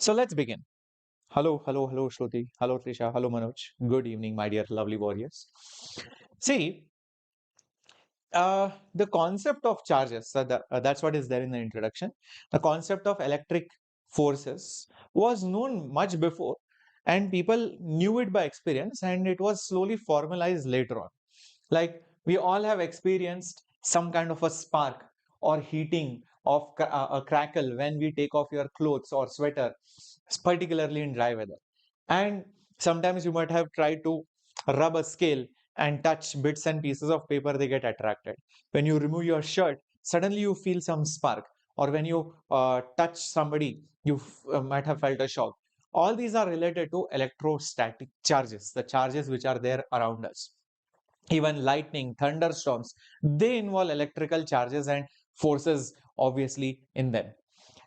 So let's begin. Hello, Shruti. Hello, Trisha. Hello, Manoj. Good evening, my dear lovely warriors. See, the concept of charges, that's what is there in the introduction. The concept of electric forces was known much before, and people knew it by experience, and it was slowly formalized later on. Like we all have experienced some kind of a spark or heating of a crackle when we take off your clothes or sweater, particularly in dry weather. And sometimes you might have tried to rub a scale and touch bits and pieces of paper, they get attracted. When you remove your shirt, suddenly you feel some spark. Or when you touch somebody, you might have felt a shock. All these are related to electrostatic charges, the charges which are there around us. Even lightning, thunderstorms, they involve electrical charges and forces obviously in them.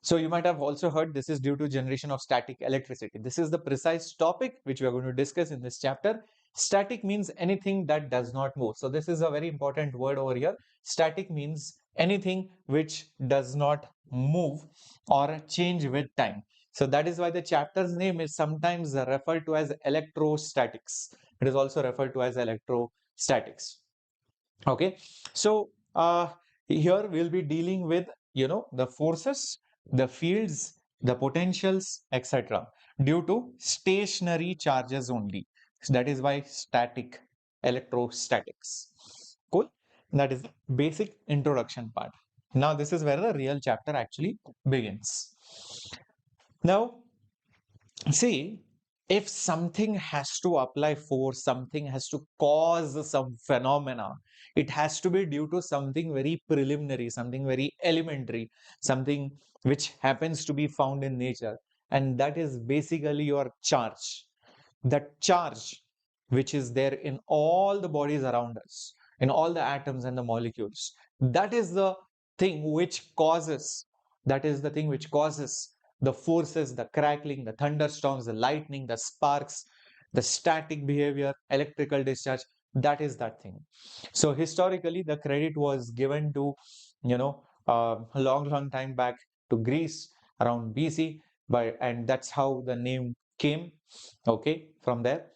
So you might have also heard this is due to generation of static electricity. This is the precise topic which we are going to discuss in this chapter. Static means anything that does not move. So this is a very important word over here. Static means anything which does not move or change with time. So that is why the chapter's name is sometimes referred to as electrostatics. It is also referred to as electrostatics. Okay, so here we'll be dealing with the forces, the fields, the potentials, etc. due to stationary charges only. So that is why static electrostatics. Cool. That is the basic introduction part. Now this is where the real chapter actually begins. Now see, if something has to apply force, something has to cause some phenomena, it has to be due to something very preliminary, something very elementary, something which happens to be found in nature. And that is basically your charge. That charge which is there in all the bodies around us, in all the atoms and the molecules. That is the thing which causes, that is the thing which causes the forces, the crackling, the thunderstorms, the lightning, the sparks, the static behavior, electrical discharge. That is that thing. So historically, the credit was given to, a long time back to Greece around BC, and that's how the name came. Okay, from there.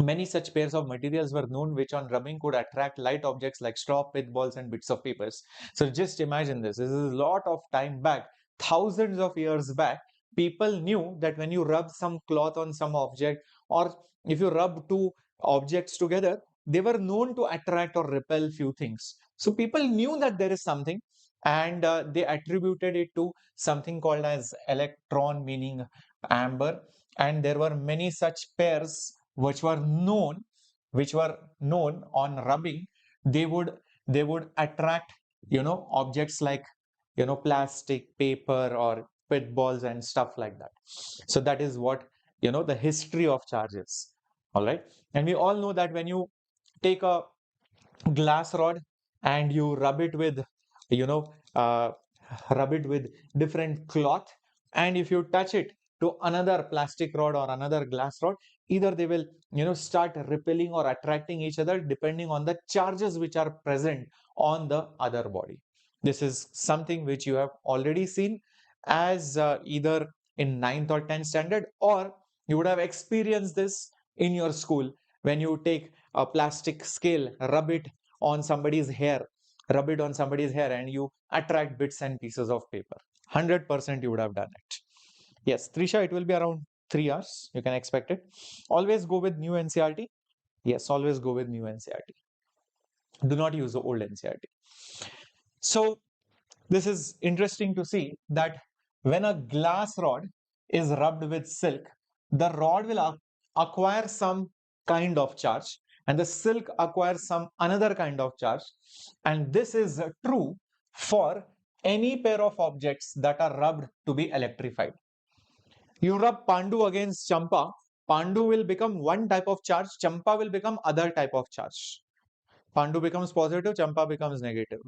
Many such pairs of materials were known which on rubbing could attract light objects like straw, pithballs and bits of papers. So just imagine this. This is a lot of time back, thousands of years back. People knew that when you rub some cloth on some object, or if you rub two objects together, they were known to attract or repel few things. So people knew that there is something, and they attributed it to something called as electron, meaning amber. And there were many such pairs which were known on rubbing. They would attract objects like plastic, paper, or pit balls and stuff like that. So that is what the history of charges. All right. And we all know that when you take a glass rod and you you know uh, rub it with different cloth, and if you touch it to another plastic rod or another glass rod, either they will start repelling or attracting each other depending on the charges which are present on the other body. This is something which you have already seen as either in 9th or 10th standard, or you would have experienced this in your school when you take a plastic scale, rub it on somebody's hair, and you attract bits and pieces of paper. 100% you would have done it. Yes, Trisha, it will be around 3 hours. You can expect it. Always go with new NCERT. Yes, always go with new NCERT. Do not use the old NCERT. So this is interesting to see that when a glass rod is rubbed with silk, the rod will acquire some kind of charge, and the silk acquires some another kind of charge. And this is true for any pair of objects that are rubbed to be electrified. You rub Pandu against Champa, Pandu will become one type of charge, Champa will become other type of charge. Pandu becomes positive, Champa becomes negative.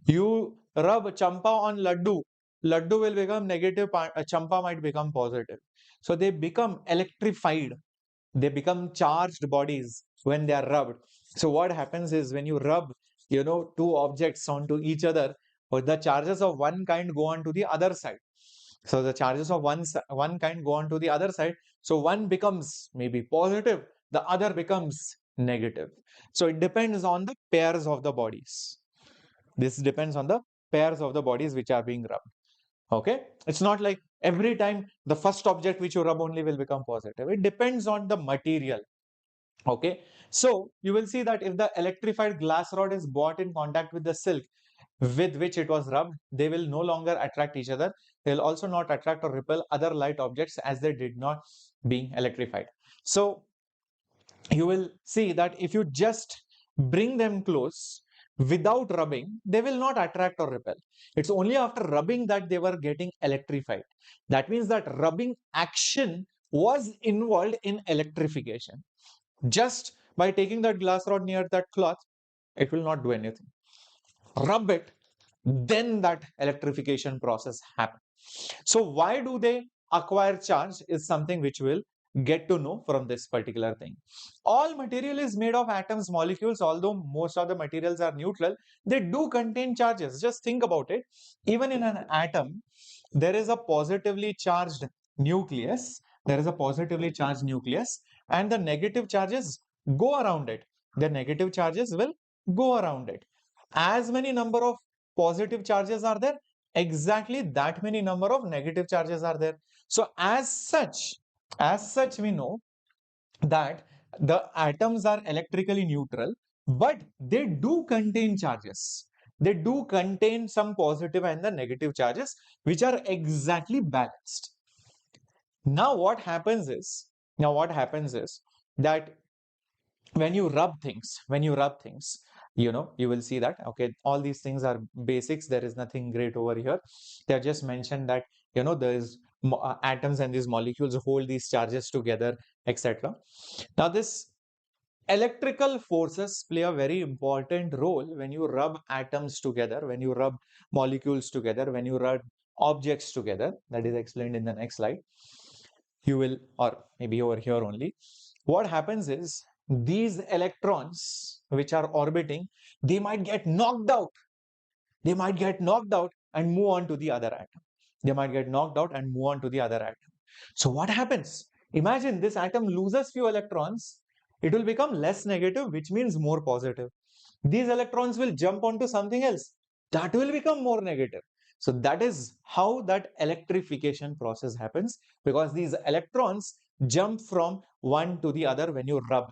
You rub Champa on Laddu, Laddu will become negative, Champa might become positive. So they become electrified. They become charged bodies when they are rubbed. So what happens is when you rub, two objects onto each other, the charges of one kind go on to the other side. So the charges of one kind go on to the other side. So one becomes maybe positive, the other becomes negative. So it depends on the pairs of the bodies. This depends on the pairs of the bodies which are being rubbed. Okay, it's not like every time the first object which you rub only will become positive. It depends on the material. Okay, so you will see that if the electrified glass rod is brought in contact with the silk with which it was rubbed, they will no longer attract each other. They will also not attract or repel other light objects as they did not being electrified. So you will see that if you just bring them close without rubbing, they will not attract or repel. It's only after rubbing that they were getting electrified. That means that rubbing action was involved in electrification. Just by taking that glass rod near that cloth, it will not do anything. Rub it, then that electrification process happens. So why do they acquire charge is something which we'll get to know from this particular thing. All material is made of atoms, molecules, although most of the materials are neutral, they do contain charges. Just think about it. Even in an atom, there is a positively charged nucleus. There is a positively charged nucleus, and the negative charges go around it. The negative charges will go around it. As many number of positive charges are there, exactly that many number of negative charges are there. So as such we know that the atoms are electrically neutral, but they do contain charges. They do contain some positive and the negative charges which are exactly balanced. Now what happens is that when you rub things, you will see that, okay, all these things are basics. There is nothing great over here. They are just mentioned that, there is atoms and these molecules hold these charges together, etc. Now this electrical forces play a very important role when you rub atoms together, when you rub molecules together, when you rub objects together. That is explained in the next slide. You will, or maybe over here only. What happens is these electrons which are orbiting, they might get knocked out. They might get knocked out and move on to the other atom. They might get knocked out and move on to the other atom. So what happens? Imagine this atom loses few electrons. It will become less negative, which means more positive. These electrons will jump onto something else. That will become more negative. So that is how that electrification process happens, because these electrons jump from one to the other when you rub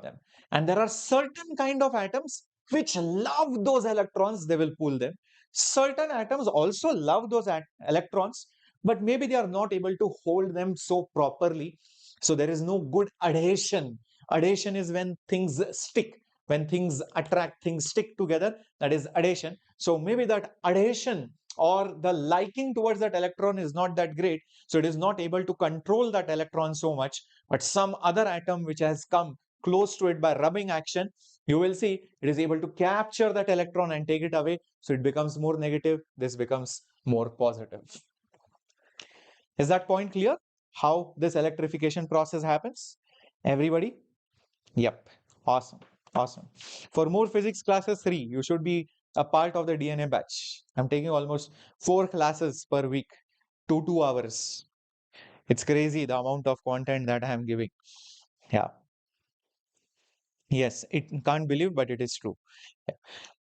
them. And there are certain kind of atoms which love those electrons, they will pull them. Certain atoms also love those electrons, but maybe they are not able to hold them so properly. So there is no good adhesion. Adhesion is when things stick, when things attract, things stick together. That is adhesion. So maybe that adhesion or the liking towards that electron is not that great. So it is not able to control that electron so much. But some other atom which has come close to it by rubbing action, you will see it is able to capture that electron and take it away. So it becomes more negative. This becomes more positive. Is that point clear? How this electrification process happens? Everybody? Yep. Awesome. Awesome. For more physics classes 3, you should be a part of the DNA batch. I'm taking almost 4 classes per week, 2 hours. It's crazy the amount of content that I am giving. Yeah. Yes, it can't believe, but it is true. Yeah.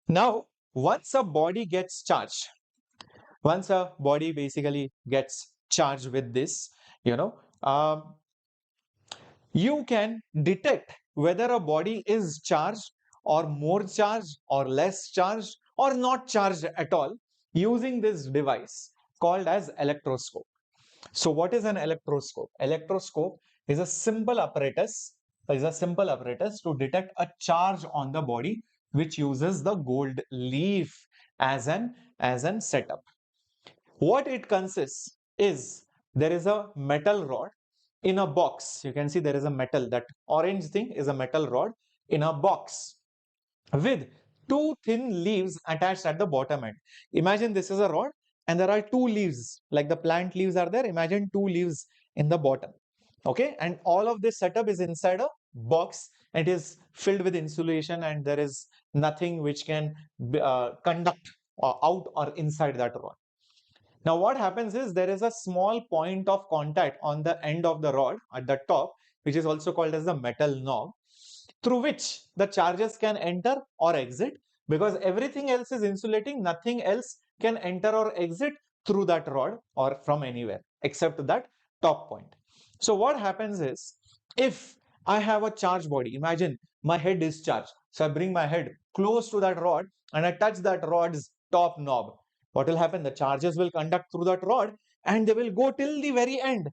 Now, once a body gets charged, once a body basically gets charged with this, um, you can detect whether a body is charged or more charged or less charged or not charged at all using this device called as electroscope. So what is an electroscope? Electroscope is a simple apparatus to detect a charge on the body, which uses the gold leaf as an setup. What it consists is, there is a metal rod in a box. You can see there is a metal, that orange thing is a metal rod in a box with two thin leaves attached at the bottom end. Imagine this is a rod and there are two leaves, like the plant leaves are there. Imagine two leaves in the bottom. Okay, and all of this setup is inside a box. It is filled with insulation and there is nothing which can conduct out or inside that rod. Now what happens is there is a small point of contact on the end of the rod at the top, which is also called as the metal knob, through which the charges can enter or exit, because everything else is insulating, nothing else can enter or exit through that rod or from anywhere except that top point. So what happens is, if I have a charged body, imagine my head is charged. So I bring my head close to that rod and I touch that rod's top knob. What will happen? The charges will conduct through that rod and they will go till the very end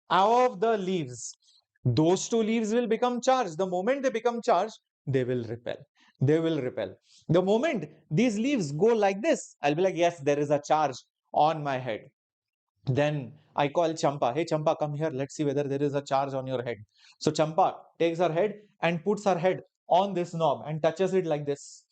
of the leaves. Those two leaves will become charged. The moment they become charged, they will repel. They will repel. The moment these leaves go like this, I'll be like, yes, there is a charge on my head. Then I call Champa. Hey, Champa, come here. Let's see whether there is a charge on your head. So Champa takes her head and puts her head on this knob and touches it like this.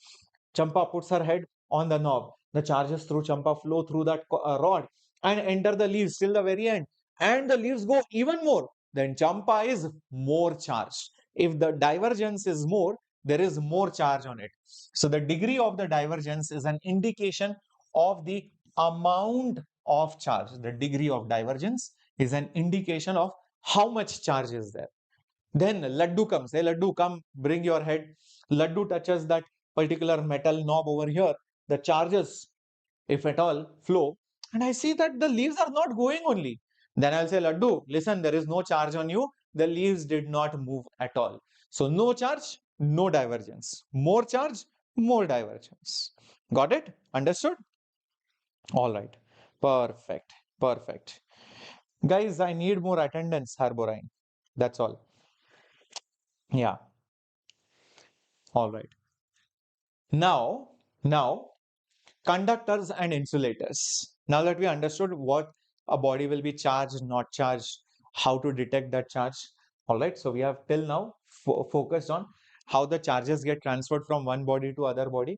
Champa puts her head on the knob. The charges through Champa flow through that rod and enter the leaves till the very end. And the leaves go even more. Then Champa is more charged. If the divergence is more, there is more charge on it. So the degree of the divergence is an indication of the amount of charge. The degree of divergence is an indication of how much charge is there. Then Laddu comes. Hey, Laddu, come, bring your head. Laddu touches that particular metal knob over here. The charges, if at all, flow. And I see that the leaves are not going only. Then I'll say, Laddu, listen, there is no charge on you. The leaves did not move at all. So no charge, no divergence. More charge, more divergence. Got it? Understood? All right. Perfect. Perfect. Guys, I need more attendance, Harborine. That's all. Yeah. All right. Now, conductors and insulators. Now that we understood what a body will be charged, not charged, how to detect that charge. All right. So we have till now focused on how the charges get transferred from one body to other body,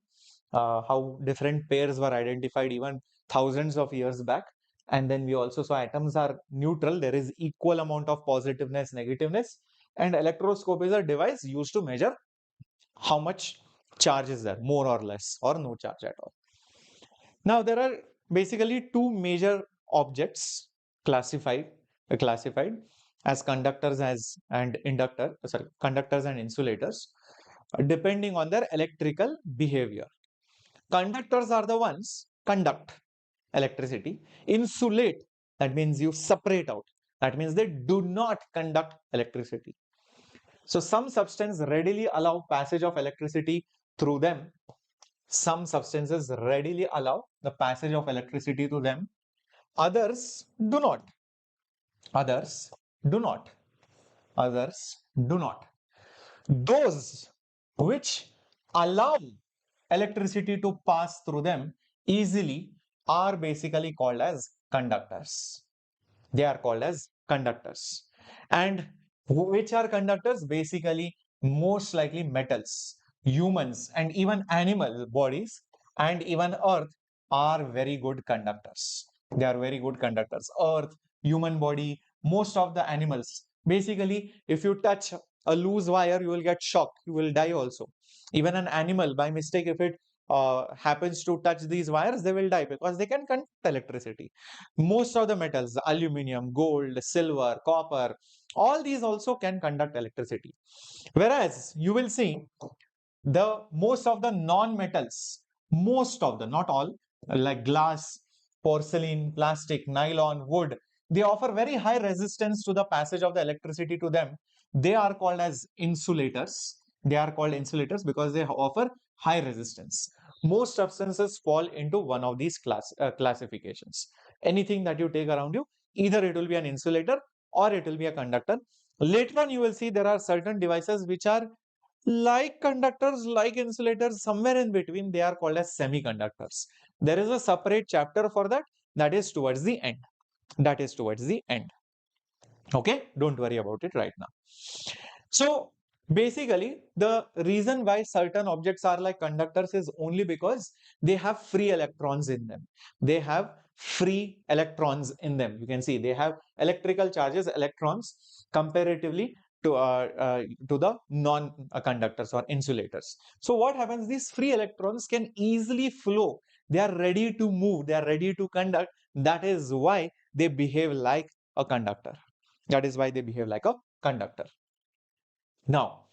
how different pairs were identified even thousands of years back. And then we also saw atoms are neutral. There is equal amount of positiveness, negativeness. And electroscope is a device used to measure how much charge is there, more or less, or no charge at all. Now, there are basically two major objects classified as conductors conductors and insulators, depending on their electrical behavior. Conductors are the ones conduct electricity. Insulate, that means you separate out. That means they do not conduct electricity. So some substances readily allow passage of electricity through them. Some substances readily allow the passage of electricity to them. Others do not. Others do not. Others do not. Those which allow electricity to pass through them easily are basically called as conductors. They are called as conductors. And which are conductors? Basically, most likely metals, humans, and even animal bodies, and even Earth are very good conductors. They are very good conductors. Earth, human body, most of the animals. Basically, if you touch a loose wire, you will get shocked. You will die also. Even an animal, by mistake, if it happens to touch these wires, they will die because they can conduct electricity. Most of the metals, aluminum, gold, silver, copper, all these also can conduct electricity. Whereas you will see the most of the non-metals, most of the, not all, like glass, porcelain, plastic, nylon, wood, they offer very high resistance to the passage of the electricity to them. They are called as insulators. They are called insulators because they offer high resistance. Most substances fall into one of these classifications. Anything that you take around you, either it will be an insulator or it will be a conductor. Later on, you will see there are certain devices which are like conductors, like insulators, somewhere in between, they are called as semiconductors. There is a separate chapter for that. That is towards the end. That is towards the end. Okay, don't worry about it right now. So basically, the reason why certain objects are like conductors is only because they have free electrons in them. They have free electrons in them. You can see they have electrical charges, electrons, comparatively to the non-conductors or insulators. So what happens? These free electrons can easily flow. They are ready to move. They are ready to conduct That is why they behave like a conductor. That is why they behave like a conductor. Now,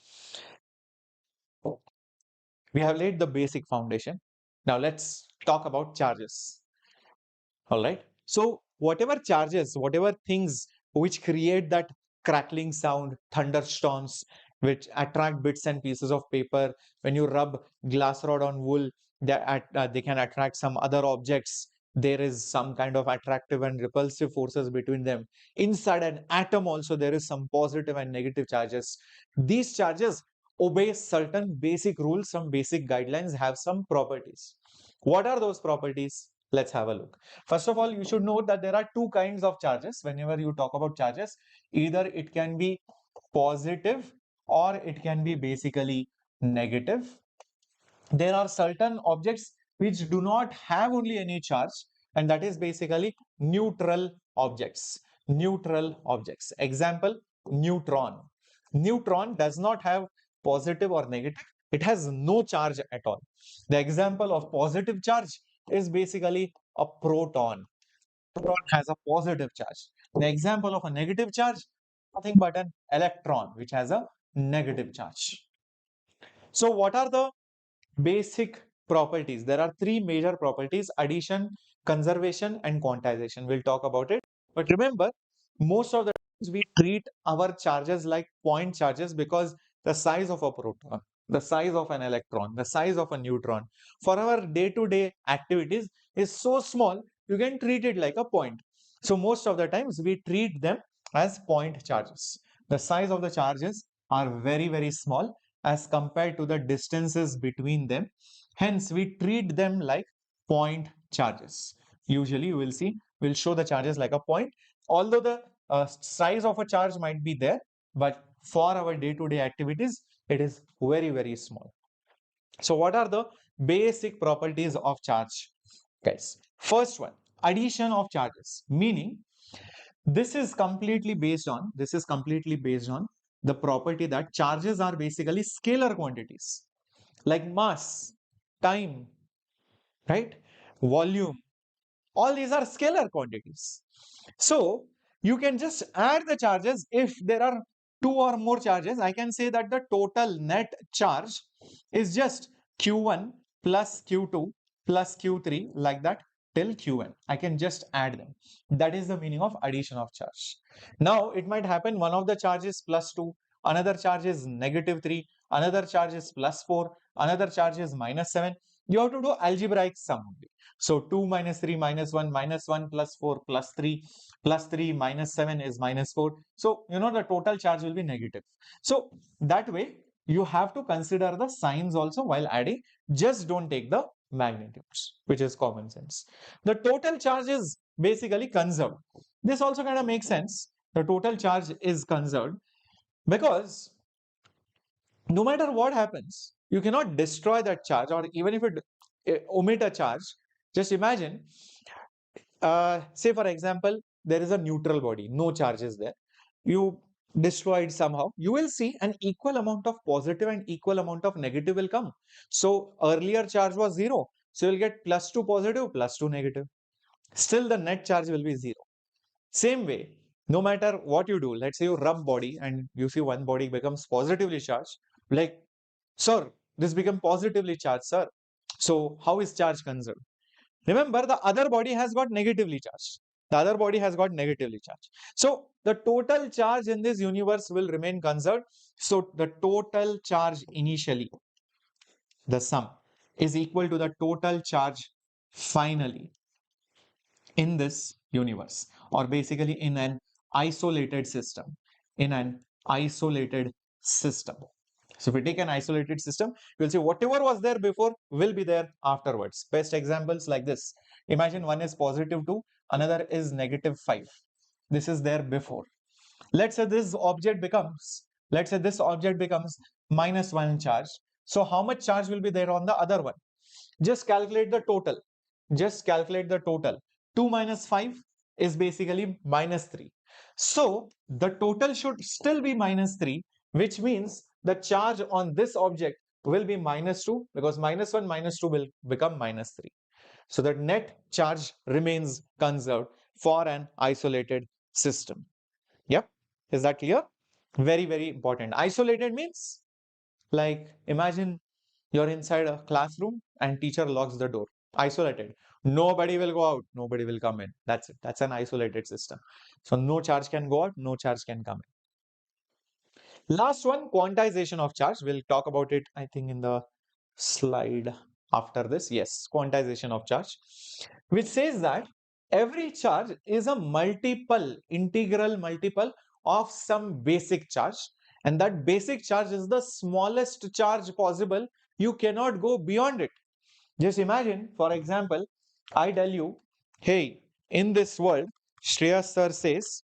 we have laid the basic foundation. Now let's talk about charges. All right. So whatever charges, whatever things which create that crackling sound, thunderstorms, which attract bits and pieces of paper, when you rub glass rod on wool, they can attract some other objects. There is some kind of attractive and repulsive forces between them. Inside an atom also, there is some positive and negative charges. These charges obey certain basic rules, some basic guidelines, have some properties. What are those properties? Let's have a look. First of all, you should know that there are two kinds of charges. Whenever you talk about charges, either it can be positive or it can be basically negative. There are certain objects which do not have only any charge, and that is basically neutral objects. Neutral objects. Example, neutron. Neutron does not have positive or negative. It has no charge at all. The example of positive charge is basically a proton. Proton has a positive charge. The example of a negative charge, nothing but an electron, which has a negative charge. So what are the basic properties? There are three major properties: addition, conservation, and quantization. We'll talk about it. But remember, most of the times we treat our charges like point charges because the size of a proton, the size of an electron, the size of a neutron for our day-to-day activities is so small, you can treat it like a point. So most of the times we treat them as point charges. The size of the charges are very, very small as compared to the distances between them. Hence, we treat them like point charges. Usually, you will see, we'll show the charges like a point. Although the size of a charge might be there, but for our day-to-day activities, it is very, very small. So what are the basic properties of charge, guys? First one, addition of charges, meaning this is completely based on the property that charges are basically scalar quantities like mass, time, right? Volume. All these are scalar quantities. So you can just add the charges. If there are two or more charges, I can say that the total net charge is just Q1 plus Q2 plus Q3, like that till Qn. I can just add them. That is the meaning of addition of charge. Now it might happen one of the charges plus 2, another charge is negative 3, another charge is plus 4, another charge is minus 7. You have to do algebraic sum only. So 2 minus 3 minus 1 plus 4 plus 3 minus 7 is minus 4. So, you know, the total charge will be negative. So that way you have to consider the signs also while adding. Just don't take the magnitudes, which is common sense. The total charge is basically conserved. This also kind of makes sense. The total charge is conserved because no matter what happens, you cannot destroy that charge, or even if it omit a charge. Just imagine, say for example, there is a neutral body, no charge is there. You destroy it somehow, you will see an equal amount of positive and equal amount of negative will come. So earlier charge was 0. So you'll get plus 2 positive, plus 2 negative. Still the net charge will be 0. Same way, no matter what you do, let's say you rub body and you see one body becomes positively charged, like, sir, this become positively charged, sir. So how is charge conserved? Remember, the other body has got negatively charged. The other body has got negatively charged. So the total charge in this universe will remain conserved. So the total charge initially, the sum, is equal to the total charge finally in this universe, or basically in an isolated system. In an isolated system. So if we take an isolated system, we'll see whatever was there before will be there afterwards. Best examples like this. Imagine one is positive 2, another is negative 5. This is there before. Let's say this object becomes, minus 1 charge. So how much charge will be there on the other one? Just calculate the total. Just calculate the total. 2 minus 5 is basically minus 3. So the total should still be minus 3, which means the charge on this object will be minus 2, because minus 1 minus 2 will become minus 3. So that net charge remains conserved for an isolated system. Yep. Is that clear? Very, very important. Isolated means, like, imagine you're inside a classroom and teacher locks the door. Isolated. Nobody will go out. Nobody will come in. That's it. That's an isolated system. So no charge can go out. No charge can come in. Last one, quantization of charge. We'll talk about it, I think, in the slide after this. Yes, quantization of charge, which says that every charge is a multiple, integral multiple of some basic charge, and that basic charge is the smallest charge possible. You cannot go beyond it. Just imagine, for example, I tell you, hey, in this world, Shreyas sir says,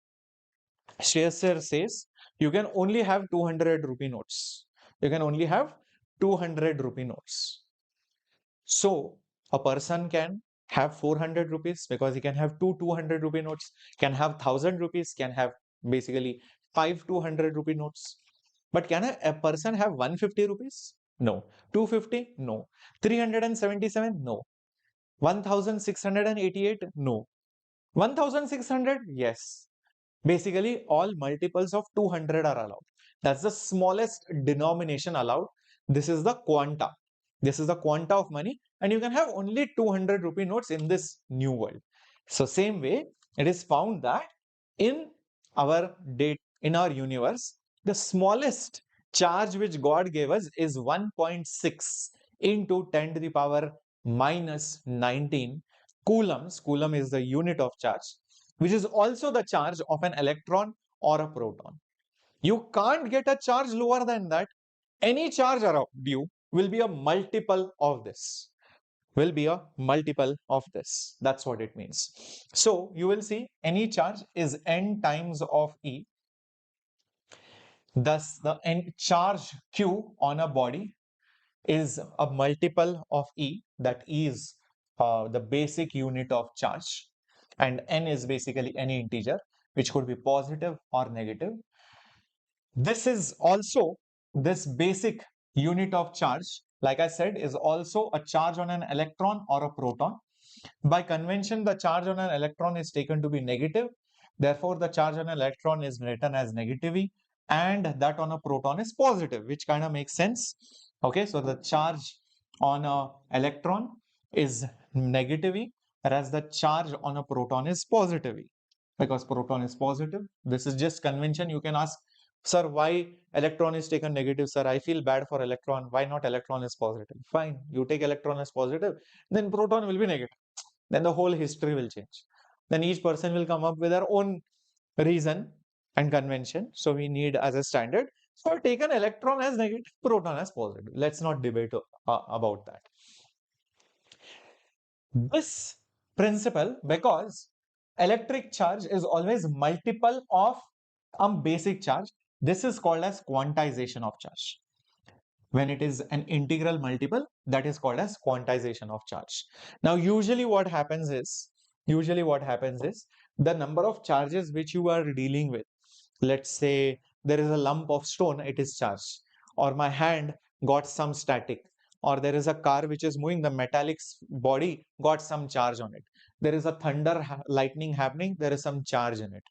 Shreyas sir says, you can only have 200 rupee notes. You can only have 200 rupee notes. So a person can have 400 rupees because he can have two 200 rupee notes, can have 1000 rupees, can have basically five 200 rupee notes. But can a person have 150 rupees? No. 250? No. 377? No. 1688? No. 1600? Yes. Basically, all multiples of 200 are allowed. That's the smallest denomination allowed. This is the quanta. This is the quanta of money, and you can have only 200 rupee notes in this new world. So same way, it is found that in our in our universe, the smallest charge which God gave us is 1.6 into 10 to the power minus 19 coulombs. Coulomb is the unit of charge, which is also the charge of an electron or a proton. You can't get a charge lower than that. Any charge around you will be a multiple of this. Will be a multiple of this. That's what it means. So you will see any charge is n times of E. Thus, the n charge Q on a body is a multiple of E. That E is the basic unit of charge, and n is basically any integer which could be positive or negative. This is also, this basic unit of charge, like I said, is also a charge on an electron or a proton. By convention, the charge on an electron is taken to be negative. Therefore, the charge on an electron is written as negative E, and that on a proton is positive, which kind of makes sense. Okay, so the charge on a electron is negative E, whereas the charge on a proton is positive E, because proton is positive. This is just convention. You can ask, sir, why electron is taken negative? Sir, I feel bad for electron. Why not electron is positive? Fine, you take electron as positive, then proton will be negative. Then the whole history will change. Then each person will come up with their own reason and convention. So we need as a standard. So take an electron as negative, proton as positive. Let's not debate about that. This principle, because electric charge is always multiple of a basic charge, this is called as quantization of charge. When it is an integral multiple, that is called as quantization of charge. Now, usually what happens is the number of charges which you are dealing with. Let's say there is a lump of stone, it is charged, or my hand got some static, or there is a car which is moving, the metallic body got some charge on it. There is a thunder, lightning happening, there is some charge in it.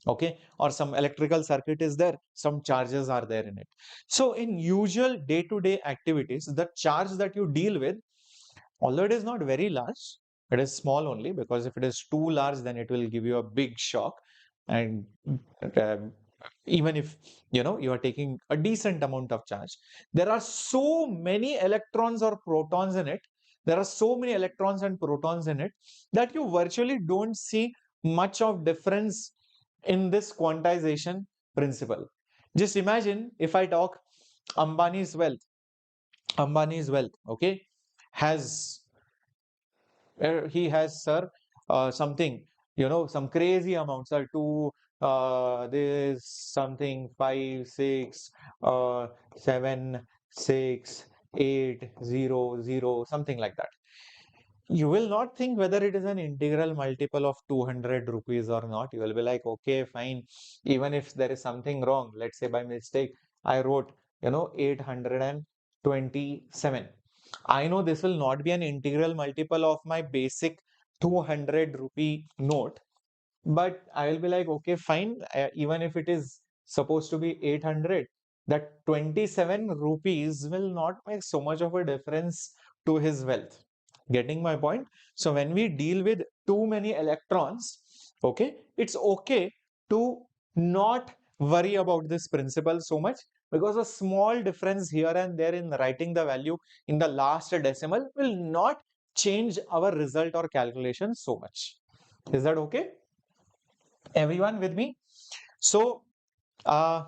Okay, or some electrical circuit is there, some charges are there in it. So in usual day-to-day activities, the charge that you deal with, although it is not very large, it is small only, because if it is too large, then it will give you a big shock. And even if you are taking a decent amount of charge, there are so many electrons or protons in it, there are so many electrons and protons in it, that you virtually don't see much of difference in this quantization principle. Just imagine if I talk Ambani's wealth. Ambani's wealth, okay, has he has, sir, something, some crazy amounts are to this something 5 6 7 6 8 0 0, something like that. You will not think whether it is an integral multiple of 200 rupees or not. You will be like, okay, fine. Even if there is something wrong, let's say by mistake, I wrote, 827. I know this will not be an integral multiple of my basic 200 rupee note, but I will be like, okay, fine. Even if it is supposed to be 800, that 27 rupees will not make so much of a difference to his wealth. Getting my point? So when we deal with too many electrons, okay, it's okay to not worry about this principle so much, because a small difference here and there in writing the value in the last decimal will not change our result or calculation so much. Is that okay? Everyone with me? So uh,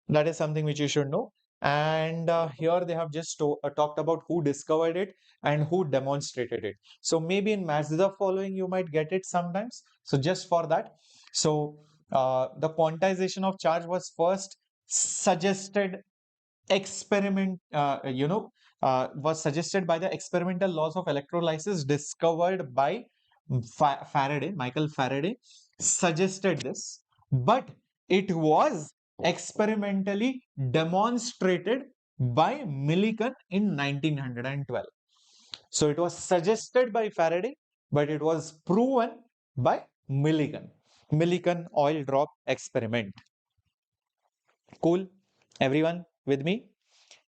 that is something which you should know. And here they have just talked about who discovered it and who demonstrated it. So maybe in match the following you might get it sometimes. So just for that, so the quantization of charge was first suggested was suggested by the experimental laws of electrolysis discovered by Michael Faraday suggested this, but it was experimentally demonstrated by Millikan in 1912. So it was suggested by Faraday, but it was proven by Millikan. Millikan oil drop experiment. Cool? Everyone with me?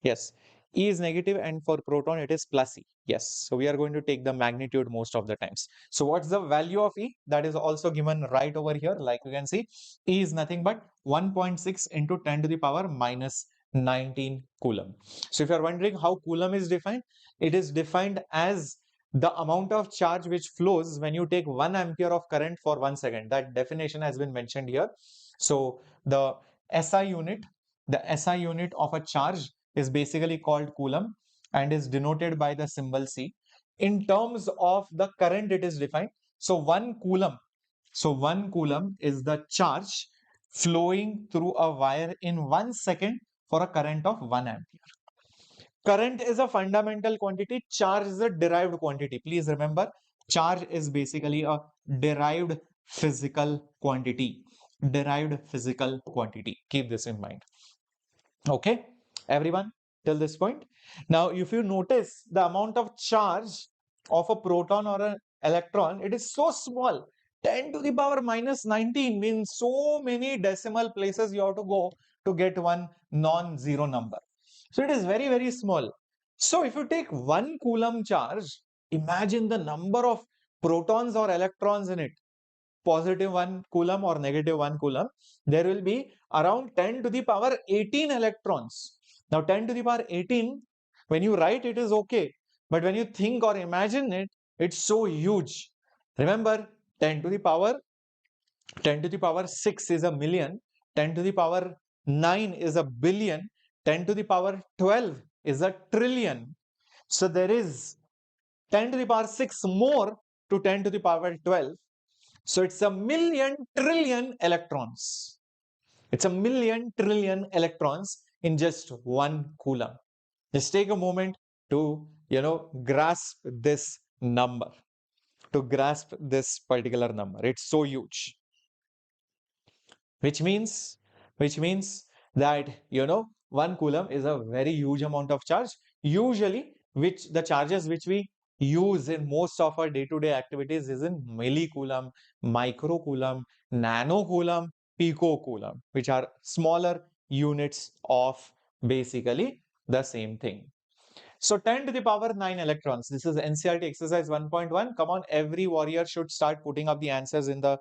Yes. E is negative and for proton it is plus E. Yes. So we are going to take the magnitude most of the times. So what's the value of E? That is also given right over here. Like you can see, E is nothing but 1.6 into 10 to the power minus 19 Coulomb. So if you are wondering how Coulomb is defined, it is defined as the amount of charge which flows when you take 1 ampere of current for 1 second. That definition has been mentioned here. So the SI unit, of a charge is basically called Coulomb and is denoted by the symbol C. In terms of the current, it is defined. So 1 Coulomb is the charge flowing through a wire in 1 second for a current of 1 ampere. Current is a fundamental quantity, charge is a derived quantity. Please remember, charge is basically a derived physical quantity. Derived physical quantity. Keep this in mind. Okay, everyone, till this point. Now, if you notice the amount of charge of a proton or an electron, it is so small. 10 to the power minus 19 means so many decimal places you have to go to get one non-zero number. So it is very, very small. So if you take 1 Coulomb charge, imagine the number of protons or electrons in it. Positive 1 Coulomb or negative 1 Coulomb, there will be around 10 to the power 18 electrons. Now 10 to the power 18, when you write it is okay, but when you think or imagine it, it's so huge. Remember, 10 to the power 6 is a million, 10 to the power 9 is a billion, 10 to the power 12 is a trillion. So there is 10 to the power 6 more to 10 to the power 12. So it's a million trillion electrons. It's a million trillion electrons in just 1 Coulomb. Just take a moment to, grasp this number, to grasp this particular number. It's so huge. Which means, that, 1 Coulomb is a very huge amount of charge. Usually, which the charges which we use in most of our day-to-day activities is in millicoulomb, microcoulomb, nanocoulomb, picocoulomb, which are smaller units of basically the same thing. So 10 to the power 9 electrons. This is NCERT exercise 1.1. Come on, every warrior should start putting up the answers in the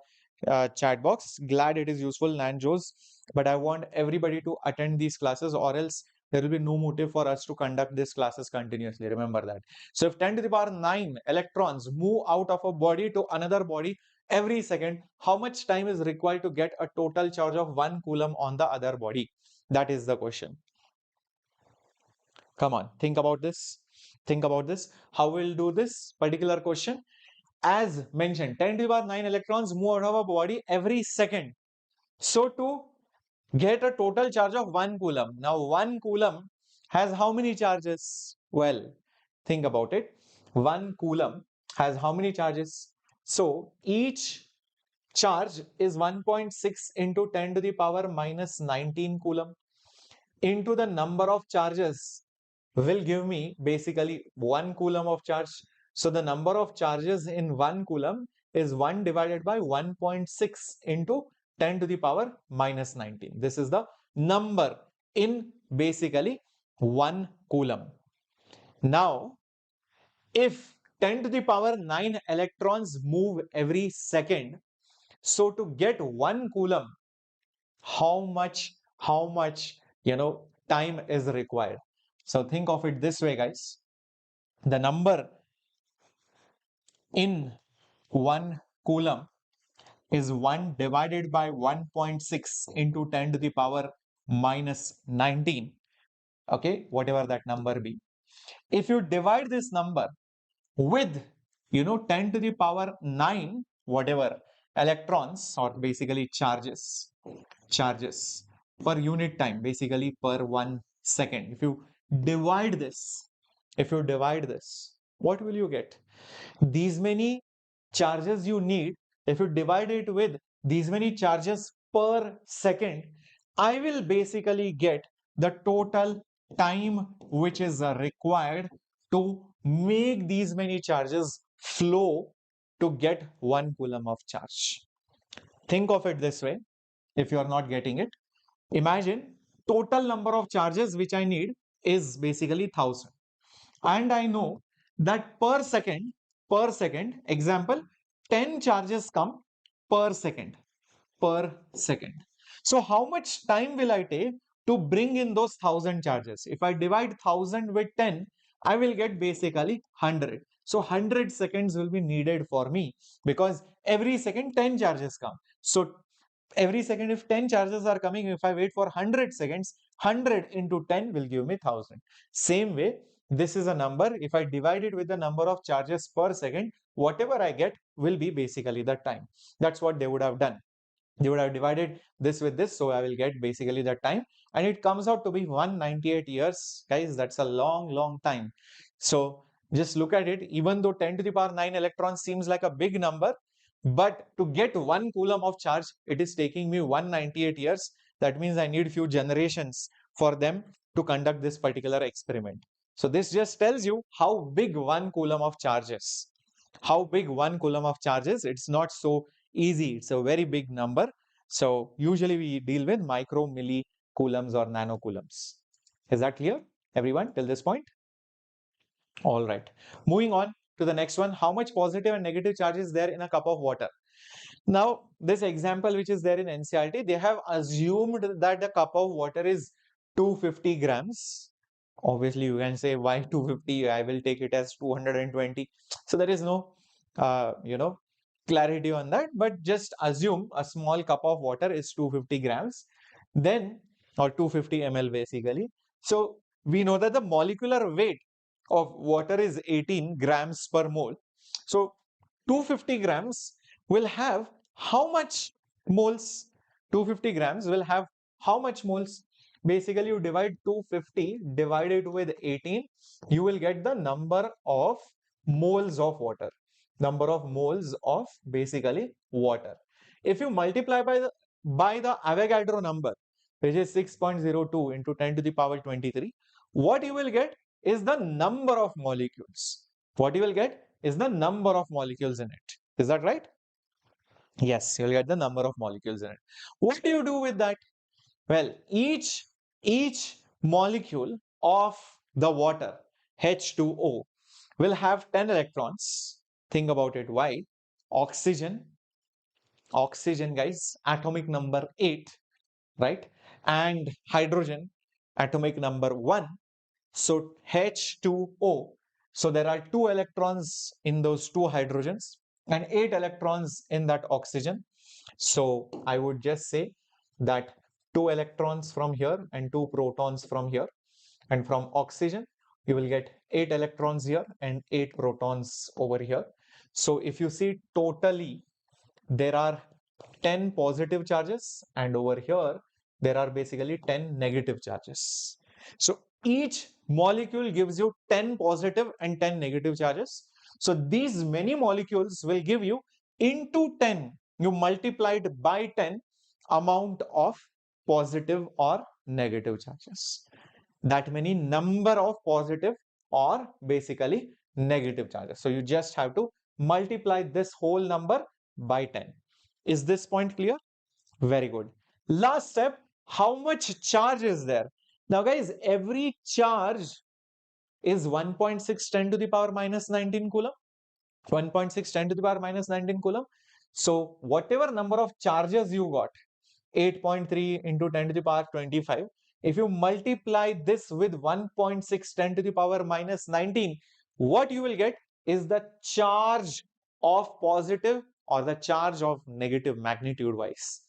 chat box. Glad it is useful, Nanjos. But I want everybody to attend these classes, or else there will be no motive for us to conduct these classes continuously. Remember that. So if 10 to the power 9 electrons move out of a body to another body every second, how much time is required to get a total charge of 1 Coulomb on the other body? That is the question. Come on, think about this. Think about this. How we'll do this particular question? As mentioned, 10 to the power 9 electrons move out of a body every second. So to get a total charge of 1 Coulomb. Now 1 Coulomb has how many charges? Well, think about it. 1 Coulomb has how many charges? So each charge is 1.6 into 10 to the power minus 19 Coulomb into the number of charges. will give me basically 1 coulomb of charge. So the number of charges in 1 coulomb is 1 divided by 1.6 into 10 to the power minus 19. This is the number in basically 1 coulomb. Now, if 10 to the power 9 electrons move every second, so to get 1 coulomb, how much time is required? So think of it this way, guys. The number in 1 coulomb is 1 divided by 1.6 into 10 to the power minus 19. Okay, whatever that number be. If you divide this number with 10 to the power 9 whatever electrons or basically charges per unit time, basically per 1 second, if you divide this, what will you get? These many charges you need, if you divide it with these many charges per second, I will basically get the total time which is required to make these many charges flow to get 1 coulomb of charge. Think of it this way. If you are not getting it, imagine total number of charges which I need is basically 1000, and I know that per second example 10 charges come per second per second. So how much time will I take to bring in those 1000 charges? If I divide 1000 with 10, I will get basically 100. So 100 seconds will be needed for me, because every second 10 charges come. So every second, if 10 charges are coming, if I wait for 100 seconds, 100 into 10 will give me 1000. Same way, this is a number. If I divide it with the number of charges per second, whatever I get will be basically the time. That's what they would have done. They would have divided this with this, so I will get basically the time, and it comes out to be 198 years. Guys, that's a long time. So just look at it. Even though 10 to the power 9 electrons seems like a big number, but to get 1 coulomb of charge, it is taking me 198 years. That means I need few generations for them to conduct this particular experiment. So this just tells you how big 1 coulomb of charge is. How big 1 coulomb of charge is. It's not so easy. It's a very big number. So usually we deal with micro, milli coulombs or nano coulombs. Is that clear, everyone, till this point? All right. Moving on to the next one. How much positive and negative charge is there in a cup of water? Now, this example which is there in NCERT, they have assumed that the cup of water is 250 grams. Obviously, you can say, why 250? I will take it as 220. So there is no, clarity on that. But just assume a small cup of water is 250 grams, then, or 250 ml basically. So we know that the molecular weight of water is 18 grams per mole. So 250 grams will have how much moles? 250 grams will have how much moles? Basically, you divide 250 divided with 18, you will get the number of moles of water. Number of moles of basically water. If you multiply by the Avogadro number, which is 6.02 into 10 to the power 23, what you will get is the number of molecules. What you will get is the number of molecules in it. Is that right? Yes, you'll get the number of molecules in it. What do you do with that? Well, each molecule of the water, H2O, will have 10 electrons. Think about it. Why? Oxygen, guys, atomic number 8, right? And hydrogen, atomic number 1. So H2O. So there are 2 electrons in those 2 hydrogens and 8 electrons in that oxygen. So I would just say that 2 electrons from here and 2 protons from here. And from oxygen, you will get 8 electrons here and 8 protons over here. So if you see totally, there are 10 positive charges, and over here there are basically 10 negative charges. So each molecule gives you 10 positive and 10 negative charges. So these many molecules will give you into 10, you multiplied by 10 amount of positive or negative charges. that many number of positive or basically negative charges. So you just have to multiply this whole number by 10. Is this point clear? Very good. Last step, how much charge is there? Now guys, every charge is 1.6 10 to the power minus 19 coulomb. 1.6 10 to the power minus 19 coulomb. So whatever number of charges you got, 8.3 into 10 to the power 25. If you multiply this with 1.6 10 to the power minus 19, what you will get is the charge of positive or the charge of negative magnitude wise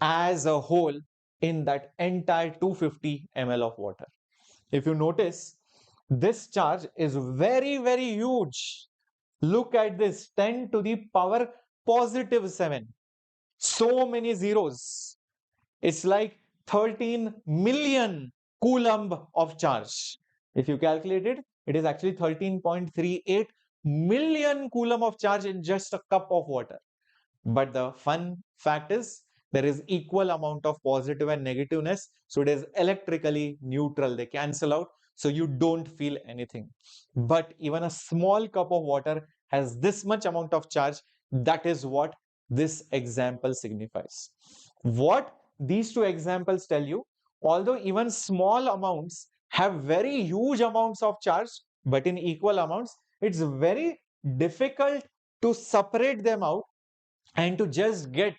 as a whole in that entire 250 ml of water. If you notice, this charge is very, very huge. Look at this, 10 to the power positive 7. So many zeros. It's like 13 million coulomb of charge. If you calculate it, it is actually 13.38 million coulomb of charge in just a cup of water. But the fun fact is there is equal amount of positive and negativeness. So it is electrically neutral. They cancel out. So you don't feel anything. But even a small cup of water has this much amount of charge. That is what this example signifies. What these two examples tell you, although even small amounts have very huge amounts of charge, but in equal amounts, it's very difficult to separate them out and to just get,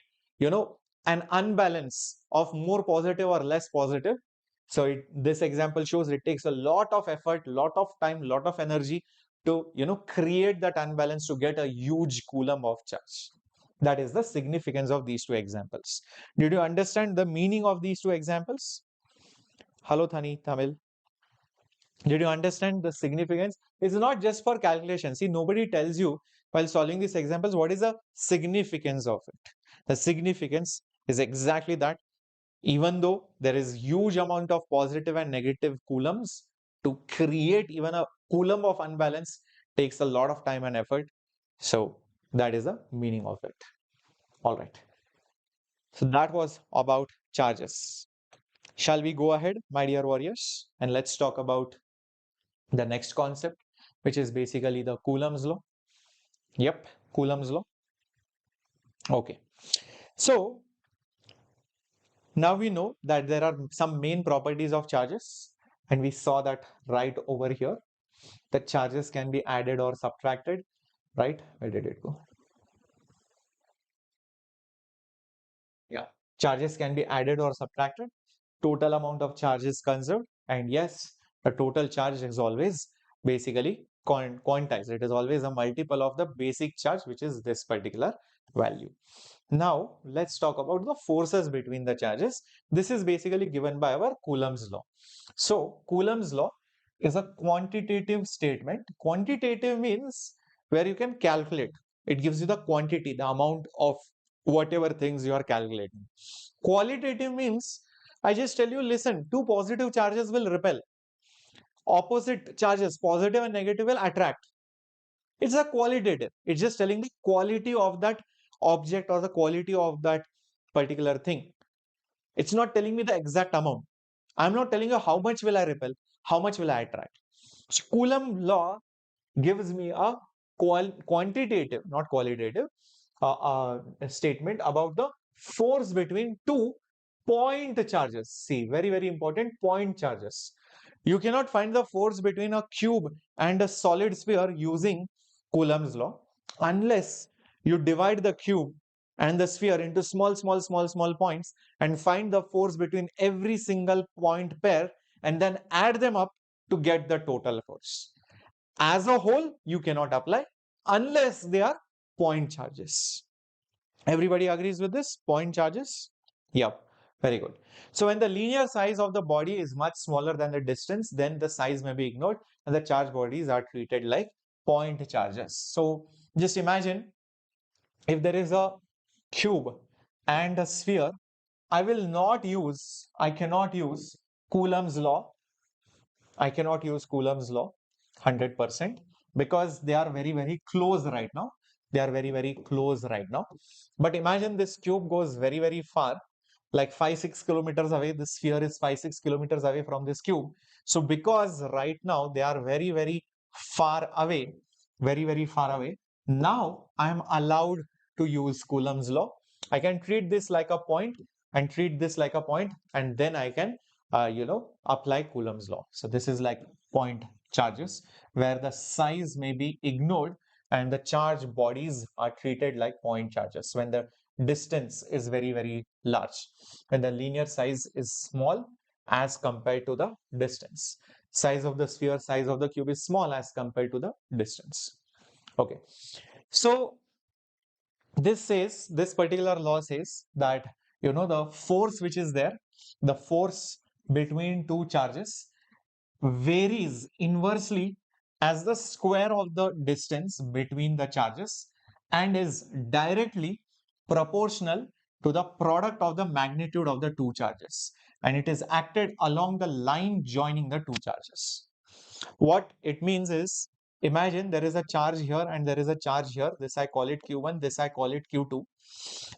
an unbalance of more positive or less positive. So this example shows it takes a lot of effort, lot of time, lot of energy to, create that unbalance to get a huge coulomb of charge. That is the significance of these two examples. Did you understand the meaning of these two examples? Hello, Thani, Tamil. Did you understand the significance? It's not just for calculation. See, nobody tells you while solving these examples what is the significance of it. The significance is exactly that. Even though there is huge amount of positive and negative coulombs, to create even a coulomb of unbalance takes a lot of time and effort. So that is the meaning of it. All right. So that was about charges. Shall we go ahead, my dear warriors, and let's talk about the next concept, which is basically the Coulomb's law. Yep, Coulomb's law. Okay. So now we know that there are some main properties of charges, and we saw that right over here. The charges can be added or subtracted, right? Where did it go? Yeah, charges can be added or subtracted. Total amount of charge is conserved, and yes, the total charge is always basically quantized. It is always a multiple of the basic charge, which is this particular value. Now, let's talk about the forces between the charges. This is basically given by our Coulomb's law. So, Coulomb's law is a quantitative statement. Quantitative means where you can calculate. It gives you the quantity, the amount of whatever things you are calculating. Qualitative means I just tell you, listen, two positive charges will repel. Opposite charges, positive and negative, will attract. It's a qualitative. It's just telling the quality of that object or the quality of that particular thing. It's not telling me the exact amount. I'm not telling you how much will I repel, how much will I attract. So Coulomb law gives me a quantitative, not qualitative, statement about the force between two point charges. See, very, very important, point charges. You cannot find the force between a cube and a solid sphere using Coulomb's law unless you divide the cube and the sphere into small points and find the force between every single point pair and then add them up to get the total force. As a whole, you cannot apply unless they are point charges. Everybody agrees with this? Point charges? Yep, very good. So when the linear size of the body is much smaller than the distance, then the size may be ignored and the charged bodies are treated like point charges. So just imagine if there is a cube and a sphere, I cannot use Coulomb's law. I cannot use Coulomb's law 100% because they are very, very close right now. They are very, very close right now. But imagine this cube goes very, very far like 5-6 kilometers away. This sphere is 5-6 kilometers away from this cube. So because right now they are very, very far away, very, very far away, now I am allowed to use Coulomb's law. I can treat this like a point and treat this like a point, and then I can, apply Coulomb's law. So this is like point charges where the size may be ignored and the charge bodies are treated like point charges when the distance is very, very large, when the linear size is small as compared to the distance. Size of the sphere, size of the cube is small as compared to the distance. Okay. So this particular law says that, the force which is there, the force between two charges varies inversely as the square of the distance between the charges and is directly proportional to the product of the magnitude of the two charges, and it is acted along the line joining the two charges. What it means is, imagine there is a charge here and there is a charge here. This I call it Q1, this I call it Q2.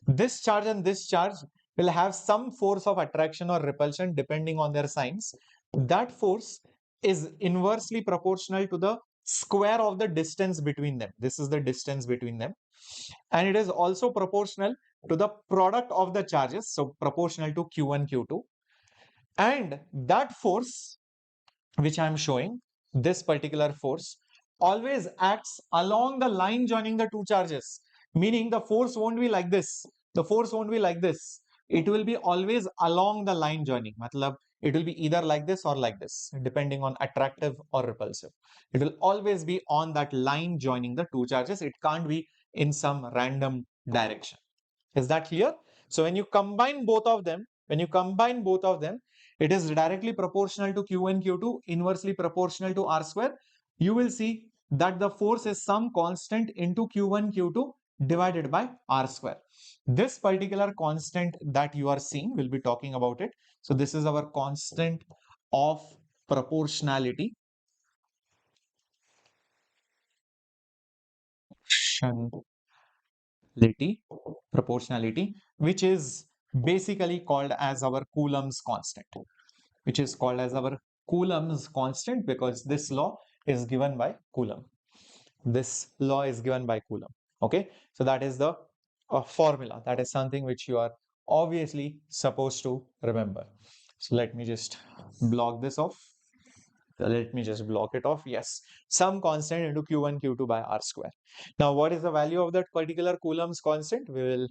This charge and this charge will have some force of attraction or repulsion depending on their signs. That force is inversely proportional to the square of the distance between them. This is the distance between them. And it is also proportional to the product of the charges. So proportional to Q1, Q2. And that force which I am showing, this particular force, always acts along the line joining the two charges. Meaning the force won't be like this. The force won't be like this. It will be always along the line joining. Matlab, it will be either like this or like this, depending on attractive or repulsive. It will always be on that line joining the two charges. It can't be in some random direction. Is that clear? So when you combine both of them, it is directly proportional to Q1, Q2, inversely proportional to R square. You will see that the force is some constant into Q1, Q2 divided by R square. This particular constant that you are seeing, we'll be talking about it. So this is our constant of proportionality. Proportionality, which is basically called as our Coulomb's constant, because this law is given by Coulomb. Okay, so that is the formula. That is something which you are obviously supposed to remember. So let me just block this off. Yes, some constant into Q1, Q2 by R square. Now, what is the value of that particular Coulomb's constant? We will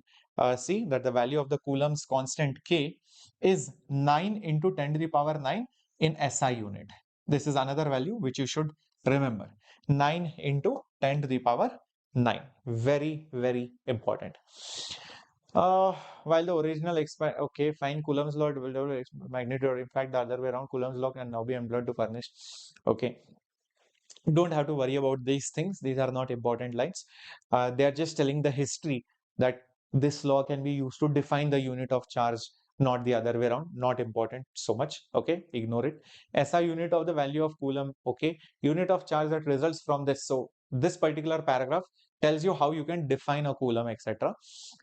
see that the value of the Coulomb's constant K is 9 into 10 to the power 9 in SI unit. This is another value which you should remember. 9 into 10 to the power 9. Very, very important. While the original okay, fine, Coulomb's law will magnitude, in fact, the other way around, Coulomb's law can now be employed to furnish. Okay, don't have to worry about these things. These are not important lines. They are just telling the history that this law can be used to define the unit of charge, not the other way around. Not important so much. Okay, ignore it. SI unit of the value of Coulomb. Okay, unit of charge that results from this. So this particular paragraph tells you how you can define a Coulomb, etc.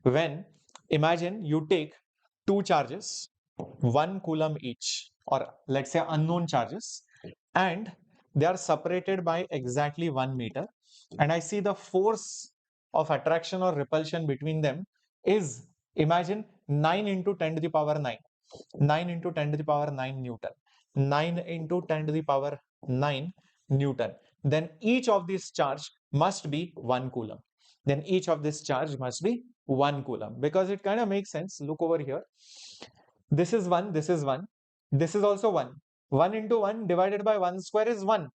When imagine you take two charges, 1 Coulomb each, or let's say unknown charges, and they are separated by exactly 1 meter, and I see the force of attraction or repulsion between them is, imagine, 9 into 10 to the power 9, 9 into 10 to the power 9 Newton, 9 into 10 to the power 9 Newton. Then each of these charge must be 1 Coulomb. Then each of this charge must be 1 Coulomb, because it kind of makes sense. Look over here. This is 1, this is 1, this is also 1. 1 into 1 divided by 1 square is 1.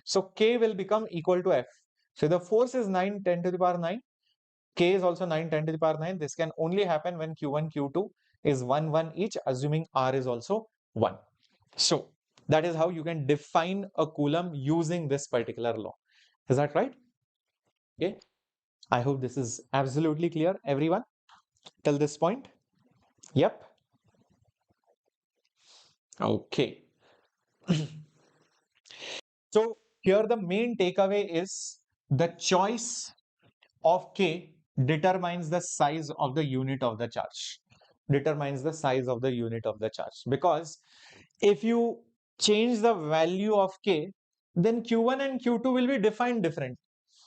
So K will become equal to F. So the force is 9 10 to the power 9. K is also 9 10 to the power 9. This can only happen when Q1, Q2 is 1, 1 each, assuming R is also 1. So that is how you can define a Coulomb using this particular law. Is that right? Okay. I hope this is absolutely clear, everyone, till this point. Yep. Okay. So here the main takeaway is the choice of K determines the size of the unit of the charge. determines the size of the unit of the charge. Because if you change the value of K, then Q1 and Q2 will be defined different,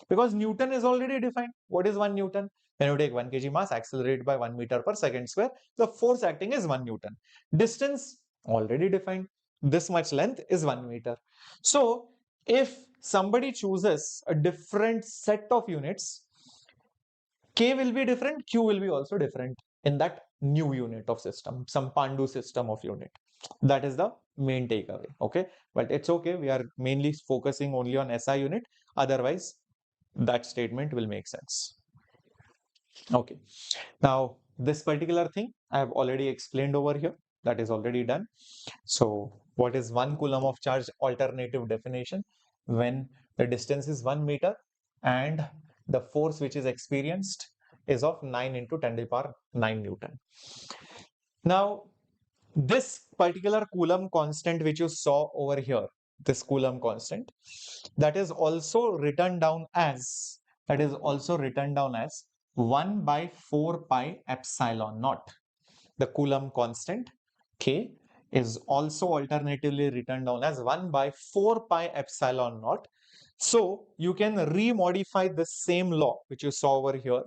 because Newton is already defined. What is 1 Newton? When you take 1 kg mass, accelerate by 1 meter per second square, the force acting is 1 Newton. Distance already defined. This much length is 1 meter. So if somebody chooses a different set of units, K will be different, Q will be also different in that new unit of system, some Pandu system of unit. That is the main takeaway. Okay, but it's okay. We are mainly focusing only on SI unit. Otherwise, that statement will make sense. Okay, now this particular thing I have already explained over here. That is already done. So what is 1 coulomb of charge? Alternative definition: when the distance is 1 meter and the force which is experienced is of 9 into 10 to the power 9 Newton. Now this particular Coulomb constant which you saw over here, this Coulomb constant, that is also written down as 1 by 4 pi epsilon naught. The Coulomb constant K is also alternatively written down as 1 by 4 pi epsilon naught. So you can remodify the same law which you saw over here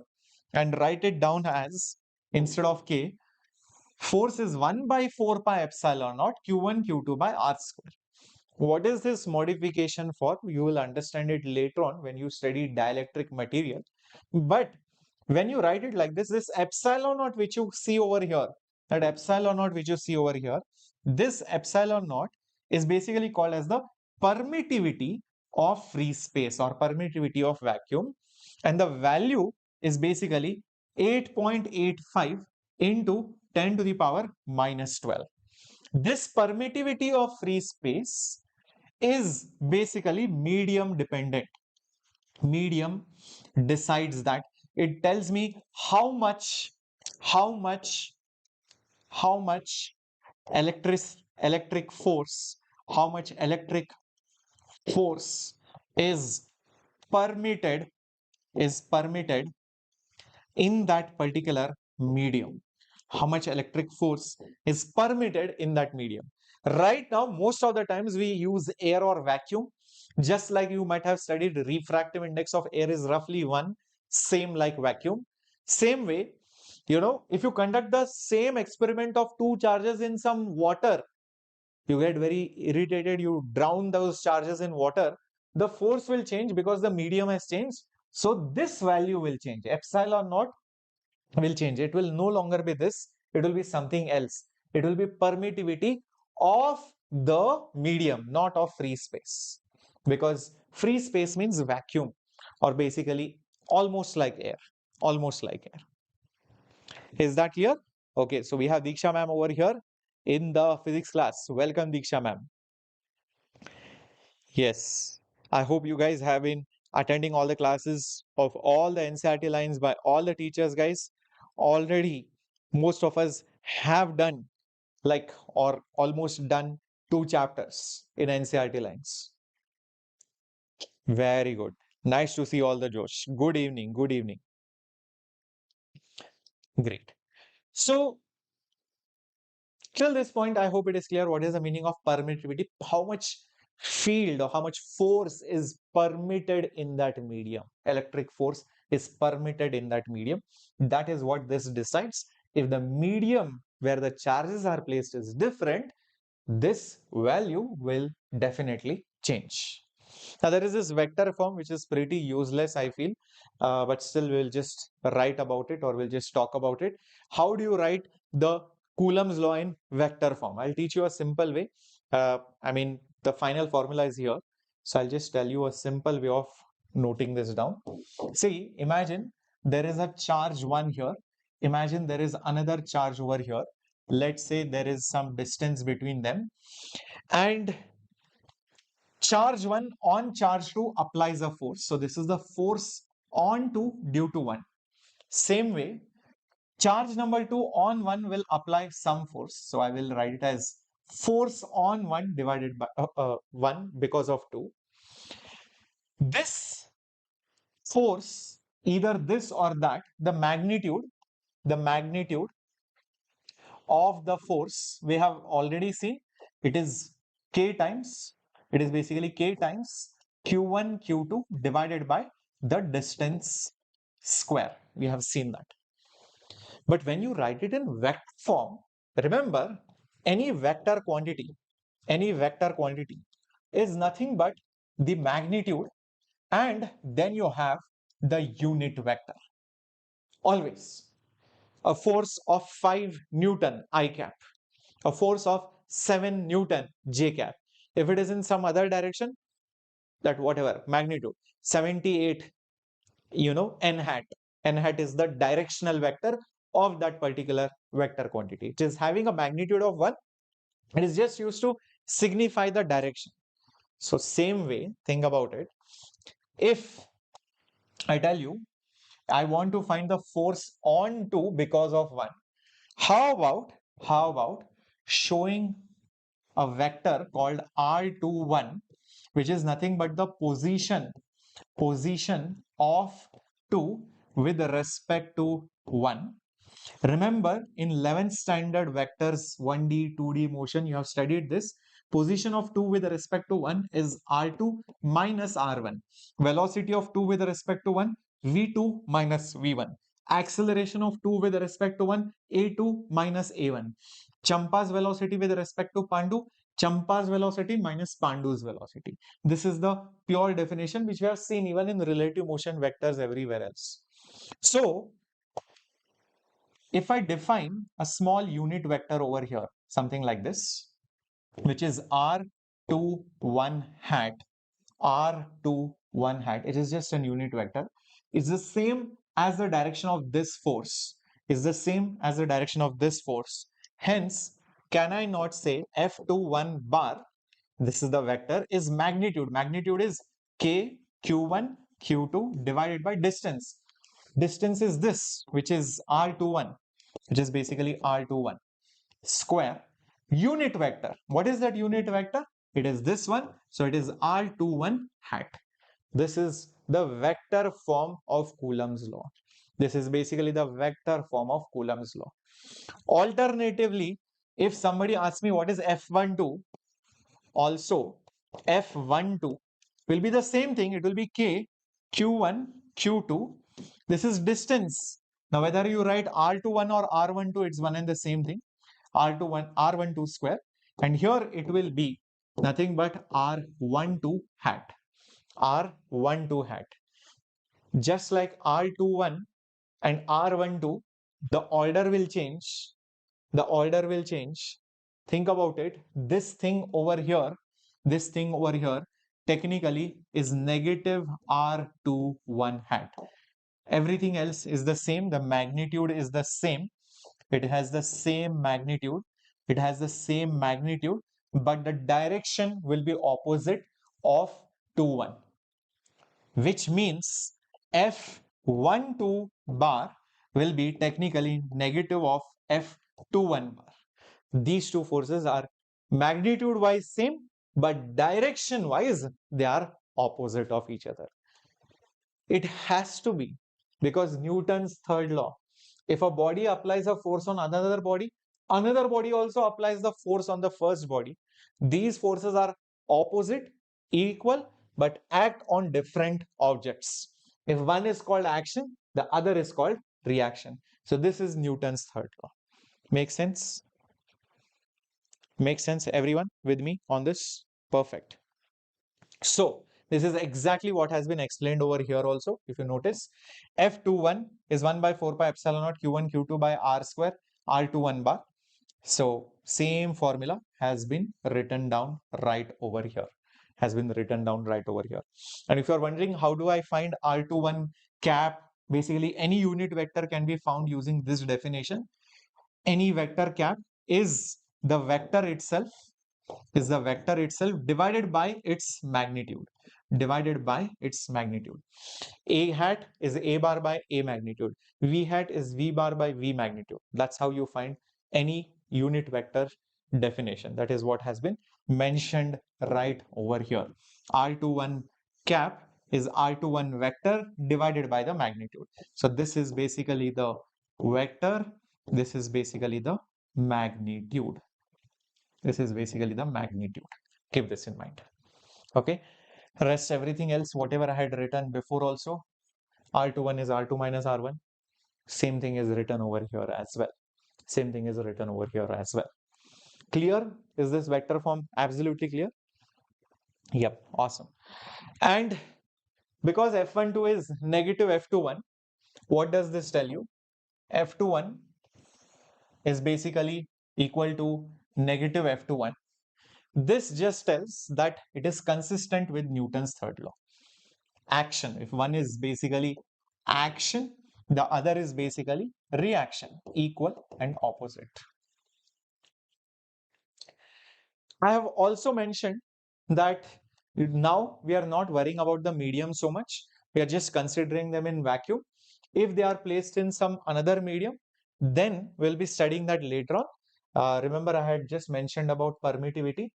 and write it down as, instead of K, force is 1 by 4 pi epsilon naught Q1 Q2 by R square. What is this modification for? You will understand it later on when you study dielectric material. But when you write it like this epsilon naught which you see over here, this epsilon naught is basically called as the permittivity of free space or permittivity of vacuum, and the value is basically 8.85 into 10 to the power minus 12. This permittivity of free space is basically medium dependent. Medium decides that. It tells me how much electric force, how much electric force is permitted in that particular medium. How much electric force is permitted in that medium. Right now, most of the times we use air or vacuum. Just like you might have studied, refractive index of air is roughly 1, same like vacuum. Same way, if you conduct the same experiment of two charges in some water, you get very irritated, you drown those charges in water, the force will change because the medium has changed. So this value will change. Epsilon naught will change. It will no longer be this, it will be something else. It will be permittivity of the medium, not of free space, because free space means vacuum, or basically almost like air. Is that clear? Okay, so we have Diksha ma'am over here in the physics class. Welcome, Diksha ma'am. Yes, I hope you guys have been attending all the classes of all the NCERT lines by all the teachers, guys. Already, most of us have done, like, or almost done 2 chapters in NCERT lines. Very good. Nice to see all the Josh. Good evening. Good evening. Great. So, till this point, I hope it is clear what is the meaning of permittivity, how much field or how much force is permitted in that medium. Electric force is permitted in that medium. That is what this decides. If the medium where the charges are placed is different, this value will definitely change. Now there is this vector form which is pretty useless, I feel, but still we'll just write about it, or we'll just talk about it. How do you write the Coulomb's law in vector form? I'll teach you a simple way. The final formula is here. So I'll just tell you a simple way of noting this down. See, imagine there is a charge 1 here. Imagine there is another charge over here. Let's say there is some distance between them. And charge 1 on charge 2 applies a force. So this is the force on 2 due to 1. Same way, charge number 2 on 1 will apply some force. So I will write it as force on 1 divided by 1 because of 2. This force, either this or that, the magnitude of the force we have already seen. It is K times, it is basically K times Q1, Q2 divided by the distance square. We have seen that. But when you write it in vector form, remember any vector quantity is nothing but the magnitude, and then you have the unit vector. Always. A force of 5 Newton I cap, a force of 7 Newton J cap. If it is in some other direction, that whatever magnitude, 78, n hat. N hat is the directional vector of that particular vector quantity. It is having a magnitude of 1. It is just used to signify the direction. So same way, think about it. If I tell you, I want to find the force on 2 because of 1. How about showing a vector called R21, which is nothing but the position of 2 with respect to 1. Remember, in 11th standard vectors 1D, 2D motion, you have studied this. Position of 2 with respect to 1 is R2 minus R1. Velocity of 2 with respect to 1, V2 minus V1. Acceleration of 2 with respect to 1, A2 minus A1. Champa's velocity with respect to Pandu, Champa's velocity minus Pandu's velocity. This is the pure definition which we have seen even in relative motion vectors everywhere else. So, if I define a small unit vector over here, something like this, which is R21 hat, R21 hat, it is just a unit vector, is the same as the direction of this force, is the same as the direction of this force. Hence, can I not say F21 bar, this is the vector, is magnitude. Magnitude is K, Q1, Q2 divided by distance. Distance is this, which is R21, which is basically R21 square. Unit vector. What is that unit vector? It is this one. So it is R21 hat. This is the vector form of Coulomb's law. This is basically the vector form of Coulomb's law. Alternatively, if somebody asks me what is F12, also F12 will be the same thing. It will be K, Q1, Q2. This is distance. Now, whether you write R21 or R12, it's one and the same thing. R21, R12 square. And here it will be nothing but R12 hat. R12 hat. Just like R21 and R12, the order will change. The order will change. Think about it. This thing over here, technically is negative R21 hat. Everything else is the same. The magnitude is the same. It has the same magnitude. It has the same magnitude, but the direction will be opposite of 2, 1, which means F12 bar will be technically negative of F21 bar. These two forces are magnitude wise same, but direction wise they are opposite of each other. It has to be, because Newton's third law, if a body applies a force on another body also applies the force on the first body. These forces are opposite, equal, but act on different objects. If one is called action, the other is called reaction. So this is Newton's third law. Make sense? Make sense, everyone with me on this? Perfect. So this is exactly what has been explained over here also. If you notice, F21 is 1 by 4 pi epsilon naught Q1 Q2 by R square R21 bar. So same formula has been written down right over here. And if you are wondering how do I find R21 cap, basically any unit vector can be found using this definition. Any vector cap is the vector itself divided by its magnitude. A hat is A bar by A magnitude. V hat is V bar by V magnitude. That's how you find any unit vector definition. That is what has been mentioned right over here. R21 cap is R21 vector divided by the magnitude. So this is basically the vector. This is basically the magnitude. This is basically the magnitude. Keep this in mind. Okay. Rest everything else, whatever I had written before also, R21 is R2 minus R1. Same thing is written over here as well. Same thing is written over here as well. Clear? Is this vector form absolutely clear? Yep, awesome. And because F12 is negative F21, what does this tell you? F21 is basically equal to negative F21. This just tells that it is consistent with Newton's third law. Action, if one is basically action, the other is basically reaction, equal and opposite. I have also mentioned that now we are not worrying about the medium so much. We are just considering them in vacuum. If they are placed in some another medium, then we'll be studying that later on. Remember, I had just mentioned about permittivity.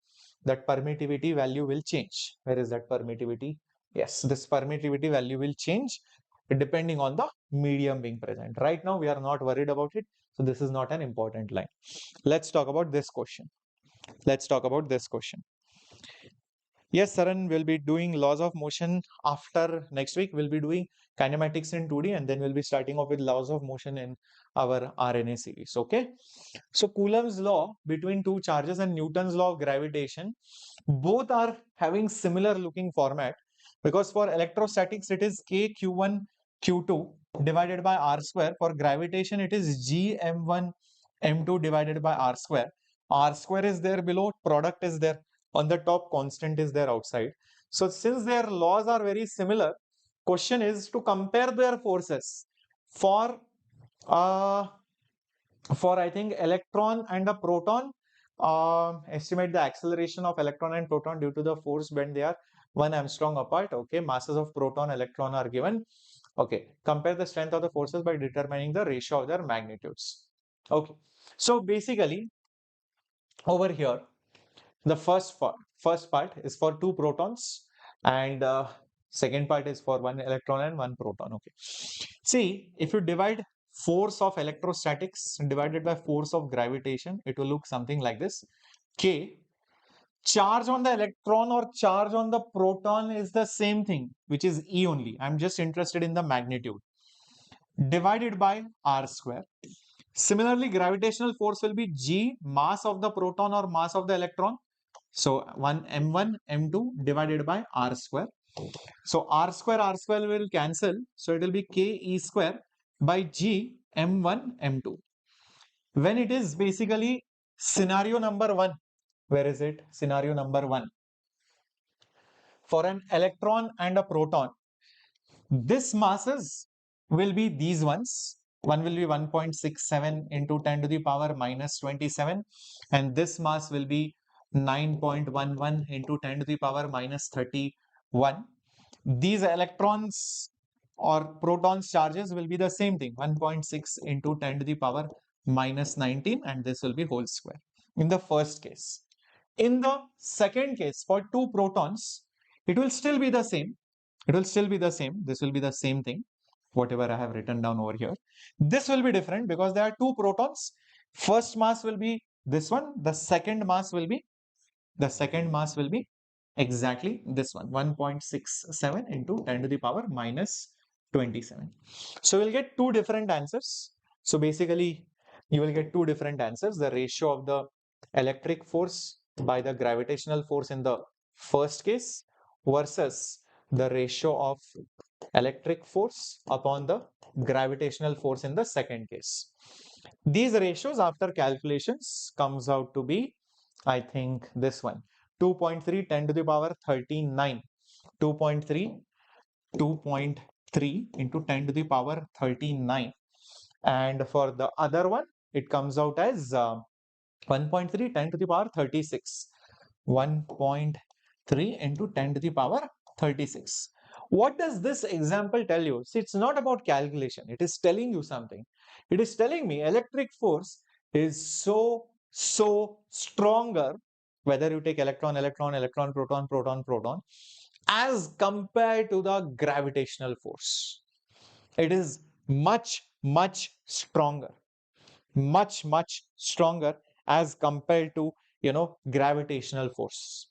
That permittivity value will change. Where is that permittivity? Yes, this permittivity value will change depending on the medium being present. Right now, we are not worried about it. So this is not an important line. Let's talk about this question. Let's talk about this question. Yes, Saran, will be doing laws of motion after next week. We'll be doing kinematics in 2D and then we'll be starting off with laws of motion in our RNA series. Okay. So Coulomb's law between two charges and Newton's law of gravitation, both are having similar looking format, because for electrostatics it is K Q1 Q2 divided by R square. For gravitation it is G M1 M2 divided by R square. R square is there below, product is there on the top, constant is there outside. So since their laws are very similar, question is to compare their forces for I think electron and a proton. Estimate the acceleration of electron and proton due to the force when they are 1 angstrom apart. Okay, masses of proton electron are given. Okay, compare the strength of the forces by determining the ratio of their magnitudes. Okay, so basically over here the first part is for 2 protons and second part is for 1 electron and 1 proton. Okay, see, if you divide force of electrostatics divided by force of gravitation, it will look something like this. K, charge on the electron or charge on the proton is the same thing, which is E only. I'm just interested in the magnitude, divided by R square. Similarly, gravitational force will be G, mass of the proton or mass of the electron. So 1 m1 m2 divided by R square. So R square will cancel. So it will be K E square by G m1 m2. When it is basically scenario number 1, where is it? Scenario number 1. For an electron and a proton, this masses will be these ones. One will be 1.67 into 10 to the power minus 27, and this mass will be 9.11 into 10 to the power minus 31. These electrons or protons charges will be the same thing, 1.6 into 10 to the power minus 19, and this will be whole square in the first case. In the second case, for 2 protons, it will still be the same. It will still be the same. This will be the same thing, whatever I have written down over here. This will be different because there are 2 protons. First mass will be this one. The second mass will be exactly this one, 1.67 into 10 to the power minus 27. So we'll get 2 different answers. So basically, you will get 2 different answers. The ratio of the electric force by the gravitational force in the first case versus the ratio of electric force upon the gravitational force in the second case. These ratios after calculations comes out to be, I think, this one, 2.3 10 to the power 39, 2.3 into 10 to the power 39, and for the other one it comes out as 1.3 10 to the power 36, 1.3 into 10 to the power 36. What does this example tell you? See, it's not about calculation. It is telling you something. It is telling me electric force is so stronger, whether you take electron, proton, as compared to the gravitational force. It is much stronger. much, much stronger as compared to, gravitational force.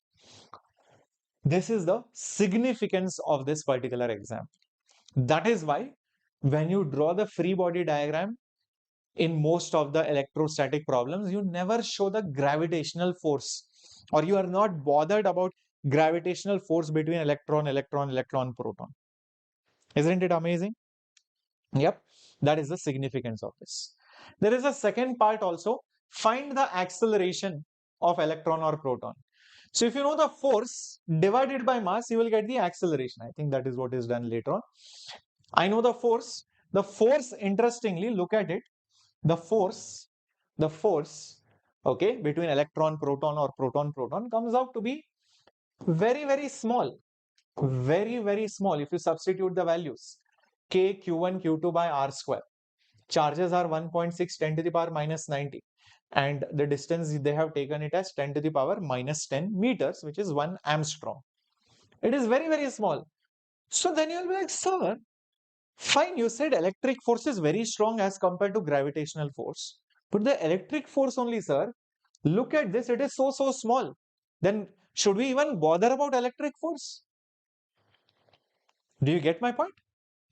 This is the significance of this particular example. That is why when you draw the free body diagram in most of the electrostatic problems, you never show the gravitational force, or you are not bothered about gravitational force between electron, electron, electron, proton. Isn't it amazing? Yep, that is the significance of this. There is a second part also. Find the acceleration of electron or proton. So if you know the force divided by mass, you will get the acceleration. I think that is what is done later on. I know the force. The force, interestingly, look at it. The force, okay, between electron, proton or proton, proton comes out to be very, very small. Very, very small. If you substitute the values, K, Q1, Q2 by R square. Charges are 1.6 10 to the power minus 90. And the distance they have taken it as 10 to the power minus 10 meters, which is 1 Armstrong. It is very, very small. So then you'll be like, sir, fine, you said electric force is very strong as compared to gravitational force. But the electric force only, sir, look at this, it is so, so small. Then should we even bother about electric force? Do you get my point?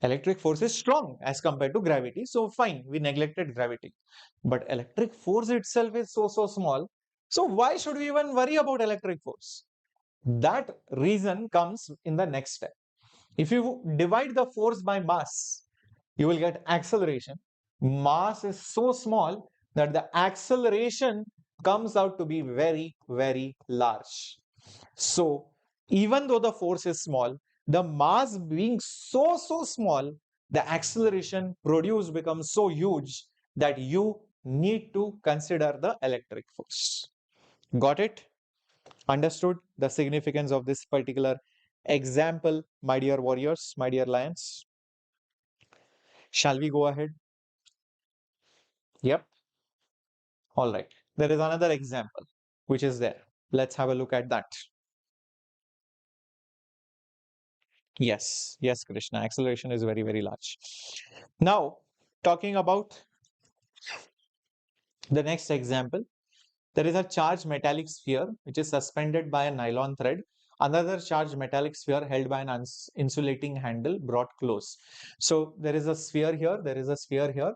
Electric force is strong as compared to gravity. So fine, we neglected gravity. But electric force itself is so, so small. So why should we even worry about electric force? That reason comes in the next step. If you divide the force by mass, you will get acceleration. Mass is so small that the acceleration comes out to be very, very large. So even though the force is small, the mass being so, so small, the acceleration produced becomes so huge that you need to consider the electric force. Got it? Understood the significance of this particular example, my dear warriors, my dear lions? Shall we go ahead? Yep. All right. There is another example which is there. Let's have a look at that. Yes, yes, Krishna. Acceleration is very, very large. Now, talking about the next example, there is a charged metallic sphere which is suspended by a nylon thread. Another charged metallic sphere held by an insulating handle brought close. So there is a sphere here, there is a sphere here.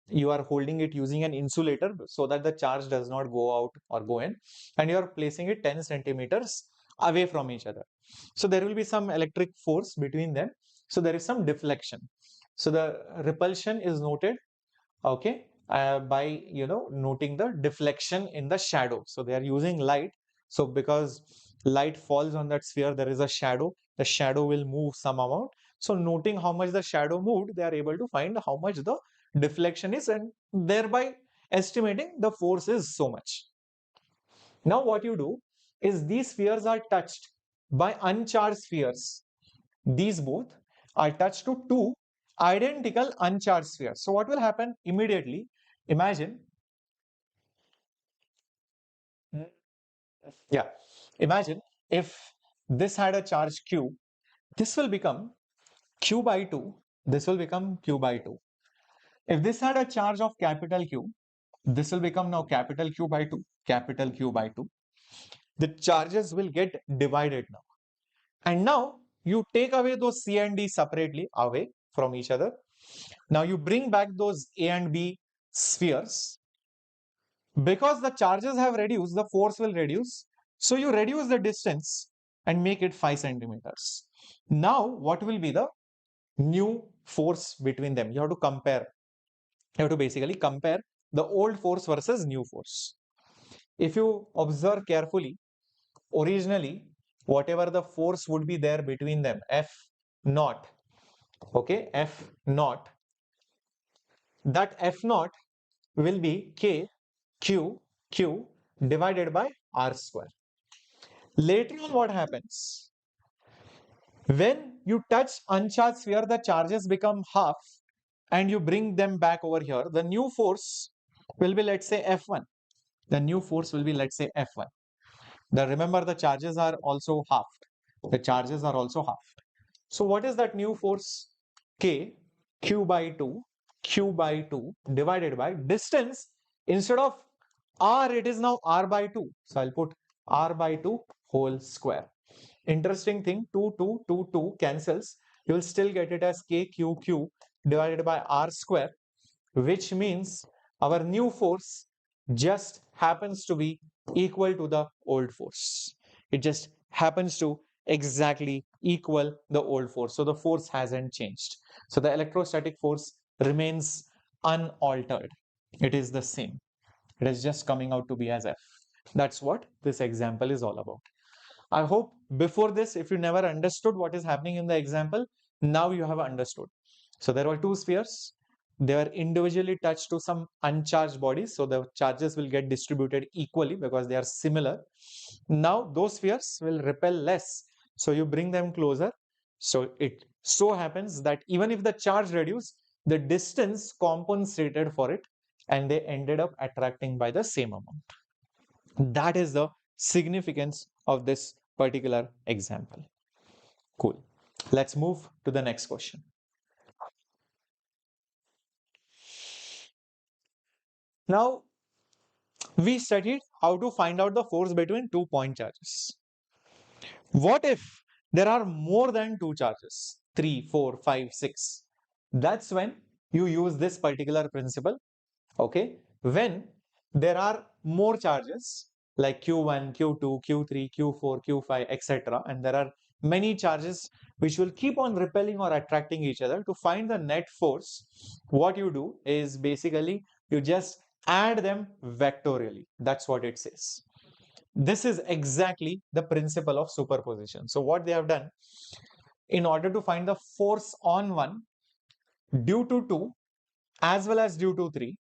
You are holding it using an insulator so that the charge does not go out or go in, and you are placing it 10 centimeters away from each other. So there will be some electric force between them. So there is some deflection. So the repulsion is noted, okay, by noting the deflection in the shadow. So they are using light. So because light falls on that sphere, there is a shadow. The shadow will move some amount. So noting how much the shadow moved, they are able to find how much the deflection is, and thereby estimating the force is so much. Now what you do is these spheres are touched by uncharged spheres. These both are touched to two identical uncharged spheres. So what will happen immediately? Imagine, yeah, imagine if this had a charge q, this will become q by 2, this will become q by 2. If this had a charge of capital Q, this will become now capital Q by 2, capital Q by 2. The charges will get divided now. And now you take away those C and D separately away from each other. Now you bring back those A and B spheres. Because the charges have reduced, the force will reduce. So you reduce the distance and make it 5 centimeters. Now what will be the new force between them? You have to compare. You have to basically compare the old force versus new force. If you observe carefully, originally, whatever the force would be there between them, F naught, okay, F naught, that F naught will be K Q Q divided by R square. Later on, what happens? When you touch uncharged sphere, the charges become half and you bring them back over here. The new force will be, let's say, F1. The new force will be, let's say, F1. Remember, the charges are also halved. The charges are also halved. So what is that new force? K, Q by 2, q by 2 divided by distance. Instead of r, it is now r by 2. So I'll put r by 2 whole square. Interesting thing, 2 cancels. You will still get it as kqq divided by r square, which means our new force just happens to be equal to the old force. It just happens to exactly equal the old force. So the force hasn't changed. So the electrostatic force remains unaltered. It is the same. It is just coming out to be as F. That's what this example is all about. I hope before this, if you never understood what is happening in the example, now you have understood. So there were two spheres. They were individually touched to some uncharged bodies. So the charges will get distributed equally because they are similar. Now those spheres will repel less. So you bring them closer. So it so happens that even if the charge reduced, the distance compensated for it and they ended up attracting by the same amount. That is the significance of this particular example. Cool. Let's move to the next question. Now, we studied how to find out the force between 2 point charges. What if there are more than two charges? 3, 4, 5, 6. That's when you use this particular principle. Okay. When there are more charges like Q1, Q2, Q3, Q4, Q5, etc. and there are many charges which will keep on repelling or attracting each other. To find the net force, what you do is basically you just add them vectorially. That's what it says. This is exactly the principle of superposition. So what they have done, in order to find the force on one due to 2 as well as due to 3,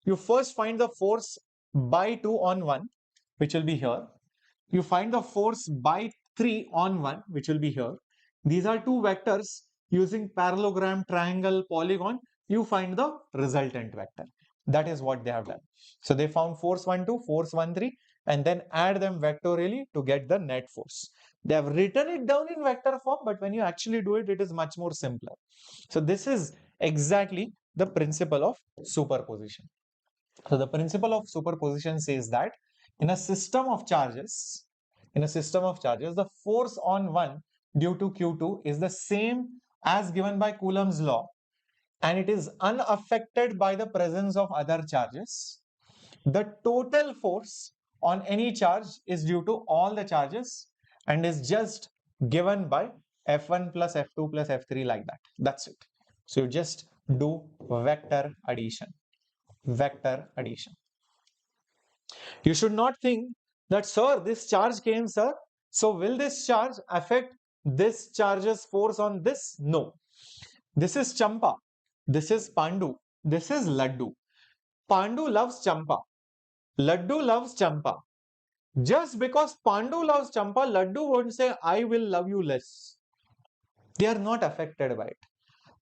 you first find the force by 2 on 1, which will be here. You find the force by 3 on 1, which will be here. These are two vectors. Using parallelogram, triangle, polygon, you find the resultant vector. That is what they have done. So they found force 1, 2, force 1, 3, and then add them vectorially to get the net force. They have written it down in vector form, but when you actually do it, it is much more simpler. So this is exactly the principle of superposition. So the principle of superposition says that in a system of charges, the force on one due to Q2 is the same as given by Coulomb's law, and it is unaffected by the presence of other charges. The total force on any charge is due to all the charges and is just given by F1 plus F2 plus F3 like that. That's it. So you just do vector addition. Vector addition. You should not think that, sir, this charge came, sir. So will this charge affect this charge's force on this? No. This is Champa. This is Pandu. This is Laddu. Pandu loves Champa. Laddu loves Champa. Just because Pandu loves Champa, Laddu won't say, I will love you less. They are not affected by it.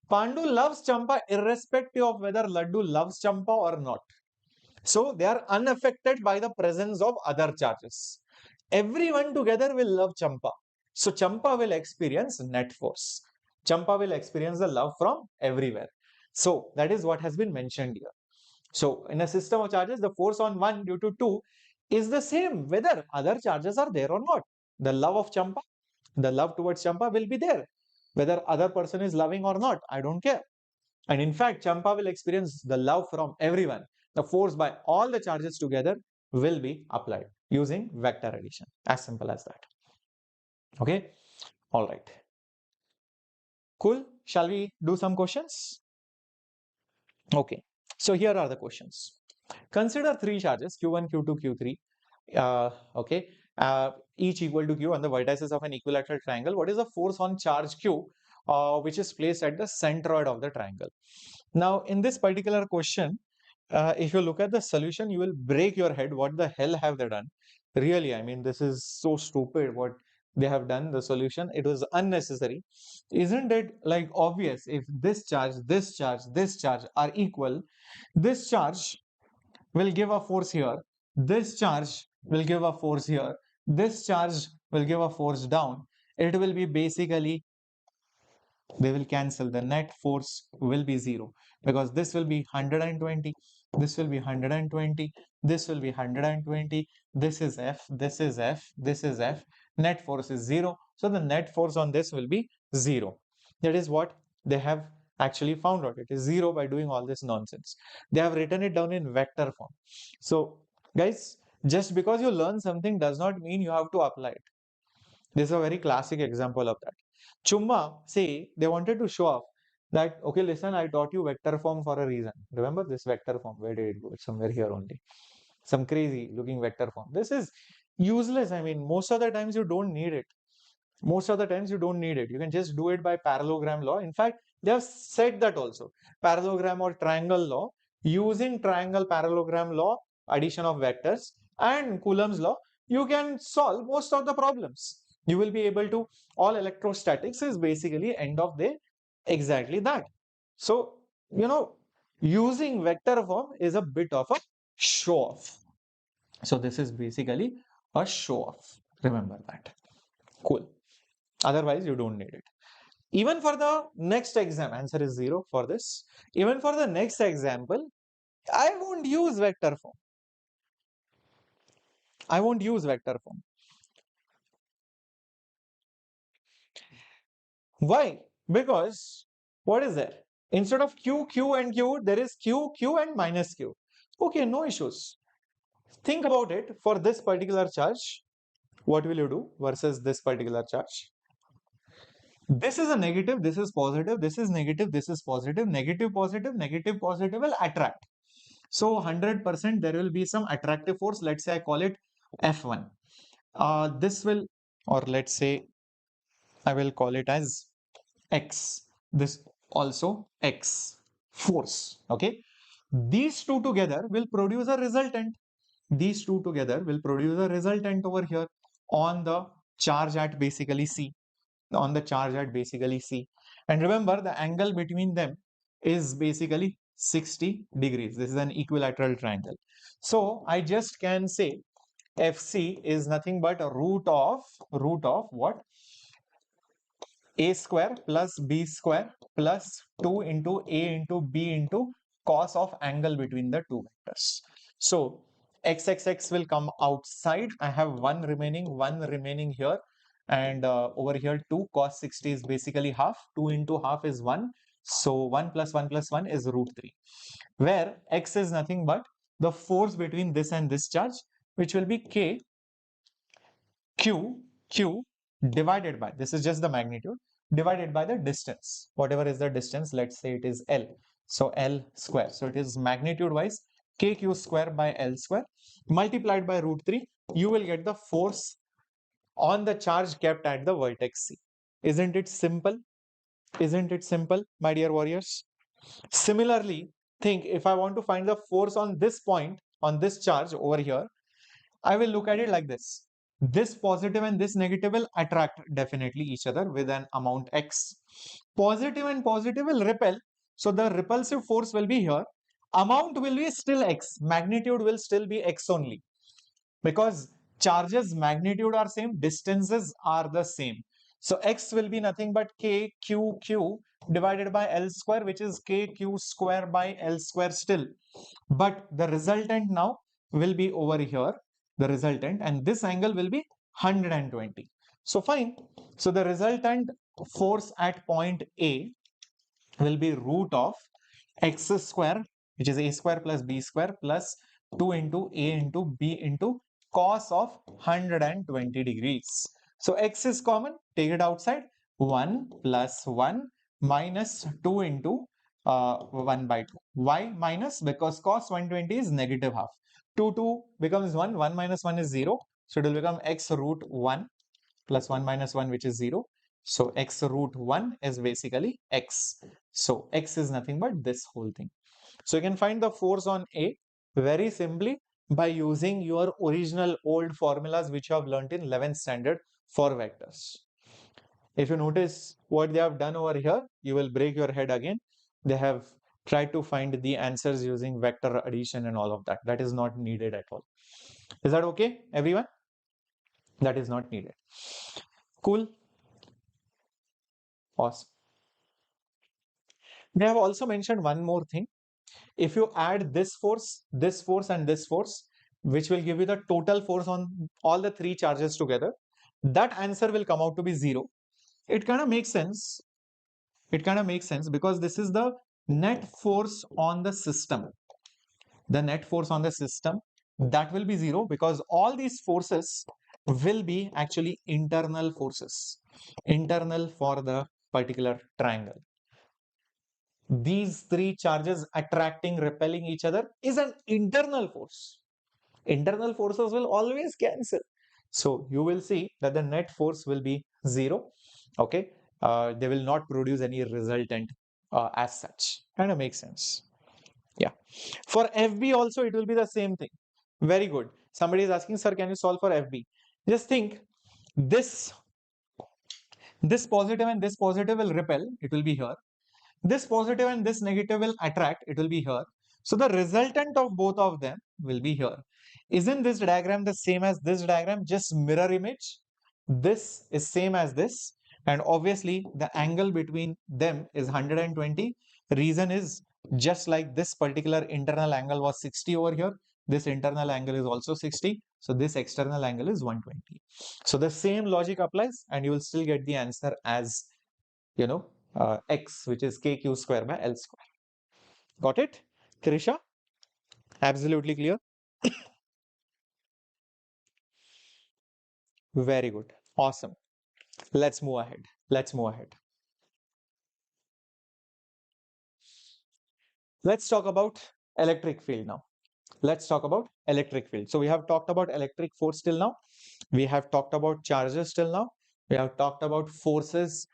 Pandu loves Champa irrespective of whether Laddu loves Champa or not. So they are unaffected by the presence of other charges. Everyone together will love Champa. So Champa will experience net force. Champa will experience the love from everywhere. So that is what has been mentioned here. So in a system of charges, the force on 1 due to 2 is the same whether other charges are there or not. The love of Champa, the love towards Champa will be there. Whether other person is loving or not, I don't care. And in fact, Champa will experience the love from everyone. The force by all the charges together will be applied using vector addition. As simple as that. Okay. All right. Cool. Shall we do some questions? Okay. So here are the questions. Consider three charges Q1, Q2, Q3. Okay. Each equal to Q on the vertices of an equilateral triangle. What is the force on charge Q, which is placed at the centroid of the triangle? Now, in this particular question, if you look at the solution, you will break your head. What the hell have they done? Really, I mean, this is so stupid what they have done. The solution, it was unnecessary. Isn't it like obvious? If this charge, this charge, this charge are equal, this charge will give a force here. This charge will give a force here. This charge will give a force down. It will be basically they will cancel. The net force will be 0 because this will be 120, this will be 120, this will be 120, this is F, this is F, this is F. Net force is 0. So the net force on this will be 0. That is what they have actually found out. It is 0 by doing all this nonsense. They have written it down in vector form. So guys, just because you learn something does not mean you have to apply it. This is a very classic example of that. Chumma, say, they wanted to show off that, okay, listen, I taught you vector form for a reason. Remember this vector form? Where did it go? It's somewhere here only. Some crazy looking vector form. This is useless. I mean, most of the times you don't need it. Most of the times you don't need it. You can just do it by parallelogram law. In fact, they have said that also. Parallelogram or triangle law, using triangle parallelogram law, addition of vectors, and Coulomb's law, you can solve most of the problems. You will be able to, all electrostatics is basically end of the exactly that. So, using vector form is a bit of a show off. So this is basically a show off. Remember that. Cool. Otherwise, you don't need it. Even for the next exam, answer is 0 for this. Even for the next example, I won't use vector form. I won't use vector form. Why? Because what is there? Instead of Q, Q and Q, there is Q, Q and minus Q. Okay, no issues. Think about it for this particular charge. What will you do versus this particular charge? This is a negative, this is positive, this is negative, this is positive, negative, positive will attract. So 100% there will be some attractive force. Let's say I call it F1. This will, or let's say I will call it as X. This also X force. Okay. These two together will produce a resultant. These two together will produce a resultant over here on the charge at basically C. On the charge at basically C. And remember, the angle between them is basically 60 degrees. This is an equilateral triangle. So I just can say FC is nothing but a root of what? A square plus B square plus 2 into A into B into cos of angle between the two vectors. So XXX will come outside. I have one remaining here. And over here 2 cos 60 is basically half. 2 into half is 1. So 1 plus 1 plus 1 is root 3. Where X is nothing but the force between this and this charge, which will be K Q divided by, this is just the magnitude, divided by the distance. Whatever is the distance, let's say it is L. So L square. So it is magnitude wise KQ square by L square multiplied by root 3. You will get the force on the charge kept at the vertex C. Isn't it simple? Isn't it simple, my dear warriors? Similarly, think if I want to find the force on this point, on this charge over here, I will look at it like this. This positive and this negative will attract definitely each other with an amount X. Positive and positive will repel. So the repulsive force will be here. Amount will be still X. Magnitude will still be X only. Because charges magnitude are same, distances are the same. So X will be nothing but KQQ divided by L square, which is KQ square by L square still. But the resultant now will be over here, the resultant, and this angle will be 120. So fine. So the resultant force at point A will be root of X square, which is A square plus B square plus 2 into A into B into cos of 120 degrees. So X is common, take it outside. 1 plus 1 minus 2 into 1 by 2. Why minus? Because cos 120 is negative half. 2 becomes 1, 1 minus 1 is 0. So it will become x root 1 plus 1 minus 1, which is 0. So x root 1 is basically x. So x is nothing but this whole thing. So you can find the force on A very simply by using your original old formulas which you have learnt in 11th standard for vectors. If you notice what they have done over here, you will break your head again. They have tried to find the answers using vector addition and all of that. That is not needed at all. Is that okay, everyone? That is not needed. Cool. Awesome. They have also mentioned one more thing. If you add this force, and this force, which will give you the total force on all the three charges together, that answer will come out to be 0. It kind of makes sense. It kind of makes sense because this is the net force on the system. The net force on the system, that will be 0 because all these forces will be actually internal forces, internal for the particular triangle. These three charges attracting, repelling each other is an internal force. Internal forces will always cancel. So you will see that the net force will be 0. Okay. They will not produce any resultant as such. Kind of makes sense. Yeah. For FB also, it will be the same thing. Very good. Somebody is asking, sir, can you solve for FB? Just think this, this positive and this positive will repel. It will be here. This positive and this negative will attract. It will be here. So the resultant of both of them will be here. Isn't this diagram the same as this diagram? Just mirror image. This is same as this. And obviously the angle between them is 120. Reason is just like this particular internal angle was 60 over here. This internal angle is also 60. So this external angle is 120. So the same logic applies and you will still get the answer as, x, which is kq square by l square. Got it? Krisha? Absolutely clear? Very good. Awesome. Let's move ahead. Let's move ahead. Let's talk about electric field now. Let's talk about electric field. So we have talked about electric force till now. We have talked about charges till now. We have talked about forces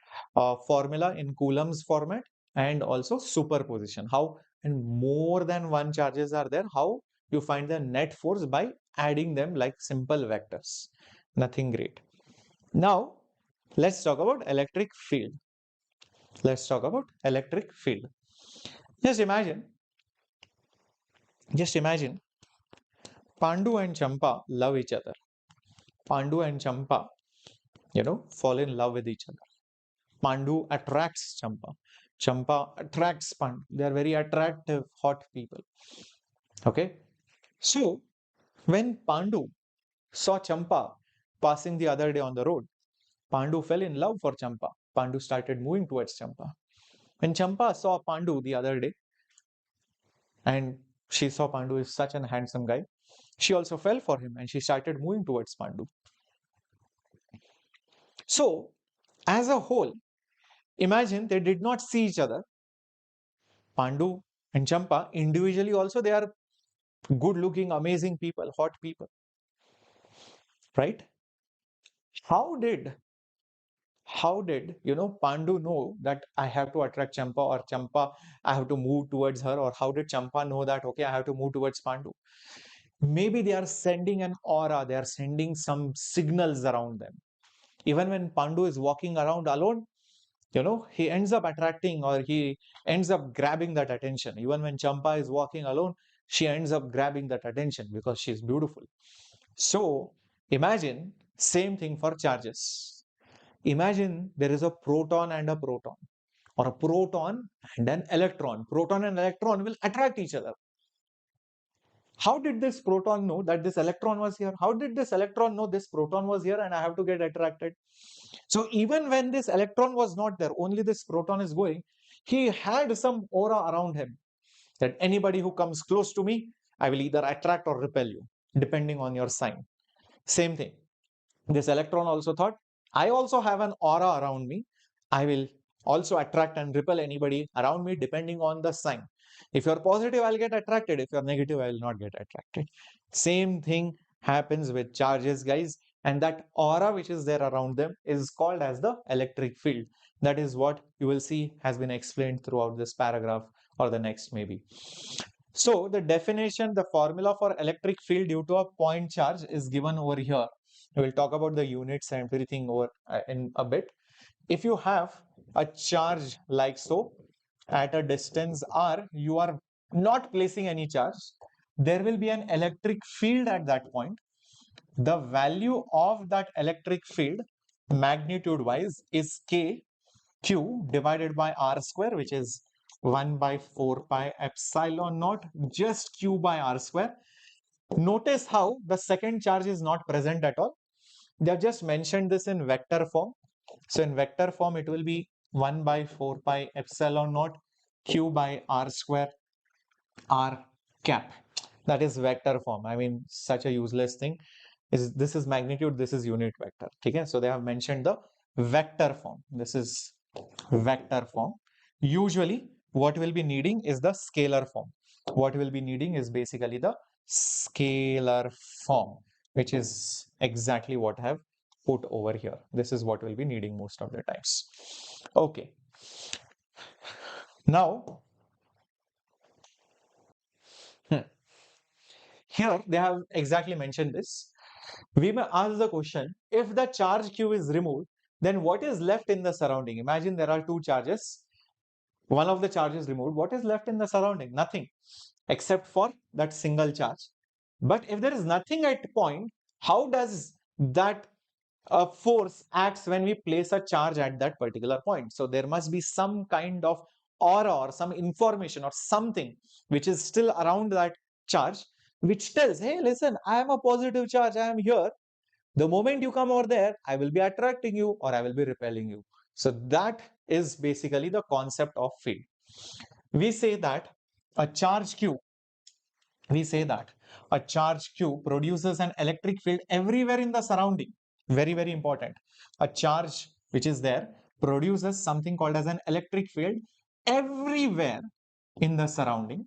formula in Coulomb's format and also superposition. How and more than one charges are there. How you find the net force by adding them like simple vectors. Nothing great. Now let's talk about electric field. Let's talk about electric field. Just imagine Pandu and Champa love each other. Pandu and Champa, fall in love with each other. Pandu attracts Champa. Champa attracts Pandu. They are very attractive, hot people. Okay. So when Pandu saw Champa passing the other day on the road, Pandu fell in love for Champa. Pandu started moving towards Champa. When Champa saw Pandu the other day, and she saw Pandu is such a handsome guy, she also fell for him and she started moving towards Pandu. So, as a whole, imagine they did not see each other. Pandu and Champa individually also, they are good looking, amazing people, hot people. Right? How did Pandu know that I have to attract Champa, or Champa I have to move towards her, or how did Champa know that okay I have to move towards Pandu? Maybe they are sending an aura, they are sending some signals around them. Even when Pandu is walking around alone, he ends up attracting, or he ends up grabbing that attention. Even when Champa is walking alone, she ends up grabbing that attention because she's beautiful. So imagine same thing for charges. Imagine there is a proton and a proton, or a proton and an electron. Proton and electron will attract each other. How did this proton know that this electron was here? How did this electron know this proton was here and I have to get attracted? So even when this electron was not there, only this proton is going, he had some aura around him that anybody who comes close to me, I will either attract or repel you, depending on your sign. Same thing. This electron also thought, I also have an aura around me. I will also attract and repel anybody around me depending on the sign. If you're positive, I'll get attracted. If you're negative, I will not get attracted. Same thing happens with charges, guys. And that aura which is there around them is called as the electric field. That is what you will see has been explained throughout this paragraph or the next maybe. So the definition, the formula for electric field due to a point charge is given over here. We will talk about the units and everything over in a bit. If you have a charge like so at a distance r, you are not placing any charge. There will be an electric field at that point. The value of that electric field magnitude wise is k q divided by r square, which is 1 by 4 pi epsilon naught, just q by r square. Notice how the second charge is not present at all. They have just mentioned this in vector form. So in vector form, it will be 1 by 4 pi epsilon naught q by r square r cap. That is vector form. I mean, such a useless thing. This is magnitude, this is unit vector. Okay, so they have mentioned the vector form. This is vector form. Usually, what we'll be needing is the scalar form. What we'll be needing is basically the scalar form, which is exactly what I have put over here. This is what we'll be needing most of the times. Okay. Now, here they have exactly mentioned this. We may ask the question, if the charge q is removed, then what is left in the surrounding? Imagine there are two charges. One of the charges removed. What is left in the surrounding? Nothing, except for that single charge. But if there is nothing at point, how does that force acts when we place a charge at that particular point? So there must be some kind of aura or some information or something which is still around that charge, which tells, hey, listen, I am a positive charge, I am here. The moment you come over there, I will be attracting you or I will be repelling you. So that is basically the concept of field. We say that a charge q, we say that a charge q produces an electric field everywhere in the surrounding. Very, very important. A charge which is there produces something called as an electric field everywhere in the surrounding.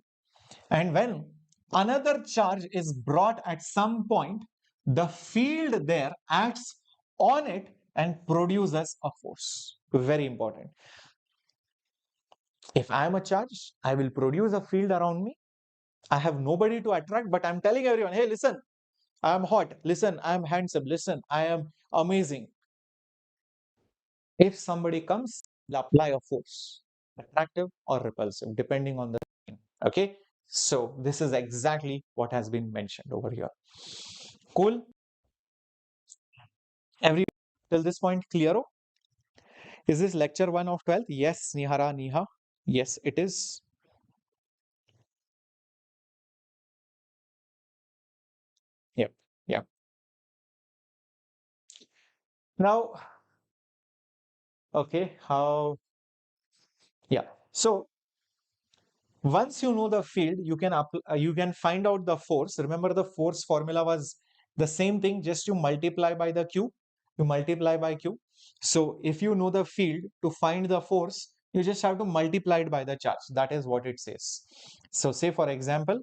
And when another charge is brought at some point, the field there acts on it and produces a force. Very important. If I am a charge, I will produce a field around me. I have nobody to attract, but I'm telling everyone, hey, listen, I am hot. Listen, I am handsome. Listen, I am amazing. If somebody comes, they'll apply a force, attractive or repulsive, depending on the thing. Okay. So this is exactly what has been mentioned over here. Cool. Every till this point, clear? Is this lecture 1 of 12th? Yes, Nihara, Niha. Yes, it is. Yep. Yep. Now, okay, how? Yeah. So once you know the field, you can find out the force. Remember, the force formula was the same thing, just you multiply by the q. You multiply by q. So if you know the field, to find the force, you just have to multiply it by the charge. That is what it says. So say, for example,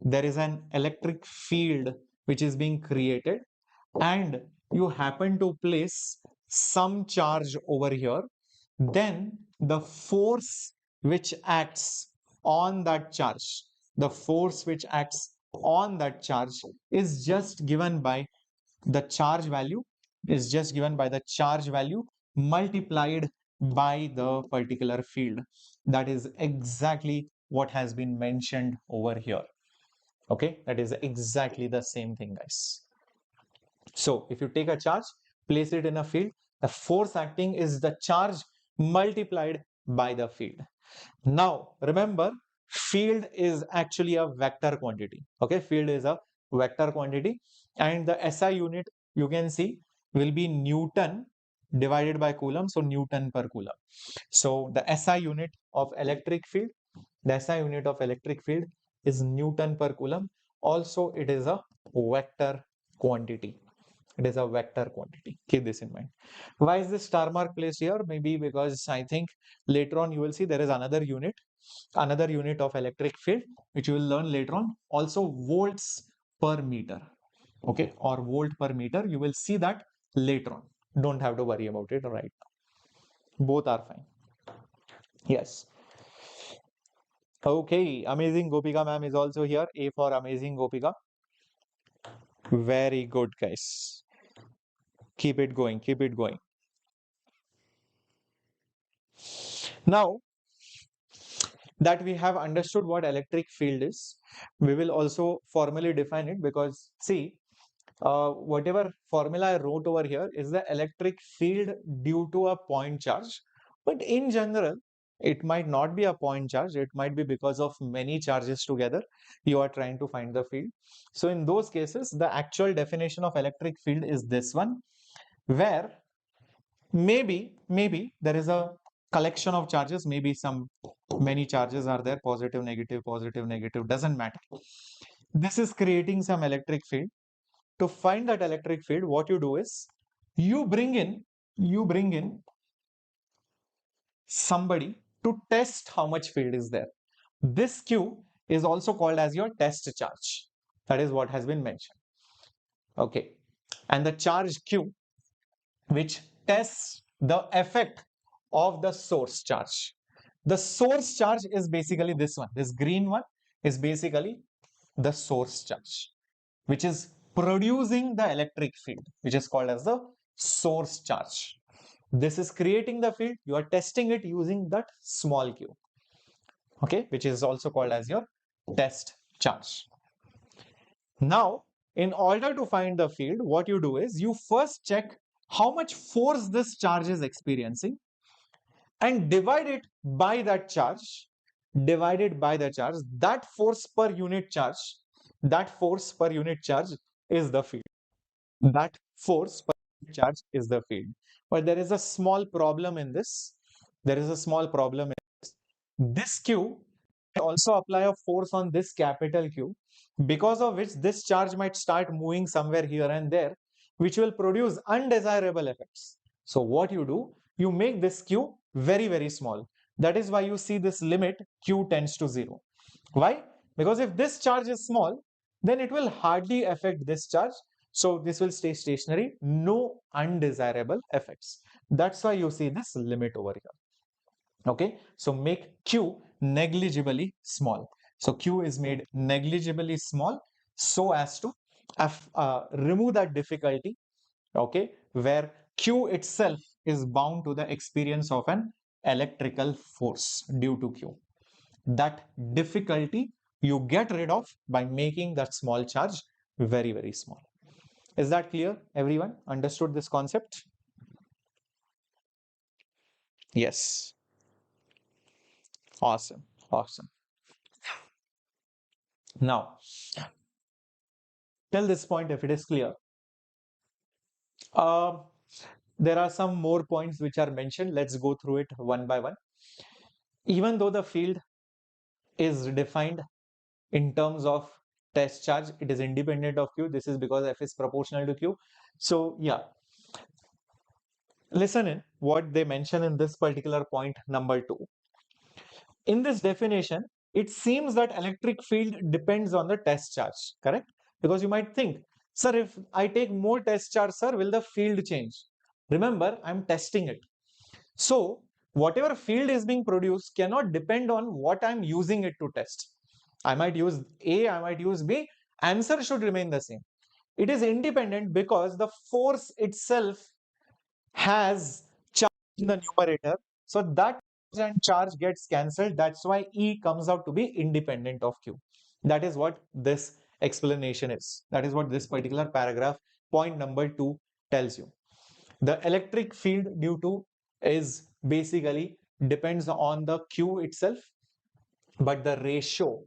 there is an electric field which is being created, and you happen to place some charge over here, then the force which acts on that charge, the force which acts on that charge is just given by the charge value, is just given by the charge value multiplied by the particular field. That is exactly what has been mentioned over here. Okay, that is exactly the same thing, guys. So if you take a charge, place it in a field, the force acting is the charge multiplied by the field. Now, remember, field is actually a vector quantity. Okay, field is a vector quantity, and the SI unit you can see will be Newton divided by Coulomb. So Newton per Coulomb. So the SI unit of electric field, the SI unit of electric field is Newton per Coulomb. Also, it is a vector quantity. It is a vector quantity. Keep this in mind. Why is this star mark placed here? Maybe because I think later on you will see there is another unit of electric field, which you will learn later on. Also volts per meter. Okay, or volt per meter. You will see that later on. Don't have to worry about it right now. Both are fine. Yes. Okay, amazing Gopika ma'am is also here. A for amazing Gopika. Very good, guys. Keep it going. Keep it going. Now that we have understood what electric field is, we will also formally define it, because see, whatever formula I wrote over here is the electric field due to a point charge. But in general, It might not be a point charge. It might be because of many charges together. You are trying to find the field. So in those cases, the actual definition of electric field is this one, where maybe there is a collection of charges, maybe some many charges are there, positive, negative, doesn't matter. This is creating some electric field. To find that electric field, what you do is you bring in somebody to test how much field is there. This Q is also called as your test charge. That is what has been mentioned. Okay. And the charge Q, which tests the effect of the source charge. The source charge is basically this one. This green one is basically the source charge, which is producing the electric field, which is called as the source charge. This is creating the field. You are testing it using that small q, okay, which is also called as your test charge. Now, in order to find the field, what you do is you first check how much force this charge is experiencing and divide it by that charge, divided by the charge. That force per unit charge, is the field. That force per unit charge is the field. But there is a small problem in this. There is a small problem in this Q also apply a force on this capital Q, because of which this charge might start moving somewhere here and there, which will produce undesirable effects. So what you do, you make this Q very, very small. That is why you see this limit Q tends to 0. Why? Because if this charge is small, then it will hardly affect this charge. So this will stay stationary, no undesirable effects. That's why you see this limit over here. Okay, so make Q negligibly small. So Q is made negligibly small so as to remove that difficulty, okay, where Q itself is bound to the experience of an electrical force due to Q. That difficulty you get rid of by making that small charge very, very small. Is that clear? Everyone understood this concept? Yes. Awesome. Awesome. Now, till this point, if it is clear, uh, there are some more points which are mentioned. Let's go through it one by one. Even though the field is defined in terms of test charge, it is independent of Q. This is because F is proportional to Q. So yeah, listen in what they mention in this particular point number 2. In this definition, it seems that electric field depends on the test charge, correct? Because you might think, sir, if I take more test charge, sir, will the field change? Remember, I'm testing it. So whatever field is being produced cannot depend on what I'm using it to test. I might use A, I might use B, answer should remain the same. It is independent because the force itself has charge in the numerator. So that and charge gets cancelled. That's why E comes out to be independent of Q. That is what this explanation is. That is what this particular paragraph, point number 2, tells you. The electric field due to is basically depends on the Q itself, but the ratio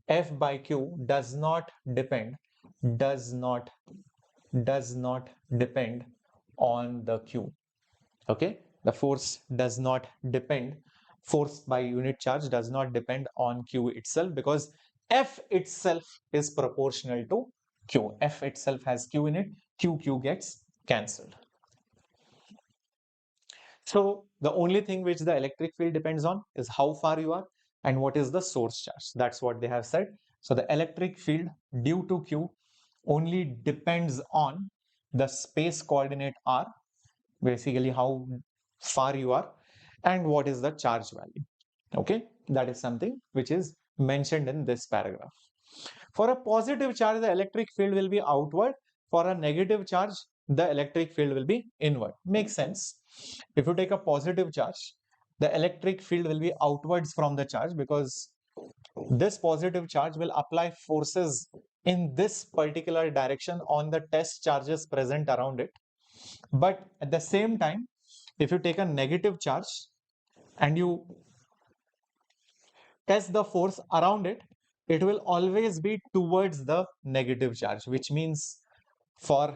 F by Q does not depend on the Q. Okay, the force does not depend, force by unit charge does not depend on Q itself, because F itself is proportional to Q. F itself has Q in it, Q gets cancelled. So the only thing which the electric field depends on is how far you are and what is the source charge. That's what they have said. So the electric field due to Q only depends on the space coordinate R, basically how far you are, and what is the charge value. Okay, that is something which is mentioned in this paragraph. For a positive charge, the electric field will be outward. For a negative charge, the electric field will be inward. Makes sense. If you take a positive charge, the electric field will be outwards from the charge, because this positive charge will apply forces in this particular direction on the test charges present around it. But at the same time, if you take a negative charge and you test the force around it, it will always be towards the negative charge, which means for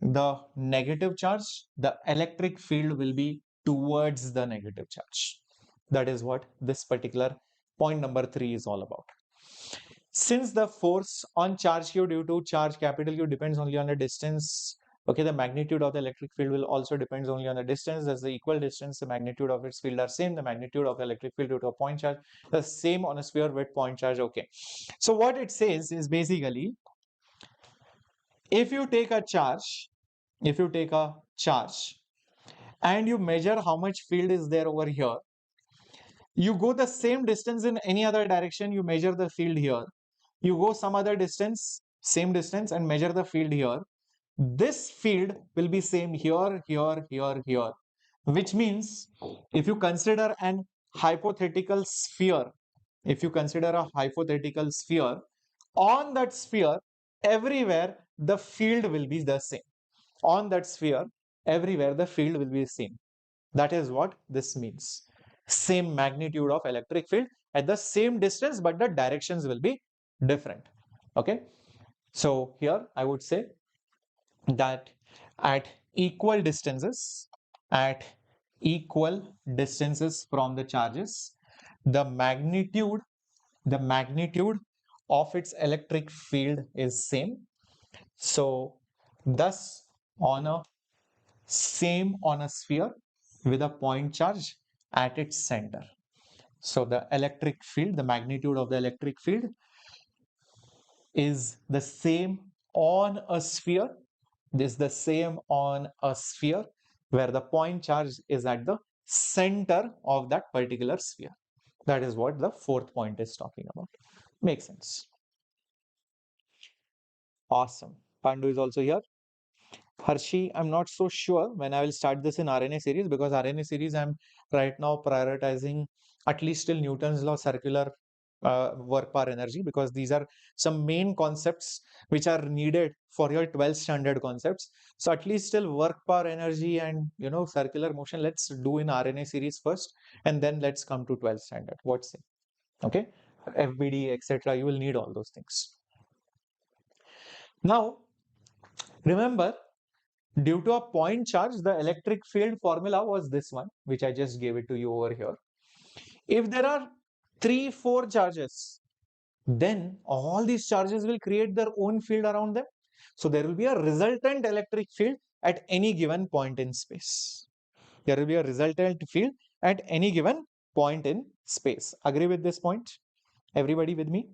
the negative charge, the electric field will be towards the negative charge. That is what this particular point number 3 is all about. Since the force on charge Q due to charge capital Q depends only on the distance, okay, the magnitude of the electric field will also depends only on the distance. As the equal distance, the magnitude of its field are same. The magnitude of the electric field due to a point charge, the same on a sphere with point charge. Okay, so what it says is basically, if you take a charge, and you measure how much field is there over here, you go the same distance in any other direction, you measure the field here, you go some other distance, same distance, and measure the field here, this field will be same here, here, which means if you consider an hypothetical sphere, on that sphere, everywhere the field will be the same. On that sphere, everywhere the field will be the same. That is what this means. Same magnitude of electric field at the same distance, but the directions will be different. Okay. So here I would say that at equal distances from the charges, the magnitude of its electric field is same. So thus on a sphere with a point charge at its center. So the electric field, the magnitude of the electric field is the same on a sphere. This is the same on a sphere where the point charge is at the center of that particular sphere. That is what the fourth point is talking about. Makes sense. Awesome. Pandu is also here. Harshi, I'm not so sure when I will start this in RNA series, because RNA series I'm right now prioritizing at least till Newton's law circular work power energy, because these are some main concepts which are needed for your 12th standard concepts. So at least till work power energy and circular motion, let's do in RNA series first, and then let's come to 12th standard. What's it? Okay, FBD, etc. You will need all those things. Now, remember, due to a point charge, the electric field formula was this one, which I just gave it to you over here. If there are 3-4 charges, then all these charges will create their own field around them. So there will be a resultant electric field at any given point in space. There will be a resultant field at any given point in space. Agree with this point? Everybody with me?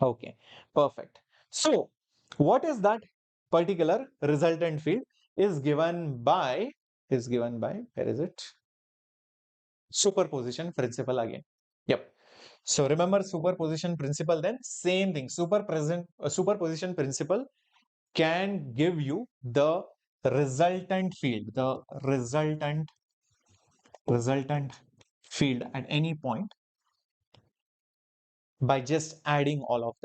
Okay, perfect. So what is that particular resultant field is given by, where is it? Superposition principle again. Yep. So remember superposition principle, then same thing. Superposition principle can give you the resultant field, resultant field at any point by just adding all of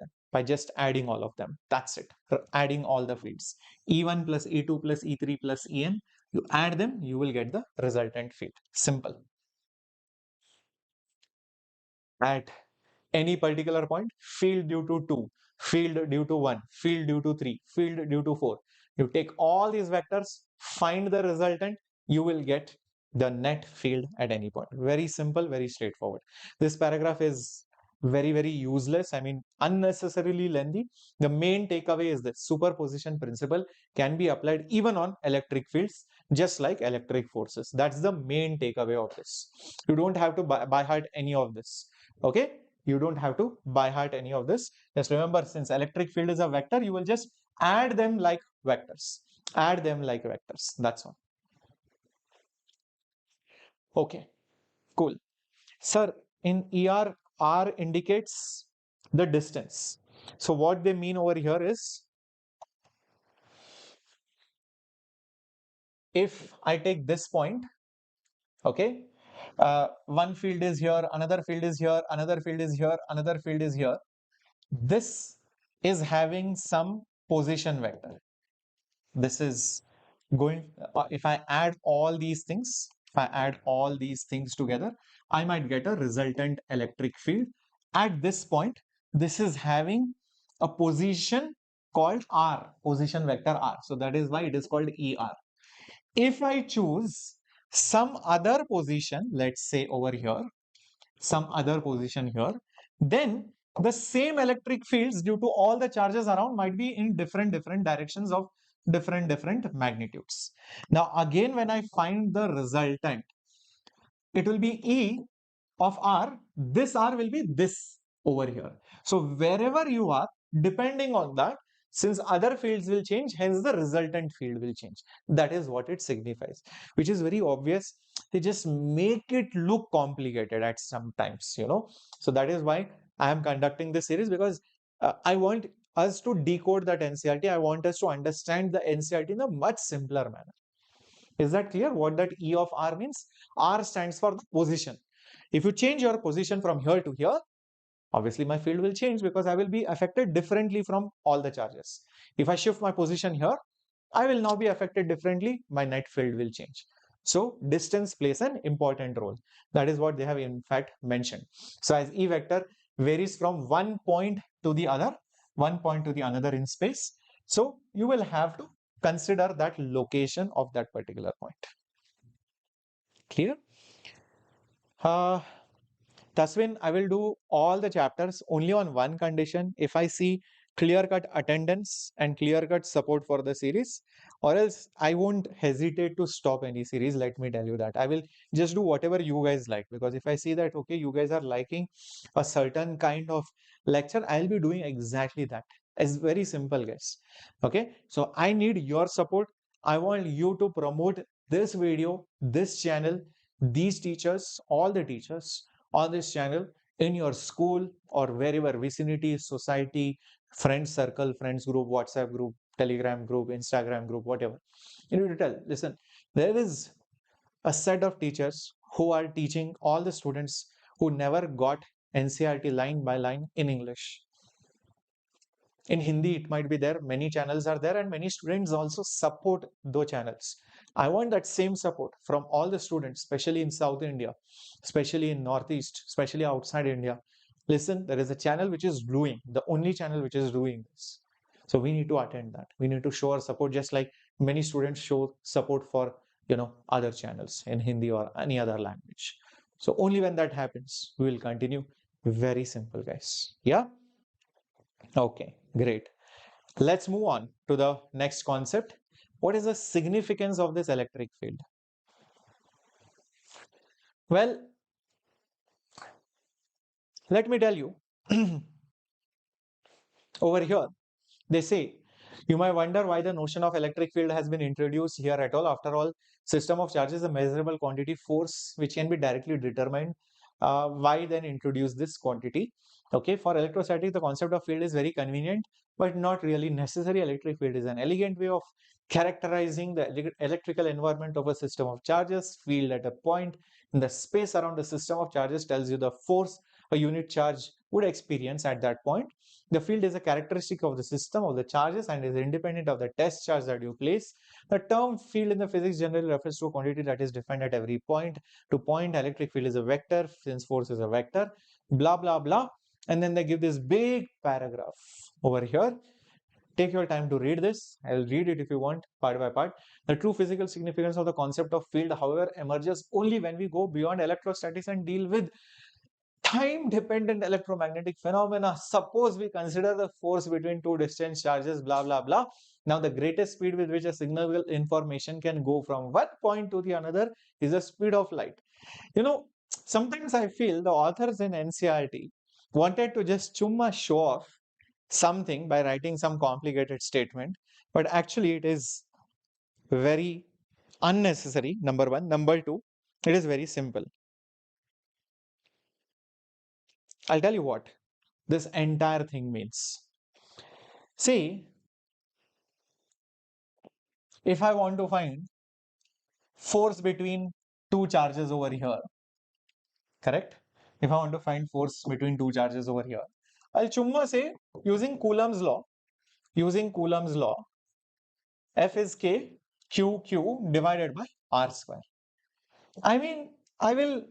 them. That's it. Adding all the fields. E1 plus E2 plus E3 plus En. You add them, you will get the resultant field. Simple. At any particular point, field due to 2, field due to 1, field due to 3, field due to 4. You take all these vectors, find the resultant, you will get the net field at any point. Very simple, very straightforward. This paragraph is very, very useless. I mean, unnecessarily lengthy. The main takeaway is that superposition principle can be applied even on electric fields, just like electric forces. That's the main takeaway of this. You don't have to by heart any of this. Okay, you don't have to by heart any of this. Just remember, since electric field is a vector, you will just add them like vectors. That's all. Okay, cool. Sir, in ER, R indicates the distance. So what they mean over here is, if I take this point, okay, one field is here, another field is here, another field is here, another field is here. This is having some position vector. This is going, if I add all these things, If I add all these things together, I might get a resultant electric field. At this point, this is having a position called R, position vector R. So that is why it is called ER. If I choose some other position, let's say over here, some other position here, then the same electric fields due to all the charges around might be in different directions of different magnitudes. Now again, when I find the resultant, it will be E of R. This R will be this over here. So wherever you are, depending on that, since other fields will change, hence the resultant field will change. That is what it signifies, which is very obvious. They just make it look complicated at sometimes, So that is why I am conducting this series, because I want us to decode that NCERT. I want us to understand the NCERT in a much simpler manner. Is that clear what that E of R means? R stands for the position. If you change your position from here to here, obviously my field will change because I will be affected differently from all the charges. If I shift my position here, I will now be affected differently. My net field will change. So distance plays an important role. That is what they have in fact mentioned. So as E vector varies from one point to the other, one point to the another in space. So you will have to consider that location of that particular point. Clear? Uh, Taswin, I will do all the chapters only on one condition: if I see clear-cut attendance and clear-cut support for the series, or else I won't hesitate to stop any series. Let me tell you that. I will just do whatever you guys like, because if I see that, okay, you guys are liking a certain kind of lecture, I'll be doing exactly that. It's very simple, guys. Okay, so I need your support. I want you to promote this video, this channel, these teachers, all the teachers on this channel in your school or wherever, vicinity, society, friend circle, friends group, WhatsApp group, Telegram group, Instagram group, whatever. You need to tell, listen, there is a set of teachers who are teaching all the students who never got NCERT line by line in English. In Hindi, it might be there. Many channels are there, and many students also support those channels. I want that same support from all the students, especially in South India, especially in Northeast, especially outside India. Listen, there is a channel which is doing, the only channel which is doing this. So we need to attend that. We need to show our support, just like many students show support for other channels in Hindi or any other language. So only when that happens, we will continue. Very simple, guys. Yeah. Okay, great. Let's move on to the next concept. What is the significance of this electric field? Well, let me tell you. Over here, they say, you might wonder why the notion of electric field has been introduced here at all. After all, system of charge is a measurable quantity force which can be directly determined. Why then introduce this quantity? Okay, for electrostatic, the concept of field is very convenient, but not really necessary. Electric field is an elegant way of characterizing the electrical environment of a system of charges. Field at a point in the space around the system of charges tells you the force a unit charge would experience at that point. The field is a characteristic of the system of the charges and is independent of the test charge that you place. The term field in the physics generally refers to a quantity that is defined at every point to point. Electric field is a vector since force is a vector, blah, blah, blah. And then they give this big paragraph over here. Take your time to read this. I'll read it if you want, part by part. The true physical significance of the concept of field, however, emerges only when we go beyond electrostatics and deal with time-dependent electromagnetic phenomena. Suppose we consider the force between two distant charges, blah, blah, blah. Now, the greatest speed with which a signal information can go from one point to the another is the speed of light. Sometimes I feel the authors in NCERT wanted to just chumma show off something by writing some complicated statement, but actually it is very unnecessary, number one. Number two, it is very simple. I'll tell you what this entire thing means. See, if I want to find force between two charges over here, correct? If I want to find force between two charges over here, I'll chumma say, using Coulomb's law, F is K, Q divided by R square. I mean, I will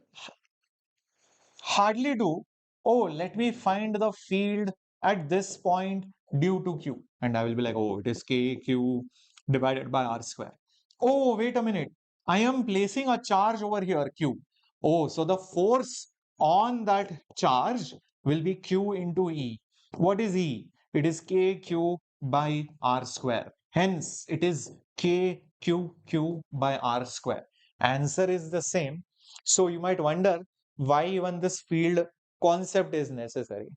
hardly do, oh, let me find the field at this point due to Q. And I will be like, oh, it is KQ divided by R square. Oh, wait a minute. I am placing a charge over here, Q. Oh, so the force on that charge will be Q into E. What is E? It is KQ by R square. Hence, it is KQQ by R square. Answer is the same. So you might wonder why even this field concept is necessary.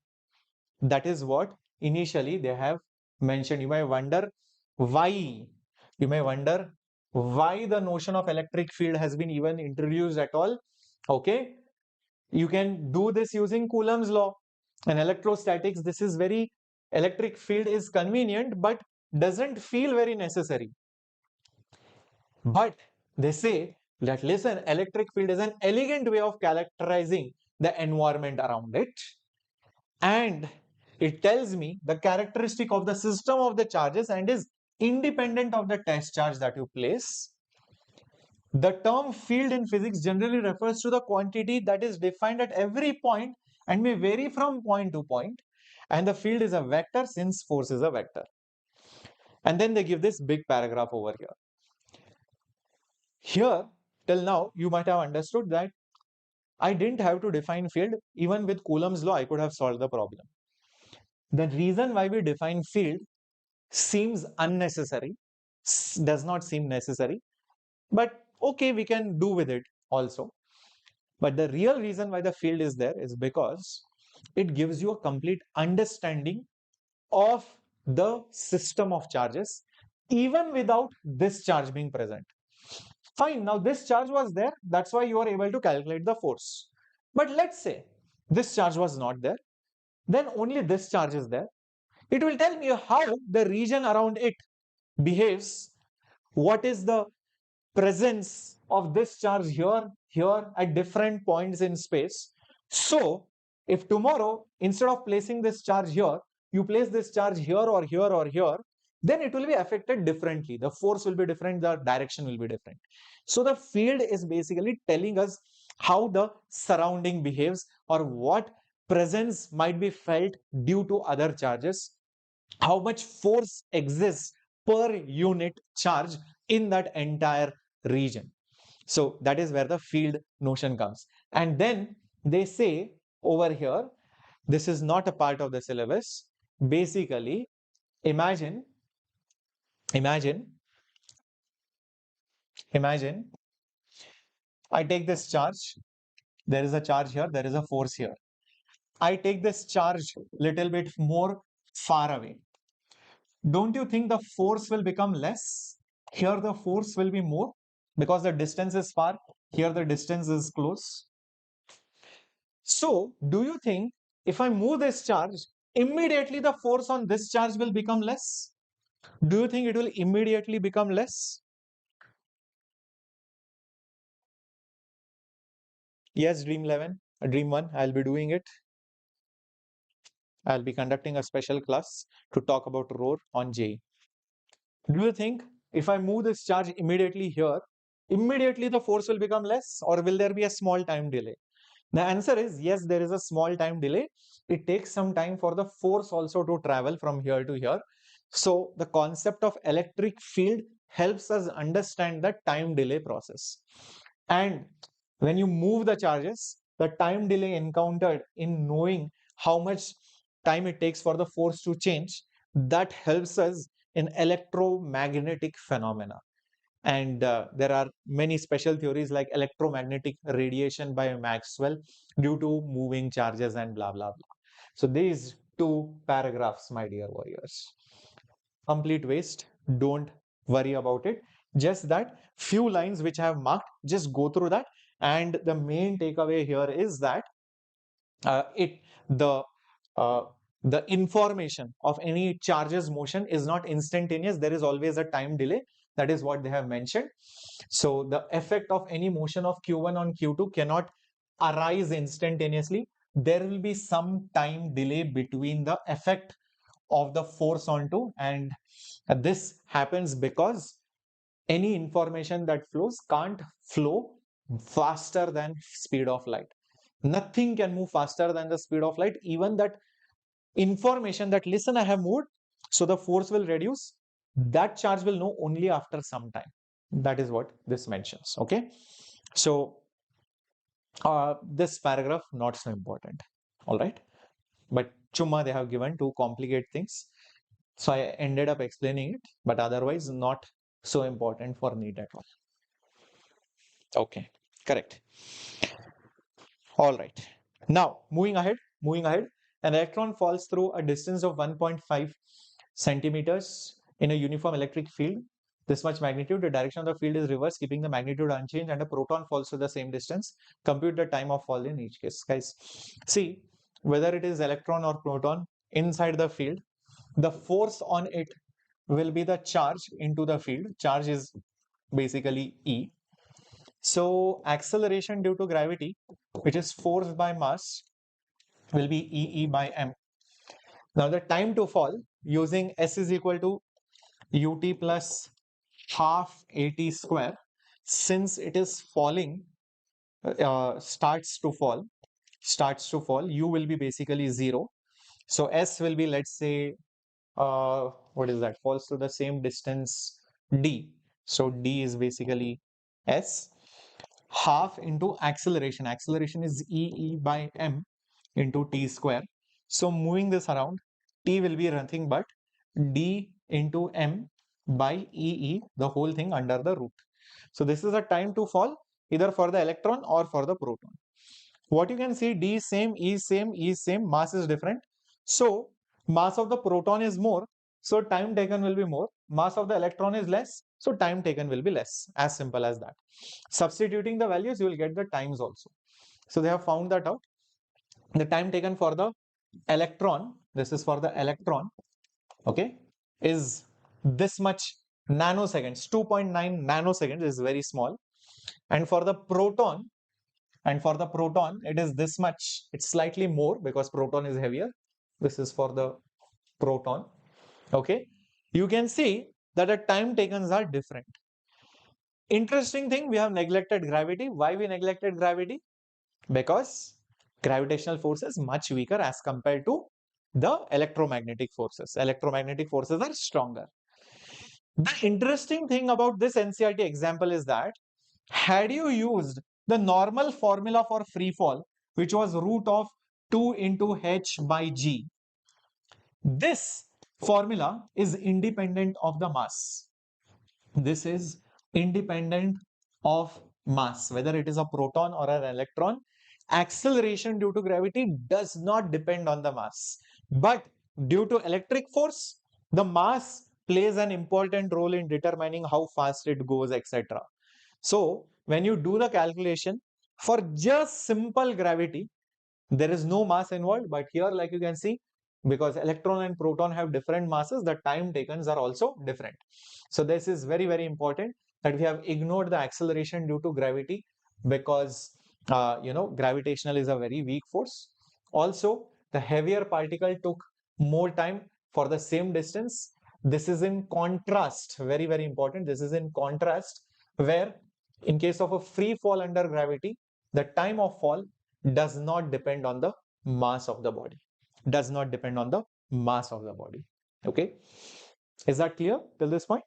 That is what initially they have mentioned. You may wonder why. You may wonder why the notion of electric field has been even introduced at all. Okay, you can do this using Coulomb's law. And electrostatics, this is very, electric field is convenient, but doesn't feel very necessary. But they say that, listen, electric field is an elegant way of characterizing the environment around it. And it tells me the characteristic of the system of the charges and is independent of the test charge that you place. The term field in physics generally refers to the quantity that is defined at every point and may vary from point to point. And the field is a vector since force is a vector. And then they give this big paragraph over here. Here, till now, you might have understood that I didn't have to define field. Even with Coulomb's law, I could have solved the problem. The reason why we define field seems unnecessary, does not seem necessary, but okay, we can do with it also. But the real reason why the field is there is because it gives you a complete understanding of the system of charges, even without this charge being present. Fine, now this charge was there, that's why you are able to calculate the force. But let's say this charge was not there, then only this charge is there. It will tell me how the region around it behaves, what is the presence of this charge here at different points in space. So if tomorrow, instead of placing this charge here, you place this charge here or here or here, then it will be affected differently. The force will be different, the direction will be different. So the field is basically telling us how the surrounding behaves or what presence might be felt due to other charges, how much force exists per unit charge in that entire region. So that is where the field notion comes. And then they say over here, this is not a part of the syllabus. Basically, imagine, imagine, imagine, I take this charge. There is a charge here, there is a force here. I take this charge little bit more far away. Don't you think the force will become less? Here the force will be more because the distance is far. Here the distance is close. So do you think if I move this charge, immediately the force on this charge will become less? Do you think it will immediately become less? Yes, Dream 11, Dream 1, I'll be doing it. I'll be conducting a special class to talk about roar on J. Do you think if I move this charge immediately here, immediately the force will become less, or will there be a small time delay? The answer is yes, there is a small time delay. It takes some time for the force also to travel from here to here. So the concept of electric field helps us understand the time delay process. And when you move the charges, the time delay encountered in knowing how much time it takes for the force to change, that helps us in electromagnetic phenomena. And there are many special theories like electromagnetic radiation by Maxwell due to moving charges and blah, blah, blah. So these two paragraphs, my dear warriors, complete waste. Don't worry about it. Just that few lines which I have marked, just go through that. And the main takeaway here is that uh, it the uh, the information of any charges motion is not instantaneous. There is always a time delay. That is what they have mentioned. So the effect of any motion of q1 on q2 cannot arise instantaneously. There will be some time delay between the effect of the force onto, and this happens because any information that flows can't flow faster than speed of light. Nothing can move faster than the speed of light. Even that information that, listen, I have moved, so the force will reduce, that charge will know only after some time. That is what this mentions. Okay, so this paragraph not so important. All right, but chumma they have given to complicate things, so I ended up explaining it, but otherwise not so important for NEET at all. Okay, correct. All right. Now, moving ahead, an electron falls through a distance of 1.5 centimeters in a uniform electric field. This much magnitude, the direction of the field is reversed, keeping the magnitude unchanged, and a proton falls to the same distance. Compute the time of fall in each case. Guys, see, whether it is electron or proton inside the field, the force on it will be the charge into the field. Charge is basically E. So acceleration due to gravity, which is force by mass, will be EE by m. Now the time to fall using S is equal to UT plus half AT square. Since it is falling, starts to fall, U will be basically 0. So S will be, let's say, what is that? Falls to the same distance D. So D is basically S. Half into acceleration. Acceleration is EE by m into t square. So moving this around, t will be nothing but d into m by EE, the whole thing under the root. So this is the time to fall either for the electron or for the proton. What you can see, D is same, E is same, E is same, mass is different. So mass of the proton is more, so time taken will be more. Mass of the electron is less, so time taken will be less. As simple as that. Substituting the values, you will get the times also. So they have found that out. The time taken for the electron, this is for the electron, okay, is this much nanoseconds, 2.9 nanoseconds, is very small. And for the proton, it is this much. It's slightly more because proton is heavier. This is for the proton. Okay, you can see that the time taken are different. Interesting thing, we have neglected gravity. Why we neglected gravity? Because gravitational force is much weaker as compared to the electromagnetic forces. Electromagnetic forces are stronger. The interesting thing about this NCERT example is that had you used the normal formula for free fall, which was root of 2 into h by g, this formula is independent of the mass. This is independent of mass, whether it is a proton or an electron. Acceleration due to gravity does not depend on the mass, but due to electric force, the mass plays an important role in determining how fast it goes, etc. So when you do the calculation for just simple gravity, there is no mass involved, but here, like you can see, because electron and proton have different masses, the time taken are also different. So this is very, very important that we have ignored the acceleration due to gravity because gravitational is a very weak force. Also, the heavier particle took more time for the same distance. This is in contrast, very, very important. This is in contrast where in case of a free fall under gravity, the time of fall does not depend on the mass of the body. Does not depend on the mass of the body. Okay. Is that clear till this point?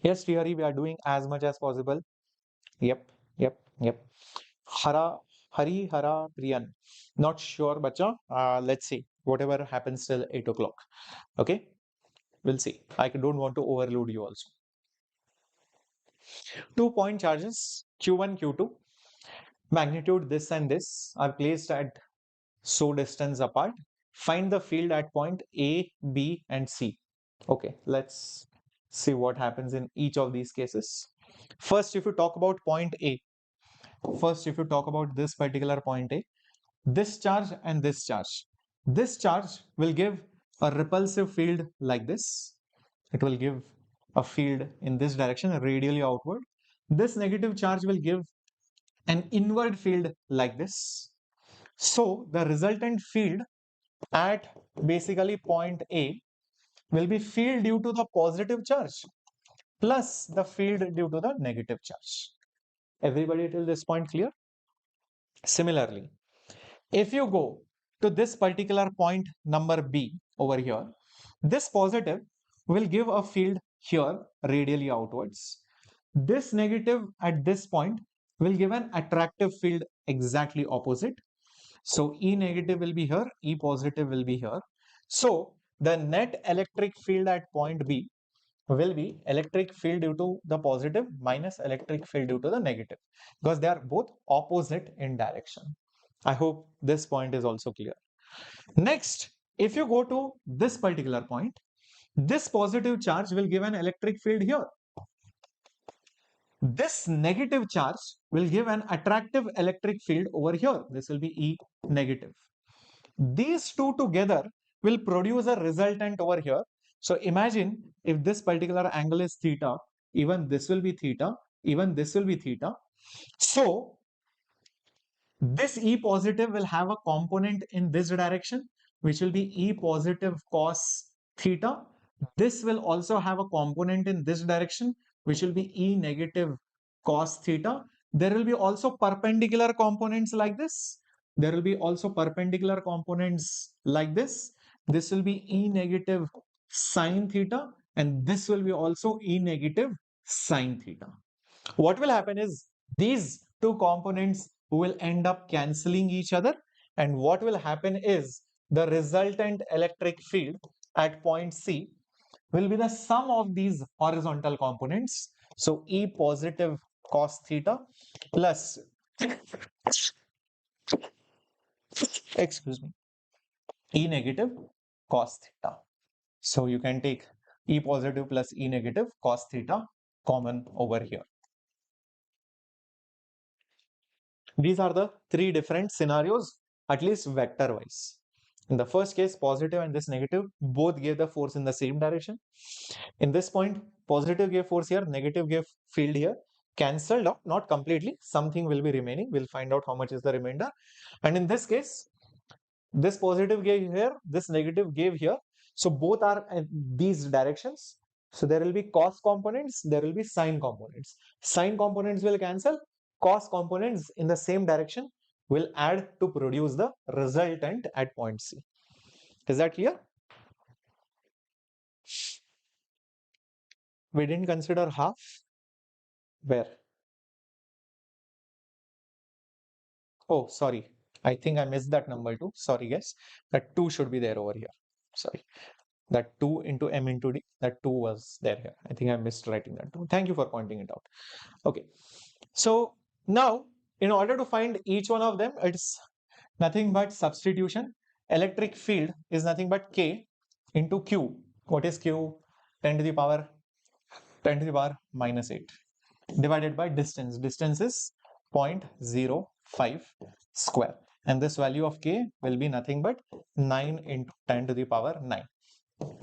Yes, Srihari, we are doing as much as possible. Yep, yep, yep. Hari Hara Priyan. Not sure, bacha. Let's see. Whatever happens till 8 o'clock. Okay. We'll see. I don't want to overload you also. 2-point charges Q1, Q2. Magnitude this and this are placed at so distance apart. Find the field at point A, B, and C. Okay, let's see what happens in each of these cases. First, if you talk about point A, if you talk about this particular point A, this charge and this charge will give a repulsive field like this. It will give a field in this direction, radially outward. This negative charge will give an inward field like this. So the resultant field at basically point A will be field due to the positive charge plus the field due to the negative charge. Everybody till this point clear? Similarly, if you go to this particular point number B over here, this positive will give a field here radially outwards. This negative at this point will give an attractive field exactly opposite. So E negative will be here, E positive will be here. So the net electric field at point B will be electric field due to the positive minus electric field due to the negative, because they are both opposite in direction. I hope this point is also clear. Next, if you go to this particular point, this positive charge will give an electric field here. This negative charge will give an attractive electric field over here. This will be E negative. These two together will produce a resultant over here. So imagine if this particular angle is theta, even this will be theta, even this will be theta. So this E positive will have a component in this direction, which will be E positive cos theta. This will also have a component in this direction, which will be E negative cos theta. There will be also perpendicular components like this. There will be also perpendicular components like this. This will be E negative sine theta, and this will be also E negative sine theta. What will happen is these two components will end up cancelling each other, and what will happen is the resultant electric field at point C will be the sum of these horizontal components. So E positive cos theta plus excuse me, E negative cos theta. So you can take E positive plus E negative cos theta common over here. These are the three different scenarios, at least vector wise. In the first case, positive and this negative both gave the force in the same direction. In this point, positive gave force here, negative gave field here, cancelled out, not completely, something will be remaining. We'll find out how much is the remainder. And in this case, this positive gave here, this negative gave here. So both are in these directions. So there will be cos components, there will be sine components. Sine components will cancel, cos components in the same direction will add to produce the resultant at point C. Is that clear? We didn't consider half. Where? Oh, sorry. I think I missed that number too. Sorry, guys. That 2 should be there over here. Sorry. That 2 into m into d, that 2 was there here. I think I missed writing that 2. Thank you for pointing it out. Okay. So now, in order to find each one of them, it's nothing but substitution. Electric field is nothing but K into Q. What is Q? 10 to the power 10 to the power minus 8 divided by distance. Distance is 0.05 square. And this value of K will be nothing but 9 into 10 to the power 9.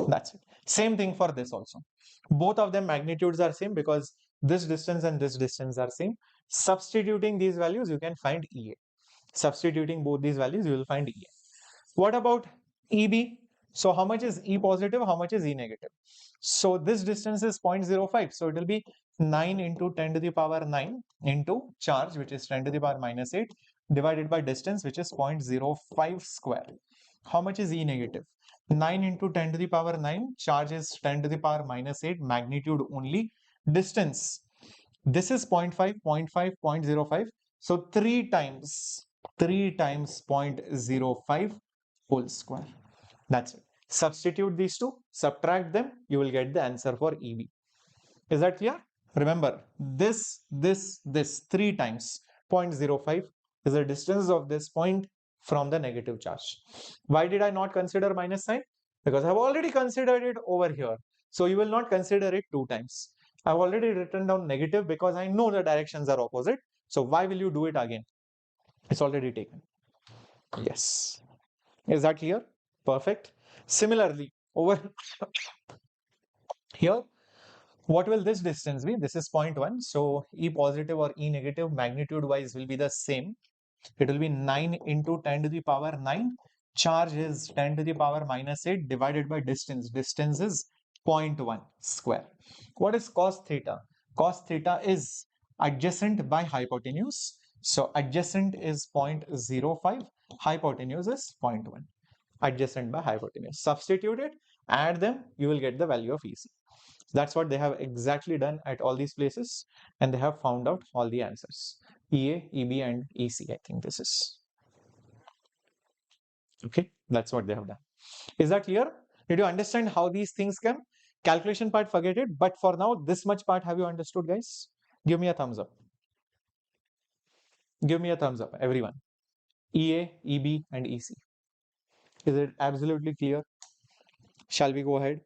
That's it. Same thing for this also. Both of them magnitudes are same because this distance and this distance are same. Substituting these values, you can find EA. Substituting both these values, you will find EA. What about EB? So how much is E positive? How much is E negative? So this distance is 0.05. So it will be 9 into 10 to the power 9 into charge, which is 10 to the power minus 8 divided by distance, which is 0.05 square. How much is E negative? 9 into 10 to the power 9, charge is 10 to the power minus 8, magnitude only, distance. This is 0.5, 0.5, 0.05. So 3 times 0.05 whole square. That's it. Substitute these two, subtract them, you will get the answer for EB. Is that clear? Remember, this 3 times 0.05 is the distance of this point from the negative charge. Why did I not consider minus sign? Because I've already considered it over here. So you will not consider it 2 times. I've already written down negative because I know the directions are opposite. So why will you do it again? It's already taken. Yes. Is that clear? Perfect. Similarly, over here, what will this distance be? This is 0.1. So E positive or E negative magnitude wise will be the same. It will be 9 into 10 to the power 9. Charge is 10 to the power minus 8 divided by distance. Distance is 0.1 square. What is cos theta? Cos theta is adjacent by hypotenuse. So adjacent is 0.05, hypotenuse is 0.1. Adjacent by hypotenuse. Substitute it, add them, you will get the value of EC. That's what they have exactly done at all these places, and they have found out all the answers. EA, EB, and EC, I think this is. Okay, that's what they have done. Is that clear? Did you understand how these things come? Calculation part, forget it. But for now, this much part, have you understood, guys? Give me a thumbs up. Give me a thumbs up, everyone. EA, EB, and EC. Is it absolutely clear? Shall we go ahead?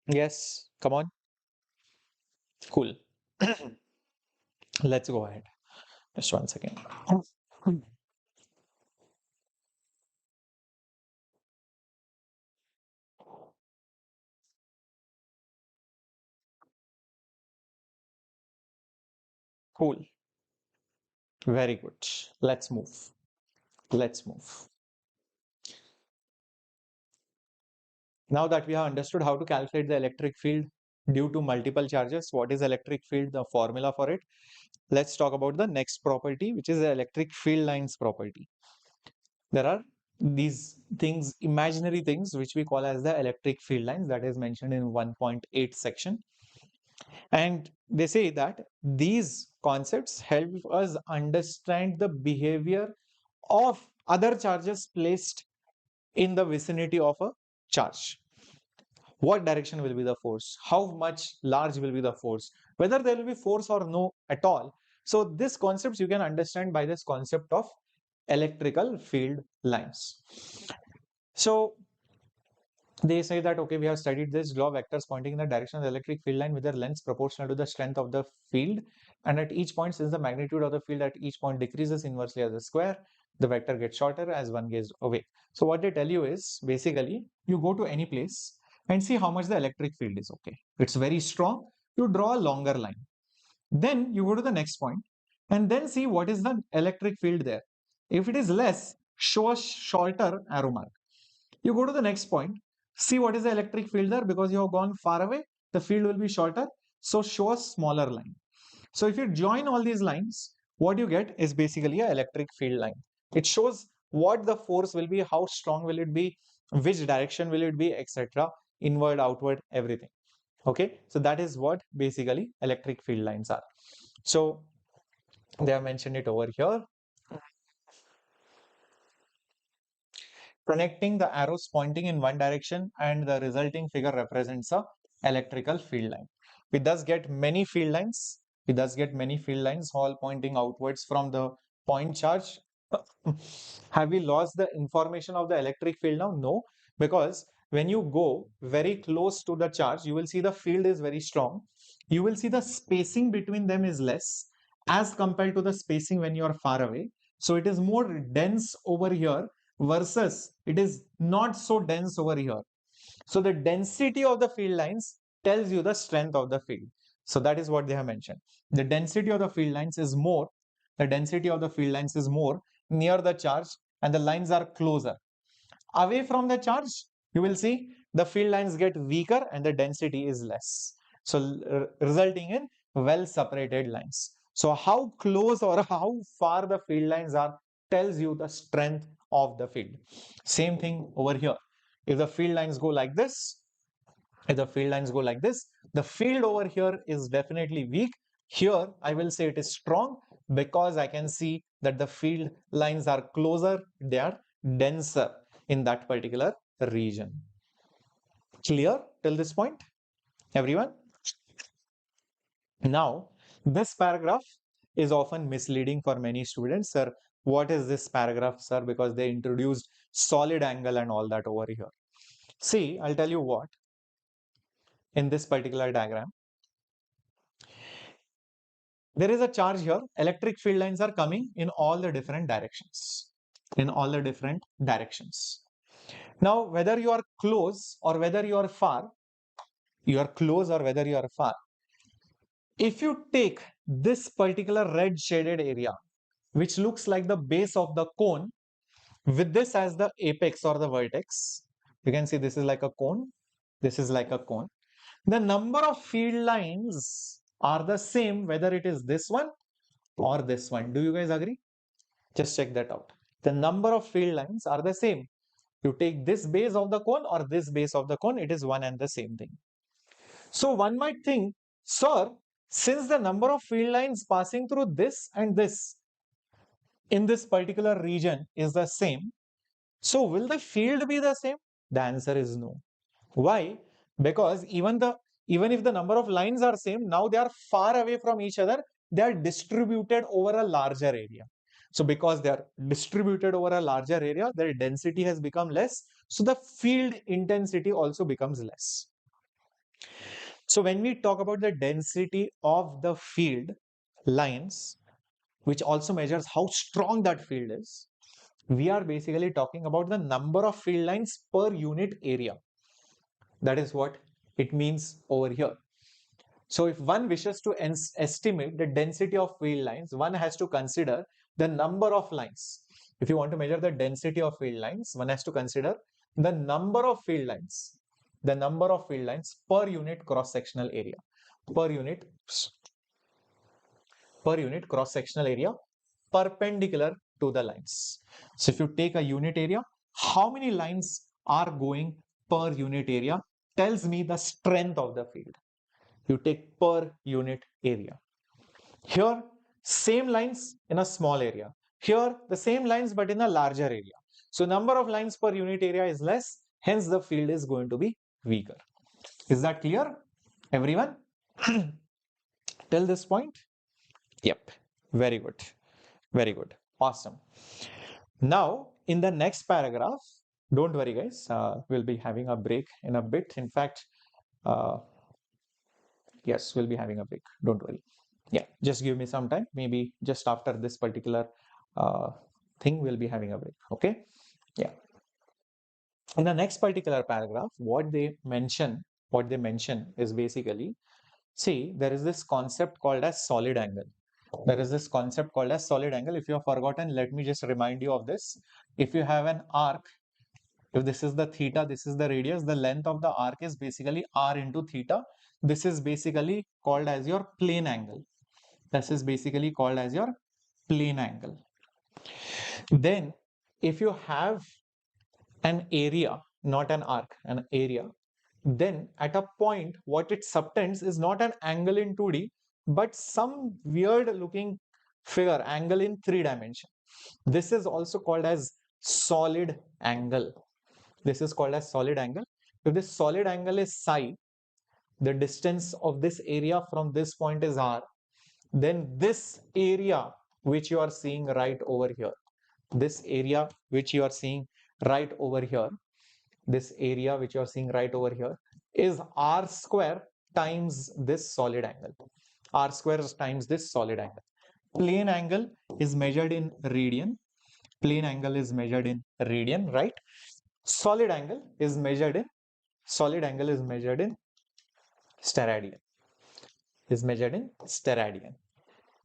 Yes, come on. Cool. Let's go ahead. Just 1 second. Cool. Very good. Let's move. Let's move. Now that we have understood how to calculate the electric field due to multiple charges, what is electric field, the formula for it, let's talk about the next property, which is the electric field lines property. There are these things, imaginary things, which we call as the electric field lines, that is mentioned in 1.8 section. And they say that these concepts help us understand the behavior of other charges placed in the vicinity of a charge. What direction will be the force? How much large will be the force? Whether there will be force or no at all. So this concepts you can understand by this concept of electrical field lines. So they say that, okay, we have studied this law vectors pointing in the direction of the electric field line with their lengths proportional to the strength of the field, and at each point, since the magnitude of the field at each point decreases inversely as a square, the vector gets shorter as one goes away. So what they tell you is basically you go to any place and see how much the electric field is. Okay, it's very strong, you draw a longer line, then you go to the next point and then see what is the electric field there. If it is less, show a shorter arrow mark. You go to the next point, see what is the electric field there. Because you have gone far away, the field will be shorter, so show a smaller line. So if you join all these lines, what you get is basically an electric field line. It shows what the force will be, how strong will it be, which direction will it be, etc. Inward, outward, everything. Okay, so that is what basically electric field lines are. So they have mentioned it over here. Connecting the arrows pointing in one direction, and the resulting figure represents a electrical field line. We thus get many field lines. We thus get many field lines all pointing outwards from the point charge. Have we lost the information of the electric field now? No, because when you go very close to the charge, you will see the field is very strong. You will see the spacing between them is less as compared to the spacing when you are far away. So it is more dense over here versus it is not so dense over here. So the density of the field lines tells you the strength of the field. So that is what they have mentioned. The density of the field lines is more. The density of the field lines is more near the charge, and the lines are closer. Away from the charge, you will see the field lines get weaker and the density is less. So resulting in well separated lines. So how close or how far the field lines are tells you the strength of the field. Same thing over here. If the field lines go like this, the field over here is definitely weak. Here, I will say it is strong because I can see that the field lines are closer, they are denser in that particular region. Clear till this point, everyone? Now, this paragraph is often misleading for many students. Sir, what is this paragraph, sir? Because they introduced solid angle and all that over here. See, I'll tell you what. In this particular diagram, there is a charge here. Electric field lines are coming in all the different directions. Now, whether you are close or whether you are far, if you take this particular red shaded area, which looks like the base of the cone, with this as the apex or the vertex, you can see this is like a cone, this is like a cone. The number of field lines are the same whether it is this one or this one. Do you guys agree? Just check that out. The number of field lines are the same. You take this base of the cone or this base of the cone, it is one and the same thing. So one might think, sir, since the number of field lines passing through this and this in this particular region is the same, so will the field be the same? The answer is no. Why? Because even if the number of lines are same, now they are far away from each other. They are distributed over a larger area. So because they are distributed over a larger area, their density has become less. So the field intensity also becomes less. So when we talk about the density of the field lines, which also measures how strong that field is, we are basically talking about the number of field lines per unit area. That is what it means over here. So if one wishes to estimate the density of field lines, one has to consider the number of lines. If you want to measure the density of field lines, one has to consider the number of field lines, per unit cross-sectional area, per unit cross-sectional area perpendicular to the lines. So if you take a unit area, how many lines are going per unit area tells me the strength of the field. You take per unit area. Here, same lines in a small area. Here, the same lines but in a larger area. So number of lines per unit area is less, hence the field is going to be weaker. Is that clear, everyone? Till this point? Yep. Very good. Very good. Awesome. Now, in the next paragraph, don't worry, guys. We'll be having a break in a bit. In fact, yes, we'll be having a break. Don't worry. Yeah, just give me some time. Maybe just after this particular thing, we'll be having a break. Okay. Yeah. In the next particular paragraph, what they mention is basically, see, there is this concept called as solid angle. There is this concept called as solid angle. If you have forgotten, let me just remind you of this. If you have an arc, if this is the theta, this is the radius, the length of the arc is basically r into theta. This is basically called as your plane angle. This is basically called as your plane angle. Then, if you have an area, not an arc, an area, then at a point, what it subtends is not an angle in 2D, but some weird looking figure, angle in 3 dimension. This is also called as solid angle. This is called as solid angle. If this solid angle is psi, the distance of this area from this point is r, then this area which you are seeing right over here, this area which you are seeing right over here, this area which you are seeing right over here is r square times this solid angle. R square times this solid angle. Plane angle is measured in radian. Plane angle is measured in radian, right? Solid angle is measured in steradian.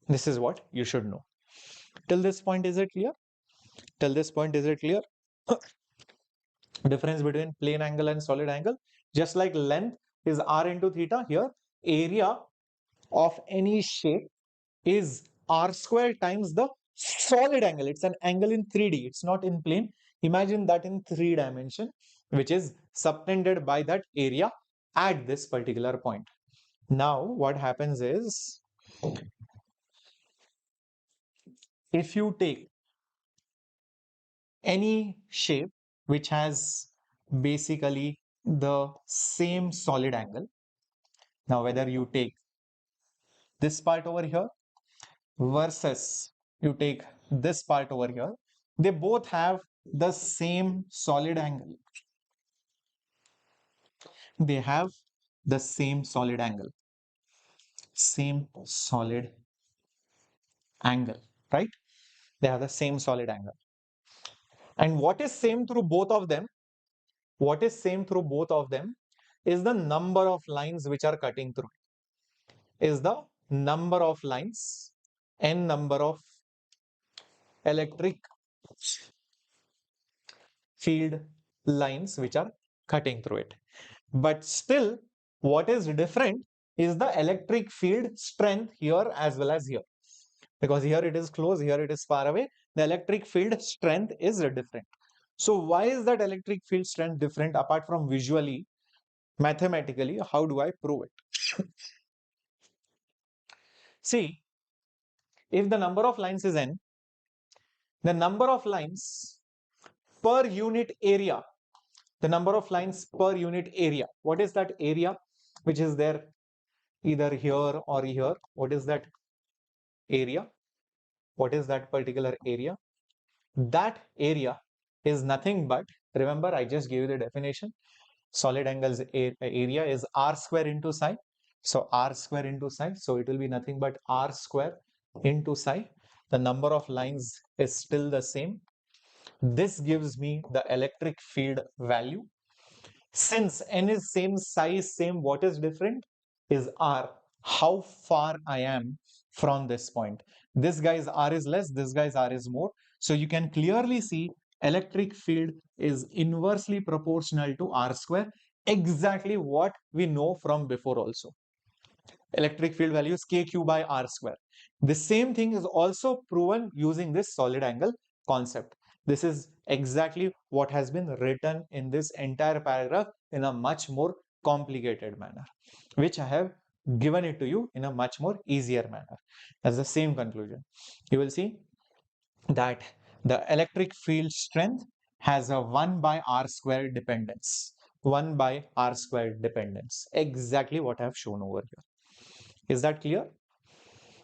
This is what you should know. Till this point, is it clear? Difference between plane angle and solid angle. Just like length is r into theta, here area of any shape is r square times the solid angle. It's an angle in 3D. It's not in plane. Imagine that in 3 dimension, which is subtended by that area at this particular point. Now, what happens is, if you take any shape which has basically the same solid angle, now whether you take this part over here versus you take this part over here, they both have the same solid angle. They have the same solid angle. Right? They have the same solid angle. And what is same through both of them? Is the number of lines which are cutting through. Is the number of lines, n number of electric field lines which are cutting through it. But still, what is different is the electric field strength here as well as here. Because here it is close, here it is far away. The electric field strength is different. So why is that electric field strength different apart from visually, mathematically? How do I prove it? See, if the number of lines is n, the number of lines per unit area, the number of lines per unit area, what is that area which is there either here or here? What is that area? What is that particular area? That area is nothing but, remember I just gave you the definition, solid angle's area is r square into psi. So r square into psi, so it will be nothing but r square into psi. The number of lines is still the same. This gives me the electric field value. Since n is same, psi is same, what is different is r, how far I am from this point. This guy's r is less, this guy's r is more. So you can clearly see electric field is inversely proportional to r square, exactly what we know from before also. Electric field value is kq by r square. The same thing is also proven using this solid angle concept. This is exactly what has been written in this entire paragraph in a much more complicated manner, which I have given it to you in a much more easier manner. As the same conclusion, you will see that the electric field strength has a 1 by r square dependence. 1 by r square dependence. Exactly what I have shown over here. Is that clear?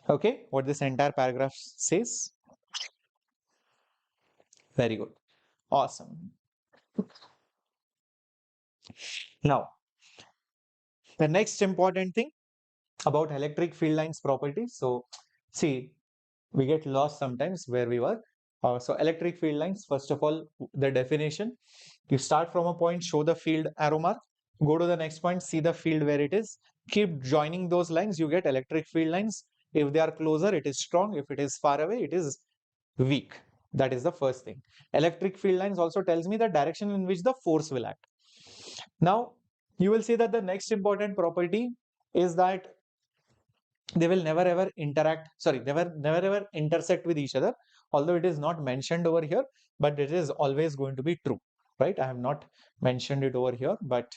Okay, what this entire paragraph says? Very good. Awesome. Now, the next important thing about electric field lines properties. So, see, we get lost sometimes where we were. So, electric field lines, first of all, the definition. You start from a point, show the field arrow mark, go to the next point, see the field where it is. Keep joining those lines, you get electric field lines. If they are closer, it is strong. If it is far away, it is weak. That is the first thing. Electric field lines also tells me the direction in which the force will act. Now, you will see that the next important property is that they will never ever interact, sorry, they will never ever intersect with each other, although it is not mentioned over here, but it is always going to be true, right? I have not mentioned it over here, but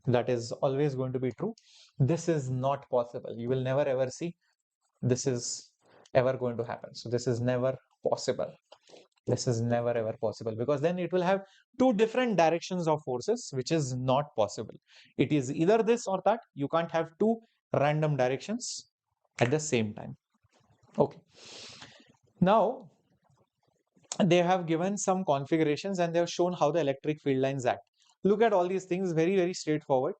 that is always going to be true. This is not possible. You will never ever see this is ever going to happen. So this is never possible. This is never ever possible, because then it will have two different directions of forces, which is not possible. It is either this or that. You can't have two random directions at the same time. Okay. Now, they have given some configurations and they have shown how the electric field lines act. Look at all these things, very, very straightforward.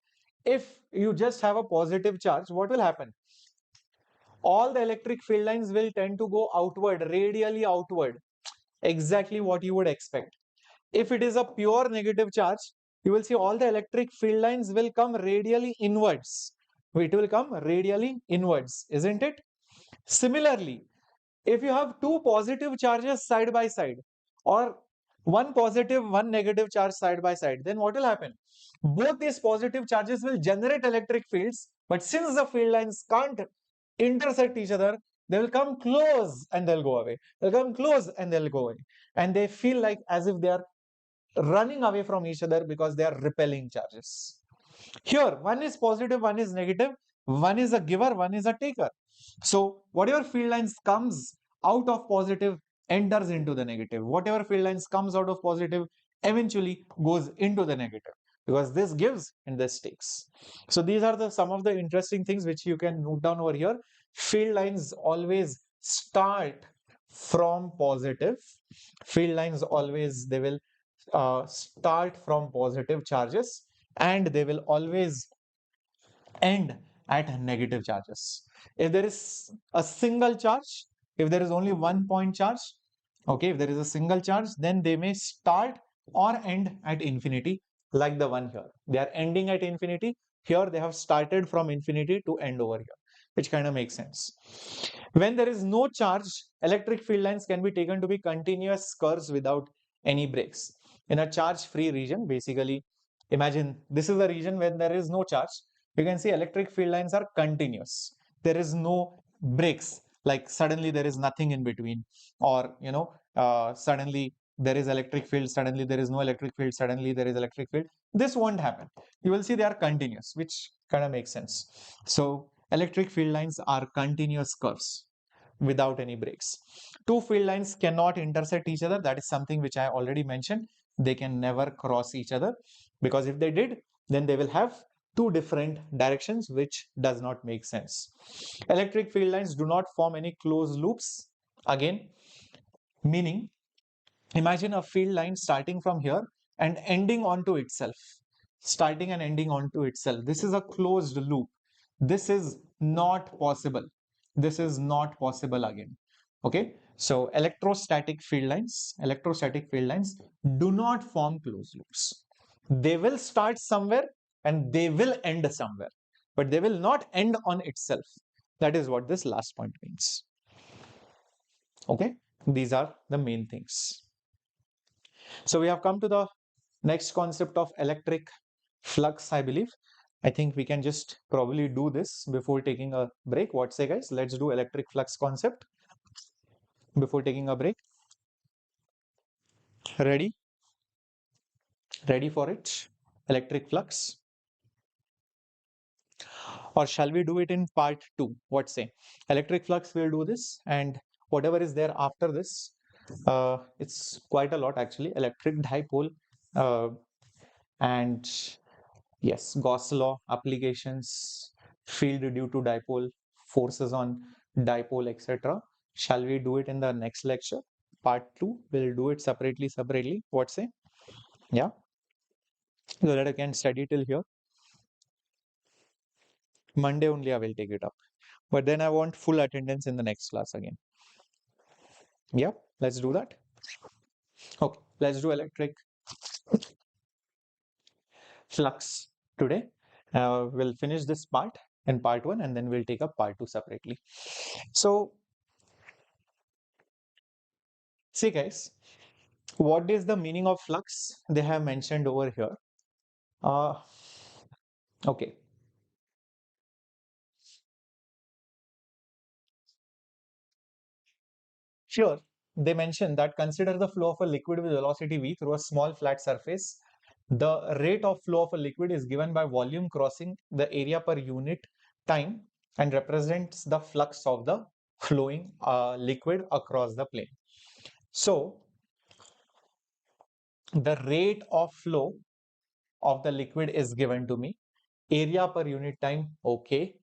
If you just have a positive charge, what will happen? All the electric field lines will tend to go outward, radially outward. Exactly what you would expect. If it is a pure negative charge, you will see all the electric field lines will come radially inwards. It will come radially inwards, isn't it? Similarly, if you have two positive charges side by side, or one positive, one negative charge side by side, then what will happen? Both these positive charges will generate electric fields, but since the field lines can't intersect each other, they will come close and they'll go away. They'll come close and they'll go away. And they feel like as if they are running away from each other because they are repelling charges. Here, one is positive, one is negative, one is a giver, one is a taker. So whatever field lines comes out of positive enters into the negative. Whatever field lines comes out of positive eventually goes into the negative, because this gives and this takes. So these are the some of the interesting things which you can note down over here. Field lines always start from positive. Field lines always, they will start from positive charges and they will always end at negative charges. If there is a single charge, if there is only 1 point charge, okay, if there is a single charge, then they may start or end at infinity, like the one here. They are ending at infinity. Here they have started from infinity to end over here, which kind of makes sense. When there is no charge, electric field lines can be taken to be continuous curves without any breaks. In a charge-free region, basically, imagine this is a region where there is no charge. You can see electric field lines are continuous. There is no breaks, like suddenly there is nothing in between, or suddenly there is electric field, suddenly there is no electric field, suddenly there is electric field. This won't happen. You will see they are continuous, which kind of makes sense. So electric field lines are continuous curves without any breaks. Two field lines cannot intersect each other. That is something which I already mentioned. They can never cross each other, because if they did, then they will have two different directions, which does not make sense. Electric field lines do not form any closed loops. Again, meaning, imagine a field line starting from here and ending onto itself. Starting and ending onto itself. This is a closed loop. This is not possible. This is not possible again. Okay. So electrostatic field lines do not form closed loops. They will start somewhere and they will end somewhere, but they will not end on itself. That is what this last point means. Okay. These are the main things. So we have come to the next concept of electric flux, I believe. I think we can just probably do this before taking a break. What say, guys? Let's do electric flux concept before taking a break. Ready? Ready for it? Electric flux? Or shall we do it in part 2? What say? Electric flux, we'll do this, and whatever is there after this, it's quite a lot actually. Electric dipole, and yes, Gauss law applications, field due to dipole, forces on dipole, etc. Shall we do it in the next lecture? Part 2, we'll do it separately. What say? Yeah. So that I can study till here. Monday only I will take it up. But then I want full attendance in the next class again. Yeah, let's do that. Okay, let's do electric flux today. We'll finish this part in part 1 and then we'll take up part 2 separately. So, see guys, what is the meaning of flux? They have mentioned over here. Okay. Sure. They mention that consider the flow of a liquid with velocity v through a small flat surface. The rate of flow of a liquid is given by volume crossing the area per unit time and represents the flux of the flowing liquid across the plane. So, the rate of flow of the liquid is given to me. Area per unit time, okay.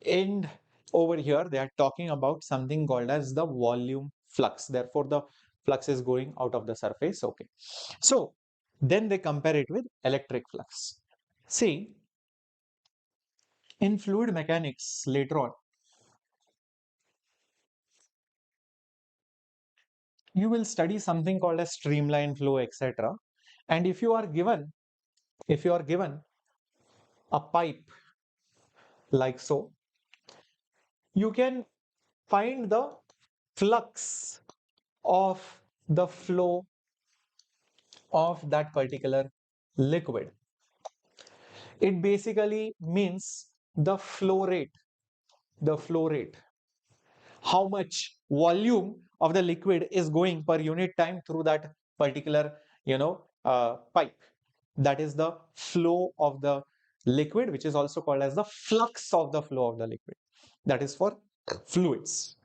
And over here, they are talking about something called as the volume flux. Therefore, the flux is going out of the surface. Okay. So, then they compare it with electric flux. See, in fluid mechanics later on, you will study something called as streamline flow, etc. And if you are given a pipe like so, you can find the flux of the flow of that particular liquid. It basically means the flow rate, how much volume of the liquid is going per unit time through that particular, pipe. That is the flow of the liquid, which is also called as the flux of the flow of the liquid. That is for fluids.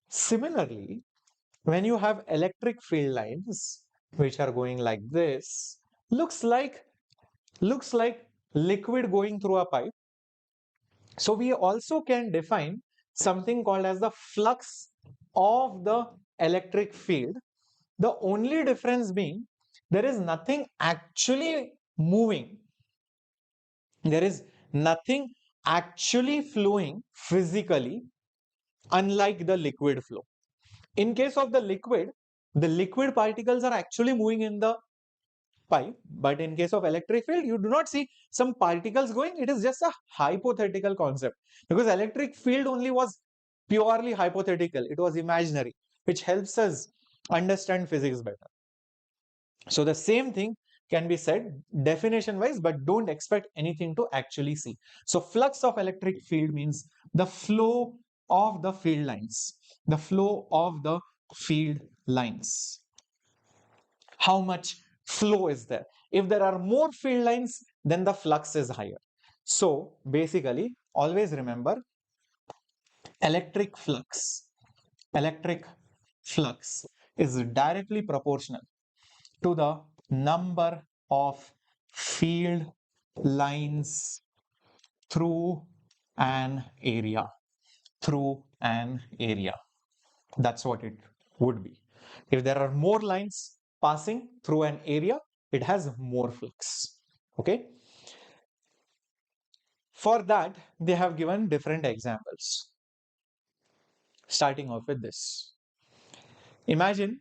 Similarly, when you have electric field lines, which are going like this, looks like liquid going through a pipe. So we also can define something called as the flux of the electric field. The only difference being there is nothing actually moving. There is nothing actually flowing physically, unlike the liquid flow. In case of the liquid particles are actually moving in the pipe, but in case of electric field, you do not see some particles going. It is just a hypothetical concept, because electric field only was purely hypothetical. It was imaginary, which helps us understand physics better. So the same thing can be said definition wise, but don't expect anything to actually see. So flux of electric field means the flow of the field lines, the flow of the field lines. How much flow is there? If there are more field lines, then the flux is higher. So basically, always remember electric flux, electric flux is directly proportional to the number of field lines through an area, through an area. That's what it would be. If there are more lines passing through an area, it has more flux. Okay. For that, they have given different examples. Starting off with this. Imagine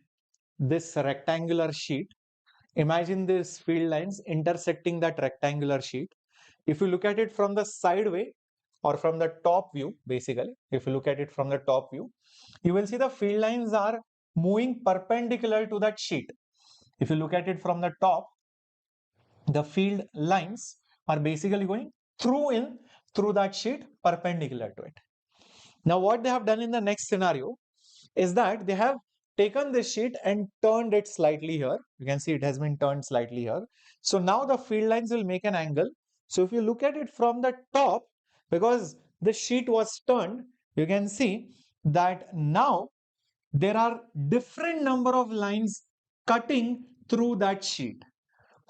this rectangular sheet. Imagine these field lines intersecting that rectangular sheet. If you look at it from the side way or from the top view, basically, if you look at it from the top view, you will see the field lines are moving perpendicular to that sheet. If you look at it from the top, the field lines are basically going through that sheet perpendicular to it. Now, what they have done in the next scenario is that they have taken this sheet and turned it slightly here. You can see it has been turned slightly here. So now the field lines will make an angle. So if you look at it from the top, because the sheet was turned, you can see that now there are different number of lines cutting through that sheet.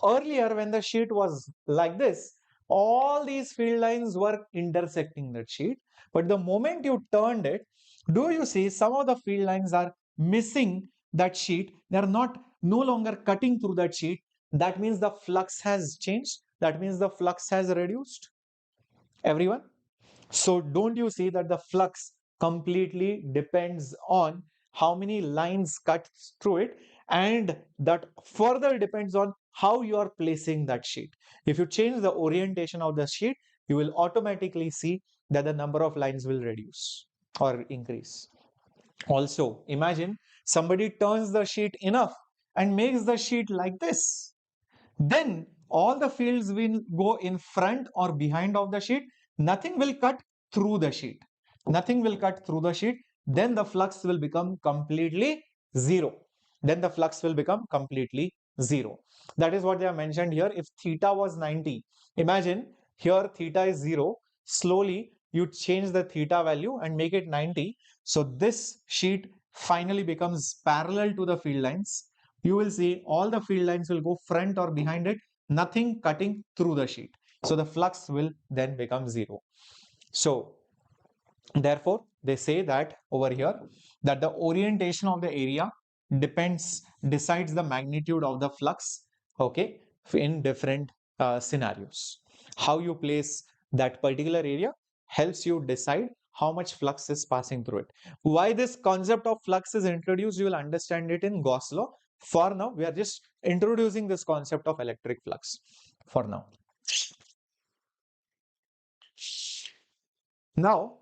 Earlier, when the sheet was like this, all these field lines were intersecting that sheet. But the moment you turned it, do you see some of the field lines are missing that sheet? They are not no longer cutting through that sheet. That means the flux has changed. That means the flux has reduced. Everyone? So don't you see that the flux completely depends on how many lines cut through it, and that further depends on how you are placing that sheet. If you change the orientation of the sheet, you will automatically see that the number of lines will reduce or increase. Also, imagine somebody turns the sheet enough and makes the sheet like this. Then all the fields will go in front or behind of the sheet. Nothing will cut through the sheet. Nothing will cut through the sheet. Then the flux will become completely zero. Then the flux will become completely zero. That is what they have mentioned here. If theta was 90, imagine here theta is 0. Slowly you change the theta value and make it 90. So this sheet finally becomes parallel to the field lines. You will see all the field lines will go front or behind it, nothing cutting through the sheet. So the flux will then become zero. So therefore, they say that over here that the orientation of the area decides the magnitude of the flux, okay, in different scenarios. How you place that particular area helps you decide how much flux is passing through it. Why this concept of flux is introduced, you will understand it in Gauss law. For now, we are just introducing this concept of electric flux for now. Now,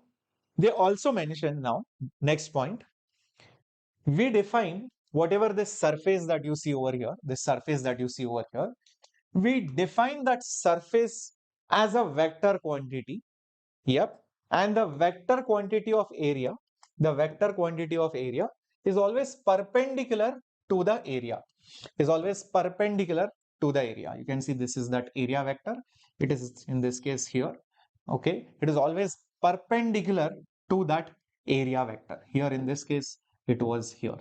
they also mention now, next point, we define whatever this surface that you see over here, this surface that you see over here, we define that surface as a vector quantity. Yep. And the vector quantity of area, the vector quantity of area is always perpendicular to the area, is always perpendicular to the area. You can see this is that area vector. It is in this case here. Okay. It is always perpendicular to that area vector. Here in this case, it was here.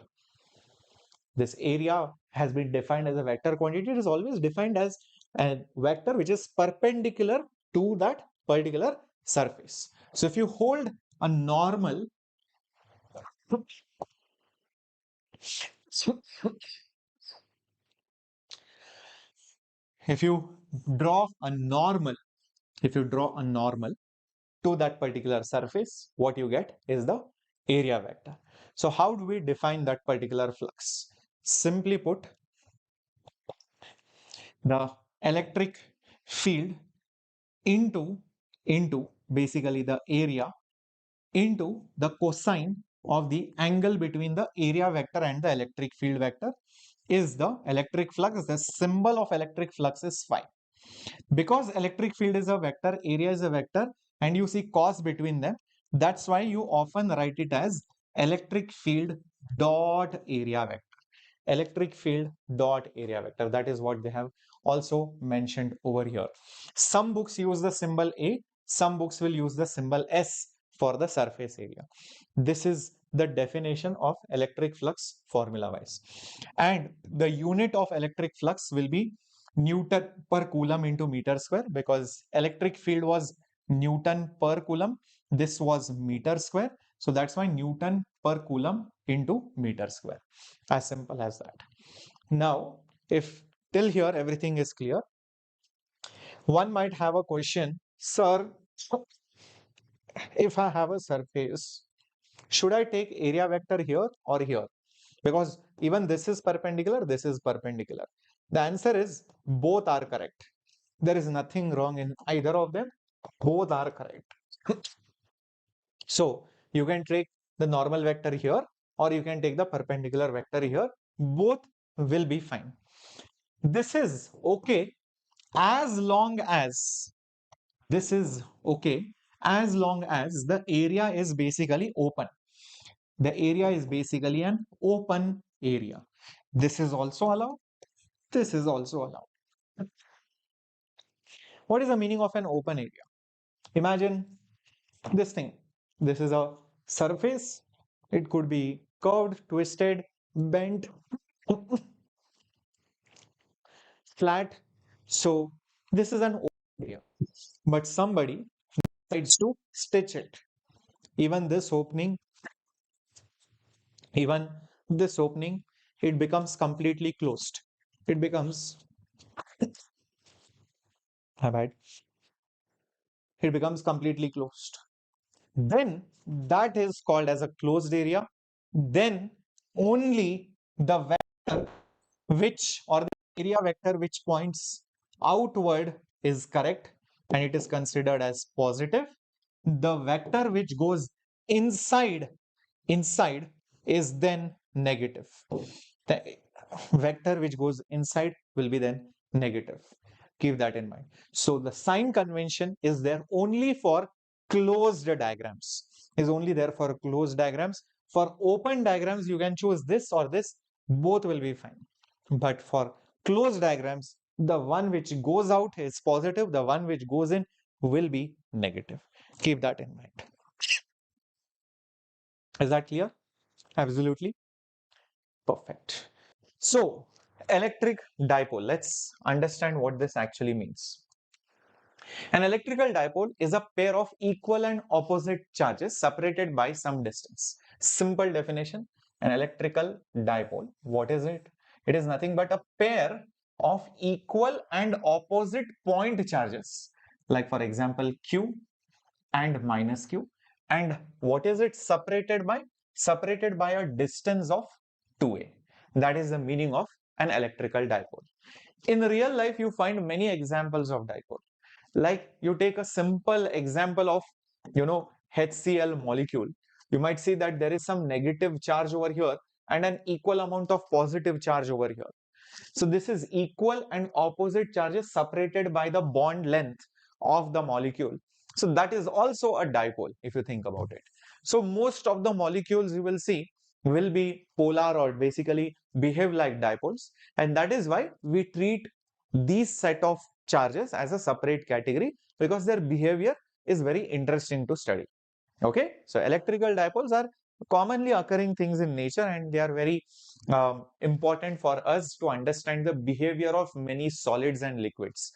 This area has been defined as a vector quantity. It is always defined as a vector which is perpendicular to that particular surface. So if you hold a normal, if you draw a normal, if you draw a normal to that particular surface, what you get is the area vector. So how do we define that particular flux? Simply put, the electric field into basically the area into the cosine of the angle between the area vector and the electric field vector. is the electric flux. The symbol of electric flux is phi. Because electric field is a vector, area is a vector, and you see cos between them, that's why you often write it as electric field dot area vector. Electric field dot area vector. That is what they have also mentioned over here. Some books use the symbol A, some books will use the symbol S for the surface area. This is the definition of electric flux formula wise. And the unit of electric flux will be Newton per Coulomb into meter square, because electric field was Newton per Coulomb. This was meter square. So that's why Newton per Coulomb into meter square. As simple as that. Now, if till here everything is clear, one might have a question, sir, if I have a surface, should I take area vector here or here? Because even this is perpendicular, this is perpendicular. The answer is both are correct. There is nothing wrong in either of them. Both are correct. So you can take the normal vector here or you can take the perpendicular vector here. Both will be fine. This is okay as long as this is okay as long as the area is basically open. The area is basically an open area. This is also allowed. This is also allowed. What is the meaning of an open area? Imagine this thing. This is a surface. It could be curved, twisted, bent, flat. So this is an open area. But somebody decides to stitch it. Even this opening, even this opening, it becomes completely closed. It becomes, my bad, it becomes completely closed. Then that is called as a closed area. Then only the vector which or the area vector which points outward is correct and it is considered as positive. The vector which goes inside is then negative. The vector which goes inside will be then negative. Keep that in mind. So the sign convention is there only for closed diagrams. Is only there for closed diagrams. For open diagrams, you can choose this or this. Both will be fine. But for closed diagrams, the one which goes out is positive. The one which goes in will be negative. Keep that in mind. Is that clear? Absolutely. Perfect. So, electric dipole. Let's understand what this actually means. An electrical dipole is a pair of equal and opposite charges separated by some distance. Simple definition, an electrical dipole. What is it? It is nothing but a pair of equal and opposite point charges. Like for example, Q and minus Q. And what is it separated by? Separated by a distance of 2a. That is the meaning of an electrical dipole. In real life, you find many examples of dipole. Like you take a simple example of, HCl molecule. You might see that there is some negative charge over here and an equal amount of positive charge over here. So this is equal and opposite charges separated by the bond length of the molecule. So that is also a dipole if you think about it. So most of the molecules you will see will be polar or basically behave like dipoles, and that is why we treat these set of charges as a separate category, because their behavior is very interesting to study. Okay, so electrical dipoles are commonly occurring things in nature and they are very important for us to understand the behavior of many solids and liquids.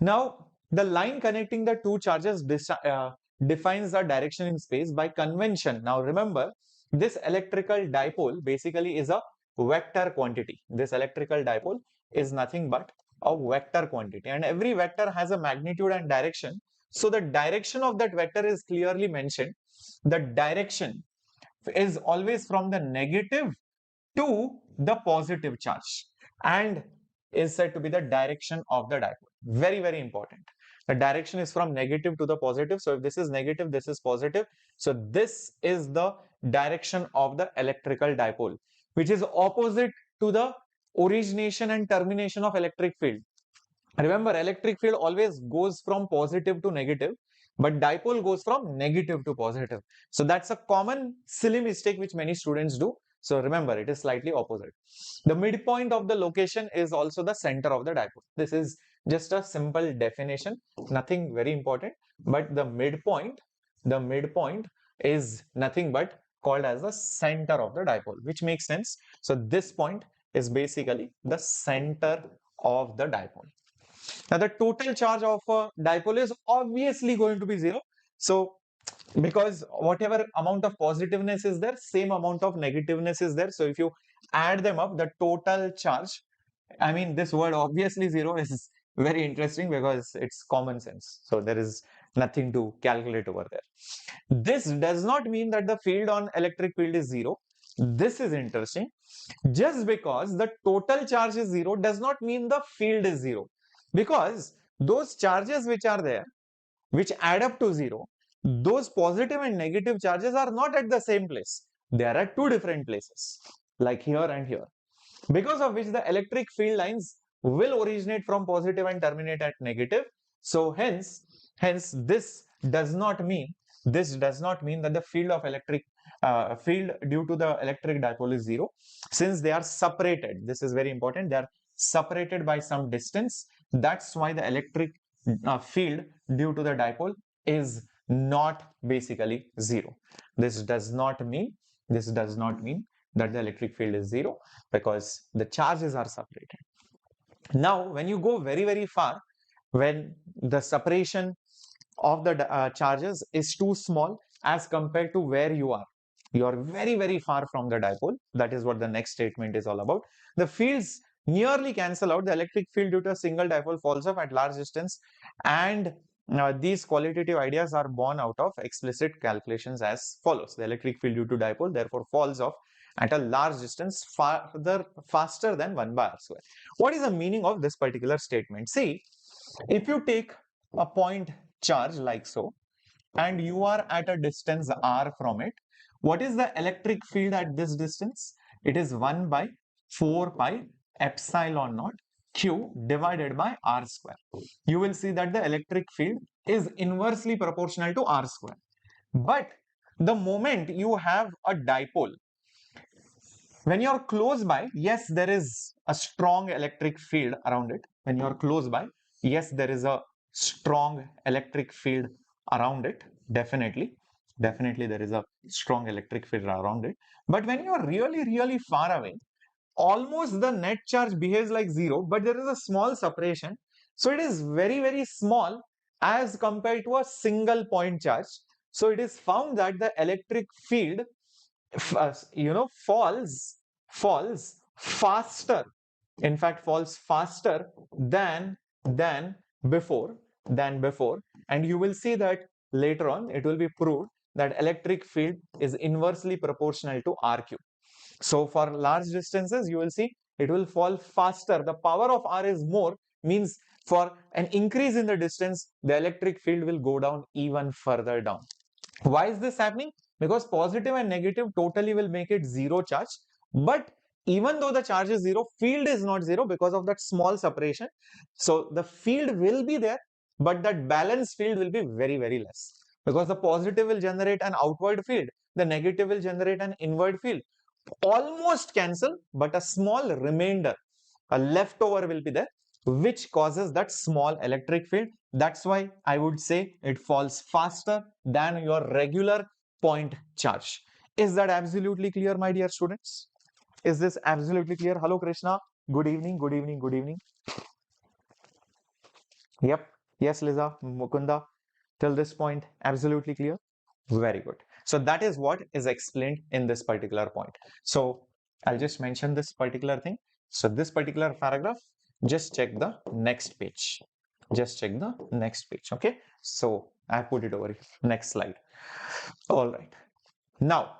Now, the line connecting the two charges defines the direction in space by convention. Now, remember, this electrical dipole basically is a vector quantity. This electrical dipole is nothing but a vector quantity, and every vector has a magnitude and direction. So the direction of that vector is clearly mentioned. The direction is always from the negative to the positive charge and is said to be the direction of the dipole. Very, very important. The direction is from negative to the positive. So if this is negative, this is positive. So this is the direction of the electrical dipole, which is opposite to the origination and termination of electric field. Remember, electric field always goes from positive to negative, but dipole goes from negative to positive. So that's a common silly mistake which many students do. So remember, it is slightly opposite. The midpoint of the location is also the center of the dipole. This is just a simple definition, nothing very important, but the midpoint is nothing but called as the center of the dipole, which makes sense. So this point is basically the center of the dipole. Now the total charge of a dipole is obviously going to be zero. So because whatever amount of positiveness is there, same amount of negativeness is there. So if you add them up, the total charge, I mean, this word obviously zero is very interesting because it's common sense. So there is nothing to calculate over there. This does not mean that the field on electric field is zero. This is interesting. Just because the total charge is zero does not mean the field is zero. Because those charges which are there, which add up to zero, those positive and negative charges are not at the same place. They are at two different places, like here and here. Because of which the electric field lines will originate from positive and terminate at negative. So hence this does not mean that the field of electric field due to the electric dipole is zero, since they are separated. This is very important. They are separated by some distance. That's why the electric field due to the dipole is not basically zero. This does not mean that the electric field is zero, because the charges are separated. Now, when you go very, very far, when the separation of the charges is too small as compared to where you are very, very far from the dipole. That is what the next statement is all about. The fields nearly cancel out. The electric field due to a single dipole falls off at large distance, and these qualitative ideas are born out of explicit calculations as follows. The electric field due to dipole therefore falls off at a large distance faster than 1 by r square. What is the meaning of this particular statement? See, if you take a point charge like so, and you are at a distance r from it, what is the electric field at this distance? It is 1 by 4 pi epsilon naught q divided by r square. You will see that the electric field is inversely proportional to r square. But the moment you have a dipole, when you're close by, yes, there is a strong electric field around it. When you're close by, yes, there is a strong electric field around it. Definitely there is a strong electric field around it. But when you're really, really far away, almost the net charge behaves like zero, but there is a small separation. So it is very, very small as compared to a single point charge. So it is found that the electric field falls faster, in fact falls faster than before, and you will see that later on it will be proved that electric field is inversely proportional to r cube. So for large distances, you will see it will fall faster. The power of r is more, means for an increase in the distance, the electric field will go down even further down. Why is this happening? Because positive and negative totally will make it zero charge. But even though the charge is zero, field is not zero because of that small separation. So the field will be there, but that balance field will be very, very less. Because the positive will generate an outward field, the negative will generate an inward field. Almost cancel, but a small remainder, a leftover will be there, which causes that small electric field. That's why I would say it falls faster than your regular point charge. Is that absolutely clear, my dear students? Is this absolutely clear? Hello, Krishna. Good evening, good evening, good evening. Yep. Yes, Liza, Mukunda. Till this point, absolutely clear? Very good. So that is what is explained in this particular point. So I'll just mention this particular thing. So this particular paragraph, just check the next page. Just check the next page. Okay. So I put it over here. Next slide. All right. Now,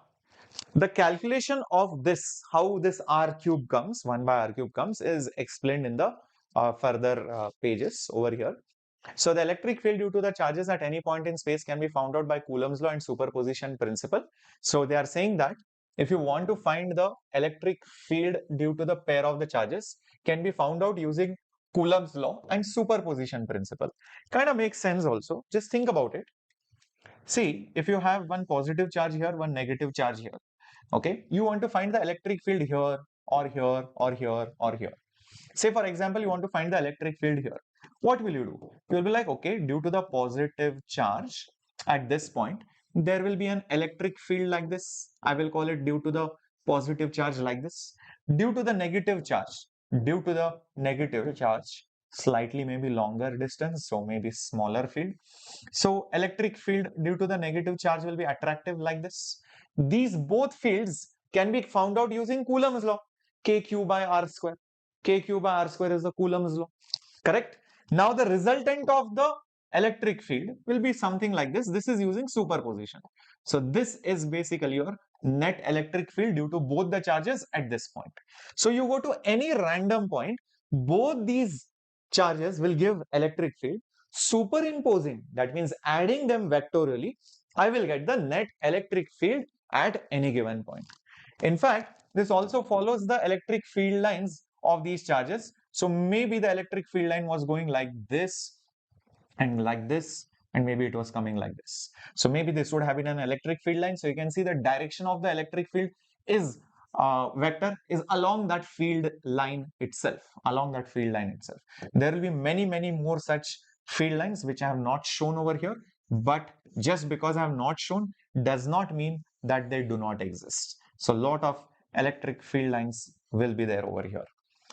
the calculation of this, how this r cube comes, 1 by r cube comes, is explained in the further pages over here. So the electric field due to the charges at any point in space can be found out by Coulomb's law and superposition principle. So they are saying that if you want to find the electric field due to the pair of the charges, can be found out using Coulomb's law and superposition principle. Kind of makes sense also. Just think about it. See, if you have one positive charge here, one negative charge here, okay, you want to find the electric field here or here or here or here. Say for example, you want to find the electric field here. What will you do? You will be like, okay, due to the positive charge at this point, there will be an electric field like this. I will call it due to the positive charge like this. Due to the negative charge, due to the negative charge, slightly maybe longer distance, so maybe smaller field. So electric field due to the negative charge will be attractive like this. These both fields can be found out using Coulomb's law, kq by r square. Kq by r square is the Coulomb's law, correct? Now the resultant of the electric field will be something like this. This is using superposition. So this is basically your net electric field due to both the charges at this point. So you go to any random point, both these charges will give electric field. Superimposing, that means adding them vectorially, I will get the net electric field at any given point. In fact, this also follows the electric field lines of these charges. So maybe the electric field line was going like this and like this, and maybe it was coming like this. So maybe this would have been an electric field line. So you can see the direction of the electric field is vector is along that field line itself, along that field line itself. There will be many more such field lines which I have not shown over here, but just because I have not shown does not mean that they do not exist. So lot of electric field lines will be there over here.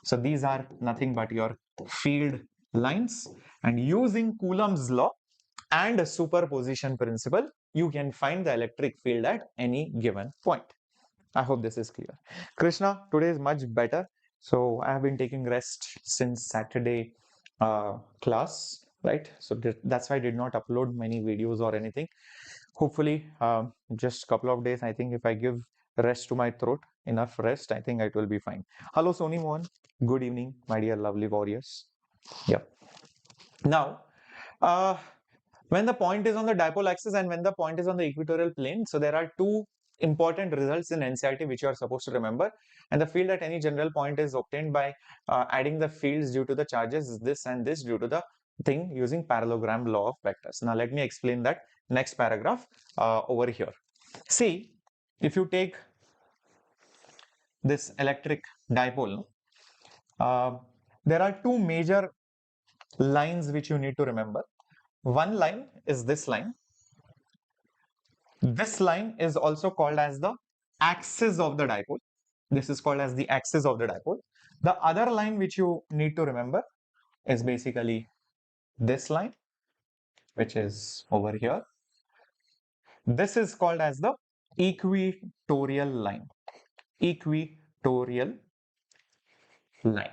So these are nothing but your field lines, and using Coulomb's law and a superposition principle, you can find the electric field at any given point. I hope this is clear. Krishna, today is much better. So I have been taking rest since Saturday class, right? So that's why I did not upload many videos or anything. Hopefully, just a couple of days, I think if I give rest to my throat, enough rest, I think it will be fine. Hello, Sony Mohan. Good evening, my dear lovely warriors. Yeah. Now, when the point is on the dipole axis and when the point is on the equatorial plane, so there are two important results in NCERT which you are supposed to remember. And the field at any general point is obtained by adding the fields due to the charges this and this due to the thing using parallelogram law of vectors. Now let me explain that next paragraph over here. See, if you take this electric dipole, there are two major lines which you need to remember. One line is this line. This line is also called as the axis of the dipole. This is called as the axis of the dipole. The other line which you need to remember is basically this line, which is over here. This is called as the equatorial line. Equatorial line.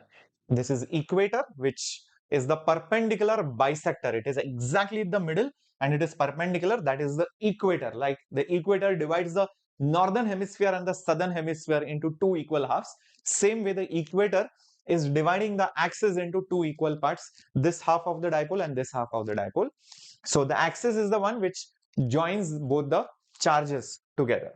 This is equator, which is the perpendicular bisector. It is exactly in the middle and it is perpendicular. That is the equator. Like the equator divides the northern hemisphere and the southern hemisphere into two equal halves. Same way the equator is dividing the axis into two equal parts, this half of the dipole and this half of the dipole. So the axis is the one which joins both the charges together.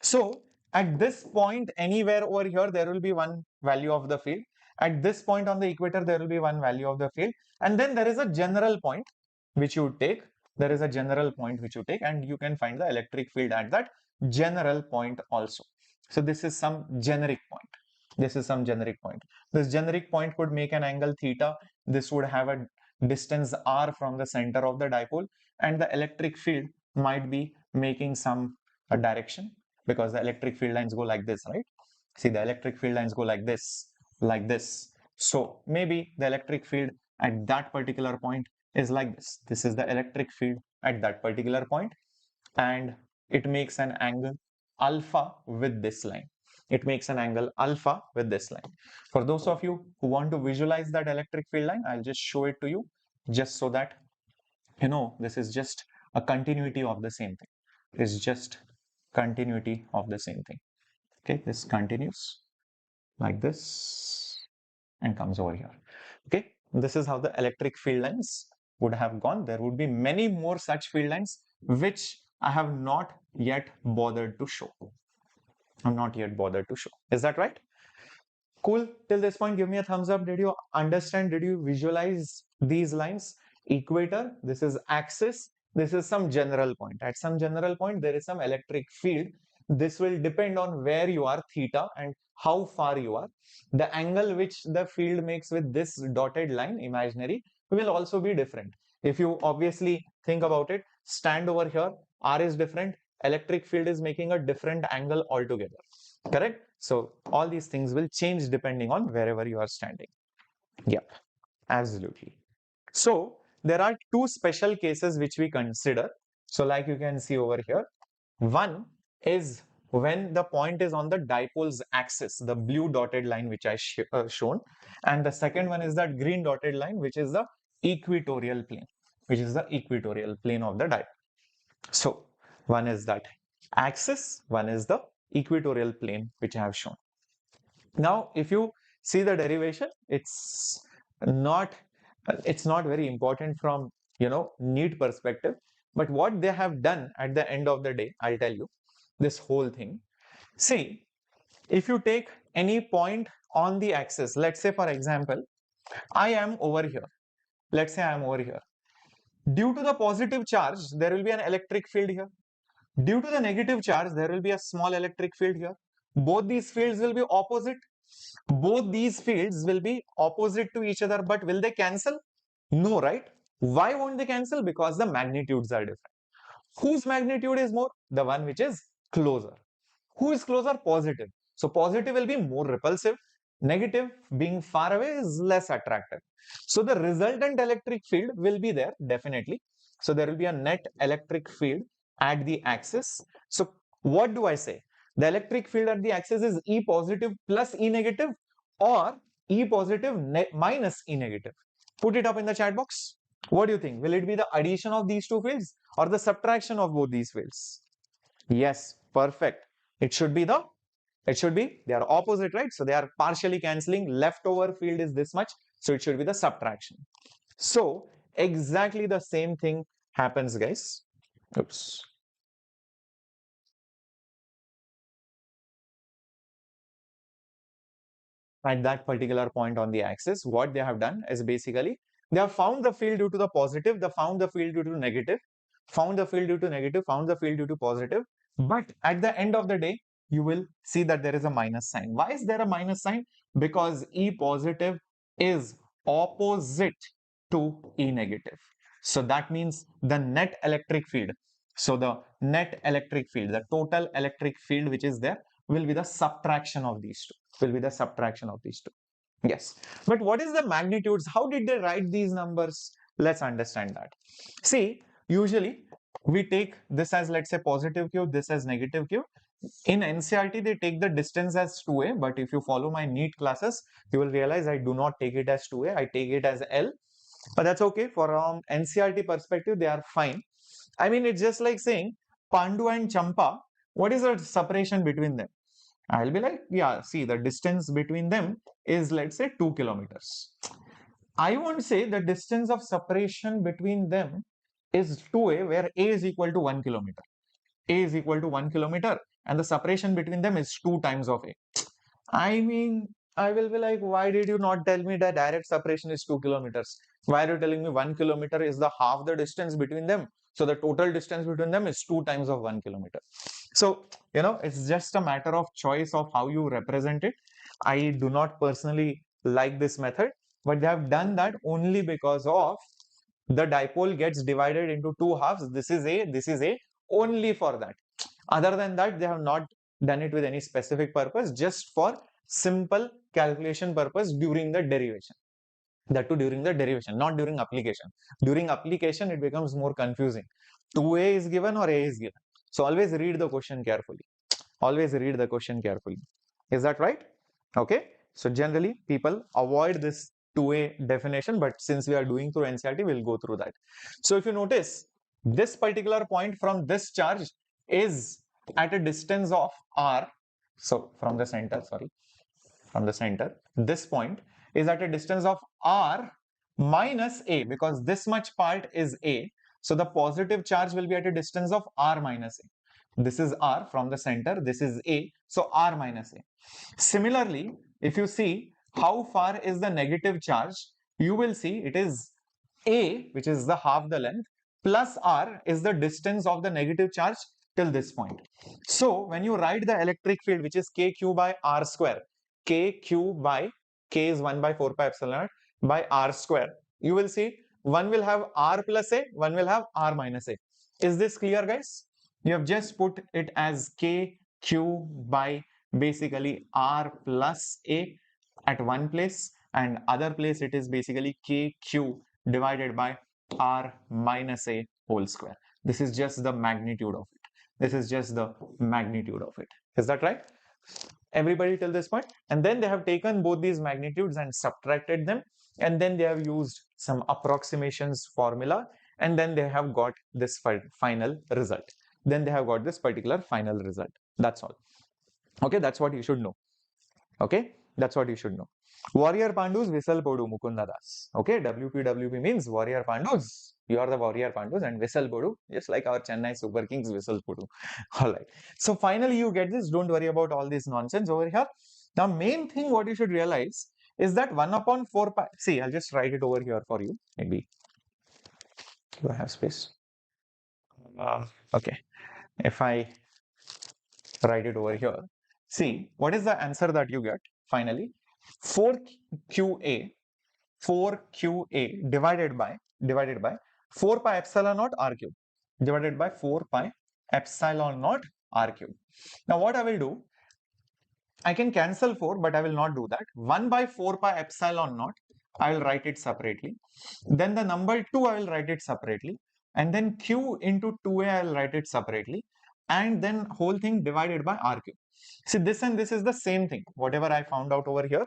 So at this point, anywhere over here, there will be one value of the field. At this point on the equator, there will be one value of the field. And then there is a general point which you take. There is a general point which you take, and you can find the electric field at that general point also. So this is some generic point. This is some generic point. This generic point could make an angle theta. This would have a distance r from the center of the dipole, and the electric field might be making some direction, because the electric field lines go like this, right? See, the electric field lines go like this, like this. So maybe the electric field at that particular point is like this. This is the electric field at that particular point, and it makes an angle alpha with this line. It makes an angle alpha with this line. For those of you who want to visualize that electric field line, I'll just show it to you, just so that you know this is just a continuity of the same thing. It's just continuity of the same thing. Okay, this continues like this and comes over here. Okay, this is how the electric field lines would have gone. There would be many more such field lines which I have not yet bothered to show. I'm not yet bothered to show. Is that right? Cool. Till this point, give me a thumbs up. Did you understand? Did you visualize these lines? Equator, this is axis, this is some general point. At some general point, there is some electric field. This will depend on where you are, theta, and how far you are. The angle which the field makes with this dotted line, imaginary, will also be different. If you obviously think about it, stand over here, R is different, electric field is making a different angle altogether. Correct? So all these things will change depending on wherever you are standing. Yeah, absolutely. So there are two special cases which we consider. So like you can see over here, one is when the point is on the dipole's axis, the blue dotted line which I shown, and the second one is that green dotted line which is the equatorial plane, which is the equatorial plane of the dipole. So one is that axis, one is the equatorial plane which I have shown. Now, if you see the derivation, it's not very important from NEET perspective, but what they have done at the end of the day, I'll tell you this whole thing. See, if you take any point on the axis, let's say for example, I am over here. Let's say I am over here. Due to the positive charge, there will be an electric field here. Due to the negative charge, there will be a small electric field here. Both these fields will be opposite. Both these fields will be opposite to each other, but will they cancel? No, right? Why won't they cancel? Because the magnitudes are different. Whose magnitude is more? The one which is closer. Who is closer? Positive. So positive will be more repulsive. Negative, being far away, is less attractive. So the resultant electric field will be there, definitely. So there will be a net electric field at the axis. So what do I say? The electric field at the axis is E positive plus E negative, or E positive minus E negative. Put it up in the chat box. What do you think? Will it be the addition of these two fields or the subtraction of both these fields? Yes, perfect. It should be they are opposite, right? So they are partially cancelling. Leftover field is this much, so it should be the subtraction. So exactly the same thing happens, guys. Oops. At that particular point on the axis, what they have done is basically they have found the field due to the positive, they found the field due to negative, found the field due to negative, found the field due to positive. But at the end of the day, you will see that there is a minus sign. Why is there a minus sign? Because E positive is opposite to E negative. So that means the net electric field. So the net electric field, the total electric field which is there, will be the subtraction of these two. Will be the subtraction of these two. Yes. But what is the magnitudes? How did they write these numbers? Let's understand that. See, usually we take this as, let's say, positive Q, this as negative Q. In NCERT, they take the distance as 2a, but if you follow my NEET classes, you will realize I do not take it as 2a, I take it as L. But that's okay. For NCERT perspective, they are fine. I mean, it's just like saying Pandu and Champa, what is the separation between them? I'll be like, yeah, see, the distance between them is, let's say, 2 kilometers. I won't say the distance of separation between them is 2a, where a is equal to 1 kilometer. A is equal to 1 kilometer, and the separation between them is 2 times of a. I mean, I will be like, why did you not tell me that direct separation is 2 kilometers? Why are you telling me 1 kilometer is the half the distance between them? So the total distance between them is 2 times of 1 kilometer. So, it's just a matter of choice of how you represent it. I do not personally like this method, but they have done that only because of the dipole gets divided into two halves. This is A, only for that. Other than that, they have not done it with any specific purpose, just for simple calculation purpose during the derivation. That too during the derivation, not during application. During application, it becomes more confusing. 2a is given or a is given. So always read the question carefully. Always read the question carefully. Is that right? Okay. So generally, people avoid this 2a definition, but since we are doing through NCERT, we'll go through that. So if you notice, this particular point from this charge is at a distance of r. So from the center, this point is at a distance of r minus a, because this much part is a. So the positive charge will be at a distance of r minus a. This is R from the center. This is A. So R minus A. Similarly, if you see how far is the negative charge, you will see it is A, which is the half the length, plus R is the distance of the negative charge till this point. So when you write the electric field, which is KQ by R square, KQ by K is 1 by 4 pi epsilon by R square, you will see one will have R plus A, one will have R minus A. Is this clear, guys? You have just put it as KQ by basically R plus A at one place, and other place it is basically KQ divided by R minus A whole square. This is just the magnitude of it. This is just the magnitude of it. Is that right? Everybody till this point? And then they have taken both these magnitudes and subtracted them, and then they have used some approximations formula, and then they have got this final result. Then they have got this particular final result. That's all. Okay, that's what you should know. Okay, that's what you should know. Warrior Pandus Whistle Podu Mukunda Das. Okay, WPWP means Warrior Pandus. You are the Warrior Pandus, and Whistle Podu, just like our Chennai Super Kings Whistle Podu. Alright. So finally you get this. Don't worry about all this nonsense over here. Now main thing what you should realize is that 1 upon 4 pi. See, I'll just write it over here for you. Maybe. Do I have space? Okay. If I write it over here, see, what is the answer that you get finally? 4QA divided by 4 pi epsilon naught R cube divided by 4 pi epsilon naught R cube. Now what I will do, I can cancel 4, but I will not do that. 1 by 4 pi epsilon naught, I will write it separately. Then the number 2, I will write it separately. And then Q into 2A, I will write it separately. And then whole thing divided by R cube. See, this and this is the same thing. Whatever I found out over here,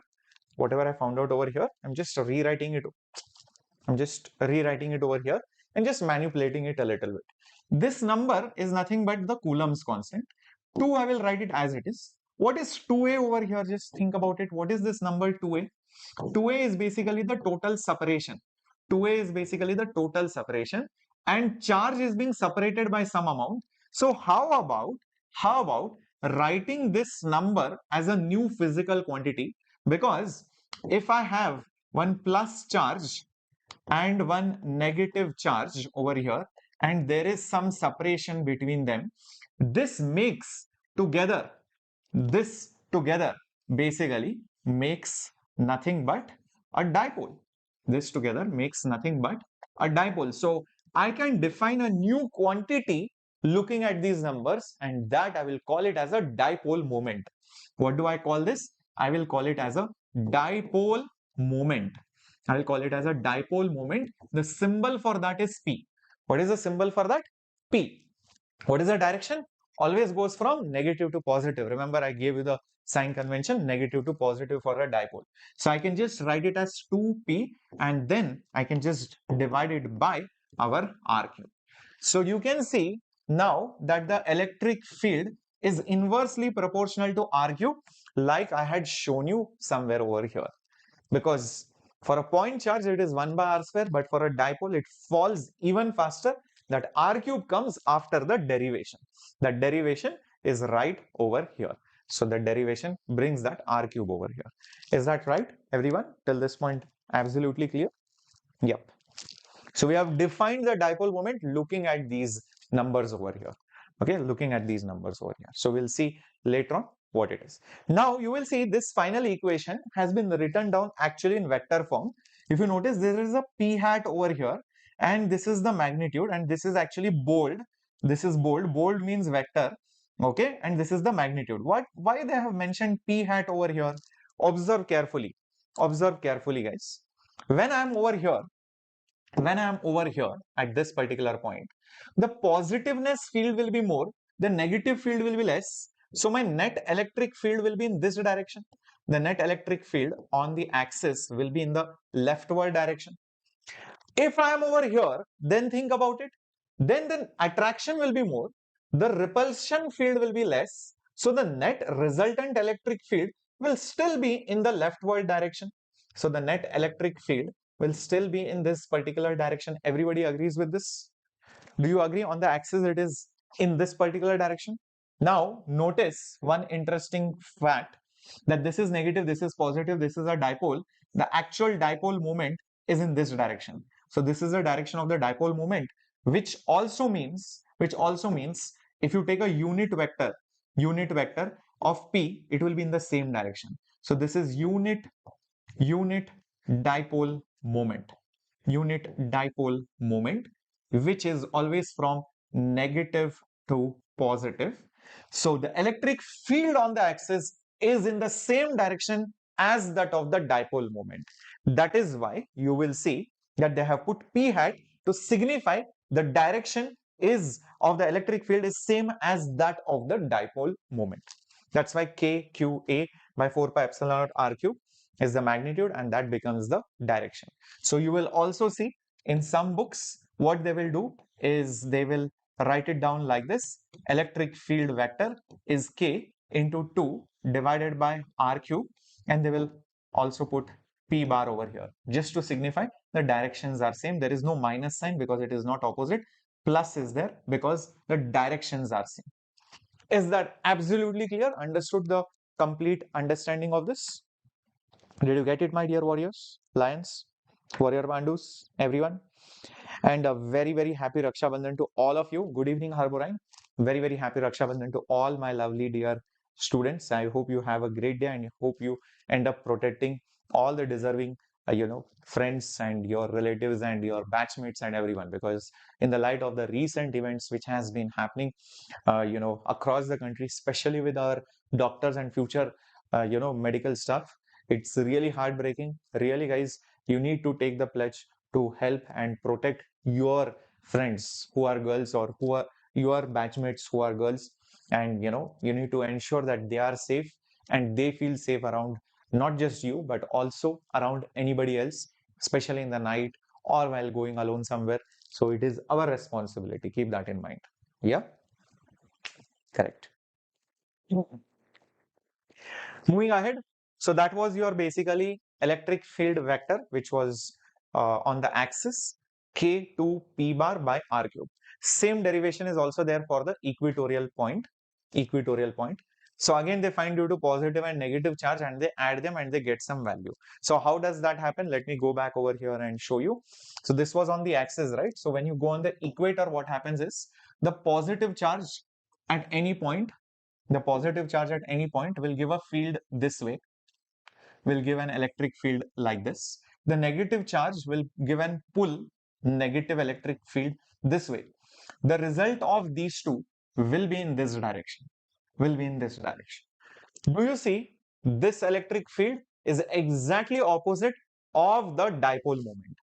I'm just rewriting it. I'm just rewriting it over here and just manipulating it a little bit. This number is nothing but the Coulomb's constant. 2, I will write it as it is. What is 2A over here? Just think about it. What is this number 2A? 2A is basically the total separation. 2A is basically the total separation, and charge is being separated by some amount. So how about writing this number as a new physical quantity? Because if I have one plus charge and one negative charge over here, and there is some separation between them, this together basically makes nothing but a dipole. This together makes nothing but a dipole. So I can define a new quantity looking at these numbers, and that I will call it as a dipole moment. What do I call this? I will call it as a dipole moment. I will call it as a dipole moment. The symbol for that is P. What is the symbol for that? P. What is the direction? Always goes from negative to positive. Remember, I gave you the sign convention, negative to positive for a dipole. So I can just write it as 2p, and then I can just divide it by our R cube. So you can see now that the electric field is inversely proportional to R cube, like I had shown you somewhere over here. Because for a point charge, it is 1 by R square, but for a dipole, it falls even faster. That R cube comes after the derivation. That derivation is right over here. So the derivation brings that R cube over here. Is that right, everyone? Till this point, absolutely clear? Yep. So we have defined the dipole moment looking at these numbers over here. Okay, looking at these numbers over here. So we'll see later on what it is. Now you will see this final equation has been written down actually in vector form. If you notice, there is a p hat over here, and this is the magnitude, and this is actually bold. This is bold. Bold means vector. Okay, and this is the magnitude. Why they have mentioned p hat over here? Observe carefully. Observe carefully, guys. When I am over here at this particular point, the positiveness field will be more, the negative field will be less. So my net electric field will be in this direction. The net electric field on the axis will be in the leftward direction. If I am over here, then think about it. Then the attraction will be more, the repulsion field will be less. So the net resultant electric field will still be in the leftward direction. So the net electric field will still be in this particular direction. Everybody agrees with this? Do you agree? On the axis it is in this particular direction. Now notice one interesting fact, that this is negative, this is positive, this is a dipole. The actual dipole moment is in this direction. So this is the direction of the dipole moment, which also means if you take a unit vector of P, it will be in the same direction. So this is unit dipole moment, which is always from negative to positive. So the electric field on the axis is in the same direction as that of the dipole moment. That is why you will see that they have put P hat to signify the direction is of the electric field is same as that of the dipole moment. That's why KQA by 4 pi epsilon naught R cube is the magnitude, and that becomes the direction. So you will also see in some books what they will do is they will write it down like this: electric field vector is K into 2 divided by R cube, and they will also put P bar over here just to signify the directions are same. There is no minus sign because it is not opposite. Plus is there because the directions are same. Is that absolutely clear? Understood the complete understanding of this? Did you get it, my dear warriors, lions, warrior bandus, everyone? And a very, very happy Raksha Bandhan to all of you. Good evening, Harborine. Very, very happy Raksha Bandhan to all my lovely dear students. I hope you have a great day, and I hope you end up protecting all the deserving, friends and your relatives and your batchmates and everyone. Because in the light of the recent events which has been happening, across the country, especially with our doctors and future, medical staff, it's really heartbreaking. Really, guys, you need to take the pledge to help and protect your friends who are girls, or who are your batchmates who are girls, and you need to ensure that they are safe and they feel safe around not just you but also around anybody else, especially in the night or while going alone somewhere. So it is our responsibility. Keep that in mind. Yeah, correct. Moving ahead, so that was your basically electric field vector, which was on the axis K2 P bar by R cube. Same derivation is also there for the equatorial point. So again, they find due to positive and negative charge, and they add them and they get some value. So how does that happen? Let me go back over here and show you. So this was on the axis, right? So when you go on the equator, what happens is the positive charge at any point will give a field this way, will give an electric field like this. The negative charge will give an pull, negative electric field this way. The result of these two will be in this direction. Do you see this electric field is exactly opposite of the dipole moment?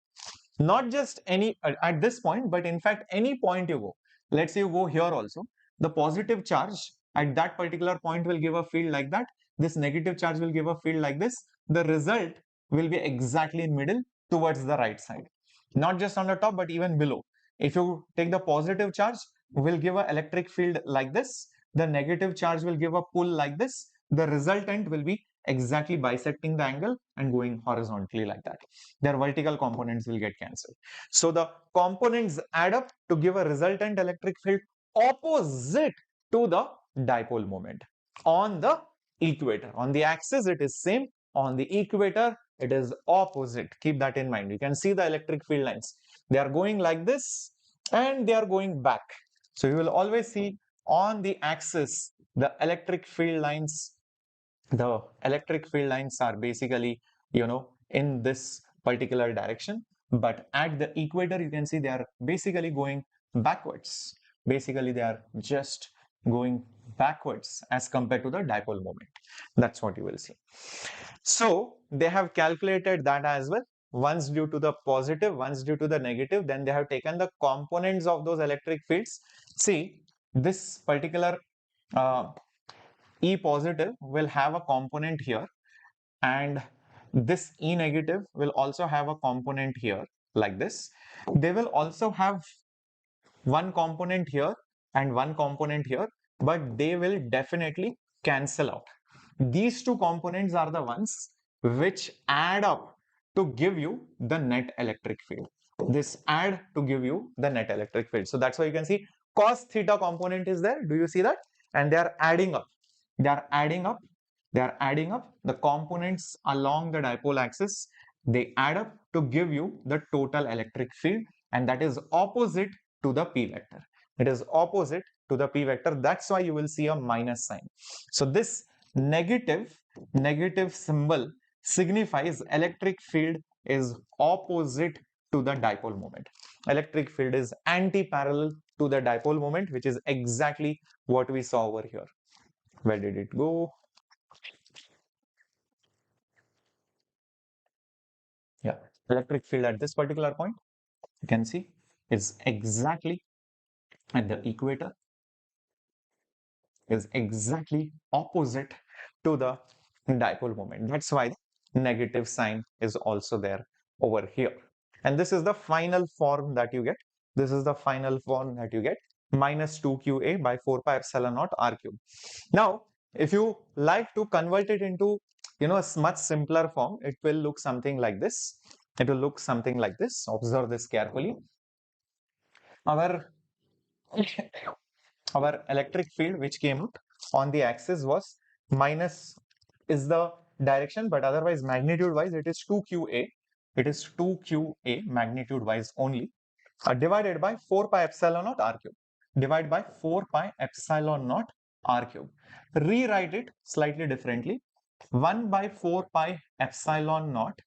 Not just any at this point, but in fact any point you go. Let's say you go here also, the positive charge at that particular point will give a field like that. This negative charge will give a field like this. The result will be exactly in middle towards the right side, not just on the top but even below. If you take the positive charge, will give an electric field like this. The negative charge will give a pull like this. The resultant will be exactly bisecting the angle and going horizontally like that. Their vertical components will get cancelled. So the components add up to give a resultant electric field opposite to the dipole moment on the equator. On the axis it is same, on the equator it is opposite. Keep that in mind. You can see the electric field lines. They are going like this and they are going back. So you will always see on the axis the electric field lines are basically in this particular direction, but at the equator you can see they are basically going backwards. Basically they are just going backwards as compared to the dipole moment. That's what you will see. So they have calculated that as well, once due to the positive, once due to the negative. Then they have taken the components of those electric fields. See, this particular E positive will have a component here, and this E negative will also have a component here like this. They will also have one component here and one component here, but they will definitely cancel out. These two components are the ones which add up to give you the net electric field. This add to give you the net electric field. So that's why you can see cos theta component is there. Do you see that? And they are adding up. They are adding up. They are adding up the components along the dipole axis. They add up to give you the total electric field, and that is opposite to the P vector. It is opposite to the P vector. That's why you will see a minus sign. So this negative symbol signifies electric field is opposite to the dipole moment. Electric field is anti-parallel to the dipole moment, which is exactly what we saw over here. Where did it go? Yeah, electric field at this particular point, you can see, is exactly at the equator, is exactly opposite to the dipole moment. That's why the negative sign is also there over here. And this is the final form that you get. This is the final form that you get, minus 2qa by 4 pi epsilon naught r cube. Now, if you like to convert it into, a much simpler form, it will look something like this. It will look something like this. Observe this carefully. Our electric field which came out on the axis was minus is the direction, but otherwise magnitude wise it is 2qa. It is 2qa magnitude wise only, divided by 4 pi epsilon naught r cube. Divide by 4 pi epsilon naught r cube. Rewrite it slightly differently. 1 by 4 pi epsilon naught.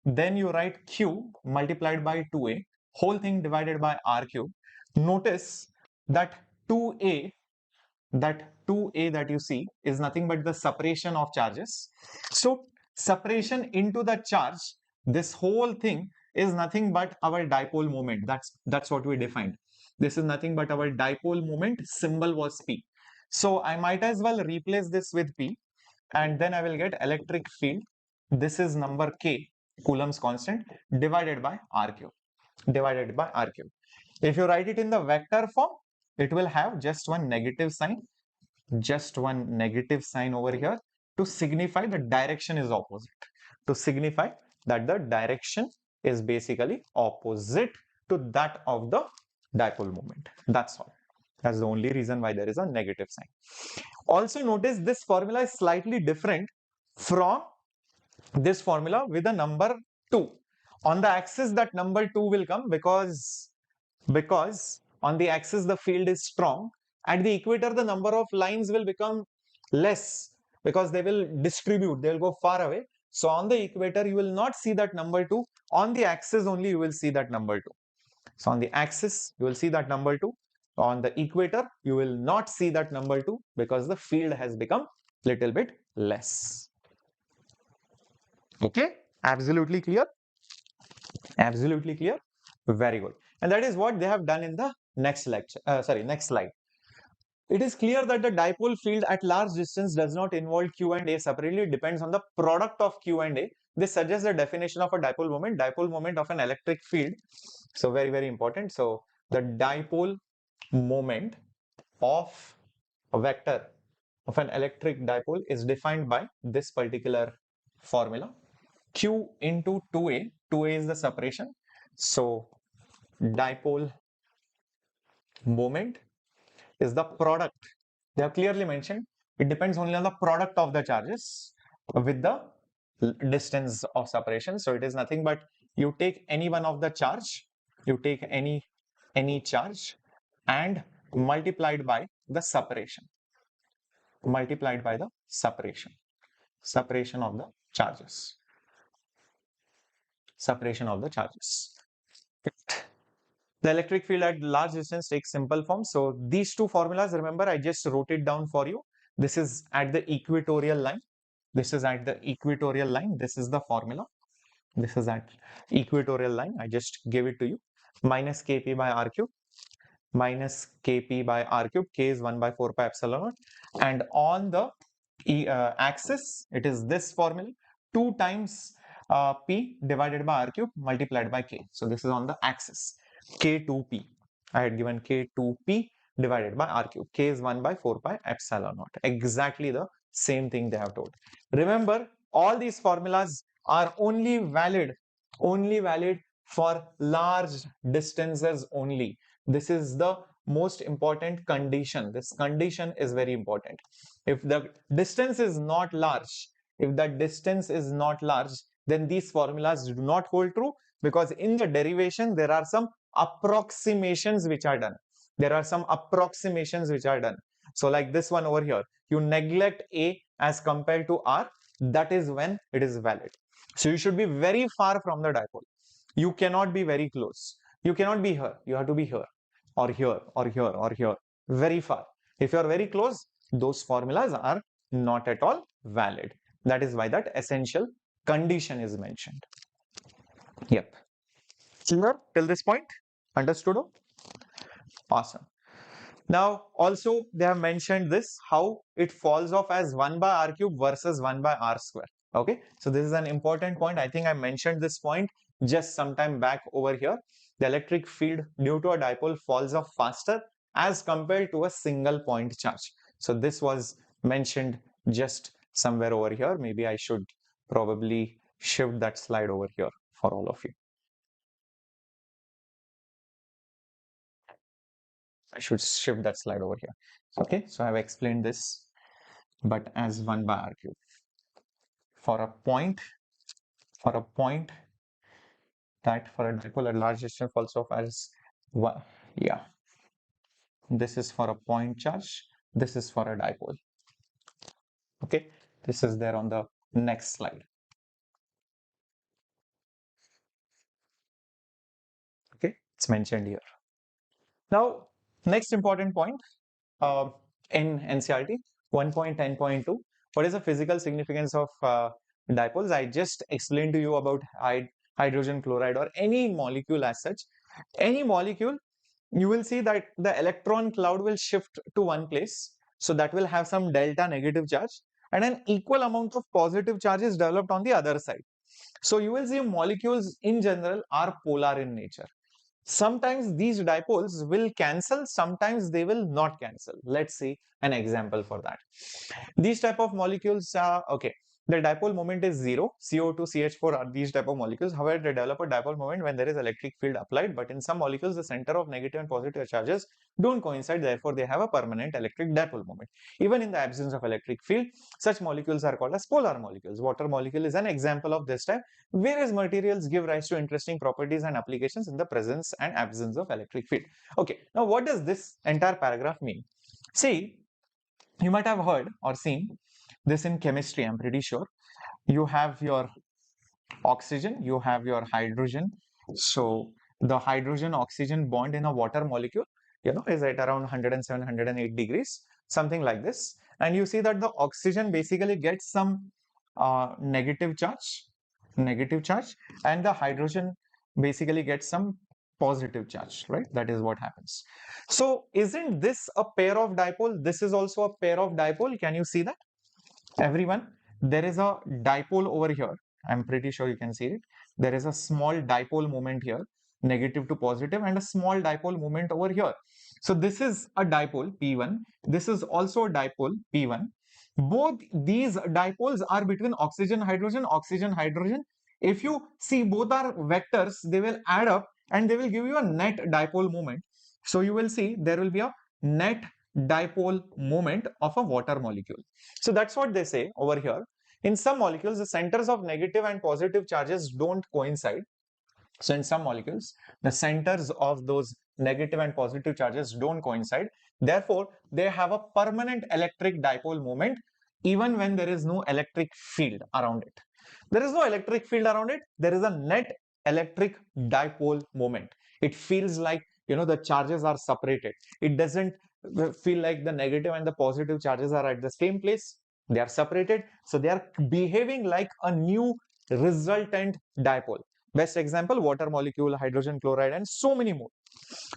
Then you write q multiplied by 2a, whole thing divided by r cube. Notice that 2a that you see is nothing but the separation of charges. So separation into the charge, this whole thing is nothing but our dipole moment. That's what we defined. This is nothing but our dipole moment. Symbol was P. So I might as well replace this with P, and then I will get electric field. This is number K, Coulomb's constant, divided by R cube. Divided by R cube. If you write it in the vector form, it will have just one negative sign over here to signify the direction is opposite, to signify that the direction is basically opposite to that of the dipole moment. That's all. That's the only reason why there is a negative sign. Also notice this formula is slightly different from this formula with a number 2. On the axis that number 2 will come because on the axis the field is strong. At the equator the number of lines will become less because they will distribute, they will go far away. So on the equator you will not see that number 2. On the axis only you will see that number 2. So on the axis you will see that number 2. On the equator you will not see that number 2 because the field has become little bit less. Okay, absolutely clear? Absolutely clear? Very good. And that is what they have done in the next lecture. Next slide. It is clear that the dipole field at large distance does not involve Q and A separately. It depends on the product of Q and A. This suggests the definition of a dipole moment of an electric field. So very, very important. So the dipole moment of a vector of an electric dipole is defined by this particular formula. Q into 2A. 2A is the separation. So dipole moment is the product. They have clearly mentioned it depends only on the product of the charges with the distance of separation. So it is nothing but you take any one of the charge, you take any charge and multiplied by the separation. Multiplied by the separation of the charges. Separation of the charges. The electric field at large distance takes simple form. So these two formulas, remember, I just wrote it down for you. This is at the equatorial line. This is at the equatorial line. This is the formula. This is at equatorial line. I just gave it to you. Minus Kp by R cube. Minus Kp by R cube. K is 1 by 4 pi epsilon naught. And on the axis, it is this formula. 2 times P divided by R cube multiplied by K. So this is on the axis. K2P. I had given K2P divided by R cube. K is 1 by 4 pi epsilon naught. Exactly the same thing they have told. Remember, all these formulas are only valid for large distances only. This is the most important condition. This condition is very important. If the distance is not large, then these formulas do not hold true, because in the derivation there are some approximations which are done. So like this one over here, you neglect A as compared to R, that is when it is valid. So you should be very far from the dipole. You cannot be very close. You cannot be here. You have to be here or here or here or here. Very far. If you are very close, those formulas are not at all valid. That is why that essential condition is mentioned. Yep. Clear till this point? Understood? Awesome. Now, also they have mentioned this, how it falls off as 1 by r cube versus 1 by r square. Okay, so this is an important point. I think I mentioned this point just some time back over here. The electric field due to a dipole falls off faster as compared to a single point charge. So this was mentioned just somewhere over here. Maybe I should probably shift that slide over here for all of you. I should shift that slide over here. Okay, so I've explained this, but as 1 by r cube. For a point that for a dipole at large distance falls off as 1. Yeah. This is for a point charge. This is for a dipole. Okay, this is there on the next slide. Okay, it's mentioned here. Now, next important point in NCERT 1.10.2. What is the physical significance of dipoles? I just explained to you about hydrogen chloride or any molecule as such. Any molecule, you will see that the electron cloud will shift to one place. So that will have some delta negative charge, and an equal amount of positive charge is developed on the other side. So you will see molecules in general are polar in nature. Sometimes these dipoles will cancel, sometimes they will not cancel. Let's see an example for that. These type of molecules are, okay, the dipole moment is 0. CO2, CH4 are these type of molecules. However, they develop a dipole moment when there is electric field applied, but in some molecules, the center of negative and positive charges don't coincide. Therefore, they have a permanent electric dipole moment. Even in the absence of electric field, such molecules are called as polar molecules. Water molecule is an example of this type. Various materials give rise to interesting properties and applications in the presence and absence of electric field. Okay, now what does this entire paragraph mean? See, you might have heard or seen this in chemistry, I'm pretty sure. You have your oxygen, you have your hydrogen. So the hydrogen oxygen bond in a water molecule, is at around 107, 108 degrees, something like this. And you see that the oxygen basically gets some negative charge, and the hydrogen basically gets some positive charge, right? That is what happens. So isn't this a pair of dipole? This is also a pair of dipole. Can you see that? Everyone, there is a dipole over here. I'm pretty sure you can see it. There is a small dipole moment here, negative to positive, and a small dipole moment over here. So this is a dipole P1. This is also a dipole P1. Both these dipoles are between oxygen, hydrogen, oxygen, hydrogen. If you see both are vectors, they will add up and they will give you a net dipole moment. So you will see there will be a net dipole moment of a water molecule. So that's what they say over here. In some molecules, the centers of negative and positive charges don't coincide. So in some molecules, the centers of those negative and positive charges don't coincide. Therefore, they have a permanent electric dipole moment even when there is no electric field around it. There is no electric field around it. There is a net electric dipole moment. It feels like, the charges are separated. It doesn't feel like the negative and the positive charges are at the same place. They are separated. So they are behaving like a new resultant dipole. Best example, water molecule, hydrogen chloride, and so many more.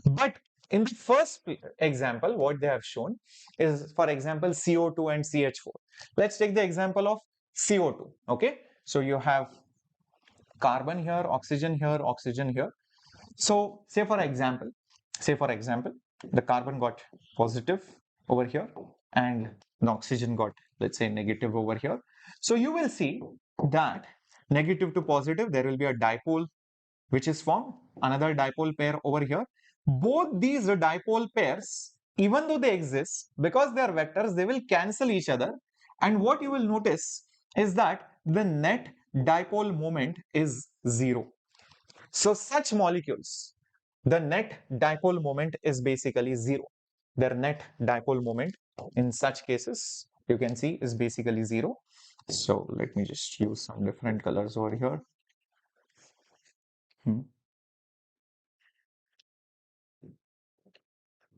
But in the first example, what they have shown is, for example, CO2 and CH4. Let's take the example of CO2. Okay, so you have carbon here, oxygen here, oxygen here. So say for example, the carbon got positive over here and the oxygen got, let's say, negative over here. So you will see that negative to positive, there will be a dipole which is formed, another dipole pair over here. both these dipole pairs, even though they exist, because they are vectors, they will cancel each other. And what you will notice is that the net dipole moment is zero. So such molecules, the net dipole moment is basically zero. Their net dipole moment in such cases, you can see, is basically zero. So let me just use some different colors over here.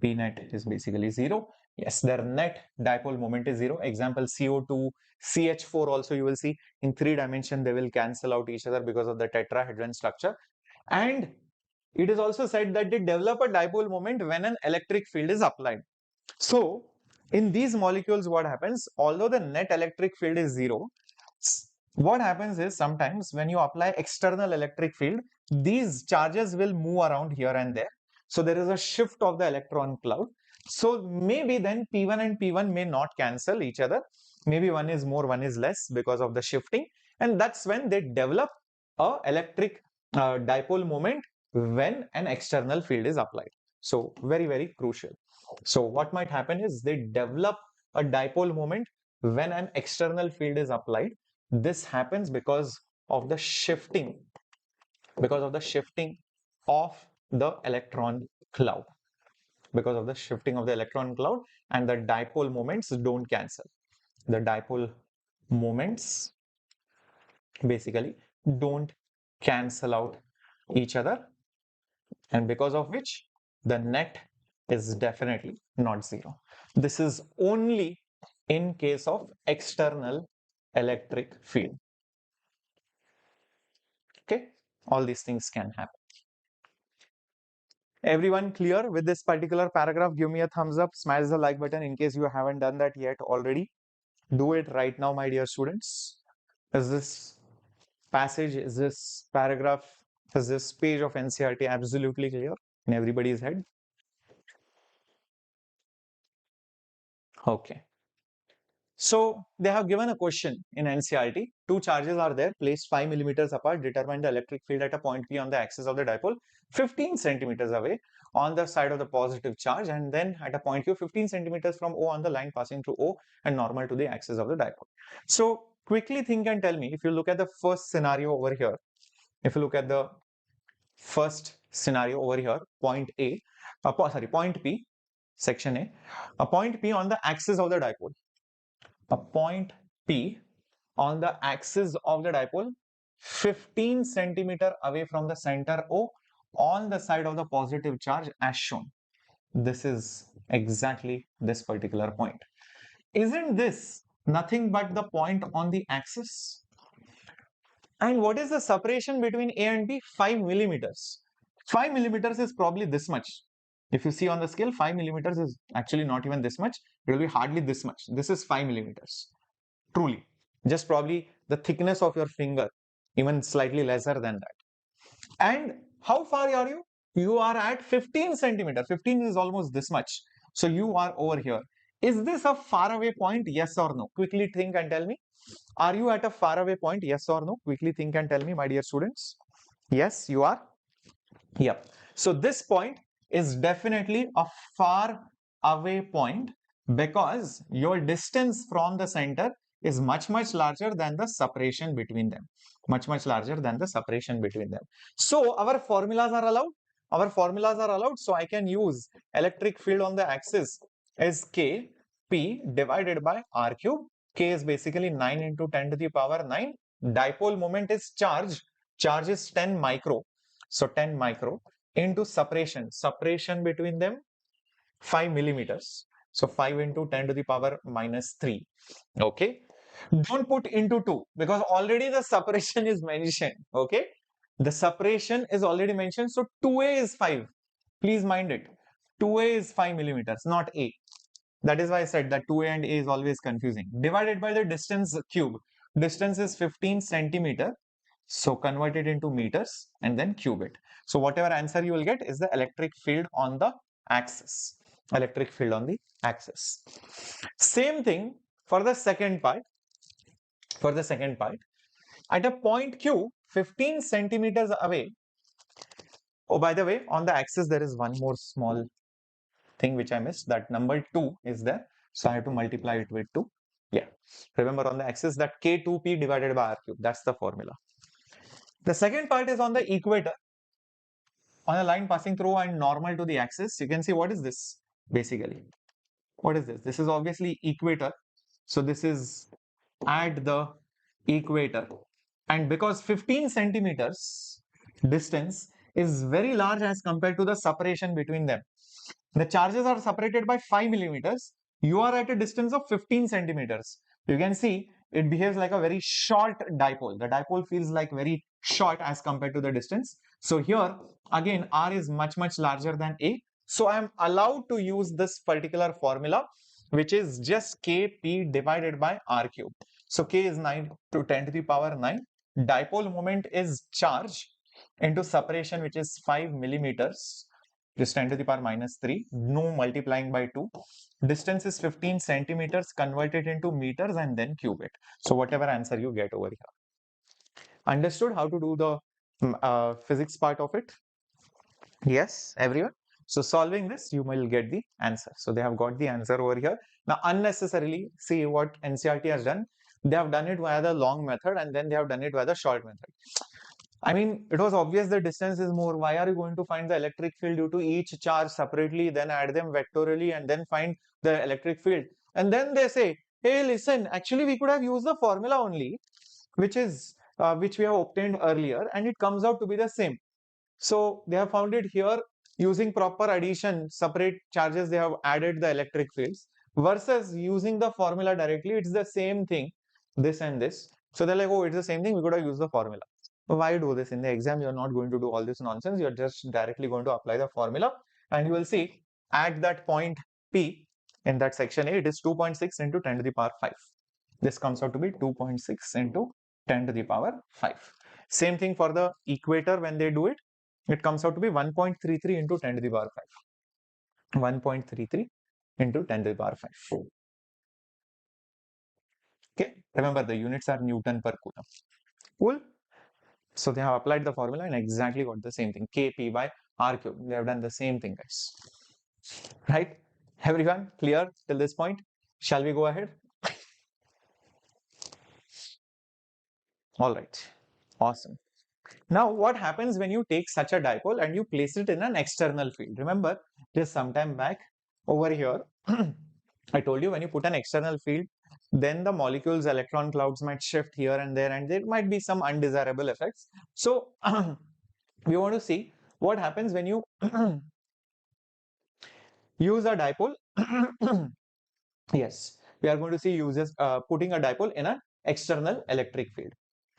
P net is basically zero. Yes, their net dipole moment is zero. Example, CO2, CH4 also you will see in 3 dimension, they will cancel out each other because of the tetrahedron structure. And it is also said that they develop a dipole moment when an electric field is applied. So in these molecules, what happens? Although the net electric field is zero, what happens is sometimes when you apply external electric field, these charges will move around here and there. So there is a shift of the electron cloud. So maybe then P1 and P1 may not cancel each other. Maybe one is more, one is less because of the shifting. And that's when they develop a electric dipole moment when an external field is applied. So very, very crucial. So what might happen is they develop a dipole moment when an external field is applied. This happens because of the shifting, of the electron cloud. Because of the shifting of the electron cloud, and the dipole moments don't cancel. The dipole moments basically don't cancel out each other, and because of which the net is definitely not zero. This is only in case of external electric field. Okay, all these things can happen. Everyone clear with this particular paragraph? Give me a thumbs up, smash the like button in case you haven't done that yet already. Do it right now, my dear students. Is this passage, is this paragraph, is this page of NCERT absolutely clear in everybody's head? Okay. So they have given a question in NCERT. Two charges are there placed 5 millimeters apart. Determine the electric field at a point P on the axis of the dipole 15 centimeters away on the side of the positive charge, and then at a point Q 15 centimeters from O on the line passing through O and normal to the axis of the dipole. So quickly think and tell me, if you look at the first scenario over here, if you look at the first scenario over here, point A, point P, section A, a point P on the axis of the dipole. A point P on the axis of the dipole 15 centimeter away from the center O on the side of the positive charge as shown. This is exactly this particular point. Isn't this nothing but the point on the axis? And what is the separation between A and B? 5 millimeters. 5 millimeters is probably this much. If you see on the scale, 5 millimeters is actually not even this much. It will be hardly this much. This is 5 millimeters. Truly. Just probably the thickness of your finger, even slightly lesser than that. And how far are you? You are at 15 centimeter. 15 is almost this much. So you are over here. Is this a faraway point? Yes or no? Quickly think and tell me. Are you at a faraway point? Yes or no? Quickly think and tell me, my dear students. Yes, you are. Yep. So this point is definitely a far away point because your distance from the center is much larger than the separation between them. Much larger than the separation between them. So our formulas are allowed. Our formulas are allowed. So I can use electric field on the axis as K P divided by R cube. K is basically 9 into 10 to the power 9. Dipole moment is charge. Charge is 10 micro. So 10 micro into separation between them 5 millimeters. So 5 into 10 to the power minus 3. Okay. Don't put into 2 because already the separation is mentioned. Okay. The separation is already mentioned. So 2A is 5. Please mind it. 2A is 5 millimeters, not A. That is why I said that 2A and A is always confusing. Divided by the distance cube. Distance is 15 centimeter. So convert it into meters and then cube it. So whatever answer you will get is the electric field on the axis. Electric field on the axis. Same thing for the second part. For the second part, at a point Q, 15 centimeters away, Oh, by the way, on the axis, there is one more small thing which I missed. That number 2 is there. So I have to multiply it with 2. Yeah. Remember on the axis that K2P divided by R cube. That's the formula. The second part is on the equator. On a line passing through and normal to the axis, you can see what is this basically. What is this? This is obviously equator. So this is at the equator. And because 15 centimeters distance is very large as compared to the separation between them. The charges are separated by 5 millimeters. You are at a distance of 15 centimeters. You can see it behaves like a very short dipole. The dipole feels like very short as compared to the distance. So here again R is much larger than A. So I am allowed to use this particular formula, which is just Kp divided by R cube. So K is 9 to 10 to the power 9. Dipole moment is charge into separation, which is 5 millimeters. Just 10 to the power minus 3, no multiplying by 2. Distance is 15 centimeters, converted into meters and then cube it. So whatever answer you get over here. Understood how to do the physics part of it? Yes, everyone? So solving this, you will get the answer. So they have got the answer over here. Now unnecessarily, see what NCERT has done. They have done it via the long method and then they have done it via the short method. I mean, it was obvious the distance is more. Why are you going to find the electric field due to each charge separately, then add them vectorially and then find the electric field? And then they say, hey, listen, actually we could have used the formula only, which we have obtained earlier, and it comes out to be the same. So they have found it here using proper addition, separate charges, they have added the electric fields versus using the formula directly. It's the same thing, this and this. So they're like, oh, it's the same thing. We could have used the formula. Why do this? In the exam, you're not going to do all this nonsense. You're just directly going to apply the formula, and you will see at that point P in that section A, it is 2.6 into 10 to the power 5. This comes out to be 2.6 into 10 to the power 5. Same thing for the equator when they do it. It comes out to be 1.33 into 10 to the power 5. 1.33 into 10 to the power 5. Okay, remember the units are Newton per Coulomb. Cool. So they have applied the formula and exactly got the same thing. Kp by R cube. They have done the same thing, guys. Right? Everyone clear till this point? Shall we go ahead? All right. Awesome. Now, what happens when you take such a dipole and you place it in an external field? Remember, just sometime back over here, I told you when you put an external field, then the molecules, electron clouds might shift here and there might be some undesirable effects. So, we want to see what happens when you use a dipole. Yes, we are going to see uses putting a dipole in an external electric field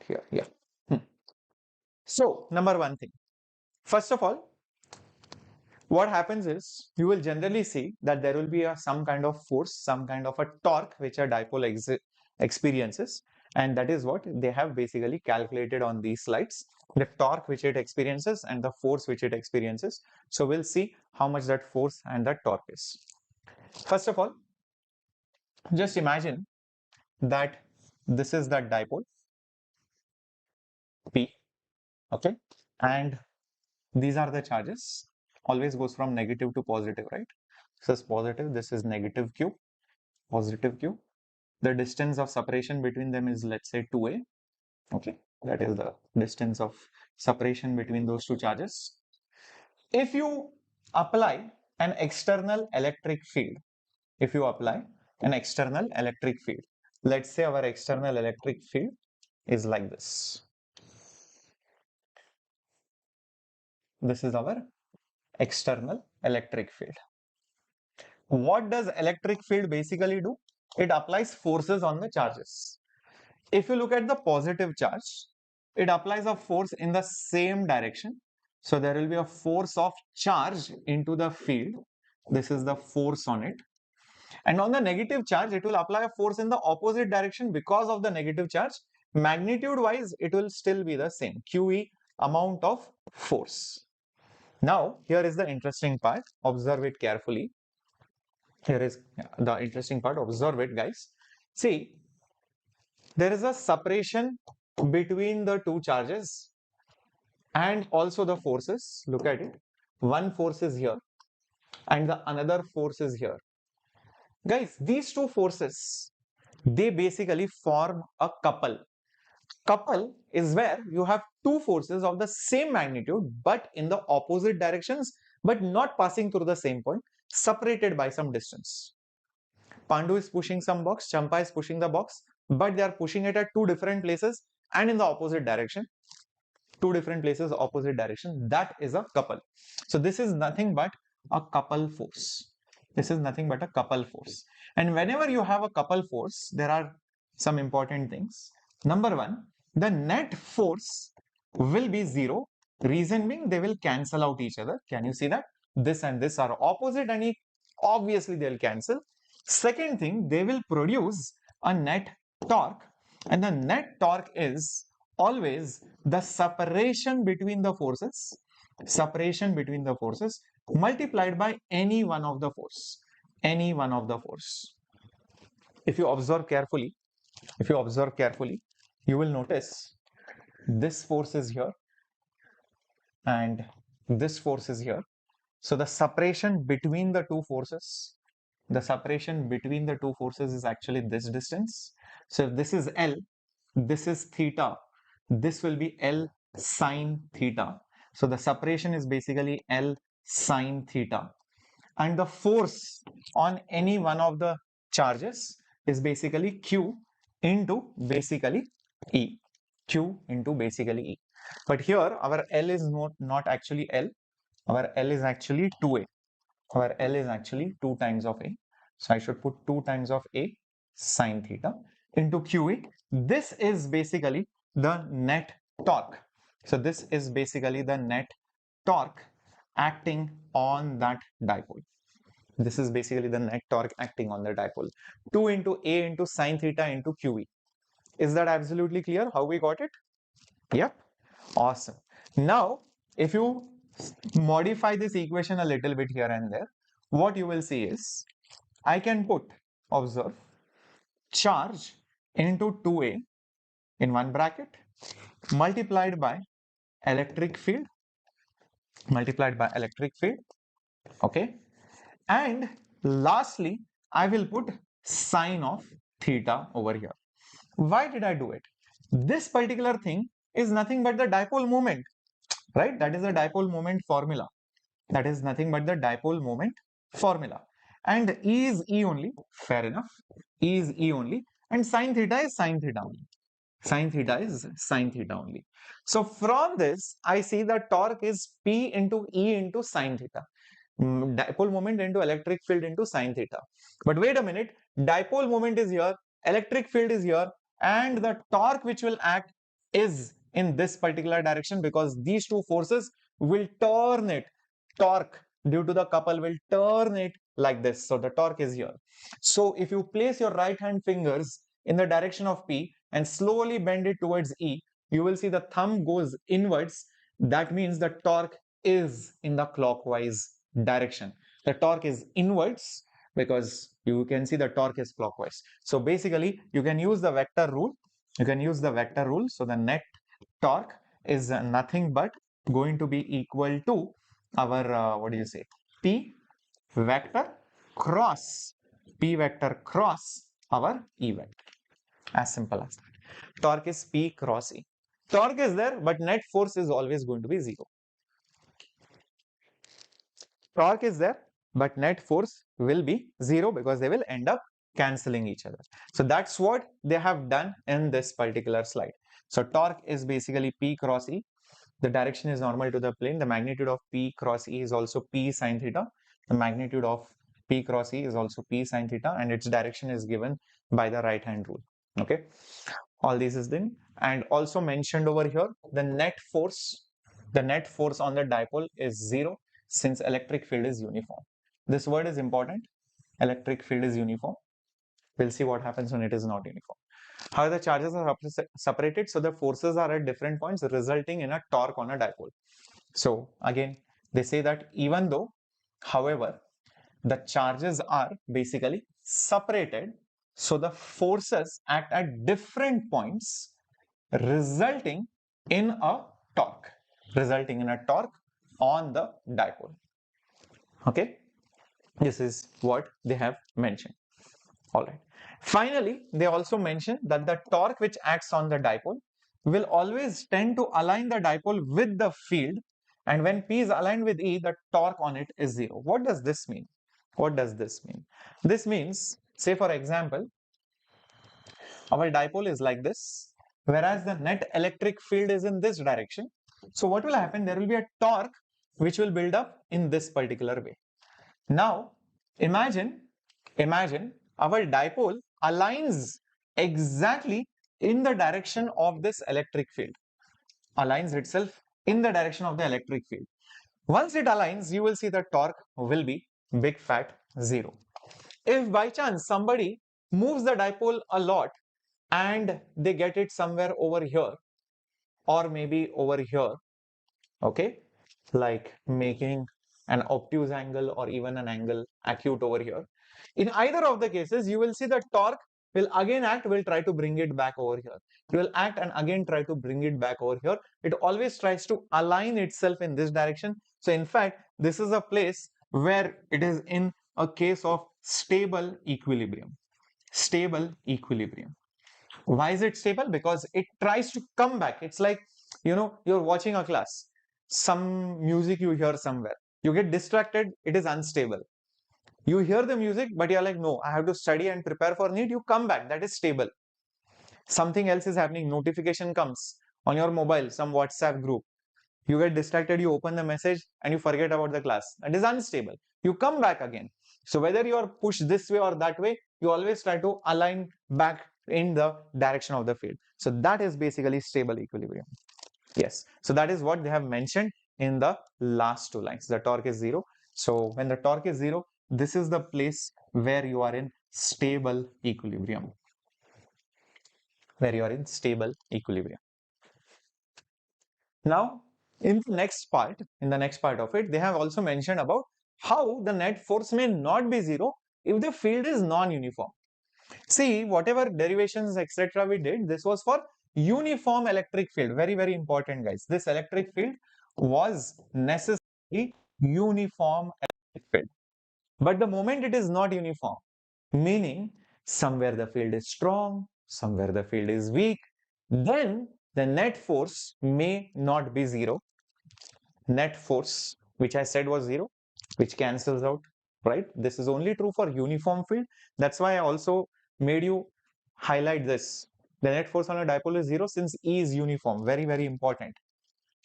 here. Yeah. So, number one thing. First of all, what happens is you will generally see that there will be some kind of force, some kind of a torque which a dipole experiences, and that is what they have basically calculated on these slides, the torque which it experiences and the force which it experiences. So we'll see how much that force and that torque is. First of all, just imagine that this is that dipole P, okay, and these are the charges. Always goes from negative to positive, right? This is positive, this is negative q, positive q. The distance of separation between them is, let's say, 2a. Okay, that is the distance of separation between those two charges. If you apply an external electric field, let's say our external electric field is like this. This is our external electric field. What does electric field basically do? It applies forces on the charges. If you look at the positive charge, it applies a force in the same direction. So there will be a force of charge into the field. This is the force on it. And on the negative charge, it will apply a force in the opposite direction because of the negative charge. Magnitude wise, it will still be the same. QE, amount of force. Now, here is the interesting part. Observe it carefully. Here is the interesting part. Observe it, guys. See, there is a separation between the two charges. and also the forces. Look at it. One force is here and the another force is here. Guys, these two forces, they basically form a couple. Couple is where you have two forces of the same magnitude but in the opposite directions, but not passing through the same point, separated by some distance. Pandu is pushing some box, Champa is pushing the box, but they are pushing it at two different places and in the opposite direction. Two different places, opposite direction. That is a couple. So this is nothing but a couple force. This is nothing but a couple force. And whenever you have a couple force, there are some important things. Number one, the net force will be zero. Reason being, they will cancel out each other. Can you see that? This and this are opposite and obviously they'll cancel. Second thing, they will produce a net torque, and the net torque is always the separation between the forces, multiplied by any one of the force, If you observe carefully, you will notice this force is here and this force is here. So the separation between the two forces, is actually this distance. So if this is L, this is theta, this will be L sine theta. So the separation is basically L sine theta. And the force on any one of the charges is basically Q into basically E. Q into basically E. But here our L is not actually L. Our L is actually 2A. Our L is actually 2 times of A. So I should put 2 times of A sine theta into QE. This is basically the net torque. So this is basically the net torque acting on that dipole. This is basically the net torque acting on the dipole. 2 into A into sine theta into QE. Is that absolutely clear how we got it? Yep. Awesome. Now, if you modify this equation a little bit here and there, what you will see is I can put, observe, charge into 2A in one bracket multiplied by electric field, okay, and lastly I will put sine of theta over here. Why did I do it? This particular thing is nothing but the dipole moment, right? That is the dipole moment formula. That is nothing but the dipole moment formula. And E is E only, fair enough. E is E only, and sine theta is sine theta only. Sine theta is sine theta only. So from this, I see the torque is P into E into sine theta. Dipole moment into electric field into sine theta. But wait a minute, dipole moment is here, electric field is here, and the torque which will act is in this particular direction because these two forces will turn it. Torque due to the couple will turn it like this. So the torque is here. So if you place your right hand fingers in the direction of P and slowly bend it towards E, you will see the thumb goes inwards. That means the torque is in the clockwise direction. The torque is inwards because you can see the torque is clockwise. So basically you can use the vector rule. So the net torque is nothing but going to be equal to our P vector cross our E vector. As simple as that. Torque is P cross E. Torque is there, but net force is always going to be 0. Torque is there, but net force will be 0 because they will end up cancelling each other. So that's what they have done in this particular slide. So torque is basically P cross E. The direction is normal to the plane. The magnitude of P cross E is also P sine theta. The magnitude of P cross E is also P sine theta, and its direction is given by the right hand rule. Okay. All this is then, and also mentioned over here, the net force on the dipole is 0 since electric field is uniform. This word is important. Electric field is uniform. We'll see what happens when it is not uniform. How the charges are separated, so the forces are at different points, resulting in a torque on a dipole. So again, they say that even though, however, the charges are basically separated, so the forces act at different points, resulting in a torque. resulting in a torque on the dipole. Okay, this is what they have mentioned. All right. Finally, they also mention that the torque which acts on the dipole will always tend to align the dipole with the field, and when P is aligned with E, the torque on it is zero. What does this mean? What does this mean? This means, say for example, our dipole is like this, whereas the net electric field is in this direction. So what will happen? There will be a torque which will build up in this particular way. Now, imagine our dipole aligns exactly in the direction of this electric field, aligns itself in the direction of the electric field. Once it aligns, you will see the torque will be big fat zero. If by chance somebody moves the dipole a lot and they get it somewhere over here or maybe over here, okay, like making an obtuse angle or even an angle acute over here, in either of the cases you will see the torque will again act, will try to bring it back over here, it will act and again try to bring it back over here. It always tries to align itself in this direction. So in fact, this is a place where it is in a case of stable equilibrium. Stable equilibrium. Why is it stable? Because it tries to come back. It's like, you're watching a class, some music you hear somewhere, you get distracted, it is unstable. You hear the music, but you're like, no, I have to study and prepare for NEET. You come back, that is stable. Something else is happening, notification comes on your mobile, some WhatsApp group. You get distracted, you open the message and you forget about the class. That is unstable. You come back again. So whether you are pushed this way or that way, you always try to align back in the direction of the field. So that is basically stable equilibrium. Yes. So that is what they have mentioned in the last two lines. The torque is zero. So when the torque is zero, this is the place where you are in stable equilibrium. Where you are in stable equilibrium. Now, in the next part of it, they have also mentioned about how the net force may not be zero if the field is non-uniform. See, whatever derivations, etc. we did, this was for uniform electric field. Very, very important, guys. This electric field was necessarily uniform electric field. But the moment it is not uniform, meaning somewhere the field is strong, somewhere the field is weak, then the net force may not be zero. Net force, which I said was zero, which cancels out, right? This is only true for uniform field. That's why I also made you highlight this. The net force on a dipole is zero since E is uniform. Very, very important.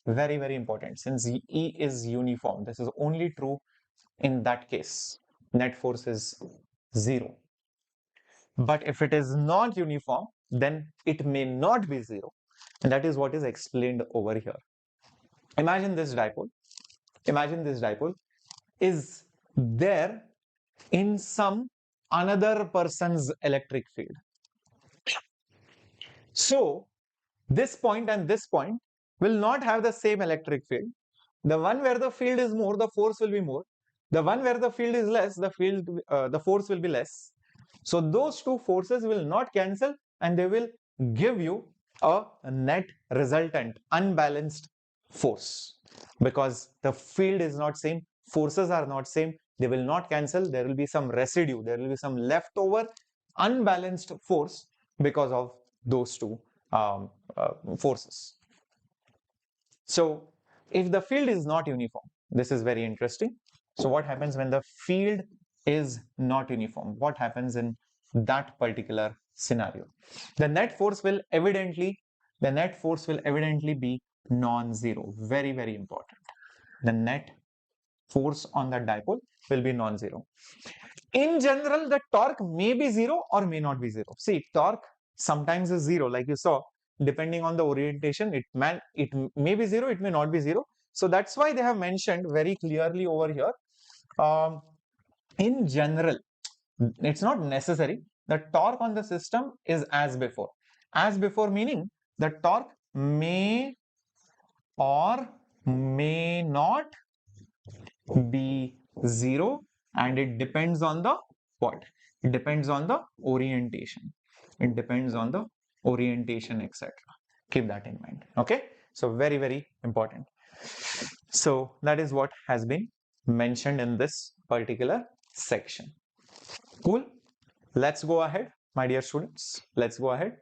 Very, very important. Since E is uniform, this is only true in that case. Net force is zero. But if it is not uniform, then it may not be zero. And that is what is explained over here. Imagine this dipole is there in some another person's electric field. So this point and this point will not have the same electric field. The one where the field is more, the force will be more. The one where the field is less, the force will be less. So those two forces will not cancel and they will give you a net resultant unbalanced force, because the field is not same, forces are not same, they will not cancel, there will be some residue, there will be some leftover unbalanced force because of those two forces. So if the field is not uniform, this is very interesting. So what happens when the field is not uniform? What happens in that particular scenario? The net force will evidently be non-zero. Very, very important. The net force on the dipole will be non-zero. In general, the torque may be zero or may not be zero. See, torque sometimes is zero, like you saw. Depending on the orientation, it may be zero, it may not be zero. So that's why they have mentioned very clearly over here. In general, it's not necessary. The torque on the system is as before. As before meaning the torque may or may not be zero, and it depends on the what? It depends on the orientation. It depends on the orientation, etc. Keep that in mind. Okay. So very, very important. So that is what has been mentioned in this particular section. Cool. Let's go ahead, my dear students. Let's go ahead.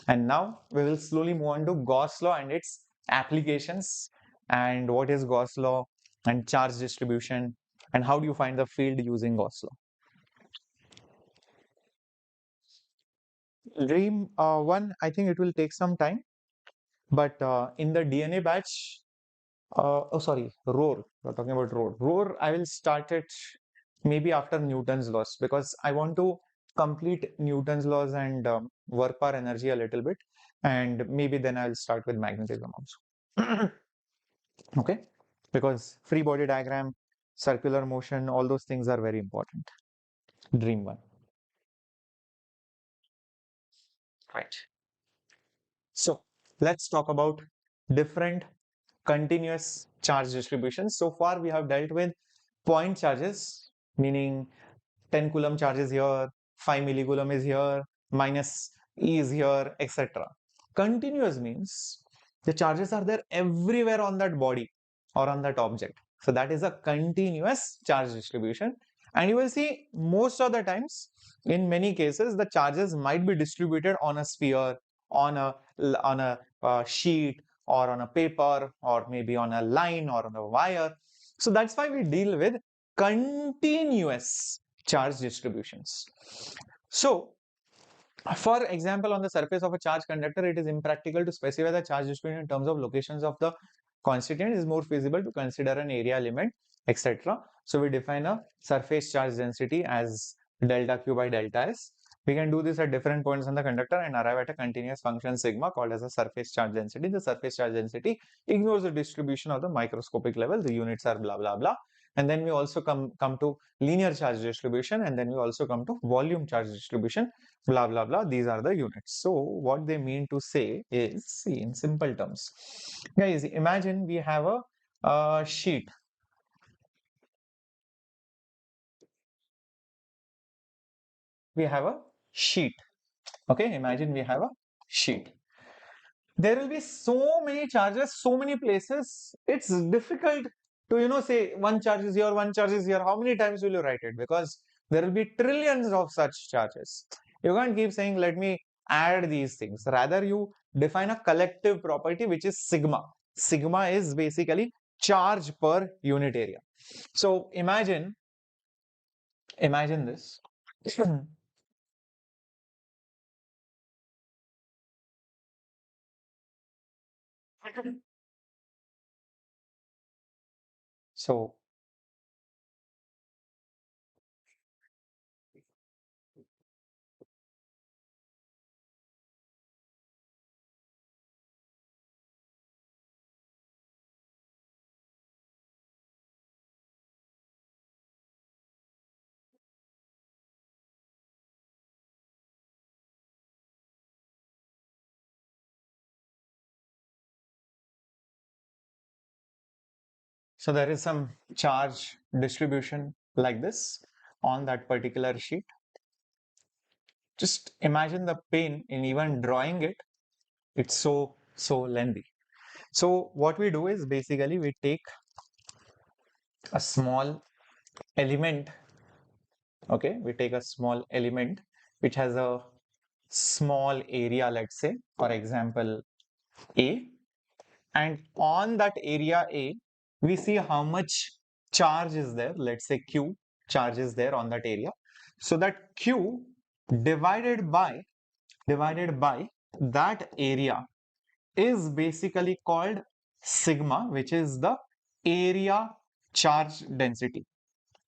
And now we will slowly move on to Gauss law and its applications, and what is Gauss law and charge distribution, and how do you find the field using Gauss law. Dream 1, I think it will take some time, but in the DNA batch, oh sorry, Rohr, we're talking about Rohr. Rohr, I will start it maybe after Newton's laws, because I want to complete Newton's laws and work power energy a little bit, and maybe then I'll start with magnetism also. Okay, because free body diagram, circular motion, all those things are very important. Dream 1. Right. So let's talk about different continuous charge distributions. So far we have dealt with point charges, meaning 10 Coulomb charge is here, 5 millicoulomb is here, minus E is here, etc. Continuous means the charges are there everywhere on that body or on that object. So that is a continuous charge distribution. And you will see most of the times, in many cases, the charges might be distributed on a sphere, on a sheet, or on a paper, or maybe on a line or on a wire. So that's why we deal with continuous charge distributions. So, for example, on the surface of a charge conductor, it is impractical to specify the charge distribution in terms of locations of the constituent. It is more feasible to consider an area element, etc. So we define a surface charge density as delta Q by delta S. We can do this at different points on the conductor and arrive at a continuous function sigma called as a surface charge density. The surface charge density ignores the distribution of the microscopic level. The units are blah blah blah. And then we also come to linear charge distribution, and then we also come to volume charge distribution, blah blah blah. These are the units. So what they mean to say is, see, in simple terms, guys, imagine we have a sheet. We have a sheet. Okay, imagine we have a sheet. There will be so many charges, so many places. It's difficult to, say one charge is here, one charge is here. How many times will you write it? Because there will be trillions of such charges. You can't keep saying, let me add these things. Rather, you define a collective property, which is sigma. Sigma is basically charge per unit area. So imagine this. So So there is some charge distribution like this on that particular sheet. Just imagine the pain in even drawing it. It's so lengthy. So what we do is basically we take a small element. Okay, we take a small element which has a small area, let's say, for example, A. And on that area A, we see how much charge is there. Let's say Q charge is there on that area. So that Q divided by that area is basically called sigma, which is the area charge density.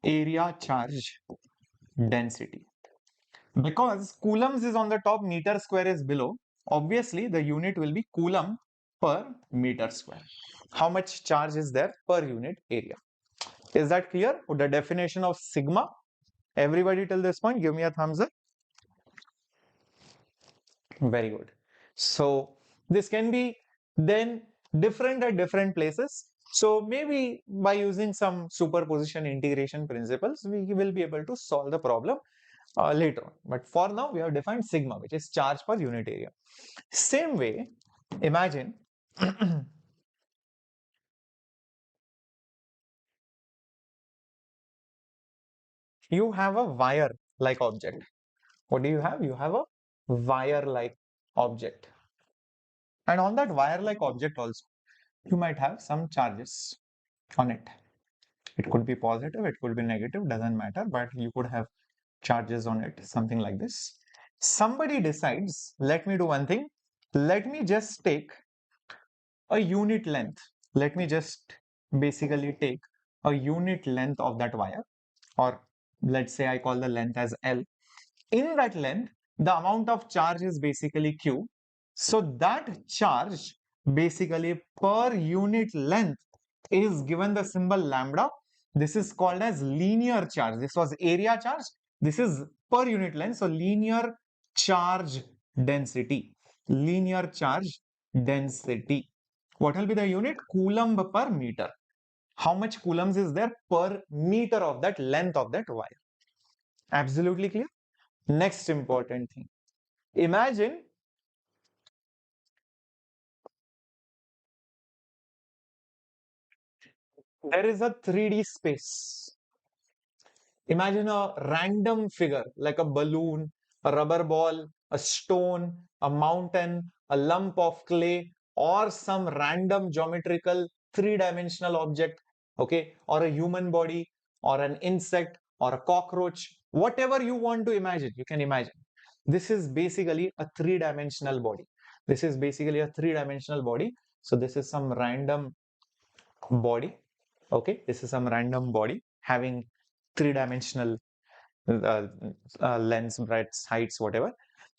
Area charge density. Because coulombs is on the top, meter square is below, obviously the unit will be coulomb per meter square. How much charge is there per unit area? Is that clear? The definition of sigma? Everybody till this point, give me a thumbs up. Very good. So this can be then different at different places. So maybe by using some superposition integration principles, we will be able to solve the problem later on. But for now, we have defined sigma, which is charge per unit area. Same way, imagine you have a wire-like object. What do you have? You have a wire-like object. And on that wire-like object also, you might have some charges on it. It could be positive, it could be negative, doesn't matter, but you could have charges on it, something like this. Somebody decides, let me do one thing. Let me just take a unit length. Let me just basically take a unit length of that wire, or let's say I call the length as L. In that length, the amount of charge is basically Q. So that charge basically per unit length is given the symbol lambda. This is called as linear charge. This was area charge. This is per unit length. So linear charge density. Linear charge density. What will be the unit? Coulomb per meter. How much coulombs is there per meter of that length of that wire? Absolutely clear? Next important thing. Imagine there is a 3D space. Imagine a random figure like a balloon, a rubber ball, a stone, a mountain, a lump of clay, or some random geometrical three-dimensional object, okay, or a human body, or an insect, or a cockroach, whatever you want to imagine, you can imagine. This is basically a three-dimensional body. This is basically a three-dimensional body. So this is some random body. Okay, this is some random body having three-dimensional uh, lengths, breadths, heights, whatever.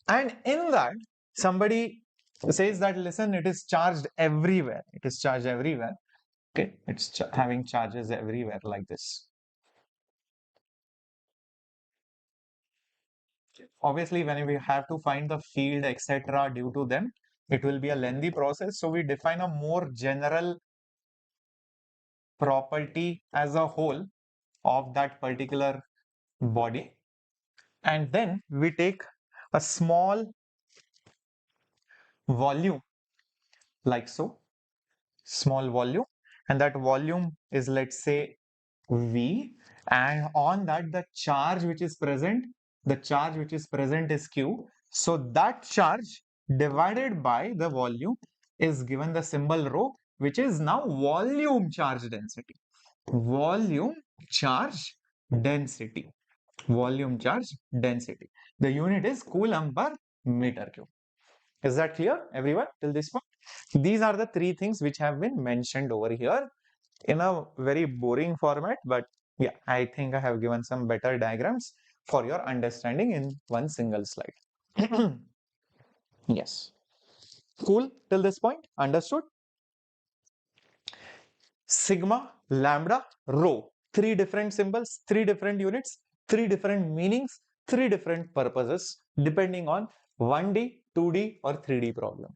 And in that, somebody says that, listen, it is charged everywhere. It is charged everywhere. Okay, it's having charges everywhere like this. Obviously, when we have to find the field, etc., due to them, it will be a lengthy process. So we define a more general property as a whole of that particular body, and then we take a small volume like so, small volume, and that volume is, let's say, V, and on that the charge which is present, the charge which is present is Q. So that charge divided by the volume is given the symbol rho, which is now volume charge density. Volume charge density. Volume charge density. The unit is Coulomb per meter cube. Is that clear, everyone, till this point? These are the three things which have been mentioned over here in a very boring format, but yeah, I think I have given some better diagrams for your understanding in one single slide. Yes. Cool till this point? Understood? Sigma, lambda, rho. Three different symbols, three different units, three different meanings, three different purposes, depending on 1D, 2D, or 3D problem.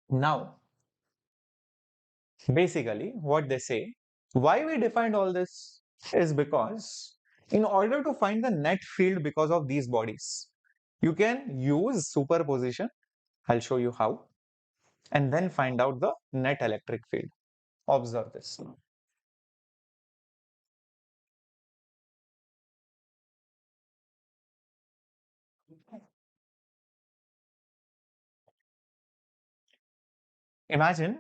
Now, basically, what they say, why we defined all this is because in order to find the net field because of these bodies, you can use superposition. I'll show you how, and then find out the net electric field. Observe this. Imagine,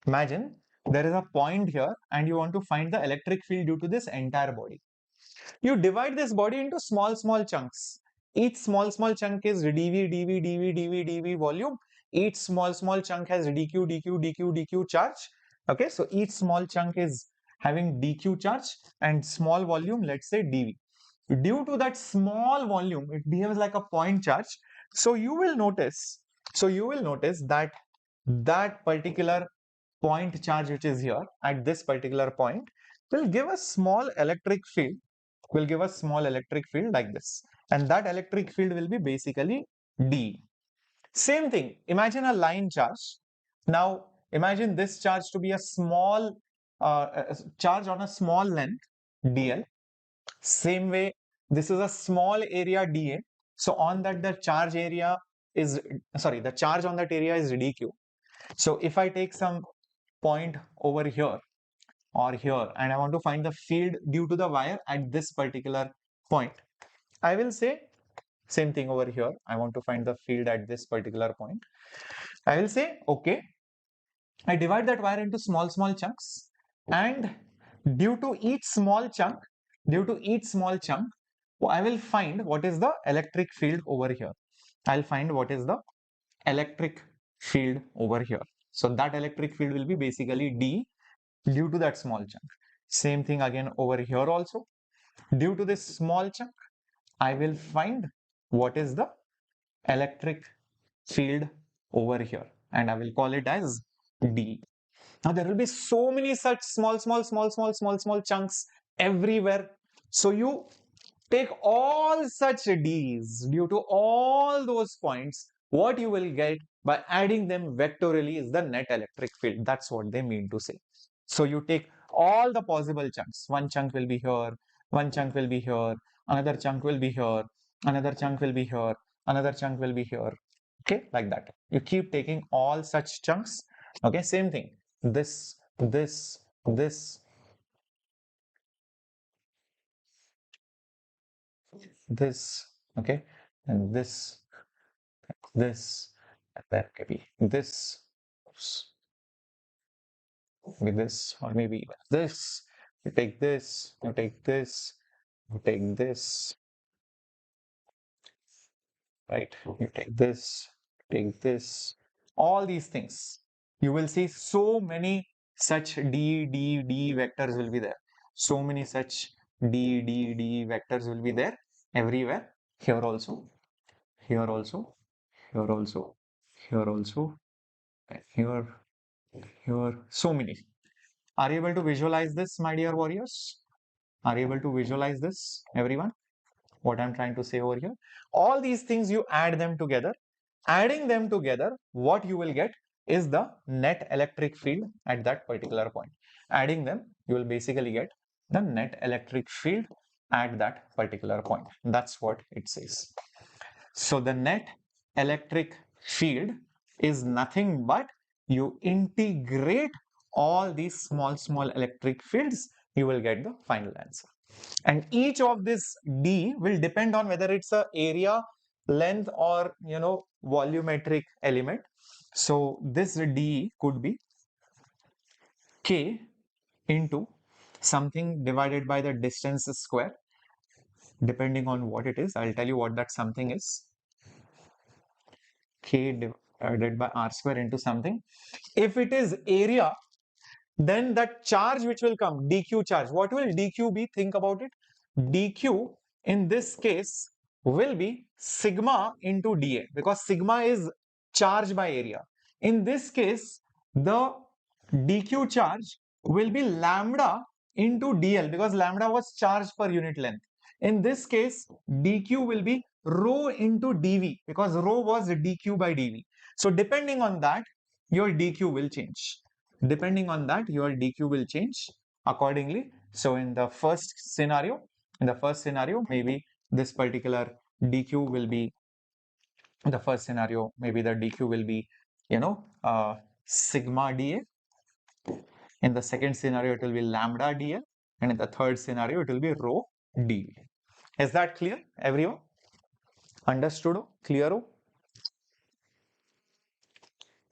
imagine there is a point here and you want to find the electric field due to this entire body. You divide this body into small chunks. Each small chunk is dV volume. Each small chunk has dQ charge. Okay, so each small chunk is having dQ charge and small volume, let's say dV. Due to that small volume, it behaves like a point charge. So you will notice, that that particular point charge which is here at this particular point will give a small electric field, like this, and that electric field will be basically D. Same thing, imagine a line charge. Now imagine this charge to be a small charge on a small length dl. Same way, this is a small area dA, so on that the charge area is, sorry, the charge on that area is dq. So if I take some point over here, or here, and I want to find the field due to the wire at this particular point. I will say same thing over here. I want to find the field at this particular point. I will say, okay, I divide that wire into small, small chunks, and due to each small chunk, I will find what is the electric field over here. I'll find what is the electric field over here. So that electric field will be basically D due to that small chunk. Same thing again over here also. Due to this small chunk, I will find what is the electric field over here, and I will call it as D. Now there will be so many such small chunks everywhere. So you take all such D's due to all those points. What you will get by adding them vectorially is the net electric field. That's what they mean to say. So you take all the possible chunks. One chunk will be here, one chunk will be here, another chunk will be here, another chunk will be here, another chunk will be here. Okay, like that. You keep taking all such chunks. Okay, same thing. This, this, this, this, okay, and this, and then maybe this, maybe this, or maybe this. You take this, you take this, you take this, right? You take this, all these things. You will see so many such D vectors will be there. So many such D vectors will be there everywhere. Here also, here also, here also, here also, and here, so many. Are you able to visualize this, my dear warriors? Are you able to visualize this, everyone? What I'm trying to say over here? All these things, you add them together. Adding them together, what you will get is the net electric field at that particular point. Adding them, you will basically get the net electric field at that particular point. That's what it says. So the net electric field is nothing but you integrate all these small electric fields, you will get the final answer. And each of this D will depend on whether it's a area, length, or volumetric element. So this D could be K into something divided by the distance square, depending on what it is. I'll tell you what that something is. K divided by R square into something. If it is area, then that charge which will come, dq charge, what will dq be? Think about it. Dq in this case will be sigma into dA, because sigma is charge by area. In this case, the dq charge will be lambda into dl, because lambda was charge per unit length. In this case, dq will be rho into dv, because rho was dq by dv. So depending on that, your dq will change. Depending on that, your dq will change accordingly. So in the first scenario, maybe this particular dq will be, the first scenario, maybe the dq will be, sigma dA. In the second scenario, it will be lambda dL. And in the third scenario, it will be rho dV. Is that clear, everyone? Understood? Clear?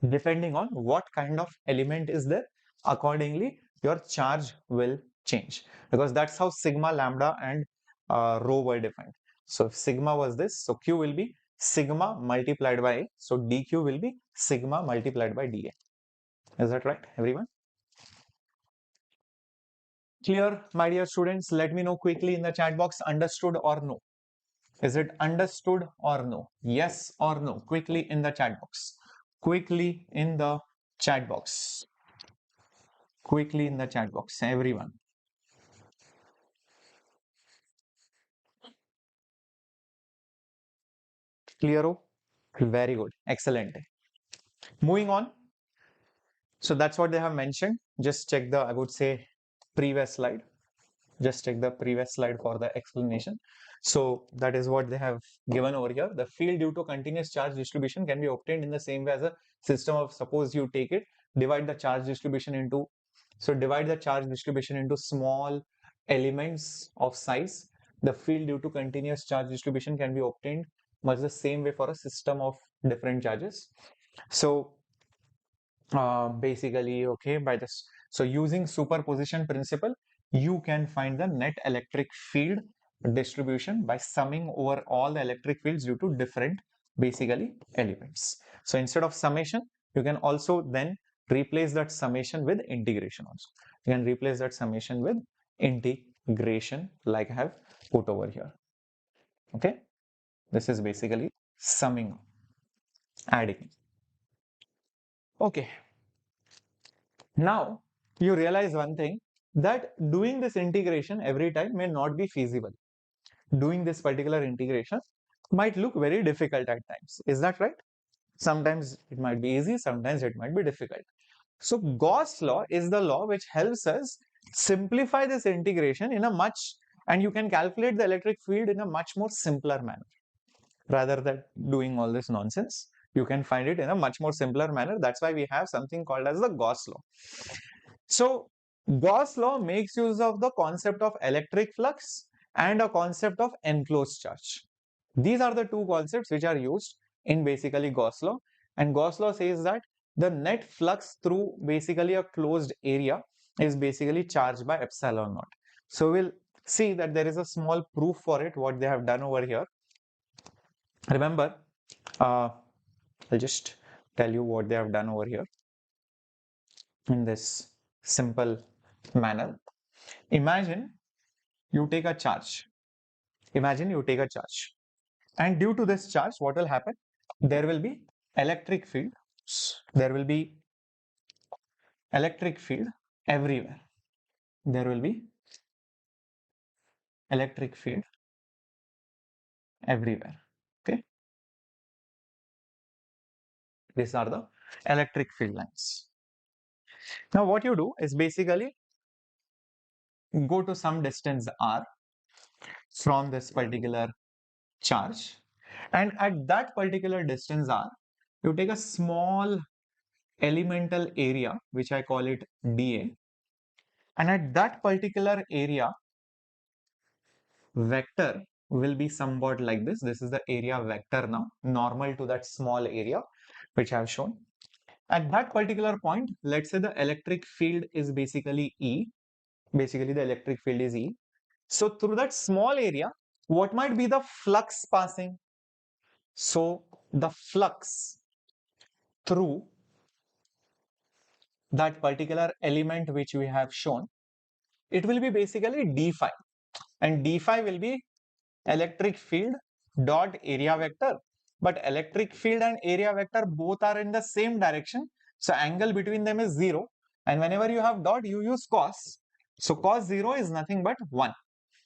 Depending on what kind of element is there, accordingly your charge will change, because that's how sigma, lambda, and rho were defined. So if sigma was this, so q will be sigma multiplied by a, so dq will be sigma multiplied by dA. Is that right, everyone? Clear, my dear students? Let me know quickly in the chat box, understood or no. Is it understood or no? Yes or no? Quickly in the chat box. Quickly in the chat box. Quickly in the chat box, everyone. Clear? Very good. Excellent. Moving on. So that's what they have mentioned. Just check the, I would say, previous slide. Just check the previous slide for the explanation. So that is what they have given over here. The field due to continuous charge distribution can be obtained in the same way as a system of, suppose you take it, divide the charge distribution into So divide the charge distribution into small elements of size. The field due to continuous charge distribution can be obtained much the same way for a system of different charges. So basically, okay, by this, so using superposition principle, you can find the net electric field distribution by summing over all the electric fields due to different basically elements. So instead of summation, you can also then replace that summation with integration also. You can replace that summation with integration like I have put over here. Okay, this is basically summing, adding. Okay, now you realize one thing, that doing this integration every time may not be feasible. Doing this particular integration might look very difficult at times. Is that right? Sometimes it might be easy, sometimes it might be difficult. So Gauss law is the law which helps us simplify this integration in a much, and you can calculate the electric field in a much more simpler manner. Rather than doing all this nonsense, you can find it in a much more simpler manner. That's why we have something called as the Gauss law. So Gauss law makes use of the concept of electric flux and a concept of enclosed charge. These are the two concepts which are used in basically Gauss law, and Gauss law says that the net flux through basically a closed area is basically charged by epsilon naught. So we'll see that there is a small proof for it, what they have done over here. Remember, I'll just tell you what they have done over here in this simple manner. Imagine you take a charge. Imagine you take a charge. And due to this charge, what will happen? There will be electric field. There will be electric field everywhere. There will be electric field everywhere. Okay. These are the electric field lines. Now, what you do is basically go to some distance r from this particular charge, and at that particular distance r, you take a small elemental area which I call it dA, and at that particular area vector will be somewhat like this. This is the area vector now, normal to that small area which I have shown. At that particular point, let's say the electric field is basically E. Basically, the electric field is E. So through that small area, what might be the flux passing? So the flux through that particular element which we have shown, it will be basically d phi, and d phi will be electric field dot area vector. But electric field and area vector both are in the same direction, so angle between them is 0, and whenever you have dot, you use cos. So cos 0 is nothing but 1.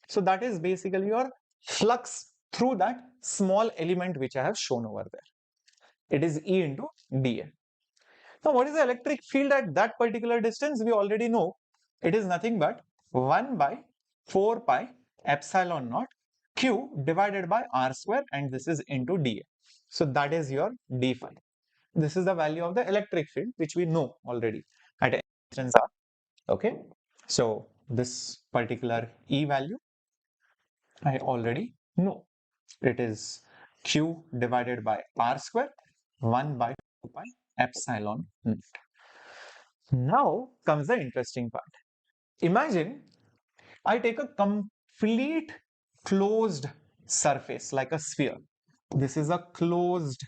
So that is basically your flux through that small element which I have shown over there. It is E into dA. Now, what is the electric field at that particular distance? We already know it is nothing but 1 by 4 pi epsilon naught q divided by r square, and this is into dA. So that is your d phi. This is the value of the electric field which we know already at distance r. Okay. So this particular E value I already know. It is q divided by r square 1 by 2 pi epsilon naught. Now comes the interesting part. Imagine I take a complete closed surface like a sphere. This is a closed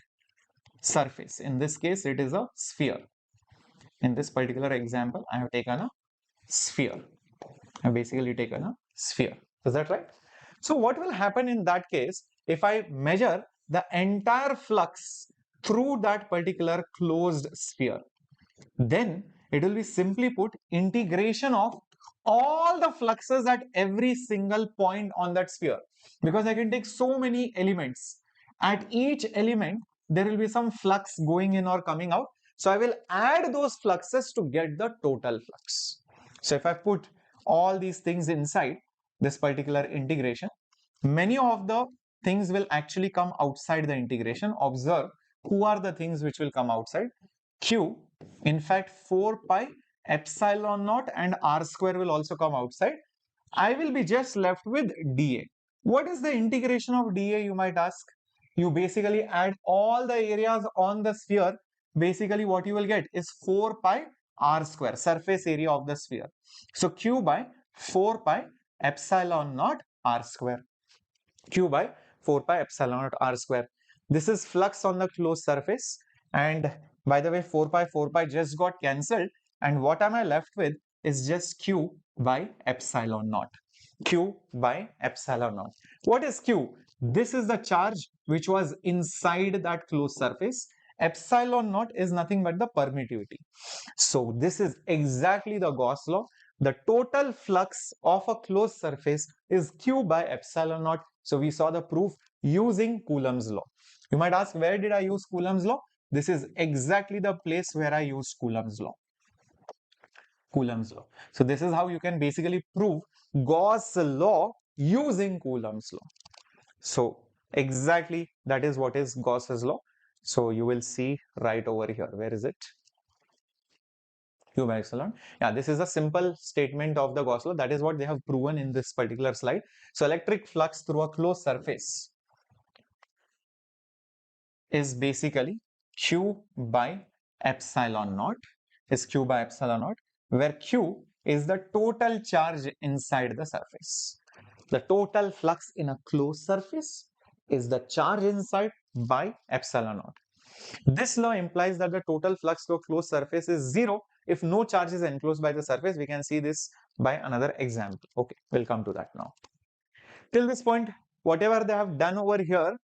surface. In this case, it is a sphere. In this particular example, I have taken a sphere. I have basically taken a sphere. Is that right? So what will happen in that case if I measure the entire flux through that particular closed sphere? Then it will be simply put integration of all the fluxes at every single point on that sphere, because I can take so many elements. At each element, there will be some flux going in or coming out. So I will add those fluxes to get the total flux. So if I put all these things inside this particular integration, many of the things will actually come outside the integration. Observe who are the things which will come outside. Q, in fact, 4 pi epsilon naught and r square will also come outside. I will be just left with dA. What is the integration of dA, you might ask? You basically add all the areas on the sphere. Basically what you will get is 4 pi r square, surface area of the sphere. So q by 4 pi epsilon naught r square. Q by 4 pi epsilon naught r square. This is flux on the closed surface. And by the way, 4 pi just got cancelled. And what am I left with is just Q by epsilon naught. Q by epsilon naught. What is Q? This is the charge which was inside that closed surface. Epsilon naught is nothing but the permittivity. So this is exactly the Gauss law. The total flux of a closed surface is Q by epsilon naught. So we saw the proof using Coulomb's law. You might ask, where did I use Coulomb's law? This is exactly the place where I used Coulomb's law. Coulomb's law. So this is how you can basically prove Gauss law using Coulomb's law. So exactly that is what is Gauss's law. So you will see right over here. Where is it? Q by epsilon. Yeah, this is a simple statement of the Gauss law. That is what they have proven in this particular slide. So electric flux through a closed surface is basically Q by epsilon naught, is Q by epsilon naught, where Q is the total charge inside the surface. The total flux in a closed surface is the charge inside by epsilon naught. This law implies that the total flux to a closed surface is zero if no charge is enclosed by the surface. We can see this by another example. Okay, we'll come to that now. Till this point, whatever they have done over here,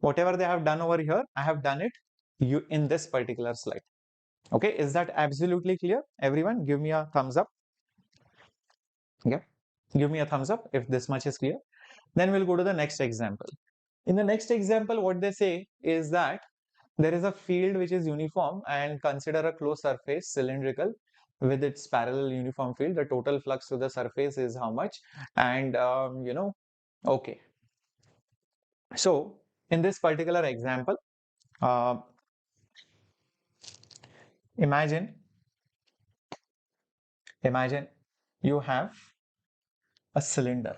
I have done it in this particular slide. Okay, is that absolutely clear? Everyone, give me a thumbs up. Yeah, give me a thumbs up if this much is clear. Then we'll go to the next example. In the next example, what they say is that there is a field which is uniform, and consider a closed surface cylindrical with its parallel uniform field. The total flux to the surface is how much? And okay. So in this particular example, imagine you have a cylinder.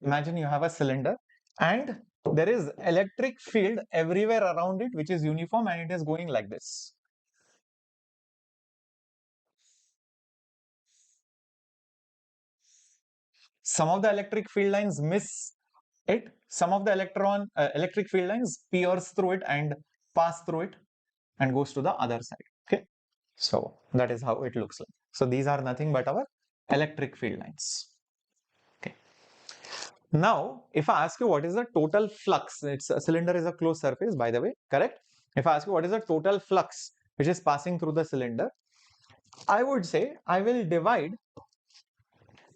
Imagine you have a cylinder and there is electric field everywhere around it which is uniform, and it is going like this. Some of the electric field lines miss it. Some of the electric field lines pierce through it and pass through it and goes to the other side. Okay, so that is how it looks like. So these are nothing but our electric field lines. Okay. Now, if I ask you what is the total flux, it's a cylinder is a closed surface, by the way, correct? If I ask you what is the total flux which is passing through the cylinder, I would say I will divide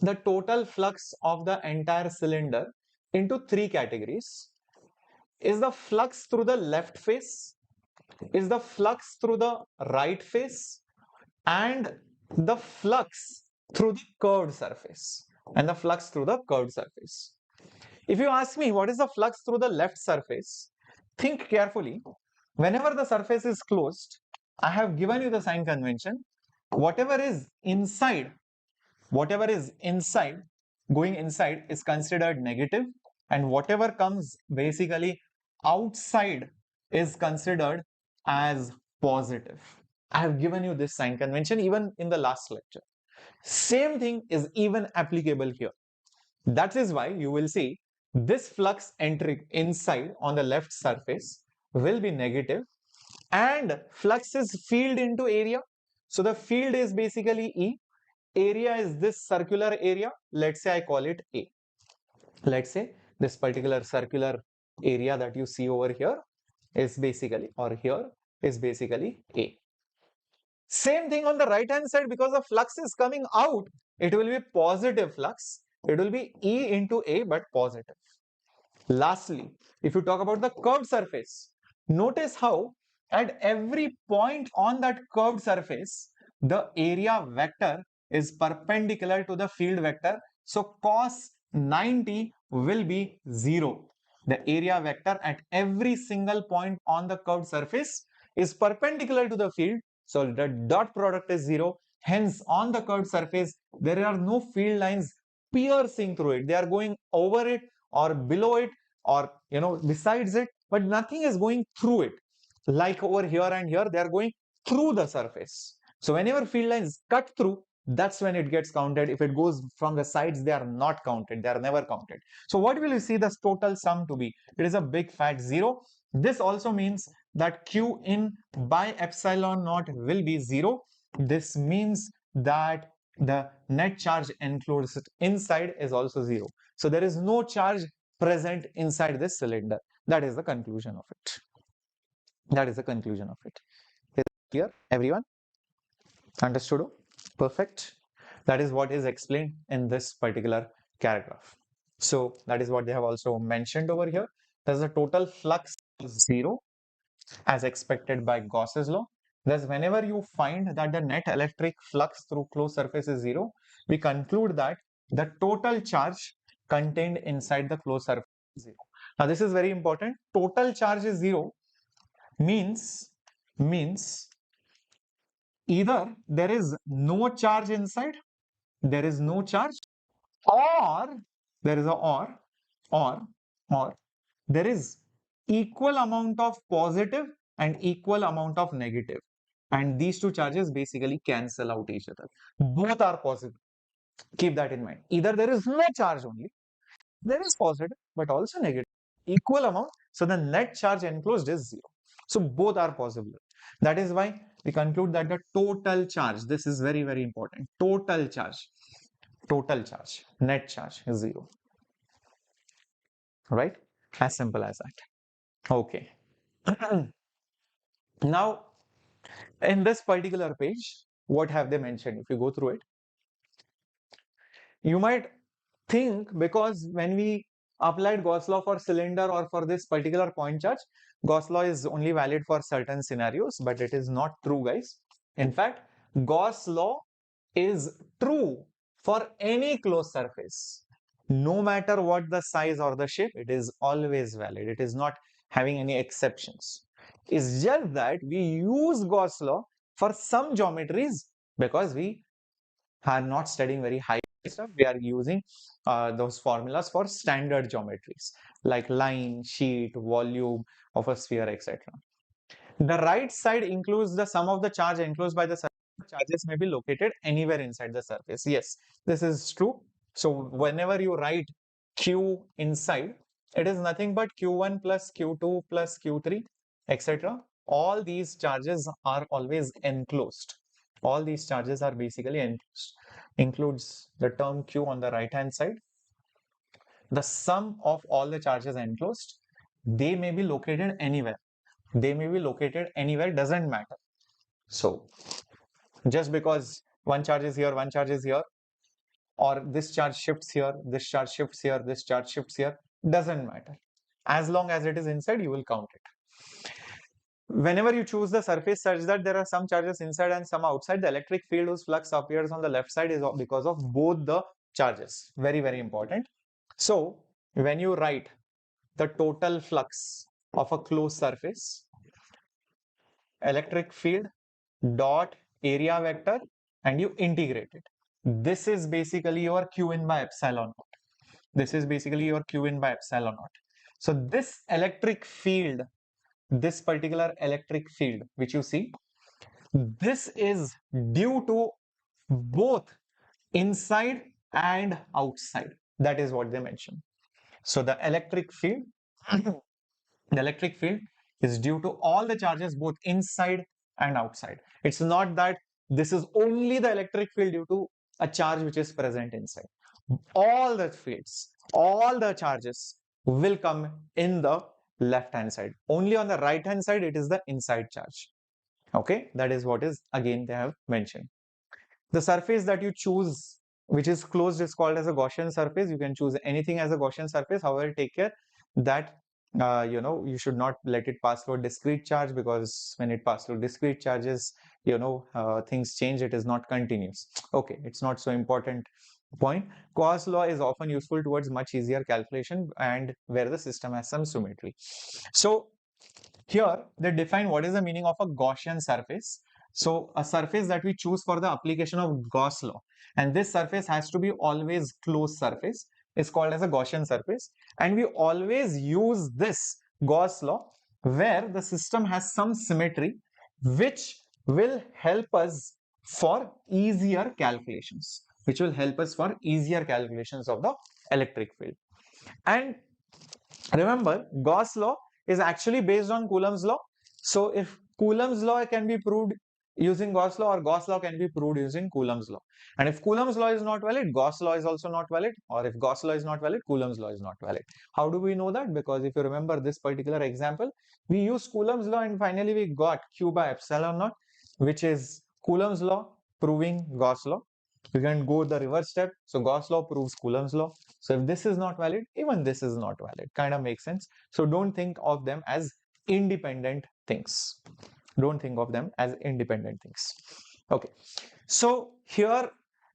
the total flux of the entire cylinder into three categories. Is the flux through the left face, is the flux through the right face, and the flux through the curved surface, and the flux through the curved surface. If you ask me what is the flux through the left surface, think carefully. Whenever the surface is closed, I have given you the sign convention. Whatever is inside, going inside is considered negative, and whatever comes basically outside is considered as positive. I have given you this sign convention even in the last lecture. Same thing is even applicable here. That is why you will see this flux entering inside on the left surface will be negative, and flux is field into area. So the field is basically E. Area is this circular area. Let's say I call it A. Let's say this particular circular area that you see over here is basically, or here is basically A. Same thing on the right hand side, because the flux is coming out, it will be positive flux. It will be E into A, but positive. Lastly, if you talk about the curved surface, notice how at every point on that curved surface, the area vector is perpendicular to the field vector. So cos 90 will be 0. The area vector at every single point on the curved surface is perpendicular to the field. So the dot product is 0. Hence, on the curved surface, there are no field lines piercing through it. They are going over it or below it or besides it, but nothing is going through it. Like over here and here, they are going through the surface. So whenever field lines cut through, that's when it gets counted. If it goes from the sides, they are not counted. They are never counted. So what will you see this total sum to be? It is a big fat 0. This also means that Q in by epsilon naught will be 0. This means that the net charge enclosed inside is also 0. So there is no charge present inside this cylinder. That is the conclusion of it. That is the conclusion of it. Is it clear, everyone? Understood? Perfect. That is what is explained in this particular paragraph. So that is what they have also mentioned over here. Thus the total flux is 0 as expected by Gauss's law. Thus whenever you find that the net electric flux through closed surface is 0, we conclude that the total charge contained inside the closed surface is 0. Now this is very important. Total charge is 0 means either there is no charge inside, there is no charge, or there is a or there is equal amount of positive and equal amount of negative, and these two charges basically cancel out each other. Both are possible. Keep that in mind. Either there is no charge only, there is positive but also negative, equal amount, so the net charge enclosed is 0. So both are possible. That is why we conclude that the total charge, this is very, very important, total charge, net charge is 0. Right? As simple as that. Okay. Now, in this particular page, what have they mentioned? If you go through it, you might think, because when we applied Gauss law for cylinder or for this particular point charge, Gauss law is only valid for certain scenarios, but it is not true, guys. In fact, Gauss law is true for any closed surface. No matter what the size or the shape, it is always valid. It is not having any exceptions. It's just that we use Gauss law for some geometries because we are not studying very high stuff. We are using those formulas for standard geometries like line, sheet, volume of a sphere, etc. The right side includes the sum of the charge enclosed by the surface. Charges may be located anywhere inside the surface. Yes, this is true. So whenever you write Q inside, it is nothing but Q1 plus Q2 plus Q3, etc. All these charges are always enclosed. All these charges are basically enclosed. Includes the term Q on the right hand side. The sum of all the charges enclosed, they may be located anywhere. They may be located anywhere, doesn't matter. So just because one charge is here, one charge is here, or this charge shifts here, this charge shifts here, this charge shifts here, doesn't matter. As long as it is inside, you will count it. Whenever you choose the surface such that there are some charges inside and some outside, the electric field whose flux appears on the left side is because of both the charges. Very, very important. So when you write the total flux of a closed surface, electric field dot area vector, and you integrate it. This is basically your Q in by epsilon naught. This is basically your Q in by epsilon naught. So this electric field, this particular electric field which you see, this is due to both inside and outside. That is what they mention. So the electric field, the electric field is due to all the charges both inside and outside. It's not that this is only the electric field due to a charge which is present inside. All the fields, all the charges will come in the left hand side. Only on the right hand side it is the inside charge. Okay, that is what is again they have mentioned. The surface that you choose which is closed is called as a Gaussian surface. You can choose anything as a Gaussian surface. However, take care, that you should not let it pass through a discrete charge, because when it passes through discrete charges, things change. It is not continuous. Okay, it's not so important point. Gauss law is often useful towards much easier calculation and where the system has some symmetry. So here they define what is the meaning of a Gaussian surface. So a surface that we choose for the application of Gauss law, and this surface has to be always closed surface, is called as a Gaussian surface, and we always use this Gauss law where the system has some symmetry, which will help us for easier calculations, of the electric field. And remember, Gauss law is actually based on Coulomb's law. So if Coulomb's law can be proved using Gauss law, or Gauss law can be proved using Coulomb's law. And if Coulomb's law is not valid, Gauss law is also not valid. Or if Gauss law is not valid, Coulomb's law is not valid. How do we know that? Because if you remember this particular example, we used Coulomb's law and finally we got Q by epsilon naught, which is Coulomb's law proving Gauss law. You can go the reverse step. So Gauss law proves Coulomb's law. So if this is not valid, even this is not valid. Kind of makes sense. So don't think of them as independent things. Okay. So here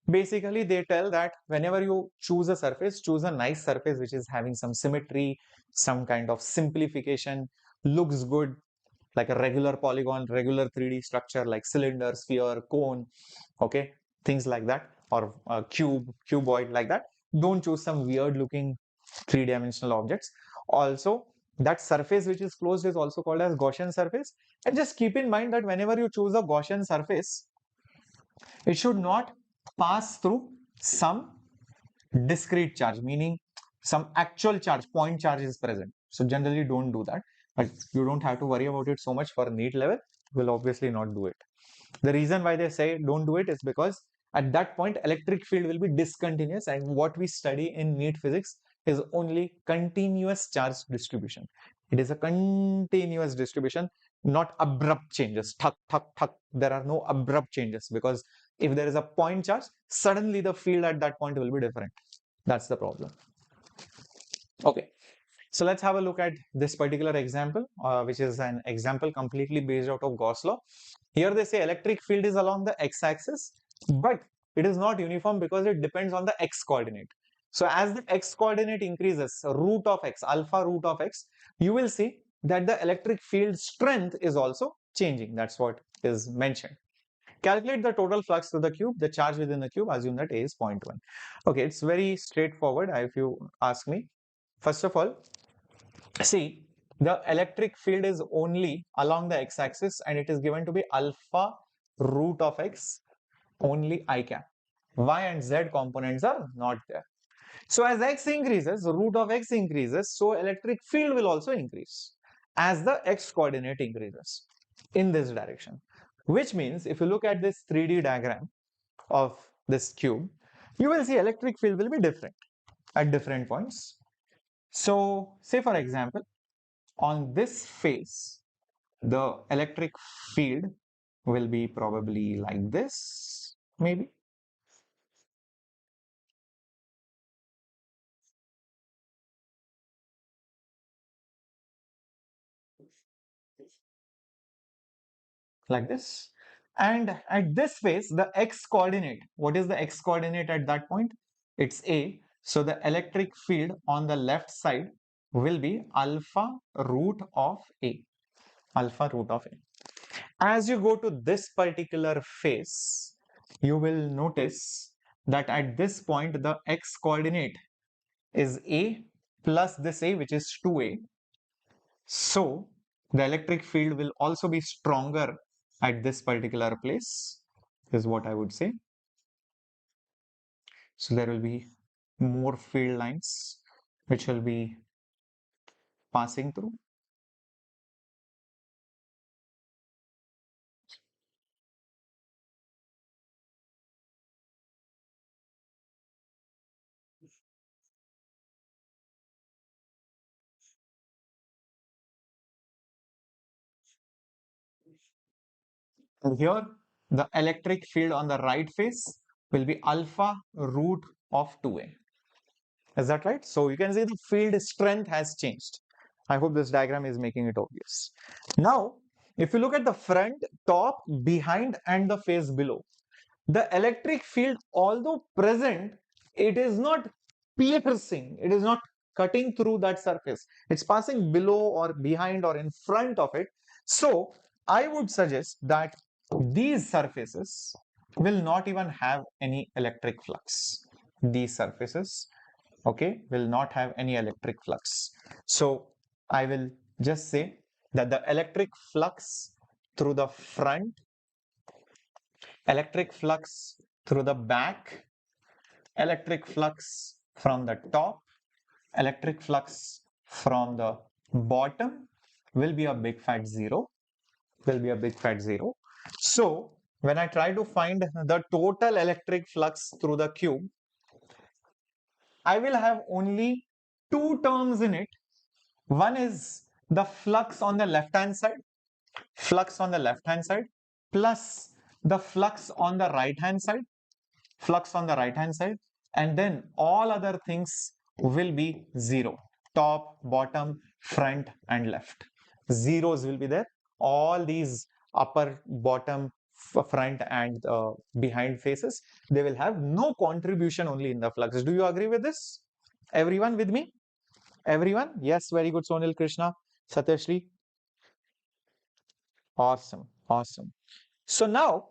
basically they tell that whenever you choose a surface, choose a nice surface which is having some symmetry, some kind of simplification, looks good, like a regular polygon, regular 3D structure like cylinder, sphere, cone, okay, things like that, or cuboid like that. Don't choose some weird looking three-dimensional objects. Also, that surface which is closed is also called as Gaussian surface. And just keep in mind that whenever you choose a Gaussian surface, it should not pass through some discrete charge, meaning some actual charge, point charge is present. So generally don't do that, but you don't have to worry about it so much for NEET level. We'll obviously not do it. The reason why they say don't do it is because at that point electric field will be discontinuous, and what we study in NEET physics is only continuous charge distribution. It is a continuous distribution, not abrupt changes. Thuk, thuk, thuk. There are no abrupt changes, because if there is a point charge, suddenly the field at that point will be different. That's the problem. Okay. So let's have a look at this particular example, which is an example completely based out of Gauss law. Here they say electric field is along the x-axis, but it is not uniform because it depends on the x coordinate. So as the x coordinate increases, root of x, alpha root of x, you will see that the electric field strength is also changing. That's what is mentioned. Calculate the total flux through the cube, the charge within the cube, assume that A is 0.1. Okay, it's very straightforward if you ask me. First of all, see, the electric field is only along the x-axis and it is given to be alpha root of x, only I cap. Y and z components are not there. So as x increases, root of x increases, so electric field will also increase as the x coordinate increases in this direction. Which means if you look at this 3D diagram of this cube, you will see electric field will be different at different points. So say for example, on this face, the electric field will be probably like this, maybe. Like this. And at this face, the x coordinate, what is the x coordinate at that point? It's A. So the electric field on the left side will be alpha root of A. Alpha root of A. As you go to this particular face, you will notice that at this point, the x coordinate is A plus this A, which is 2A. So the electric field will also be stronger at this particular place, is what I would say. So there will be more field lines which will be passing through. And here, the electric field on the right face will be alpha root of 2A. Is that right? So you can see the field strength has changed. I hope this diagram is making it obvious. Now, if you look at the front, top, behind, and the face below, the electric field, although present, it is not piercing, it is not cutting through that surface. It's passing below or behind or in front of it. So I would suggest that these surfaces will not even have any electric flux. These surfaces, okay, will not have any electric flux. So I will just say that the electric flux through the front, electric flux through the back, electric flux from the top, electric flux from the bottom will be a big fat zero, will be a big fat zero. So when I try to find the total electric flux through the cube, I will have only two terms in it. One is the flux on the left hand side, flux on the left hand side, plus the flux on the right hand side, flux on the right hand side, and then all other things will be zero. Top, bottom, front, and left. Zeros will be there. All these upper, bottom, front, and behind faces, they will have no contribution only in the flux. Do you agree with this? Everyone with me? Everyone? Yes, very good, Sonil Krishna. Satyashri. Awesome, awesome. So now,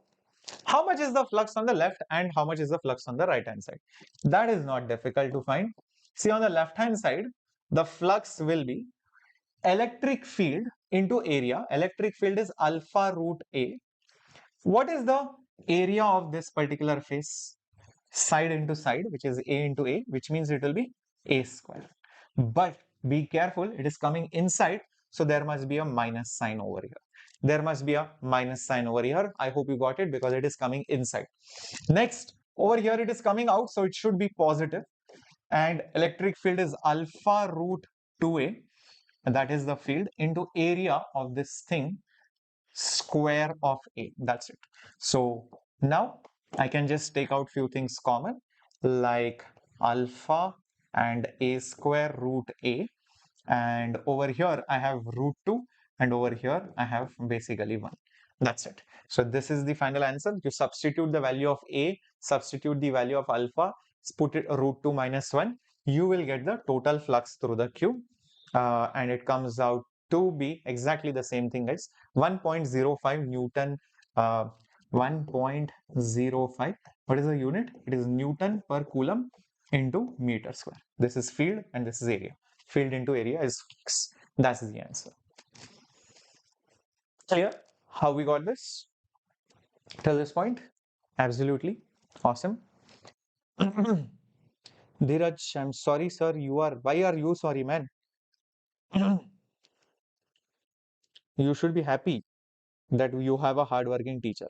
how much is the flux on the left and how much is the flux on the right hand side? That is not difficult to find. See, on the left hand side, the flux will be electric field into area. Electric field is alpha root A. What is the area of this particular face? Side into side, which is A into A, which means it will be A square. But be careful, it is coming inside, so there must be a minus sign over here. There must be a minus sign over here. I hope you got it because it is coming inside. Next, over here it is coming out, so it should be positive. And electric field is alpha root 2A, and that is the field into area of this thing, square of A. That's it. So now I can just take out few things common like alpha and A square root A, and over here I have root 2, and over here I have basically 1. That's it. So this is the final answer. You substitute the value of A, substitute the value of alpha, put it root 2 minus 1, you will get the total flux through the cube, and it comes out to be exactly the same thing as 1.05 Newton, 1.05, what is the unit? It is Newton per Coulomb into meter square. This is field and this is area. Field into area is flux. That's the answer. Clear how we got this till this point? Absolutely awesome. Dheeraj, I'm sorry, sir. Why are you sorry, man? You should be happy that you have a hardworking teacher.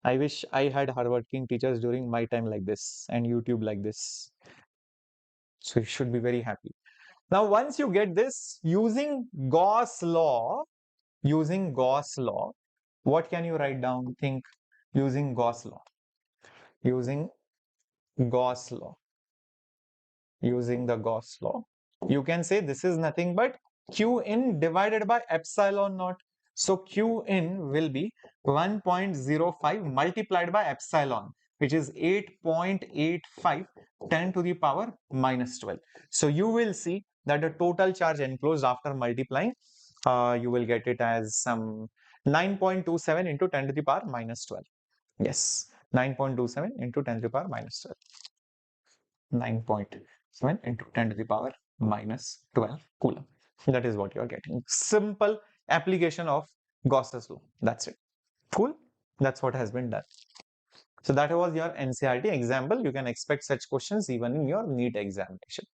I wish I had hardworking teachers during my time like this and YouTube like this. So you should be very happy. Now, once you get this, using Gauss law, what can you write down? Think using Gauss law, using Gauss law, using the Gauss law. You can say this is nothing but Q in divided by epsilon naught. So Q in will be 1.05 multiplied by epsilon, which is 8.85 10 to the power minus 12. So you will see that the total charge enclosed after multiplying, you will get it as some 9.27 into 10 to the power minus 12. Yes, 9.27 into 10 to the power minus 12. 9.7 into 10 to the power minus 12 Coulomb. That is what you are getting. Simple application of Gauss's law. That's it. Cool. That's what has been done. So that was your NCERT example. You can expect such questions even in your NEET examination.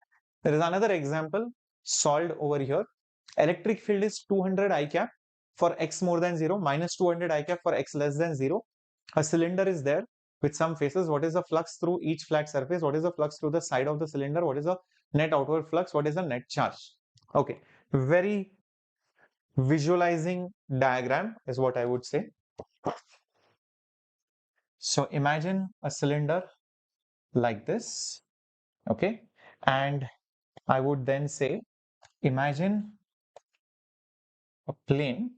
There is another example solved over here. Electric field is 200 I cap for x more than 0, minus 200 I cap for x less than 0. A cylinder is there with some faces. What is the flux through each flat surface? What is the flux through the side of the cylinder? What is the net outward flux? What is the net charge? Okay, very visualizing diagram is what I would say. So imagine a cylinder like this, okay, And I would then say, imagine a plane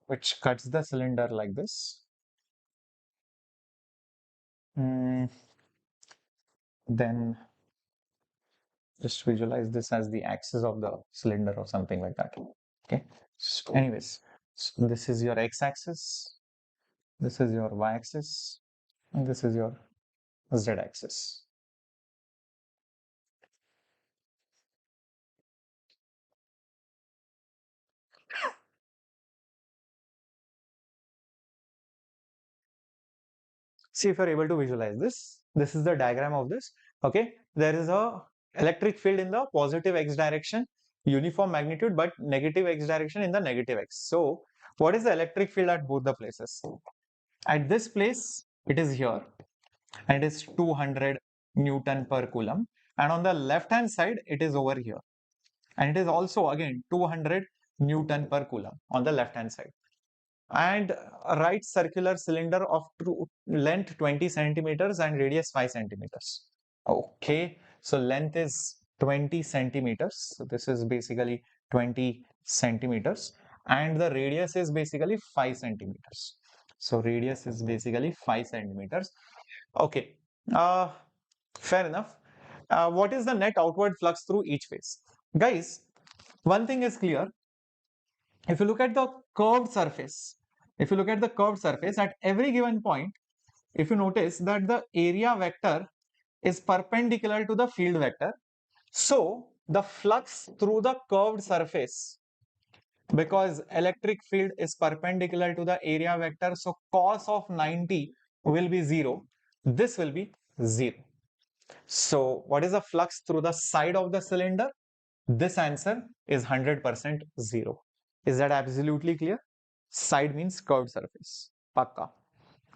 which cuts the cylinder like this. Then just visualize this as the axis of the cylinder or something like that. Okay. So anyways, so this is your x-axis, this is your y-axis, and this is your z-axis. See if you're able to visualize this. This is the diagram of this. Okay, there is a electric field in the positive x direction, uniform magnitude, but negative x direction in the negative x. So what is the electric field at both the places? At this place, it is here, and it is 200 Newton per Coulomb. And on the left hand side, it is over here, and it is also again 200 Newton per Coulomb on the left hand side. And a right circular cylinder of length 20 centimeters and radius 5 centimeters. Okay, so length is 20 centimeters. So this is basically 20 centimeters, and the radius is basically 5 centimeters. So radius is basically 5 centimeters. Okay, fair enough. What is the net outward flux through each phase? Guys, one thing is clear. If you look at the curved surface, at every given point, if you notice that the area vector is perpendicular to the field vector, so the flux through the curved surface, because electric field is perpendicular to the area vector, so cos of 90 will be 0. This will be 0. So what is the flux through the side of the cylinder? This answer is 100% 0. Is that absolutely clear? Side means curved surface. Pakka.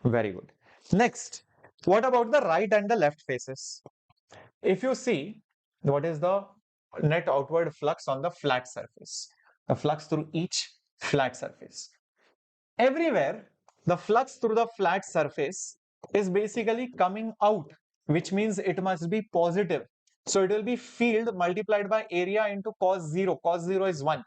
Very good. Next, what about the right and the left faces? If you see, what is the net outward flux on the flat surface? The flux through each flat surface. Everywhere, the flux through the flat surface is basically coming out, which means it must be positive. So it will be field multiplied by area into cos 0. Cos 0 is 1.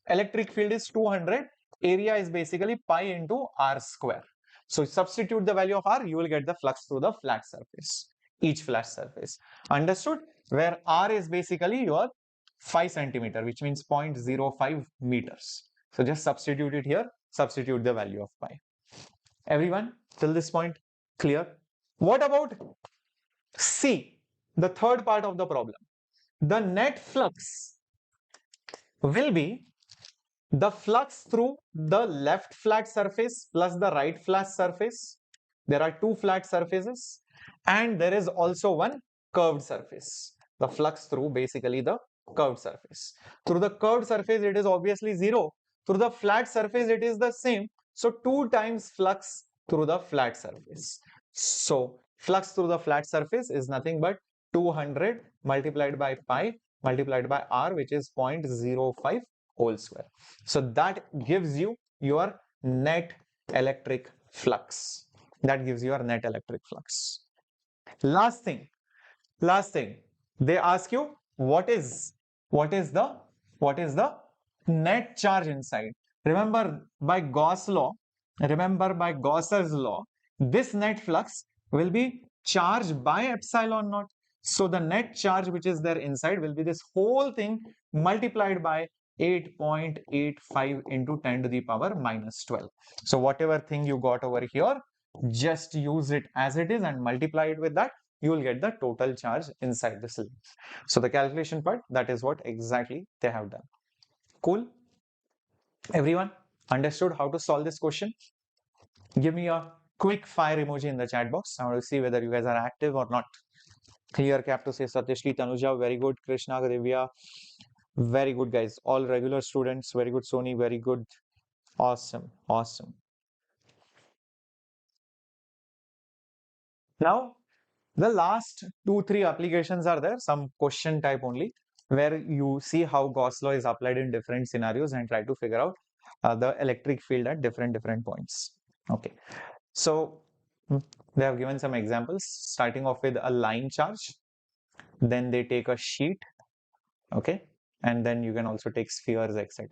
Electric field is 200. Area is basically pi into r square. So substitute the value of r, you will get the flux through the flat surface, each flat surface. Understood? Where r is basically your 5 centimeter, which means 0.05 meters. So just substitute it here, substitute the value of pi. Everyone, till this point, clear? What about C, the third part of the problem? The net flux will be the flux through the left flat surface plus the right flat surface. There are two flat surfaces, and there is also one curved surface. The flux through basically the curved surface. Through the curved surface, it is obviously 0. Through the flat surface, it is the same. So 2 times flux through the flat surface. So flux through the flat surface is nothing but 200 multiplied by pi multiplied by r, which is 0.05 whole square. So that gives you your net electric flux. That gives you your net electric flux. Last thing, they ask you what is the net charge inside. Remember by Gauss's law, this net flux will be charged by epsilon naught. So the net charge which is there inside will be this whole thing multiplied by 8.85 into 10 to the power minus 12. So whatever thing you got over here, just use it as it is and multiply it with that. You will get the total charge inside the cylinder. So the calculation part, that is what exactly they have done. Cool? Everyone understood how to solve this question? Give me a quick fire emoji in the chat box. I want to see whether you guys are active or not. Clear cap to say Satyashri, Tanuja, very good. Krishna, Divya, very good guys. All regular students, very good. Sony, very good. Awesome, awesome. Now, the last 2-3 applications are there, some question type only, where you see how Gauss law is applied in different scenarios and try to figure out the electric field at different points. Okay, so they have given some examples, starting off with a line charge, then they take a sheet, okay, and then you can also take spheres, etc.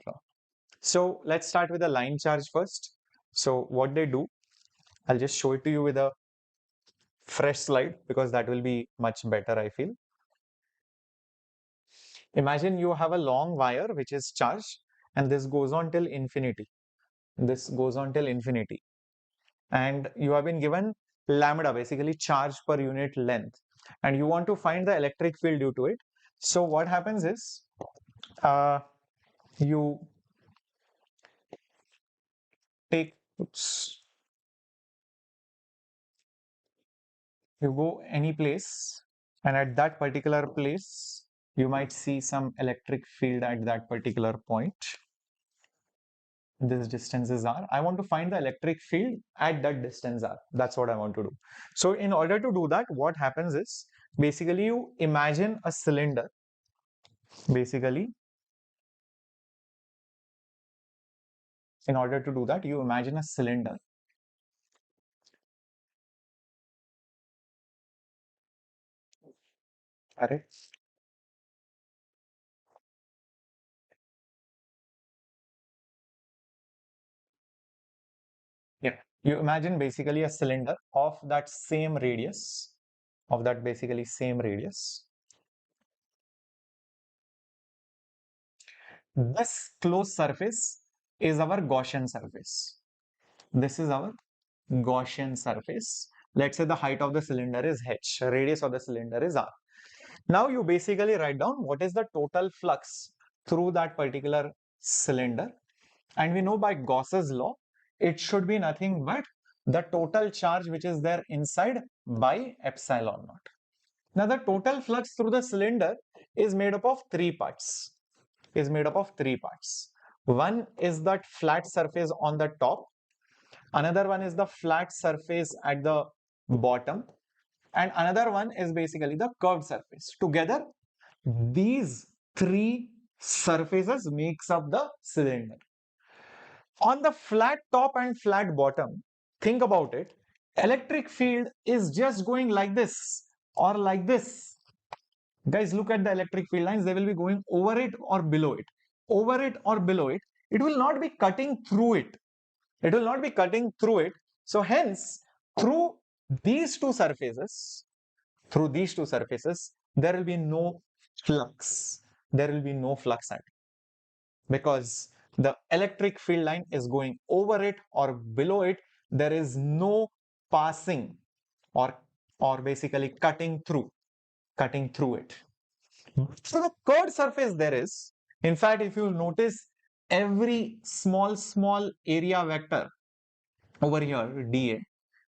So let's start with a line charge first. So what they do, I'll just show it to you with a fresh slide because that will be much better, I feel. Imagine you have a long wire which is charged, and this goes on till infinity. This goes on till infinity. And you have been given lambda, basically charge per unit length, and you want to find the electric field due to it. So what happens is, you take, oops, you go any place, and at that particular place, you might see some electric field at that particular point. This distance is r. I want to find the electric field at that distance r. That's what I want to do. So in order to do that, what happens is, basically you imagine a cylinder. Basically, in order to do that, you imagine a cylinder. Correct? Yeah. You imagine basically a cylinder of that same radius, of that basically same radius. This closed surface is our Gaussian surface. This is our Gaussian surface. Let's say the height of the cylinder is h, radius of the cylinder is r. Now you basically write down what is the total flux through that particular cylinder. And we know by Gauss's law, it should be nothing but the total charge which is there inside by epsilon naught. Now the total flux through the cylinder is made up of three parts. One is that flat surface on the top. Another one is the flat surface at the bottom. And another one is basically the curved surface. Together, these three surfaces makes up the cylinder. On the flat top and flat bottom, think about it, electric field is just going like this or like this. Guys, look at the electric field lines. They will be going over it or below it. Over it or below it. It will not be cutting through it. It will not be cutting through it. So hence, through these two surfaces, there will be no flux. There will be no flux at it, because the electric field line is going over it or below it. There is no passing or basically cutting through it. So the curved surface there is, in fact, if you notice every small area vector over here, dA,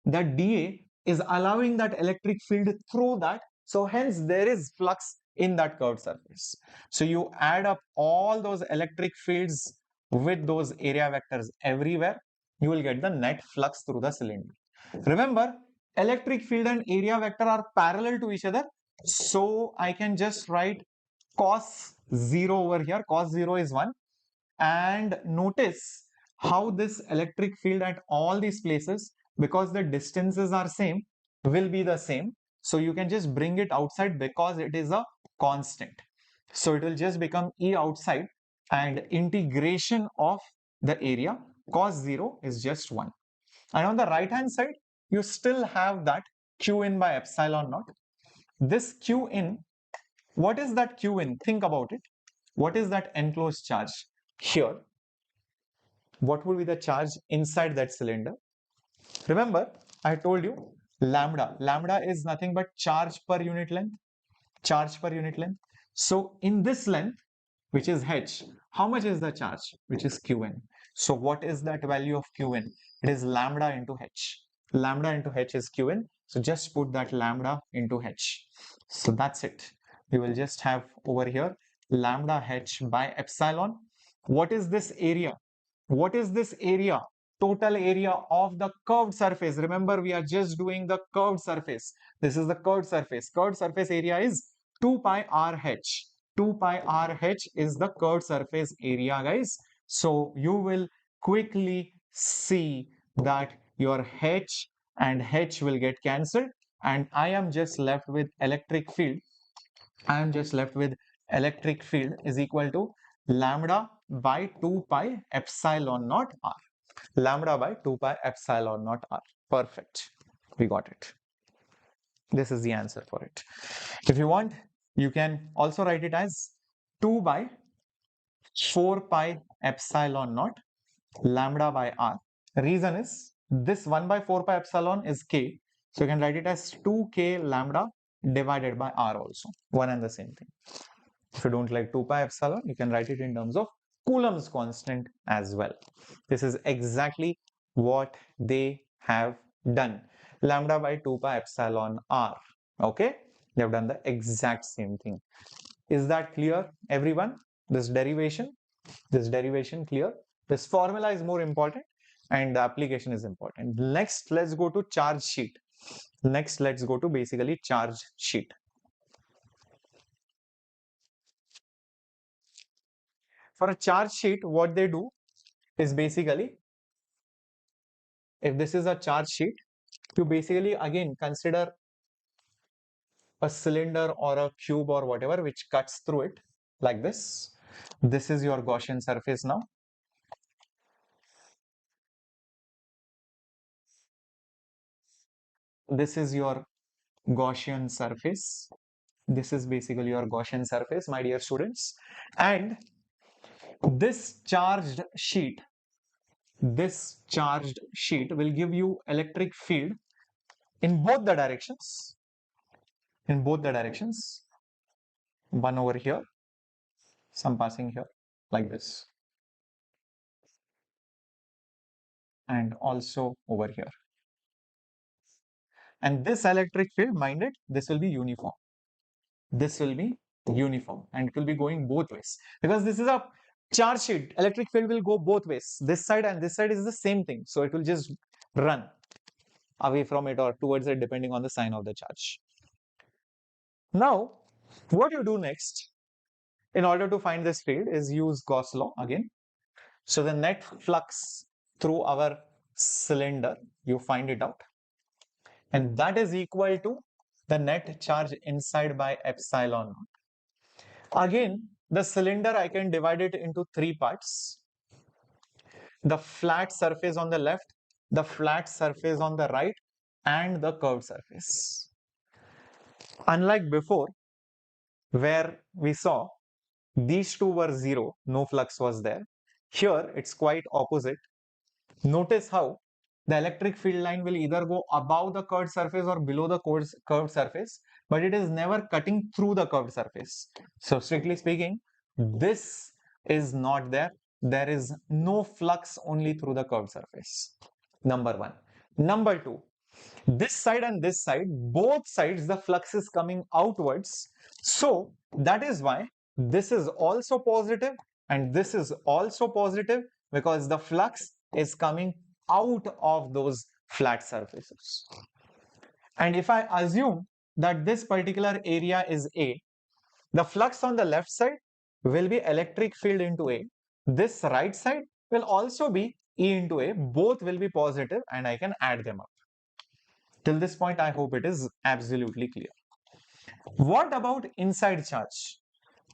that dA is allowing that electric field through that. So hence there is flux in that curved surface. So you add up all those electric fields with those area vectors everywhere, you will get the net flux through the cylinder. Remember, electric field and area vector are parallel to each other. So I can just write cos 0 over here. Cos 0 is 1. And notice how this electric field at all these places, because the distances are same, will be the same. So you can just bring it outside because it is a constant. So it will just become E outside, and integration of the area cos 0 is just 1. And on the right hand side, you still have that Q in by epsilon naught. This Q in, what is that Q in? Think about it. What is that enclosed charge? Here, what would be the charge inside that cylinder? Remember, I told you lambda. Lambda is nothing but charge per unit length. So in this length, which is h, how much is the charge? Which is qn. So what is that value of qn? It is lambda into h. Lambda into h is qn. So just put that lambda into h. So that's it. We will just have over here lambda h by epsilon. What is this area? What is this area? Total area of the curved surface. Remember, we are just doing the curved surface. This is the curved surface. Curved surface area is 2 pi RH. 2 pi RH is the curved surface area, guys. So you will quickly see that your H and H will get cancelled, and I am just left with electric field. I am just left with electric field is equal to lambda by 2 pi epsilon naught r. Lambda by 2 pi epsilon naught r. Perfect. We got it. This is the answer for it. If you want, you can also write it as 2 by 4 pi epsilon naught lambda by r. Reason is this 1 by 4 pi epsilon is k. So you can write it as 2k lambda divided by r also. One and the same thing. If you don't like 2 pi epsilon, you can write it in terms of Coulomb's constant as well. This is exactly what they have done. Lambda by 2 pi epsilon r. Okay, they have done the exact same thing. Is that clear, everyone? This derivation clear? This formula is more important and the application is important. Next, let's go to charge sheet. Next, let's go to basically charge sheet. For a charge sheet, what they do is basically, if this is a charge sheet, you basically again consider a cylinder or a cube or whatever which cuts through it like this. This is your Gaussian surface now. This is your Gaussian surface. This is basically your Gaussian surface, my dear students. And this charged sheet will give you electric field in both the directions. One over here, some passing here like this, and also over here. And this electric field, mind it, this will be uniform. This will be uniform and it will be going both ways because this is a charge sheet. Electric field will go both ways. This side and this side is the same thing. So it will just run away from it or towards it depending on the sign of the charge. Now, what you do next in order to find this field is use Gauss law again. So the net flux through our cylinder, you find it out. And that is equal to the net charge inside by epsilon naught. Again, the cylinder I can divide it into three parts. The flat surface on the left, the flat surface on the right, and the curved surface. Unlike before, where we saw these two were zero, no flux was there. Here it's quite opposite. Notice how the electric field line will either go above the curved surface or below the curved surface, but it is never cutting through the curved surface. So strictly speaking, this is not there. There is no flux only through the curved surface. Number one. Number two, this side and this side, both sides, the flux is coming outwards. So that is why this is also positive and this is also positive because the flux is coming out of those flat surfaces. And if I assume that this particular area is A, the flux on the left side will be electric field into A. This right side will also be E into A. Both will be positive and I can add them up. Till this point, I hope it is absolutely clear. What about inside charge?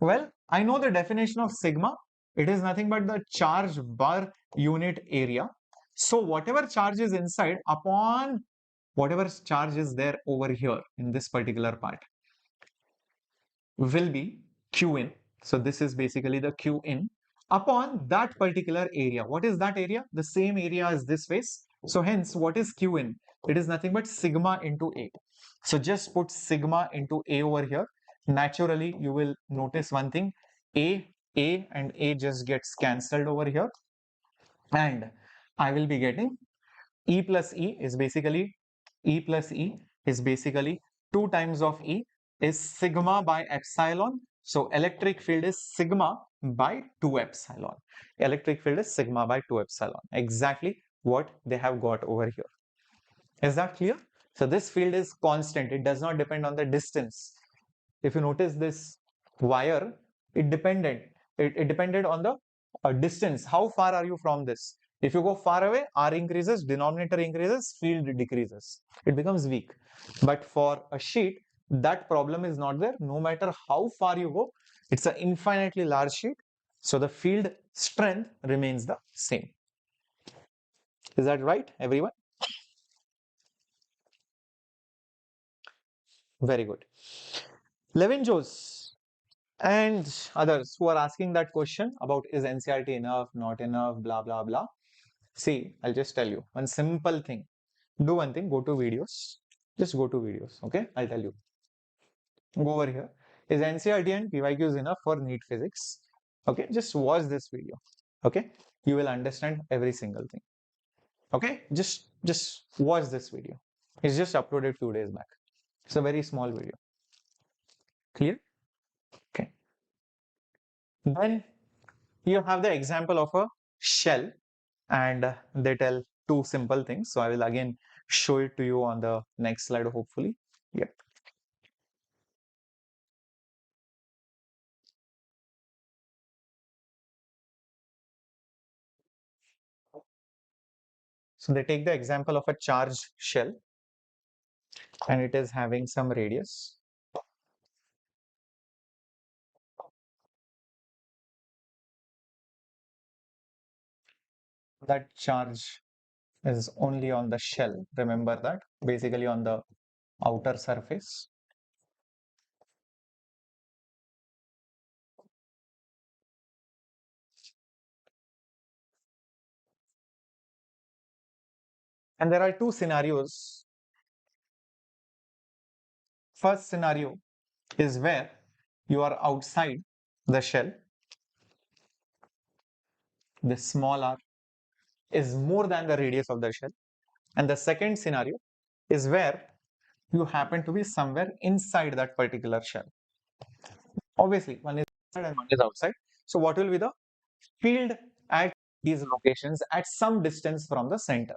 Well, I know the definition of sigma. It is nothing but the charge per unit area. So whatever charge is inside upon whatever charge is there over here in this particular part will be Q in. So this is basically the Q in upon that particular area. What is that area? The same area as this face. So hence, what is Q in? It is nothing but sigma into A. So just put sigma into A over here. Naturally, you will notice one thing. A and A just gets cancelled over here. And I will be getting E plus E is basically 2 times of E is sigma by epsilon. So electric field is sigma by 2 epsilon. Electric field is sigma by 2 epsilon. Exactly what they have got over here. Is that clear? So this field is constant. It does not depend on the distance. If you notice this wire, it depended on the distance. How far are you from this? If you go far away, R increases, denominator increases, field decreases. It becomes weak. But for a sheet, that problem is not there. No matter how far you go, it's an infinitely large sheet. So the field strength remains the same. Is that right, everyone? Very good. Levinjos and others who are asking that question about is NCERT enough, not enough, blah, blah, blah. See, I'll just tell you one simple thing. Do one thing, go to videos. Just go to videos, okay? I'll tell you. Go over here. Is NCERT and PYQs enough for NEET physics? Okay, just watch this video. Okay, you will understand every single thing. Okay, just watch this video. It's just uploaded 2 days back. It's a very small video. Clear? Okay. Then you have the example of a shell, and they tell two simple things. So I will again show it to you on the next slide, hopefully. Yep. So they take the example of a charged shell, and it is having some radius. That charge is only on the shell. Remember that, basically on the outer surface. And there are two scenarios. First scenario is where you are outside the shell. This small r is more than the radius of the shell. And the second scenario is where you happen to be somewhere inside that particular shell. Obviously, one is inside and one is outside. So what will be the field at these locations at some distance from the center?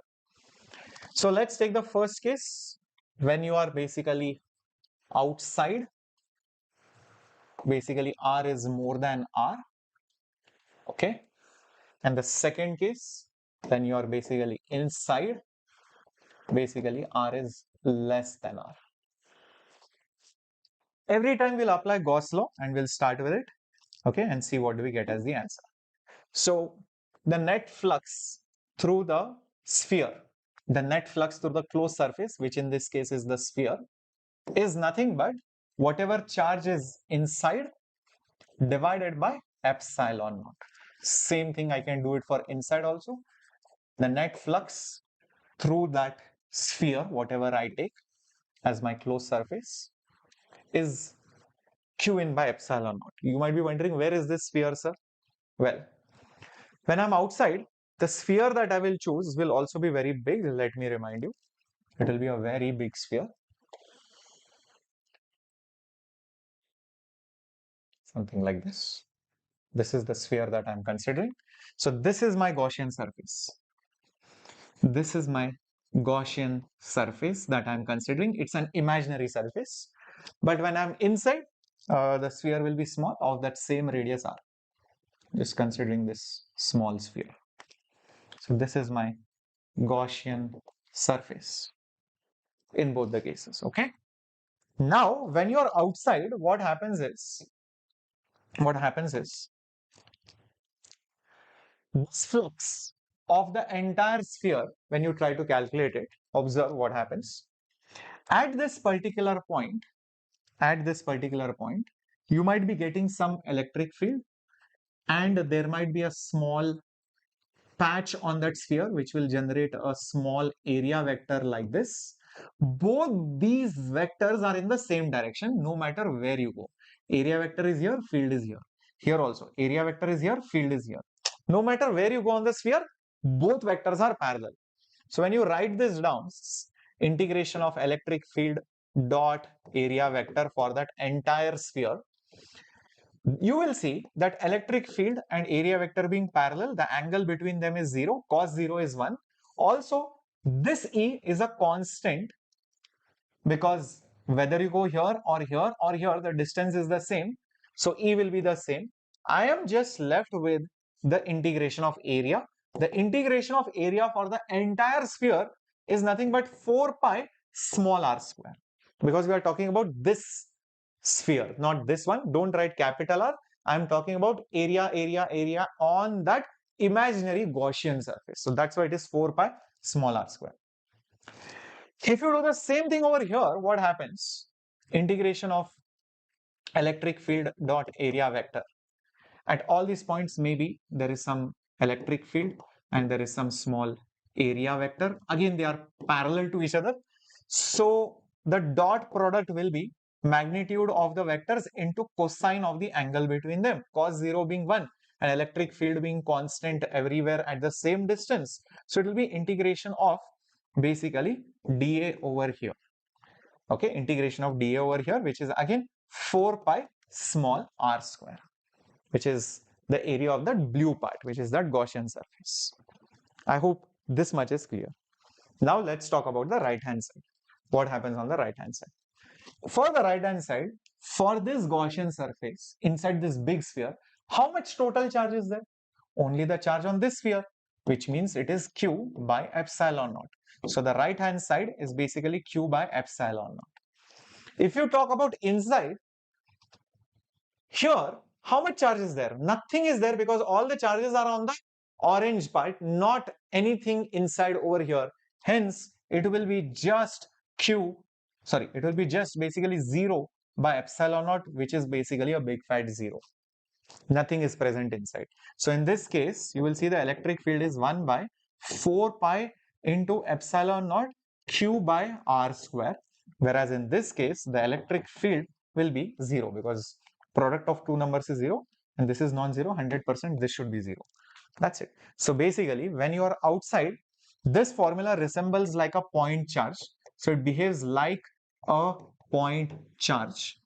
So let's take the first case when you are basically outside. Basically, R is more than R. Okay. And the second case, then you are basically inside. Basically, R is less than R. Every time we'll apply Gauss law and we'll start with it. Okay. And see what do we get as the answer. So the net flux through the sphere, the net flux through the closed surface, which in this case is the sphere, is nothing but whatever charge is inside divided by epsilon naught. Same thing I can do it for inside also. The net flux through that sphere, whatever I take as my closed surface, is q in by epsilon naught. You might be wondering, where is this sphere, sir? Well, when I'm outside, the sphere that I will choose will also be very big. Let me remind you, it will be a very big sphere. Something like this. This is the sphere that I'm considering. So this is my Gaussian surface. This is my Gaussian surface that I'm considering. It's an imaginary surface. But when I'm inside, the sphere will be small of that same radius r. Just considering this small sphere. So this is my Gaussian surface in both the cases. Okay. Now, when you're outside, what happens is this flux of the entire sphere, when you try to calculate it, observe what happens. At this particular point, you might be getting some electric field, and there might be a small patch on that sphere which will generate a small area vector like this. Both these vectors are in the same direction no matter where you go. Area vector is here, field is here. Here also, area vector is here, field is here. No matter where you go on the sphere, both vectors are parallel. So when you write this down, integration of electric field dot area vector for that entire sphere, you will see that electric field and area vector being parallel, the angle between them is 0, cos 0 is 1. Also, this E is a constant because whether you go here or here or here, the distance is the same. So E will be the same. I am just left with the integration of area. The integration of area for the entire sphere is nothing but 4 pi small r square, because we are talking about this sphere, not this one. Don't write capital R. I am talking about area on that imaginary Gaussian surface. So that's why it is 4 pi small r square. If you do the same thing over here, what happens? Integration of electric field dot area vector. At all these points, maybe there is some electric field and there is some small area vector. Again, they are parallel to each other. So the dot product will be magnitude of the vectors into cosine of the angle between them, cos 0 being 1 and electric field being constant everywhere at the same distance. So it will be integration of basically dA over here. Okay, integration of dA over here, which is again 4 pi small r square, which is the area of that blue part, which is that Gaussian surface. I hope this much is clear. Now let's talk about the right hand side. What happens on the right hand side? For the right hand side, for this Gaussian surface inside this big sphere, how much total charge is there? Only the charge on this sphere, which means it is Q by epsilon naught. So the right hand side is basically Q by epsilon naught. If you talk about inside, here, how much charge is there? Nothing is there, because all the charges are on the orange part, not anything inside over here. Hence, it will be just it will be just basically 0 by epsilon naught, which is basically a big fat 0. Nothing is present inside. So in this case, you will see the electric field is 1 by 4 pi into epsilon naught Q by R square. Whereas in this case, the electric field will be 0, because product of two numbers is 0 and this is non-zero. 100% this should be 0. That's it. So basically, when you are outside, this formula resembles like a point charge. So it behaves like a point charge,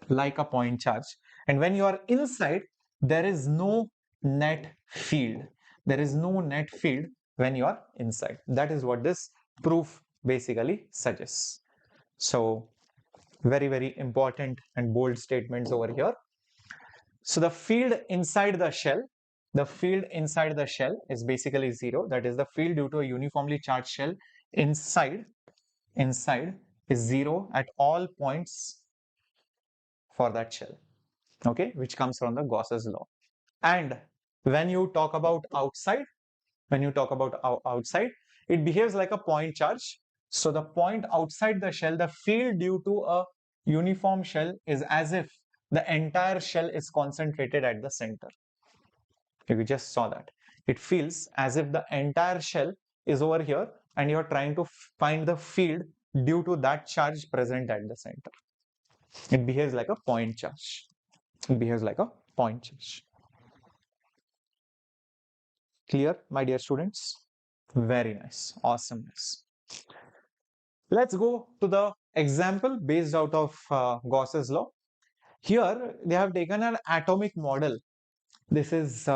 like a point charge. And when you are inside, there is no net field. There is no net field when you are inside. That is what this proof basically suggests. So very, very important and bold statements over here. So the field inside the shell, is basically 0. That is, the field due to a uniformly charged shell inside is 0 at all points for that shell. Okay, which comes from the Gauss's law. And when you talk about outside, it behaves like a point charge. So the point outside the shell, the field due to a uniform shell is as if the entire shell is concentrated at the center. Okay, we just saw that. It feels as if the entire shell is over here and you're trying to find the field due to that charge present at the center. It behaves like a point charge. Clear, my dear students? Very nice. Awesomeness. Let's go to the example based out of Gauss's law. Here, they have taken an atomic model. This is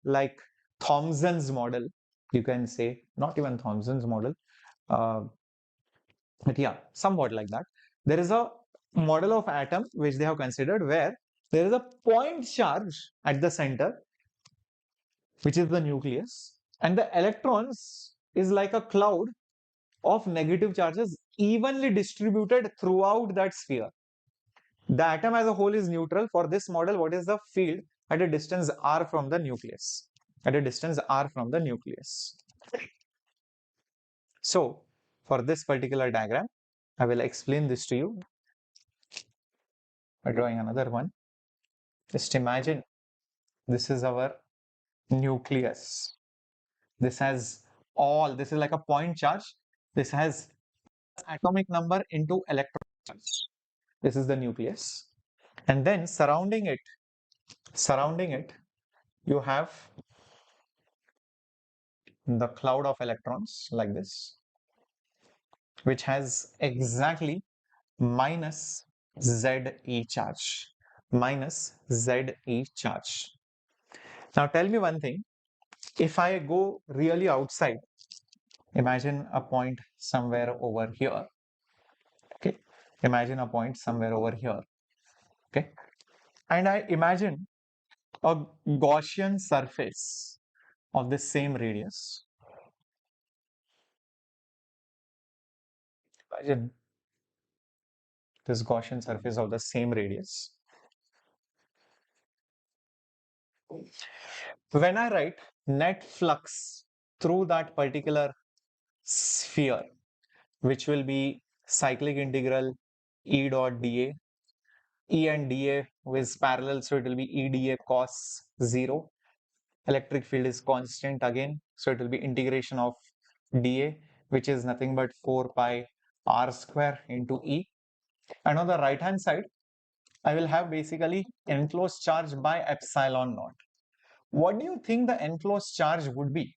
like Thomson's model, you can say. Not even Thomson's model. But yeah, somewhat like that. There is a model of atom which they have considered, where there is a point charge at the center, which is the nucleus, and the electrons is like a cloud of negative charges evenly distributed throughout that sphere. The atom as a whole is neutral. For this model, what is the field at a distance r from the nucleus? So for this particular diagram, I will explain this to you by drawing another one. Just imagine this is our nucleus. This is like a point charge. This has atomic number into electron charge. This is the nucleus. And then surrounding it, you have the cloud of electrons like this, which has exactly minus ZE charge. Now tell me one thing. If I go really outside, imagine a point somewhere over here. Okay. Okay. And I imagine a Gaussian surface of the same radius. Imagine this Gaussian surface of the same radius. When I write net flux through that particular sphere, which will be cyclic integral E dot dA, E and dA is parallel, so it will be E dA cos 0. Electric field is constant again, so it will be integration of dA, which is nothing but 4 pi r square into E. And on the right hand side, I will have basically enclosed charge by epsilon naught. What do you think the enclosed charge would be?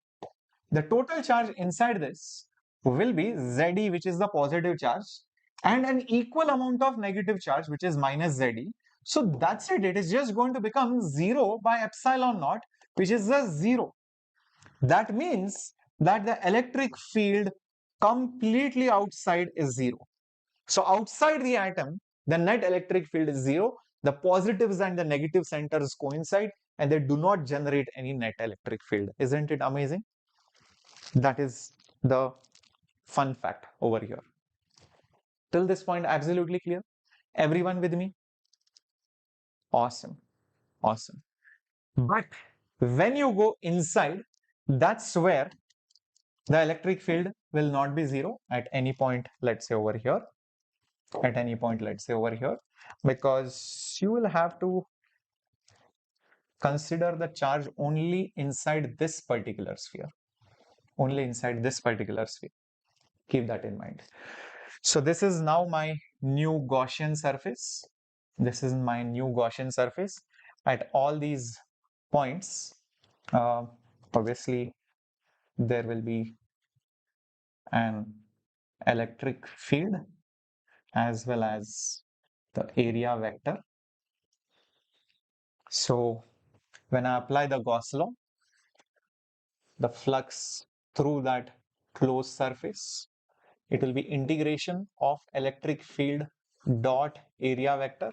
The total charge inside this will be ZE, which is the positive charge, and an equal amount of negative charge, which is minus ZE. So that's it. It is just going to become 0 by epsilon naught, which is the 0. That means that the electric field completely outside is 0. So outside the atom, the net electric field is 0. The positives and the negative centers coincide and they do not generate any net electric field. Isn't it amazing? That is the fun fact over here. Till this point, absolutely clear? Everyone with me? Awesome. Awesome. But when you go inside, that's where the electric field will not be 0 at any point, let's say over here. At any point, let's say over here, because you will have to consider the charge only inside this particular sphere. Only inside this particular sphere. Keep that in mind. So this is now my new Gaussian surface. This is my new Gaussian surface. At all these points, obviously, there will be an electric field as well as the area vector. So when I apply the Gauss law, the flux through that closed surface, it will be integration of electric field dot area vector.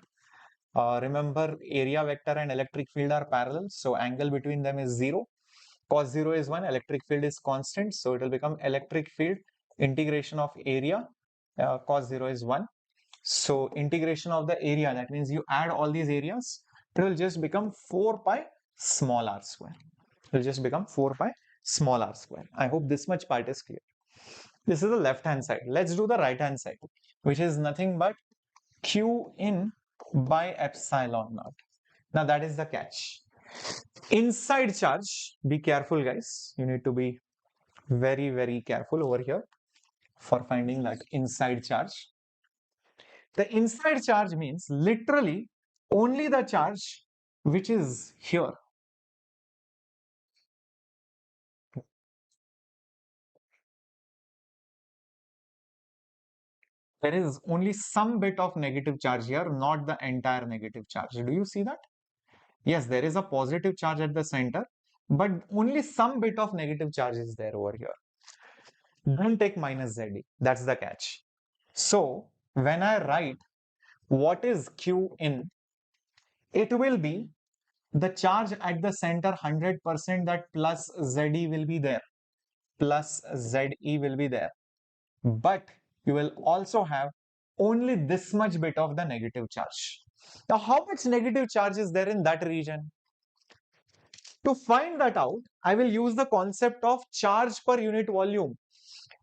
Remember, area vector and electric field are parallel, so angle between them is 0. Cos 0 is 1, electric field is constant, so it will become electric field integration of area, cos 0 is 1. So integration of the area, that means you add all these areas, it will just become 4 pi small r square. It will just become 4 pi small r square. I hope this much part is clear. This is the left hand side. Let's do the right hand side, which is nothing but Q in by epsilon naught. Now that is the catch. Inside charge, be careful guys. You need to be very, very careful over here for finding that inside charge. The inside charge means literally only the charge which is here. There is only some bit of negative charge here, not the entire negative charge. Do you see that? Yes, there is a positive charge at the center, but only some bit of negative charge is there over here. Don't take minus ZE. That's the catch. So when I write what is Q in, it will be the charge at the center 100%, that plus ZE will be there. Plus ZE will be there. But you will also have only this much bit of the negative charge. Now, how much negative charge is there in that region? To find that out, I will use the concept of charge per unit volume.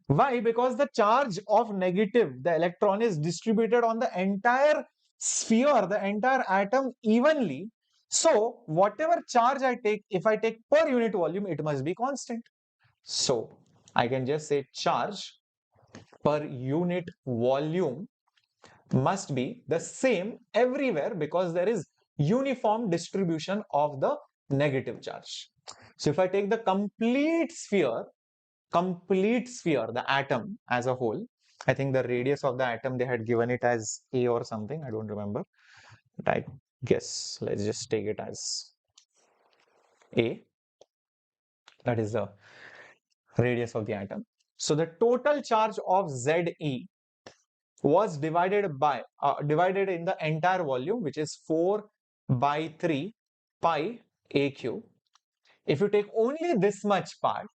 Why? Because the charge of negative, the electron, is distributed on the entire sphere, the entire atom evenly. So whatever charge I take, if I take per unit volume, it must be constant. So I can just say charge per unit volume must be the same everywhere because there is uniform distribution of the negative charge. So if I take the complete sphere, the atom as a whole, I think the radius of the atom, they had given it as A or something, I don't remember, but I guess let's just take it as A. That is the radius of the atom. So the total charge of ZE was divided in the entire volume, which is 4 by 3 pi AQ. If you take only this much part,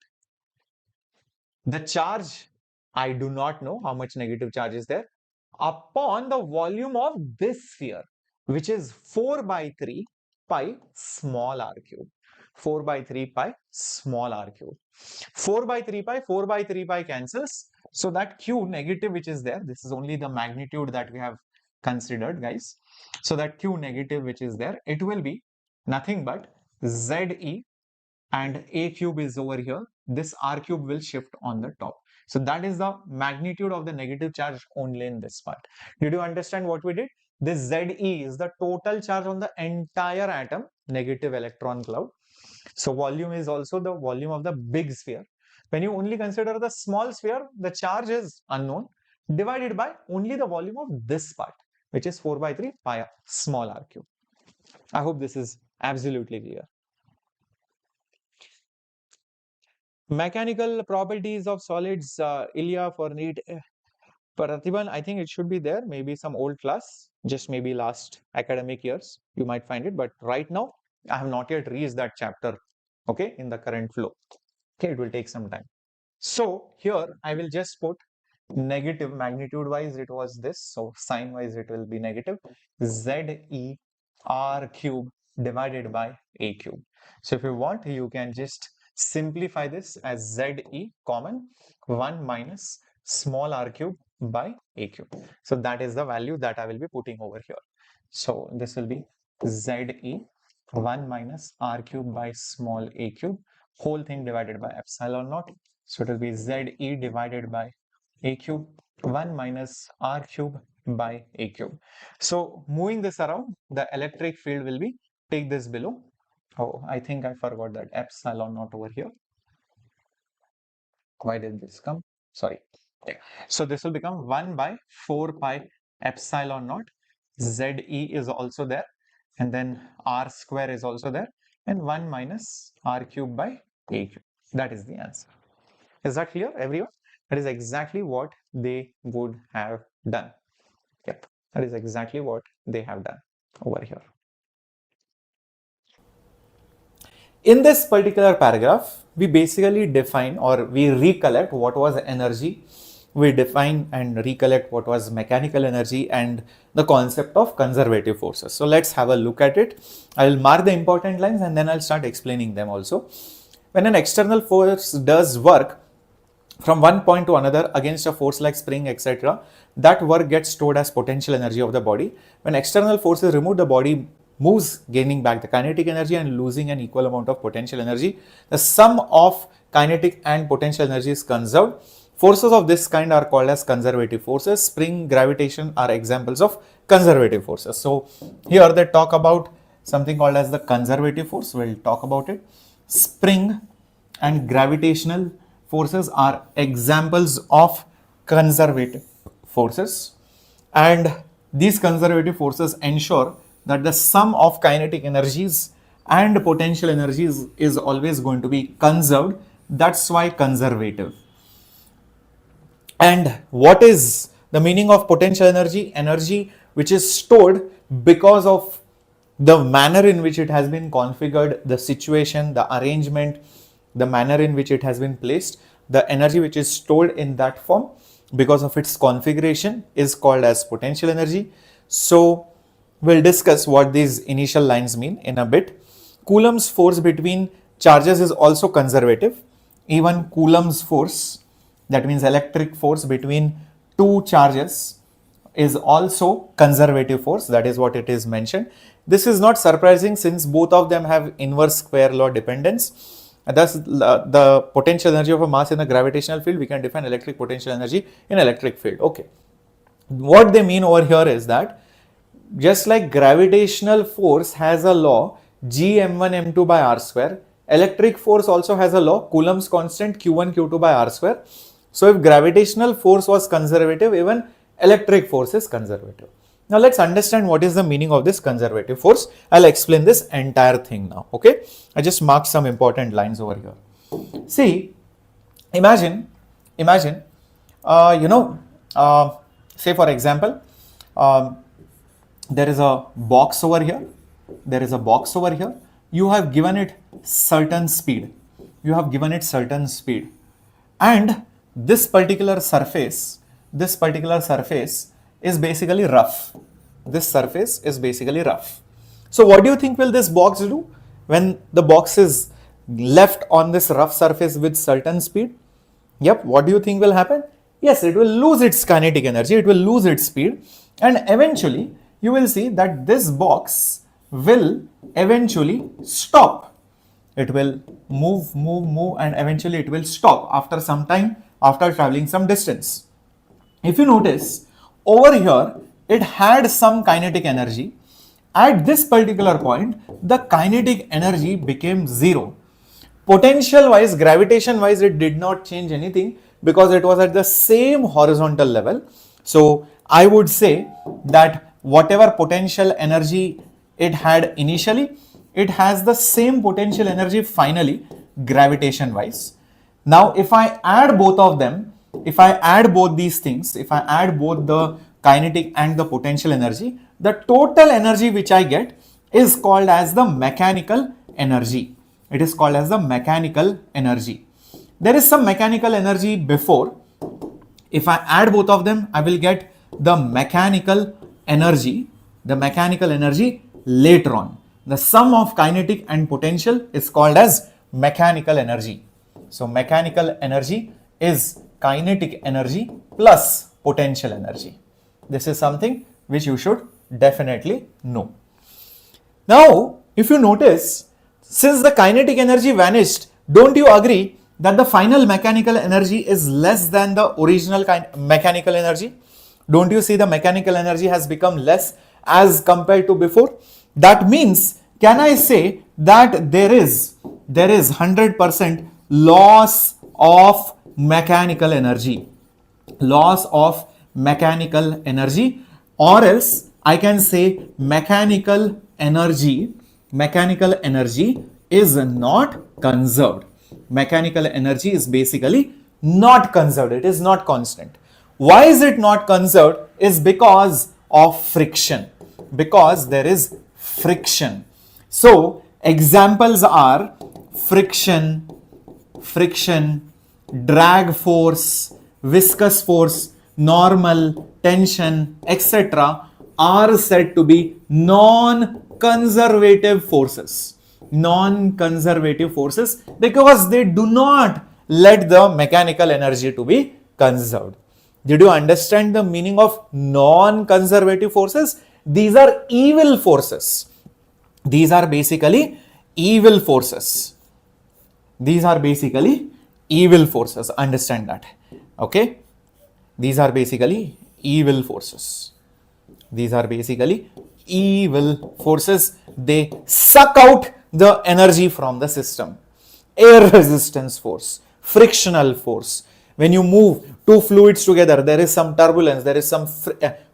the charge, I do not know how much negative charge is there, upon the volume of this sphere, which is 4 by 3 pi small r cube. 4 by 3 pi small r cube. 4 by 3 pi, 4 by 3 pi cancels. So that q negative which is there, this is only the magnitude that we have considered, guys. So that q negative which is there, it will be nothing but ze, and a cube is over here. This r cube will shift on the top. So that is the magnitude of the negative charge only in this part. Did you understand what we did? This Ze is the total charge on the entire atom, negative electron cloud. So volume is also the volume of the big sphere. When you only consider the small sphere, the charge is unknown, divided by only the volume of this part, which is 4 by 3 pi small r cube. I hope this is absolutely clear. Mechanical properties of solids, Ilya for NEET. Pratibhan, I think it should be there, maybe some old class, just maybe last academic years, you might find it, but right now, I have not yet reached that chapter, okay, in the current flow. Okay, it will take some time. So here, I will just put negative, magnitude wise, it was this, so sign wise, it will be negative, Ze r cube divided by a cube. So if you want, you can just simplify this as Ze common 1 minus small r cube by a cube. So that is the value that I will be putting over here. So this will be Ze 1 minus r cube by small a cube, whole thing divided by epsilon naught. So it will be Ze divided by a cube 1 minus r cube by a cube. So moving this around, the electric field will be, take this below. Oh, I think I forgot that epsilon naught over here. Why did this come? Sorry. Yeah. So this will become 1 by 4 pi epsilon naught. Ze is also there, and then r square is also there, and 1 minus r cube by a cube. That is the answer. Is that clear, everyone? That is exactly what they would have done. Yep, that is exactly what they have done over here. In this particular paragraph, we basically define, or we recollect what was energy. We define and recollect what was mechanical energy and the concept of conservative forces. So let's have a look at it. I will mark the important lines and then I'll start explaining them also. When an external force does work from one point to another against a force like spring, etc., that work gets stored as potential energy of the body. When external force is removed, the body moves, gaining back the kinetic energy and losing an equal amount of potential energy. The sum of kinetic and potential energy is conserved. Forces of this kind are called as conservative forces. Spring, gravitation are examples of conservative forces. So here they talk about something called as the conservative force. We'll talk about it. Spring and gravitational forces are examples of conservative forces, and these conservative forces ensure that the sum of kinetic energies and potential energies is always going to be conserved. That's why conservative. And what is the meaning of potential energy? Energy which is stored because of the manner in which it has been configured, the situation, the arrangement, the manner in which it has been placed. The energy which is stored in that form because of its configuration is called as potential energy. So we'll discuss what these initial lines mean in a bit. Coulomb's force between charges is also conservative. Even Coulomb's force, that means electric force between two charges, is also conservative force. That is what it is mentioned. This is not surprising since both of them have inverse square law dependence. Thus, the potential energy of a mass in a gravitational field, we can define electric potential energy in electric field. Okay. What they mean over here is that just like gravitational force has a law G m1 m2 by r square, electric force also has a law Coulomb's constant q1 q2 by r square. So if gravitational force was conservative, even electric force is conservative. Now let's understand what is the meaning of this conservative force. I'll explain this entire thing now. Okay, I just marked some important lines over here. See, imagine, say for example, there is a box over here. There is a box over here. you have given it certain speed. You have given it certain speed. And this particular surface is basically rough. This surface is basically rough. So what do you think will this box do when the box is left on this rough surface with certain speed? Yep, what do you think will happen? Yes, it will lose its kinetic energy, it will lose its speed, and eventually you will see that this box will eventually stop. It will move, and eventually it will stop after some time, after traveling some distance. If you notice, over here, it had some kinetic energy. At this particular point, the kinetic energy became zero. Potential wise, gravitation wise, it did not change anything because it was at the same horizontal level. So I would say that whatever potential energy it had initially, it has the same potential energy finally, gravitation wise. Now if I add both of them, if I add both these things, if I add both the kinetic and the potential energy, the total energy which I get is called as the mechanical energy. It is called as the mechanical energy. There is some mechanical energy before. If I add both of them, I will get the mechanical energy later on. The sum of kinetic and potential is called as mechanical energy. So mechanical energy is kinetic energy plus potential energy. This is something which you should definitely know. Now, if you notice, since the kinetic energy vanished, don't you agree that the final mechanical energy is less than the original mechanical energy? Don't you see the mechanical energy has become less as compared to before? That means, can I say that there is 100% loss of mechanical energy? Loss of mechanical energy, or else I can say mechanical energy is not conserved. Mechanical energy is basically not conserved. It is not constant. Why is it not conserved? Is because of friction. Because there is friction. So examples are friction, drag force, viscous force, normal, tension, etc. are said to be non-conservative forces. Non-conservative forces because they do not let the mechanical energy to be conserved. Did you understand the meaning of non-conservative forces? These are evil forces. These are basically evil forces. These are basically evil forces. Understand that. Okay. These are basically evil forces. These are basically evil forces. They suck out the energy from the system. Air resistance force, frictional force. When you move two fluids together, there is some turbulence, there is some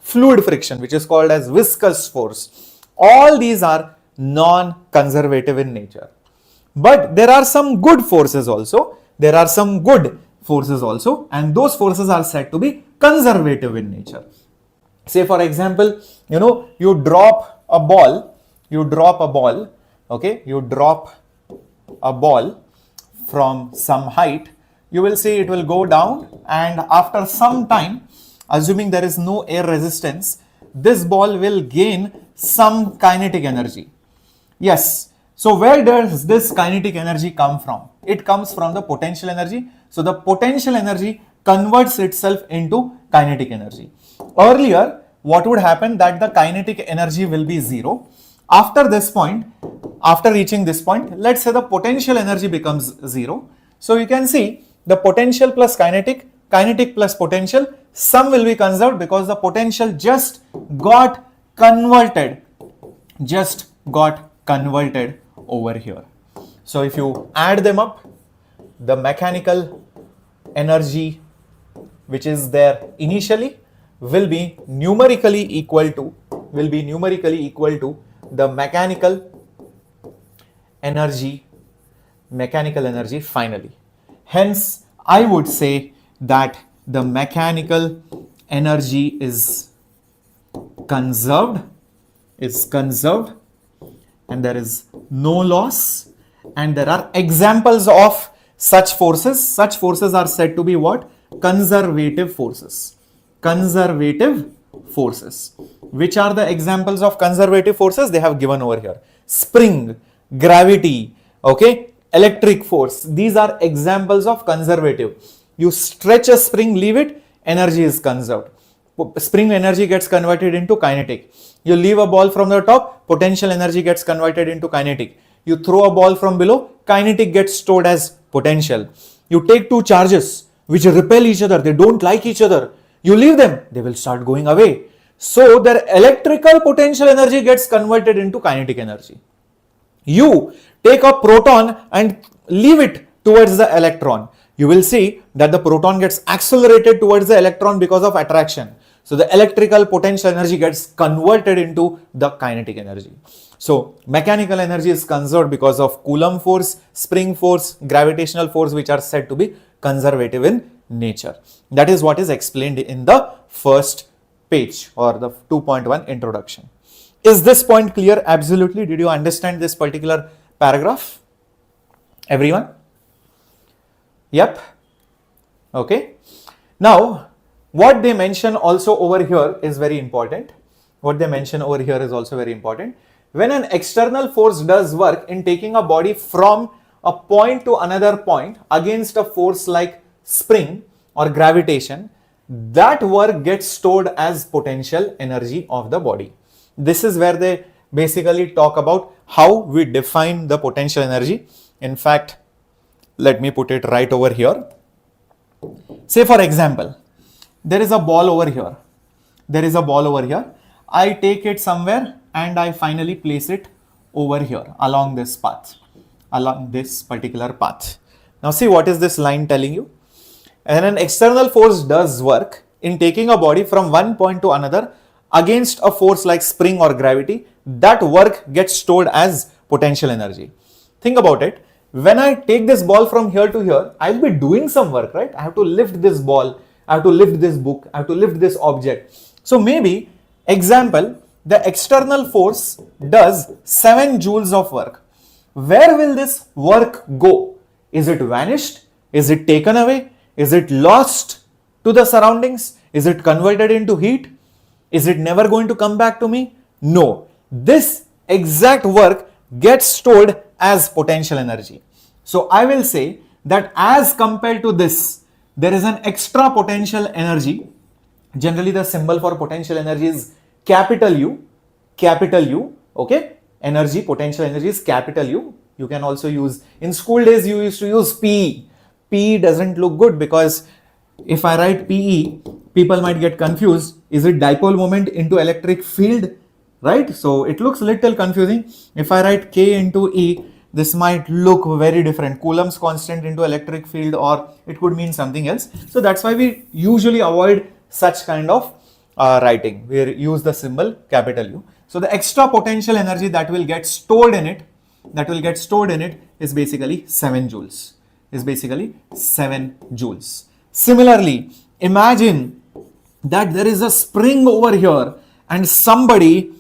fluid friction, which is called as viscous force. All these are non-conservative in nature. But there are some good forces also. There are some good forces also, and those forces are said to be conservative in nature. Say for example, you drop a ball, okay, you drop a ball from some height, you will see it will go down, and after some time, assuming there is no air resistance, this ball will gain some kinetic energy. Yes. So where does this kinetic energy come from? It comes from the potential energy. So the potential energy converts itself into kinetic energy. Earlier, what would happen that the kinetic energy will be zero. After this point, after reaching this point, let's say the potential energy becomes zero. So you can see the potential plus kinetic, kinetic plus potential, sum will be conserved because the potential just got converted over here. So if you add them up, the mechanical energy which is there initially will be numerically equal to the mechanical energy finally. Hence, I would say that the mechanical energy is conserved and there is no loss, and there are examples of such forces. Such forces are said to be what? Conservative forces. Conservative forces. Which are the examples of conservative forces? They have given over here. Spring, gravity, okay, electric force. These are examples of conservative. You stretch a spring, leave it, energy is conserved. Spring energy gets converted into kinetic. You leave a ball from the top, potential energy gets converted into kinetic. You throw a ball from below, kinetic gets stored as potential. You take two charges which repel each other, they don't like each other. You leave them, they will start going away. So their electrical potential energy gets converted into kinetic energy. You take a proton and leave it towards the electron. You will see that the proton gets accelerated towards the electron because of attraction. So the electrical potential energy gets converted into the kinetic energy. So mechanical energy is conserved because of Coulomb force, spring force, gravitational force, which are said to be conservative in nature. That is what is explained in the first page or the 2.1 introduction. Is this point clear? Absolutely. Did you understand this particular paragraph? Everyone? Yep. Okay. Now, what they mention also over here is very important. What they mention over here is also very important. When an external force does work in taking a body from a point to another point against a force like spring or gravitation, that work gets stored as potential energy of the body. This is where they basically talk about how we define the potential energy. In fact, let me put it right over here. Say for example, there is a ball over here. There is a ball over here. I take it somewhere and I finally place it over here along this path, along this particular path. Now see, what is this line telling you? And an external force does work in taking a body from one point to another against a force like spring or gravity. That work gets stored as potential energy. Think about it. When I take this ball from here to here, I'll be doing some work, right? I have to lift this ball, I have to lift this book, I have to lift this object. So maybe, example, the external force does 7 joules of work. Where will this work go? Is it vanished? Is it taken away? Is it lost to the surroundings? Is it converted into heat? Is it never going to come back to me? No. This exact work gets stored as potential energy. So I will say that as compared to this, there is an extra potential energy. Generally, the symbol for potential energy is capital U, okay? Energy, potential energy is capital U. You can also use, in school days, you used to use PE. PE doesn't look good because if I write PE, people might get confused. Is it dipole moment into electric field, right? So it looks a little confusing. If I write K into E, this might look very different. Coulomb's constant into electric field, or it could mean something else. So that's why we usually avoid such kind of writing. We use the symbol capital U. So the extra potential energy that will get stored in it, is basically 7 joules. Similarly, imagine that there is a spring over here and somebody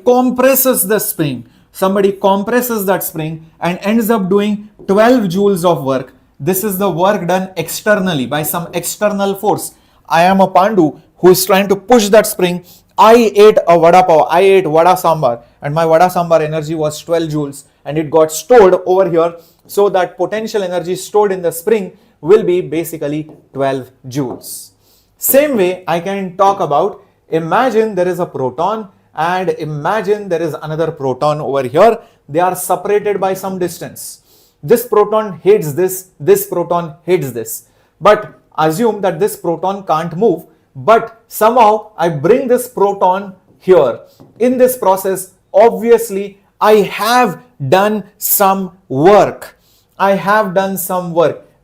compresses the spring. Somebody compresses that spring and ends up doing 12 joules of work. This is the work done externally by some external force. I am a Pandu who is trying to push that spring. I ate a vada pav, I ate vada sambar, and my vada sambar energy was 12 joules and it got stored over here. So that potential energy stored in the spring will be basically 12 joules. Same way I can talk about, imagine there is a proton and imagine there is another proton over here. They are separated by some distance. This proton hits this, this proton hits this. But assume that this proton can't move, but somehow I bring this proton here. In this process, obviously, I have done some work.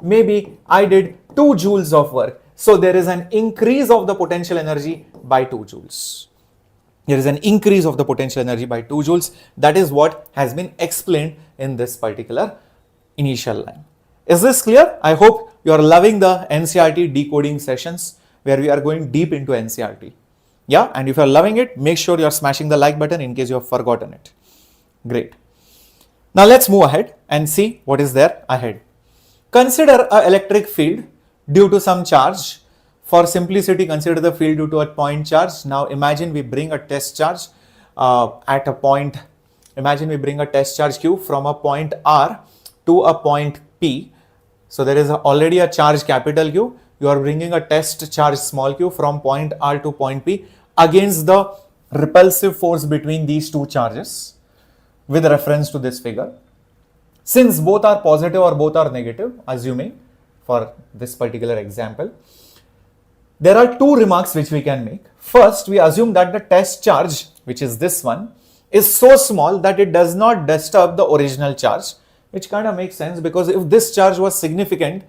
Maybe I did 2 joules of work. So there is an increase of the potential energy by 2 joules. There is an increase of the potential energy by 2 joules. That is what has been explained in this particular initial line. Is this clear? I hope you are loving the NCERT decoding sessions where we are going deep into NCERT. Yeah, and if you are loving it, make sure you are smashing the like button in case you have forgotten it. Great. Now let's move ahead and see what is there ahead. Consider an electric field due to some charge. For simplicity, consider the field due to a point charge. Now imagine we bring a test charge at a point. Imagine we bring a test charge Q from a point R to a point P. So there is already a charge capital Q. You are bringing a test charge small q from point R to point P against the repulsive force between these two charges with reference to this figure. Since both are positive or both are negative, assuming for this particular example, there are two remarks which we can make. First, we assume that the test charge, which is this one, is so small that it does not disturb the original charge, which kind of makes sense, because if this charge was significant,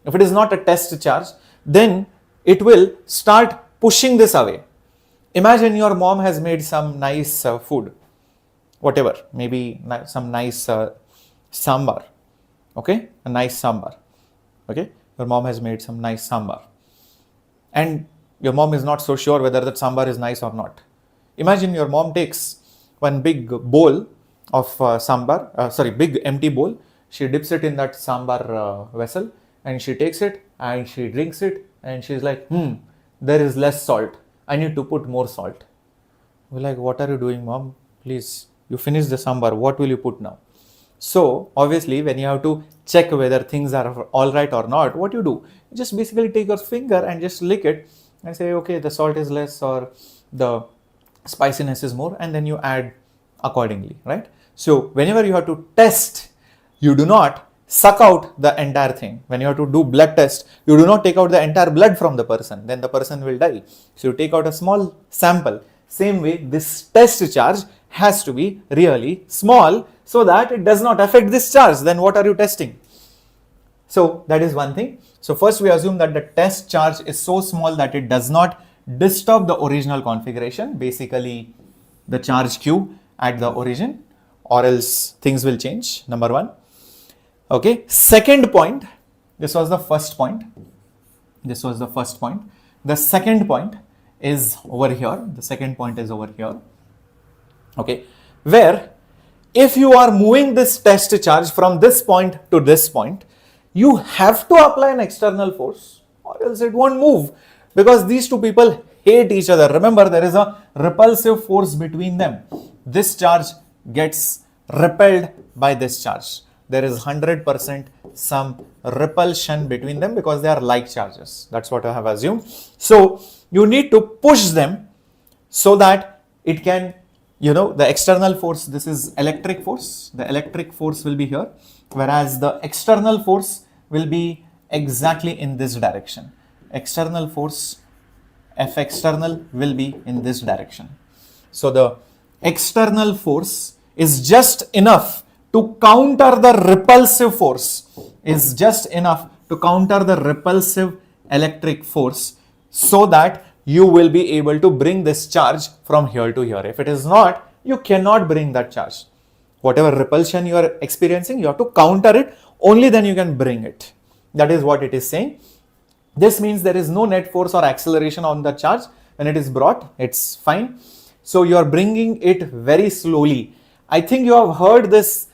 if it is not a test charge, then it will start pushing this away. Imagine your mom has made some nice food, whatever, maybe some nice sambar, okay, a nice sambar, okay, your mom has made some nice sambar, and your mom is not so sure whether that sambar is nice or not. Imagine your mom takes one big bowl of sambar, big empty bowl, she dips it in that sambar vessel, and she takes it and she drinks it, and she's like, there is less salt, I need to put more salt. We're like, what are you doing, mom? Please, you finish the sambar, what will you put now? So obviously when you have to check whether things are all right or not, what you do? You just basically take your finger and just lick it and say, okay, the salt is less or the spiciness is more, and then you add accordingly, right? So whenever you have to test, you do not suck out the entire thing. When you have to do blood test, you do not take out the entire blood from the person, then the person will die. So you take out a small sample. Same way, this test charge has to be really small so that it does not affect this charge. Then what are you testing? So that is one thing. So first we assume that the test charge is so small that it does not disturb the original configuration, basically the charge Q at the origin, or else things will change, number one. Okay, second point, this was the first point. This was the first point. The second point is over here. The second point is over here. Okay, where if you are moving this test charge from this point to this point, you have to apply an external force or else it won't move, because these two people hate each other. Remember, there is a repulsive force between them. This charge gets repelled by this charge. There is 100% some repulsion between them because they are like charges. That's what I have assumed. So you need to push them so that it can, the external force, this is electric force. The electric force will be here, whereas the external force will be exactly in this direction. External force, F external, will be in this direction. So the external force is just enough to counter the repulsive force, is just enough to counter the repulsive electric force, so that you will be able to bring this charge from here to here. If it is not, you cannot bring that charge. Whatever repulsion you are experiencing, you have to counter it, only then you can bring it. That is what it is saying. This means there is no net force or acceleration on the charge. When it is brought, it's fine. So you are bringing it very slowly. I think you have heard this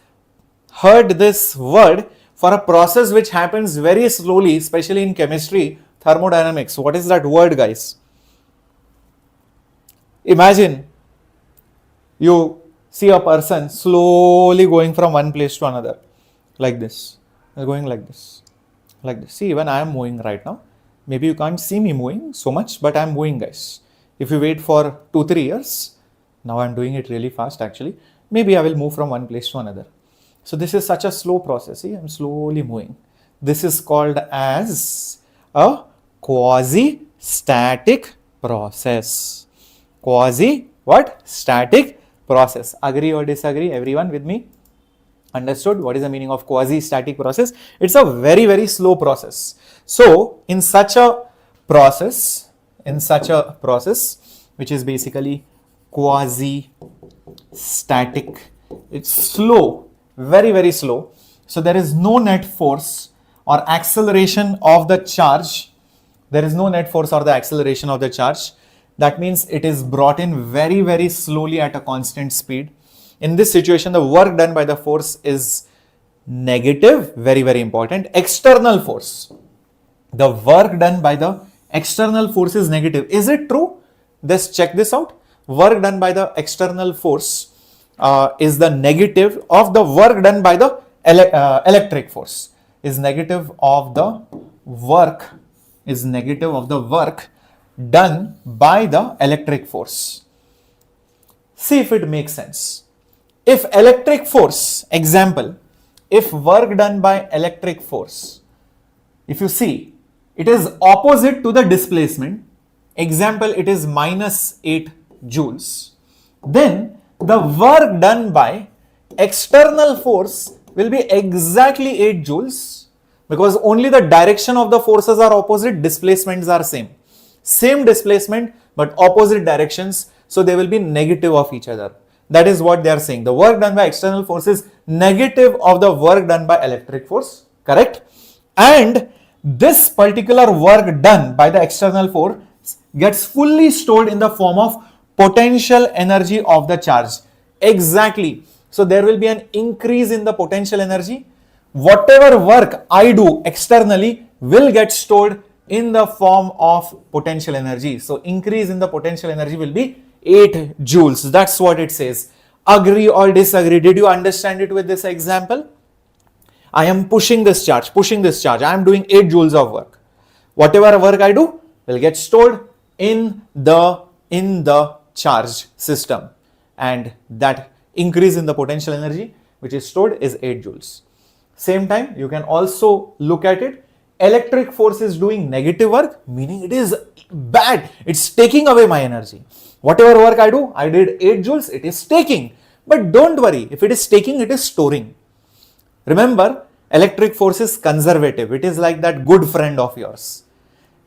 word for a process which happens very slowly, especially in chemistry, thermodynamics. What is that word, guys? Imagine you see a person slowly going from one place to another, like this, going like this, like this. See, even I am moving right now. Maybe you can't see me moving so much, but I am moving, guys. If you wait for 2-3 years, now I am doing it really fast actually, maybe I will move from one place to another. So this is such a slow process. See, I'm slowly moving. This is called as a quasi-static process. Static process. Agree or disagree, everyone with me? Understood? What is the meaning of quasi-static process? It's a very, very slow process. So in such a process, which is basically quasi-static, it's slow, very, very slow. So there is no net force or acceleration of the charge. There is no net force or the acceleration of the charge. That means it is brought in very, very slowly at a constant speed. In this situation, the work done by the force is negative, very, very important. External force. The work done by the external force is negative. Is it true? Let's check this out. Work done by the external force is the negative of the work done by the electric force. Is negative of the work done by the electric force. See if it makes sense. If electric force, example, if work done by electric force, if you see, it is opposite to the displacement, example, it is minus 8 joules, then the work done by external force will be exactly 8 joules, because only the direction of the forces are opposite, displacements are same. Same displacement but opposite directions, so they will be negative of each other. That is what they are saying. The work done by external force is negative of the work done by electric force, correct? And this particular work done by the external force gets fully stored in the form of potential energy of the charge. Exactly. So there will be an increase in the potential energy. Whatever work I do externally will get stored in the form of potential energy. So increase in the potential energy will be 8 joules. That's what it says. Agree or disagree? Did you understand it with this example? I am pushing this charge. I am doing 8 joules of work. Whatever work I do will get stored in the charge system, and that increase in the potential energy which is stored is 8 joules. Same time, you can also look at it. Electric force is doing negative work, meaning it is bad. It's taking away my energy. Whatever work I do, I did 8 joules, it is taking. But don't worry, if it is taking, it is storing. Remember, electric force is conservative. It is like that good friend of yours.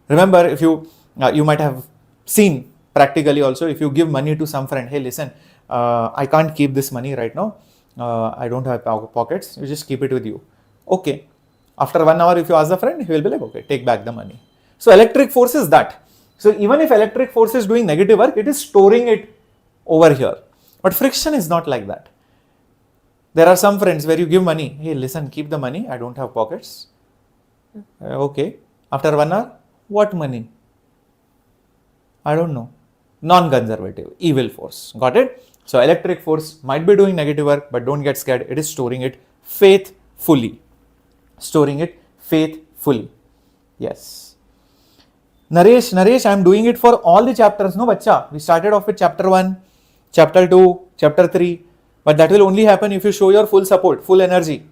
Remember, if you might have seen practically also, if you give money to some friend, hey, listen, I can't keep this money right now. I don't have pockets. You just keep it with you. Okay. After 1 hour, if you ask the friend, he will be like, okay, take back the money. So electric force is that. So even if electric force is doing negative work, it is storing it over here. But friction is not like that. There are some friends where you give money. Hey, listen, keep the money. I don't have pockets. Okay. After 1 hour, what money? I don't know. Non-conservative, evil force. Got it? So electric force might be doing negative work, but don't get scared. It is storing it faithfully. Storing it faithfully. Yes. Naresh, I am doing it for all the chapters. No, bacha. We started off with chapter 1, chapter 2, chapter 3. But that will only happen if you show your full support, full energy.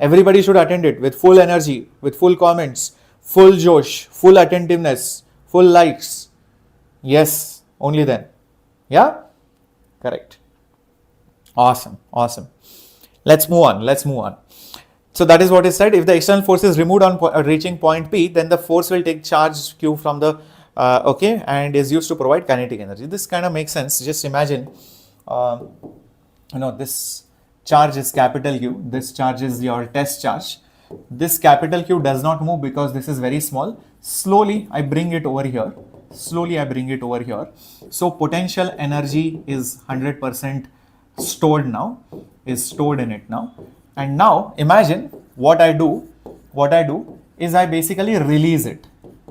Everybody should attend it with full energy, with full comments, full josh, full attentiveness, full likes. Yes, only then. Yeah? Correct. Awesome. Let's move on. So that is what is said. If the external force is removed on reaching point P, then the force will take charge Q from the, and is used to provide kinetic energy. This kind of makes sense. Just imagine, this charge is capital Q. This charge is your test charge. This capital Q does not move because this is very small. Slowly, I bring it over here. So potential energy is 100% stored now, is stored in it now. And now imagine what I do is I basically release it.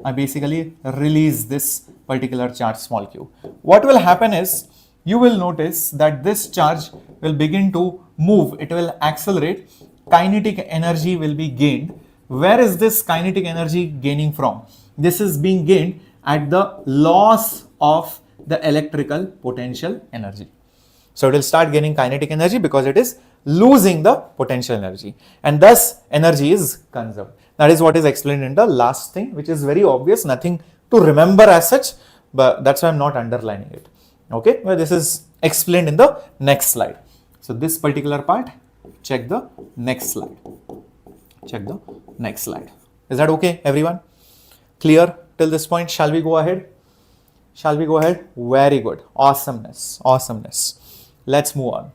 I basically release this particular charge small q. What will happen is you will notice that this charge will begin to move. It will accelerate. Kinetic energy will be gained. Where is this kinetic energy gaining from? This is being gained at the loss of the electrical potential energy. So it will start gaining kinetic energy because it is losing the potential energy, and thus energy is conserved. That is what is explained in the last thing, which is very obvious, nothing to remember as such, but that's why I'm not underlining it. Okay, well, this is explained in the next slide. So this particular part, check the next slide. Is that okay, everyone? Clear till this point? Shall we go ahead? Very good. Awesomeness. Let's move on.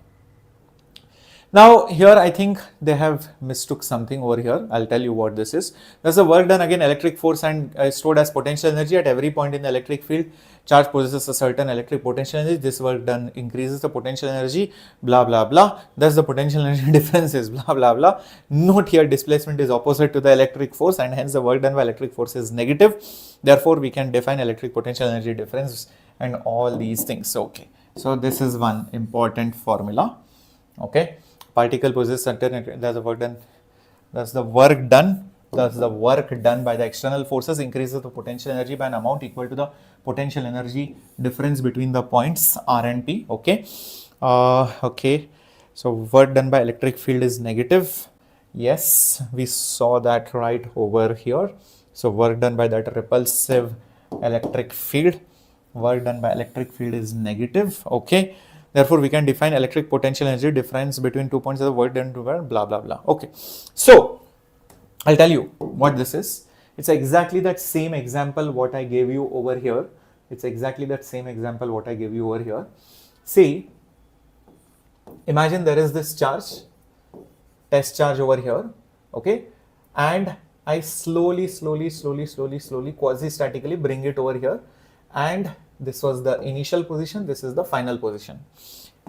Now here I think they have mistook something over here. I'll tell you what this is. There's the work done, again electric force and stored as potential energy at every point in the electric field. Charge possesses a certain electric potential energy. This work done increases the potential energy, blah blah blah. Thus the potential energy difference is blah blah blah. Note here displacement is opposite to the electric force and hence the work done by electric force is negative. Therefore we can define electric potential energy difference and all these things. Okay. So this is one important formula. Okay. Particle possesses certain, that's the work done, that's the work done by the external forces increases the potential energy by an amount equal to the potential energy difference between the points R and P. Okay. Okay. So work done by electric field is negative. Yes, we saw that right over here. So work done by that repulsive electric field, work done by electric field is negative. Okay. Therefore, we can define electric potential energy difference between 2 points of the work done to blah blah blah. Okay. So I'll tell you what this is. It's exactly that same example what I gave you over here. It's exactly that same example what I gave you over here. See, imagine there is this charge, test charge over here. Okay. And I slowly quasi-statically bring it over here, and this was the initial position, this is the final position.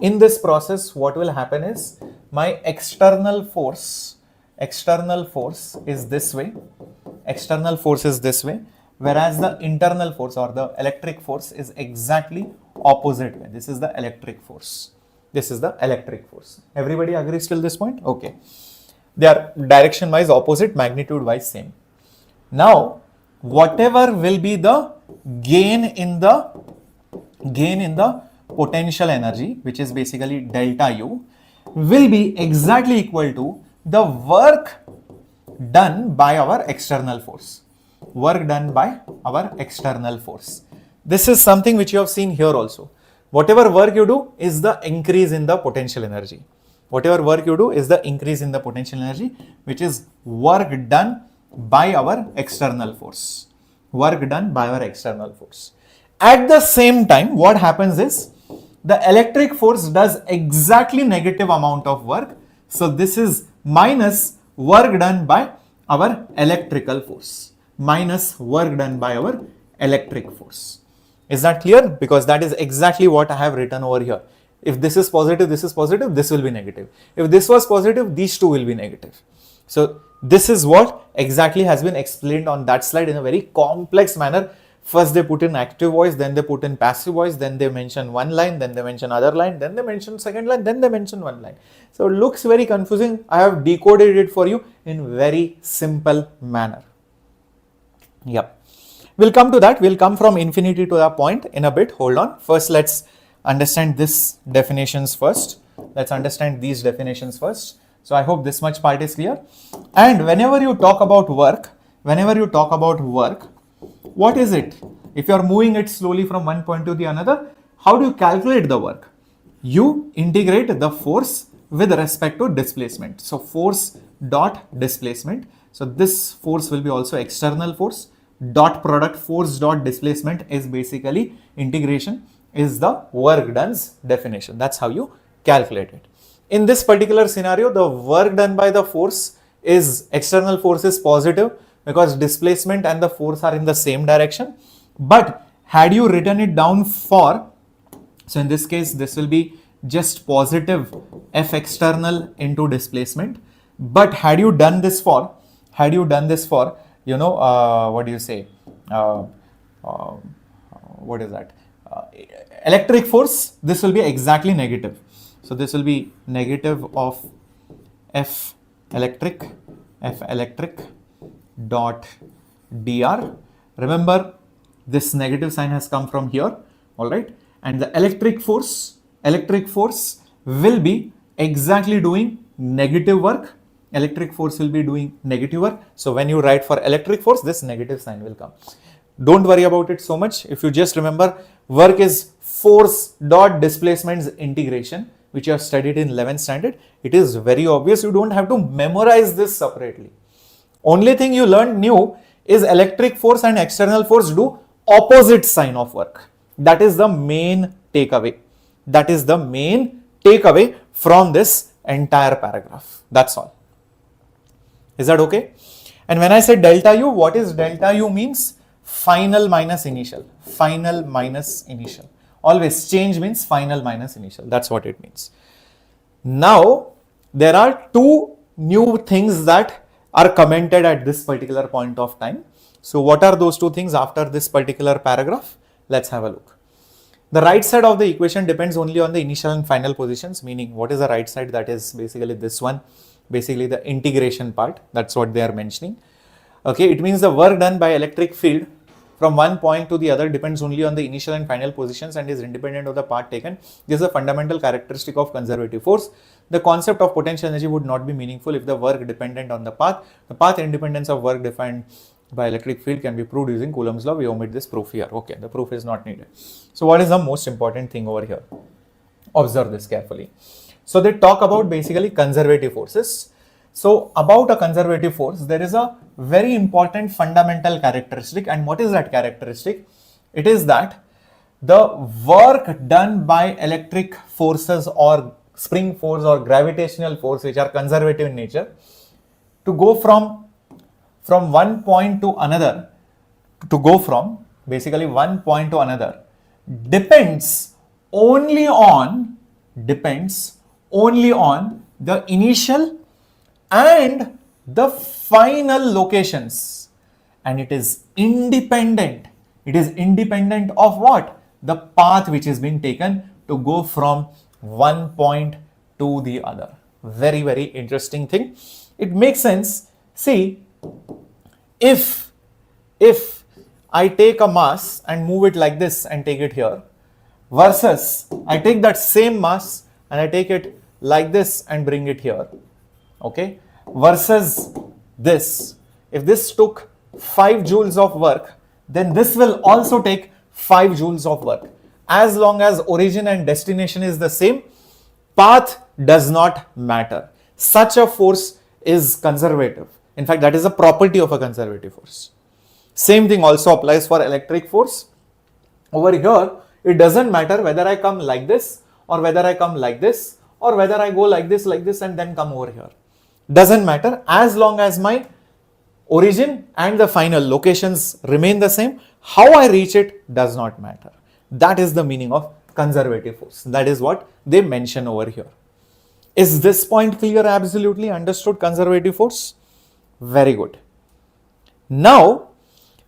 In this process, what will happen is my external force is this way, whereas the internal force or the electric force is exactly opposite way. This is the electric force. Everybody agrees till this point? Okay. They are direction wise opposite, magnitude wise same. Now, whatever will be the gain in the potential energy, which is basically delta U, will be exactly equal to the work done by our external force. This is something which you have seen here also. Whatever work you do is the increase in the potential energy. Which is work done by our external force. At the same time, what happens is the electric force does exactly negative amount of work. So this is minus work done by our electrical force. Is that clear? Because that is exactly what I have written over here. If this is positive, this will be negative. If this was positive, these two will be negative. So this is what exactly has been explained on that slide in a very complex manner. First they put in active voice, then they put in passive voice, then they mention one line, then they mention other line, then they mention second line, then they mention one line. So it looks very confusing. I have decoded it for you in very simple manner. Yep. We'll come to that. We'll come from infinity to that point in a bit. Hold on. First, let's understand these definitions first. So I hope this much part is clear. And whenever you talk about work, what is it? If you are moving it slowly from one point to the another, how do you calculate the work? You integrate the force with respect to displacement. So force dot displacement. So this force will be also external force. Dot product force dot displacement is basically integration is the work done's definition. That's how you calculate it. In this particular scenario, the work done by the force is external force is positive because displacement and the force are in the same direction. But had you written it down for, so in this case, this will be just positive F external into displacement. But had you done this for, what do you say? What is that? Electric force, this will be exactly negative. So this will be negative of F electric dot dr. Remember, this negative sign has come from here, all right? And the electric force will be exactly doing negative work. So when you write for electric force, this negative sign will come. Don't worry about it so much. If you just remember, work is force dot displacement's integration, which you have studied in 11th standard. It is very obvious. You don't have to memorize this separately. Only thing you learned new is electric force and external force do opposite sign of work. That is the main takeaway. From this entire paragraph. That's all. Is that okay? And when I say delta U, what is delta U means? Final minus initial. Final minus initial. Always change means final minus initial. That's what it means. Now, there are two new things that are commented at this particular point of time. So, what are those two things after this particular paragraph? Let's have a look. The right side of the equation depends only on the initial and final positions, meaning what is the right side? That is basically this one, basically the integration part. That's what they are mentioning. Okay, it means the work done by electric field from one point to the other depends only on the initial and final positions and is independent of the path taken. This is a fundamental characteristic of conservative force. The concept of potential energy would not be meaningful if the work dependent on the path. The path independence of work defined by electric field can be proved using Coulomb's law. We omit this proof here. Okay, the proof is not needed. So what is the most important thing over here? Observe this carefully. So they talk about basically conservative forces. So about a conservative force, there is a very important fundamental characteristic. And what is that characteristic? It is that the work done by electric forces or spring force or gravitational force, which are conservative in nature, to go from one point to another, basically one point to another, depends only on the initial and the final locations, and it is independent. It is independent of what? The path which is being taken to go from one point to the other. Very, very interesting thing. It makes sense. See, if I take a mass and move it like this and take it here, versus I take that same mass and I take it like this and bring it here, okay, versus this, if this took 5 joules of work, then this will also take 5 joules of work. As long as origin and destination is the same, path does not matter. Such a force is conservative. In fact, that is a property of a conservative force. Same thing also applies for electric force. Over here, it doesn't matter whether I come like this or whether I come like this or whether I go like this and then come over here. Doesn't matter as long as my origin and the final locations remain the same. How I reach it does not matter. That is the meaning of conservative force. That is what they mention over here. Is this point clear? Absolutely understood conservative force? Very good. Now,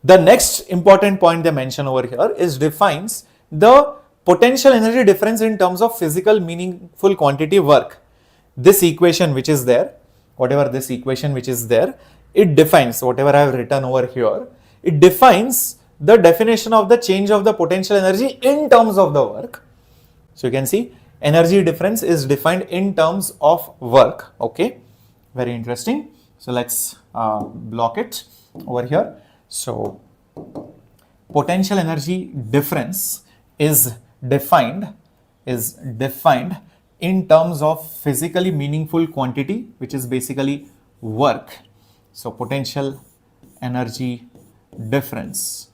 the next important point they mention over here is defines the potential energy difference in terms of physical meaningful quantity work. This equation which is there, whatever this equation which is there, it defines whatever I have written over here. It defines the definition of the change of the potential energy in terms of the work. So you can see energy difference is defined in terms of work. Okay, very interesting. So let's block it over here. So potential energy difference is defined in terms of physically meaningful quantity, which is basically work. So potential energy difference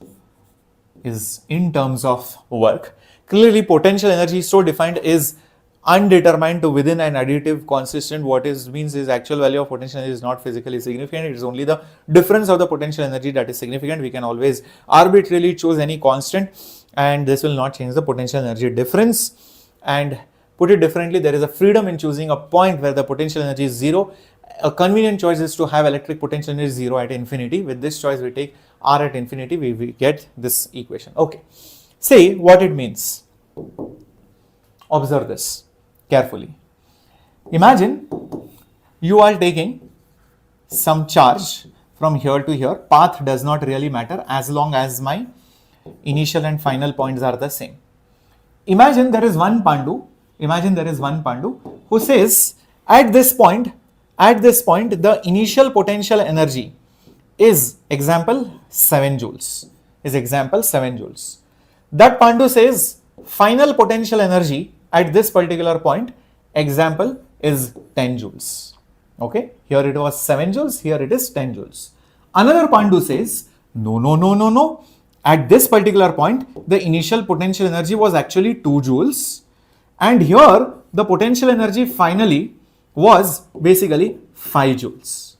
is in terms of work. Clearly, potential energy so defined is undetermined to within an additive consistent. What is means is actual value of potential energy is not physically significant. It is only the difference of the potential energy that is significant. We can always arbitrarily choose any constant and this will not change the potential energy difference. And put it differently, there is a freedom in choosing a point where the potential energy is 0. A convenient choice is to have electric potential energy 0 at infinity. With this choice, we take R at infinity, we get this equation. Okay, say what it means. Observe this carefully. Imagine you are taking some charge from here to here. Path does not really matter as long as my initial and final points are the same. Imagine there is one Pandu. Who says at this point the initial potential energy is example 7 joules. That Pandu says final potential energy at this particular point example is 10 joules. Okay, here it was 7 joules, here it is 10 joules. Another Pandu says no. At this particular point the initial potential energy was actually 2 joules and here the potential energy finally was basically 5 joules.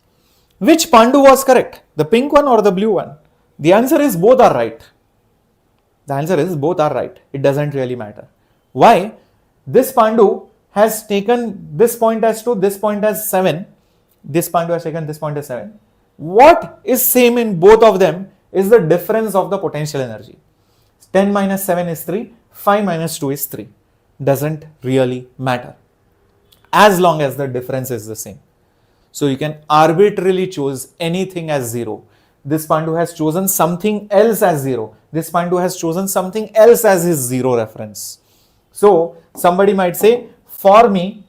Which Pandu was correct? The pink one or the blue one? The answer is both are right. The answer is both are right. It doesn't really matter. Why? This Pandu has taken this point as 2, this point as 7. This Pandu has taken this point as 7. What is same in both of them is the difference of the potential energy. 10 minus 7 is 3, 5 minus 2 is 3. Doesn't really matter as long as the difference is the same. So you can arbitrarily choose anything as 0. This Pandu has chosen something else as 0. This Pandu has chosen something else as his 0 reference. So somebody might say, for me,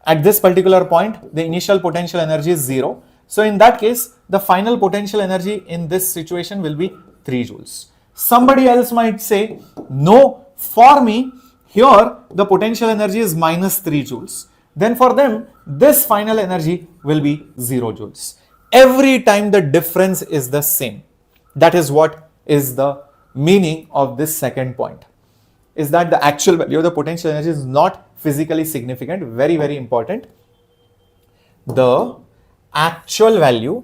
at this particular point, the initial potential energy is 0. So in that case, the final potential energy in this situation will be 3 joules. Somebody else might say, no, for me, here the potential energy is minus 3 joules. Then for them, this final energy will be 0 joules. Every time the difference is the same. That is what is the meaning of this second point. Is that the actual value of the potential energy is not physically significant. Very, very important. The actual value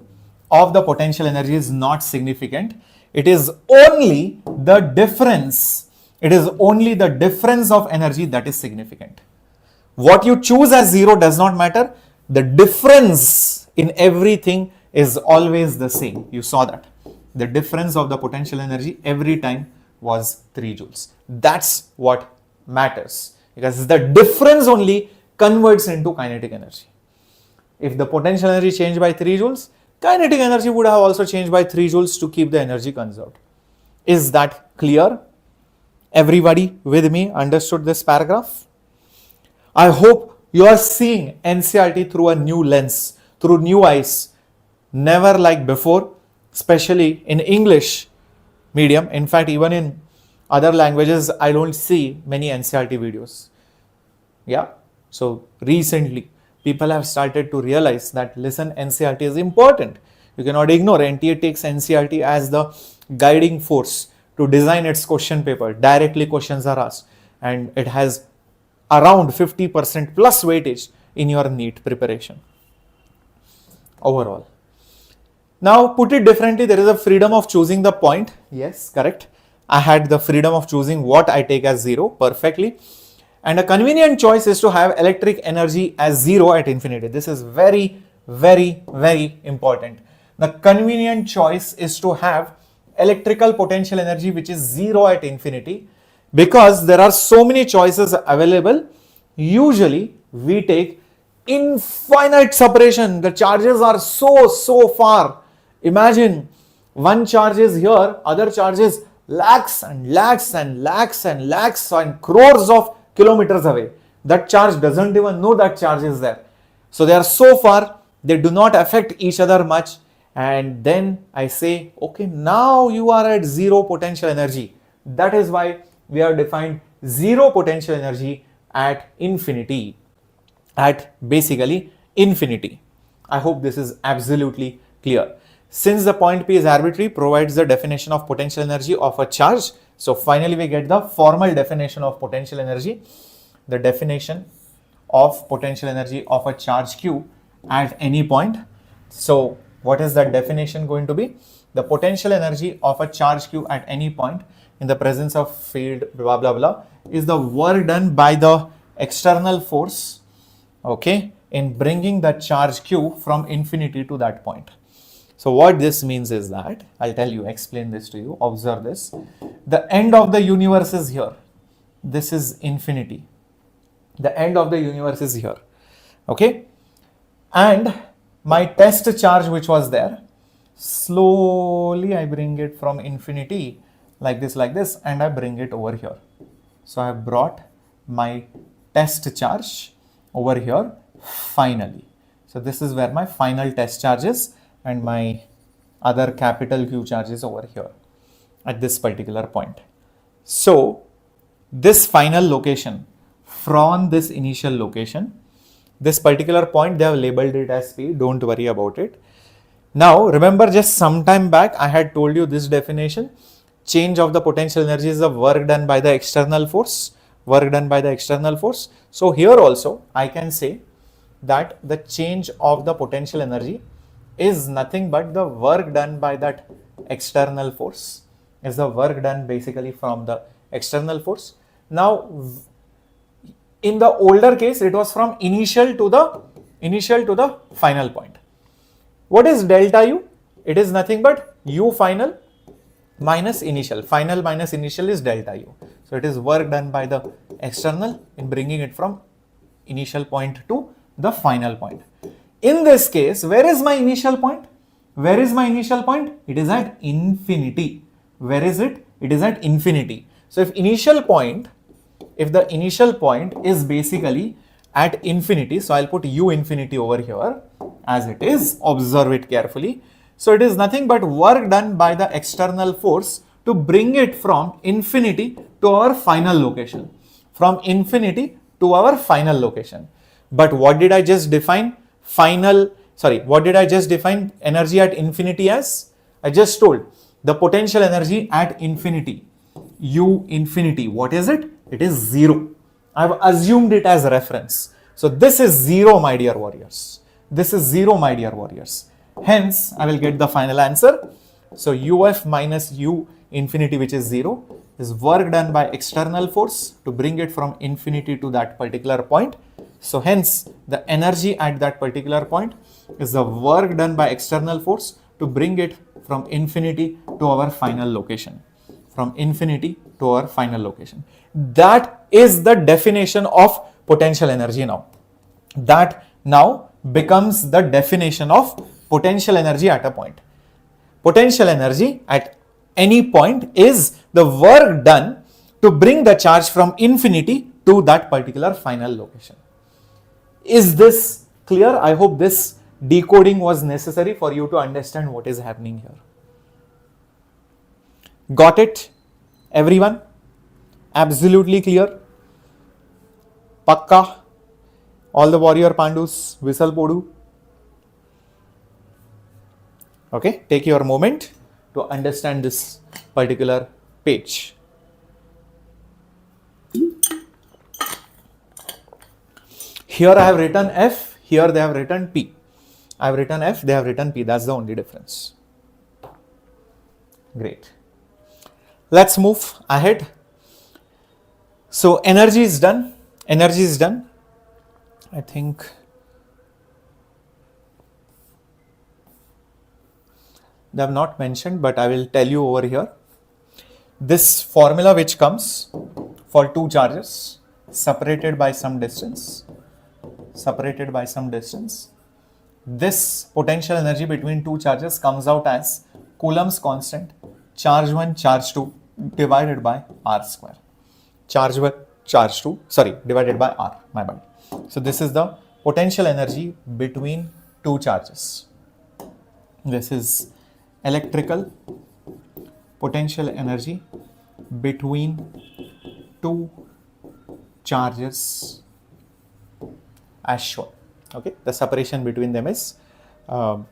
of the potential energy is not significant. It is only the difference. It is only the difference of energy that is significant. What you choose as 0 does not matter. The difference in everything is always the same. You saw that. The difference of the potential energy every time was 3 joules. That's what matters, because the difference only converts into kinetic energy. If the potential energy changed by 3 joules, kinetic energy would have also changed by 3 joules to keep the energy conserved. Is that clear? Everybody with me understood this paragraph? I hope you are seeing NCERT through a new lens, through new eyes, never like before, especially in English medium. In fact, even in other languages, I don't see many NCERT videos. Yeah. So recently, people have started to realize that, listen, NCERT is important. You cannot ignore. NTA takes NCERT as the guiding force to design its question paper. Directly questions are asked, and it has around 50% plus weightage in your NEET preparation overall. Now, put it differently, there is a freedom of choosing the point. Yes, correct. I had the freedom of choosing what I take as 0 perfectly. And a convenient choice is to have electric energy as 0 at infinity. This is very, very, very important. The convenient choice is to have electrical potential energy which is 0 at infinity, because there are so many choices available. Usually we take infinite separation. The charges are so far. Imagine one charge is here, other charge is lakhs and lakhs and lakhs and lakhs and crores of kilometers away. That charge doesn't even know that charge is there. So they are so far, they do not affect each other much. And then I say, okay, now you are at 0 potential energy. That is why we have defined 0 potential energy at infinity, at basically infinity. I hope this is absolutely clear. Since the point P is arbitrary, provides the definition of potential energy of a charge. So finally we get the formal definition of potential energy. The definition of potential energy of a charge Q at any point. So what is that definition going to be? The potential energy of a charge Q at any point in the presence of field blah blah blah is the work done by the external force, okay, in bringing the charge Q from infinity to that point. So what this means is that, I'll tell you, explain this to you, observe this. The end of the universe is here. This is infinity. The end of the universe is here. Okay. And my test charge which was there, slowly I bring it from infinity like this, and I bring it over here. So I have brought my test charge over here finally. So this is where my final test charge is, and my other capital Q charge is over here at this particular point. So this final location from this initial location, this particular point, they have labeled it as P. Don't worry about it. Now remember, just some time back I had told you this definition. Change of the potential energy is the work done by the external force. work done by the external force. So here also I can say that the change of the potential energy is nothing but the work done by that external force, is the work done basically from the external force. Now in the older case it was from initial to the final point. What is delta U? It is nothing but U final minus initial. Final minus initial is delta U. So it is work done by the external in bringing it from initial point to the final point. In this case, where is my initial point? Where is my initial point? It is at infinity. Where is it? It is at infinity. So if the initial point is basically at infinity, so I'll put U infinity over here as it is, observe it carefully. So it is nothing but work done by the external force to bring it from infinity to our final location. From infinity to our final location. But what did I just define? What did I just define energy at infinity as? I just told the potential energy at infinity, U infinity. What is it? It is 0. I've assumed it as reference. So this is 0, my dear warriors. This is 0, my dear warriors. Hence, I will get the final answer. So UF minus U infinity, which is 0, is work done by external force to bring it from infinity to that particular point. So hence, the energy at that particular point is the work done by external force to bring it from infinity to our final location. From infinity to our final location. That is the definition of potential energy now. That now becomes the definition of potential energy at a point. Potential energy at any point is the work done to bring the charge from infinity to that particular final location. Is this clear? I hope this decoding was necessary for you to understand what is happening here. Got it? Everyone? Absolutely clear? Pakka? All the warrior pandus, whistle podu. Okay, take your moment to understand this particular page. Here I have written F, here they have written P. I have written F, they have written P. That's the only difference. Great. Let's move ahead. So energy is done. Energy is done. I think they have not mentioned, but I will tell you over here. This formula which comes for two charges separated by some distance. This potential energy between two charges comes out as Coulomb's constant, charge 1, charge 2 divided by R square. Charge 1, charge 2, divided by R, my bad. So this is the potential energy between two charges. This is electrical potential energy between two charges as shown. Okay, the separation between them is R.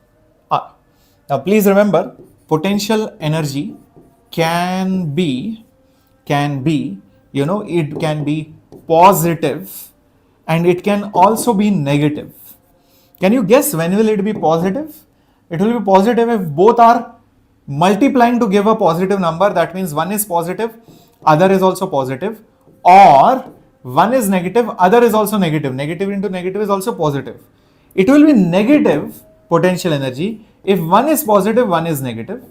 Now please remember, potential energy can be, it can be positive and it can also be negative. Can you guess when will it be positive? It will be positive if both are multiplying to give a positive number. That means one is positive, other is also positive, or one is negative, other is also negative. Negative into negative is also positive. It will be negative potential energy if one is positive, one is negative.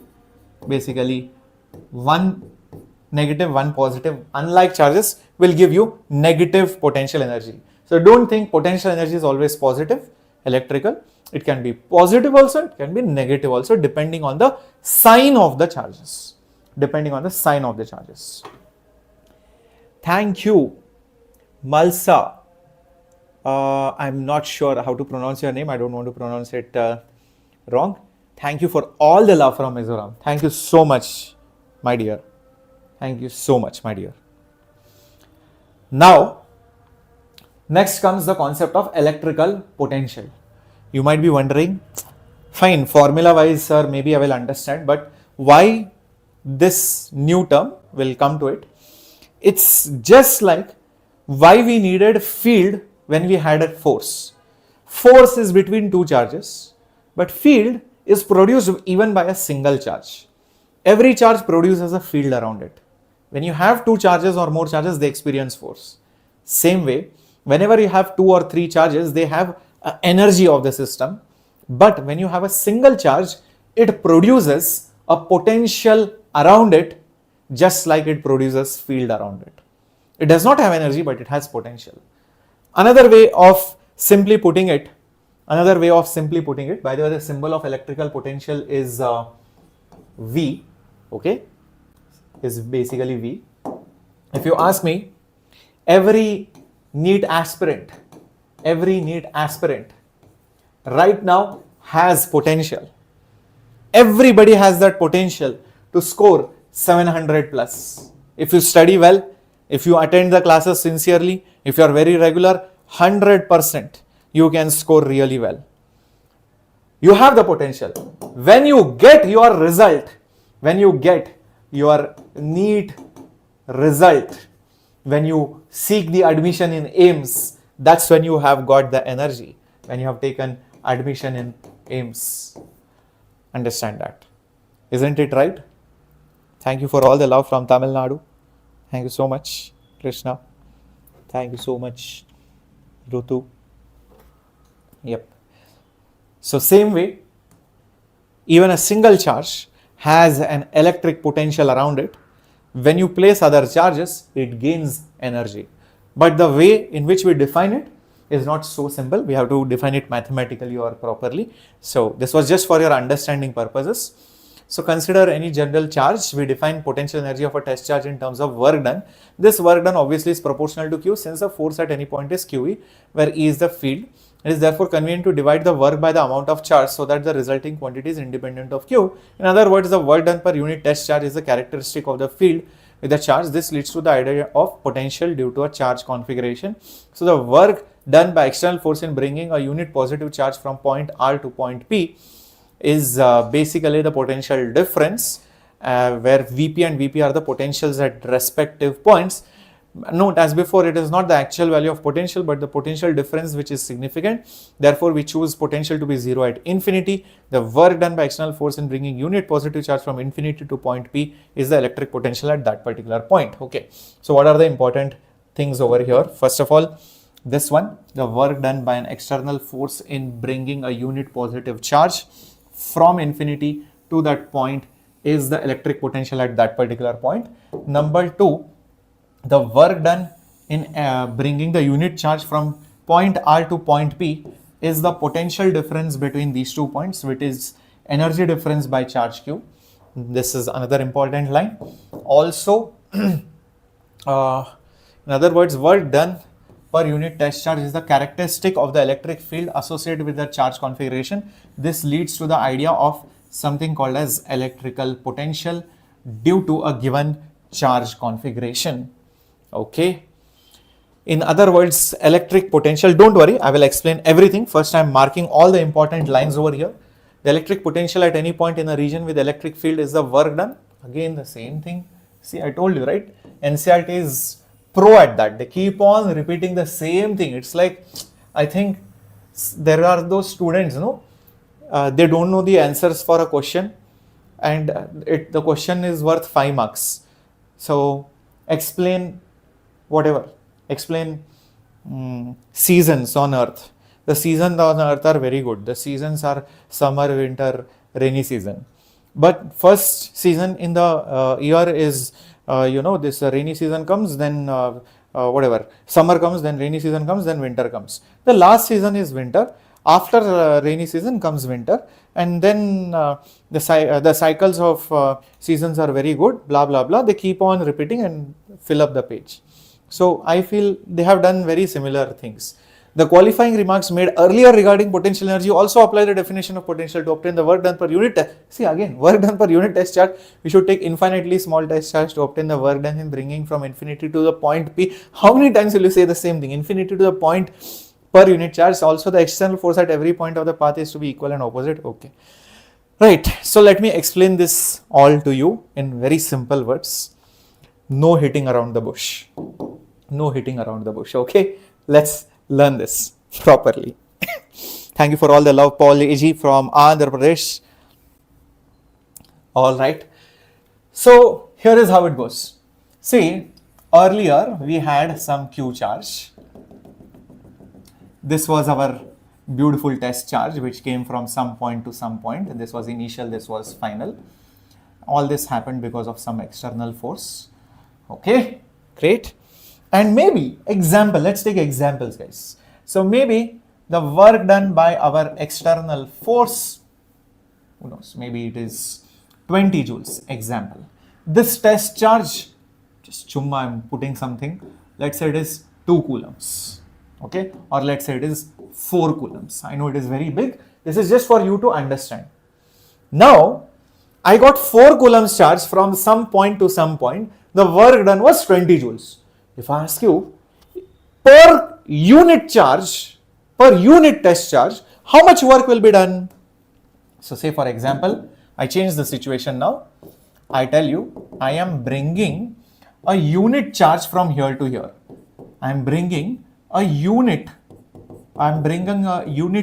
Basically, one negative, one positive, unlike charges, will give you negative potential energy. So don't think potential energy is always positive, electrical. It can be positive also, it can be negative also, depending on the sign of the charges. Thank you, Malsa. I'm not sure how to pronounce your name. I don't want to pronounce it wrong. Thank you for all the love from Mizoram. Thank you so much, my dear. Thank you so much, my dear. Now, next comes the concept of electrical potential. You might be wondering, fine, formula wise, sir, maybe I will understand, but why this new term? Will come to it. It's just like why we needed field when we had a force. Force is between two charges, but field is produced even by a single charge. Every charge produces a field around it. When you have two charges or more charges, they experience force. Same way, whenever you have two or three charges, they have energy of the system. But when you have a single charge, it produces a potential around it, just like it produces field around it. It does not have energy, but it has potential. Another way of simply putting it, by the way, the symbol of electrical potential is V, okay, is basically V. If you ask me, every NEET aspirant right now has potential. Everybody has that potential to score 700 plus. If you study well, if you attend the classes sincerely, if you are very regular, 100% you can score really well. You have the potential. When you get your result, when you get your NEET result, when you seek the admission in AIIMS, that's when you have got the energy, when you have taken admission in AIIMS. Understand that. Isn't it right? Thank you for all the love from Tamil Nadu. Thank you so much, Krishna. Thank you so much, Rutu. Yep. So same way, even a single charge has an electric potential around it. When you place other charges, it gains energy. But the way in which we define it is not so simple. We have to define it mathematically or properly. So this was just for your understanding purposes. So consider any general charge. We define potential energy of a test charge in terms of work done. This work done obviously is proportional to Q, since the force at any point is QE, where E is the field. It is therefore convenient to divide the work by the amount of charge so that the resulting quantity is independent of Q. In other words, the work done per unit test charge is a characteristic of the field with the charge. This leads to the idea of potential due to a charge configuration. So the work done by external force in bringing a unit positive charge from point R to point P is basically the potential difference, where Vp and Vp are the potentials at respective points. Note, as before, it is not the actual value of potential, but the potential difference which is significant. Therefore, we choose potential to be 0 at infinity. The work done by external force in bringing unit positive charge from infinity to point P is the electric potential at that particular point. Okay. So what are the important things over here? First of all, this one, the work done by an external force in bringing a unit positive charge from infinity to that point is the electric potential at that particular point. Number two, the work done in bringing the unit charge from point R to point P is the potential difference between these 2 points, which is energy difference by charge Q. This is another important line. Also, in other words, work done per unit test charge is the characteristic of the electric field associated with the charge configuration. This leads to the idea of something called as electrical potential due to a given charge configuration. Okay. In other words, electric potential, don't worry, I will explain everything. First, I am marking all the important lines over here. The electric potential at any point in a region with electric field is the work done. Again, the same thing. See, I told you, right? NCERT is pro at that. They keep on repeating the same thing. It's like, I think there are those students, they don't know the answers for a question, and the question is worth 5 marks. So explain whatever. Explain seasons on earth. The seasons on earth are very good. The seasons are summer, winter, rainy season. But first season in the year is, this rainy season comes, then summer comes, then rainy season comes, then winter comes. The last season is winter. After rainy season comes winter, and then the cycles of seasons are very good, blah, blah, blah. They keep on repeating and fill up the page. So I feel they have done very similar things. The qualifying remarks made earlier regarding potential energy also apply the definition of potential to obtain the work done per unit test. See, again, work done per unit test charge. We should take infinitely small test charge to obtain the work done in bringing from infinity to the point P. How many times will you say the same thing? Infinity to the point per unit charge. Also, the external force at every point of the path is to be equal and opposite. Okay. Right. So let me explain this all to you in very simple words. No hitting around the bush. No hitting around the bush. Okay, let's learn this properly. Thank you for all the love, Paul AG from Andhra Pradesh. All right. So here is how it goes. See, earlier we had some Q charge. This was our beautiful test charge which came from some point to some point. This was initial, this was final. All this happened because of some external force. Okay, great. And maybe example, let's take examples, guys. So maybe the work done by our external force, who knows, maybe it is 20 joules, example. This test charge, just chumma, I'm putting something, let's say it is 2 coulombs, okay, or let's say it is 4 coulombs. I know it is very big. This is just for you to understand. Now, I got 4 coulombs charge from some point to some point. The work done was 20 joules. If I ask you, per unit charge, per unit test charge, how much work will be done? So say for example, I change the situation now. I tell you, I am bringing a unit charge from here to here. I am bringing a unit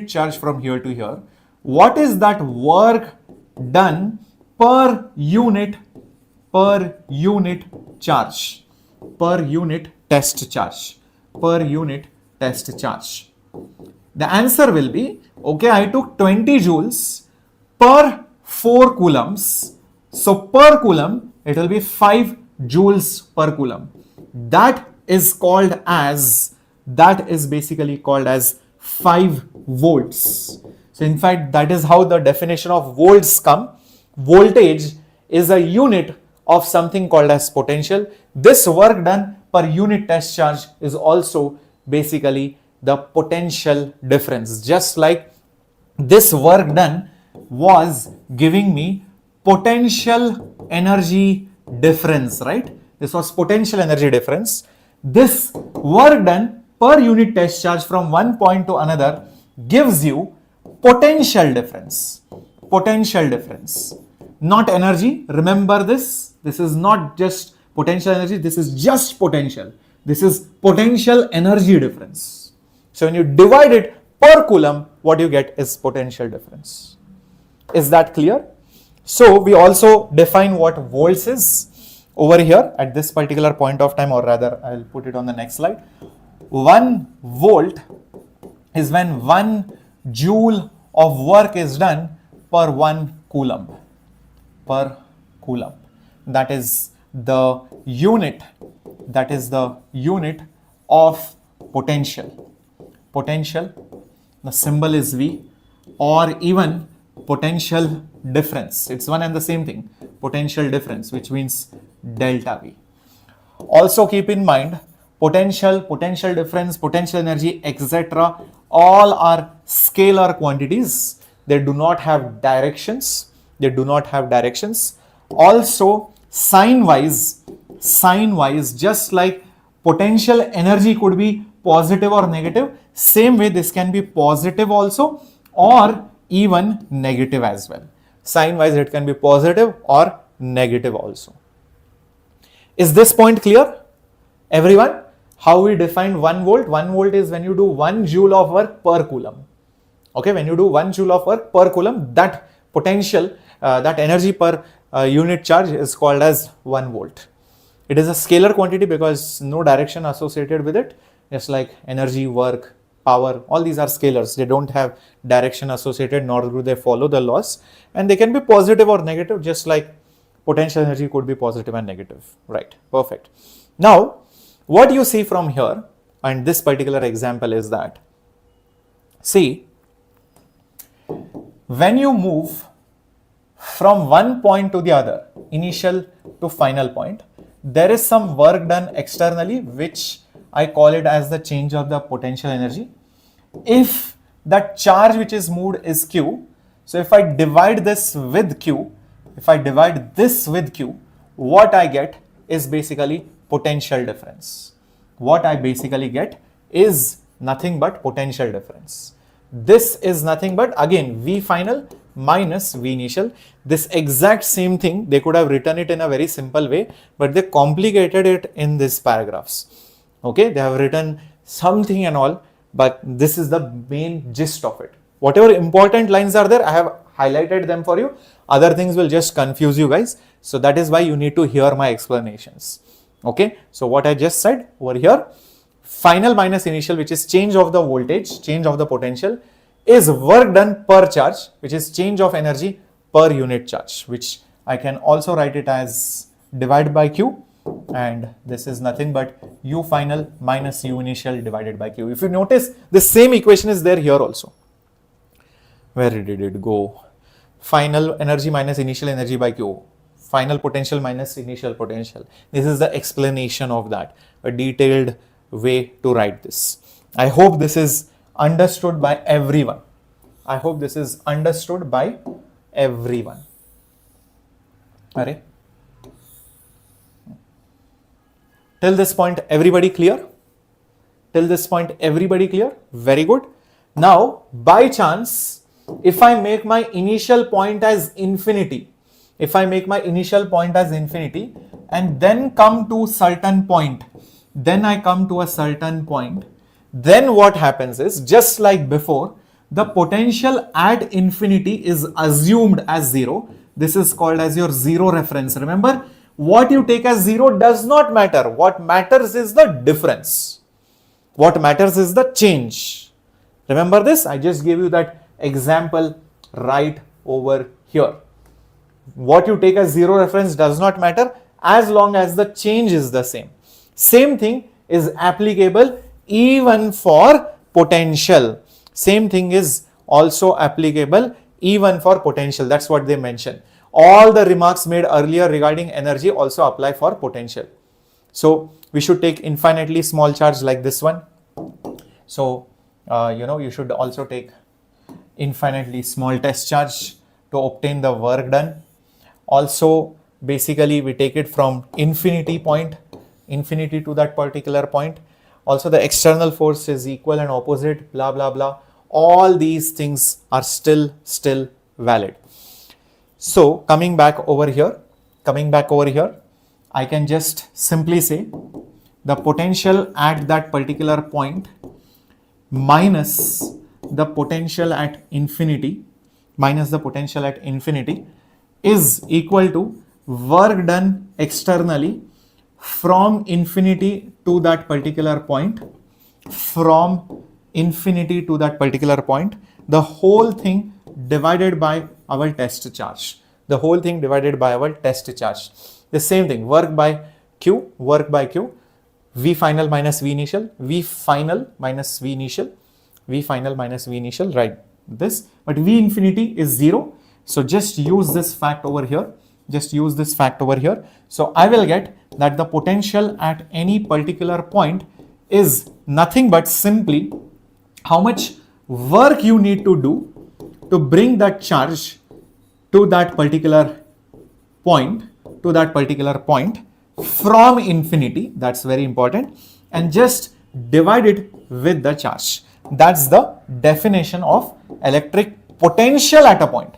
charge from here to here. What is that work done per unit charge, per unit test charge, per unit test charge? The answer will be, okay, I took 20 joules per 4 coulombs. So per coulomb, it will be 5 joules per coulomb. That is basically called as 5 volts. So in fact, that is how the definition of volts come. Voltage is a unit of something called as potential. This work done per unit test charge is also basically the potential difference. Just like this work done was giving me potential energy difference, right? This was potential energy difference. This work done per unit test charge from one point to another gives you potential difference. Potential difference, not energy. Remember this. This is not just potential energy. This is just potential. This is potential energy difference. So when you divide it per coulomb, what you get is potential difference. Is that clear? So we also define what volts is over here at this particular point of time, or rather I'll put it on the next slide. 1 volt is when 1 joule of work is done per 1 coulomb. Per coulomb. That is the unit. That is the unit of potential. Potential. The symbol is V, or even potential difference. It's one and the same thing. Potential difference, which means delta V. Also keep in mind, potential, potential difference, potential energy, etc. all are scalar quantities. They do not have directions. They do not have directions. Also, sign wise, just like potential energy could be positive or negative, same way this can be positive also, or even negative as well. Sign wise it can be positive or negative also. Is this point clear, everyone? How we define 1 volt? 1 volt is when you do 1 joule of work per coulomb. Okay, when you do 1 joule of work per coulomb, that potential, that energy per unit charge is called as 1 volt. It is a scalar quantity because no direction associated with it. Just like energy, work, power, all these are scalars. They don't have direction associated, nor do they follow the laws. And they can be positive or negative, just like potential energy could be positive and negative. Right, perfect. Now, what you see from here, and this particular example is that, see, when you move from one point to the other, initial to final point, there is some work done externally, which I call it as the change of the potential energy. If that charge which is moved is Q, so if I divide this with Q, what I get is basically potential difference. What I basically get is nothing but potential difference. This is nothing but, again, V final minus V initial. This exact same thing, they could have written it in a very simple way, but they complicated it in these paragraphs. Okay, they have written something and all, but this is the main gist of it. Whatever important lines are there, I have highlighted them for you. Other things will just confuse you guys. So that is why you need to hear my explanations. Okay, so what I just said over here, final minus initial, which is change of the voltage, change of the potential, is work done per charge, which is change of energy per unit charge, which I can also write it as divide by Q, and this is nothing but U final minus U initial divided by Q. If you notice, the same equation is there here also. Where did it go? Final energy minus initial energy by Q. Final potential minus initial potential. This is the explanation of that, a detailed way to write this. I hope this is understood by everyone. I hope this is understood by everyone. Alright. Till this point, everybody clear? Till this point, everybody clear? Very good. Now, by chance, if I make my initial point as infinity, and then come to certain point, then what happens is, just like before, the potential at infinity is assumed as 0. This is called as your 0 reference. Remember, what you take as 0 does not matter. What matters is the difference. What matters is the change. Remember this? I just gave you that example right over here. What you take as 0 reference does not matter as long as the change is the same. Same thing is applicable even for potential. Same thing is also applicable even for potential. That's what they mention. All the remarks made earlier regarding energy also apply for potential. So we should take infinitely small charge like this one. So you should also take infinitely small test charge to obtain the work done. Also, basically we take it from infinity to that particular point. Also, the external force is equal and opposite, blah blah blah. All these things are still valid. So coming back over here, I can just simply say the potential at that particular point minus the potential at infinity is equal to work done externally from infinity to that particular point, the whole thing divided by our test charge. The same thing, work by Q, V final minus V initial, right? This, but V infinity is 0. So just use this fact over here. So I will get that the potential at any particular point is nothing but simply how much work you need to do to bring that charge to that particular point from infinity. That's very important. And just divide it with the charge. That's the definition of electric potential at a point.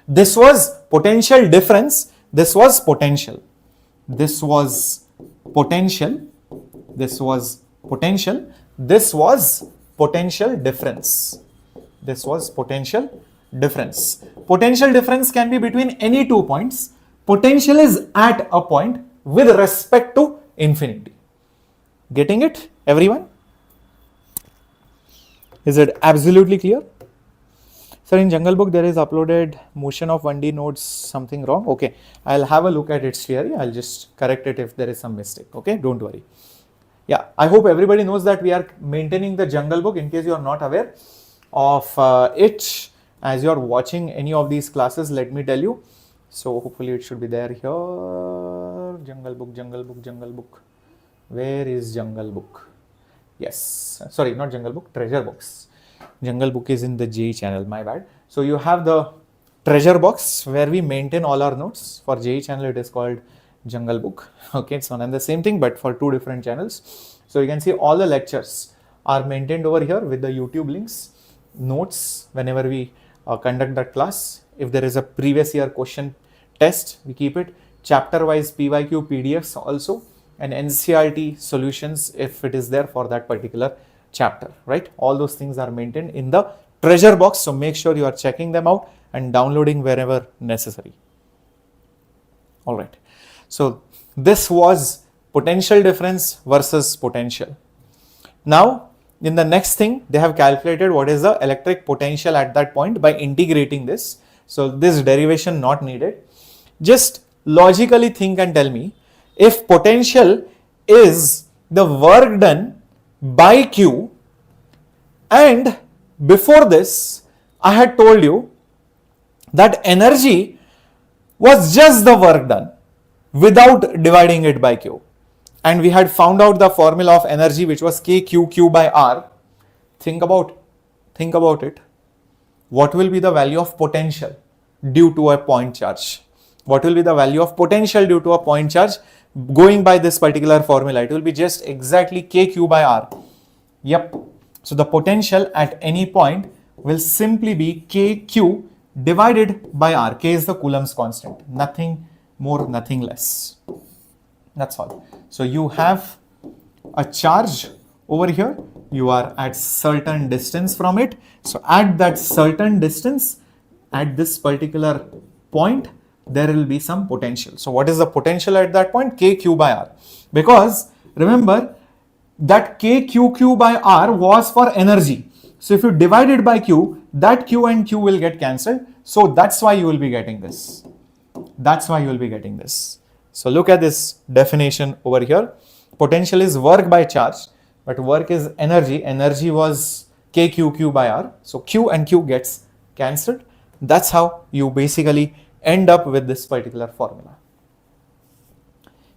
This was potential difference. This was potential. This was potential difference. Potential difference can be between any 2 points. Potential is at a point with respect to infinity. Getting it, everyone? Is it absolutely clear? Sir, in Jungle Book, there is uploaded motion of 1D nodes, something wrong. Okay, I'll have a look at its theory. I'll just correct it if there is some mistake. Okay, don't worry. Yeah, I hope everybody knows that we are maintaining the Jungle Book in case you are not aware of it. As you are watching any of these classes, let me tell you. So hopefully it should be there here. Jungle Book. Where is Jungle Book? Yes, sorry, not Jungle Book, Treasure Box. Jungle Book is in the JEE channel, my bad. So you have the treasure box where we maintain all our notes. For JEE channel, it is called Jungle Book. Okay, it's one and the same thing, but for 2 different channels. So you can see all the lectures are maintained over here with the YouTube links, notes whenever we conduct that class. If there is a previous year question test, we keep it. Chapter wise PYQ PDFs also and NCERT solutions if it is there for that particular chapter, right? All those things are maintained in the treasure box, so make sure you are checking them out and downloading wherever necessary. All right, so this was potential difference versus potential. Now in the next thing, they have calculated what is the electric potential at that point by integrating this. So this derivation not needed. Just logically think and tell me, if potential is the work done by Q, and before this I had told you that energy was just the work done without dividing it by Q, and we had found out the formula of energy, which was KQQ by R. Think about it. What will be the value of potential due to a point charge? What will be the value of potential due to a point charge going by this particular formula? It will be just exactly KQ by R. Yep. So the potential at any point will simply be KQ divided by R. K is the Coulomb's constant. Nothing more, nothing less. That's all. So you have a charge over here. You are at certain distance from it. So at that certain distance, at this particular point, there will be some potential. So what is the potential at that point? KQ by R. Because remember that KQQ by R was for energy. So if you divide it by Q, that Q and Q will get cancelled. So that's why you will be getting this. So look at this definition over here. Potential is work by charge, but work is energy. Energy was KQQ by R. So Q and Q gets cancelled. That's how you basically end up with this particular formula.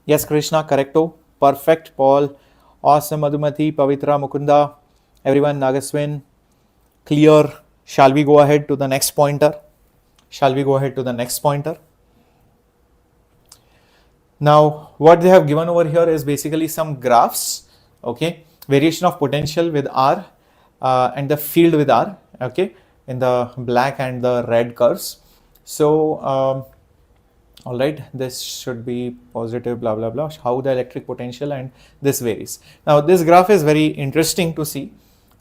Yes, Krishna, correcto. Perfect, Paul. Awesome, Madhumati, Pavitra, Mukunda, everyone, Nagaswin. Clear. Shall we go ahead to the next pointer? Now, what they have given over here is basically some graphs, okay? Variation of potential with R and the field with R, okay? In the black and the red curves. So, all right, this should be positive, blah, blah, blah, how the electric potential and this varies. Now, this graph is very interesting to see.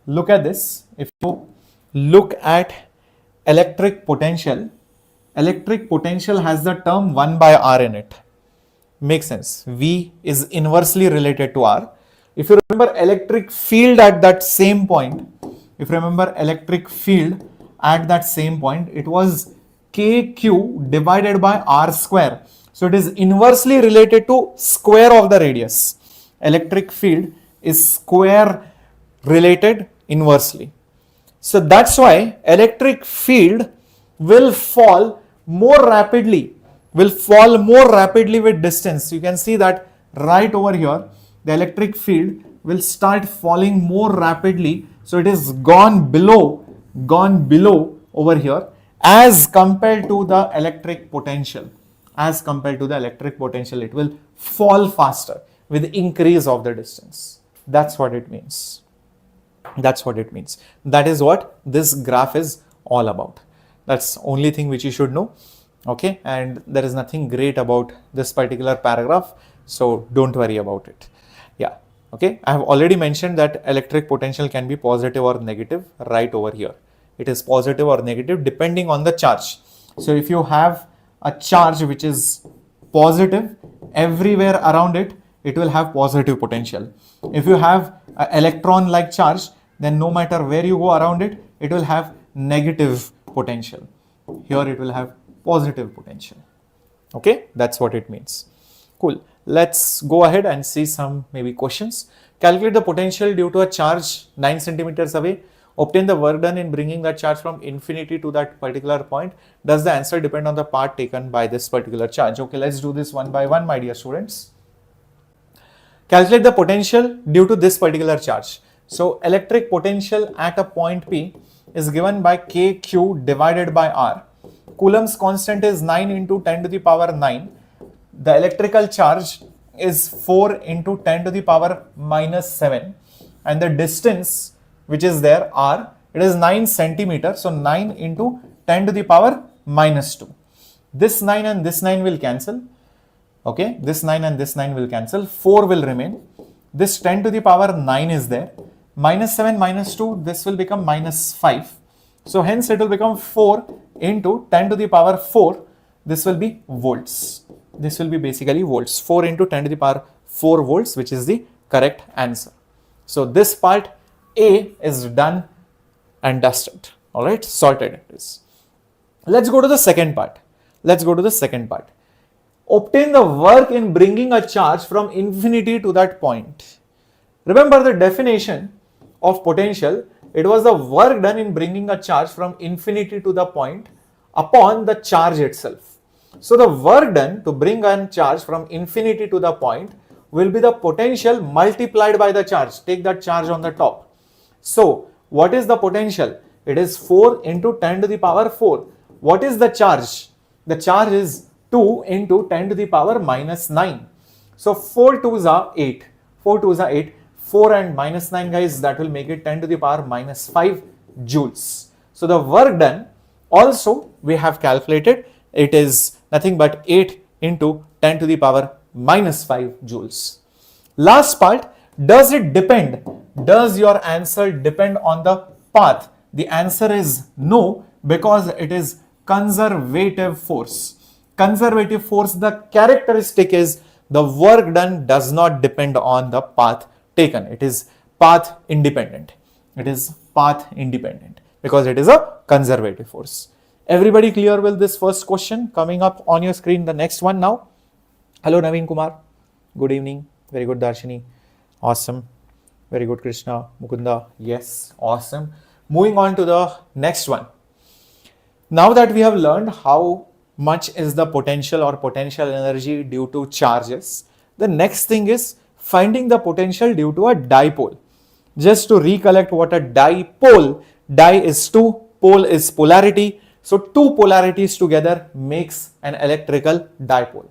Look at this. If you look at electric potential has the term 1 by R in it. Makes sense. V is inversely related to R. If you remember electric field at that same point, it was KQ divided by R square. So it is inversely related to square of the radius. Electric field is square related inversely. So that's why electric field will fall more rapidly with distance. You can see that right over here, the electric field will start falling more rapidly. So it is gone below over here as compared to the electric potential. It will fall faster with increase of the distance. That's what it means. That is what this graph is all about. That's the only thing which you should know. Okay, and there is nothing great about this particular paragraph, so don't worry about it. Yeah, okay, I have already mentioned that electric potential can be positive or negative right over here. It is positive or negative depending on the charge. So if you have a charge which is positive, everywhere around it, it will have positive potential. If you have an electron like charge, then no matter where you go around it, it will have negative potential. Here it will have positive potential. Okay, that's what it means. Cool. Let's go ahead and see some maybe questions. Calculate the potential due to a charge 9 centimeters away. Obtain the work done in bringing that charge from infinity to that particular point. Does the answer depend on the part taken by this particular charge? Okay, let's do this one by one, my dear students. Calculate the potential due to this particular charge. So electric potential at a point P is given by KQ divided by R. Coulomb's constant is 9 into 10 to the power 9. The electrical charge is 4 into 10 to the power minus 7. And the distance which is there, R, it is 9 centimeters. So 9 into 10 to the power minus 2. This 9 and this 9 will cancel. Okay, this 9 and this 9 will cancel, 4 will remain. This 10 to the power 9 is there. Minus 7 minus 2, this will become minus 5. So hence it will become 4 into 10 to the power 4. This will be volts. This will be basically volts. 4 into 10 to the power 4 volts, which is the correct answer. So this part A is done and dusted. All right, sorted it is. Let's go to the second part. Obtain the work in bringing a charge from infinity to that point. Remember the definition of potential. It was the work done in bringing a charge from infinity to the point upon the charge itself. So the work done to bring a charge from infinity to the point will be the potential multiplied by the charge. Take that charge on the top. So what is the potential? It is 4 into 10 to the power 4. What is the charge? The charge is 2 into 10 to the power minus 9. So 4 2s are 8. 4 2s are 8. 4 and minus 9, guys, that will make it 10 to the power minus 5 joules. So the work done also we have calculated. It is nothing but 8 into 10 to the power minus 5 joules. Last part, does it depend? Does your answer depend on the path? The answer is no, because it is conservative force. Conservative force, the characteristic is the work done does not depend on the path taken. It is path independent. It is path independent because it is a conservative force. Everybody clear with this first question coming up on your screen? The next one now. Hello Naveen Kumar. Good evening. Very good Darshini. Awesome. Very good Krishna. Mukunda. Yes. Awesome. Moving on to the next one. Now that we have learned how much is the potential or potential energy due to charges, the next thing is finding the potential due to a dipole. Just to recollect what a dipole, di is 2, pole is polarity. So two polarities together makes an electrical dipole.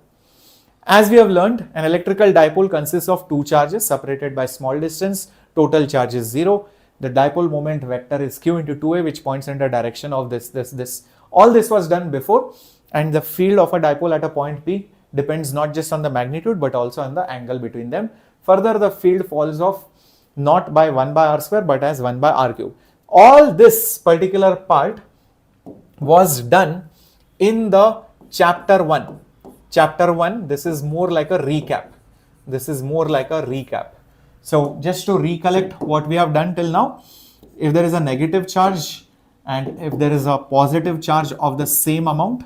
As we have learned, an electrical dipole consists of two charges separated by small distance. Total charge is 0. The dipole moment vector is q into 2a, which points in the direction of this. All this was done before, and the field of a dipole at a point P depends not just on the magnitude but also on the angle between them. Further, the field falls off not by 1 by r square but as 1 by r cube. All this particular part was done in the chapter 1. Chapter 1, this is more like a recap. So just to recollect what we have done till now, if there is a negative charge and if there is a positive charge of the same amount,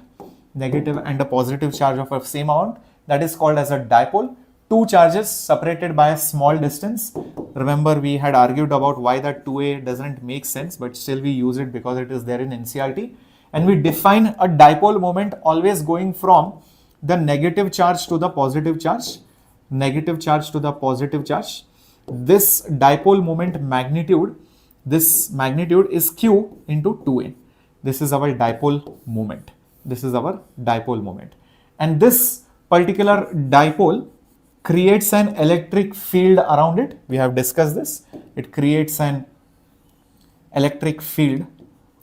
negative and a positive charge of a same amount, that is called as a dipole. Two charges separated by a small distance. Remember, we had argued about why that 2a doesn't make sense, but still we use it because it is there in NCERT. And we define a dipole moment always going from the negative charge to the positive charge. Negative charge to the positive charge. This dipole moment magnitude, this magnitude is q into 2a. This is our dipole moment. And this particular dipole creates an electric field around it. We have discussed this. It creates an electric field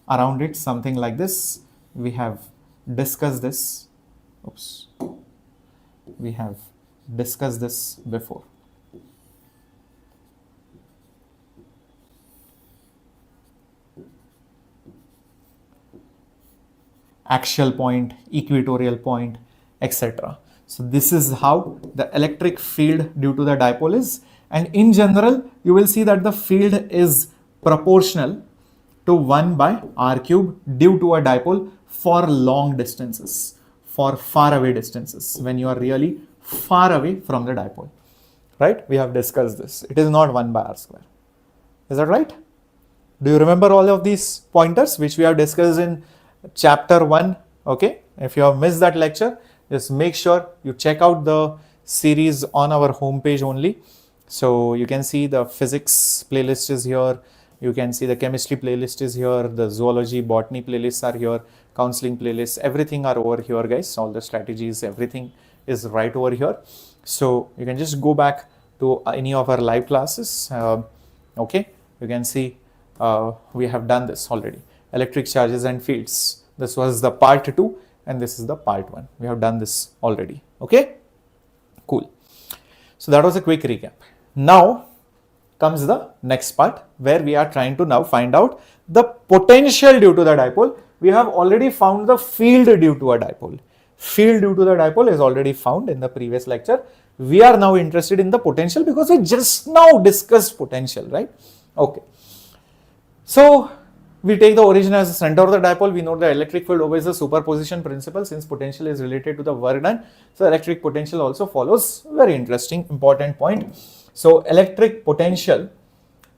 around it, something like this. We have discussed this. We have discussed this before. Axial point, equatorial point, etc. So this is how the electric field due to the dipole is. And in general, you will see that the field is proportional to 1 by r cube due to a dipole for long distances, for far away distances, when you are really far away from the dipole. Right? We have discussed this. It is not 1 by r square. Is that right? Do you remember all of these pointers which we have discussed in chapter 1? Okay. If you have missed that lecture, just make sure you check out the series on our homepage only. So you can see the physics playlist is here. You can see the chemistry playlist is here. The zoology, botany playlists are here. Counseling playlists, everything are over here, guys. All the strategies, everything is right over here. So you can just go back to any of our live classes. Okay. You can see we have done this already. Electric charges and fields. This was the part 2 and this is the part 1. We have done this already. Okay. Cool. So that was a quick recap. Now comes the next part where we are trying to now find out the potential due to the dipole. We have already found the field due to a dipole. Field due to the dipole is already found in the previous lecture. We are now interested in the potential because we just now discussed potential, right? Okay. So we take the origin as the center of the dipole. We know the electric field obeys the superposition principle since potential is related to the work done. So electric potential also follows. Very interesting, important point. So electric potential,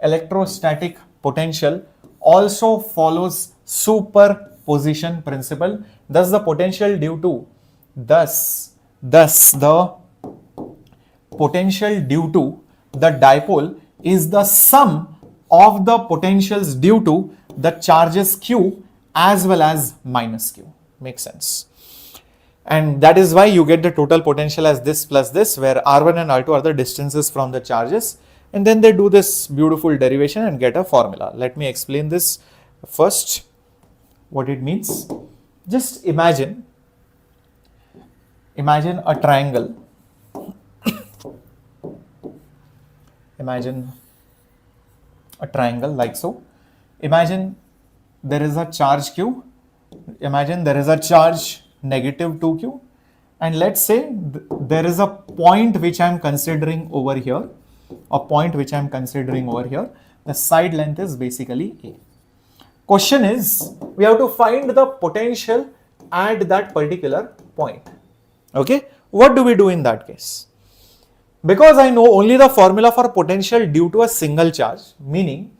electrostatic potential also follows superposition principle. Thus the potential due to, thus the potential due to the dipole is the sum of the potentials due to the charges q as well as minus q. Makes sense. And that is why you get the total potential as this plus this, where R1 and R2 are the distances from the charges. And then they do this beautiful derivation and get a formula. Let me explain this first, what it means. Just imagine a triangle. Imagine a triangle like so. Imagine there is a charge q. Imagine there is a charge negative 2q. And let's say there is a point which I am considering over here. A point which I am considering over here. The side length is basically A. Question is, we have to find the potential at that particular point. Okay. What do we do in that case? Because I know only the formula for potential due to a single charge, meaning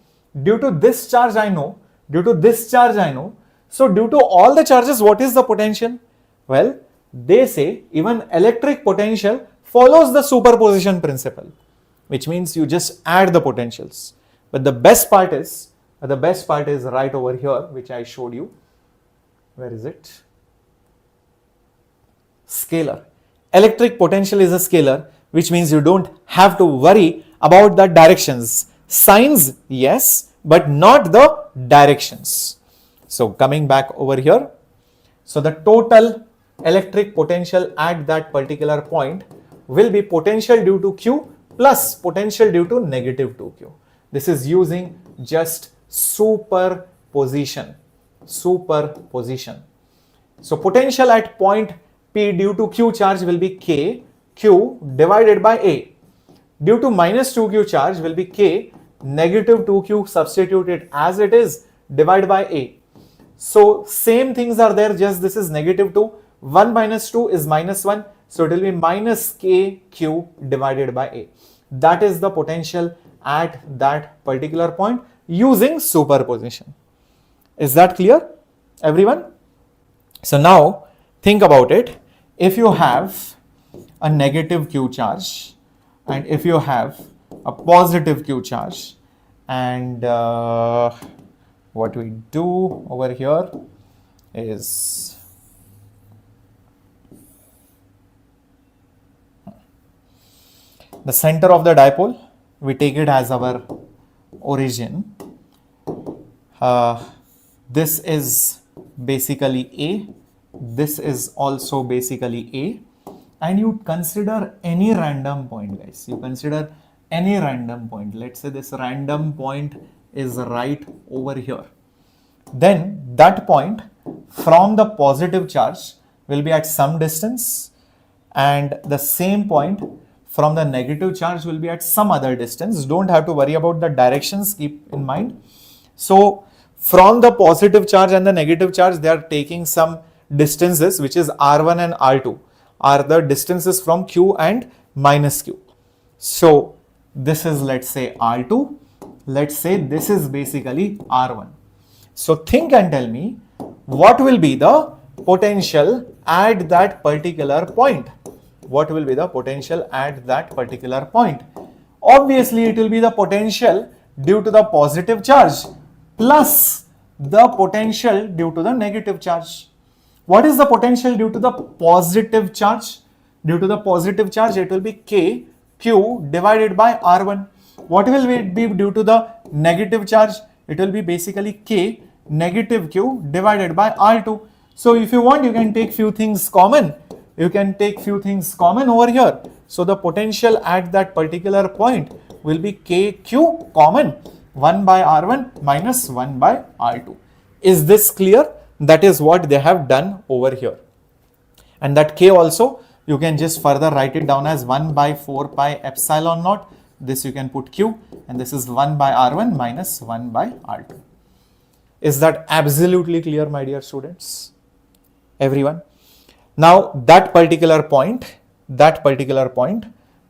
due to this charge I know, due to this charge I know. So due to all the charges, what is the potential? Well, they say even electric potential follows the superposition principle, which means you just add the potentials. But the best part is right over here, which I showed you. Where is it? Scalar. Electric potential is a scalar, which means you don't have to worry about the directions. Signs, yes, but not the directions. So coming back over here, so the total electric potential at that particular point will be potential due to Q plus potential due to negative 2Q. This is using just superposition. So potential at point P due to Q charge will be K, Q divided by A. Due to minus 2Q charge will be K, negative 2Q substituted as it is, divided by A. So same things are there, just this is negative 2. 1 minus 2 is minus 1. So it will be minus KQ divided by A. That is the potential at that particular point using superposition. Is that clear, everyone? So now think about it. If you have a negative Q charge and if you have a positive Q charge, and what we do over here is the center of the dipole, we take it as our origin. This is basically A, this is also basically A, and you consider any random point, guys. You consider any random point. Let's say this random point is right over here. Then that point from the positive charge will be at some distance, and the same point from the negative charge will be at some other distance. Don't have to worry about the directions, keep in mind. So from the positive charge and the negative charge, they are taking some distances, which is R1 and R2 are the distances from Q and minus Q. So this is, let's say, R2. Let's say this is basically R1. So think and tell me what will be the potential at that particular point. What will be the potential at that particular point? Obviously, it will be the potential due to the positive charge plus the potential due to the negative charge. What is the potential due to the positive charge? Due to the positive charge, it will be K Q divided by R1. What will it be due to the negative charge? It will be basically K negative Q divided by R2. So if you want, you can take few things common. you can take few things common over here. So the potential at that particular point will be KQ common 1 by R1 minus 1 by R2. Is this clear? That is what they have done over here. And that K also, you can just further write it down as 1 by 4 pi epsilon naught. This you can put Q, and this is 1 by R1 minus 1 by R2. Is that absolutely clear, my dear students? Everyone? Now that particular point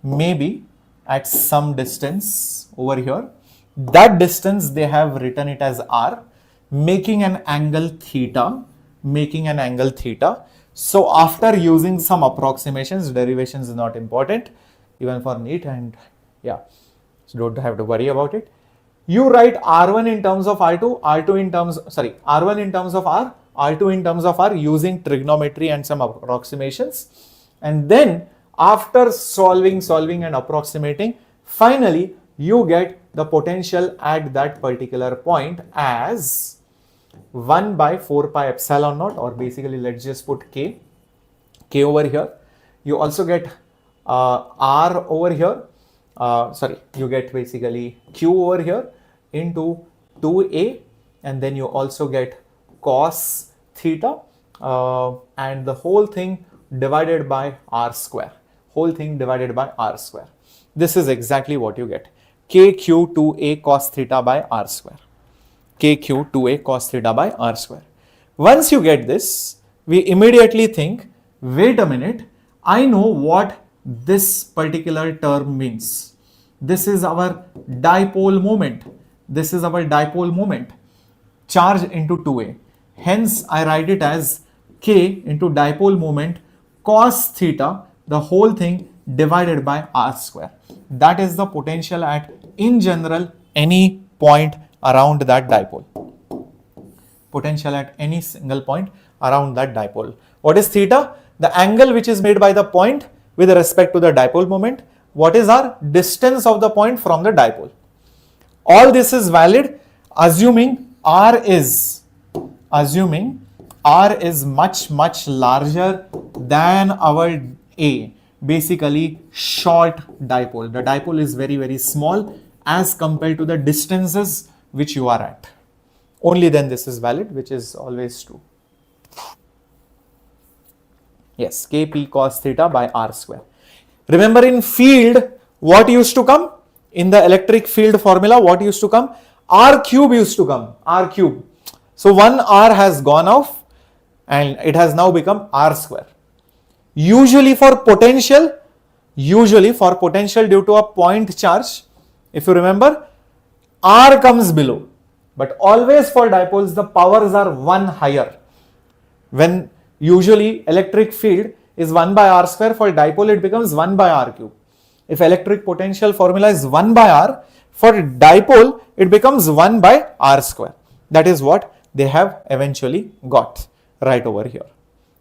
may be at some distance over here. That distance they have written it as R, making an angle theta, So after using some approximations, derivation is not important even for NEET, and yeah, so don't have to worry about it. You write R1 in terms of R2, R1 in terms of R, R2 in terms of R using trigonometry and some approximations. And then after solving and approximating, finally you get the potential at that particular point as 1 by 4 pi epsilon naught, or basically let's just put K over here. You also get R over here. You get basically Q over here into 2A, and then you also get cos theta and the whole thing divided by R square. This is exactly what you get. KQ2A cos theta by R square. KQ2A cos theta by R square. Once you get this, we immediately think, wait a minute, I know what this particular term means. This is our dipole moment. Charge into 2A. Hence, I write it as K into dipole moment cos theta, the whole thing divided by R square. That is the potential at, in general, any point around that dipole. Potential at any single point around that dipole. What is theta? The angle which is made by the point with respect to the dipole moment. What is our distance of the point from the dipole? All this is valid assuming R is much larger than our A, basically short dipole. The dipole is very small as compared to the distances which you are at. Only then this is valid, which is always true. Yes, Kp cos theta by R square. Remember, in field, what used to come? In the electric field formula, what used to come? R cube used to come, R cube. So one R has gone off and it has now become R square. Usually for potential due to a point charge, if you remember, R comes below. But always for dipoles, the powers are 1 higher. When usually electric field is 1 by R square, for dipole it becomes 1 by R cube. If electric potential formula is 1 by R, for dipole it becomes 1 by R square. That is what they have eventually got right over here.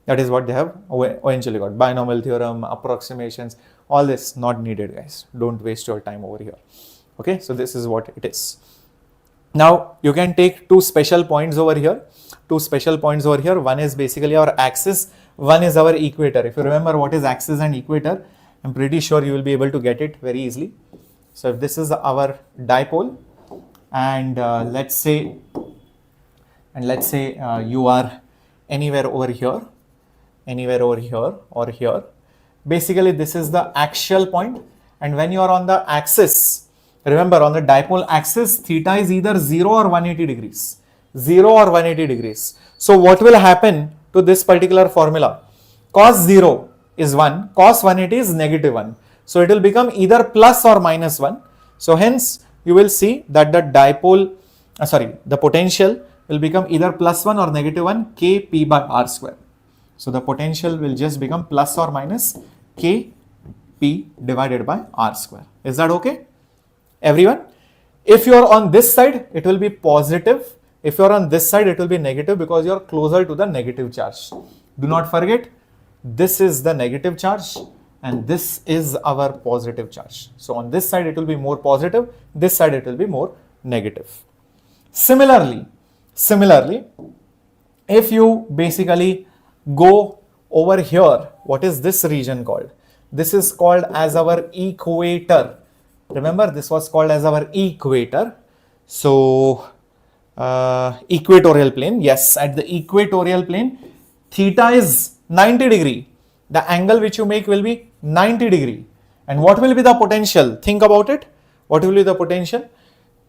That is what they have eventually got. Binomial theorem, approximations, all this not needed, guys. Don't waste your time over here. Okay, so this is what it is. Now you can take two special points over here. One is basically our axis, one is our equator. If you remember what is axis and equator, I'm pretty sure you will be able to get it very easily. So if this is our dipole, and let's say you are anywhere over here or here. Basically this is the axial point, and when you are on the axis, remember on the dipole axis, theta is either 0 or 180 degrees. So what will happen to this particular formula? Cos 0 is 1, cos 180 is negative 1. So it will become either plus or minus 1. So hence you will see that the potential will become either plus 1 or negative 1 Kp by R square. So the potential will just become plus or minus Kp divided by R square. Is that okay, everyone? If you are on this side, it will be positive. If you are on this side, it will be negative because you are closer to the negative charge. Do not forget, this is the negative charge and this is our positive charge. So on this side, it will be more positive. This side, it will be more negative. Similarly, if you basically go over here, what is this region called? This is called as our equator. Remember, this was called as our equator. So, equatorial plane. Yes, at the equatorial plane, theta is 90 degree. The angle which you make will be 90 degree. And what will be the potential? Think about it. What will be the potential?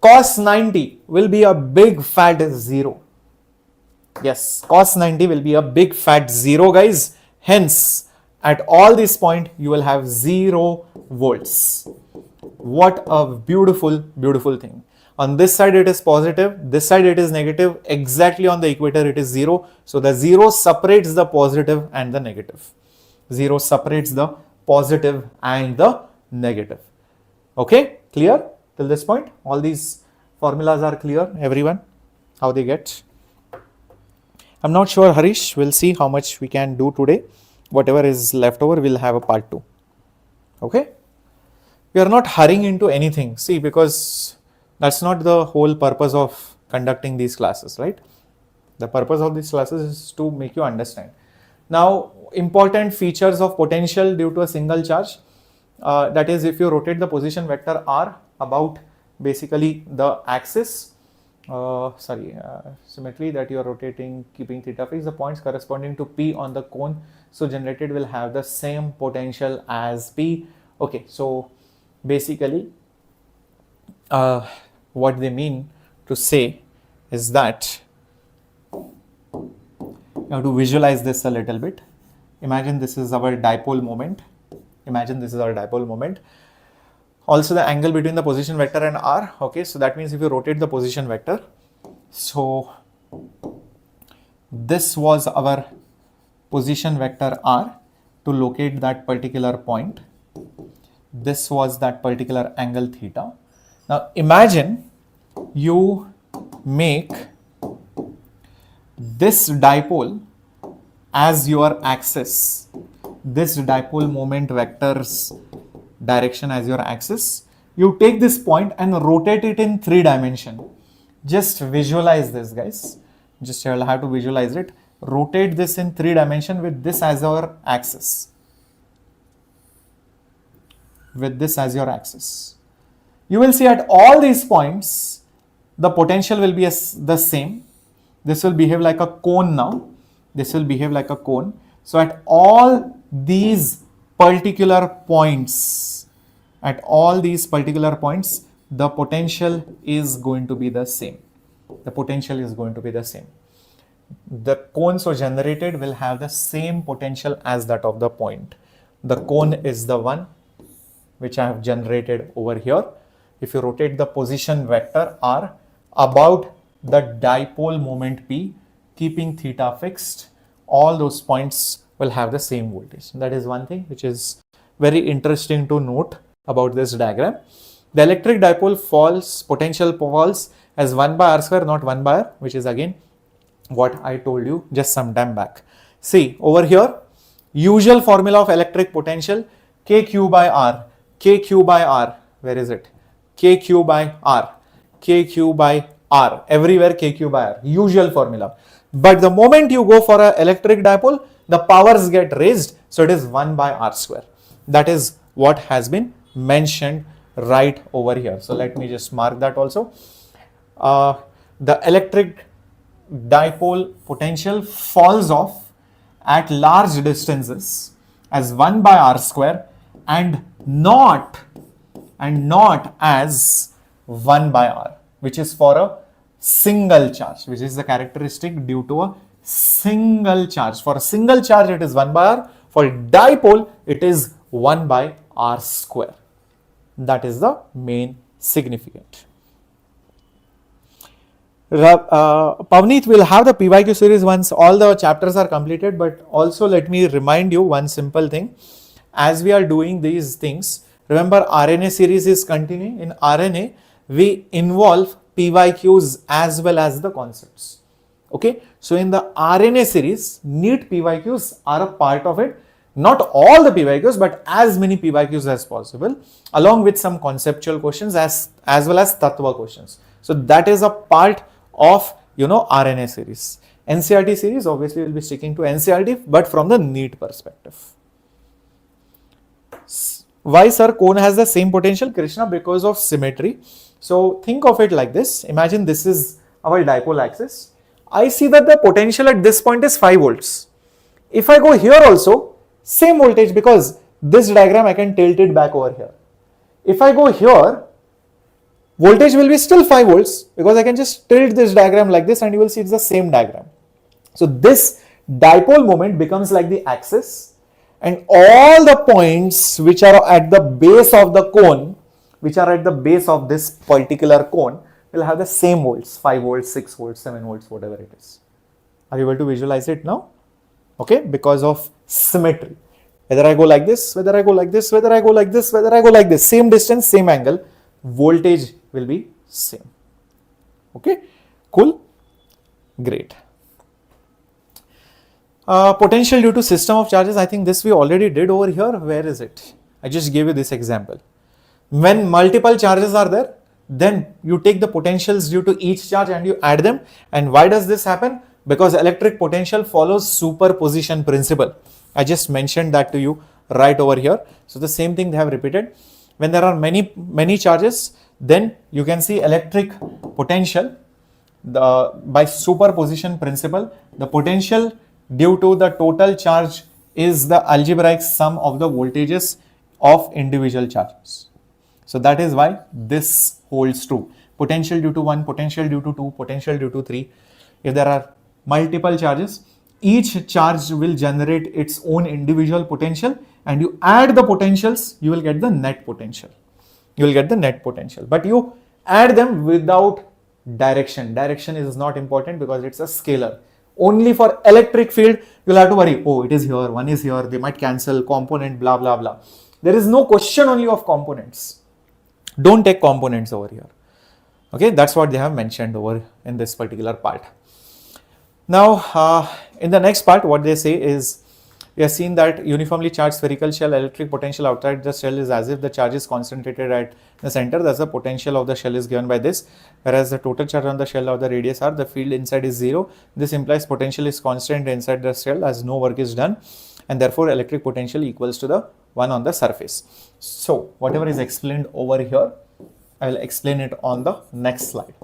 Cos 90 will be a big fat 0. Yes, cos 90 will be a big fat 0, guys. Hence, at all this point, you will have 0 volts. What a beautiful, beautiful thing. On this side it is positive, this side it is negative, exactly on the equator it is 0. So the 0 separates the positive and the negative. 0 separates the positive and the negative. Okay, clear till this point? All these formulas are clear, everyone? How they get? I'm not sure, Harish. We'll see how much we can do today. Whatever is left over, we'll have a part 2. Okay? We are not hurrying into anything. See, because that's not the whole purpose of conducting these classes, right? The purpose of these classes is to make you understand. Now, important features of potential due to a single charge. That is, if you rotate the position vector r about basically the axis, symmetry that you are rotating, keeping theta fixed, the points corresponding to P on the cone so generated will have the same potential as P. Okay, so basically what they mean to say is that you have to visualize this a little bit. Imagine this is our dipole moment. Imagine this is our dipole moment. Also the angle between the position vector and r. Okay, so that means if you rotate the position vector, so this was our position vector r to locate that particular point. This was that particular angle theta. Now imagine you make this dipole as your axis, this dipole moment vector's direction as your axis. You take this point and rotate it in 3 dimensions. Just visualize this, guys. Just you'll have to visualize it. Rotate this in 3 dimensions with this as our axis. With this as your axis. You will see at all these points, the potential will be the same. This will behave like a cone now. This will behave like a cone. So at all these particular points, the potential is going to be the same. The potential is going to be the same. The cone so generated will have the same potential as that of the point. The cone is the one which I have generated over here. If you rotate the position vector r about the dipole moment P, keeping theta fixed, all those points will have the same voltage. That is one thing which is very interesting to note about this diagram. The electric dipole potential falls as 1 by r square, not 1 by r, which is again what I told you just some time back. See over here, usual formula of electric potential, kq by r, kq by r, where is it? kq by r, kq by r, everywhere kq by r, usual formula. But the moment you go for an electric dipole, the powers get raised, so it is 1 by r square. That is what has been mentioned right over here. So let me just mark that also. The electric dipole potential falls off at large distances as 1 by r square and not as 1 by r, which is for a single charge, which is the characteristic due to a single charge. For a single charge it is 1 by r, for dipole it is 1 by r square. That is the main significant. Pavneet will have the PYQ series once all the chapters are completed, but also let me remind you one simple thing. As we are doing these things, remember RNA series is continuing. In RNA, we involve PYQs as well as the concepts. Okay, so in the RNA series, neat PYQs are a part of it. Not all the PYQs, but as many PYQs as possible, along with some conceptual questions as well as Tattva questions. So that is a part of RNA series. NCERT series, obviously we'll be sticking to NCERT, but from the NEET perspective. Why, sir, cone has the same potential, Krishna? Because of symmetry. So think of it like this. Imagine this is our dipole axis. I see that the potential at this point is 5 volts. If I go here also, same voltage, because this diagram I can tilt it back over here. If I go here, voltage will be still 5 volts, because I can just tilt this diagram like this and you will see it's the same diagram. So this dipole moment becomes like the axis, and all the points which are at the base of the cone, which are at the base of this particular cone, will have the same volts, 5 volts, 6 volts, 7 volts, whatever it is. Are you able to visualize it now? Okay, because of symmetry. Whether I go like this, whether I go like this, whether I go like this, whether I go like this, same distance, same angle, voltage will be same. Okay, cool, great. Potential due to system of charges, I think this we already did over here. Where is it? I just gave you this example. When multiple charges are there, then you take the potentials due to each charge and you add them. And why does this happen? Because electric potential follows superposition principle. I just mentioned that to you right over here. So the same thing they have repeated. When there are many charges, then you can see electric potential by superposition principle. The potential due to the total charge is the algebraic sum of the voltages of individual charges. So that is why this holds true. Potential due to 1, potential due to 2, potential due to 3. If there are multiple charges, each charge will generate its own individual potential, and you add the potentials, you will get the net potential. You will get the net potential, but you add them without direction. Direction is not important because it's a scalar. Only for electric field, you'll have to worry, oh, it is here, one is here, they might cancel, component, blah, blah, blah. There is no question only of components. Don't take components over here. Okay, that's what they have mentioned over in this particular part. Now, in the next part, what they say is, we have seen that uniformly charged spherical shell, electric potential outside the shell is as if the charge is concentrated at the center. Thus, the potential of the shell is given by this, whereas the total charge on the shell or the radius r, the field inside is 0. This implies potential is constant inside the shell as no work is done, and therefore electric potential equals to the one on the surface. So, whatever is explained over here, I will explain it on the next slide.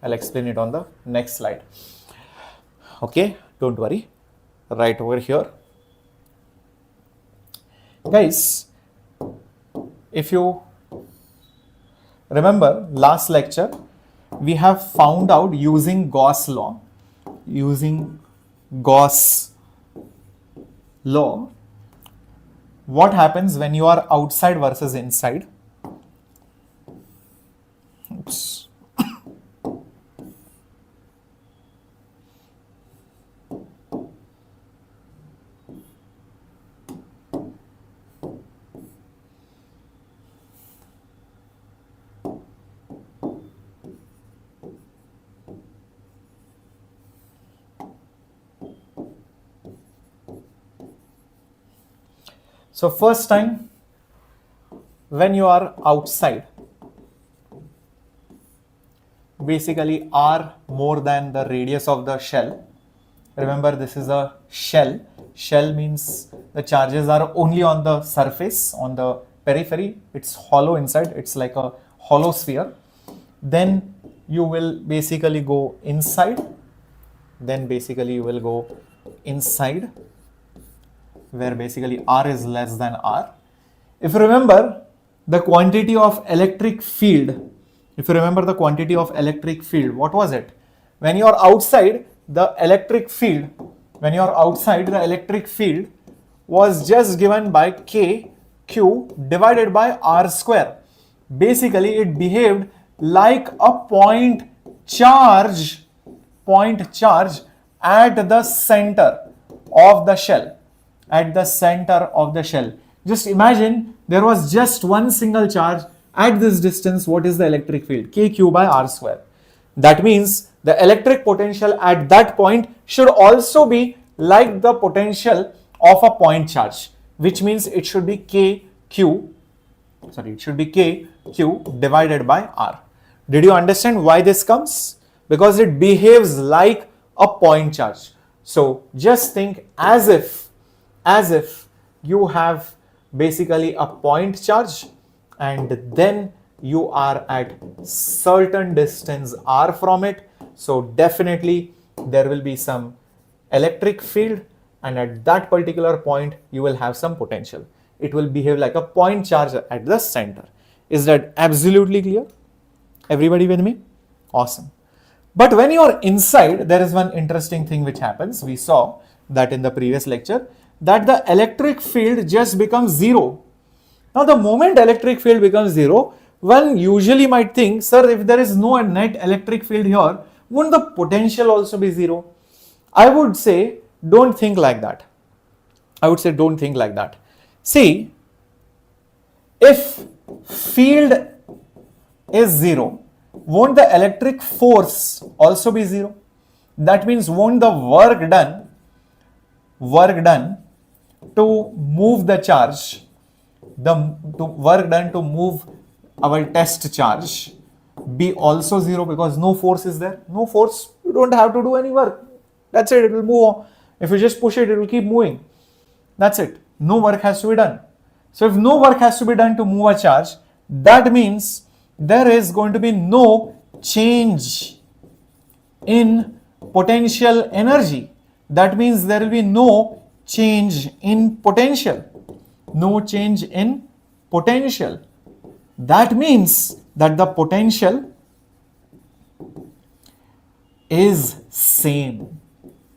I'll explain it on the next slide. Okay, don't worry. Right over here. Guys, if you remember last lecture, we have found out using Gauss law, what happens when you are outside versus inside. Oops. So first time, when you are outside, basically r more than the radius of the shell. Remember, this is a shell. Shell means the charges are only on the surface, on the periphery. It's hollow inside. It's like a hollow sphere. Then you will basically go inside. Where basically r is less than r. If you remember the quantity of electric field, what was it? When you are outside, the electric field was just given by k q divided by r square. Basically, it behaved like a point charge at the center of the shell. Just imagine there was just one single charge at this distance. What is the electric field? Kq by r square. That means the electric potential at that point should also be like the potential of a point charge, which means it should be kq divided by r. Did you understand why this comes? because it behaves like a point charge. So just think as if you have basically a point charge, and then you are at certain distance r from it. So definitely there will be some electric field, and at that particular point you will have some potential. It will behave like a point charge at the center. Is that absolutely clear? Everybody with me? Awesome. But when you are inside, there is one interesting thing which happens. We saw that in the previous lecture, that the electric field just becomes zero. Now the moment electric field becomes zero, one usually might think, sir, if there is no net electric field here, wouldn't the potential also be zero? I would say, don't think like that. I would say, don't think like that. See, if field is zero, won't the electric force also be zero? That means, won't the work done to move the charge, work done to move our test charge be also zero, because no force is there? No force, you don't have to do any work. That's it, it will move on. If you just push it, it will keep moving. That's it. No work has to be done. So if no work has to be done to move a charge, that means there is going to be no change in potential energy. That means there will be no change in potential. No change in potential. That means that the potential is same.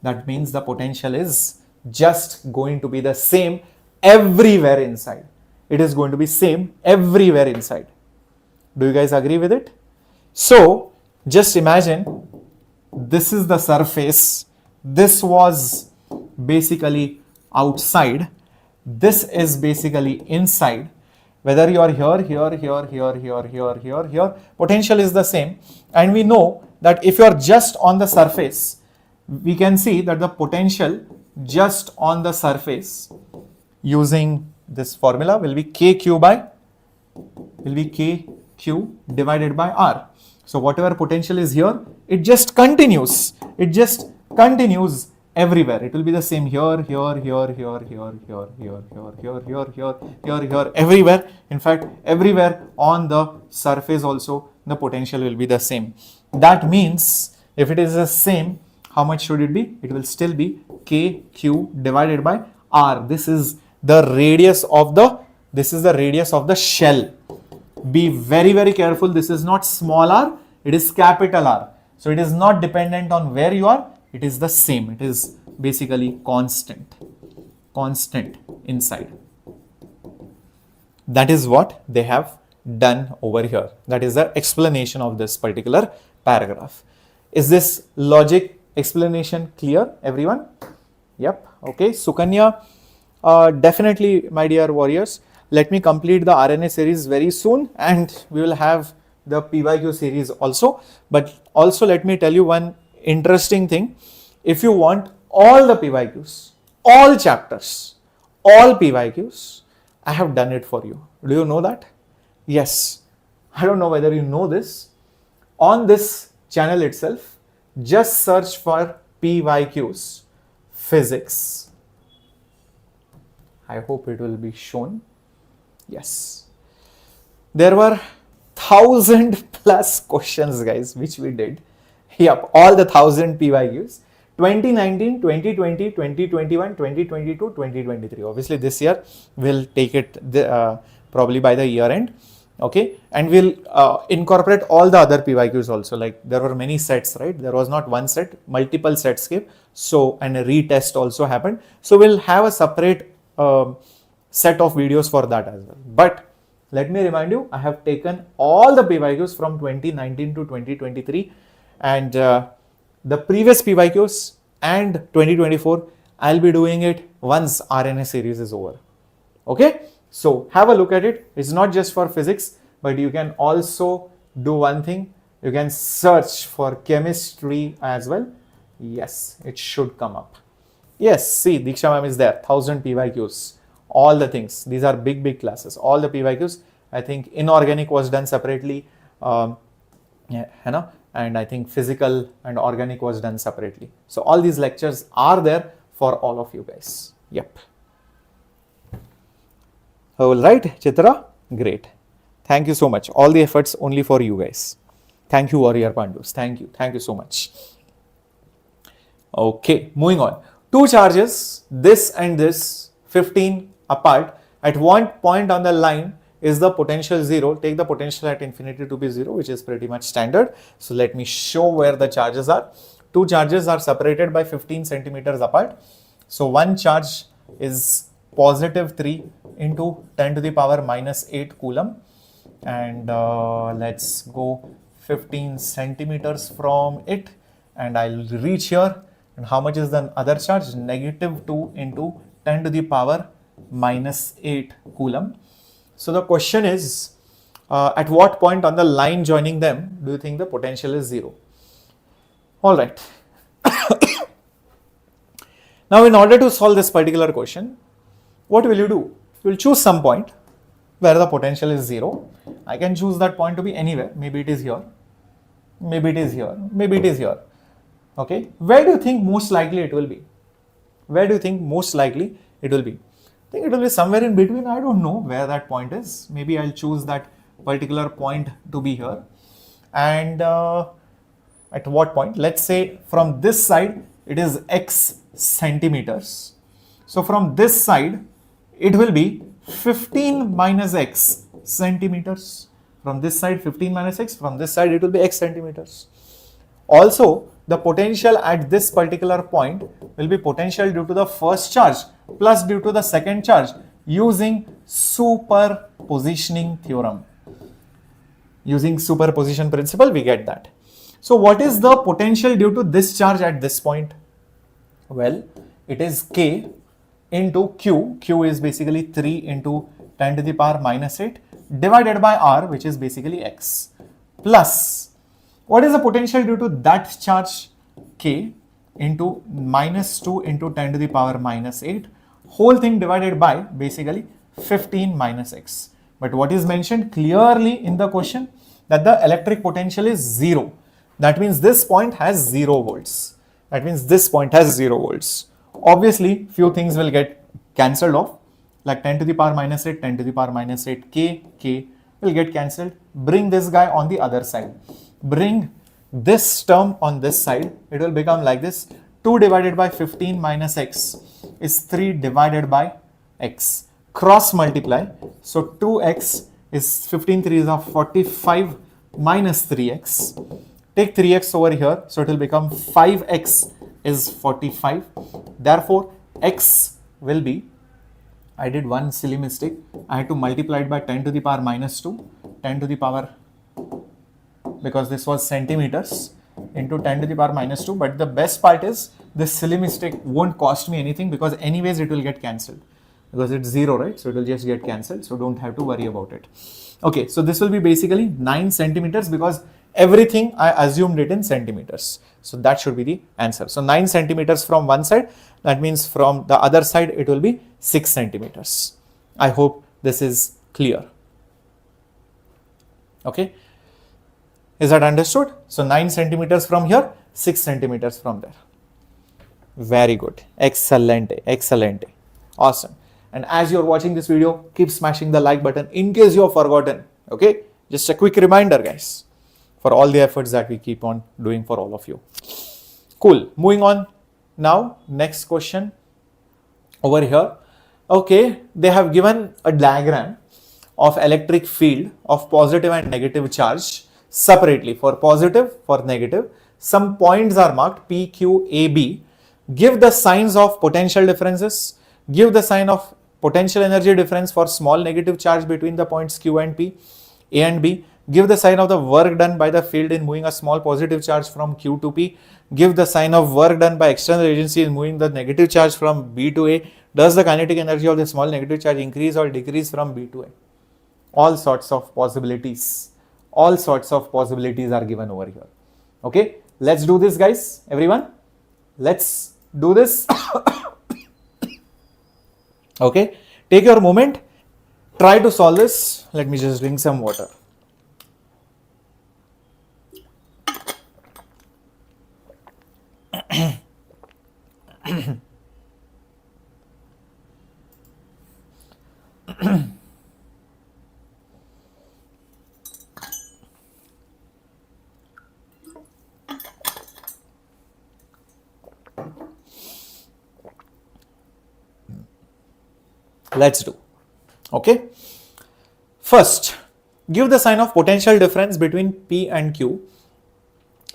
That means the potential is just going to be the same everywhere inside. It is going to be same everywhere inside. Do you guys agree with it? So just imagine this is the surface. This was basically outside. This is basically inside. Whether you are here, potential is the same. And we know that if you are just on the surface, we can see that the potential just on the surface using this formula will be kq divided by r. So whatever potential is here, it just continues. It just continues everywhere. It will be the same here, everywhere. In fact, everywhere on the surface also, the potential will be the same. That means if it is the same, how much should it be? It will still be kq divided by r. This is the radius of the shell. Be very, very careful. This is not small r, it is capital R. So it is not dependent on where you are. It is the same. It is basically constant inside. That is what they have done over here. That is the explanation of this particular paragraph. Is this logic explanation clear, everyone? Yep. Okay. Sukanya, definitely, my dear warriors, let me complete the RNA series very soon, and we will have the PYQ series also. But also let me tell you one interesting thing. If you want all the PYQs, all chapters, all PYQs, I have done it for you. Do you know that? Yes. I don't know whether you know this. On this channel itself, just search for PYQs, physics. I hope it will be shown. Yes. There were 1,000+ questions, guys, which we did. Yep, all the 1,000 PYQs. 2019, 2020, 2021, 2022, 2023. Obviously, this year we'll take it probably by the year end. Okay, and we'll incorporate all the other PYQs also. Like there were many sets, right? There was not one set, multiple sets came. So, and a retest also happened. So we'll have a separate set of videos for that as well. But let me remind you, I have taken all the PYQs from 2019 to 2023, and the previous PYQs and 2024, I'll be doing it once RNA series is over. Okay, so have a look at it. It's not just for physics, but you can also do one thing. You can search for chemistry as well. Yes, it should come up. Yes, see, Diksha ma'am is there. 1,000 PYQs, all the things. These are big classes. All the PYQs. I think inorganic was done separately. and I think physical and organic was done separately. So all these lectures are there for all of you guys. Yep. All right, Chitra, great. Thank you so much. All the efforts only for you guys. Thank you, Warrior Pandus. Thank you. Thank you so much. Okay, moving on. Two charges, this and this, 15 apart. At one point on the line is the potential 0. Take the potential at infinity to be 0, which is pretty much standard. So let me show where the charges are. Two charges are separated by 15 centimeters apart. So one charge is positive 3 into 10 to the power minus 8 Coulomb. And let's go 15 centimeters from it. And I'll reach here. And how much is the other charge? Negative 2 into 10 to the power minus 8 Coulomb. So the question is, at what point on the line joining them do you think the potential is 0? All right. Now, in order to solve this particular question, what will you do? You will choose some point where the potential is 0. I can choose that point to be anywhere. Maybe it is here. Maybe it is here. Maybe it is here. Okay. Where do you think most likely it will be? Where do you think most likely it will be? I think it will be somewhere in between. I don't know where that point is. Maybe I'll choose that particular point to be here. And at what point? Let's say from this side, it is x centimeters. So from this side, it will be 15 minus x centimeters. From this side, 15 minus x. From this side, it will be x centimeters. Also, the potential at this particular point will be potential due to the first charge plus due to the second charge using superpositioning theorem. Using superposition principle, we get that. So what is the potential due to this charge at this point? Well, it is K into Q. Q is basically 3 into 10 to the power minus 8 divided by R, which is basically X, plus what is the potential due to that charge? K into minus 2 into 10 to the power minus 8, whole thing divided by basically 15 minus X. But what is mentioned clearly in the question that the electric potential is 0. That means this point has 0 volts. That means this point has 0 volts. Obviously, few things will get cancelled off, like 10 to the power minus 8, 10 to the power minus 8, K will get cancelled. Bring this guy on the other side. Bring this term on this side. It will become like this. 2 divided by 15 minus x is 3 divided by x. Cross multiply. So 2x is 15 3 is of 45 minus 3x. Take 3x over here. So it will become 5x is 45. Therefore, x will be, I did one silly mistake. I had to multiply it by 10 to the power minus 2. 10 to the power, because this was centimeters, into 10 to the power minus 2. But the best part is this silly mistake won't cost me anything because anyways it will get cancelled because it's 0, right? So it will just get cancelled. So don't have to worry about it. Okay, so this will be basically 9 centimeters because everything I assumed it in centimeters. So that should be the answer. So 9 centimeters from one side. That means from the other side it will be 6 centimeters. I hope this is clear. Okay. Is that understood? So 9 centimeters from here, 6 centimeters from there. Very good. Excellent. Excellent. Awesome. And as you're watching this video, keep smashing the like button in case you have forgotten. Okay. Just a quick reminder, guys, for all the efforts that we keep on doing for all of you. Cool. Moving on. Now, next question over here. Okay. They have given a diagram of electric field of positive and negative charge separately. For positive, for negative, some points are marked P, Q, A, B. Give the signs of potential differences. Give the sign of potential energy difference for small negative charge between the points Q and P, A and B. Give the sign of the work done by the field in moving a small positive charge from Q to P. Give the sign of work done by external agency in moving the negative charge from B to A. Does the kinetic energy of the small negative charge increase or decrease from B to A? All sorts of possibilities. All sorts of possibilities are given over here. Okay, let's do this, guys. Everyone, let's do this. Okay, take your moment. Try to solve this. Let me just drink some water. Let's do. Okay. First, give the sign of potential difference between P and Q.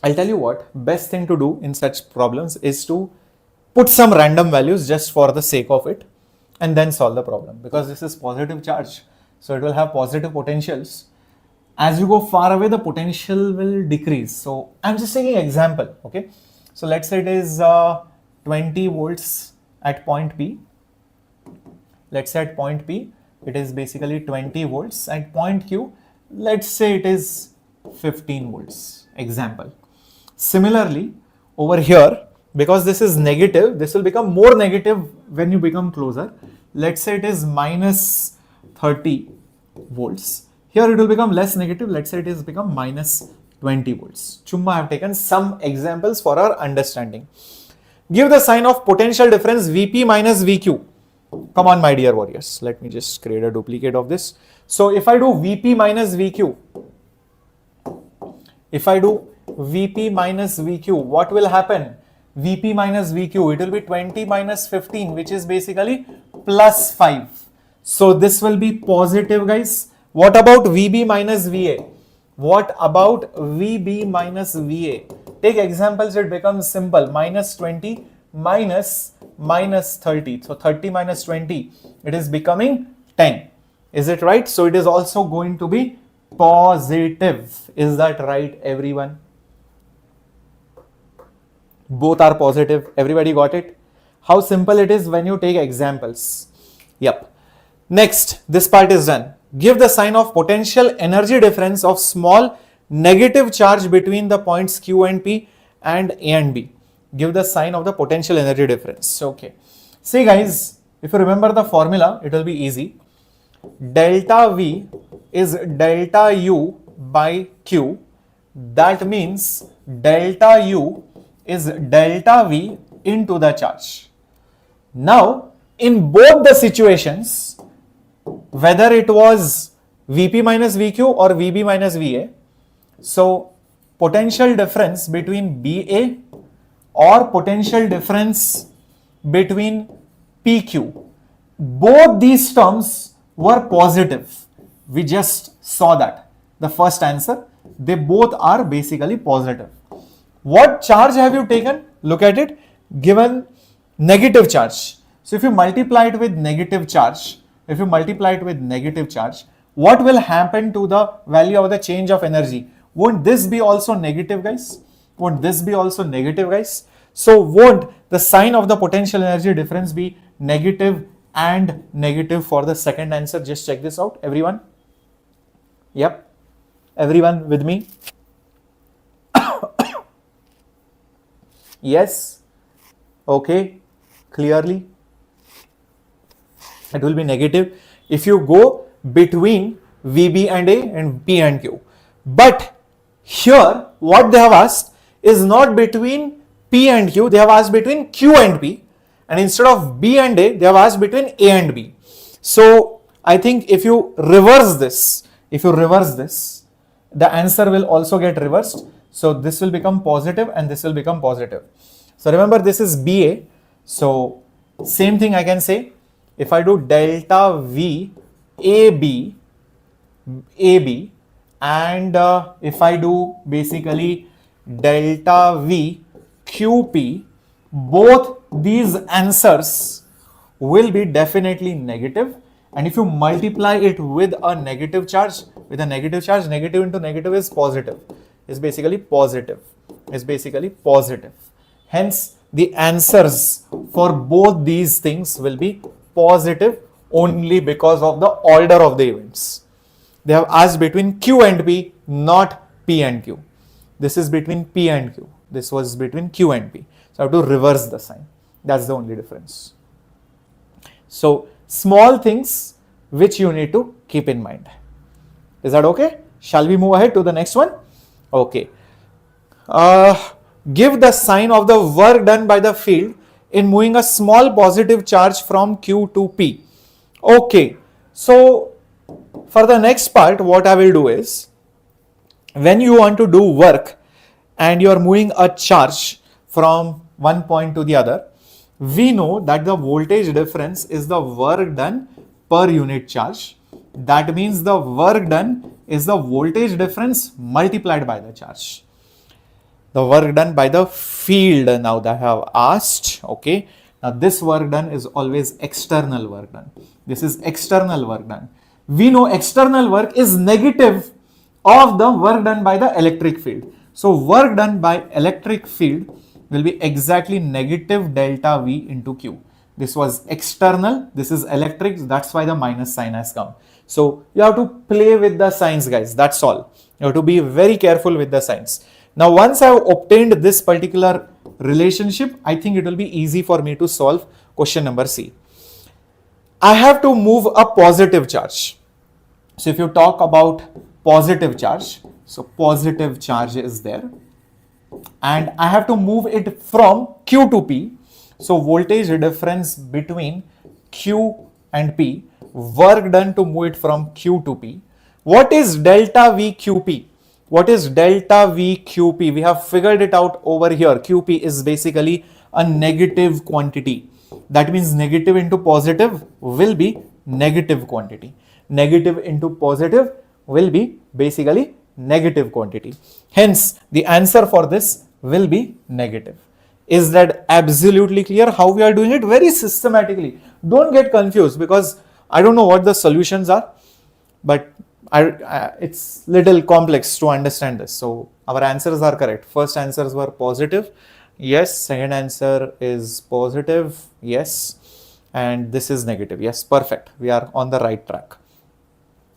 I'll tell you what, best thing to do in such problems is to put some random values just for the sake of it and then solve the problem, because this is positive charge. So it will have positive potentials. As you go far away, the potential will decrease. So I'm just taking example. Okay. So let's say it is 20 volts at point P. Let's say at point P, it is basically 20 volts. At point Q, let's say it is 15 volts. Example. Similarly, over here, because this is negative, this will become more negative when you become closer. Let's say it is minus 30 volts. Here it will become less negative. Let's say it is become minus 20 volts. Chumma, I have taken some examples for our understanding. Give the sign of potential difference Vp minus Vq. Come on, my dear warriors. Let me just create a duplicate of this. So if I do Vp minus Vq, what will happen? Vp minus Vq, it will be 20 minus 15, which is basically plus 5. So this will be positive, guys. What about Vb minus Va? Take examples, it becomes simple. Minus 20 minus 30. So 30 minus 20, it is becoming 10. Is it right? So it is also going to be positive. Is that right, everyone? Both are positive. Everybody got it? How simple it is when you take examples. Yep. Next, this part is done. Give the sign of potential energy difference of small negative charge between the points Q and P and A and B. Give the sign of the potential energy difference. Okay. See guys, if you remember the formula, it will be easy. Delta V is delta U by Q. That means delta U is delta V into the charge. Now, in both the situations, whether it was Vp minus Vq or Vb minus Va, so potential difference between Ba or potential difference between PQ, both these terms were positive. We just saw that. The first answer, they both are basically positive. What charge have you taken? Look at it. Given negative charge. So if you multiply it with negative charge, what will happen to the value of the change of energy? Won't this be also negative, guys? So won't the sign of the potential energy difference be negative and negative for the second answer? Just check this out, everyone. Yep. Everyone with me? Yes. Okay. Clearly, it will be negative if you go between VB and A and P and Q. But here, what they have asked is not between P and Q, they have asked between Q and P. And instead of B and A, they have asked between A and B. So I think if you reverse this, the answer will also get reversed. So this will become positive and this will become positive. So remember, this is BA. So same thing I can say. If I do delta V AB, and if I do basically delta V QP, both these answers will be definitely negative. And if you multiply it with a negative charge, negative into negative is positive. Is basically positive. Hence, the answers for both these things will be positive only because of the order of the events. They have asked between Q and P, not P and Q. This is between P and Q. This was between Q and P. So I have to reverse the sign. That's the only difference. So small things which you need to keep in mind. Is that okay? Shall we move ahead to the next one? Okay. Give the sign of the work done by the field in moving a small positive charge from Q to P. Okay. So for the next part, what I will do is, when you want to do work and you are moving a charge from one point to the other, we know that the voltage difference is the work done per unit charge. That means the work done is the voltage difference multiplied by the charge. The work done by the field now that I have asked. Okay. Now this work done is always external work done. This is external work done. We know external work is negative of the work done by the electric field. So work done by electric field will be exactly negative delta V into Q. This was external, this is electric, that's why the minus sign has come. So you have to play with the signs, guys, that's all. You have to be very careful with the signs. Now once I have obtained this particular relationship, I think it will be easy for me to solve question number C. I have to move a positive charge. So if you talk about positive charge, so positive charge is there, and I have to move it from Q to P. So voltage difference between Q and P, work done to move it from Q to P. What is delta VQP? What is delta VQP? We have figured it out over here. QP is basically a negative quantity. That means negative into positive will be negative quantity. Negative into positive will be basically negative quantity. Hence, the answer for this will be negative. Is that absolutely clear how we are doing it? Very systematically. Don't get confused, because I don't know what the solutions are, but it's little complex to understand this. So our answers are correct. First answers were positive. Yes. Second answer is positive. Yes. And this is negative. Yes. Perfect. We are on the right track.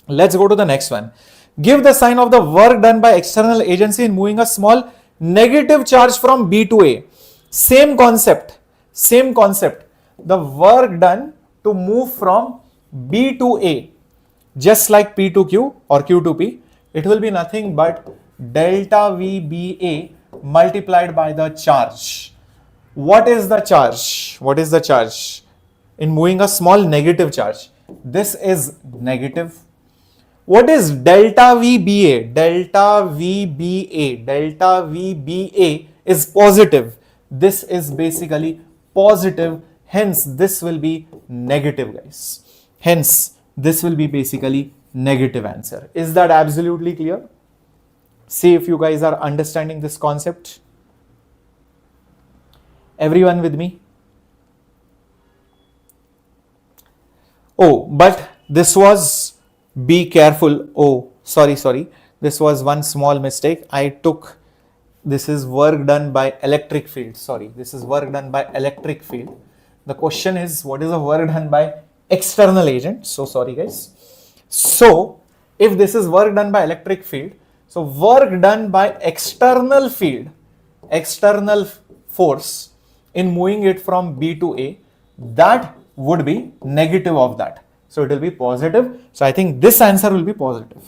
Let's go to the next one. Give the sign of the work done by external agency in moving a small negative charge from B to A. Same concept. Same concept. The work done to move from B to A, just like P to Q or Q to P, it will be nothing but delta VBA multiplied by the charge. What is the charge? What is the charge in moving a small negative charge? This is negative. What is delta VBA? Delta VBA. Delta VBA is positive. This is basically positive. Hence, this will be negative, guys. Hence, this will be basically negative answer. Is that absolutely clear? See if you guys are understanding this concept. Everyone with me? Oh, but this was, be careful. Oh, sorry. This was one small mistake. I took, this is work done by electric field. Sorry, this is work done by electric field. The question is, what is the work done by external agent? So sorry, guys. So if this is work done by electric field, so work done by external field, external force in moving it from B to A, that would be negative of that. So it will be positive. So I think this answer will be positive.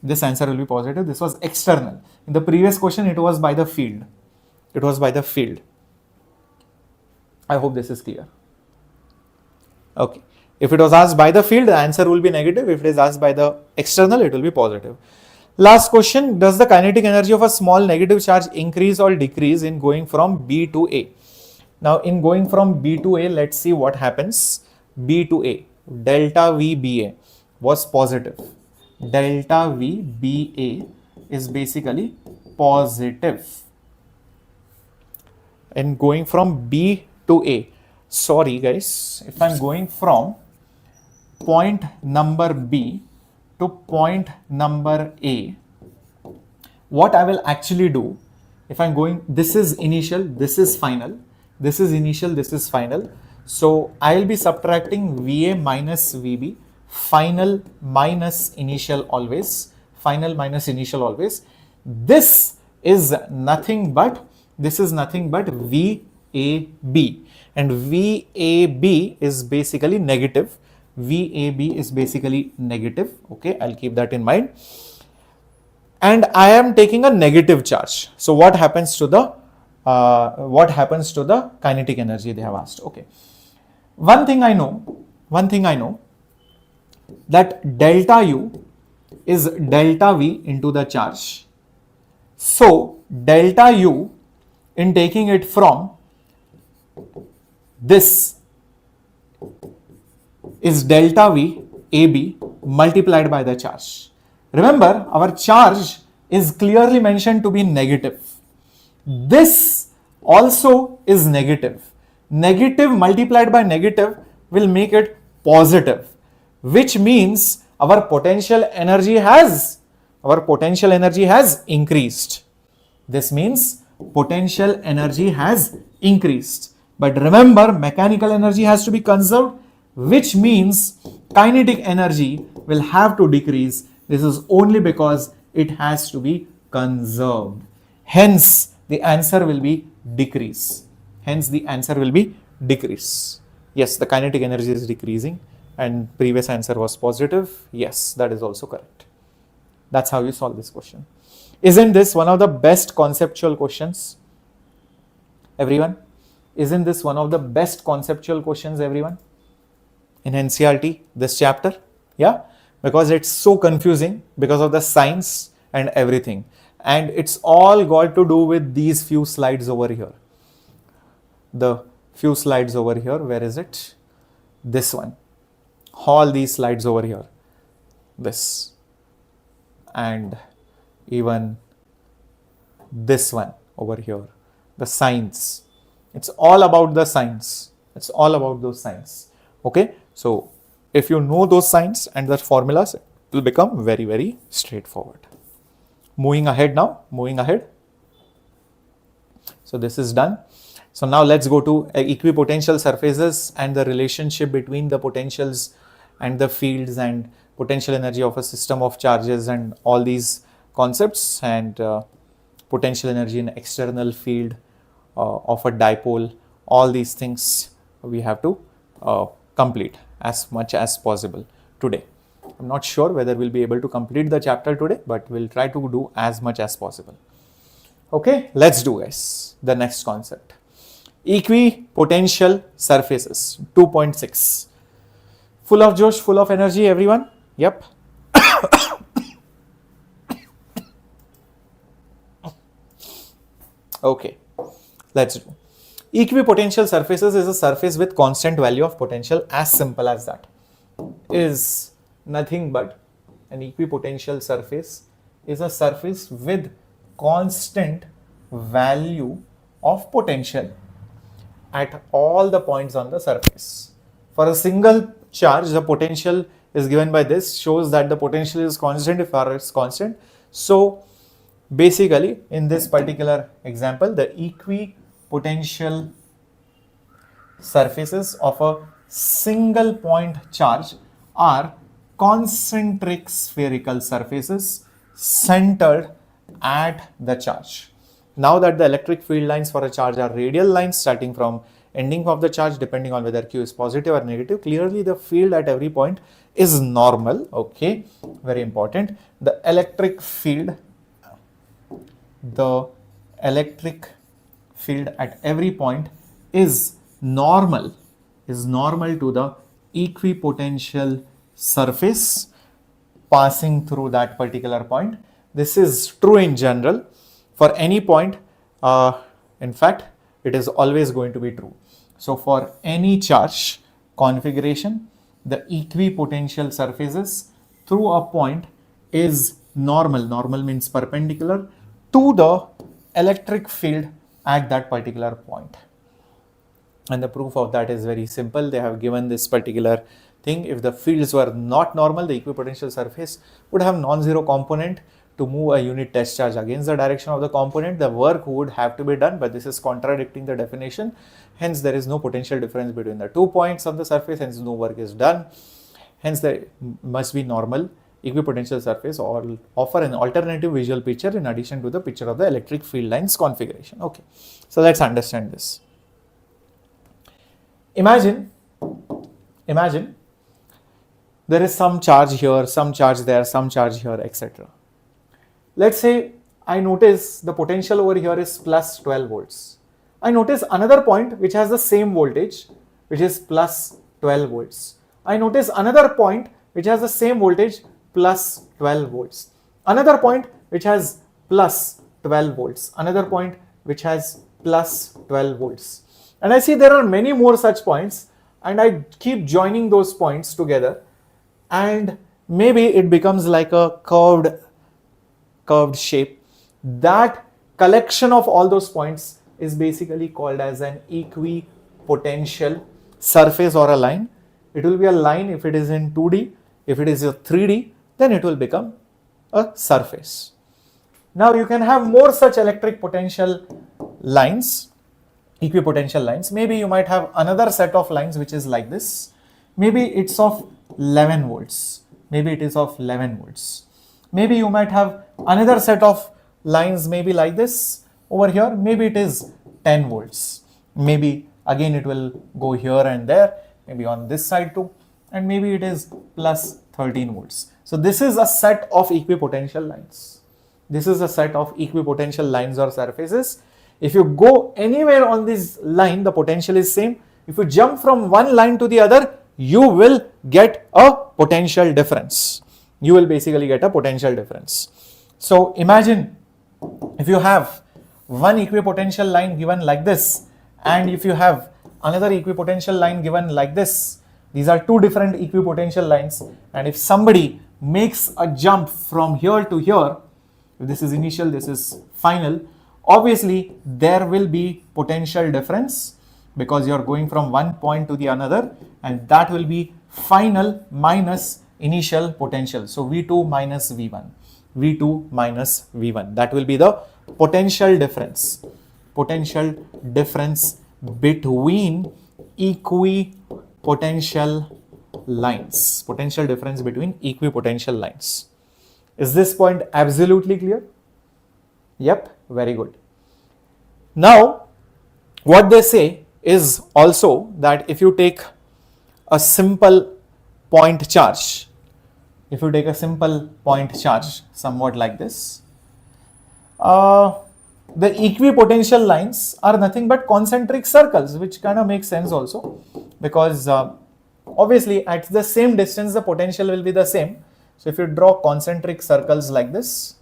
This answer will be positive. This was external. In the previous question, it was by the field. It was by the field. I hope this is clear. Okay. If it was asked by the field, the answer will be negative. If it is asked by the external, it will be positive. Last question, does the kinetic energy of a small negative charge increase or decrease in going from B to A? Now, in going from B to A, let's see what happens. B to A, delta VBA was positive. Delta VBA is basically positive. And going from B to A, sorry guys, if I'm going from point number B to point number A, what I will actually do, if I'm going, this is initial, this is final, this is initial, this is final. So I will be subtracting VA minus VB, final minus initial always, final minus initial always. This is nothing but VAB, and VAB is basically negative. VAB is basically negative. Okay, I'll keep that in mind. And I am taking a negative charge. So what happens to the kinetic energy, they have asked. Okay, one thing I know, that delta U is delta V into the charge. So delta U, in taking it from this, is delta V AB multiplied by the charge. Remember, our charge is clearly mentioned to be negative. This also is negative. Negative multiplied by negative will make it positive, which means our potential energy has increased. This means potential energy has increased. But remember, mechanical energy has to be conserved, which means kinetic energy will have to decrease. This is only because it has to be conserved. Hence, the answer will be decrease. Yes, the kinetic energy is decreasing, and previous answer was positive. Yes, that is also correct. That's how you solve this question. Isn't this one of the best conceptual questions, everyone? Isn't this one of the best conceptual questions, everyone, in NCERT, this chapter? Yeah, because it's so confusing because of the science and everything. And it's all got to do with these few slides over here. The few slides over here, where is it? This one. All these slides over here. This. And even this one over here. The science. It's all about the science. It's all about those science. Okay. So if you know those signs and the formulas, it will become very, very straightforward. Moving ahead now, So this is done. So now let's go to equipotential surfaces and the relationship between the potentials and the fields and potential energy of a system of charges and all these concepts, and potential energy in external field of a dipole. All these things we have to complete as much as possible today. I'm not sure whether we'll be able to complete the chapter today, but we'll try to do as much as possible. Okay, let's do, guys, the next concept. Equipotential surfaces, 2.6. Full of josh, full of energy, everyone? Yep. Okay, let's do. Equipotential surfaces is a surface with constant value of potential, as simple as that. Is nothing but an equipotential surface is a surface with constant value of potential at all the points on the surface. For a single charge, the potential is given by this, shows that the potential is constant if R is constant. So basically, in this particular example, the equipotential surfaces of a single point charge are concentric spherical surfaces centered at the charge. Now that the electric field lines for a charge are radial lines starting from ending of the charge depending on whether Q is positive or negative, clearly the field at every point is normal. Okay, very important. The electric field at every point is normal to the equipotential surface passing through that particular point. This is true in general for any point. In fact, it is always going to be true. So for any charge configuration, the equipotential surfaces through a point is normal. Normal means perpendicular to the electric field at that particular point. And the proof of that is very simple. They have given this particular thing. If the fields were not normal, the equipotential surface would have non-zero component. To move a unit test charge against the direction of the component, the work would have to be done, but this is contradicting the definition. Hence, there is no potential difference between the 2 points on the surface, hence no work is done. Hence, there must be normal equipotential surface or offer an alternative visual picture in addition to the picture of the electric field lines configuration. Okay, so let's understand this. Imagine there is some charge here, some charge there, some charge here, etc. Let's say I notice the potential over here is plus 12 volts. I notice another point which has the same voltage, which is plus 12 volts. I notice another point which has the same voltage plus 12 volts. Another point which has plus 12 volts. Another point which has plus 12 volts. And I see there are many more such points, and I keep joining those points together, and maybe it becomes like a curved shape. That collection of all those points is basically called as an equipotential surface or a line. It will be a line if it is in 2D. If it is a 3D, then it will become a surface. Now you can have more such electric potential lines, equipotential lines. Maybe you might have another set of lines which is like this. Maybe it's of 11 volts. Maybe it is of 11 volts. Maybe you might have another set of lines maybe like this over here. Maybe it is 10 volts. Maybe again it will go here and there, maybe on this side too, and maybe it is plus 13 volts. So this is a set of equipotential lines. This is a set of equipotential lines or surfaces. If you go anywhere on this line, the potential is same. If you jump from one line to the other, you will get a potential difference. You will basically get a potential difference. So imagine if you have one equipotential line given like this, and if you have another equipotential line given like this, these are two different equipotential lines, and if somebody makes a jump from here to here, if this is initial, this is final, obviously there will be potential difference because you are going from one point to the another, and that will be final minus initial potential. So V2 minus V1, V2 minus V1, that will be the potential difference between equipotential lines, potential difference between equipotential lines. Is this point absolutely clear? Yep, very good. Now, what they say is also that if you take a simple point charge, somewhat like this, the equipotential lines are nothing but concentric circles, which kind of makes sense also, because obviously at the same distance the potential will be the same. So if you draw concentric circles like this,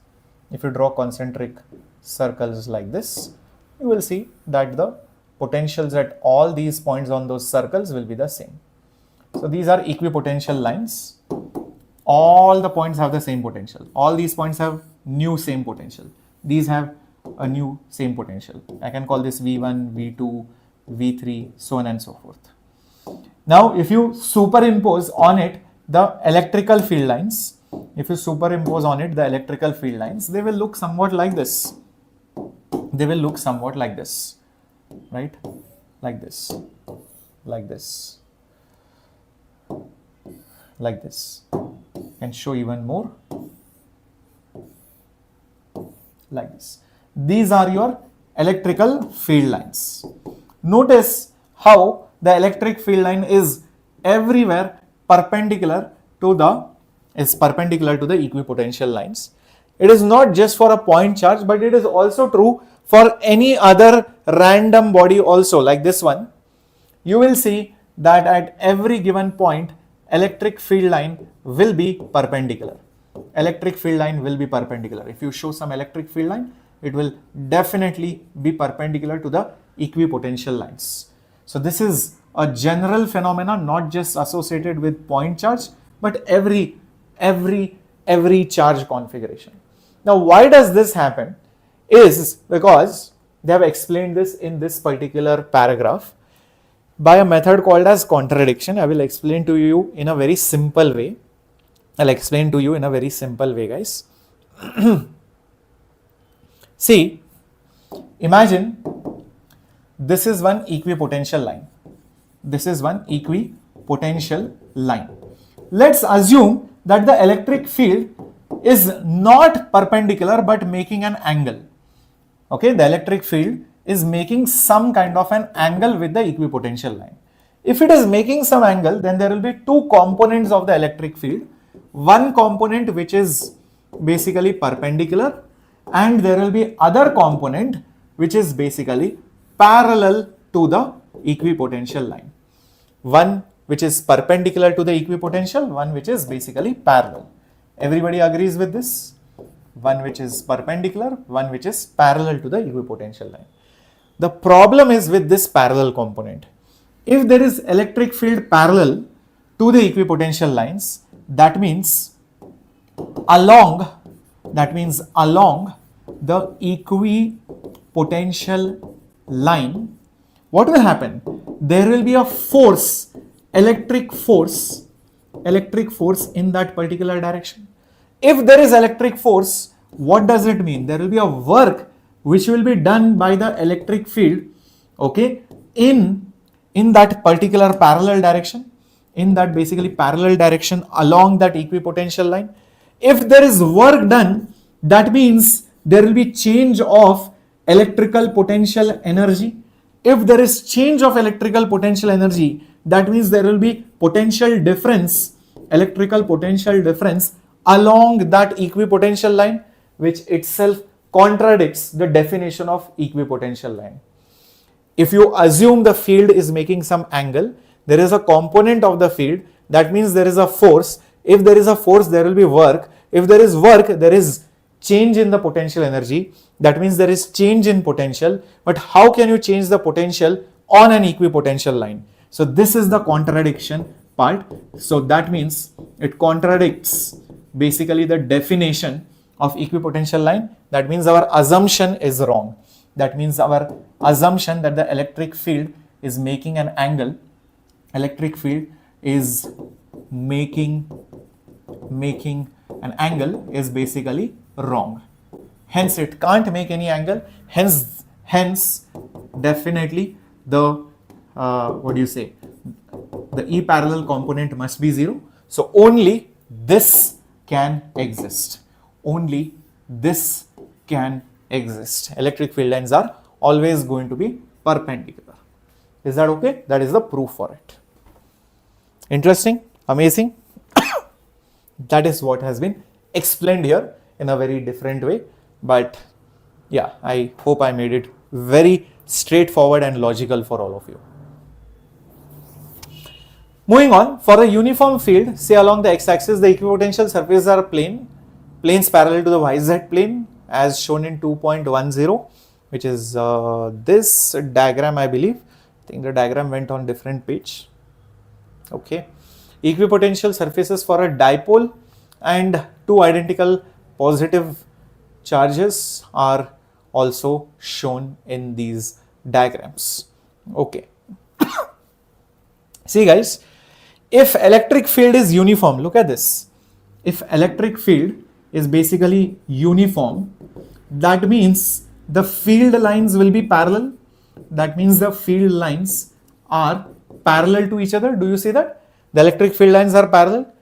you will see that the potentials at all these points on those circles will be the same. So these are equipotential lines. All the points have the same potential. All these points have new same potential. These have a new same potential. I can call this V1, V2, V3, so on and so forth. Now, if you superimpose on it the electrical field lines, they will look somewhat like this. Right? Like this. And show even more. Like this. These are your electrical field lines. Notice how the electric field line is everywhere perpendicular to the equipotential lines. It is not just for a point charge, but it is also true for any other random body also, like this one. You will see that at every given point, electric field line will be perpendicular. If you show some electric field line, it will definitely be perpendicular to the equipotential lines. So this is a general phenomenon, not just associated with point charge, but every charge configuration. Now, why does this happen? Is because they have explained this in this particular paragraph by a method called as contradiction. I will explain to you in a very simple way. Guys. See, imagine this is one equipotential line. Let's assume that the electric field is not perpendicular but making an angle. Okay, the electric field is making some kind of an angle with the equipotential line. If it is making some angle, then there will be two components of the electric field. One component which is basically perpendicular, and there will be other component which is basically parallel to the equipotential line. One which is perpendicular to the equipotential, one which is basically parallel. Everybody agrees with this? One which is perpendicular, one which is parallel to the equipotential line. The problem is with this parallel component. If there is electric field parallel to the equipotential lines, that means along the equipotential line, what will happen? There will be a force, electric force in that particular direction. If there is electric force, what does it mean? There will be a work which will be done by the electric field, okay, in that particular parallel direction, in that basically parallel direction along that equipotential line. If there is work done, that means there will be change of electrical potential energy. If there is change of electrical potential energy, that means there will be potential difference, electrical potential difference along that equipotential line, which itself contradicts the definition of equipotential line. If you assume the field is making some angle, there is a component of the field, that means there is a force. If there is a force, there will be work. If there is work, there is change in the potential energy. That means there is change in potential. But how can you change the potential on an equipotential line? So this is the contradiction part. So that means it contradicts basically the definition of equipotential line. That means our assumption is wrong. That means our assumption that the electric field is making an angle, electric field is making an angle is basically wrong. Hence it can't make any angle. Hence definitely the the E parallel component must be 0. So only this can exist. Only this can exist. Electric field lines are always going to be perpendicular. Is that okay? That is the proof for it. Interesting? Amazing? That is what has been explained here in a very different way. But yeah, I hope I made it very straightforward and logical for all of you. Moving on, for a uniform field, say along the x-axis, the equipotential surfaces are planes parallel to the yz plane as shown in 2.10, which is this diagram, I believe. I think the diagram went on different page. Okay. Equipotential surfaces for a dipole and two identical positive charges are also shown in these diagrams. Okay. See guys, if electric field is uniform, look at this. If electric field is basically uniform, that means the field lines will be parallel. That means the field lines are parallel to each other. Do you see that? The electric field lines are parallel.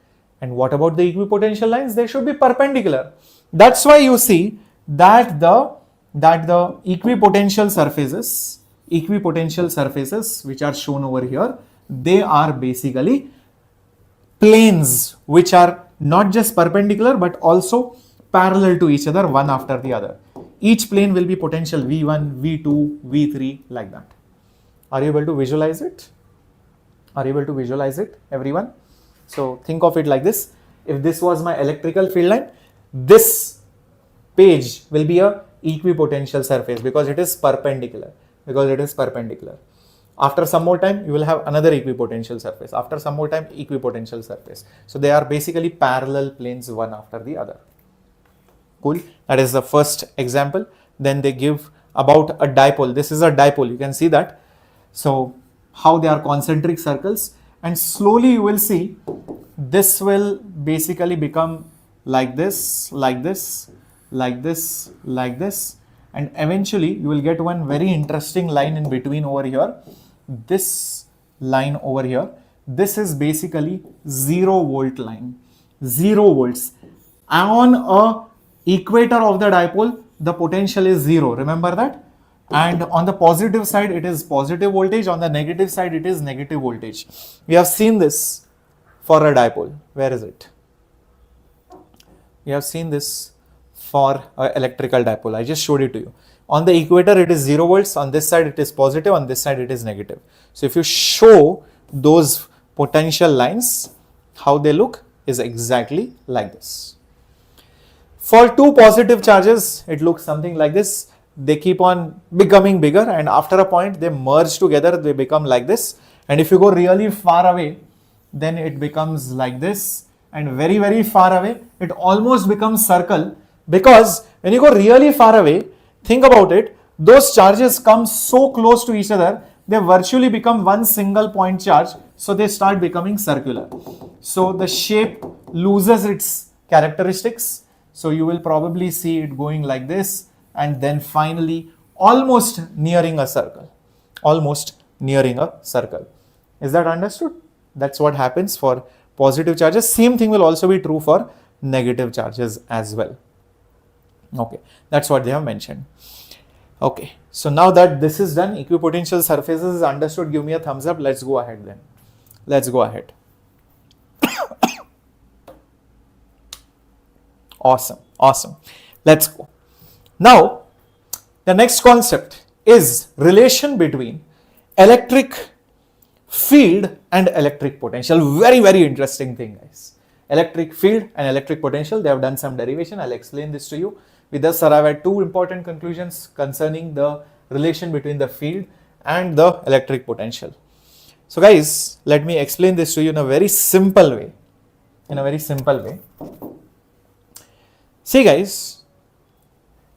And what about the equipotential lines? They should be perpendicular. That's why you see that the equipotential surfaces which are shown over here, they are basically planes which are not just perpendicular but also parallel to each other, one after the other. Each plane will be potential V1, V2, V3 like that. Are you able to visualize it? Are you able to visualize it, everyone? So think of it like this. If this was my electrical field line, this page will be a equipotential surface because it is perpendicular. After some more time, you will have another equipotential surface. After some more time, equipotential surface. So they are basically parallel planes one after the other. Cool. That is the first example. Then they give about a dipole. This is a dipole. You can see that. So how they are concentric circles, and slowly you will see this will basically become like this, like this, like this, like this, and eventually you will get one very interesting line in between over here. This line over here, this is basically 0 volt line, 0 volts. On a equator of the dipole, the potential is 0. Remember that? And on the positive side, it is positive voltage. On the negative side, it is negative voltage. We have seen this for a dipole. Where is it? We have seen this for an electrical dipole. I just showed it to you. On the equator, it is 0 volts. On this side, it is positive. On this side, it is negative. So if you show those potential lines, how they look is exactly like this. For two positive charges, it looks something like this. They keep on becoming bigger, and after a point they merge together, they become like this. And if you go really far away, then it becomes like this, and very, very far away, it almost becomes circle, because when you go really far away, think about it, those charges come so close to each other, they virtually become one single point charge, so they start becoming circular. So the shape loses its characteristics, so you will probably see it going like this, and then finally almost nearing a circle, almost nearing a circle. Is that understood? That's what happens for positive charges. Same thing will also be true for negative charges as well. Okay, that's what they have mentioned. Okay, so now that this is done, equipotential surfaces is understood, give me a thumbs up. Let's go ahead then. Let's go ahead. Awesome, awesome. Let's go. Now, the next concept is relation between electric field and electric potential. Very, very interesting thing, guys. Electric field and electric potential, they have done some derivation. I'll explain this to you. With this, arrive at two important conclusions concerning the relation between the field and the electric potential. So guys, let me explain this to you in a very simple way. See guys,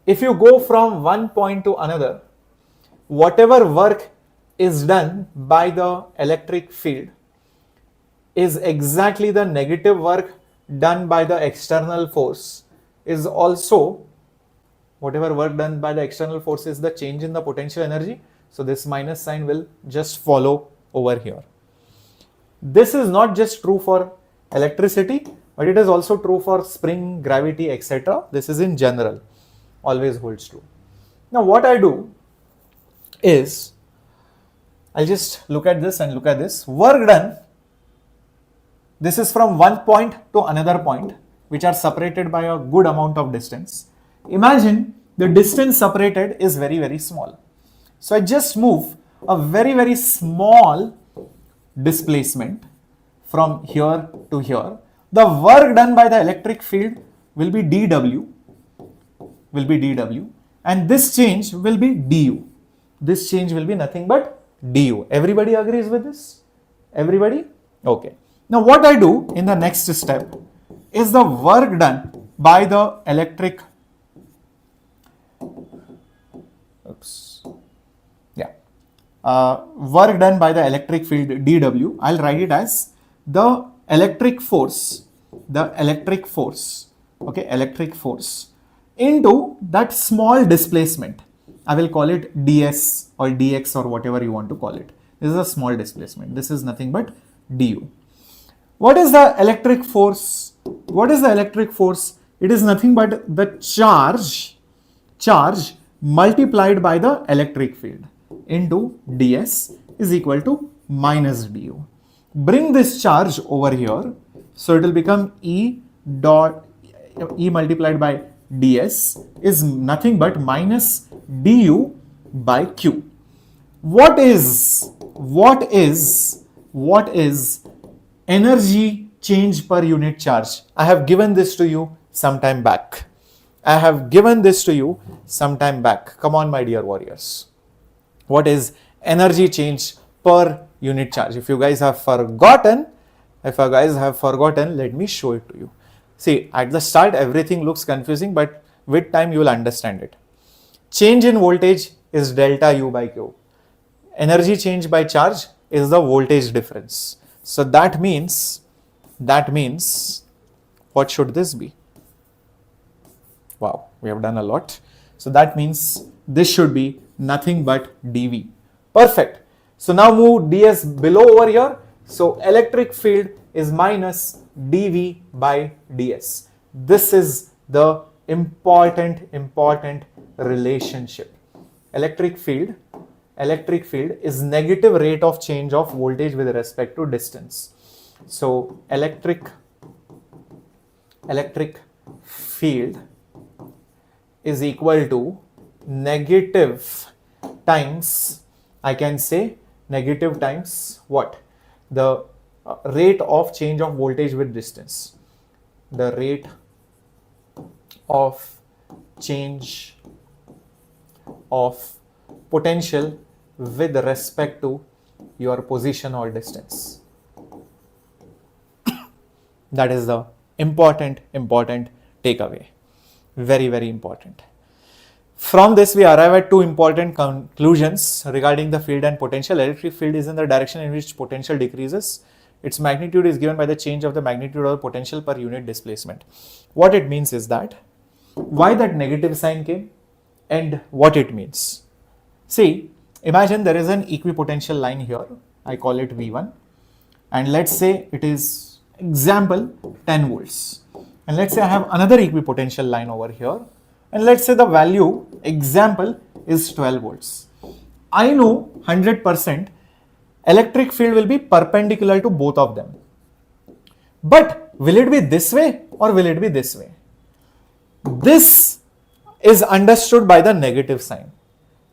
if you go from one point to another, whatever work is done by the electric field is exactly the negative work done by the external force, is also whatever work done by the external force is the change in the potential energy. So this minus sign will just follow over here. This is not just true for electricity, but it is also true for spring, gravity, etc. This is in general, always holds true. Now what I do is, I'll just look at this and look at this. Work done, this is from one point to another point, which are separated by a good amount of distance. Imagine the distance separated is very, very small. So I just move a very, very small displacement from here to here. The work done by the electric field will be dW, and this change will be du. This change will be nothing but du. Everybody agrees with this? Everybody? Okay. Now what I do in the next step is the work done by the electric, work done by the electric field dW, I'll write it as the electric force, okay, electric force into that small displacement. I will call it ds or dx or whatever you want to call it. This is a small displacement. This is nothing but du. What is the electric force? What is the electric force? It is nothing but the charge multiplied by the electric field into ds is equal to minus du. Bring this charge over here, so it will become E multiplied by ds is nothing but minus du by q. What is energy change per unit charge? I have given this to you some time back. Come on, my dear warriors. What is energy change per unit charge? If you guys have forgotten, let me show it to you. See, at the start, everything looks confusing, but with time, you will understand it. Change in voltage is delta U by Q. Energy change by charge is the voltage difference. So that means, what should this be? Wow, we have done a lot. So that means this should be nothing but dV. Perfect. So now move ds below over here. So electric field is minus dV by ds. This is the important relationship. Electric field is negative rate of change of voltage with respect to distance. So electric field is equal to negative times, I can say negative times what? The rate of change of voltage with distance. The rate of change of potential with respect to your position or distance. That is the important takeaway. Very, very important. From this, we arrive at two important conclusions regarding the field and potential. Electric field is in the direction in which potential decreases. Its magnitude is given by the change of the magnitude of the potential per unit displacement. What it means is that, why that negative sign came and what it means. See, imagine there is an equipotential line here. I call it V1. And let's say it is, example, 10 volts. And let's say I have another equipotential line over here. And let's say the value, example, is 12 volts. I know 100% electric field will be perpendicular to both of them. But will it be this way or will it be this way? This is understood by the negative sign.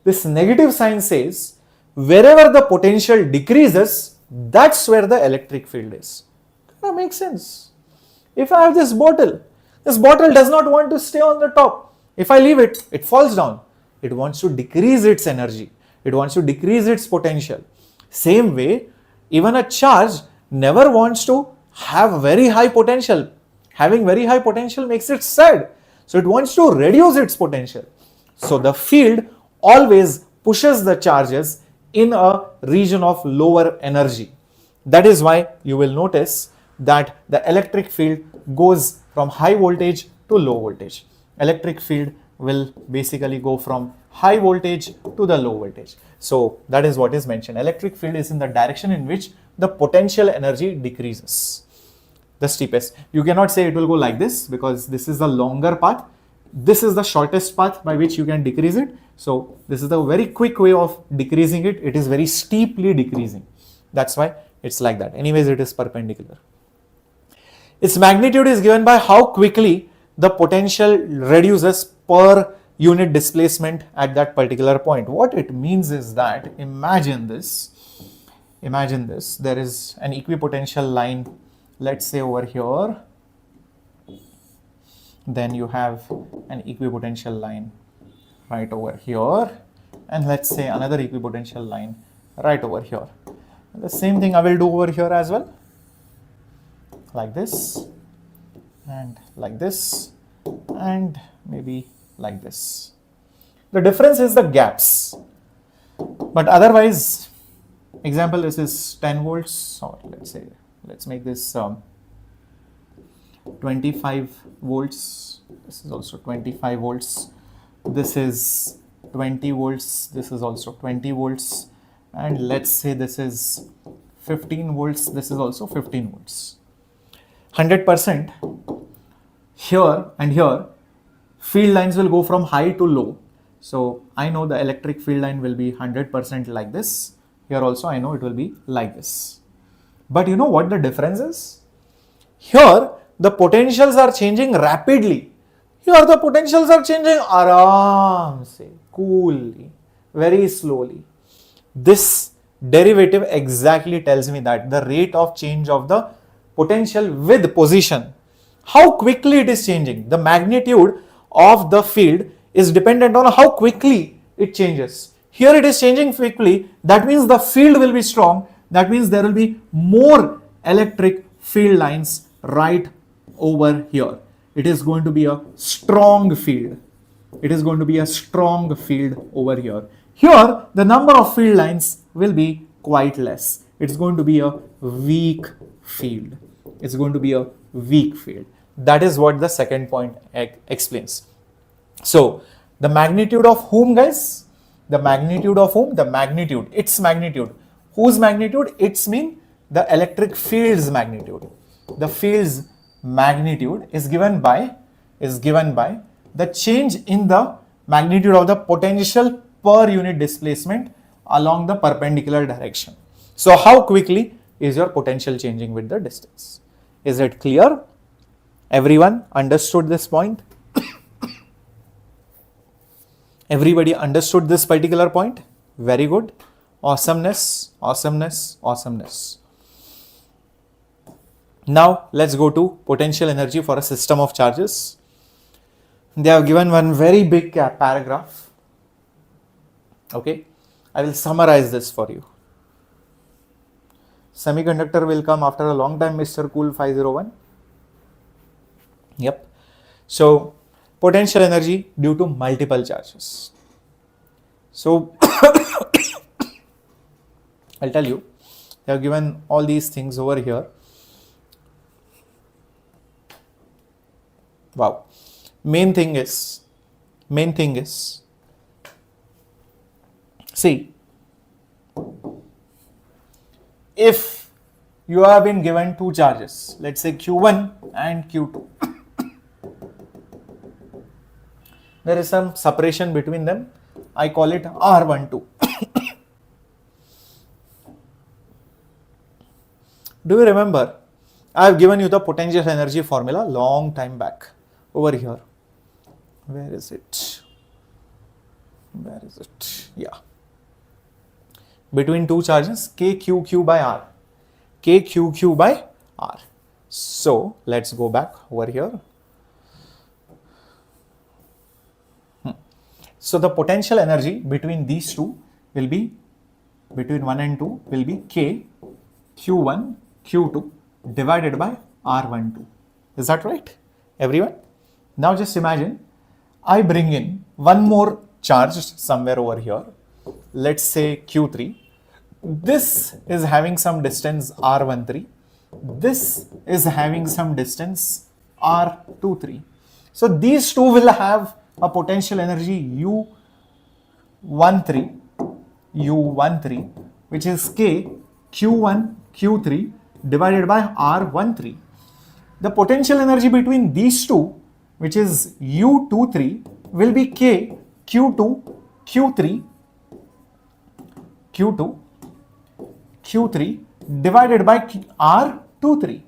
This negative sign says wherever the potential decreases, that's where the electric field is. That makes sense. If I have this bottle does not want to stay on the top. If I leave it, it falls down. It wants to decrease its energy. It wants to decrease its potential. Same way, even a charge never wants to have very high potential. Having very high potential makes it sad. So it wants to reduce its potential. So the field always pushes the charges in a region of lower energy. That is why you will notice that the electric field goes from high voltage to low voltage. Electric field will basically go from high voltage to the low voltage. So that is what is mentioned. Electric field is in the direction in which the potential energy decreases. The steepest. You cannot say it will go like this because this is the longer path. This is the shortest path by which you can decrease it. So this is the very quick way of decreasing it. It is very steeply decreasing. That's why it's like that. Anyways, it is perpendicular. Its magnitude is given by how quickly the potential reduces per unit displacement at that particular point. What it means is that, imagine this, there is an equipotential line, let's say over here, then you have an equipotential line right over here, and let's say another equipotential line right over here. The same thing I will do over here as well, like this, and like this, and maybe like this. The difference is the gaps, but otherwise, example, this is 10 volts, or let's make this 25 volts. This is also 25 volts. This is 20 volts. This is also 20 volts. And let's say this is 15 volts. This is also 15 volts. 100% here and here, field lines will go from high to low. So I know the electric field line will be 100% like this. Here also I know it will be like this. But you know what the difference is? Here the potentials are changing rapidly. Here the potentials are changing aram se, coolly, very slowly. This derivative exactly tells me that the rate of change of the potential with position, how quickly it is changing. The magnitude of the field is dependent on how quickly it changes. Here it is changing quickly. That means the field will be strong. That means there will be more electric field lines right over here. It is going to be a strong field. It is going to be a strong field over here. Here, the number of field lines will be quite less. It's going to be a weak field. It's going to be a weak field. That is what the second point explains. So, the magnitude of whom, guys? The magnitude of whom? The magnitude, its magnitude. Whose magnitude? It's mean the electric field's magnitude. The field's magnitude is given by the change in the magnitude of the potential per unit displacement along the perpendicular direction. So how quickly is your potential changing with the distance? Is it clear? Everyone understood this point? Everybody understood this particular point? Very good. Awesomeness, awesomeness, awesomeness. Now let's go to potential energy for a system of charges. They have given one very big paragraph. Okay, I will summarize this for you. Semiconductor will come after a long time, Mr. Cool 501. Yep. So potential energy due to multiple charges. So I'll tell you, they have given all these things over here. Wow. Main thing is, see, if you have been given two charges, let's say Q1 and Q2, there is some separation between them. I call it R12. Do you remember? I have given you the potential energy formula long time back over here. Where is it? Yeah. Between two charges, KQQ by R. KQQ by R. So let's go back over here. So the potential energy between these two will be, between 1 and 2 will be K Q1 Q2 divided by R12. Is that right, everyone? Now just imagine I bring in one more charge somewhere over here. Let's say Q3. This is having some distance R13. This is having some distance R23. So these two will have a potential energy U13, which is K Q1 Q3 divided by R13. The potential energy between these two, which is U23, will be K Q2 Q3 divided by R23.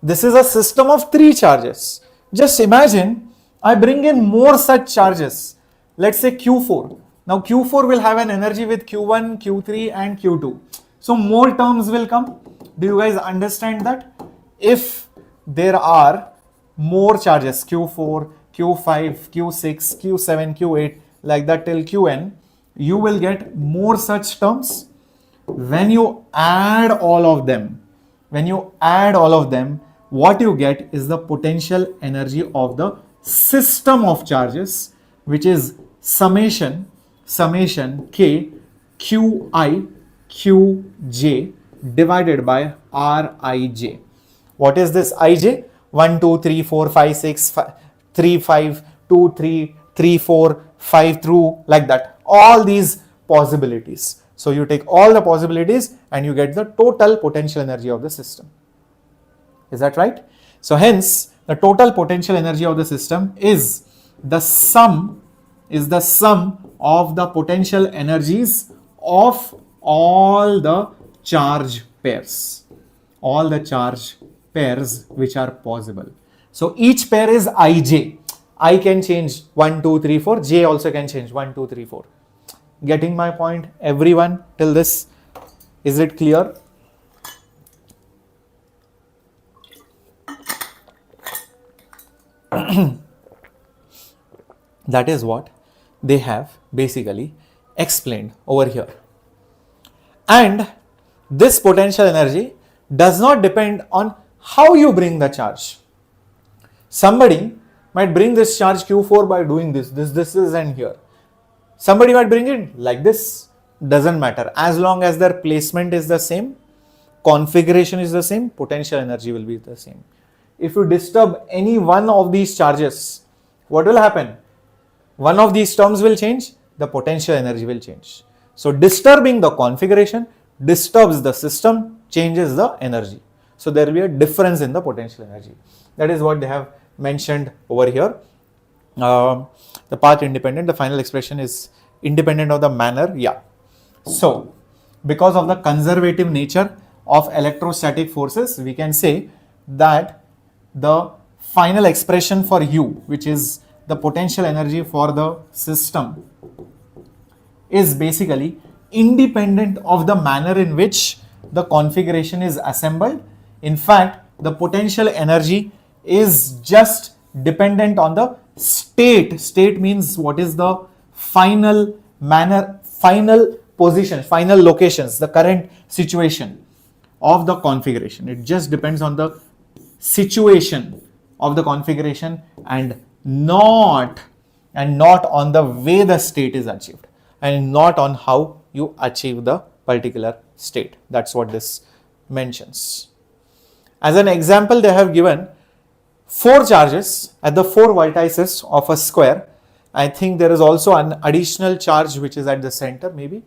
This is a system of three charges. Just imagine I bring in more such charges. Let's say Q4. Now Q4 will have an energy with Q1, Q3 and Q2. So more terms will come. Do you guys understand that? If there are more charges, Q4, Q5, Q6, Q7, Q8, like that till Qn, you will get more such terms. When you add all of them, what you get is the potential energy of the system of charges, which is summation K Qi Qj divided by Rij. What is this Ij? 1, 2, 3, 4, 5, 6, 3, 5, 2, 3, 3, 4, 5 through like that. All these possibilities. So you take all the possibilities and you get the total potential energy of the system. Is that right? So hence the total potential energy of the system is the sum of the potential energies of all the charge pairs. All the charge pairs which are possible. So each pair is Ij. I can change 1, 2, 3, 4. J also can change 1, 2, 3, 4. Getting my point, everyone, till this? Is it clear? That is what they have basically explained over here. And this potential energy does not depend on how you bring the charge. Somebody might bring this charge Q4 by doing this is and here. Somebody might bring it like this. Doesn't matter. As long as their placement is the same, configuration is the same, potential energy will be the same. If you disturb any one of these charges, what will happen? One of these terms will change, the potential energy will change. So disturbing the configuration disturbs the system, changes the energy. So there will be a difference in the potential energy. That is what they have mentioned over here. The path independent, the final expression is independent of the manner. Yeah. So because of the conservative nature of electrostatic forces, we can say that the final expression for U, which is the potential energy for the system, is basically independent of the manner in which the configuration is assembled. In fact, the potential energy is just dependent on the state. State means what is the final manner, final position, final locations, the current situation of the configuration. It just depends on the situation of the configuration and not on the way the state is achieved and not on how you achieve the particular state. That's what this mentions. As an example, they have given 4 charges at the 4 vertices of a square. I think there is also an additional charge which is at the center maybe.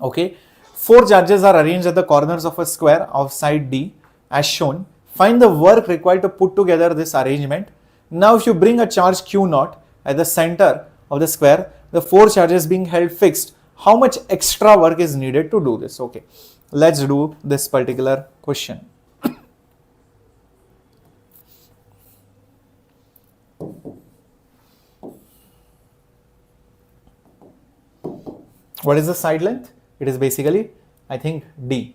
Okay, 4 charges are arranged at the corners of a square of side D as shown. Find the work required to put together this arrangement. Now if you bring a charge Q0 at the center of the square, the 4 charges being held fixed, how much extra work is needed to do this? Okay, let's do this particular question. What is the side length? It is basically, I think, D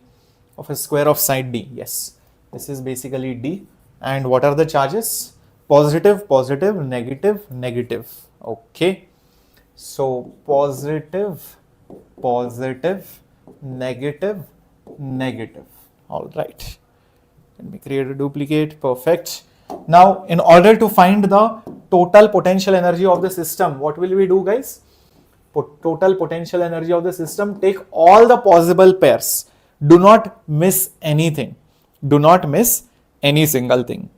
of a square of side D. Yes, this is basically D. And what are the charges? Positive, positive, negative, negative. Okay, so positive, positive, negative, negative. All right, let me create a duplicate. Perfect. Now, in order to find the total potential energy of the system, what will we do, guys? Total potential energy of the system, take all the possible pairs. Do not miss anything. Do not miss any single thing.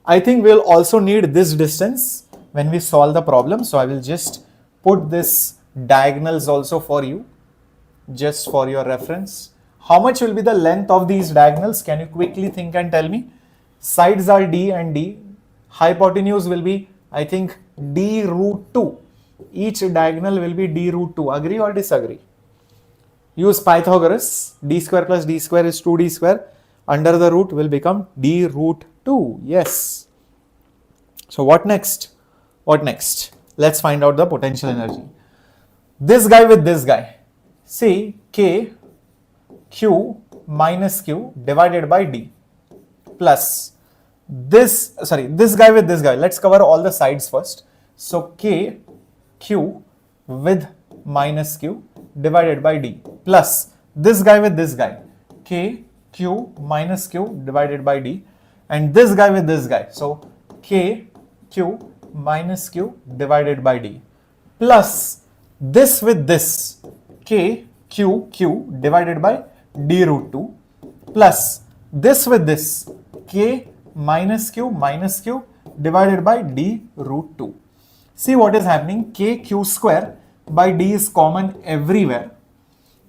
I think we'll also need this distance when we solve the problem. So I will just put this diagonals also for you, just for your reference. How much will be the length of these diagonals? Can you quickly think and tell me? Sides are D and D. Hypotenuse will be, I think, D root 2. Each diagonal will be D root 2. Agree or disagree? Use Pythagoras. D square plus D square is 2D square. Under the root will become D root 2. Yes. So what next? What next? Let's find out the potential energy. This guy with this guy. See, K, Q minus Q divided by D plus this guy with this guy. Let's cover all the sides first. So K, Q with minus Q divided by D plus this guy with this guy, K, Q minus Q divided by D, and this guy with this guy, so K, Q minus Q divided by D plus this with this, K, Q, Q divided by D root 2 plus this with this, K minus Q divided by D root 2. See what is happening. K Q square by D is common everywhere.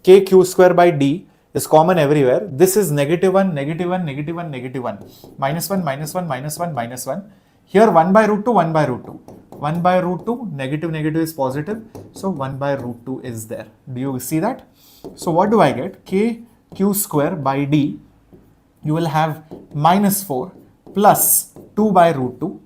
K Q square by D is common everywhere. This is negative 1, negative 1, negative 1, negative 1. Minus 1, minus 1, minus 1, minus 1. Here 1 by root 2, 1 by root 2. 1 by root 2, negative, negative is positive. So 1 by root 2 is there. Do you see that? So what do I get? K Q square by D, you will have minus 4 plus 2 by root 2,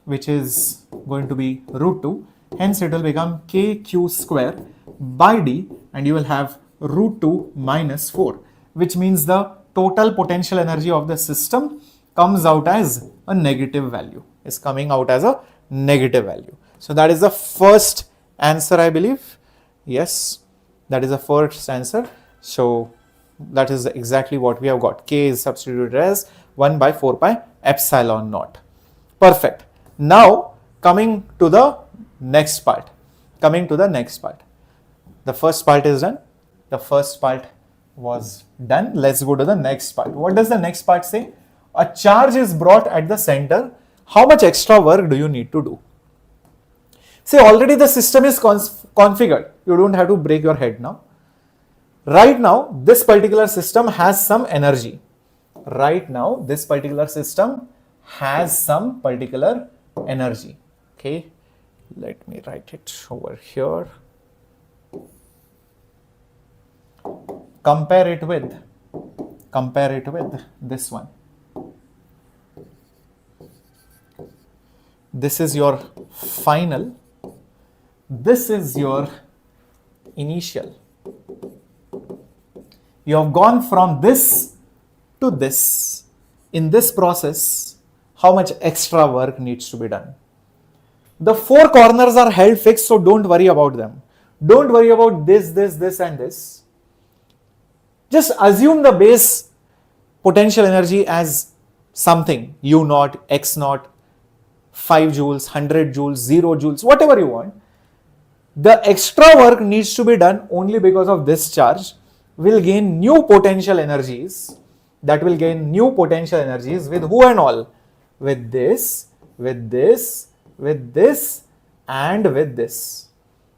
which is going to be root 2. Hence it will become KQ square by D, and you will have root 2 minus 4, which means the total potential energy of the system comes out as a negative value. Is coming out as a negative value. So that is the first answer, I believe. Yes, that is the first answer. So that is exactly what we have got. K is substituted as 1 by 4 pi epsilon naught. Perfect. Now coming to the next part. The first part is done. The first part was done. Let's go to the next part. What does the next part say? A charge is brought at the center. How much extra work do you need to do? See, already the system is configured. You don't have to break your head now. Right now, this particular system has some energy. Okay, let me write it over here. Compare it with this one. This is your final. This is your initial. You have gone from this to this. in this process, how much extra work needs to be done. The four corners are held fixed, so don't worry about them. Don't worry about this, and this. Just assume the base potential energy as something, U naught, X naught, 5 joules, 100 joules, 0 joules, whatever you want. The extra work needs to be done only because of this charge will gain new potential energies. That will gain new potential energies with who and all? With this, with this, with this, and with this.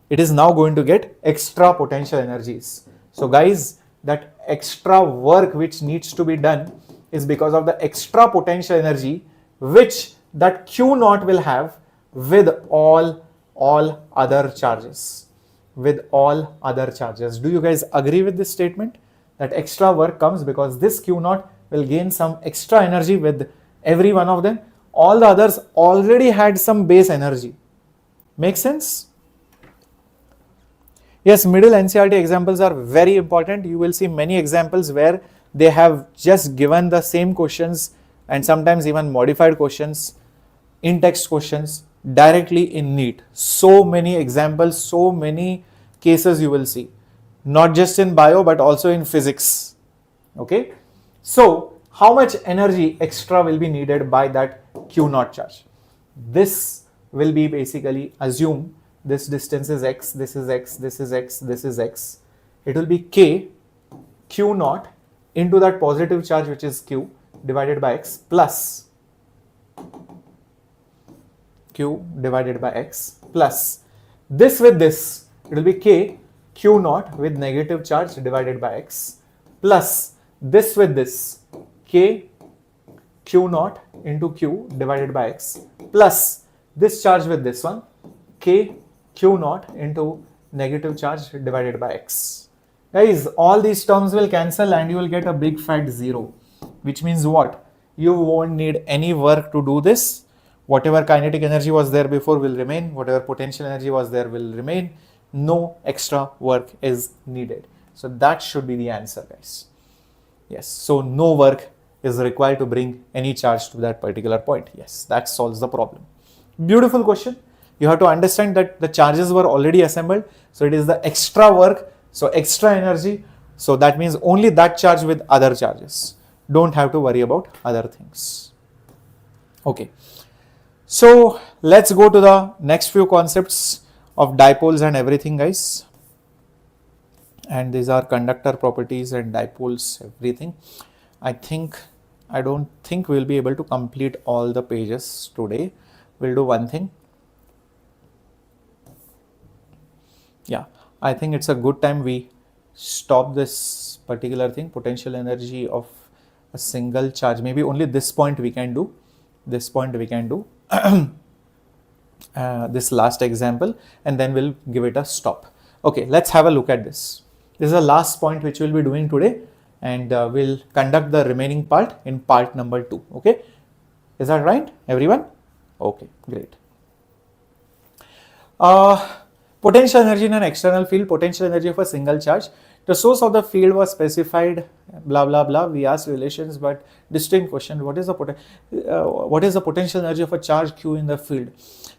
It is now going to get extra potential energies. So guys, that extra work which needs to be done is because of the extra potential energy which that Q naught will have with all other charges. With all other charges. Do you guys agree with this statement? That extra work comes because this Q naught will gain some extra energy with every one of them. All the others already had some base energy. Make sense? Yes, middle NCERT examples are very important. You will see many examples where they have just given the same questions and sometimes even modified questions, in-text questions directly in NEET. So many examples, so many cases you will see. Not just in bio but also in physics. Okay. So how much energy extra will be needed by that Q naught charge? This will be basically, assume this distance is x, this is x, this is x, this is x. It will be k Q naught into that positive charge which is Q divided by x plus Q divided by x plus this with this. It will be k Q naught with negative charge divided by x plus this with this, k Q naught into Q divided by x plus this charge with this one, k Q naught into negative charge divided by x. Guys, all these terms will cancel and you will get a big fat 0, which means what? You won't need any work to do this. Whatever kinetic energy was there before will remain, whatever potential energy was there will remain. No extra work is needed. So that should be the answer, guys. Yes, so no work is required to bring any charge to that particular point. Yes, that solves the problem. Beautiful question. You have to understand that the charges were already assembled. So it is the extra work, so extra energy. So that means only that charge with other charges. Don't have to worry about other things. Okay. So let's go to the next few concepts of dipoles and everything, guys. And these are conductor properties and dipoles, everything. I don't think we'll be able to complete all the pages today. We'll do one thing. Yeah, I think it's a good time we stop this particular thing, potential energy of a single charge. Maybe only this point we can do. This point we can do. This last example, and then we'll give it a stop. Okay, let's have a look at this. This is the last point which we'll be doing today, and we'll conduct the remaining part in part number 2. Okay, is that right, everyone? Okay, great. Potential energy in an external field, potential energy of a single charge. The source of the field was specified, blah blah blah. We asked relations, but distinct question: what is the potential energy of a charge Q in the field?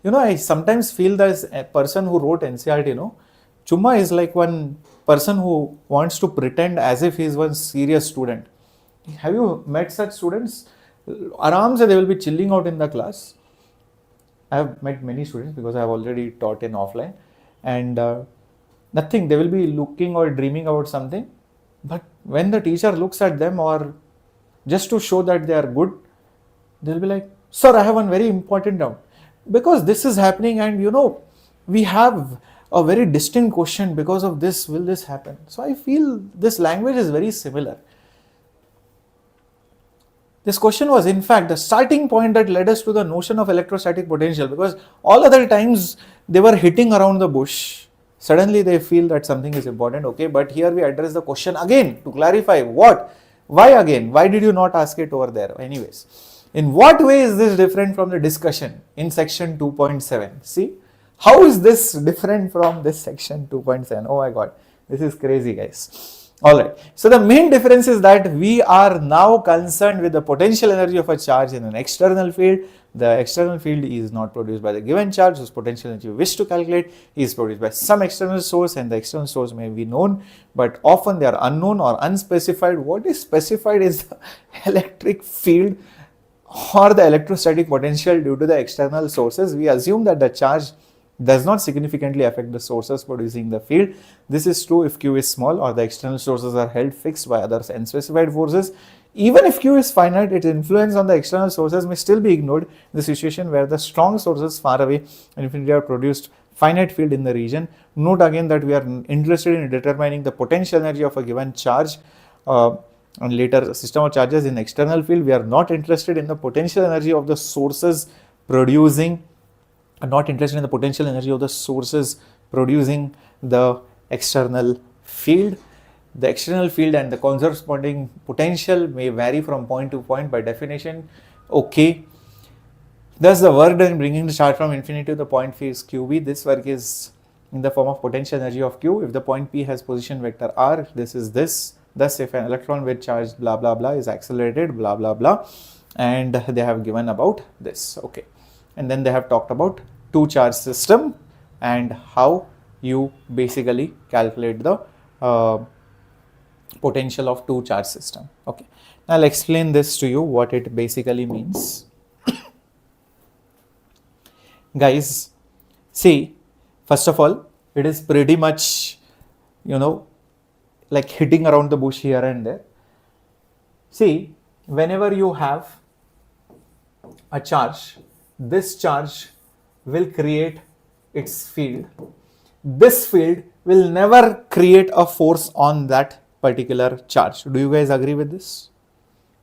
You know, I sometimes feel that a person who wrote NCERT, you know, Chumma is like one person who wants to pretend as if he is one serious student. Have you met such students? Aram se they will be chilling out in the class. I have met many students because I have already taught in offline, and nothing, they will be looking or dreaming about something, but when the teacher looks at them, or just to show that they are good, they'll be like, sir, I have one very important doubt, because this is happening, and you know, we have a very distinct question because of this, will this happen? So I feel this language is very similar. This question was in fact the starting point that led us to the notion of electrostatic potential, because all other times they were hitting around the bush. Suddenly they feel that something is important, okay, but here we address the question again to clarify what, why again, why did you not ask it over there? Anyways, in what way is this different from the discussion in section 2.7? See, how is this different from this section 2.7? Oh my god, this is crazy, guys. Alright, so the main difference is that we are now concerned with the potential energy of a charge in an external field. The external field is not produced by the given charge, whose potential energy you wish to calculate is produced by some external source, and the external source may be known, but often they are unknown or unspecified. What is specified is the electric field or the electrostatic potential due to the external sources. We assume that the charge does not significantly affect the sources producing the field. This is true if Q is small or the external sources are held fixed by other unspecified forces. Even if Q is finite, its influence on the external sources may still be ignored in the situation where the strong sources far away in infinity are produced finite field in the region. Note again that we are interested in determining the potential energy of a given charge and later system of charges in external field. We are not interested in the potential energy of the sources producing the external field. The external field and the corresponding potential may vary from point to point by definition. Okay. Thus, the work done bringing the charge from infinity to the point P is QB. This work is in the form of potential energy of Q. If the point P has position vector R, this is this. Thus, if an electron with charge blah blah blah is accelerated blah blah blah, and they have given about this. Okay. And then they have talked about two charge system and how you basically calculate the potential of two charge system. Okay, now I'll explain this to you what it basically means. Guys, see, first of all, it is pretty much, like hitting around the bush here and there. See, whenever you have a charge, this charge will create its field. This field will never create a force on that particular charge. Do you guys agree with this?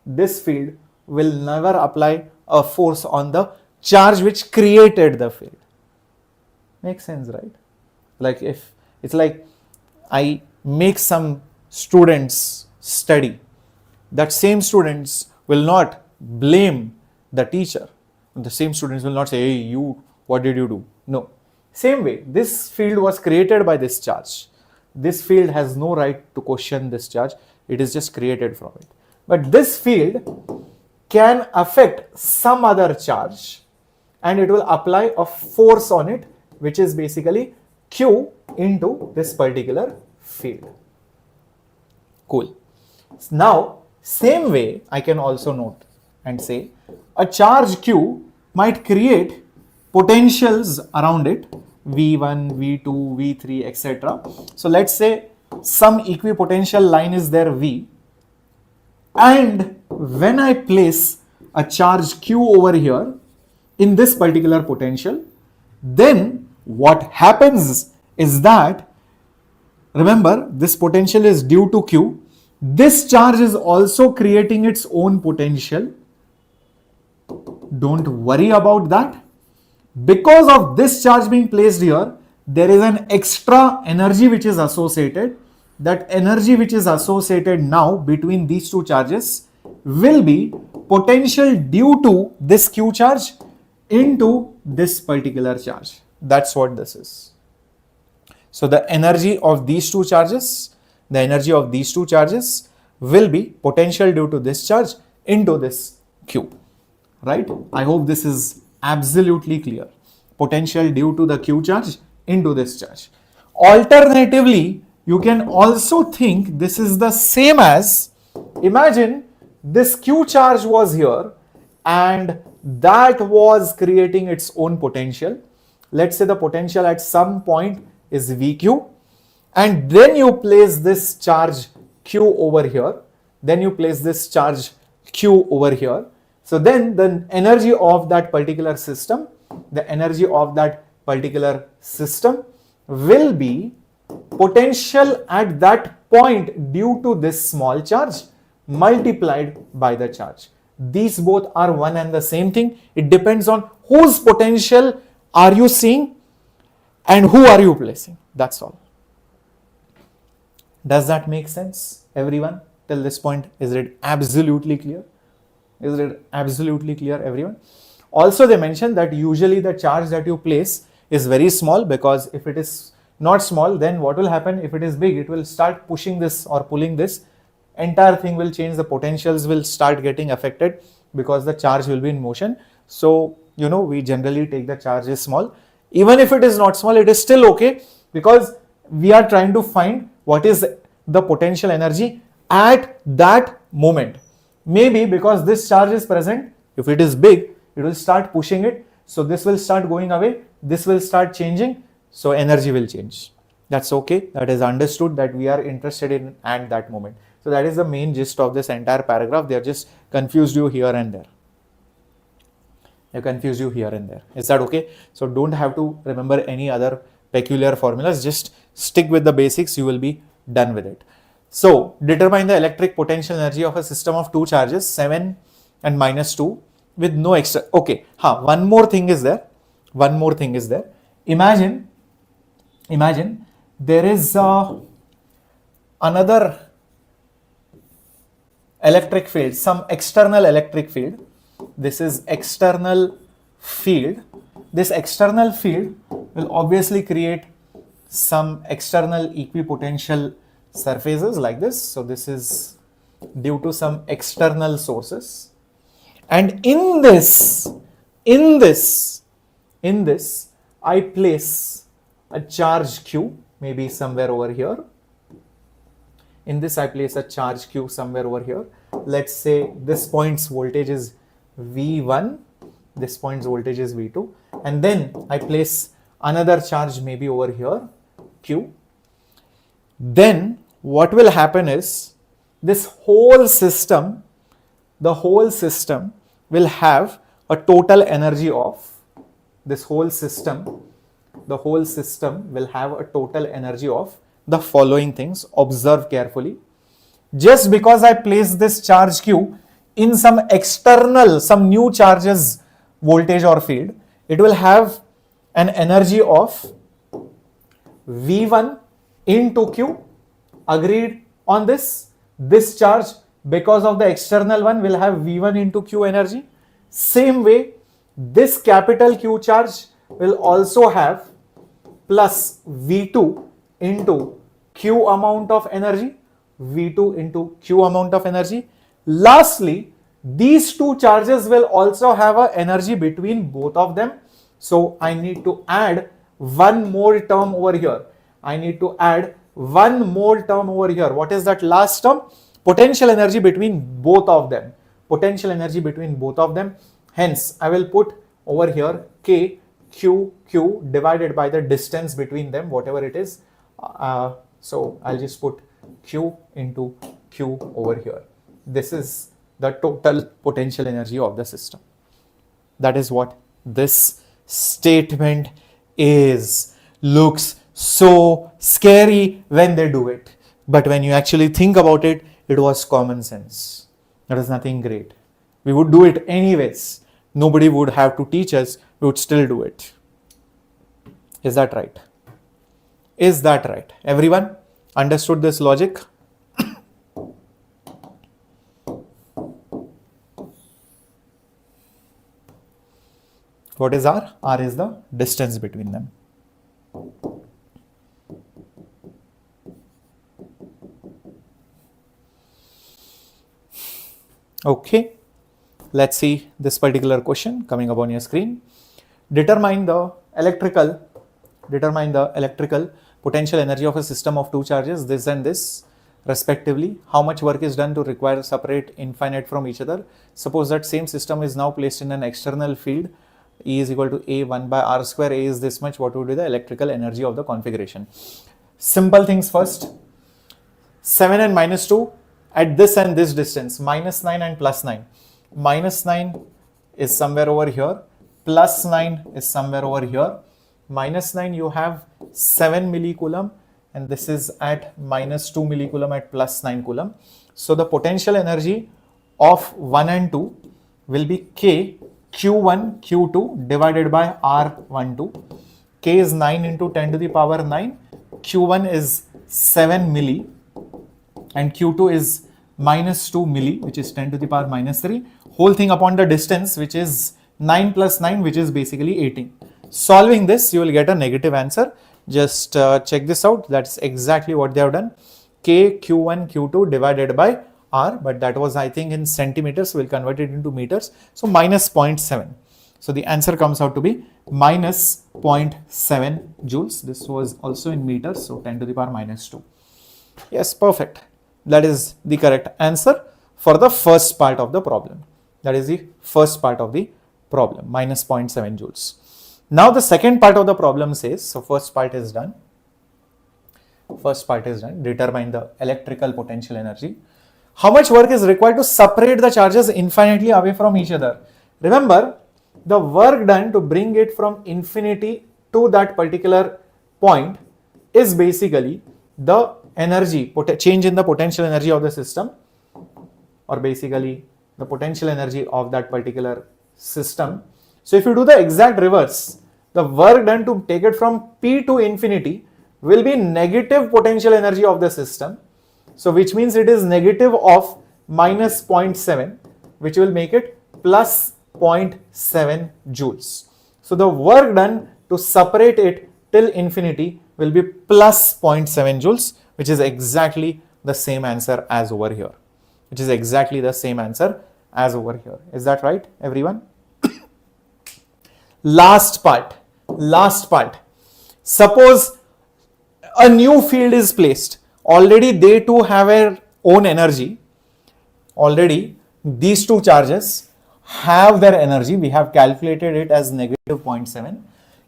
This field will never apply a force on the charge which created the field. Makes sense, right? Like if it's like I make some students study, that same students will not blame the teacher. The same students will not say, hey, you, what did you do? No. Same way, this field was created by this charge. This field has no right to question this charge. It is just created from it. But this field can affect some other charge and it will apply a force on it, which is basically Q into this particular field. Cool. Now, same way I can also note and say a charge Q might create potentials around it, V1, V2, V3, etc. So let's say some equipotential line is there, V, and when I place a charge Q over here in this particular potential, then what happens is that, remember, this potential is due to Q. This charge is also creating its own potential. Don't worry about that. Because of this charge being placed here, there is an extra energy which is associated. That energy which is associated now between these two charges will be potential due to this Q charge into this particular charge. That's what this is. So the energy of these two charges, will be potential due to this charge into this Q. Right? I hope this is absolutely clear. Potential due to the Q charge into this charge. Alternatively, you can also think this is the same as, imagine this Q charge was here and that was creating its own potential. Let's say the potential at some point is VQ, and then you place this charge Q over here, then you place this charge Q over here. So then the energy of that particular system, will be potential at that point due to this small charge multiplied by the charge. These both are one and the same thing. It depends on whose potential are you seeing and who are you placing. That's all. Does that make sense, everyone? Till this point, is it absolutely clear? Is it absolutely clear, everyone? Also, they mentioned that usually the charge that you place is very small, because if it is not small, then what will happen? If it is big, it will start pushing this or pulling this. Entire thing will change. The potentials will start getting affected because the charge will be in motion. So, we generally take the charge as small. Even if it is not small, it is still okay, because we are trying to find what is the potential energy at that moment. Maybe because this charge is present, if it is big, it will start pushing it. So this will start going away. This will start changing. So energy will change. That's okay. That is understood, that we are interested in at that moment. So that is the main gist of this entire paragraph. They are just confused you here and there. They confuse you here and there. Is that okay? So don't have to remember any other peculiar formulas. Just stick with the basics. You will be done with it. So determine the electric potential energy of a system of two charges, 7 and -2, with no extra. Okay. One more thing is there. Imagine there is another electric field, some external electric field. This is external field. This external field will obviously create some external equipotential surfaces like this. So this is due to some external sources. And in this, I place a charge Q, maybe somewhere over here. In this, I place a charge Q somewhere over here. Let's say this point's voltage is V1, this point's voltage is V2, and then I place another charge maybe over here, Q. Then what will happen is, this whole system will have a total energy of, the whole system will have a total energy of the following things. Observe carefully. Just because I place this charge Q in some external, some new charges voltage or field, it will have an energy of V1 into Q. Agreed on this? This charge, because of the external one, will have V1 into Q energy. Same way, this capital Q charge will also have plus V2 into Q amount of energy. V2 into Q amount of energy. Lastly, these two charges will also have an energy between both of them. So I need to add one more term over here. What is that last term? Potential energy between both of them. Hence, I will put over here K, Q, Q divided by the distance between them, whatever it is. So I'll just put Q into Q over here. This is the total potential energy of the system. That is what this statement is. Looks so scary when they do it, but when you actually think about it, it was common sense. There is nothing great. We would do it anyways. Nobody would have to teach us. We would still do it. Is that right? Everyone understood this logic? What is R? R is the distance between them. Okay, let's see this particular question coming up on your screen. Determine the electrical potential energy of a system of two charges, this and this respectively. How much work is done to require separate infinite from each other? Suppose that same system is now placed in an external field. E is equal to A 1 by R square. A is this much. What would be the electrical energy of the configuration? Simple things first. 7 and -2 at this and this distance, -9 and +9. -9 is somewhere over here, +9 is somewhere over here. -9 you have 7 millicoulomb, and this is at -2 millicoulomb at +9 coulomb. So the potential energy of 1 and 2 will be K Q1 Q2 divided by R12. K is 9 into 10 to the power 9. Q1 is 7 milli and Q2 is -2 milli, which is 10 to the power -3. Whole thing upon the distance, which is 9 plus 9, which is basically 18. Solving this, you will get a negative answer. Just check this out. That's exactly what they have done. K, Q1, Q2 divided by R, but that was, I think, in centimeters. We'll convert it into meters. So minus 0.7. So the answer comes out to be minus 0.7 joules. This was also in meters, so 10 to the power minus 2. Yes, perfect. That is the correct answer for the first part of the problem. That is the first part of the problem, minus 0.7 joules. Now the second part of the problem says, so first part is done. First part is done. Determine the electrical potential energy. How much work is required to separate the charges infinitely away from each other? Remember, the work done to bring it from infinity to that particular point is basically the energy, change in the potential energy of the system, or basically the potential energy of that particular system. So if you do the exact reverse, the work done to take it from P to infinity will be negative potential energy of the system. So which means it is negative of minus 0.7, which will make it plus 0.7 joules. So the work done to separate it till infinity will be plus 0.7 joules, which is exactly the same answer as over here. Which is exactly the same answer as over here. Is that right, everyone? Last part. Suppose a new field is placed. Already they too have their own energy. Already these two charges have their energy. We have calculated it as negative 0.7.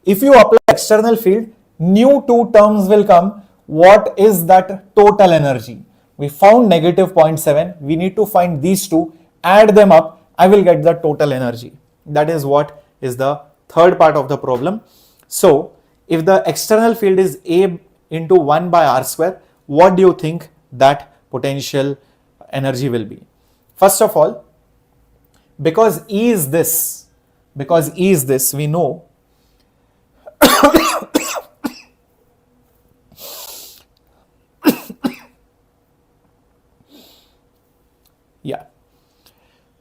If you apply external field, new two terms will come. What is that total energy? We found negative 0.7. We need to find these two, add them up. I will get the total energy. That is what is the third part of the problem. So if the external field is A into 1 by R square, what do you think that potential energy will be? First of all, because E is this, we know yeah,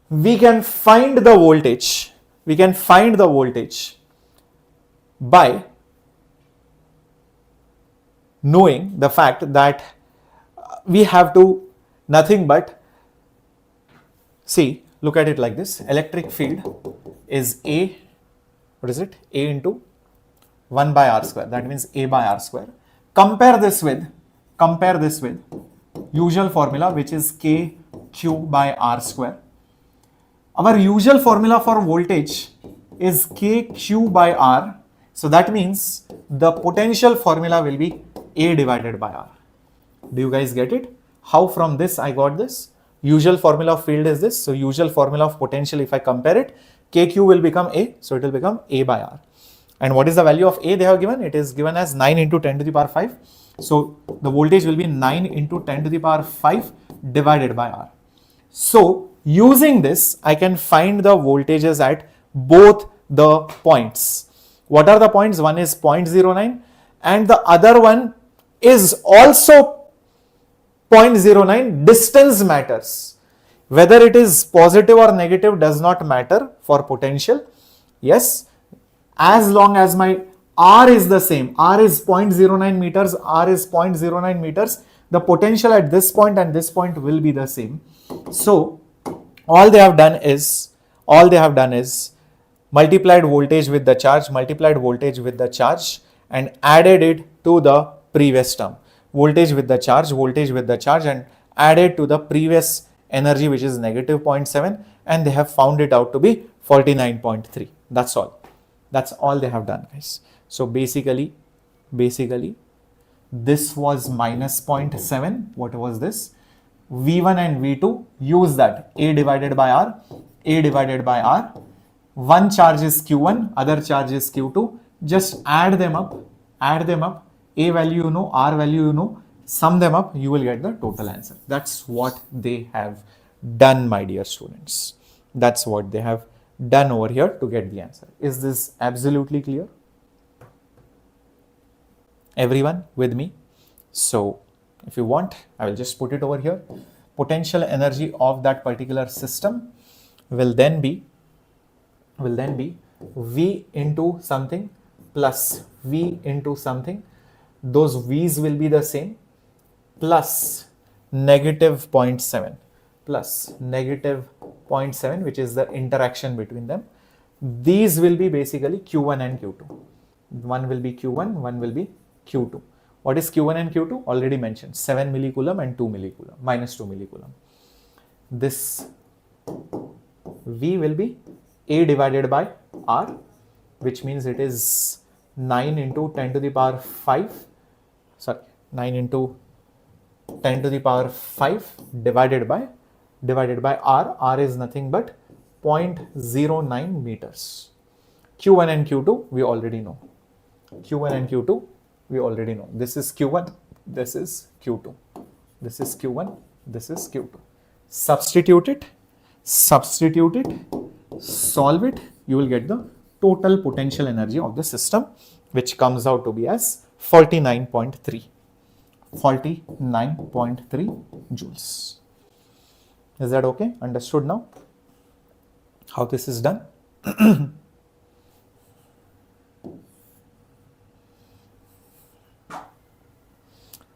we can find the voltage. By knowing the fact that we have to nothing but see, look at it like this. Electric field is A, what is it? A into 1 by R square. That means A by R square. Compare this with usual formula, which is K Q by R square. Our usual formula for voltage is K Q by R. So that means the potential formula will be A divided by R. Do you guys get it? How from this I got this? Usual formula of field is this. So usual formula of potential, if I compare it, KQ will become A. So it will become A by R. And what is the value of A they have given? It is given as 9 into 10 to the power 5. So the voltage will be 9 into 10 to the power 5 divided by R. So using this, I can find the voltages at both the points. What are the points? One is 0.09 and the other one is also 0.09. Distance matters. Whether it is positive or negative does not matter for potential. Yes, as long as my R is the same, R is 0.09 meters, R is 0.09 meters, the potential at this point and this point will be the same. So all they have done is multiplied voltage with the charge, and added it to the previous term. Voltage with the charge and added to the previous energy, which is negative 0.7, and they have found it out to be 49.3. That's all. That's all they have done, guys. So basically this was minus 0.7. What was this? V1 and V2, use that. A divided by R. One charge is Q1, other charge is Q2. Just add them up. A value you know, R value you know, sum them up, you will get the total answer. That's what they have done, my dear students. That's what they have done over here to get the answer. Is this absolutely clear? Everyone with me? So if you want, I will just put it over here. Potential energy of that particular system will then be V into something plus V into something, those V's will be the same, plus negative 0.7, plus negative 0.7, which is the interaction between them. These will be basically Q1 and Q2. One will be Q1, one will be Q2. What is Q1 and Q2? Already mentioned, 7 millicoulomb and 2 millicoulomb, minus 2 millicoulomb. This V will be A divided by R, which means it is 9 into 10 to the power 5, sorry, 9 into 10 to the power 5 divided by R. R is nothing but 0.09 meters. Q1 and Q2 we already know. Q1 and Q2 we already know. This is Q1, this is Q2. This is Q1, this is Q2. Substitute it, solve it, you will get the total potential energy of the system, which comes out to be as 49.3. 49.3 joules. Is that okay? Understood now how this is done?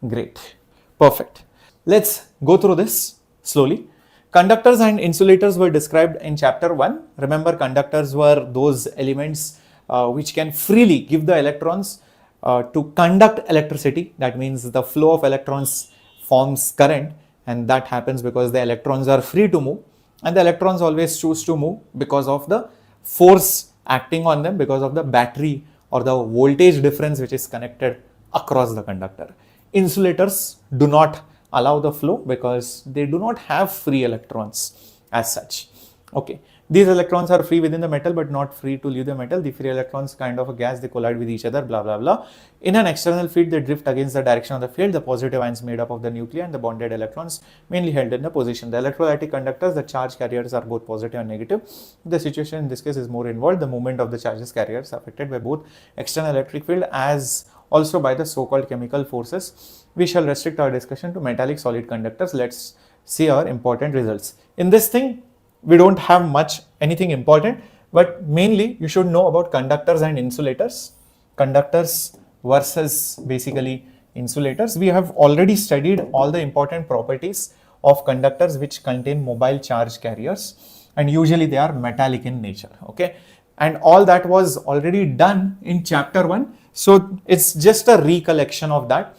Great. Perfect. Let's go through this slowly. Conductors and insulators were described in chapter 1. Remember, conductors were those elements which can freely give the electrons to conduct electricity. That means the flow of electrons forms current, and that happens because the electrons are free to move, and the electrons always choose to move because of the force acting on them, because of the battery or the voltage difference which is connected across the conductor. Insulators do not allow the flow because they do not have free electrons as such. Okay, these electrons are free within the metal but not free to leave the metal. The free electrons, kind of a gas, they collide with each other, blah blah blah. In an external field, they drift against the direction of the field. The positive ions made up of the nuclei and the bonded electrons mainly held in the position. The electrolytic conductors, the charge carriers, are both positive and negative. The situation in this case is more involved. The movement of the charges carriers affected by both external electric field as also by the so-called chemical forces. We shall restrict our discussion to metallic solid conductors. Let's see our important results. In this thing, we don't have much anything important, but mainly you should know about conductors and insulators. Conductors versus basically insulators. We have already studied all the important properties of conductors which contain mobile charge carriers, and usually they are metallic in nature. Okay, and all that was already done in chapter 1. So it's just a recollection of that.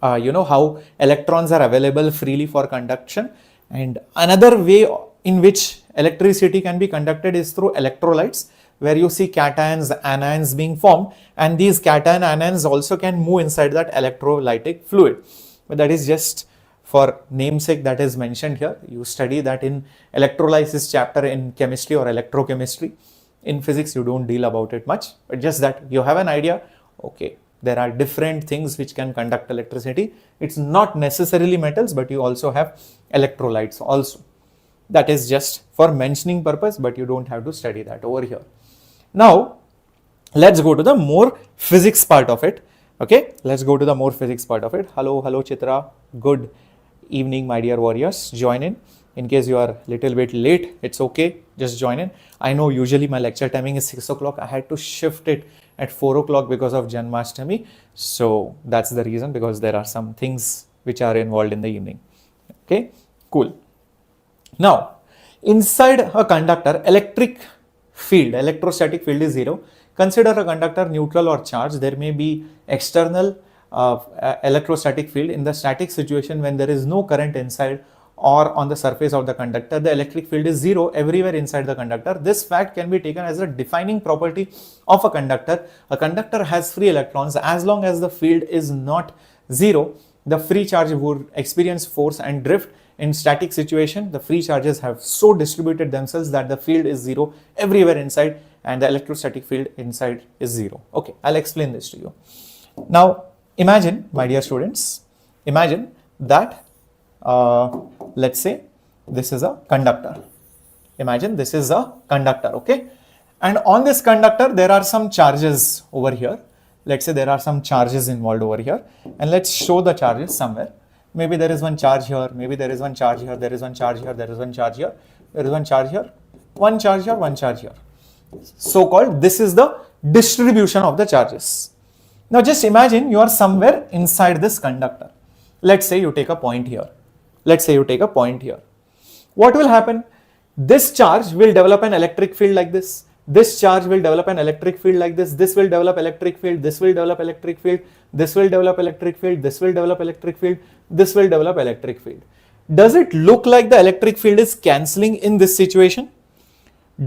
You know how electrons are available freely for conduction, and another way in which electricity can be conducted is through electrolytes, where you see cations, anions being formed, and these cation anions also can move inside that electrolytic fluid. But that is just for namesake that is mentioned here. You study that in electrolysis chapter in chemistry or electrochemistry. In physics, you don't deal about it much, but just that you have an idea. Okay, there are different things which can conduct electricity. It's not necessarily metals, but you also have electrolytes also. That is just for mentioning purpose, but you don't have to study that over here. Now, let's go to the more physics part of it. Okay, let's go to the more physics part of it. Hello, Chitra. Good evening, my dear warriors. Join in. In case you are a little bit late, it's okay. Just join in. I know usually my lecture timing is 6 o'clock. I had to shift it at 4 o'clock because of Janmashtami. So that's the reason, because there are some things which are involved in the evening. Okay, cool. Now, inside a conductor, electric field, electrostatic field is 0. Consider a conductor neutral or charged. There may be external electrostatic field. In the static situation, when there is no current inside or on the surface of the conductor, the electric field is 0 everywhere inside the conductor. This fact can be taken as a defining property of a conductor. A conductor has free electrons. As long as the field is not 0, the free charge would experience force and drift. In static situation, the free charges have so distributed themselves that the field is 0 everywhere inside, and the electrostatic field inside is 0. Okay, I'll explain this to you. Now, imagine, my dear students, imagine that let's say this is a conductor. Imagine this is a conductor, okay? And on this conductor, there are some charges over here. Let's say there are some charges involved over here, and let's show the charges somewhere. Maybe there is one charge here, maybe there is one charge here, there is one charge here, there is one charge here, there is one charge here, one charge here, one charge here. So called, this is the distribution of the charges. Now just imagine you are somewhere inside this conductor. Let's say you take a point here. Let's say you take a point here. What will happen? This charge will develop an electric field like this. This charge will develop an electric field like this. This will develop electric field. This will develop electric field. This will develop electric field. This will develop electric field. This will develop electric field. Does it look like the electric field is cancelling in this situation?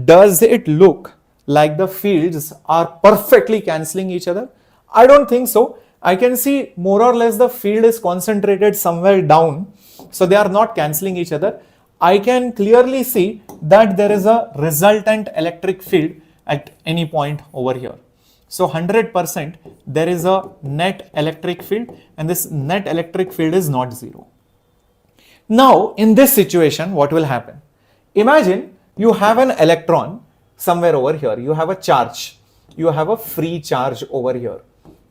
Does it look like the fields are perfectly cancelling each other? I don't think so. I can see more or less the field is concentrated somewhere down, so they are not cancelling each other. I can clearly see that there is a resultant electric field at any point over here. So 100% there is a net electric field, and this net electric field is not zero. Now in this situation, what will happen? Imagine you have an electron somewhere over here. You have a charge. You have a free charge over here.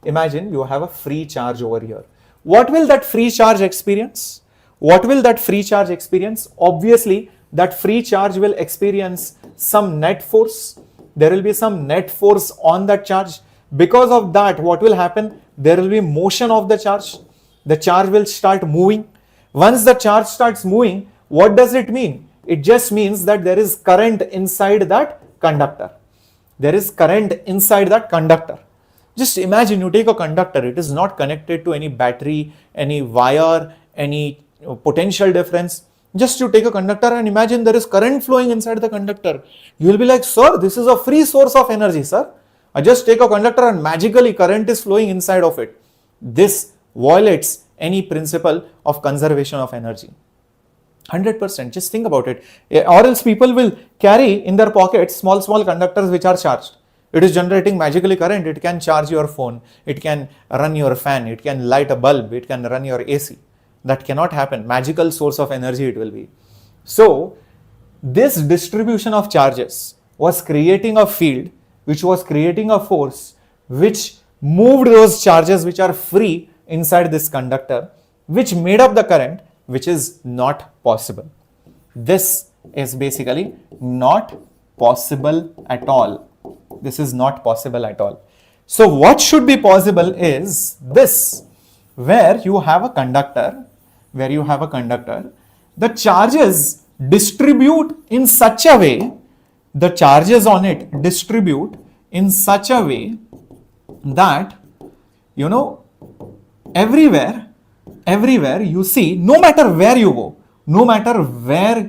Imagine you have a free charge over here. What will that free charge experience? What will that free charge experience? Obviously, that free charge will experience some net force. There will be some net force on that charge. Because of that, what will happen? There will be motion of the charge. The charge will start moving. Once the charge starts moving, what does it mean? It just means that there is current inside that conductor. There is current inside that conductor. Just imagine you take a conductor, it is not connected to any battery, any wire, any potential difference. Just you take a conductor and imagine there is current flowing inside the conductor. You will be like, sir, this is a free source of energy, sir. I just take a conductor and magically current is flowing inside of it. This violates any principle of conservation of energy. 100%, just think about it. Or else people will carry in their pockets small conductors which are charged. It is generating magically current. It can charge your phone. It can run your fan. It can light a bulb. It can run your AC. That cannot happen. Magical source of energy it will be. So this distribution of charges was creating a field which was creating a force which moved those charges which are free inside this conductor, which made up the current, which is not possible. This is basically not possible at all. This is not possible at all. So what should be possible is this, where you have a conductor, the charges distribute in such a way, the charges on it distribute in such a way that, everywhere you see, no matter where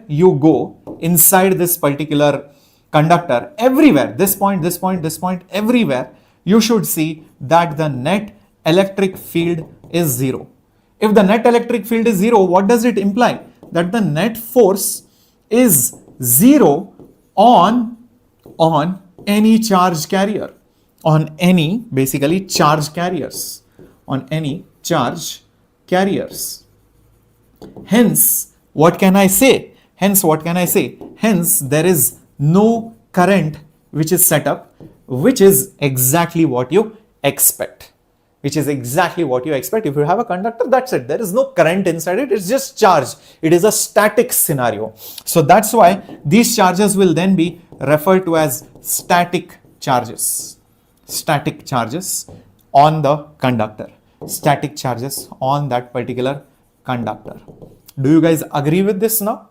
you go inside this particular conductor, everywhere, this point, everywhere, you should see that the net electric field is zero. If the net electric field is zero, what does it imply? That the net force is zero on any charge carrier, on any basically charge carriers, on any charge carriers. Hence, what can I say? Hence, there is no current which is set up, which is exactly what you expect. If you have a conductor, that's it. There is no current inside it. It's just charge. It is a static scenario. So that's why these charges will then be referred to as static charges. Static charges on the conductor. Static charges on that particular conductor. Do you guys agree with this now?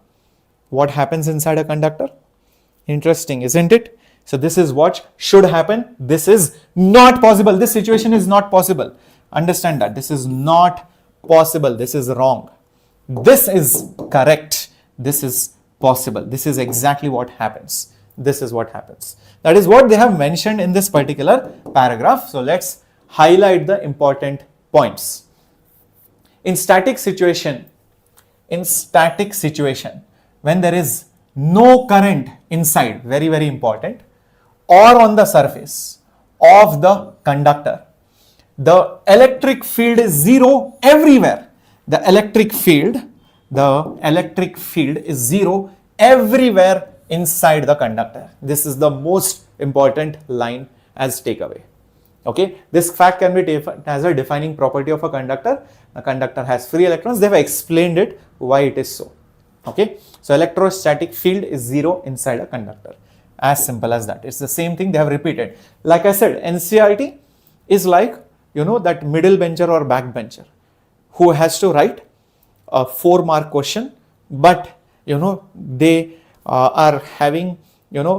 What happens inside a conductor? Interesting, isn't it? So this is what should happen. This is not possible. This situation is not possible. Understand that. This is not possible. This is wrong. This is correct. This is possible. This is exactly what happens. This is what happens. That is what they have mentioned in this particular paragraph. So let's highlight the important points. In static situation, when there is no current inside, very important, or on the surface of the conductor, the electric field is zero everywhere. The electric field is zero everywhere inside the conductor. This is the most important line as takeaway. Okay, this fact can be taken as a defining property of a conductor. The conductor has free electrons. They have explained it why it is so. Okay, so electrostatic field is zero inside a conductor. As simple as that. It's the same thing they have repeated. Like I said, NCERT is like that middle bencher or back bencher who has to write a 4-mark question, but they are having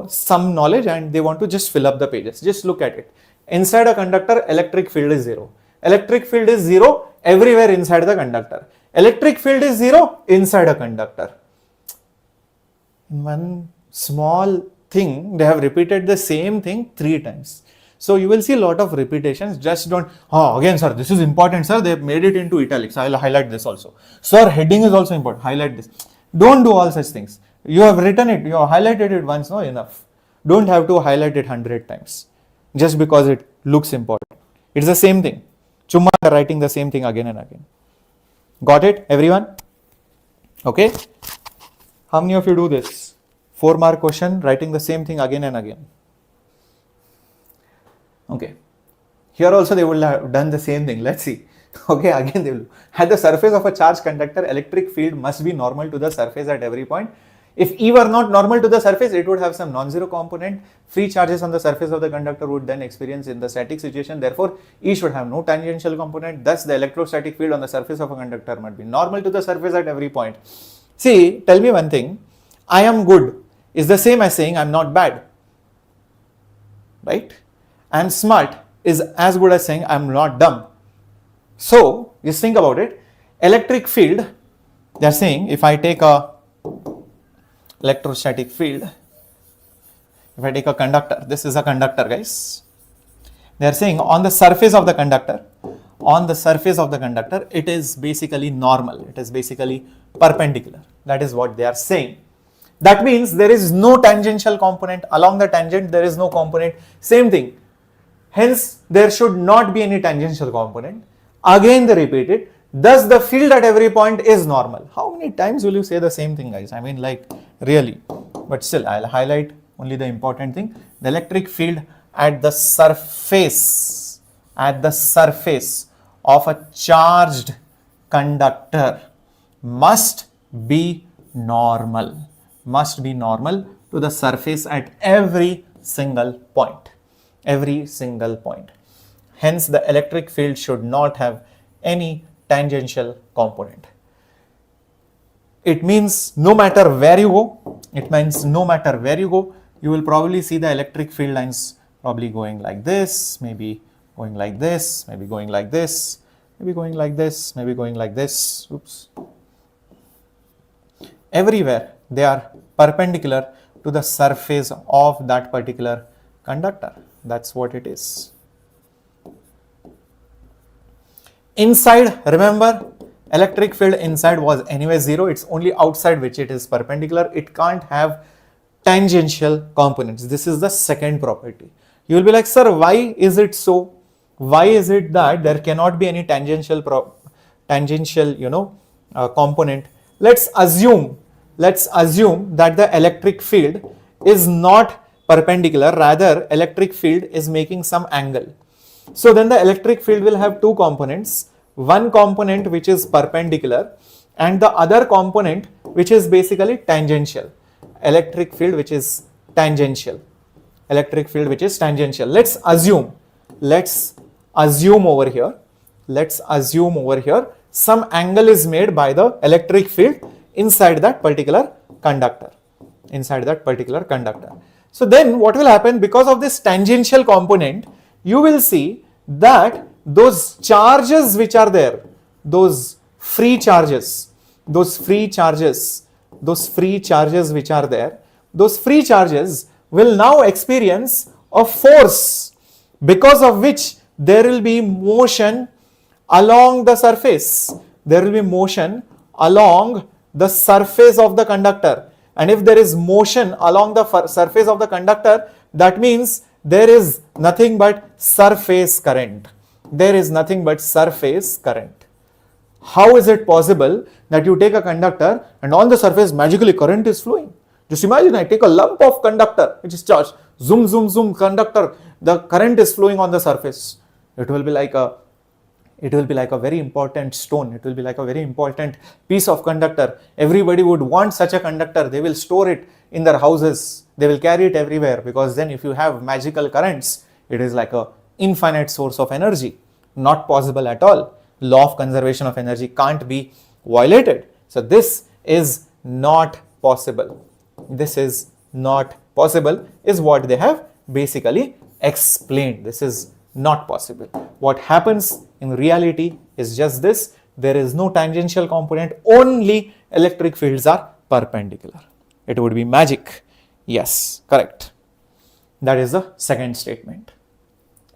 some knowledge and they want to just fill up the pages. Just look at it. Inside a conductor, electric field is 0. Electric field is 0 everywhere inside the conductor. Electric field is 0 inside a conductor. In one small thing, they have repeated the same thing 3 times. So you will see a lot of repetitions. Just don't, again sir, this is important sir, they have made it into italics. I will highlight this also. Sir, heading is also important, highlight this. Don't do all such things. You have written it, you have highlighted it once, no, enough. Don't have to highlight it 100 times just because it looks important. It's the same thing. Chumma writing the same thing again and again. Got it, everyone? Okay. How many of you do this? 4-mark question, writing the same thing again and again. Okay. Here also they will have done the same thing. Let's see. Okay, again they will. At the surface of a charged conductor, electric field must be normal to the surface at every point. If E were not normal to the surface, it would have some non-zero component. Free charges on the surface of the conductor would then experience in the static situation. Therefore, E should have no tangential component. Thus, the electrostatic field on the surface of a conductor must be normal to the surface at every point. See, tell me one thing. I am good is the same as saying I am not bad. Right? I am smart is as good as saying I am not dumb. So, just think about it. Electric field, they are saying if I take a electrostatic field, if I take a conductor, this is a conductor guys. They are saying on the surface of the conductor, it is basically normal. It is basically perpendicular. That is what they are saying. That means there is no tangential component. Along the tangent, there is no component. Same thing. Hence, there should not be any tangential component. Again, they repeat it. Thus, the field at every point is normal. How many times will you say the same thing, guys? I mean, like, really. But still, I'll highlight only the important thing. The electric field at the surface of a charged conductor must be normal. Must be normal to the surface at every single point. Every single point. Hence, the electric field should not have any tangential component. It means no matter where you go, you will probably see the electric field lines probably going like this, maybe going like this, maybe going like this, maybe going like this, maybe going like this. Oops. Everywhere they are perpendicular to the surface of that particular conductor. That's what it is. Inside, remember, electric field inside was anyway 0. It's only outside which it is perpendicular. It can't have tangential components. This is the second property. You will be like, sir, why is it so? Why is it that there cannot be any tangential component? Let's assume that the electric field is not perpendicular. Rather, electric field is making some angle. So then the electric field will have 2 components, one component which is perpendicular and the other component which is basically tangential. Electric field which is tangential. Let's assume over here some angle is made by the electric field inside that particular conductor. So then what will happen, because of this tangential component, you will see that those charges which are there, those free charges which are there, those free charges will now experience a force, because of which there will be motion along the surface. There will be motion along the surface of the conductor. And if there is motion along the surface of the conductor, that means there is nothing but surface current. How is it possible that you take a conductor and on the surface magically current is flowing? Just imagine I take a lump of conductor which is charged, zoom, zoom, zoom, conductor, the current is flowing on the surface. It will be like a very important stone. It will be like a very important piece of conductor. Everybody would want such a conductor. They will store it in their houses. They will carry it everywhere, because then if you have magical currents, it is like a infinite source of energy. not possible at all. Law of conservation of energy can't be violated. So this is not possible. This is not possible is what they have basically explained. This is not possible. What happens in reality is just this. There is no tangential component, only electric fields are perpendicular. It would be magic. Yes, correct. That is the second statement.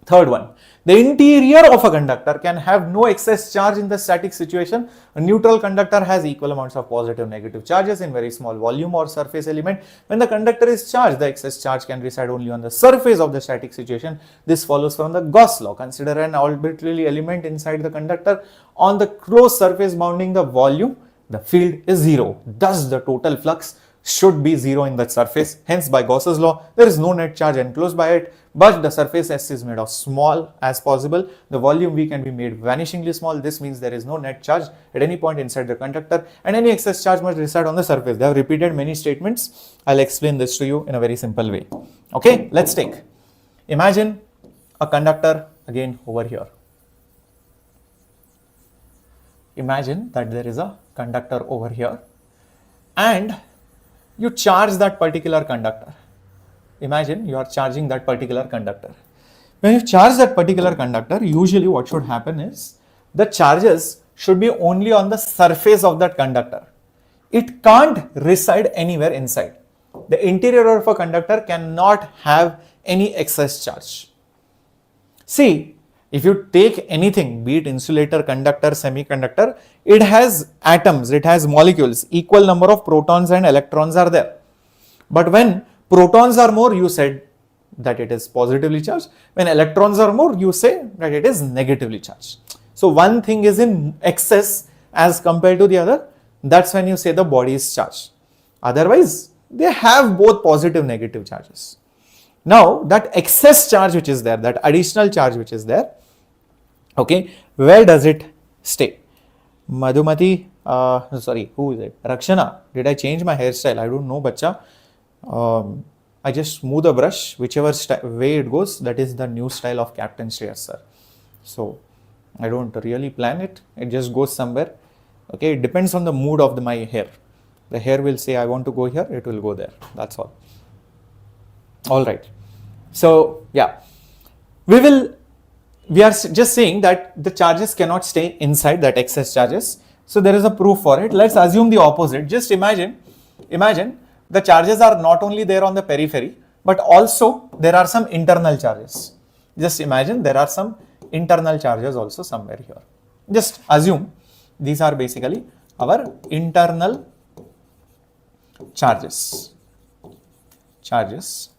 Third one, the interior of a conductor can have no excess charge in the static situation. A neutral conductor has equal amounts of positive and negative charges in very small volume or surface element. When the conductor is charged, the excess charge can reside only on the surface of the static situation. This follows from the Gauss law. Consider an arbitrary element inside the conductor. On the closed surface bounding the volume, the field is zero. Thus, the total flux should be zero in that surface. Hence, by Gauss's law, there is no net charge enclosed by it, but the surface S is made of small as possible. The volume V can be made vanishingly small. This means there is no net charge at any point inside the conductor, and any excess charge must reside on the surface. They have repeated many statements. I'll explain this to you in a very simple way. Okay, let's take. Imagine a conductor again over here. Imagine that there is a conductor over here, and you charge that particular conductor. Imagine you are charging that particular conductor. When you charge that particular conductor, usually what should happen is the charges should be only on the surface of that conductor. It can't reside anywhere inside. The interior of a conductor cannot have any excess charge. See, if you take anything, be it insulator, conductor, semiconductor, it has atoms, it has molecules, equal number of protons and electrons are there. But when protons are more, you said that it is positively charged. When electrons are more, you say that it is negatively charged. So one thing is in excess as compared to the other. That's when you say the body is charged. Otherwise, they have both positive and negative charges. Now, that excess charge which is there, that additional charge which is there, okay, where does it stay? Madhumati, sorry, who is it? Rakshana, did I change my hairstyle? I don't know, bacha. I just smooth the brush, whichever way it goes, that is the new style of Captain Shreyas, sir. So, I don't really plan it, it just goes somewhere. Okay, it depends on the mood of my hair. The hair will say, I want to go here, it will go there. That's all. All right. So, yeah, we are just saying that the charges cannot stay inside, that excess charges. So, there is a proof for it. Let's assume the opposite. Just imagine the charges are not only there on the periphery, but also there are some internal charges. Just imagine there are some internal charges also somewhere here. Just assume these are basically our internal charges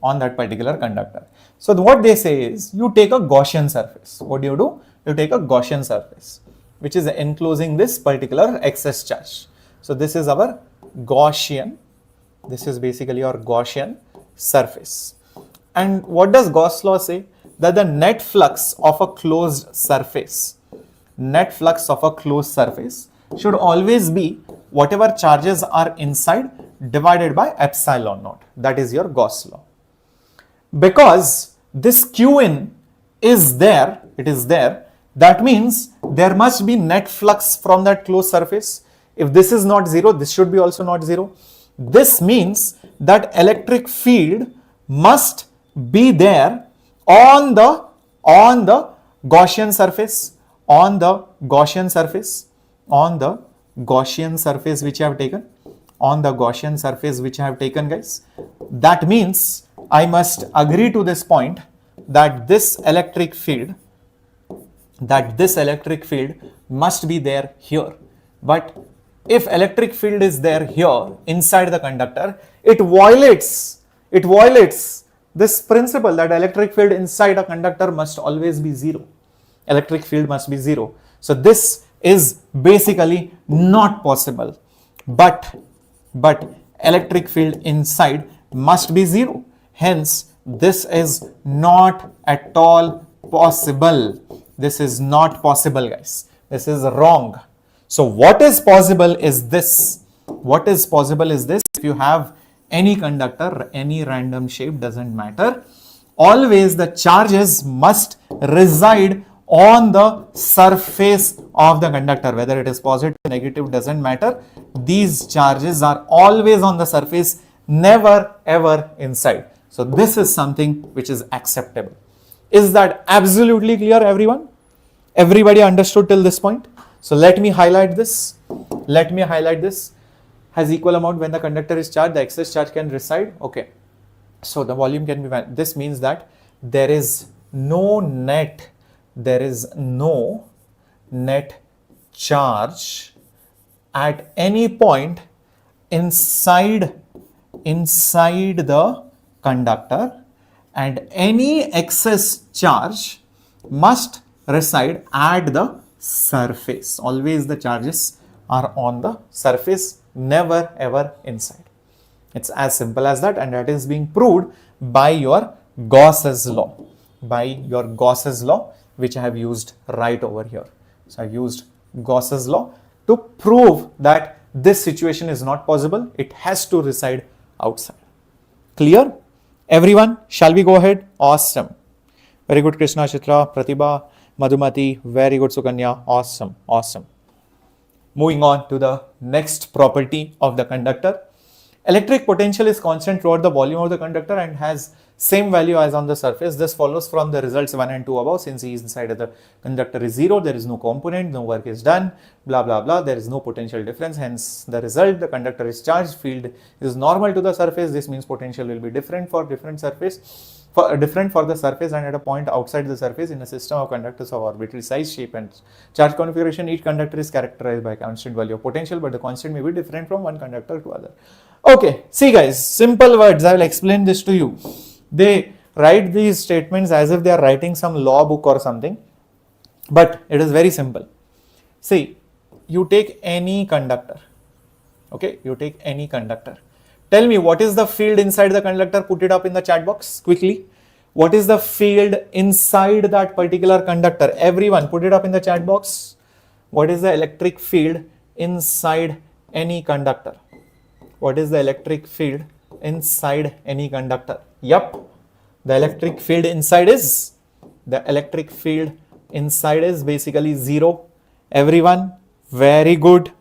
on that particular conductor. So what they say is you take a Gaussian surface. What do? You take a Gaussian surface which is enclosing this particular excess charge. So this is our Gaussian, this is basically our Gaussian surface. And what does Gauss law say? That the net flux of a closed surface, should always be whatever charges are inside divided by epsilon naught. That is your Gauss law. Because this Qin is there, that means there must be net flux from that closed surface. If this is not zero, this should be also not zero. This means that electric field must be there on the Gaussian surface, which I have taken, guys. That means I must agree to this point that this electric field must be there here. But if electric field is there here inside the conductor, it violates this principle that electric field inside a conductor must always be zero. Electric field must be zero. So this is basically not possible. But electric field inside must be zero. Hence, this is not at all possible. This is not possible, guys. This is wrong. So what is possible is this. If you have any conductor, any random shape, doesn't matter. Always the charges must reside on the surface of the conductor, whether it is positive, negative, doesn't matter. These charges are always on the surface, never ever inside. So this is something which is acceptable. Is that absolutely clear, everyone? Everybody understood till this point? So let me highlight this. Let me highlight this. Has equal amount when the conductor is charged, the excess charge can reside. Okay. So the volume can be, this means that there is no net charge at any point inside the conductor, and any excess charge must reside at the surface. Always the charges are on the surface, never ever inside. It's as simple as that, and that is being proved by your Gauss's law, which I have used right over here. So I used Gauss's law to prove that this situation is not possible. It has to reside outside. Clear? Everyone, shall we go ahead? Awesome. Very good, Krishna, Chitra, Pratibha, Madhumati. Very good, Sukanya. Awesome, awesome. Moving on to the next property of the conductor. Electric potential is constant throughout the volume of the conductor and has same value as on the surface. This follows from the results 1 and 2 above. Since E inside of the conductor is 0, there is no component, no work is done, blah blah blah. There is no potential difference. Hence the result, the conductor is charged, field is normal to the surface. This means potential will be different for different surface. Different for the surface and at a point outside the surface. In a system of conductors of arbitrary size, shape and charge configuration, each conductor is characterized by a constant value of potential, but the constant may be different from one conductor to other. Okay, see guys, simple words. I will explain this to you. They write these statements as if they are writing some law book or something, but it is very simple. See, you take any conductor. Okay, you take any conductor. Tell me, what is the field inside the conductor? Put it up in the chat box quickly. What is the field inside that particular conductor? Everyone, put it up in the chat box. What is the electric field inside any conductor? What is the electric field inside any conductor? Yup, the electric field inside is basically 0. Everyone, very good.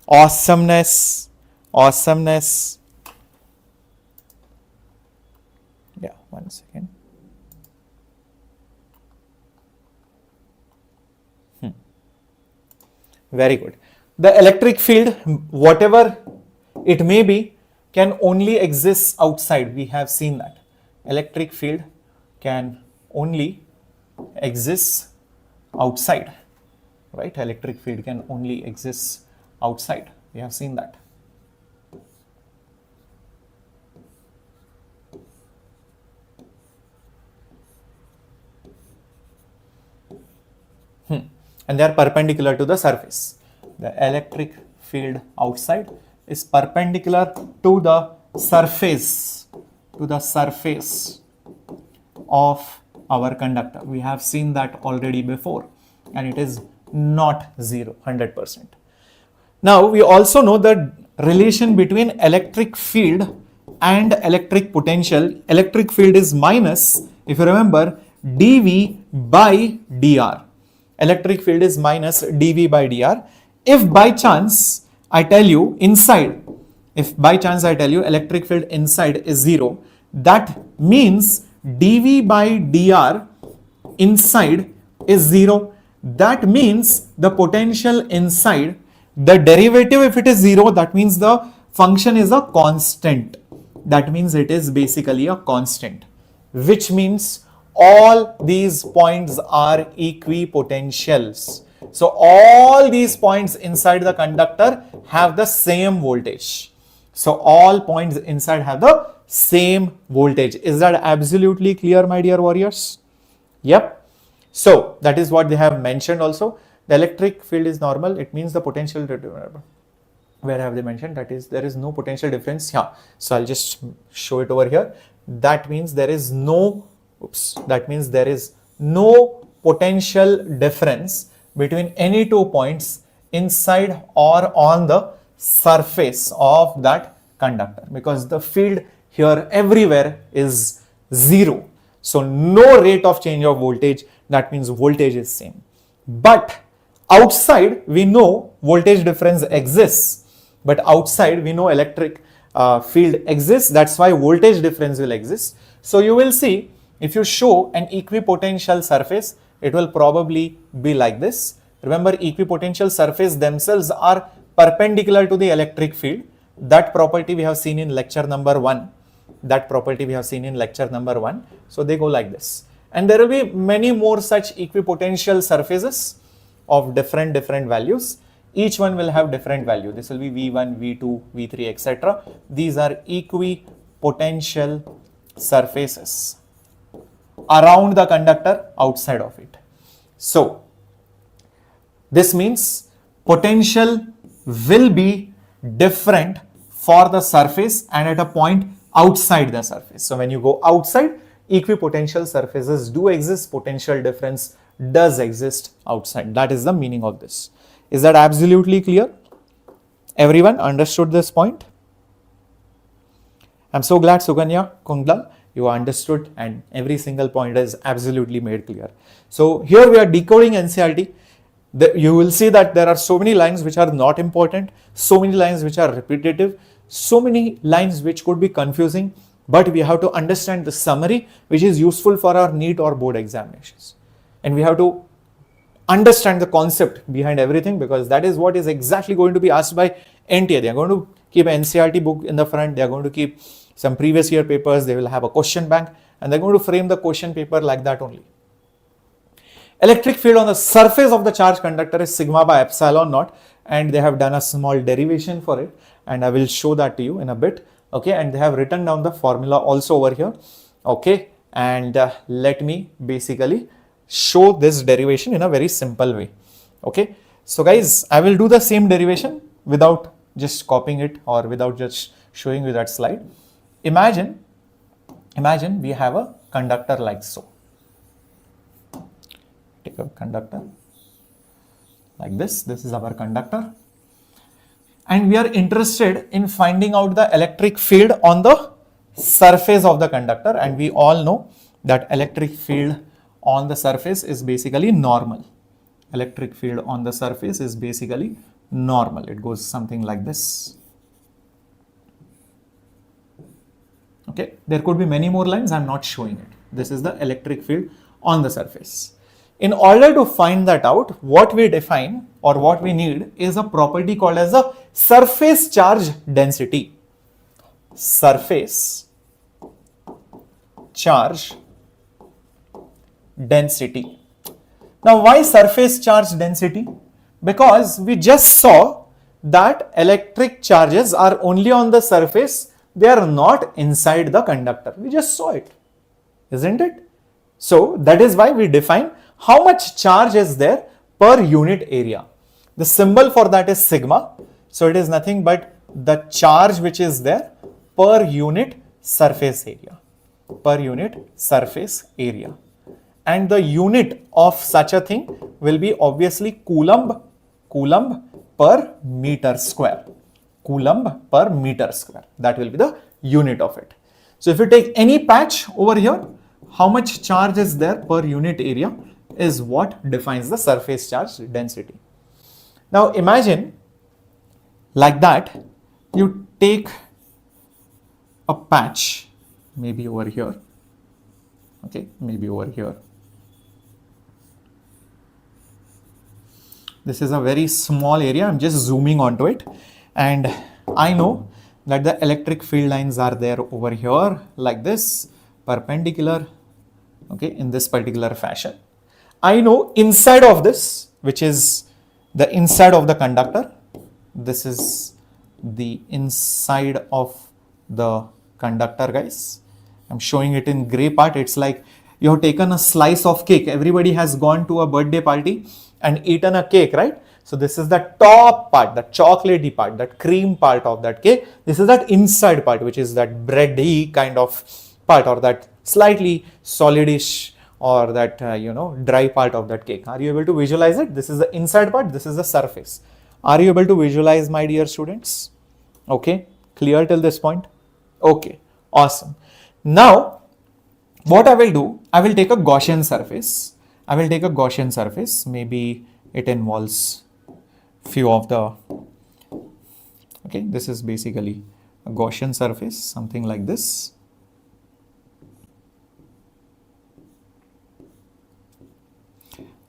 Awesomeness. Yeah, 1 second. Very good. The electric field, whatever it may be, can only exist outside. We have seen that. Electric field can only exist outside. Right? Electric field can only exist outside. We have seen that. And they are perpendicular to the surface. The electric field outside is perpendicular to the surface of our conductor. We have seen that already before, and it is not 0, 100%. Now we also know the relation between electric field and electric potential. Electric field is minus, if you remember, dV by dr. Electric field is minus dV by dr. If by chance I tell you electric field inside is 0, that means dV by dr inside is 0. That means the potential inside, the derivative, if it is 0, that means the function is a constant. That means it is basically a constant, which means all these points are equipotentials. So all these points inside the conductor have the same voltage. So all points inside have the same voltage. Is that absolutely clear, my dear warriors? Yep. So that is what they have mentioned also. The electric field is normal. It means the potential, where have they mentioned? That is, there is no potential difference. Yeah. So I'll just show it over here. That means there is no potential difference between any 2 points inside or on the surface of that conductor, because the field here everywhere is 0. So no rate of change of voltage, that means voltage is same. But outside we know voltage difference exists, but outside we know electric field exists, that's why voltage difference will exist. So you will see, if you show an equipotential surface, it will probably be like this. Remember, equipotential surface themselves are perpendicular to the electric field. That property we have seen in lecture number 1. So they go like this. And there will be many more such equipotential surfaces of different values. Each one will have different value. This will be V1, V2, V3, etc. These are equipotential surfaces around the conductor, outside of it. So this means potential will be different for the surface and at a point outside the surface. So when you go outside, equipotential surfaces do exist, potential difference does exist outside. That is the meaning of this. Is that absolutely clear? Everyone understood this point? I'm so glad, Suganya, Kungla, you understood and every single point is absolutely made clear. So here we are decoding NCERT. You will see that there are so many lines which are not important, so many lines which are repetitive, so many lines which could be confusing, but we have to understand the summary which is useful for our NEET or board examinations. And we have to understand the concept behind everything, because that is what is exactly going to be asked by NTA. They are going to keep an NCERT book in the front, they are going to keep some previous year papers, they will have a question bank, and they are going to frame the question paper like that only. Electric field on the surface of the charged conductor is sigma by epsilon naught, and they have done a small derivation for it, and I will show that to you in a bit. Okay, and they have written down the formula also over here. Okay, and let me basically show this derivation in a very simple way. Okay, so guys, I will do the same derivation without just copying it or without just showing you that slide. Imagine we have a conductor like so. Take a conductor like this. This is our conductor, and we are interested in finding out the electric field on the surface of the conductor, and we all know that electric field on the surface is basically normal. Electric field on the surface is basically normal. It goes something like this. Okay, there could be many more lines, I am not showing it. This is the electric field on the surface. In order to find that out, what we define or what we need is a property called as the surface charge density. Surface charge density. Now, why surface charge density? Because we just saw that electric charges are only on the surface, they are not inside the conductor. We just saw it, isn't it? So that is why we define how much charge is there per unit area. The symbol for that is sigma. So it is nothing but the charge which is there per unit surface area. Per unit surface area. And the unit of such a thing will be obviously Coulomb per meter square. Coulomb per meter square. That will be the unit of it. So if you take any patch over here, how much charge is there per unit area is what defines the surface charge density. Now imagine like that, you take a patch, maybe over here, okay, maybe over here. This is a very small area, I'm just zooming onto it, and I know that the electric field lines are there over here like this, perpendicular, okay, in this particular fashion. I know inside of this, which is the inside of the conductor, this is the inside of the conductor, guys. I'm showing it in gray part. It's like you have taken a slice of cake. Everybody has gone to a birthday party and eaten a cake, right? So this is the top part, the chocolatey part, that cream part of that cake. This is that inside part, which is that bready kind of part, or that slightly solidish, or that dry part of that cake. Are you able to visualize it? This is the inside part, this is the surface. Are you able to visualize, my dear students? Okay, clear till this point? Okay, awesome. Now what I will do, I will take a Gaussian surface I will take a Gaussian surface. Maybe it involves few of the, okay, this is basically a Gaussian surface, something like this.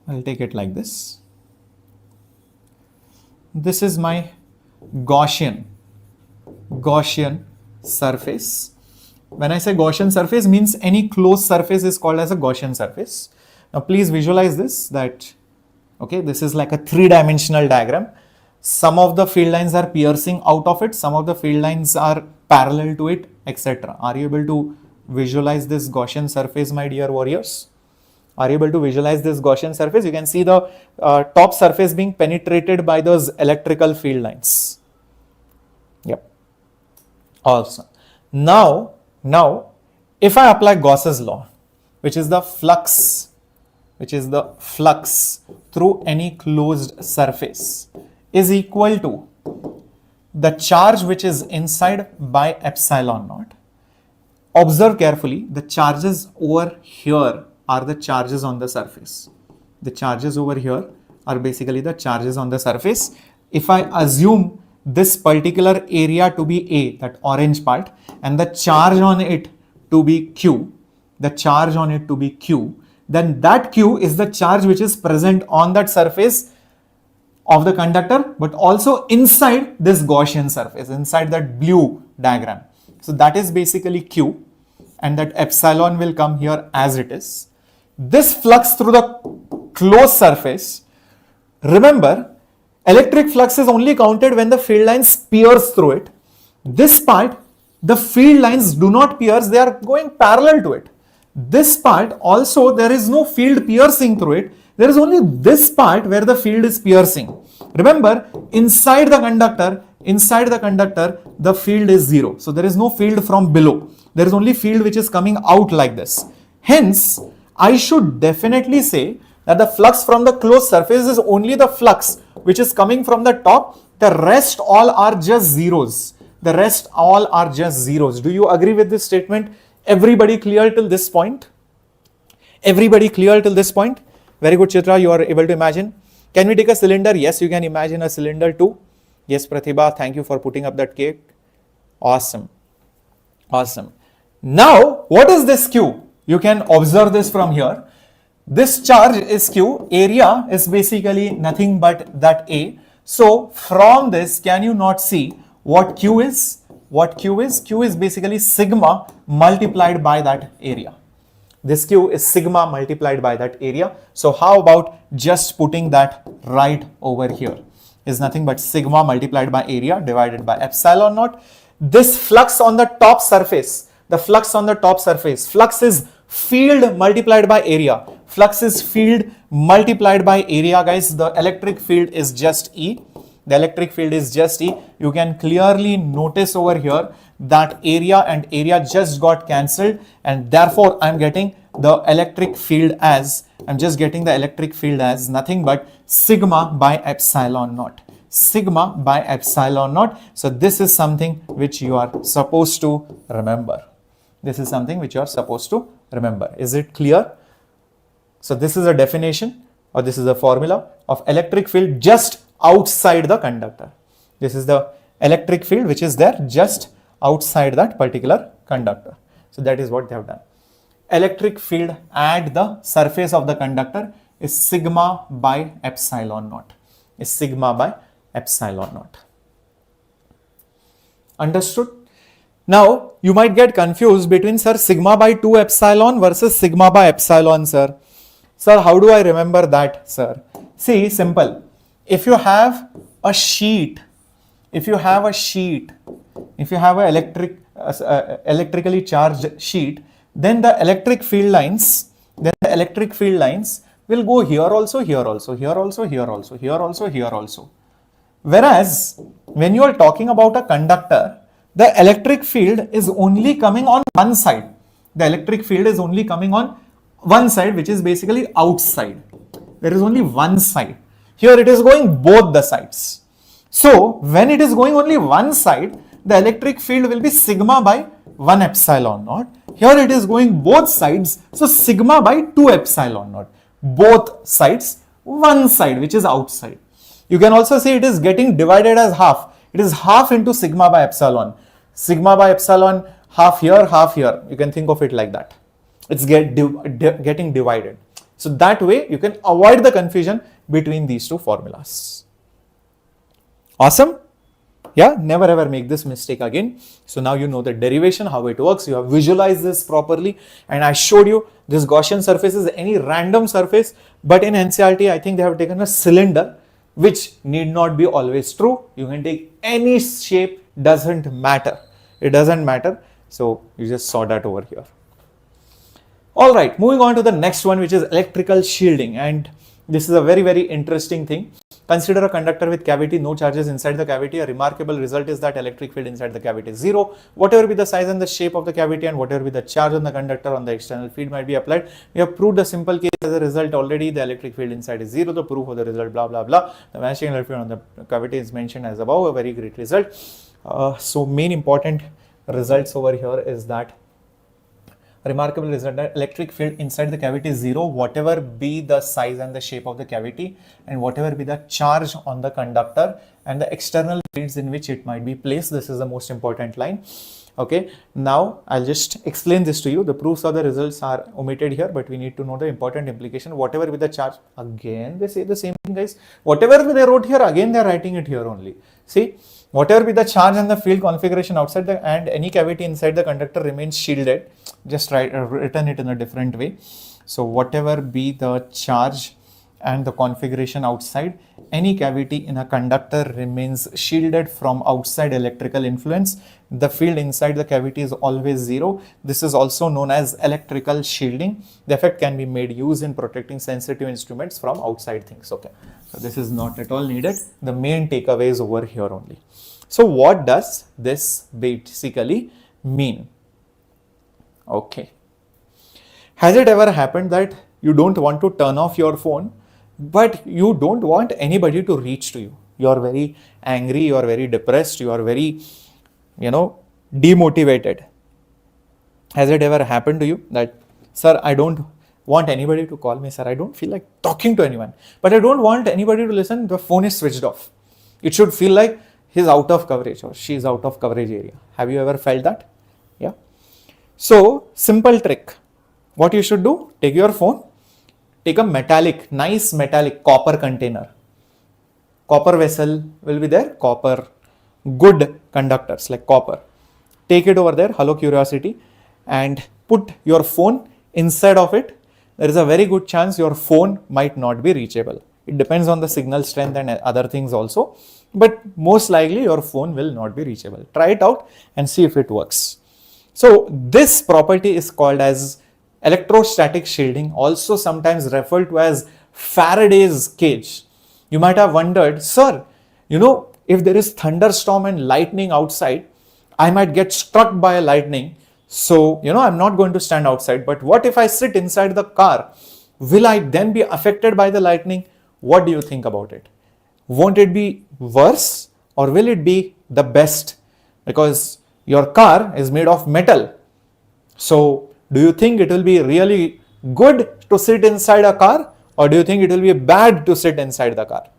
I'll take it like this. This is my Gaussian surface. When I say Gaussian surface, means any closed surface is called as a Gaussian surface. Now please visualize this, that okay, this is like a three-dimensional diagram. Some of the field lines are piercing out of it, some of the field lines are parallel to it, etc. Are you able to visualize this Gaussian surface, my dear warriors? Are you able to visualize this Gaussian surface? You can see the top surface being penetrated by those electrical field lines. Yep. Awesome. Now, if I apply Gauss's law, which is the flux through any closed surface is equal to the charge which is inside by epsilon naught. Observe carefully, the charges over here are the charges on the surface. The charges over here are basically the charges on the surface. If I assume this particular area to be A, that orange part, and the charge on it to be Q, then that Q is the charge which is present on that surface of the conductor, but also inside this Gaussian surface, inside that blue diagram. So that is basically Q, and that epsilon will come here as it is. This flux through the closed surface, remember, electric flux is only counted when the field lines pierce through it. This part, the field lines do not pierce, they are going parallel to it. This part also, there is no field piercing through it. There is only this part where the field is piercing. Remember, inside the conductor, the field is zero. So there is no field from below. There is only field which is coming out like this. Hence, I should definitely say that the flux from the closed surface is only the flux which is coming from the top. The rest all are just zeros. Do you agree with this statement? Everybody clear till this point? Very good, Chitra, you are able to imagine. Can we take a cylinder? Yes, you can imagine a cylinder too. Yes, Pratibha, thank you for putting up that cake. Awesome. Now, what is this Q? You can observe this from here. This charge is Q. Area is basically nothing but that A. So, from this, can you not see what Q is? Q is basically sigma multiplied by that area. This Q is sigma multiplied by that area. So how about just putting that right over here? Is nothing but sigma multiplied by area divided by epsilon naught. This flux on the top surface, flux is field multiplied by area. Flux is field multiplied by area, guys. The electric field is just E. You can clearly notice over here that area and area just got cancelled, and therefore I'm getting the electric field as, nothing but sigma by epsilon naught. So this is something which you are supposed to remember. Is it clear? So this is a definition, or this is a formula of electric field just outside the conductor. This is the electric field which is there just outside that particular conductor. So that is what they have done. Electric field at the surface of the conductor is sigma by epsilon naught. Understood? Now you might get confused between, sir, sigma by 2 epsilon versus sigma by epsilon, sir. Sir, how do I remember that, sir? See, simple. If you have a sheet, if you have an electrically charged sheet, then the electric field lines will go here also, here also, here also, here also, here also, here also. Whereas when you are talking about a conductor, the electric field is only coming on one side. Which is basically outside. There is only one side. Here it is going both the sides. So when it is going only one side, the electric field will be sigma by 1 epsilon naught. Here it is going both sides, so sigma by 2 epsilon naught. both sides, one side which is outside. You can also see it is getting divided as half. It is half into sigma by epsilon. Sigma by epsilon, half here, half here. You can think of it like that. It's getting divided. So that way you can avoid the confusion between these two formulas. Awesome? Yeah, never ever make this mistake again. So now you know the derivation, how it works. You have visualized this properly, and I showed you this Gaussian surface is any random surface, but in NCERT I think they have taken a cylinder, which need not be always true. You can take any shape, doesn't matter. It doesn't matter. So you just saw that over here. All right, moving on to the next one, which is electrical shielding, and this is a very, very interesting thing. Consider a conductor with cavity, no charges inside the cavity. A remarkable result is that electric field inside the cavity is zero. Whatever be the size and the shape of the cavity and whatever be the charge on the conductor, on the external field might be applied. We have proved a simple case as a result already. The electric field inside is zero. The proof of the result, blah, blah, blah. The vanishing electric field on the cavity is mentioned as above. A very great result. So main important results over here is that remarkable result that electric field inside the cavity is zero, whatever be the size and the shape of the cavity and whatever be the charge on the conductor and the external fields in which it might be placed. This is the most important line. Okay, now I'll just explain this to you. The proofs of the results are omitted here, but we need to know the important implication. Whatever be the charge, again they say the same thing, guys. Whatever they wrote here, again they are writing it here only. See, whatever be the charge and the field configuration outside the and any cavity inside the conductor remains shielded. Just written it in a different way. So whatever be the charge and the configuration outside, any cavity in a conductor remains shielded from outside electrical influence. The field inside the cavity is always zero. This is also known as electrical shielding. The effect can be made use in protecting sensitive instruments from outside things. Okay, so this is not at all needed. The main takeaway is over here only. So what does this basically mean? Okay. Has it ever happened that you don't want to turn off your phone, but you don't want anybody to reach to you? You are very angry, you are very depressed, you are very, demotivated. Has it ever happened to you that, sir, I don't want anybody to call me, sir, I don't feel like talking to anyone, but I don't want anybody to listen, the phone is switched off. It should feel like he's out of coverage or she's out of coverage area. Have you ever felt that? Yeah. So, simple trick. What you should do, take your phone, take a nice metallic copper container. Copper vessel will be there, copper, good conductors like copper. Take it over there, hello curiosity, and put your phone inside of it. There is a very good chance your phone might not be reachable. It depends on the signal strength and other things also, but most likely your phone will not be reachable. Try it out and see if it works. So this property is called as electrostatic shielding, also sometimes referred to as Faraday's cage. You might have wondered, sir, if there is thunderstorm and lightning outside, I might get struck by a lightning. So, I'm not going to stand outside, but what if I sit inside the car? Will I then be affected by the lightning? What do you think about it? Won't it be worse or will it be the best? Because your car is made of metal. So, do you think it will be really good to sit inside a car or do you think it will be bad to sit inside the car?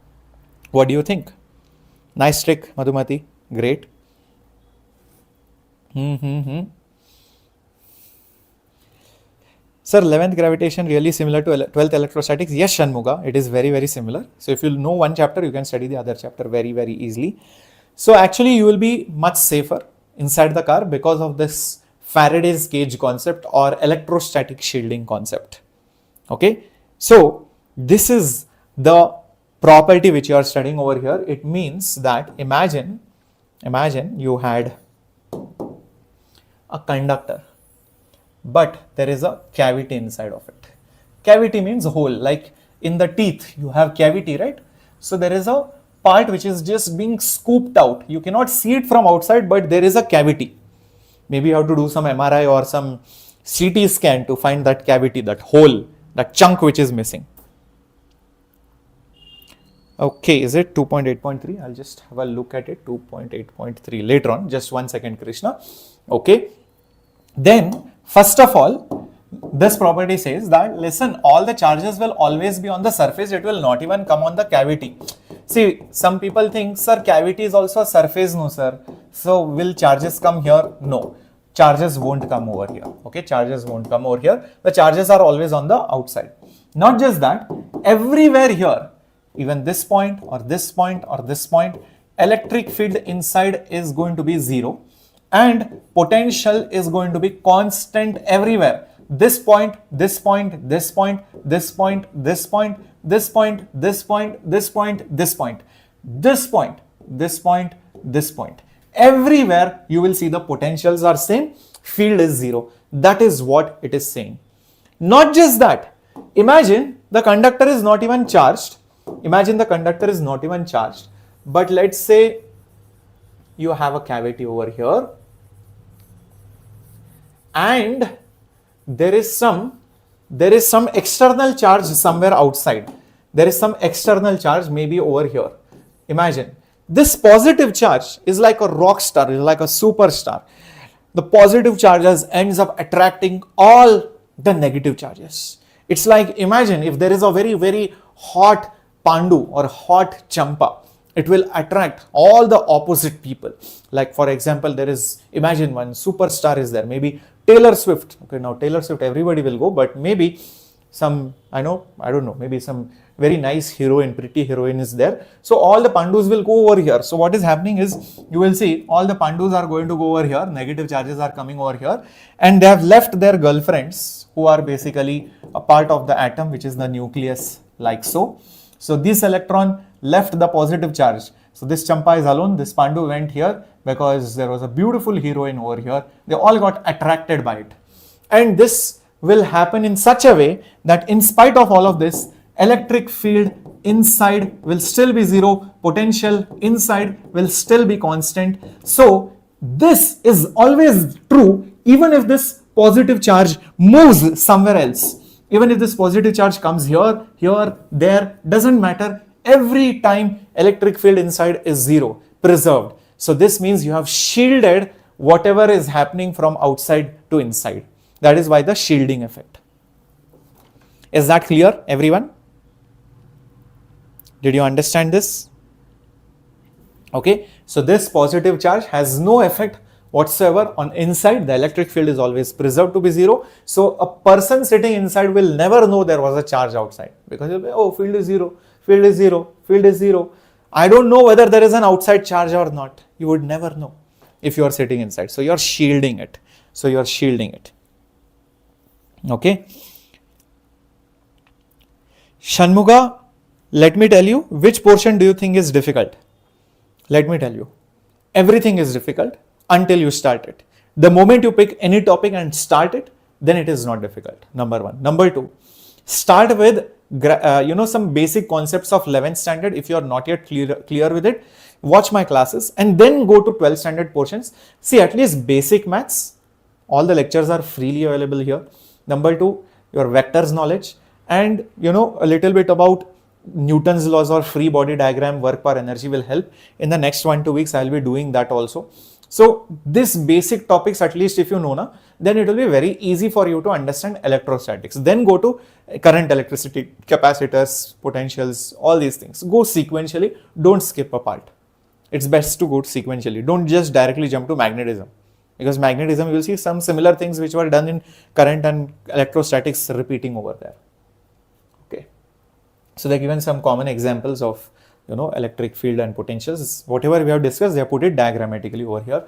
What do you think? Nice trick, Madhumati. Great. Sir, 11th gravitation really similar to 12th electrostatics? Yes, Shanmuga, it is very, very similar. So if you know one chapter, you can study the other chapter very, very easily. So actually you will be much safer inside the car because of this Faraday's cage concept or electrostatic shielding concept. Okay. So this is the property which you are studying over here. It means that imagine you had a conductor, but there is a cavity inside of it. Cavity means hole, like in the teeth you have cavity, right? So there is a part which is just being scooped out. You cannot see it from outside, but there is a cavity. Maybe you have to do some MRI or some CT scan to find that cavity, that hole, that chunk which is missing. Okay, is it 2.8.3? I'll just have a look at it. 2.8.3 later on. Just 1 second, Krishna. Okay. Then, first of all, This property says that, listen, all the charges will always be on the surface, it will not even come on the cavity. See, some people think, sir, cavity is also a surface. No, sir. So will charges come here? No. Charges won't come over here. Okay, charges won't come over here. The charges are always on the outside. Not just that, everywhere here, even this point or this point or this point, electric field inside is going to be 0 and potential is going to be constant everywhere. This point, this point, this point, this point, this point, this point, this point, this point, this point, this point, this point, this point. Everywhere you will see the potentials are same, field is 0. That is what it is saying. Not just that, imagine the conductor is not even charged. Imagine the conductor is not even charged. But let's say you have a cavity over here and there is some external charge somewhere outside. There is some external charge maybe over here. Imagine this positive charge is like a rock star, is like a superstar. The positive charges ends up attracting all the negative charges. It's like, imagine if there is a very, very hot pandu or hot champa, it will attract all the opposite people. Like for example, there is, imagine one superstar is there, maybe Taylor Swift. Okay, now Taylor Swift everybody will go, but maybe some, I don't know, maybe some very nice heroine, pretty heroine is there. So all the pandus will go over here. So what is happening is, you will see all the pandus are going to go over here, negative charges are coming over here, and they have left their girlfriends who are basically a part of the atom, which is the nucleus, like so. So this electron left the positive charge. So this champa is alone, this pandu went here because there was a beautiful heroine over here. They all got attracted by it. And this will happen in such a way that in spite of all of this, electric field inside will still be 0, potential inside will still be constant. So this is always true even if this positive charge moves somewhere else. Even if this positive charge comes here, here, there, doesn't matter. Every time electric field inside is 0, preserved. So this means you have shielded whatever is happening from outside to inside. That is why the shielding effect. Is that clear, everyone? Did you understand this? Okay, so this positive charge has no effect whatsoever on inside. The electric field is always preserved to be 0. So a person sitting inside will never know there was a charge outside, because he'll be, oh, field is 0, field is 0, field is 0. I don't know whether there is an outside charge or not. You would never know if you are sitting inside. So you are shielding it. So you are shielding it. Okay. Shanmuga, let me tell you, which portion do you think is difficult? Let me tell you, everything is difficult until you start it. The moment you pick any topic and start it, then it is not difficult. Number one. Number two, start with some basic concepts of 11th standard. If you are not yet clear with it, watch my classes and then go to 12th standard portions. See, at least basic maths, all the lectures are freely available here. Number two, your vectors knowledge, and a little bit about Newton's laws or free body diagram, work per energy will help. In the next 1-2 weeks, I will be doing that also. So this basic topics, at least if you know, then it will be very easy for you to understand electrostatics. Then go to current electricity, capacitors, potentials, all these things. Go sequentially, don't skip a part. It's best to go sequentially. Don't just directly jump to magnetism, because magnetism, you will see some similar things which were done in current and electrostatics repeating over there. Okay. So they're given some common examples of electric field and potentials. Whatever we have discussed, they have put it diagrammatically over here.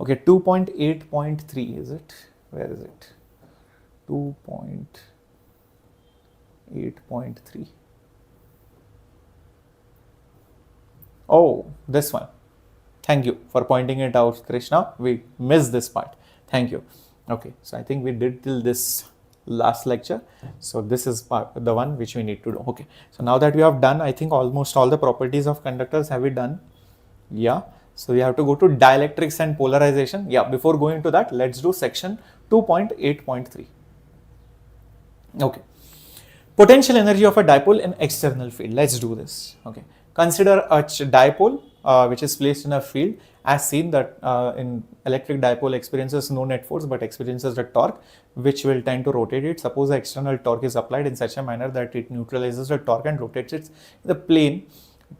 Okay, 2.8.3 is it? Where is it? 2.8.3. Oh, this one. Thank you for pointing it out, Krishna. We missed this part. Thank you. Okay, so I think we did till this last lecture. So this is the one which we need to do. Okay, so now that we have done, I think almost all the properties of conductors have we done. Yeah, so we have to go to dielectrics and polarization. Yeah, before going to that, let's do section 2.8.3. Okay, potential energy of a dipole in external field. Let's do this. Okay, consider a dipole which is placed in a field, as seen that in electric dipole experiences no net force but experiences the torque, which will tend to rotate it. Suppose the external torque is applied in such a manner that it neutralizes the torque and rotates it in the plane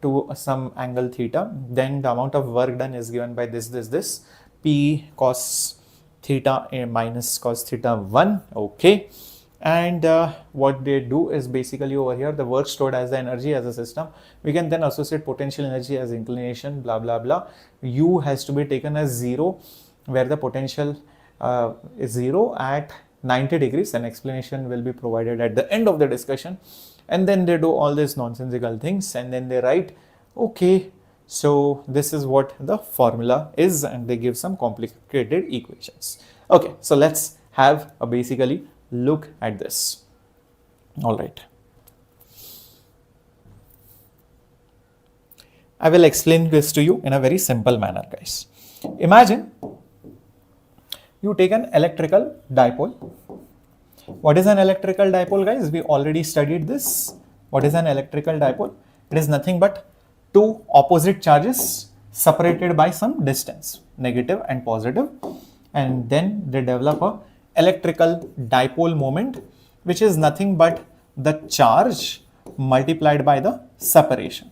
to some angle theta, then the amount of work done is given by this P cos theta minus cos theta 1. Okay. And what they do is basically over here, the work stored as the energy as a system, we can then associate potential energy as inclination, blah blah blah. U has to be taken as 0, where the potential is 0 at 90 degrees. An explanation will be provided at the end of the discussion. And then they do all these nonsensical things, and then they write, okay, so this is what the formula is, and they give some complicated equations. Okay, so let's have a basically look at this. All right. I will explain this to you in a very simple manner, guys. Imagine you take an electrical dipole. What is an electrical dipole, guys? We already studied this. What is an electrical dipole? It is nothing but two opposite charges separated by some distance, negative and positive, and then they develop a electrical dipole moment, which is nothing but the charge multiplied by the separation.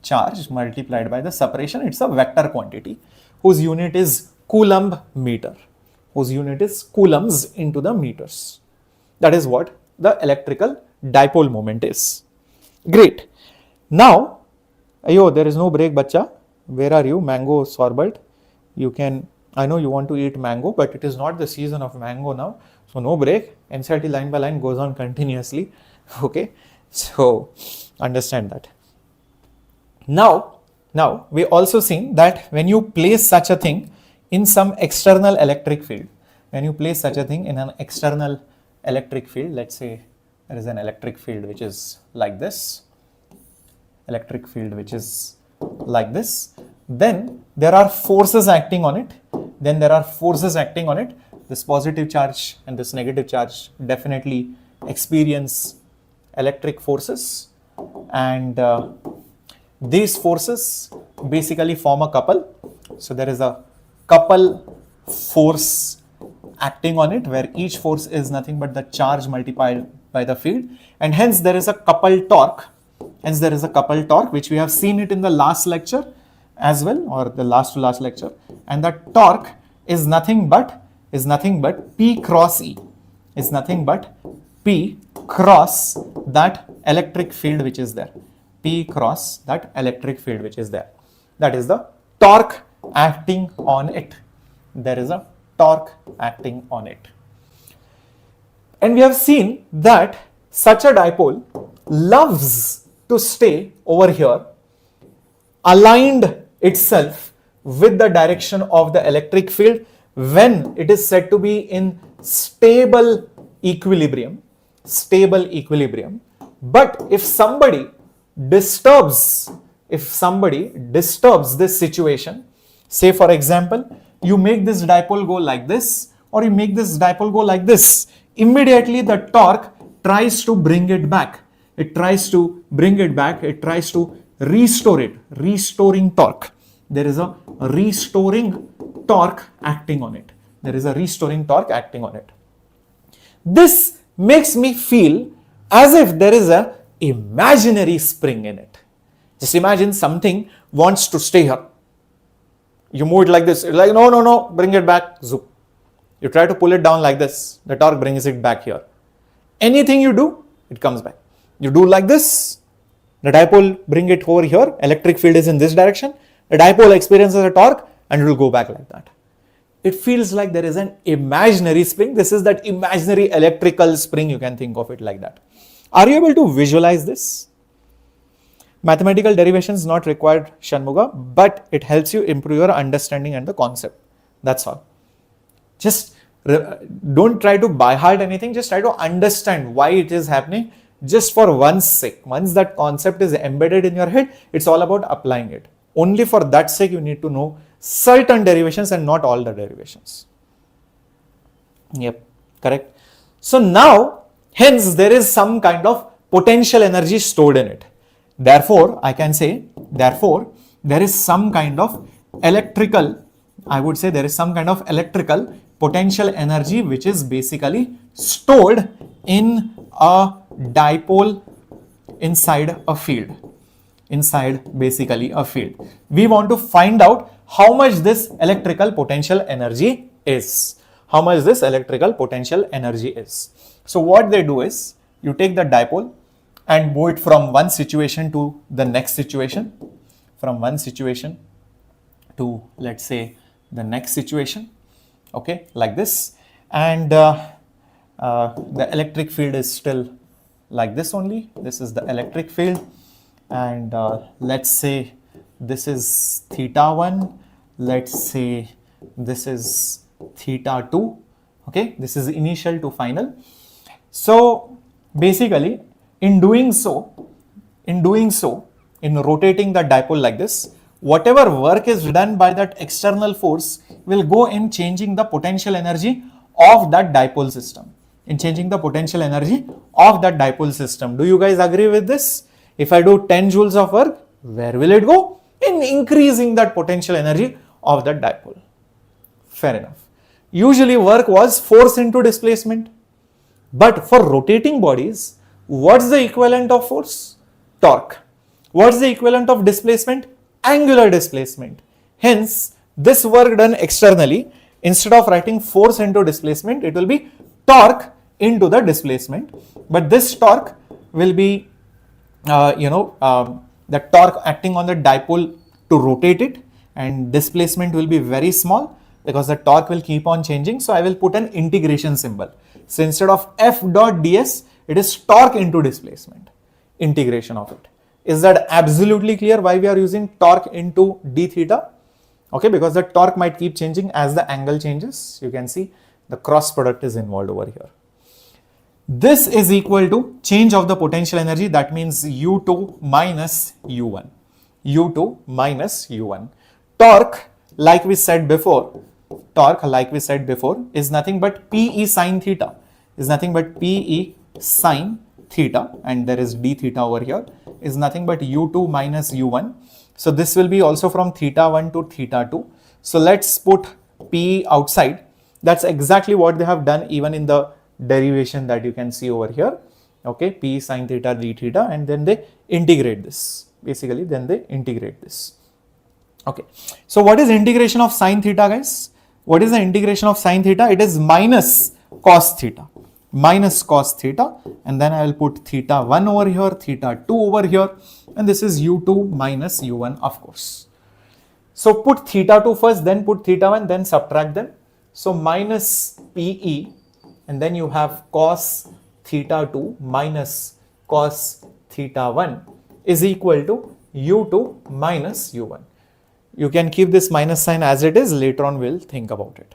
Charge multiplied by the separation. It's a vector quantity whose unit is Coulomb meter, whose unit is coulombs into the meters. That is what the electrical dipole moment is. Great. Now, ayo, there is no break, bacha. Where are you? Mango sorbet. You can, I know you want to eat mango, but it is not the season of mango now. So no break. NCERT line by line goes on continuously. Okay. So understand that. Now we also seen that when you place such a thing in some external electric field, when you place such a thing in an external electric field, let's say there is an electric field which is like this, electric field which is like this, then there are forces acting on it. This positive charge and this negative charge definitely experience electric forces, and these forces basically form a couple. So there is a couple force acting on it, where each force is nothing but the charge multiplied by the field, and hence there is a coupled torque. Which we have seen it in the last lecture as well, or the last to last lecture, and the torque is nothing but P cross E, is nothing but P cross that electric field which is there. P cross that electric field which is there. That is the torque acting on it. There is a torque acting on it. And we have seen that such a dipole loves to stay over here, aligned itself with the direction of the electric field when it is said to be in stable equilibrium. But if somebody disturbs this situation, say for example, you make this dipole go like this, or you make this dipole go like this, immediately the torque tries to bring it back. It tries to restore it, restoring torque. There is a restoring torque acting on it. This makes me feel as if there is a imaginary spring in it. Just imagine something wants to stay here. You move it like this, you're like, no, bring it back, zoop. You try to pull it down like this, the torque brings it back here. Anything you do, it comes back. You do like this, the dipole bring it over here, electric field is in this direction, the dipole experiences a torque and it will go back like that. It feels like there is an imaginary spring. This is that imaginary electrical spring, you can think of it like that. Are you able to visualize this? Mathematical derivation is not required, Shanmuga, but it helps you improve your understanding and the concept. That's all. Just don't try to by heart anything, just try to understand why it is happening, just for one's sake. Once that concept is embedded in your head, it's all about applying it. Only for that sake you need to know certain derivations and not all the derivations. Yep, correct. So now, hence there is some kind of potential energy stored in it. Therefore, I can say, there is some kind of electrical, I would say there is some kind of electrical potential energy which is basically stored in a dipole inside a field. Inside basically a field. We want to find out how much this electrical potential energy is. How much this electrical potential energy is. So what they do is, you take the dipole and move it from one situation to the next situation. From one situation to, let's say, the next situation. Okay, like this. And the electric field is still like this only. This is the electric field. And let's say this is theta 1. Let's say this is theta 2. Okay, this is initial to final. So basically, in doing so, in rotating the dipole like this, whatever work is done by that external force will go in changing the potential energy of that dipole system. In changing the potential energy of that dipole system. Do you guys agree with this? If I do 10 joules of work, where will it go? In increasing that potential energy of that dipole. Fair enough. Usually work was force into displacement. But for rotating bodies, what's the equivalent of force? Torque. What's the equivalent of displacement? Angular displacement. Hence, this work done externally, instead of writing force into displacement, it will be torque into the displacement. But this torque will be, the torque acting on the dipole to rotate it, and displacement will be very small because the torque will keep on changing. So I will put an integration symbol. So instead of F dot ds, it is torque into displacement. Integration of it. Is that absolutely clear why we are using torque into d theta? Okay, because the torque might keep changing as the angle changes. You can see the cross product is involved over here. This is equal to change of the potential energy. That means U2 minus U1. U2 minus U1. Torque, like we said before, is nothing but PE sine theta. Is nothing but PE sine theta, and there is d theta over here, is nothing but U2 minus U1. So this will be also from theta 1 to theta 2. So let's put PE outside. That's exactly what they have done even in the derivation that you can see over here. Okay, PE sine theta d theta, and then they integrate this. Basically, then they integrate this. Okay, so what is integration of sine theta, guys? What is the integration of sine theta? It is minus cos theta. Minus cos theta, and then I will put theta 1 over here, theta 2 over here, and this is U2 minus U1, of course. So put theta 2 first, then put theta 1, then subtract them. So minus PE, and then you have cos theta 2 minus cos theta 1 is equal to U2 minus U1. You can keep this minus sign as it is. Later on we'll think about it.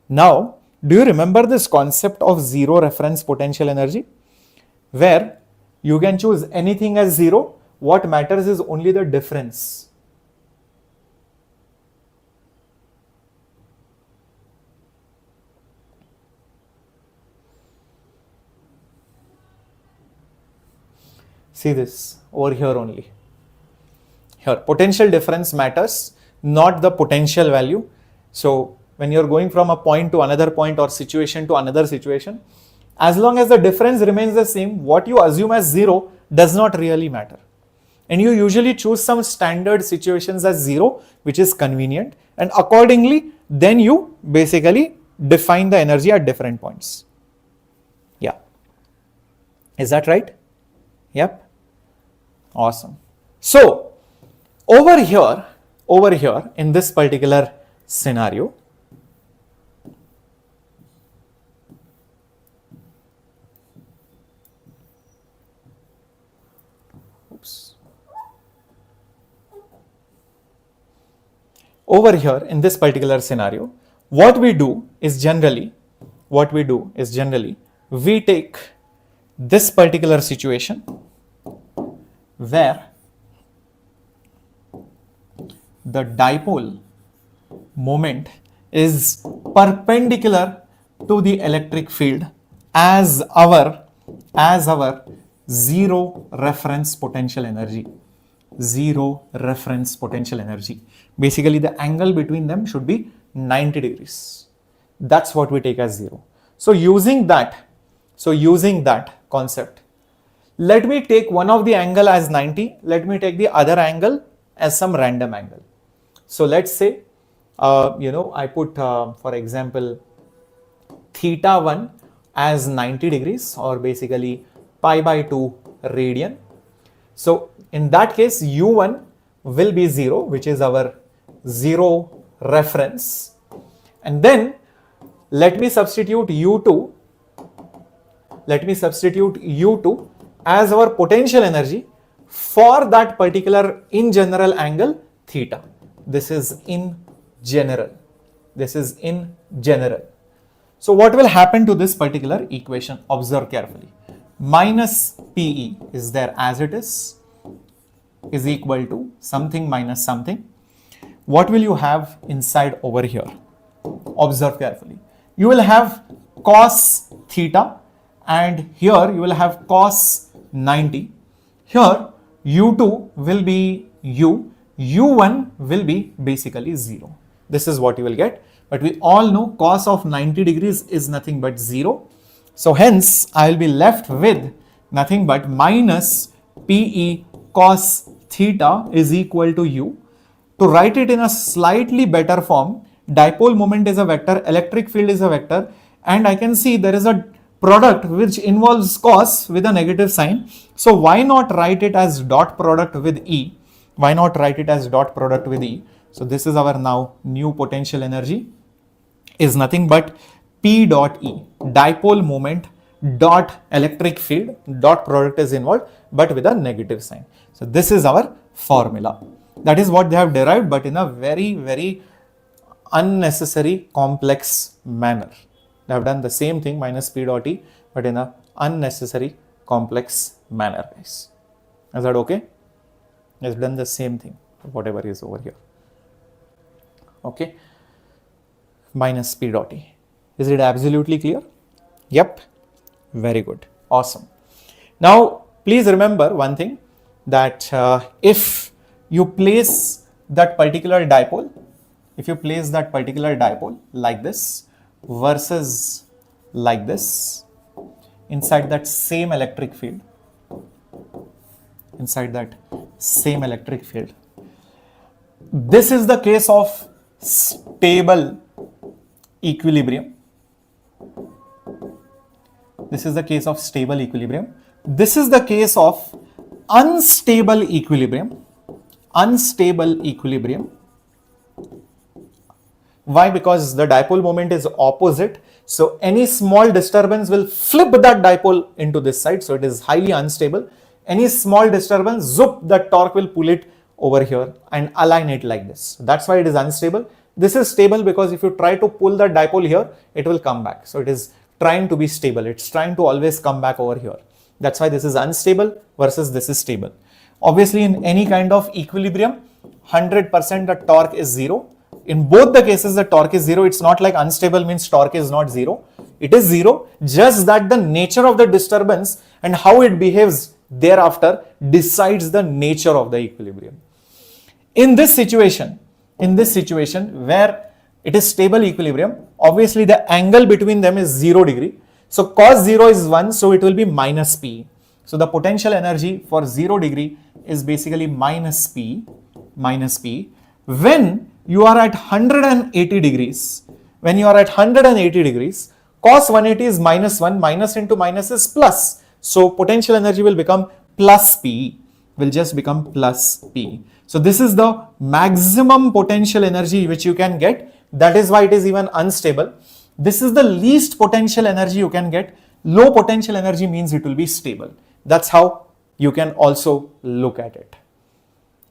Now, do you remember this concept of zero reference potential energy? Where you can choose anything as zero. What matters is only the difference. See this over here only. Here, potential difference matters, not the potential value. So when you're going from a point to another point or situation to another situation, as long as the difference remains the same, what you assume as zero does not really matter. And you usually choose some standard situations as zero, which is convenient, and accordingly, then you basically define the energy at different points. Yeah. Is that right? Yep. Awesome. So over here in this particular scenario, over here in this particular scenario, what we do is generally, we take this particular situation where the dipole moment is perpendicular to the electric field as our zero reference potential energy. zero reference potential energy. Basically, the angle between them should be 90 degrees. That's what we take as 0. So using that concept, let me take one of the angle as 90. Let me take the other angle as some random angle. So let's say, I put, for example, theta 1 as 90 degrees, or basically pi by 2 radian. So in that case, u1 will be 0, which is our 0 reference. And then let me substitute u2 as our potential energy for that particular in general angle theta. This is in general. So what will happen to this particular equation? Observe carefully. Minus PE is there as it is equal to something minus something. What will you have inside over here? Observe carefully. You will have cos theta, and here you will have cos 90. Here u2 will be u1 will be basically 0. This is what you will get. But we all know cos of 90 degrees is nothing but 0. So hence I will be left with nothing but minus PE cos theta is equal to u. To write it in a slightly better form, dipole moment is a vector, electric field is a vector, and I can see there is a product which involves cos with a negative sign. So why not write it as dot product with E? So this is our now new potential energy is nothing but P dot E, dipole moment dot electric field, dot product is involved but with a negative sign. So this is our formula. That is what they have derived, but in a very, very unnecessary complex manner. They have done the same thing, minus P dot E, but in a unnecessary complex manner, guys. Is that okay? They have done the same thing, whatever is over here. Okay. Minus P dot E. Is it absolutely clear? Yep. Very good. Awesome. Now, please remember one thing, that if you place that particular dipole, like this versus like this inside that same electric field, this is the case of stable equilibrium. This is the case of stable equilibrium. This is the case of unstable equilibrium. Why? Because the dipole moment is opposite. So any small disturbance will flip that dipole into this side. So it is highly unstable. Any small disturbance, zoop, that torque will pull it over here and align it like this. That's why it is unstable. This is stable because if you try to pull the dipole here, it will come back. So it is trying to be stable. It's trying to always come back over here. That's why this is unstable versus this is stable. Obviously, in any kind of equilibrium, 100% the torque is 0. In both the cases, the torque is 0. It's not like unstable means torque is not 0. It is 0, just that the nature of the disturbance and how it behaves thereafter decides the nature of the equilibrium. In this situation where it is stable equilibrium, obviously the angle between them is 0 degree. So cos 0 is 1, so it will be minus P. So the potential energy for 0 degree is basically minus P. When you are at 180 degrees, cos 180 is minus 1, minus into minus is plus. So potential energy will become plus P, So this is the maximum potential energy which you can get. That is why it is even unstable. This is the least potential energy you can get. Low potential energy means it will be stable. That's how you can also look at it.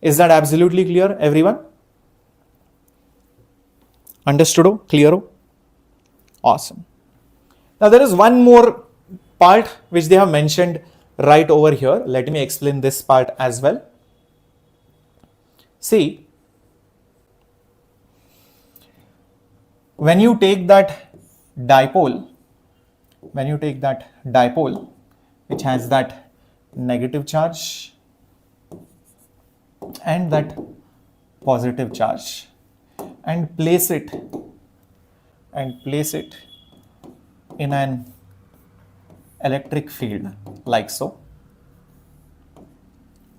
Is that absolutely clear, everyone? Understood? Clear? Awesome. Now there is one more part which they have mentioned right over here. Let me explain this part as well. See, when you take that dipole, which has that negative charge and that positive charge and place it in an electric field like so.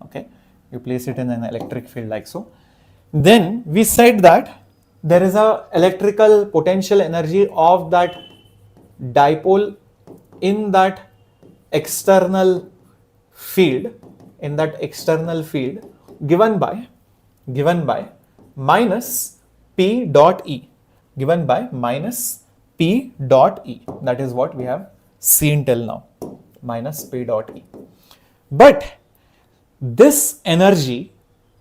Okay, you place it in an electric field like so. Then we said that there is a electrical potential energy of that dipole in that external field, given by minus P dot E, that is what we have seen till now, minus P dot E. But this energy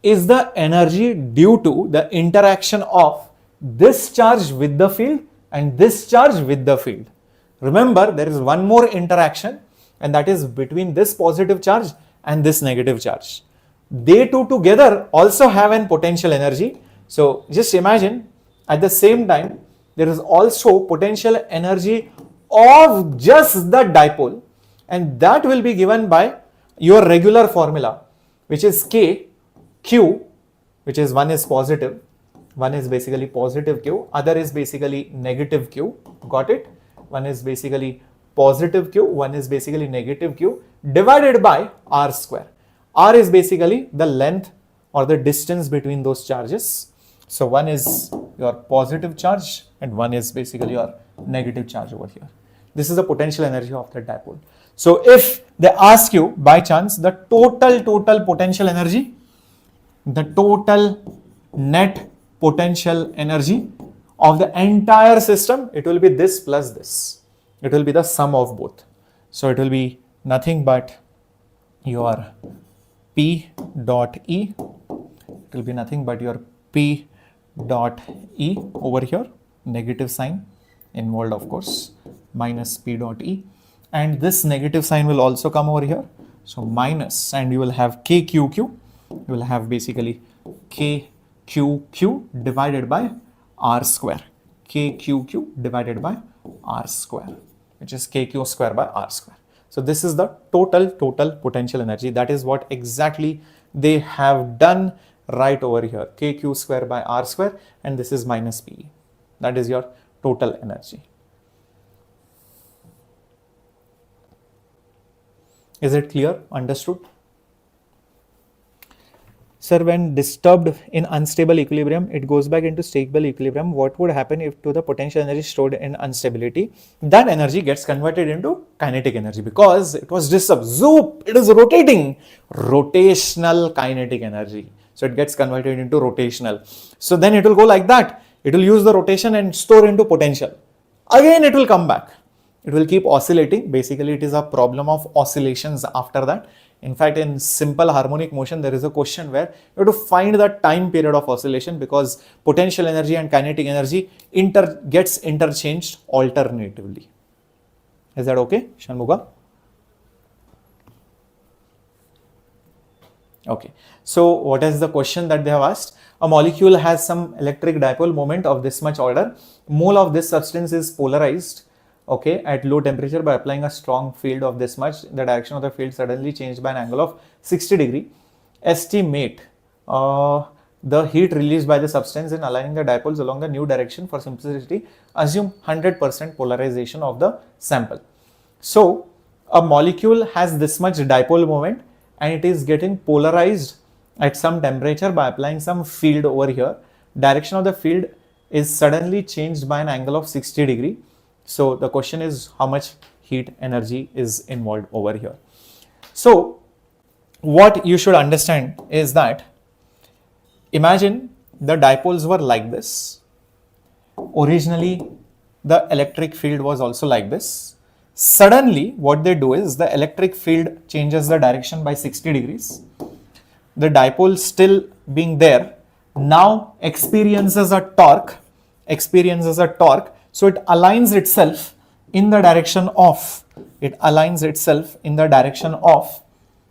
is the energy due to the interaction of this charge with the field and this charge with the field. Remember, there is one more interaction, and that is between this positive charge and this negative charge. They two together also have an potential energy. So just imagine, at the same time, there is also potential energy of just the dipole, and that will be given by your regular formula, which is K, Q, which is one is positive, one is basically positive Q, other is basically negative Q. Got it? One is basically positive Q, one is basically negative Q, divided by R square. R is basically the length or the distance between those charges. So one is your positive charge and one is basically your negative charge over here. This is the potential energy of the dipole. So if they ask you by chance the total potential energy, the total net potential energy of the entire system, it will be this plus this. It will be the sum of both. So it will be nothing but your P dot E. It will be nothing but your P dot E over here, negative sign involved of course, minus P dot E. And this negative sign will also come over here. So minus, and you will have KQQ. You will have basically KQQ divided by R square. KQQ divided by R square, which is KQ square by R square. So this is the total potential energy. That is what exactly they have done right over here. KQ square by R square, and this is minus PE. That is your total energy. Is it clear? Understood? Sir, when disturbed in unstable equilibrium, it goes back into stable equilibrium. What would happen if to the potential energy stored in instability? That energy gets converted into kinetic energy because it was disturbed. Zoop! It is rotating. Rotational kinetic energy. So it gets converted into rotational. So then it will go like that. It will use the rotation and store into potential. Again, it will come back. It will keep oscillating. Basically, it is a problem of oscillations after that. In fact, in simple harmonic motion, there is a question where you have to find the time period of oscillation because potential energy and kinetic energy gets interchanged alternatively. Is that okay, Shanmuga? Okay. So what is the question that they have asked? A molecule has some electric dipole moment of this much order. Mole of this substance is polarized, okay, at low temperature by applying a strong field of this much. The direction of the field suddenly changed by an angle of 60 degree. Estimate the heat released by the substance in aligning the dipoles along the new direction. For simplicity, assume 100% polarization of the sample. So a molecule has this much dipole moment and it is getting polarized at some temperature by applying some field over here. Direction of the field is suddenly changed by an angle of 60 degree. So the question is how much heat energy is involved over here. So what you should understand is that imagine the dipoles were like this. Originally the electric field was also like this. Suddenly what they do is the electric field changes the direction by 60 degrees. The dipole still being there now experiences a torque. So it aligns itself in the direction of,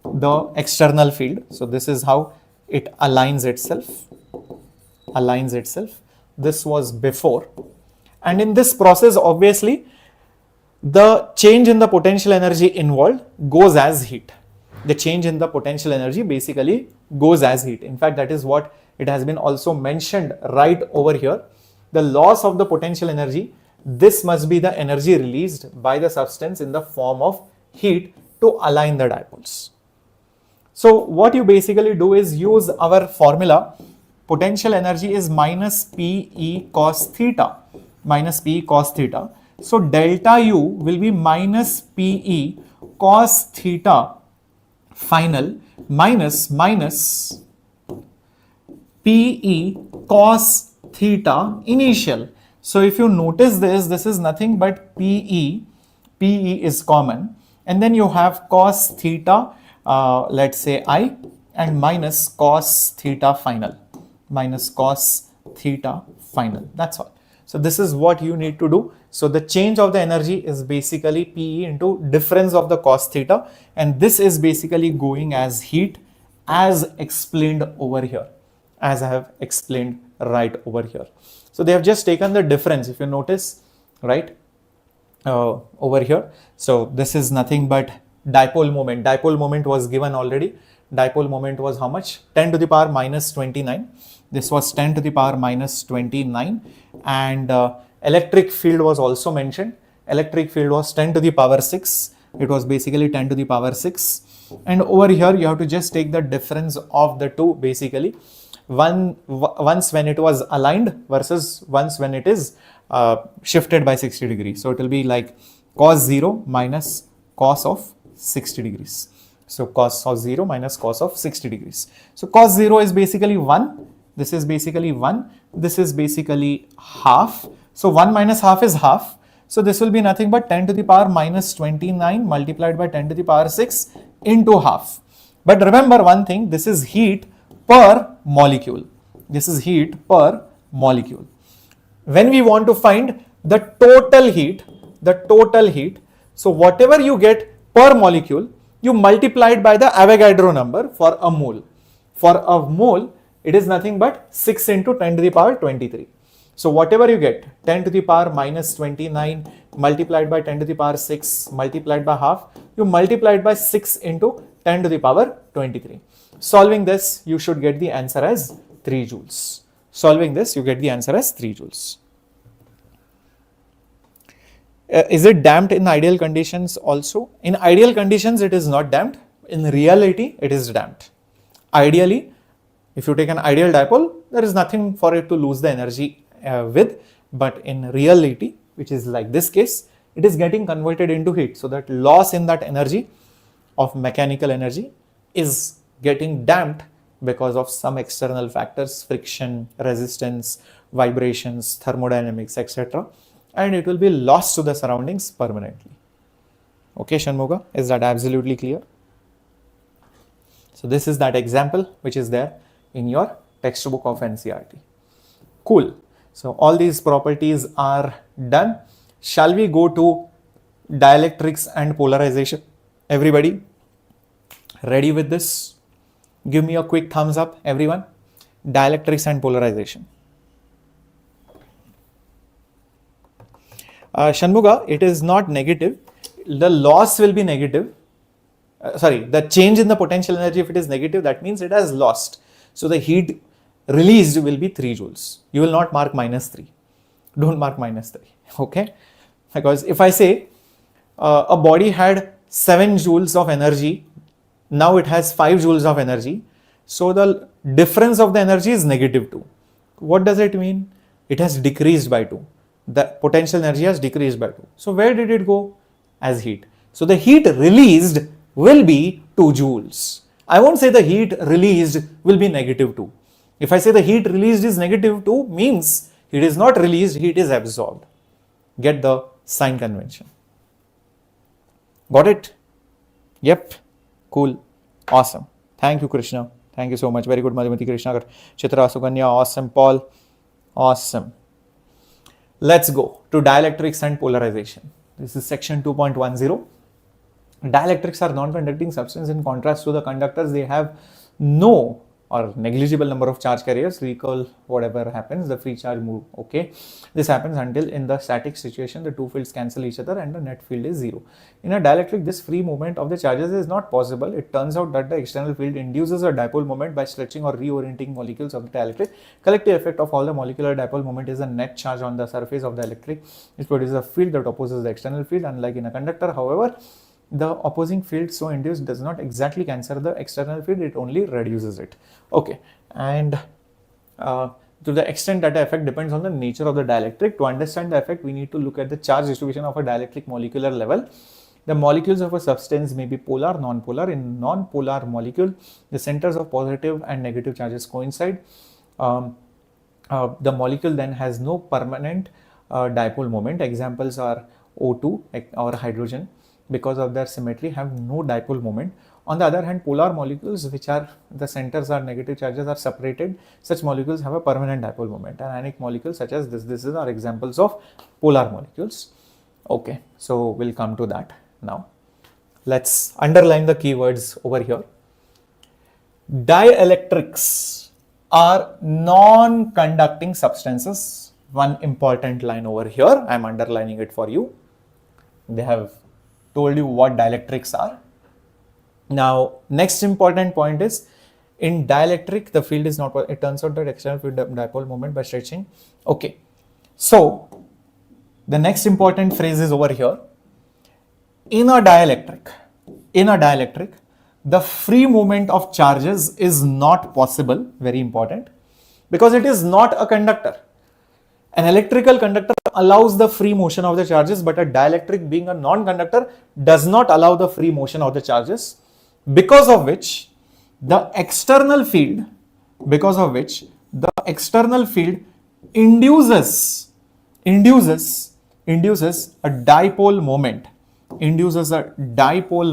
the external field. So this is how it aligns itself. This was before. And in this process, obviously, the change in the potential energy involved goes as heat. the change in the potential energy basically goes as heat. In fact, that is what it has been also mentioned right over here. The loss of the potential energy, this must be the energy released by the substance in the form of heat to align the dipoles. So what you basically do is use our formula. Potential energy is minus Pe cos theta, minus Pe cos theta. So delta U will be minus Pe cos theta final minus Pe cos theta initial. So if you notice this is nothing but Pe is common, and then you have cos theta, let's say I, and minus cos theta final, minus cos theta final. That's all. So this is what you need to do. So the change of the energy is basically Pe into difference of the cos theta, and this is basically going as heat as explained over here, as I have explained right over here. So they have just taken the difference, if you notice, right, over here. So this is nothing but dipole moment. Dipole moment was given already. Dipole moment was how much? 10 to the power minus 29. This was 10 to the power minus 29, and electric field was also mentioned. Electric field was 10 to the power 6. It was basically 10 to the power 6. And over here you have to just take the difference of the two, basically. Once when it was aligned versus once when it is shifted by 60 degrees. So it will be like cos 0 minus cos of 60 degrees. So cos of 0 minus cos of 60 degrees. So cos 0 is basically 1. This is basically 1. This is basically half. So 1 minus half is half. So this will be nothing but 10 to the power minus 29 multiplied by 10 to the power 6 into half. But remember one thing, this is heat per molecule. This is heat per molecule. When we want to find the total heat, so whatever you get per molecule, you multiply it by the Avogadro number for a mole. For a mole, it is nothing but 6 into 10 to the power 23. So whatever you get, 10 to the power minus 29 multiplied by 10 to the power 6 multiplied by half, you multiply it by 6 into 10 to the power 23. Solving this, you should get the answer as 3 joules. Solving this, you get the answer as 3 joules. Is it damped in ideal conditions also? In ideal conditions, it is not damped. In reality, it is damped. Ideally, if you take an ideal dipole, there is nothing for it to lose the energy with. But in reality, which is like this case, it is getting converted into heat. So that loss in that energy of mechanical energy is getting damped because of some external factors, friction, resistance, vibrations, thermodynamics, etc. And it will be lost to the surroundings permanently. Okay, Shanmuga, is that absolutely clear? So this is that example which is there in your textbook of NCERT. Cool. So all these properties are done. Shall we go to dielectrics and polarization? Everybody ready with this? Give me a quick thumbs up, everyone. Dielectrics and polarization. Shanmuga, it is not negative. The loss will be negative. The change in the potential energy, if it is negative, that means it has lost. So the heat released will be 3 joules. You will not mark minus 3. Don't mark minus 3. Okay? Because if I say a body had 7 joules of energy, now it has 5 joules of energy. So the difference of the energy is negative 2. What does it mean? It has decreased by 2. The potential energy has decreased by 2. So where did it go? As heat. So the heat released will be 2 joules. I won't say the heat released will be negative 2. If I say the heat released is negative 2, means heat is not released, heat is absorbed. Get the sign convention. Got it? Yep. Cool. Awesome. Thank you, Krishna. Thank you so much. Very good, Madhumati, Krishna, Chitra, Suganya. Awesome, Paul. Awesome. Let's go to dielectrics and polarization. This is section 2.10. Dielectrics are non-conducting substances. In contrast to the conductors, they have no or negligible number of charge carriers, recall whatever happens, the free charge move. Okay, this happens until in the static situation the two fields cancel each other and the net field is 0. In a dielectric, this free movement of the charges is not possible. It turns out that the external field induces a dipole moment by stretching or reorienting molecules of the dielectric. Collective effect of all the molecular dipole moment is a net charge on the surface of the electric. It produces a field that opposes the external field. Unlike in a conductor, however, the opposing field so induced does not exactly cancel the external field, it only reduces it. Okay, and to the extent that the effect depends on the nature of the dielectric. To understand the effect, we need to look at the charge distribution of a dielectric molecular level. The molecules of a substance may be polar, non-polar. In non-polar molecule, the centers of positive and negative charges coincide. The molecule then has no permanent dipole moment. Examples are O2 or hydrogen, because of their symmetry, have no dipole moment. On the other hand, polar molecules, which are the centers are negative charges are separated, such molecules have a permanent dipole moment. And ionic molecules such as this are examples of polar molecules. Okay, so we'll come to that now. Let's underline the keywords over here. Dielectrics are non-conducting substances. One important line over here, I am underlining it for you. They have told you what dielectrics are. Now, next important point is, in dielectric, the field is not, it turns out that external field dipole moment by stretching. Okay, so the next important phrase is over here. In a dielectric, the free movement of charges is not possible, very important, because it is not a conductor. An electrical conductor allows the free motion of the charges, but a dielectric, being a non-conductor, does not allow the free motion of the charges, because of which the external field induces a dipole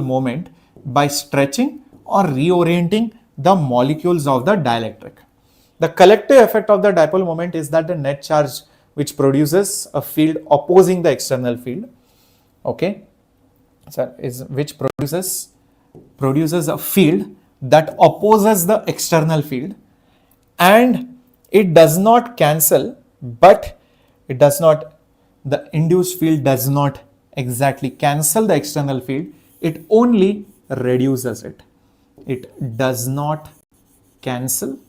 moment by stretching or reorienting the molecules of the dielectric. The collective effect of the dipole moment is that the net charge which produces a field opposing the external field, okay, which produces a field that opposes the external field, and it does not cancel, but the induced field does not exactly cancel the external field, it only reduces it. It does not cancel,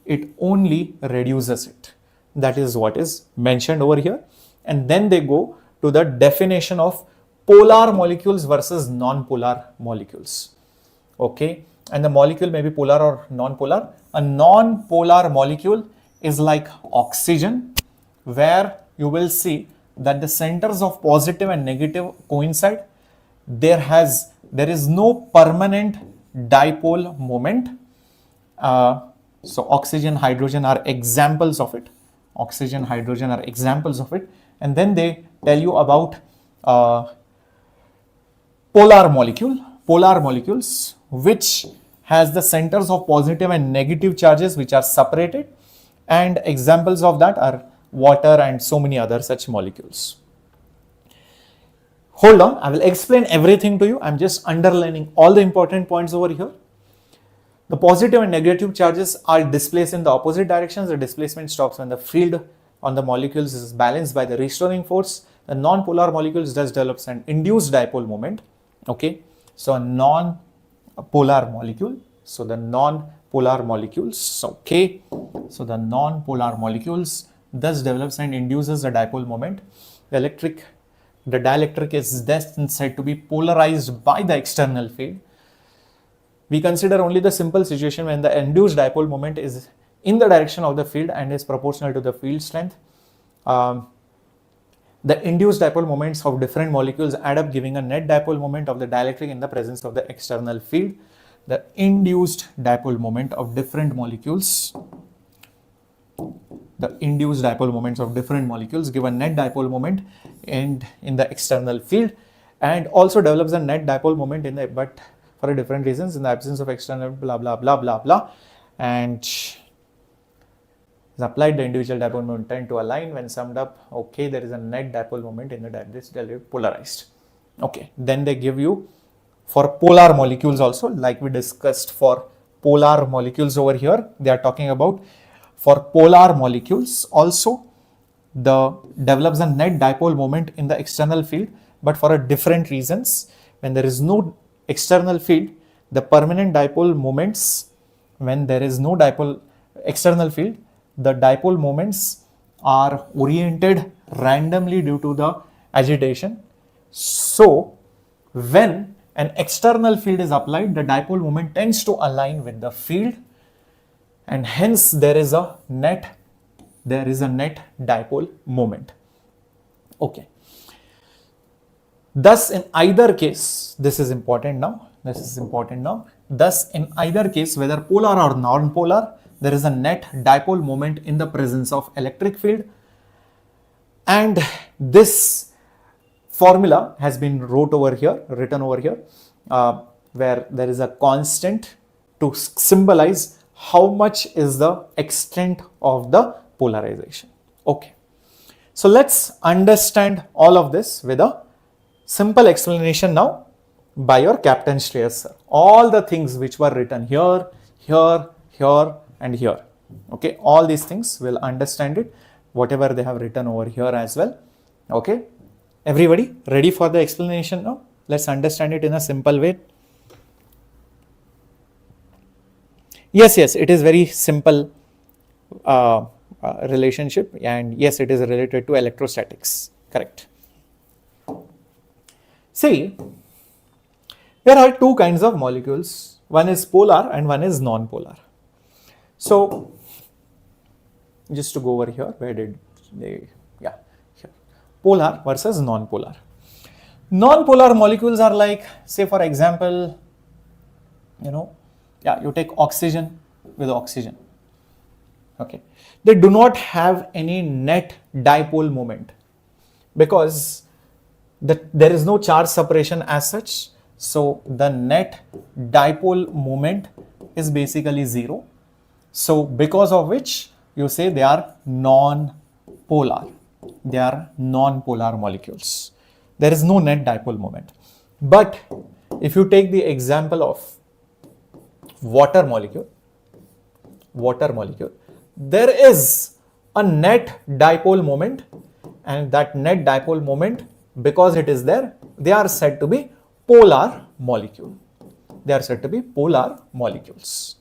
it only reduces it. That is what is mentioned over here. And then they go to the definition of polar molecules versus non-polar molecules. Okay, and the molecule may be polar or non-polar. A non-polar molecule is like oxygen, where you will see that the centers of positive and negative coincide. There is no permanent dipole moment. So oxygen, hydrogen are examples of it. And then they tell you about polar molecules, which has the centers of positive and negative charges which are separated, and examples of that are water and so many other such molecules. Hold on, I will explain everything to you. I'm just underlining all the important points over here. The positive and negative charges are displaced in the opposite directions. The displacement stops when the field on the molecules is balanced by the restoring force. The non-polar molecules thus develops an induced dipole moment. Okay, so a non-polar molecule. So the non-polar molecules. Okay, so the non-polar molecules thus develops and induces a dipole moment. The dielectric is then said to be polarized by the external field. We consider only the simple situation when the induced dipole moment is in the direction of the field and is proportional to the field strength. The induced dipole moments of different molecules add up, giving a net dipole moment of the dielectric in the presence of the external field. The induced dipole moment of different molecules, give a net dipole moment in the external field, and also develops a net dipole moment in the, but for different reasons, in the absence of external blah blah blah blah blah, and is applied the individual dipole moment tend to align. When summed up, okay, there is a net dipole moment in the dielectric polarized. Okay, then they give you for polar molecules also, like we discussed for polar molecules over here. They are talking about for polar molecules also the develops a net dipole moment in the external field, but for a different reasons. When there is no external field, the permanent dipole moments, when there is no dipole external field, the dipole moments are oriented randomly due to the agitation. So when an external field is applied, the dipole moment tends to align with the field, and hence there is a net dipole moment. Okay. Thus, in either case, this is important now. Thus, in either case, whether polar or non-polar, there is a net dipole moment in the presence of electric field. And this formula has been written over here, where there is a constant to symbolize how much is the extent of the polarization. Okay. So let's understand all of this with a simple explanation now by your Captain Shreyas sir. All the things which were written here, here, here and here. Okay. All these things will understand it, whatever they have written over here as well. Okay. Everybody ready for the explanation now? Let's understand it in a simple way. Yes, it is very simple relationship, and yes, it is related to electrostatics. Correct. See, there are two kinds of molecules. One is polar and one is non-polar. So, just to go over here, where did they, yeah, here. Polar versus non-polar. Non-polar molecules are like, say for example, you take oxygen with oxygen. Okay. They do not have any net dipole moment because there is no charge separation as such. So the net dipole moment is basically zero. So because of which you say they are non-polar. They are non-polar molecules. There is no net dipole moment. But if you take the example of water molecule, there is a net dipole moment, and that net dipole moment, because it is there, they are said to be polar molecule. They are said to be polar molecules.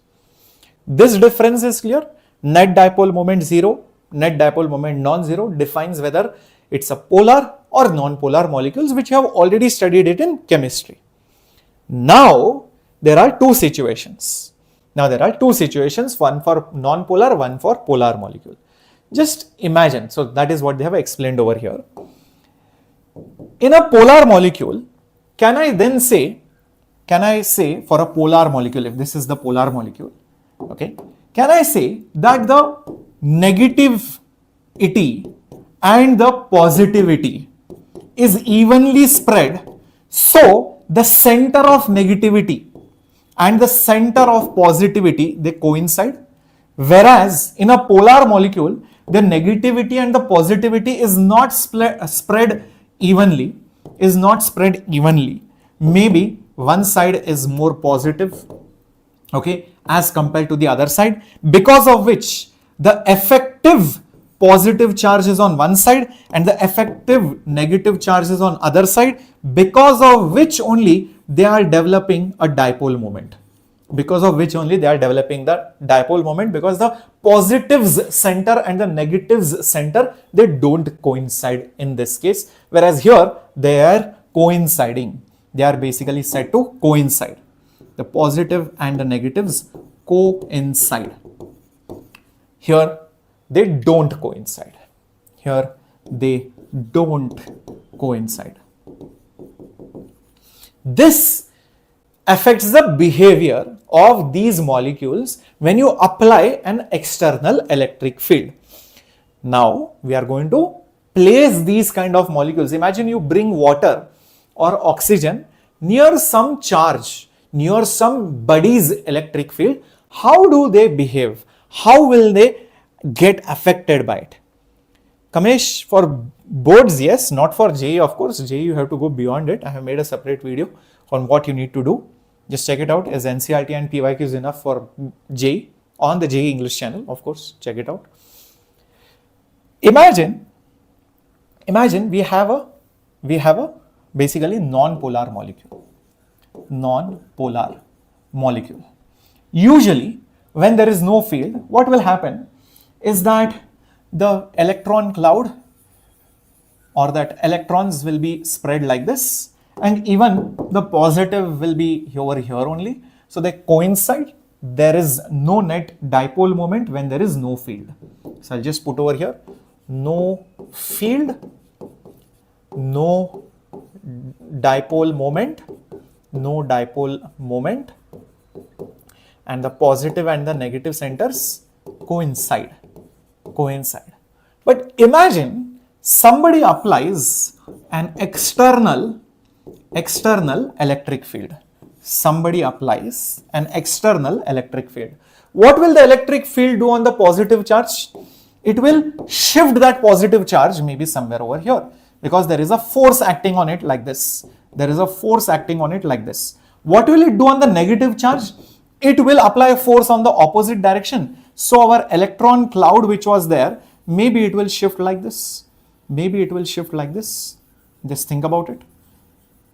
This difference is clear. Net dipole moment 0, net dipole moment non-zero defines whether it's a polar or non-polar molecules, which you have already studied it in chemistry. Now, there are two situations. One for non-polar, one for polar molecule. Just imagine, so that is what they have explained over here. In a polar molecule, can I say for a polar molecule, if this is the polar molecule, okay, can I say that the negativity and the positivity is evenly spread, so the center of negativity and the center of positivity, they coincide, whereas in a polar molecule, the negativity and the positivity is not spread evenly. Maybe one side is more positive, okay, as compared to the other side, because of which the effective positive charge is on one side and the effective negative charge is on other side, because of which only they are developing a dipole moment. Because the positives center and the negatives center, they don't coincide in this case, whereas here they are coinciding. They are basically said to coincide. The positive and the negatives coincide. Here they don't coincide. This affects the behavior of these molecules when you apply an external electric field. Now we are going to place these kind of molecules. Imagine you bring water or oxygen near some charge, near somebody's electric field. How do they behave? How will they get affected by it? Kamesh, for boards, yes, not for JEE, of course. JEE, you have to go beyond it. I have made a separate video on what you need to do. Just check it out, as NCERT and PYQs enough for JEE on the JEE English channel, of course, check it out. Imagine we have a basically non-polar molecule. Usually when there is no field, what will happen is that the electron cloud or that electrons will be spread like this, and even the positive will be over here only. So they coincide. There is no net dipole moment when there is no field. So I'll just put over here, no field, no dipole moment, and the positive and the negative centers coincide. But imagine somebody applies an external electric field. What will the electric field do on the positive charge? It will shift that positive charge maybe somewhere over here, because there is a force acting on it like this. What will it do on the negative charge? It will apply a force on the opposite direction. So our electron cloud which was there, maybe it will shift like this. Just think about it.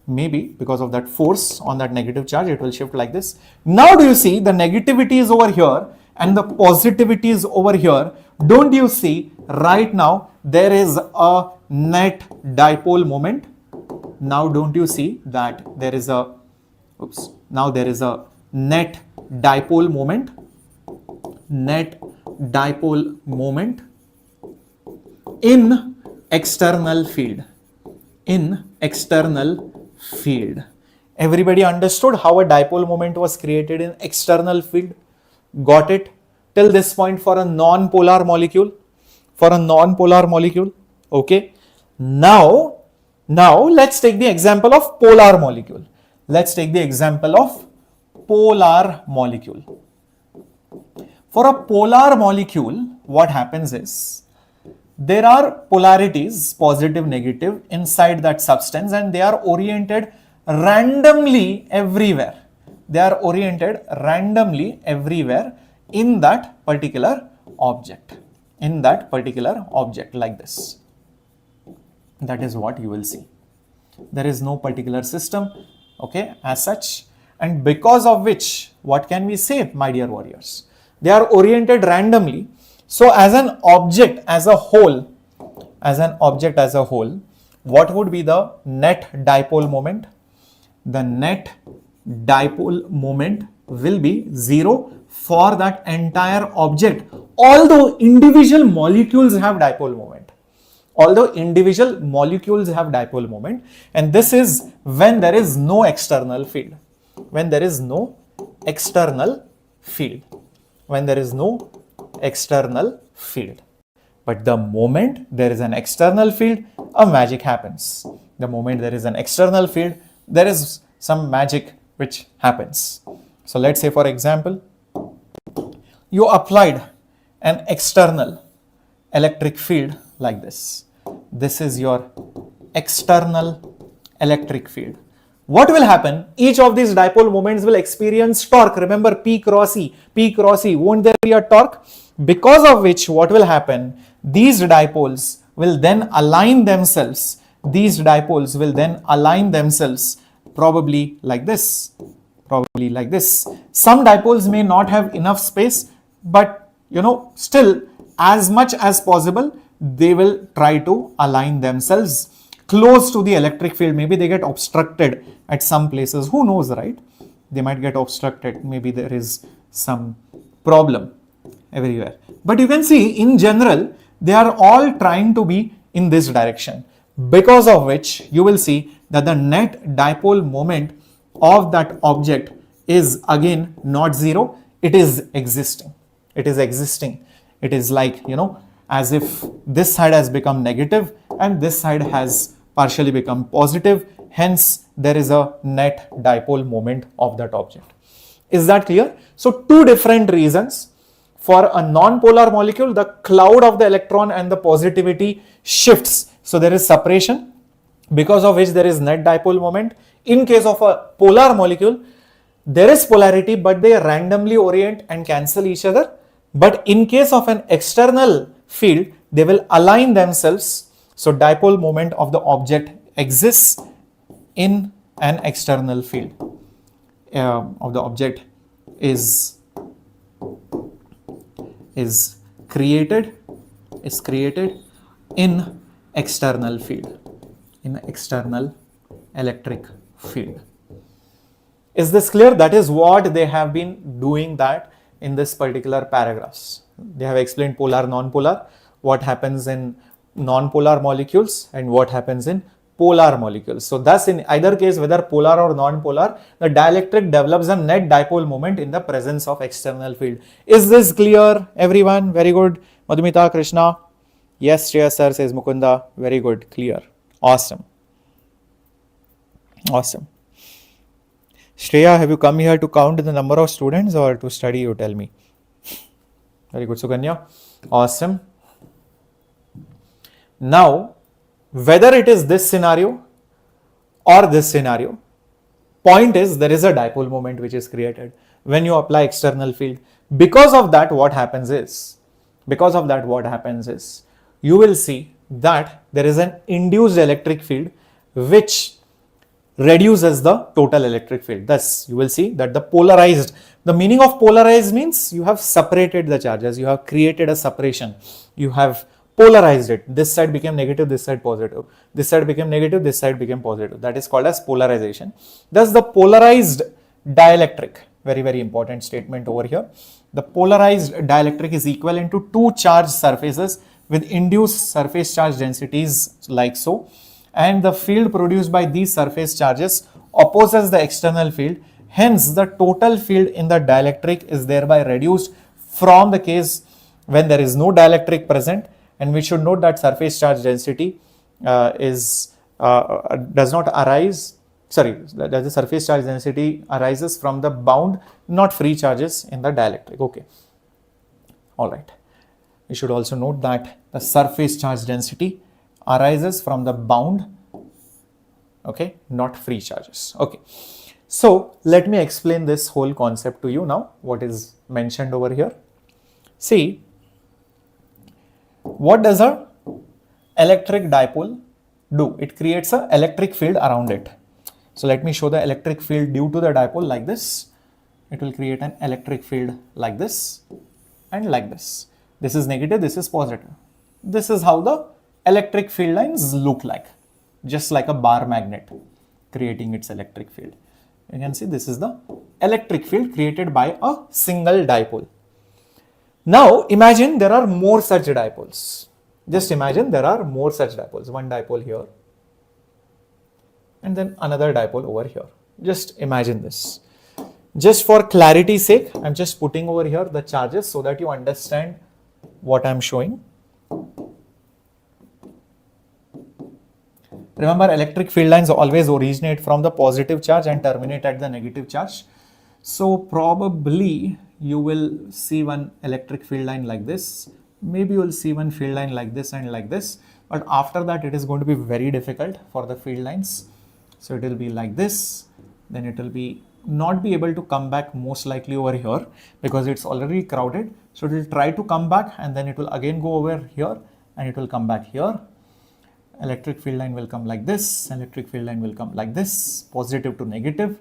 Maybe because of that force on that negative charge, it will shift like this. Now do you see the negativity is over here and the positivity is over here? Don't you see right now there is a net dipole moment? Now don't you see that there is a net dipole moment in external field. Everybody understood how a dipole moment was created in external field? Got it? Till this point for a non-polar molecule? Okay. Now let's take the example of polar molecule. For a polar molecule, what happens is, there are polarities, positive, negative, inside that substance, and they are oriented randomly everywhere. In that particular object. Like this. That is what you will see. There is no particular system, okay, as such. And because of which, what can we say, my dear warriors? They are oriented randomly. So as an object as a whole, what would be the net dipole moment? The net dipole moment will be 0 for that entire object, although individual molecules have dipole moment. And this is when there is no external field. But the moment there is an external field, a magic happens. There is some magic which happens. So let's say, for example, you applied an external electric field like this. This is your external electric field. What will happen? Each of these dipole moments will experience torque. Remember P cross E. Won't there be a torque? Because of which, what will happen? These dipoles will then align themselves. Probably like this. Some dipoles may not have enough space, but still, as much as possible, they will try to align themselves close to the electric field. Maybe they get obstructed at some places. Who knows, right? They might get obstructed. Maybe there is some problem everywhere. But you can see, in general, they are all trying to be in this direction. Because of which, you will see that the net dipole moment of that object is again not 0. It is existing. It is like, as if this side has become negative and this side has partially become positive. Hence, there is a net dipole moment of that object. Is that clear? So, two different reasons. For a non-polar molecule, the cloud of the electron and the positivity shifts. So, there is separation, because of which there is net dipole moment. In case of a polar molecule, there is polarity, but they randomly orient and cancel each other. But in case of an external field, they will align themselves. So dipole moment of the object exists in an external field of the object is created in external field, in external electric field. Is this clear? That is what they have been doing that in this particular paragraphs. They have explained polar, non-polar, what happens in non-polar molecules and what happens in polar molecules. So thus in either case, whether polar or non-polar, the dielectric develops a net dipole moment in the presence of external field. Is this clear, everyone? Very good. Madhumita, Krishna? Yes, Shreyas sir, says Mukunda. Very good, clear. Awesome. Awesome. Shreya, have you come here to count the number of students or to study, you tell me? Very good, Sukanya. Awesome. Now, whether it is this scenario or this scenario, point is there is a dipole moment which is created when you apply external field. Because of that, what happens is, you will see that there is an induced electric field which reduces the total electric field. Thus, you will see that the meaning of polarized means you have separated the charges, you have created a separation, you have polarized it. This side became negative, this side positive. This side became negative, this side became positive. That is called as polarization. Thus, the polarized dielectric, very, very important statement over here. The polarized dielectric is equivalent to two charged surfaces with induced surface charge densities like so. And the field produced by these surface charges opposes the external field. Hence, the total field in the dielectric is thereby reduced from the case when there is no dielectric present. And we should note that surface charge density does not arise. The surface charge density arises from the bound, not free charges in the dielectric. Okay. All right. We should also note that the surface charge density arises from the bound, okay, not free charges. Okay. So let me explain this whole concept to you now, what is mentioned over here. See, what does a electric dipole do? It creates an electric field around it. So let me show the electric field due to the dipole like this. It will create an electric field like this and like this. This is negative, this is positive. This is how the electric field lines look like, just like a bar magnet creating its electric field. You can see this is the electric field created by a single dipole. Now imagine there are more such dipoles. Just imagine there are more such dipoles. One dipole here and then another dipole over here. Just imagine this. Just for clarity's sake, I'm just putting over here the charges so that you understand what I'm showing. Remember, electric field lines always originate from the positive charge and terminate at the negative charge. So probably you will see one electric field line like this. Maybe you will see one field line like this and like this. But after that, it is going to be very difficult for the field lines. So it will be like this. Then it will be not be able to come back most likely over here because it's already crowded. So it will try to come back and then it will again go over here and it will come back here. Electric field line will come like this, electric field line will come like this, positive to negative.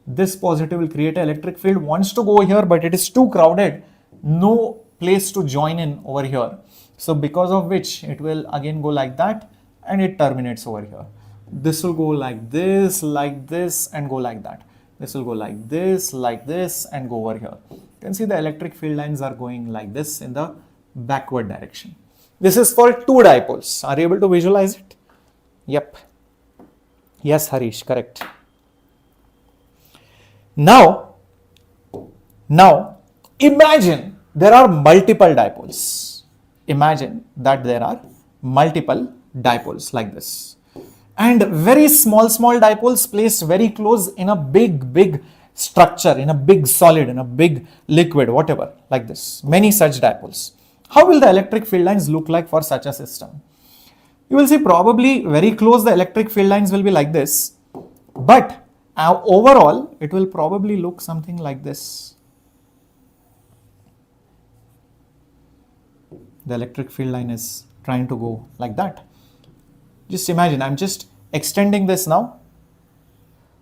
This positive will create an electric field, wants to go here, but it is too crowded, no place to join in over here. So because of which it will again go like that and it terminates over here. This will go like this and go like that. This will go like this and go over here. You can see the electric field lines are going like this in the backward direction. This is for two dipoles. Are you able to visualize it? Yep. Yes, Harish, correct. Now imagine there are multiple dipoles. Imagine that there are multiple dipoles like this. And very small dipoles placed very close in a big structure, in a big solid, in a big liquid, whatever, like this. Many such dipoles. How will the electric field lines look like for such a system? You will see probably very close the electric field lines will be like this. But Overall, it will probably look something like this. The electric field line is trying to go like that. Just imagine, I'm just extending this now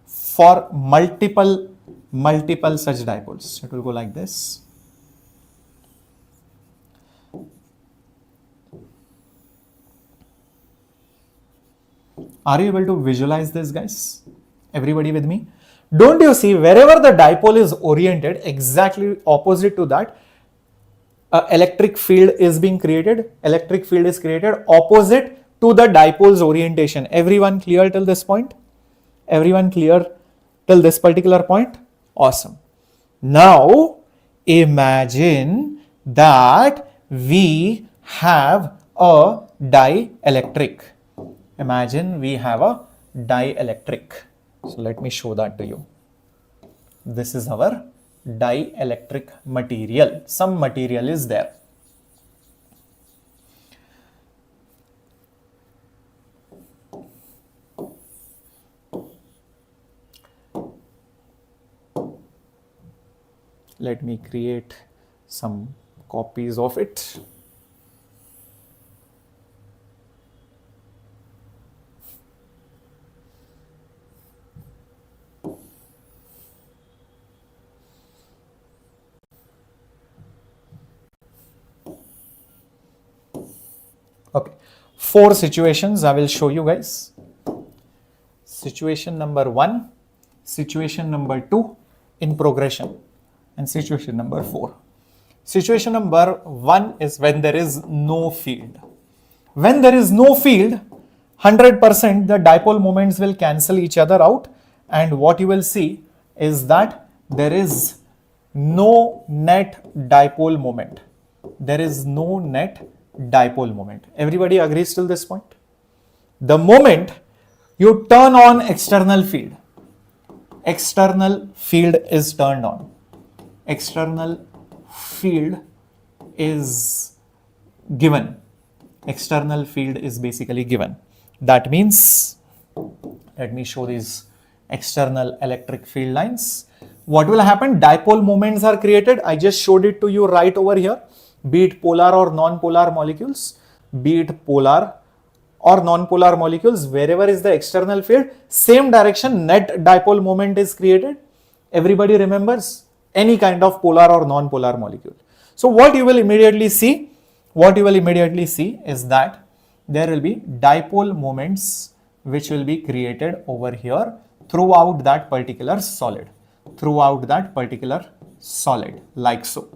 for multiple such dipoles. It will go like this. Are you able to visualize this, guys? Everybody with me? Don't you see, wherever the dipole is oriented, exactly opposite to that, electric field is being created. Electric field is created opposite to the dipole's orientation. Everyone clear till this point? Everyone clear till this particular point? Awesome. Now, imagine that we have a dielectric. Imagine we have a dielectric. So let me show that to you. This is our dielectric material. Some material is there. Let me create some copies of it. Okay, 4 situations I will show you guys. Situation number 1, situation number 2 in progression, and situation number 4. Situation number 1 is when there is no field. When there is no field, 100% the dipole moments will cancel each other out, and what you will see is that there is no net dipole moment. There is no net dipole moment. Everybody agrees till this point? The moment you turn on external field is turned on. External field is given. External field is basically given. That means, let me show these external electric field lines. What will happen? Dipole moments are created. I just showed it to you right over here. Be it polar or non-polar molecules, be it polar or non-polar molecules, wherever is the external field, same direction net dipole moment is created. Everybody remembers? Any kind of polar or non-polar molecule. So what you will immediately see? What you will immediately see is that there will be dipole moments which will be created over here throughout that particular solid. Throughout that particular solid, like so.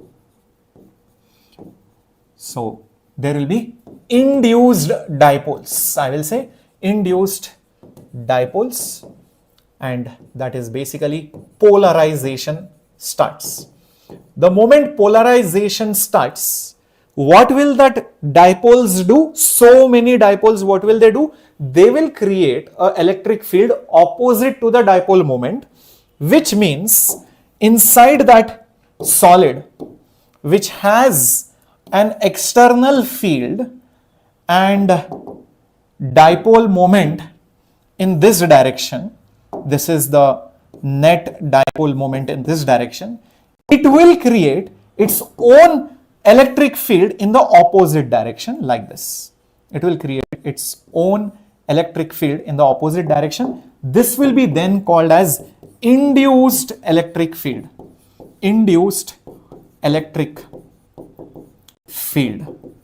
So there will be induced dipoles. I will say induced dipoles, and that is basically polarization starts. The moment polarization starts, what will that dipoles do? So many dipoles, what will they do? They will create an electric field opposite to the dipole moment, which means inside that solid, which has an external field and dipole moment in this direction, this is the net dipole moment in this direction, it will create its own electric field in the opposite direction like this. It will create its own electric field in the opposite direction. This will be then called as induced electric field. Induced electric field.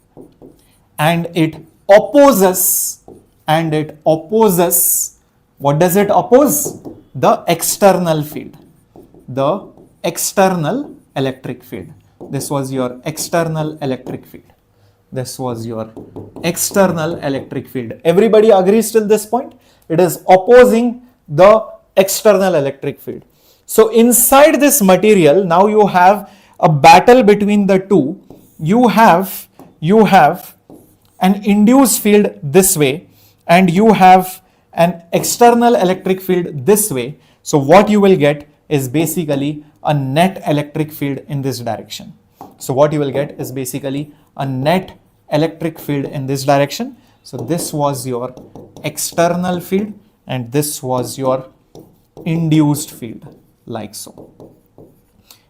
And it opposes, what does it oppose? The external field. The external electric field. This was your external electric field. This was your external electric field. Everybody agrees till this point? It is opposing the external electric field. So inside this material, now you have a battle between the two. You have an induced field this way, and you have an external electric field this way. So what you will get is basically a net electric field in this direction. So what you will get is basically a net electric field in this direction. So this was your external field and this was your induced field, like so.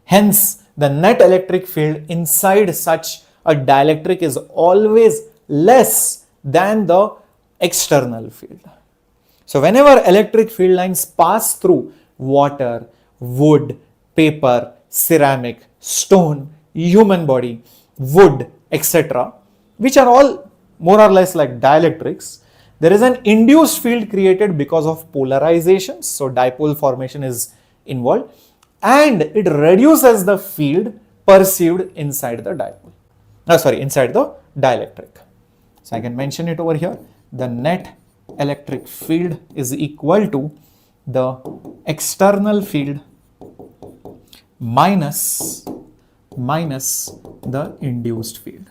Hence, the net electric field inside such a dielectric is always less than the external field. So whenever electric field lines pass through water, wood, paper, ceramic, stone, human body, wood, etc., which are all more or less like dielectrics, there is an induced field created because of polarization. So dipole formation is involved, and it reduces the field perceived inside the dipole. Inside the dielectric. So I can mention it over here. The net electric field is equal to the external field minus the induced field.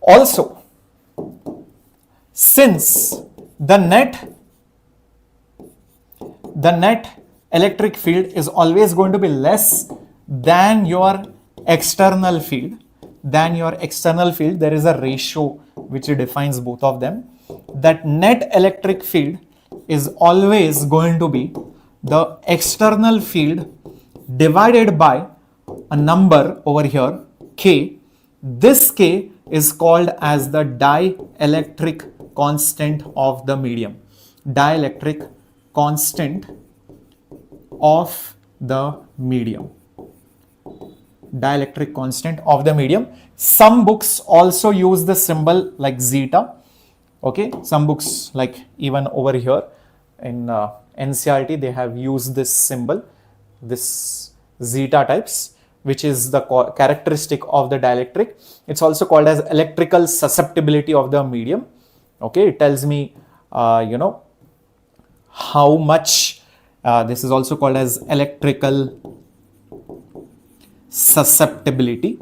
Also, since the net electric field is always going to be less than your external field, there is a ratio which defines both of them. That net electric field is always going to be the external field divided by a number over here, K. This K is called as the dielectric constant of the medium. Dielectric constant of the medium. Dielectric constant of the medium. Some books also use the symbol like zeta. Okay, some books like even over here in NCERT they have used this symbol, this zeta types, which is the characteristic of the dielectric. It's also called as electrical susceptibility of the medium. Okay, it tells me, how much, this is also called as electrical susceptibility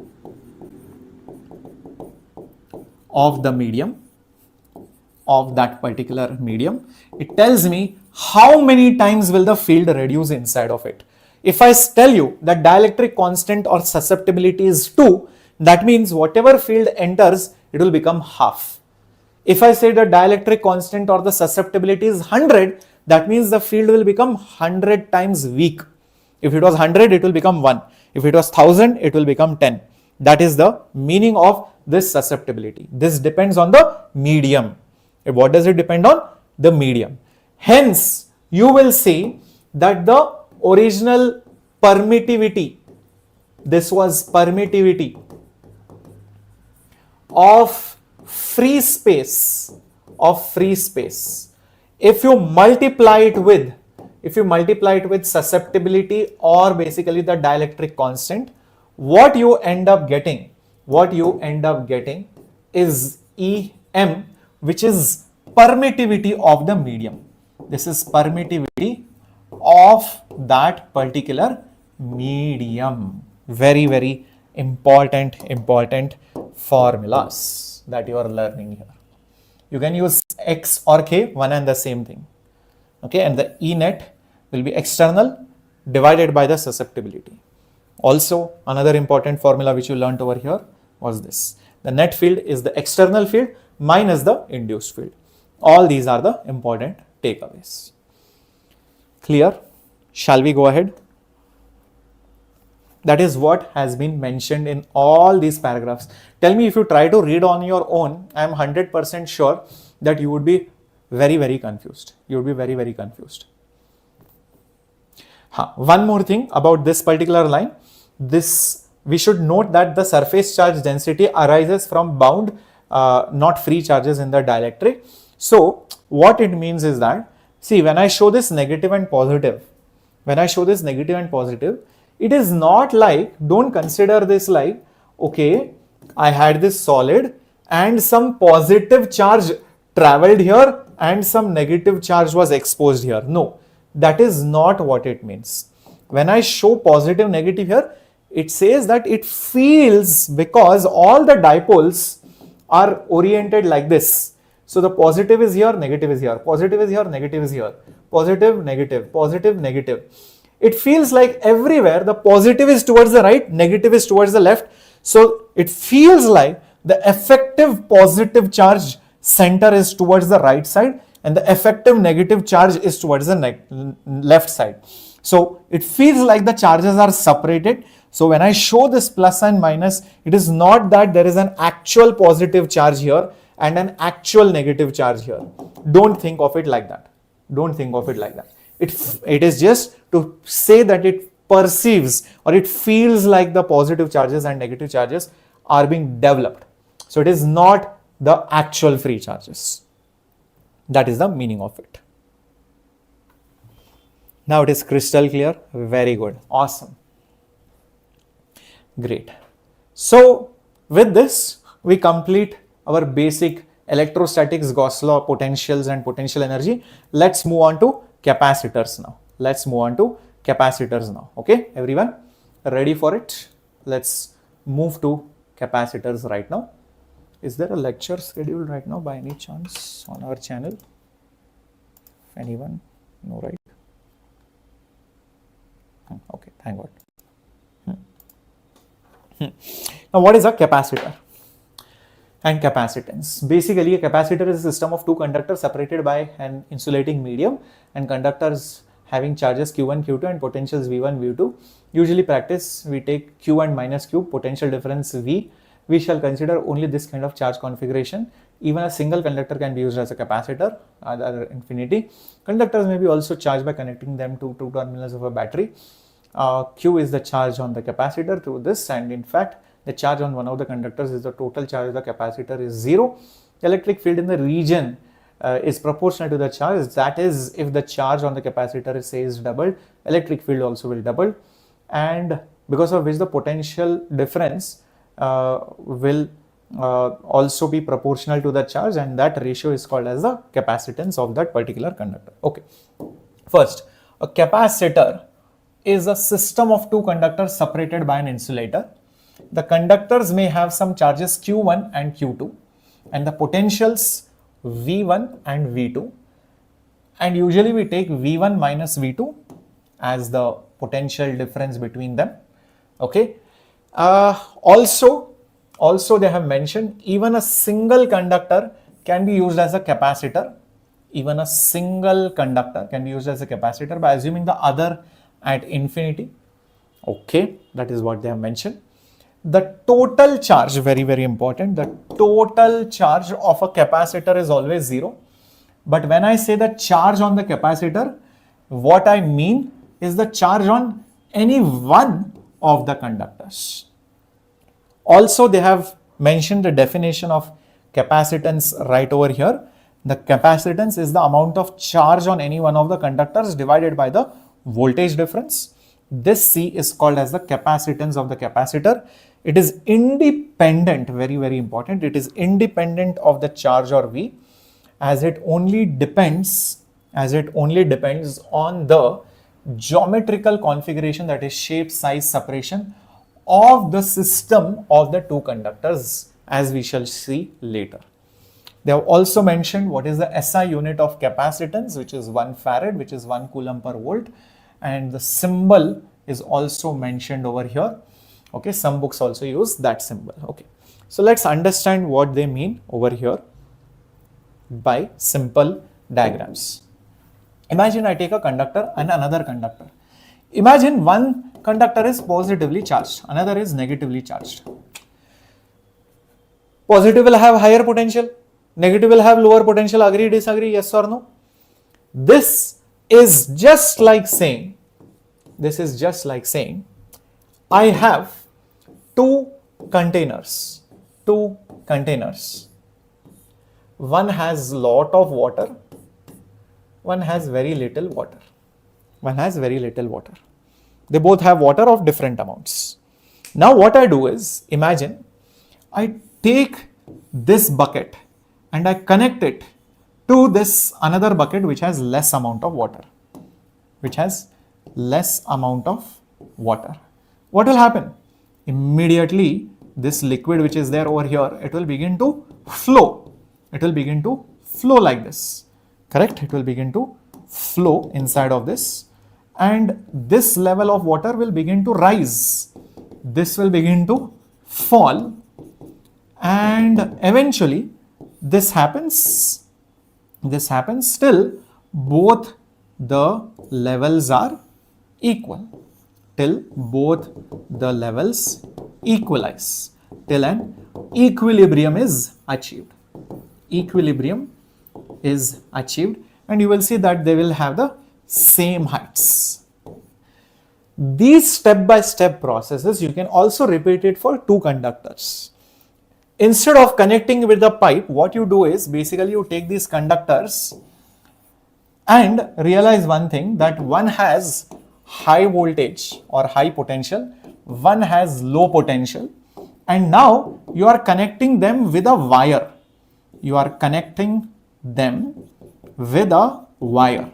of the medium, of that particular medium. It tells me how many times will the field reduce inside of it. If I tell you that dielectric constant or susceptibility is 2, that means whatever field enters, it will become half. If I say the dielectric constant or the susceptibility is 100, that means the field will become 100 times weak. If it was 100, it will become 1. If it was 1000, it will become 10. That is the meaning of this susceptibility. This depends on the medium. What does it depend on? The medium. Hence, you will see that the original permittivity, this was permittivity of free space, if you multiply it with susceptibility or basically the dielectric constant, what you end up getting is EM, which is permittivity of the medium. This is permittivity of that particular medium. Very, very important formulas that you are learning here. You can use X or K, one and the same thing. Okay, and the E net will be external divided by the susceptibility. Also, another important formula which you learnt over here was this. The net field is the external field minus the induced field. All these are the important takeaways. Clear? Shall we go ahead? That is what has been mentioned in all these paragraphs. Tell me if you try to read on your own, I am 100% sure that you would be very, very confused. You would be very, very confused. One more thing about this particular line. We should note that the surface charge density arises from bound, not free charges in the dielectric. So what it means is that, see, when I show this negative and positive, it is not like, don't consider this like, okay, I had this solid and some positive charge traveled here and some negative charge was exposed here. No, that is not what it means. When I show positive, negative here, it says that it feels, because all the dipoles are oriented like this. So the positive is here, negative is here, positive is here, negative is here, positive, negative, positive, negative. It feels like everywhere the positive is towards the right, negative is towards the left. So it feels like the effective positive charge center is towards the right side and the effective negative charge is towards the left side. So it feels like the charges are separated. So when I show this plus and minus, it is not that there is an actual positive charge here and an actual negative charge here. Don't think of it like that. Don't think of it like that. It is just to say that it perceives or it feels like the positive charges and negative charges are being developed. So it is not the actual free charges. That is the meaning of it. Now it is crystal clear. Very good. Awesome. Great. So with this, we complete our basic electrostatics, Gauss law, potentials and potential energy. Let's move on to capacitors now. Let's move on to capacitors now. Okay, everyone, ready for it? Let's move to capacitors right now. Is there a lecture scheduled right now by any chance on our channel? Anyone? No, right? Okay, thank God. Now, what is a capacitor and capacitance? Basically, a capacitor is a system of two conductors separated by an insulating medium, and conductors having charges Q1, Q2 and potentials V1, V2. Usually practice, we take Q and minus Q, potential difference V. We shall consider only this kind of charge configuration. Even a single conductor can be used as a capacitor, other infinity. Conductors may be also charged by connecting them to two terminals of a battery. Q is the charge on the capacitor through this, and in fact, the charge on one of the conductors is the total charge of the capacitor is 0. The electric field in the region is proportional to the charge. That is, if the charge on the capacitor is doubled, electric field also will double, and because of which the potential difference will also be proportional to the charge, and that ratio is called as the capacitance of that particular conductor. Okay, first, a capacitor is a system of two conductors separated by an insulator. The conductors may have some charges Q1 and Q2 and the potentials V1 and V2, and usually we take V1 minus V2 as the potential difference between them. Okay. Also they have mentioned even a single conductor can be used as a capacitor. Even a single conductor can be used as a capacitor by assuming the other at infinity. Okay, that is what they have mentioned. The total charge, very, very important, the total charge of a capacitor is always 0. But when I say the charge on the capacitor, what I mean is the charge on any one of the conductors. Also, they have mentioned the definition of capacitance right over here. The capacitance is the amount of charge on any one of the conductors divided by the voltage difference. This C is called as the capacitance of the capacitor. It is independent, very, very important. It is independent of the charge or V, as it only depends on the geometrical configuration, that is shape, size, separation of the system of the two conductors, as we shall see later. They have also mentioned what is the SI unit of capacitance, which is 1 farad, which is 1 coulomb per volt, and the symbol is also mentioned over here. Okay, some books also use that symbol. Okay, so let's understand what they mean over here by simple diagrams. Imagine I take a conductor and another conductor. Imagine one conductor is positively charged, another is negatively charged. Positive will have higher potential, negative will have lower potential. Agree, disagree, yes or no? This is just like saying, I have two containers. One has lot of water, one has very little water. They both have water of different amounts. Now what I do is, imagine I take this bucket and I connect it to this another bucket which has less amount of water. What will happen? Immediately this liquid which is there over here, it will begin to flow. It will begin to flow like this. Correct? It will begin to flow inside of this, and this level of water will begin to rise. This will begin to fall, and eventually this happens till both the levels are equal, till both the levels equalize, till an equilibrium is achieved. Equilibrium is achieved, and you will see that they will have the same heights. These step-by-step processes, you can also repeat it for two conductors. Instead of connecting with the pipe, what you do is basically you take these conductors and realize one thing, that one has high voltage or high potential, one has low potential, and now you are connecting them with a wire. You are connecting them with a wire.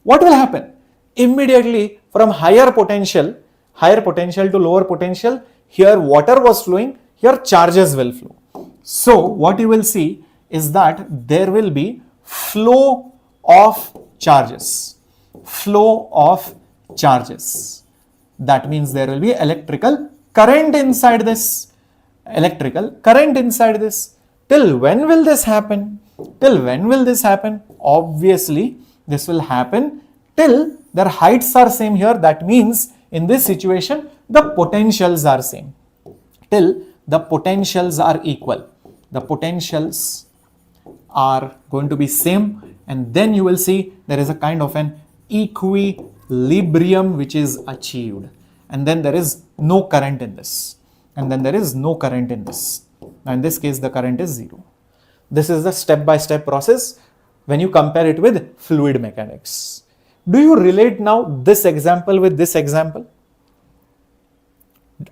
What will happen? Immediately from higher potential to lower potential, here water was flowing, here charges will flow. So what you will see is that there will be flow of charges. Flow of charges. That means there will be electrical current inside this. Electrical current inside this. Till when will this happen? Till when will this happen? Obviously, this will happen till their heights are same here. That means in this situation, the potentials are same. Till the potentials are equal. The potentials are going to be same, and then you will see there is a kind of an equilibrium which is achieved, and then there is no current in this, and then there is no current in this. Now in this case the current is zero. This is the step-by-step process when you compare it with fluid mechanics. Do you relate now this example with this example?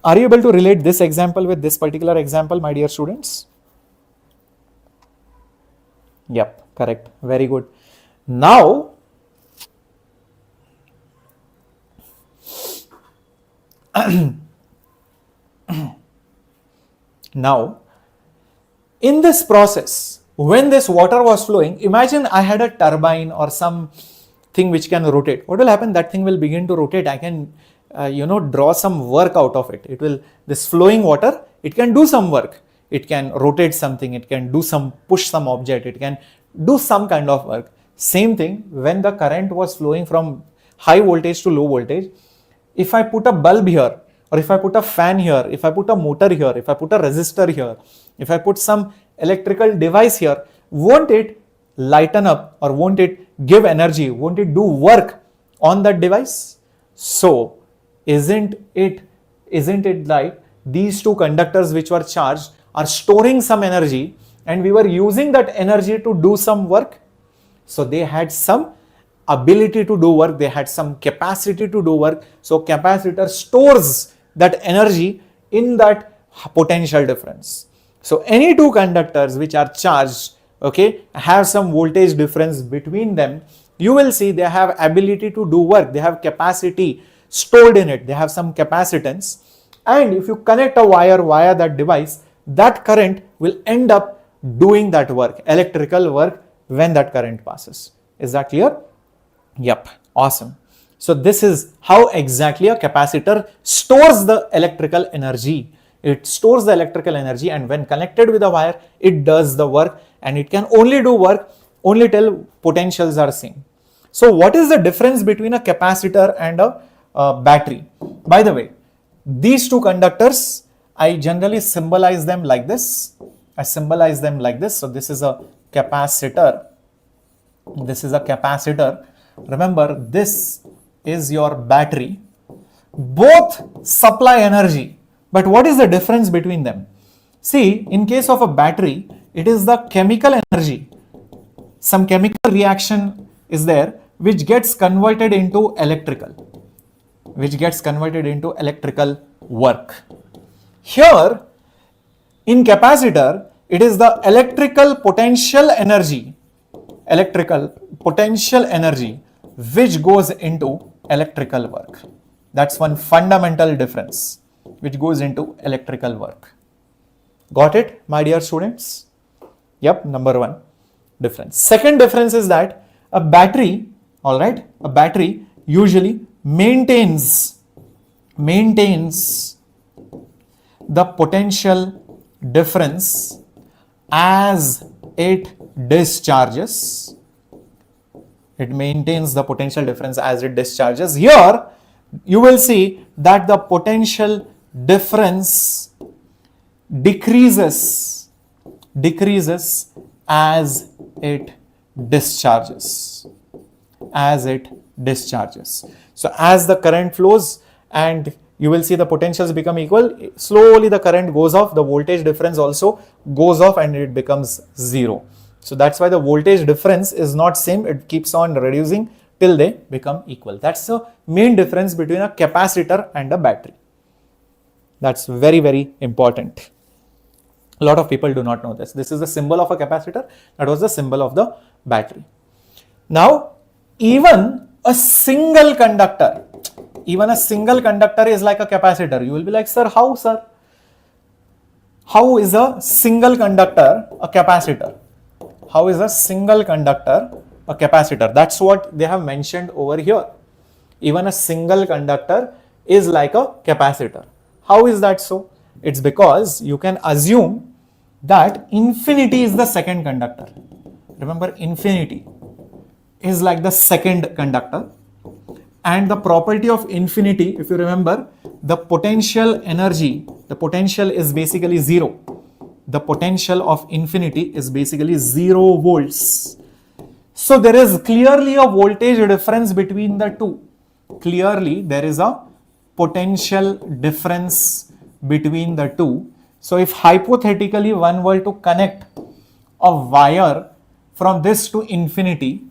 Are you able to relate this example with this particular example, my dear students? Yep, correct. Very good. Now, in this process, when this water was flowing, imagine I had a turbine or some thing which can rotate. What will happen? That thing will begin to rotate. I can draw some work out of it. This flowing water, it can do some work. It can rotate something, it can push some object, it can do some kind of work. Same thing when the current was flowing from high voltage to low voltage. If I put a bulb here, or if I put a fan here, if I put a motor here, if I put a resistor here, if I put some electrical device here, won't it lighten up, or won't it give energy, won't it do work on that device? So isn't it like these two conductors which were charged are storing some energy, and we were using that energy to do some work? So they had some ability to do work, they had some capacity to do work. So capacitor stores that energy in that potential difference. So any two conductors which are charged, have some voltage difference between them, you will see they have ability to do work, they have capacity stored in it, they have some capacitance, and if you connect a wire via that device, that current will end up doing that work, electrical work, when that current passes. Is that clear? Yep, awesome. So this is how exactly a capacitor stores the electrical energy. It stores the electrical energy, and when connected with a wire, it does the work, and it can only do work only till potentials are same. So what is the difference between a capacitor and a battery? By the way, these two conductors, I generally symbolize them like this. So this is a capacitor. This is a capacitor. Remember, this is your battery. Both supply energy. But what is the difference between them? See, in case of a battery, it is the chemical energy. Some chemical reaction is there which gets converted into electrical. Work. Here, in capacitor, it is the electrical potential energy which goes into electrical work. That's one fundamental difference which goes into electrical work. Got it, my dear students? Yep, number one difference. Second difference is that a battery, all right, a battery usually maintains the potential difference as it discharges. It maintains the potential difference as it discharges. Here you will see that the potential difference decreases as it discharges. So as the current flows and you will see the potentials become equal, slowly the current goes off, the voltage difference also goes off and it becomes zero. So that's why the voltage difference is not same, it keeps on reducing till they become equal. That's the main difference between a capacitor and a battery. That's very, very important. A lot of people do not know this. This is the symbol of a capacitor, that was the symbol of the battery. Now, even a single conductor is like a capacitor. You will be like, sir, how, sir? How is a single conductor a capacitor? How is a single conductor a capacitor? That's what they have mentioned over here. Even a single conductor is like a capacitor. How is that so? It's because you can assume that infinity is the second conductor. Remember, infinity is like the second conductor. And the property of infinity, if you remember, the potential energy, the potential is basically zero. The potential of infinity is basically 0 volts. So there is clearly a voltage difference between the two. Clearly there is a potential difference between the two. So if hypothetically one were to connect a wire from this to infinity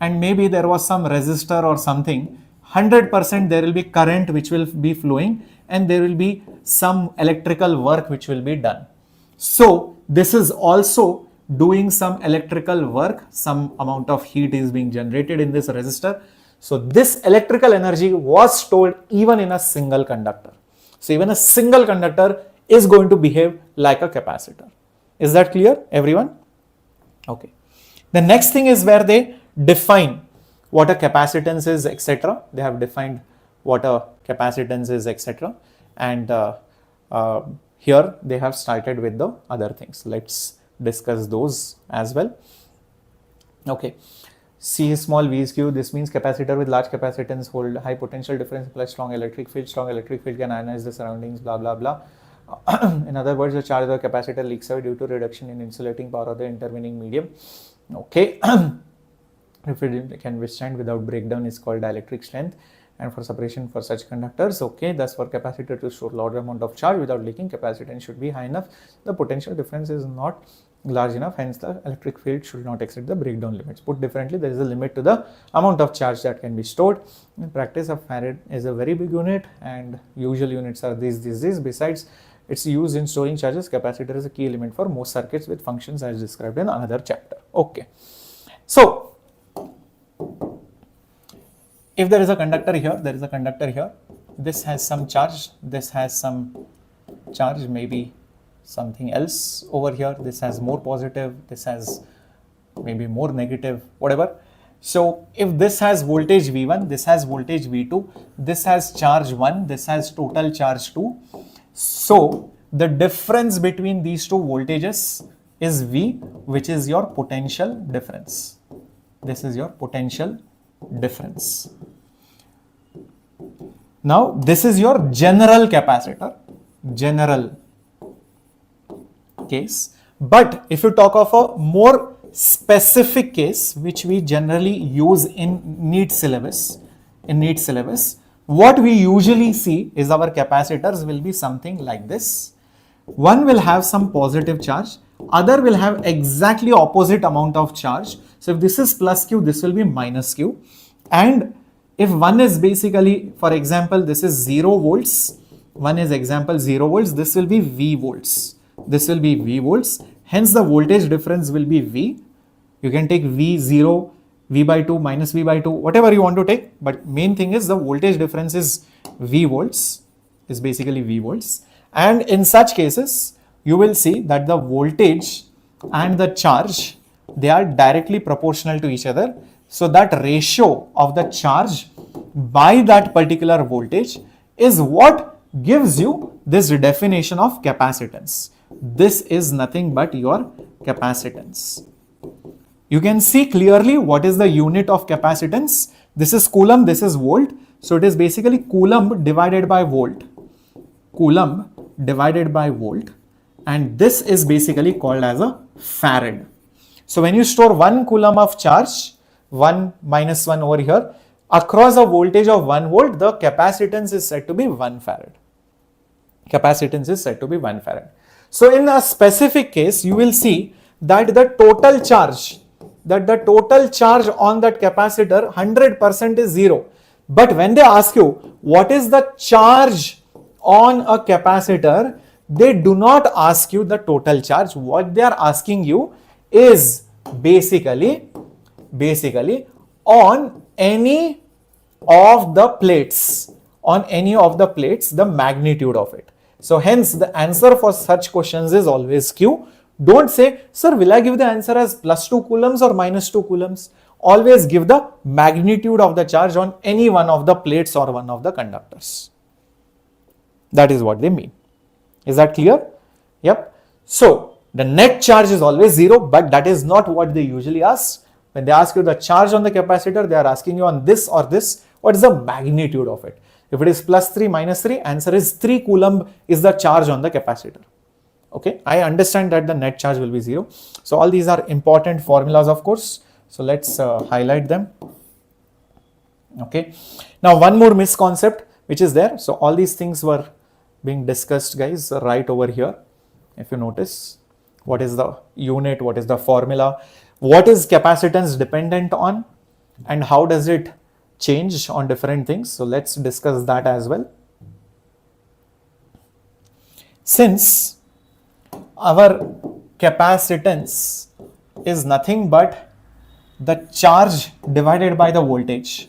and maybe there was some resistor or something, 100% there will be current which will be flowing and there will be some electrical work which will be done. So this is also doing some electrical work, some amount of heat is being generated in this resistor. So this electrical energy was stored even in a single conductor. So even a single conductor is going to behave like a capacitor. Is that clear, everyone? Okay. The next thing is where they define what a capacitance is, etc. They have defined what a capacitance is, etc. And here they have started with the other things. Let's discuss those as well. Okay. C small v is q. This means capacitor with large capacitance hold high potential difference plus strong electric field. Strong electric field can ionize the surroundings, blah, blah, blah. In other words, the charge of the capacitor leaks away due to reduction in insulating power of the intervening medium. Okay. If it can withstand without breakdown is called dielectric strength. And for separation for such conductors, okay, thus for capacitor to store large amount of charge without leaking, capacitance should be high enough. The potential difference is not large enough, hence the electric field should not exceed the breakdown limits. Put differently, there is a limit to the amount of charge that can be stored. In practice, a farad is a very big unit and usual units are these. Besides, it's used in storing charges. Capacitor is a key element for most circuits with functions as described in another chapter. Okay. So, if there is a conductor here, there is a conductor here. This has some charge, this has some charge, maybe something else over here. This has more positive, this has maybe more negative, whatever. So if this has voltage V1, this has voltage V2, this has charge 1, this has total charge 2. So the difference between these two voltages is V, which is your potential difference. This is your potential difference. Now this is your general capacitor, general case. But if you talk of a more specific case which we generally use in NEET syllabus, what we usually see is our capacitors will be something like this. One will have some positive charge, other will have exactly opposite amount of charge. So if this is plus Q, this will be minus Q. And if one is basically, for example, this is 0 volts, one is example 0 volts, this will be V volts. This will be V volts. Hence the voltage difference will be V. You can take V0, V by 2, minus V by 2, whatever you want to take. But main thing is the voltage difference is V volts, is basically V volts. And in such cases, you will see that the voltage and the charge, they are directly proportional to each other. So that ratio of the charge by that particular voltage is what gives you this definition of capacitance. This is nothing but your capacitance. You can see clearly what is the unit of capacitance. This is Coulomb, this is volt. So it is basically Coulomb divided by volt. Coulomb divided by volt. And this is basically called as a farad. So when you store 1 Coulomb of charge, 1 minus 1 over here, across a voltage of 1 volt, the capacitance is said to be 1 farad. Capacitance is said to be 1 farad. So in a specific case, you will see that the total charge on that capacitor 100% is 0. But when they ask you what is the charge on a capacitor, they do not ask you the total charge. What they are asking you is basically on any of the plates, the magnitude of it. So hence the answer for such questions is always Q. Don't say, sir, will I give the answer as plus 2 coulombs or minus 2 coulombs? Always give the magnitude of the charge on any one of the plates or one of the conductors. That is what they mean. Is that clear? Yep. So the net charge is always 0, but that is not what they usually ask. When they ask you the charge on the capacitor, they are asking you on this or this, what is the magnitude of it? If it is plus 3, minus 3, answer is 3 Coulomb is the charge on the capacitor. Okay, I understand that the net charge will be 0. So all these are important formulas, of course. So let's highlight them. Okay, now one more misconcept which is there. So all these things were being discussed, guys, right over here. If you notice, what is the unit, what is the formula, what is capacitance dependent on, and how does it change on different things. So let's discuss that as well. Since our capacitance is nothing but the charge divided by the voltage,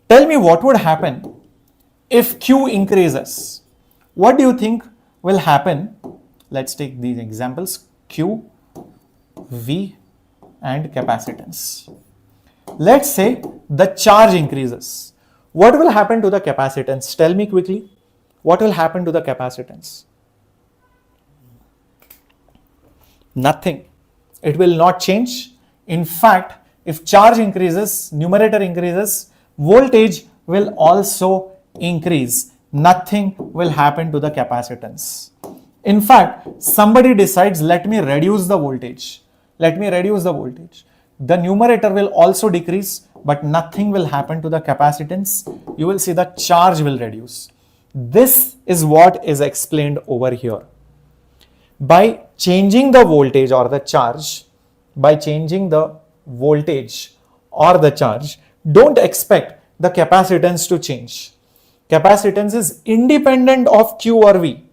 tell me what would happen if Q increases. What do you think will happen? Let's take these examples, Q, V and capacitance. Let's say the charge increases. What will happen to the capacitance? Tell me quickly. What will happen to the capacitance? Nothing. It will not change. In fact, if charge increases, numerator increases, voltage will also increase. Nothing will happen to the capacitance. In fact, somebody decides, let me reduce the voltage. The numerator will also decrease, but nothing will happen to the capacitance. You will see the charge will reduce. This is what is explained over here. By changing the voltage or the charge, don't expect the capacitance to change. Capacitance is independent of Q or V.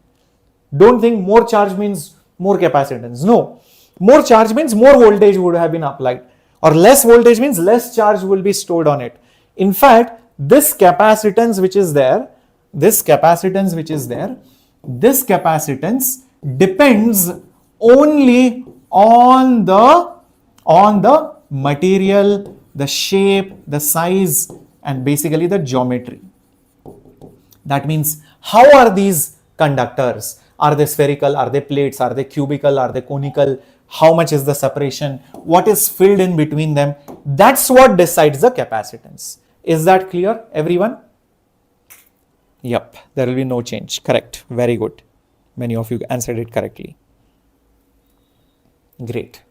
Don't think more charge means more capacitance. No. More charge means more voltage would have been applied, or less voltage means less charge will be stored on it. In fact, this capacitance which is there, this capacitance depends only on the material, the shape, the size, and basically the geometry. That means, how are these conductors? Are they spherical? Are they plates? Are they cubical? Are they conical? How much is the separation? What is filled in between them? That's what decides the capacitance. Is that clear, everyone? Yep, there will be no change. Correct. Very good. Many of you answered it correctly. Great.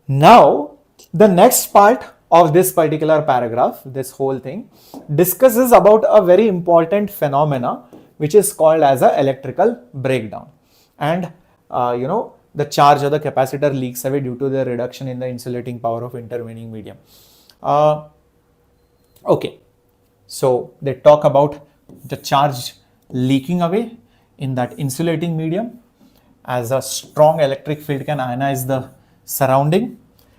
Now, the next part of this particular paragraph, this whole thing, discusses about a very important phenomena which is called as a electrical breakdown. And the charge of the capacitor leaks away due to the reduction in the insulating power of intervening medium. Okay, so they talk about the charge leaking away in that insulating medium, as a strong electric field can ionize the surrounding.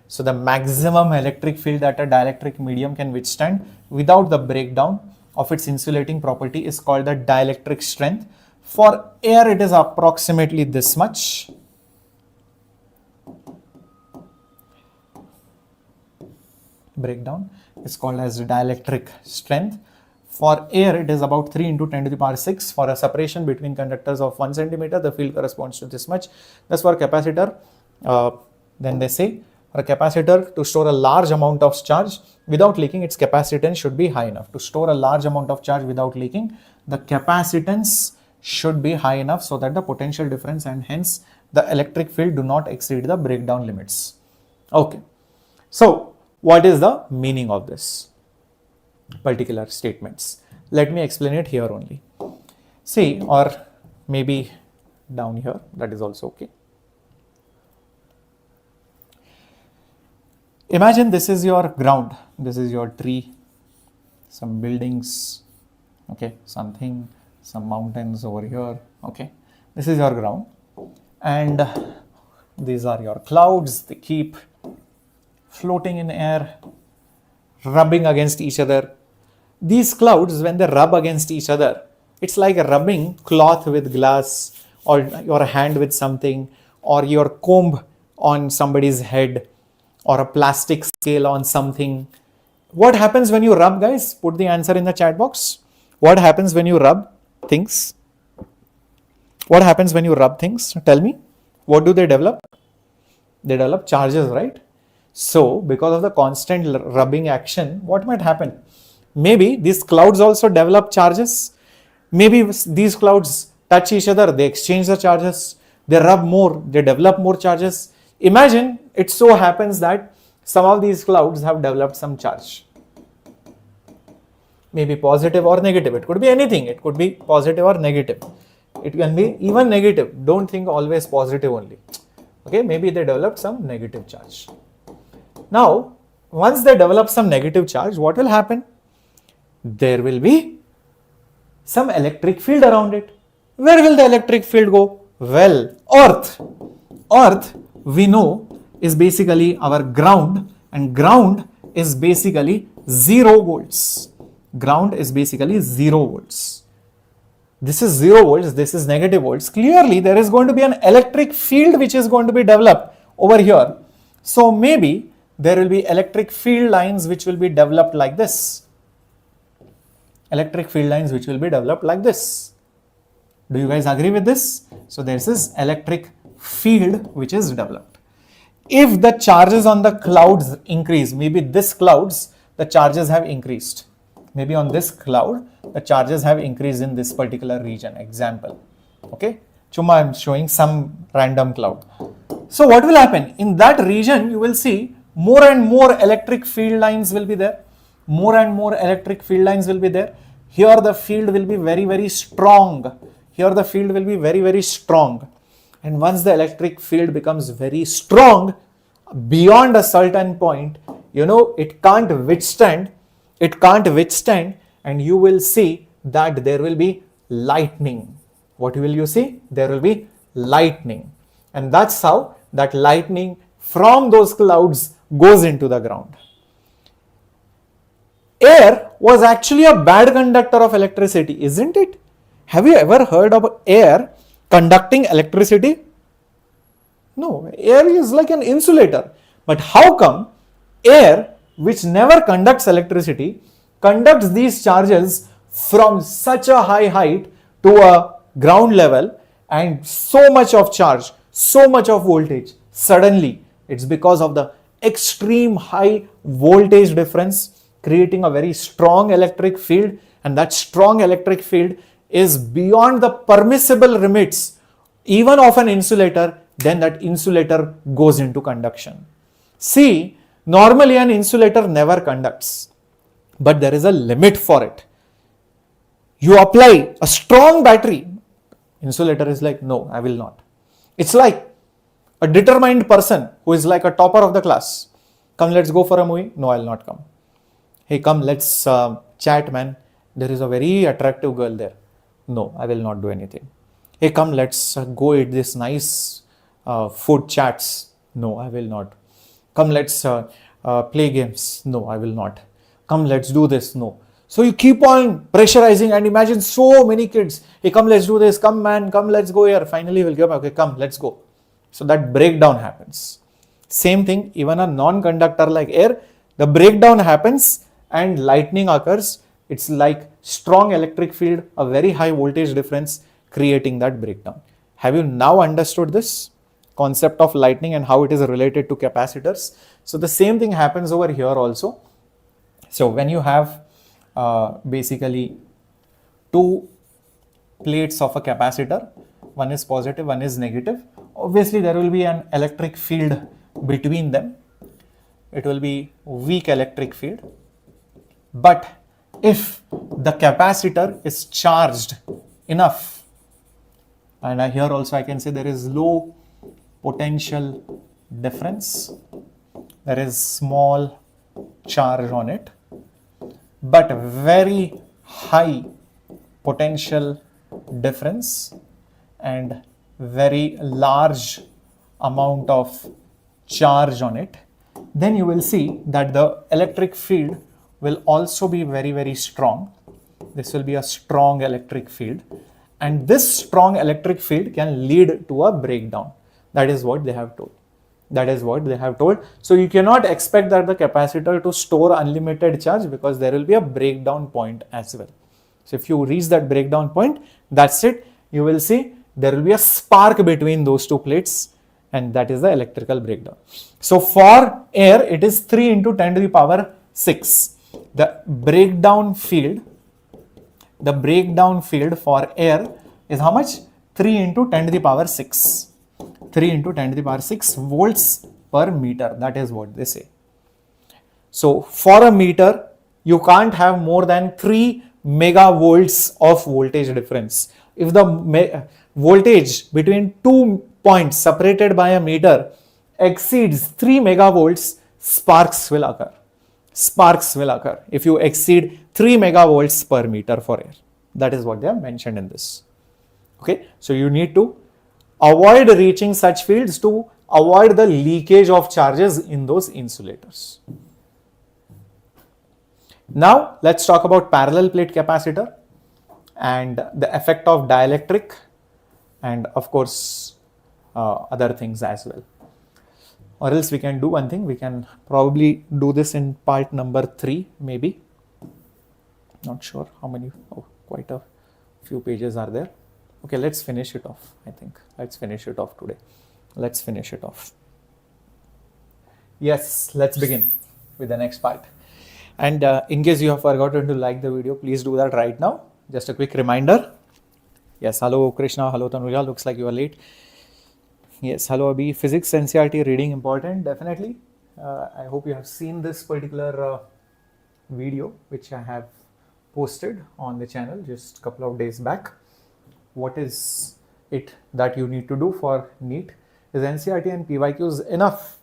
So the maximum electric field that a dielectric medium can withstand without the breakdown of its insulating property is called the dielectric strength. For air, it is approximately this much. Breakdown is called as dielectric strength. For air, it is about 3 into 10 to the power 6. For a separation between conductors of 1 centimeter, the field corresponds to this much. Thus, for capacitor, then they say, for a capacitor to store a large amount of charge without leaking, its capacitance should be high enough. To store a large amount of charge without leaking, the capacitance should be high enough so that the potential difference and hence the electric field do not exceed the breakdown limits. Okay. So, what is the meaning of this particular statements? Let me explain it here only. See, or maybe down here, that is also okay. Imagine this is your ground, this is your tree, some buildings, okay, something, some mountains over here, okay. This is your ground and these are your clouds, they keep floating in air, rubbing against each other. These clouds, when they rub against each other, it's like rubbing cloth with glass or your hand with something or your comb on somebody's head or a plastic scale on something. What happens when you rub, guys? Put the answer in the chat box. What happens when you rub things? What happens when you rub things? Tell me. What do they develop? They develop charges, right? So, because of the constant rubbing action, what might happen? Maybe these clouds also develop charges. Maybe these clouds touch each other, they exchange the charges, they rub more, they develop more charges. Imagine it so happens that some of these clouds have developed some charge. Maybe positive or negative. It could be anything. It could be positive or negative. It can be even negative. Don't think always positive only. Okay, maybe they developed some negative charge. Now, once they develop some negative charge, what will happen? There will be some electric field around it. Where will the electric field go? Well, Earth. Earth, we know, is basically our ground, and ground is basically 0 volts. Ground is basically 0 volts. This is 0 volts, this is negative volts. Clearly, there is going to be an electric field which is going to be developed over here. So, maybe there will be electric field lines which will be developed like this. Electric field lines which will be developed like this. Do you guys agree with this? So, there is this electric field which is developed. If the charges on the clouds increase, maybe this clouds, the charges have increased. Maybe on this cloud, the charges have increased in this particular region. Example. Okay. Chuma, I am showing some random cloud. So, what will happen? In that region, you will see more and more electric field lines will be there. More and more electric field lines will be there. Here the field will be very, very strong. Here the field will be very, very strong. And once the electric field becomes very strong, beyond a certain point, you know, it can't withstand, and you will see that there will be lightning. What will you see? There will be lightning. And that's how that lightning from those clouds goes into the ground. Air was actually a bad conductor of electricity, isn't it? Have you ever heard of air conducting electricity? No, air is like an insulator. But how come air, which never conducts electricity, conducts these charges from such a high height to a ground level and so much of charge, so much of voltage? Suddenly, it's because of the extreme high voltage difference creating a very strong electric field, and that strong electric field is beyond the permissible limits even of an insulator. Then that insulator goes into conduction. See, normally an insulator never conducts, but there is a limit for it. You apply a strong battery, insulator is like, no, I will not. It's like a determined person who is like a topper of the class. Come, let's go for a movie. No, I'll not come. Hey, come, let's chat, man. There is a very attractive girl there. No, I will not do anything. Hey, come, let's go eat this nice food chats. No, I will not. Come, let's play games. No, I will not. Come, let's do this. No. So you keep on pressurizing, and imagine so many kids, hey, come, let's do this, come man, come, let's go here. Finally we'll give up, okay, come, let's go. So that breakdown happens. Same thing, even a non-conductor like air, the breakdown happens and lightning occurs. It's like strong electric field, a very high voltage difference creating that breakdown. Have you now understood this concept of lightning and how it is related to capacitors? So the same thing happens over here also. So when you have basically two plates of a capacitor, one is positive, one is negative, obviously there will be an electric field between them. It will be weak electric field. But if the capacitor is charged enough, and here also I can say there is low potential difference, there is small charge on it, but very high potential difference and very large amount of charge on it, then you will see that the electric field will also be very, very strong. This will be a strong electric field, and this strong electric field can lead to a breakdown. That is what they have told. That is what they have told. So you cannot expect that the capacitor to store unlimited charge, because there will be a breakdown point as well. So if you reach that breakdown point, that's it. You will see there will be a spark between those two plates, and that is the electrical breakdown. So for air, it is 3 into 10 to the power 6. The breakdown field for air is how much? 3 into 10 to the power 6. 3 into 10 to the power 6 volts per meter. That is what they say. So for a meter, you can't have more than 3 megavolts of voltage difference. If the voltage between 2 points separated by a meter exceeds 3 megavolts, sparks will occur. Sparks will occur if you exceed 3 megavolts per meter for air. That is what they have mentioned in this. Okay, so you need to avoid reaching such fields to avoid the leakage of charges in those insulators. Now let's talk about parallel plate capacitor and the effect of dielectric, and of course other things as well. Or else we can do one thing, we can probably do this in part number 3 maybe. Not sure how many, quite a few pages are there. Okay, let's finish it off, I think. Let's finish it off today. Let's finish it off. Yes, let's begin with the next part. And in case you have forgotten to like the video, please do that right now. Just a quick reminder. Yes, hello Krishna, hello Tanuja, looks like you are late. Yes, hello Abhi. Physics NCERT reading important, definitely. I hope you have seen this particular video which I have posted on the channel just a couple of days back. What is it that you need to do for NEET? Is NCERT and PYQs enough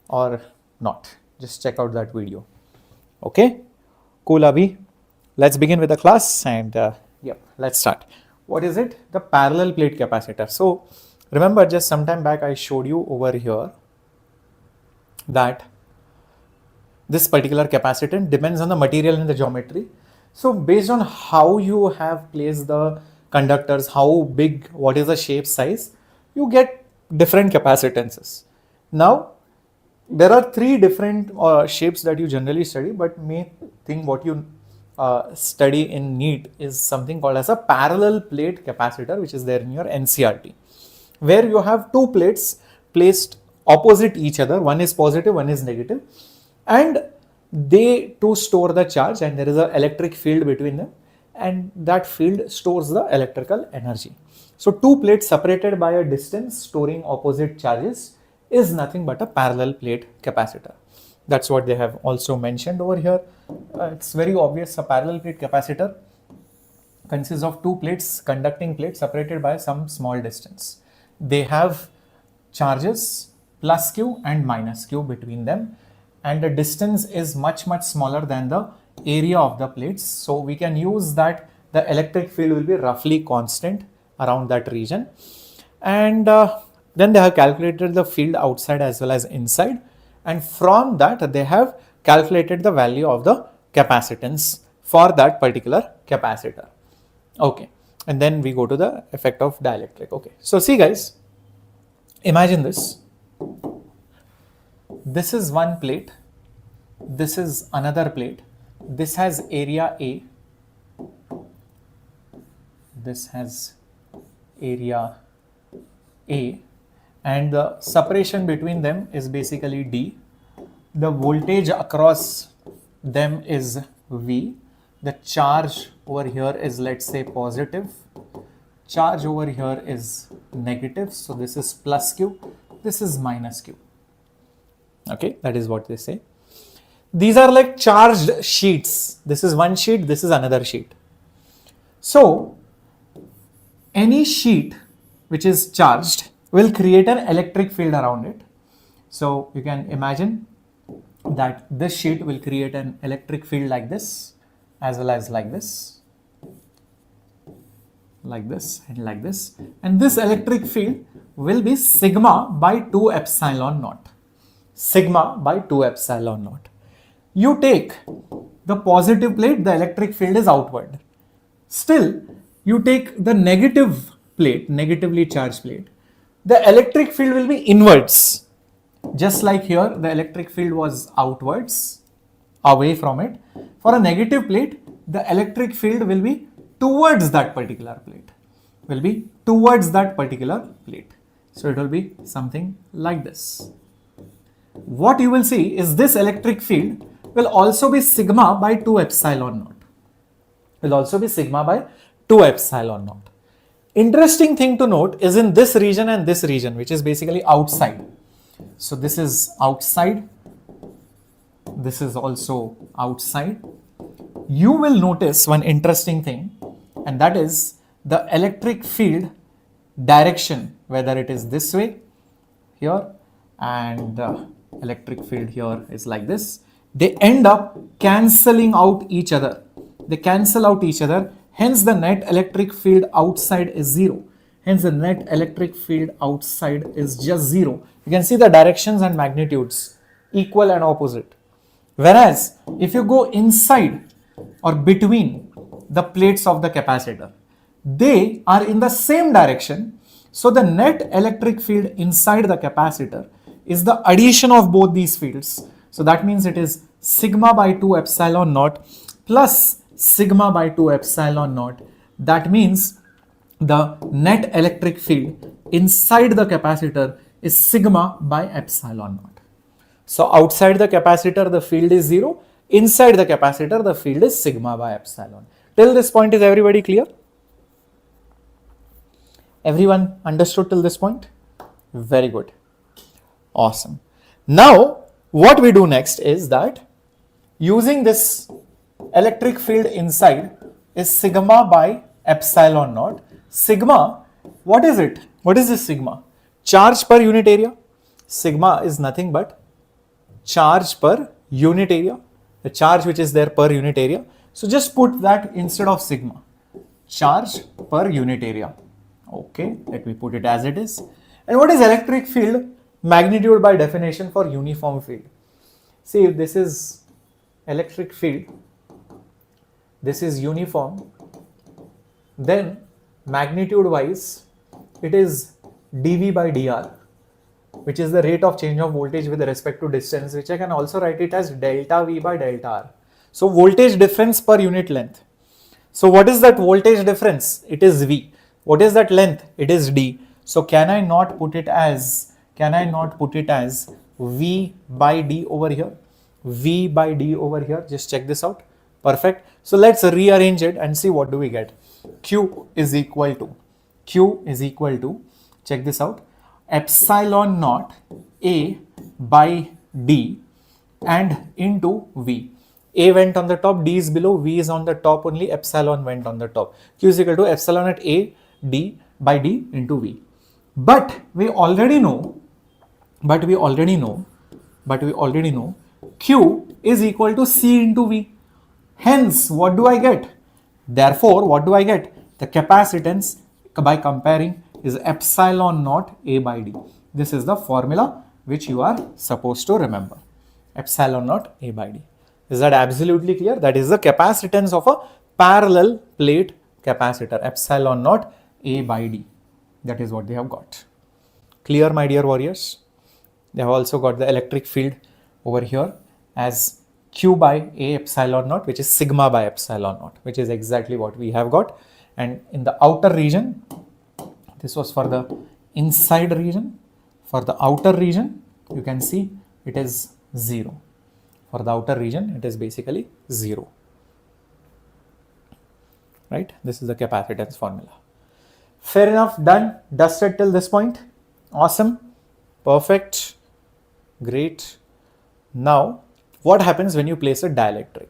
or not? Just check out that video. Okay, cool Abhi. Let's begin with the class and let's start. What is it? The parallel plate capacitor. So remember, just some time back I showed you over here that this particular capacitance depends on the material and the geometry. So based on how you have placed the conductors, how big, what is the shape size, you get different capacitances. Now there are 3 different shapes that you generally study, but may think what you study in NEET is something called as a parallel plate capacitor, which is there in your NCERT, where you have 2 plates placed opposite each other. One is positive, one is negative, and they too store the charge, and there is an electric field between them, and that field stores the electrical energy. So 2 plates separated by a distance storing opposite charges is nothing but a parallel plate capacitor. That's what they have also mentioned over here. It's very obvious. A parallel plate capacitor consists of 2 plates, conducting plates separated by some small distance. They have charges plus Q and minus Q between them, and the distance is much smaller than the area of the plates. So we can use that the electric field will be roughly constant around that region. And then they have calculated the field outside as well as inside, and from that they have calculated the value of the capacitance for that particular capacitor. Okay, and then we go to the effect of dielectric. Okay, so see guys, imagine this. This is one plate, this is another plate, this has area A, this has area A, and the separation between them is basically D. The voltage across them is V. The charge over here is, let's say, positive. Charge over here is negative. So this is plus Q, this is minus Q. Okay, that is what they say. These are like charged sheets. This is one sheet, this is another sheet. So any sheet which is charged will create an electric field around it. So you can imagine that this sheet will create an electric field like this, as well as like this, and like this. And this electric field will be sigma by 2 epsilon naught. Sigma by 2 epsilon naught. You take the positive plate, the electric field is outward. Still, you take the negative plate, negatively charged plate, the electric field will be inwards. Just like here, the electric field was outwards, away from it. For a negative plate, the electric field will be towards that particular plate. So it will be something like this. What you will see is this electric field will also be sigma by 2 epsilon naught. Interesting thing to note is in this region and this region, which is basically outside. So this is outside, this is also outside. You will notice one interesting thing, and that is the electric field direction, whether it is this way here and the electric field here is like this. They end up cancelling out each other. Hence the net electric field outside is 0. Hence the net electric field outside is just 0. You can see the directions and magnitudes equal and opposite. Whereas if you go inside or between the plates of the capacitor, they are in the same direction. So the net electric field inside the capacitor is the addition of both these fields. So that means it is sigma by 2 epsilon naught plus sigma by 2 epsilon naught. That means the net electric field inside the capacitor is sigma by epsilon naught. So outside the capacitor the field is 0, inside the capacitor the field is sigma by epsilon. Till this point, is everybody clear? Everyone understood till this point? Very good. Awesome. Now what we do next is that using this electric field inside is sigma by epsilon naught. Sigma, what is it? What is this sigma? Charge per unit area. Sigma is nothing but charge per unit area, the charge which is there per unit area. So just put that instead of sigma, charge per unit area. Okay, let me put it as it is. And what is electric field? Magnitude by definition for uniform field. See, if this is electric field, this is uniform, then magnitude wise it is dV by dr, which is the rate of change of voltage with respect to distance, which I can also write it as delta V by delta R. So voltage difference per unit length. So what is that voltage difference? It is V. What is that length? It is D. So can I not put it as V by D over here? V by D over here. Just check this out. Perfect. So let's rearrange it and see what do we get. Q is equal to, check this out, epsilon naught A by D and into V. A went on the top, D is below, V is on the top only, epsilon went on the top. Q is equal to epsilon at A D by D into V. But we already know Q is equal to C into V. Hence, what do I get? Therefore, what do I get? The capacitance by comparing is epsilon naught A by D. This is the formula which you are supposed to remember. Epsilon naught A by D. Is that absolutely clear? That is the capacitance of a parallel plate capacitor, epsilon naught A by D. That is what they have got. Clear, my dear warriors? They have also got the electric field over here as Q by A epsilon naught, which is sigma by epsilon naught, which is exactly what we have got. And in the outer region, this was for the inside region. For the outer region, you can see it is 0. For the outer region, it is basically 0. Right? This is the capacitance formula. Fair enough, done, dusted till this point. Awesome, perfect, great. Now, what happens when you place a dielectric?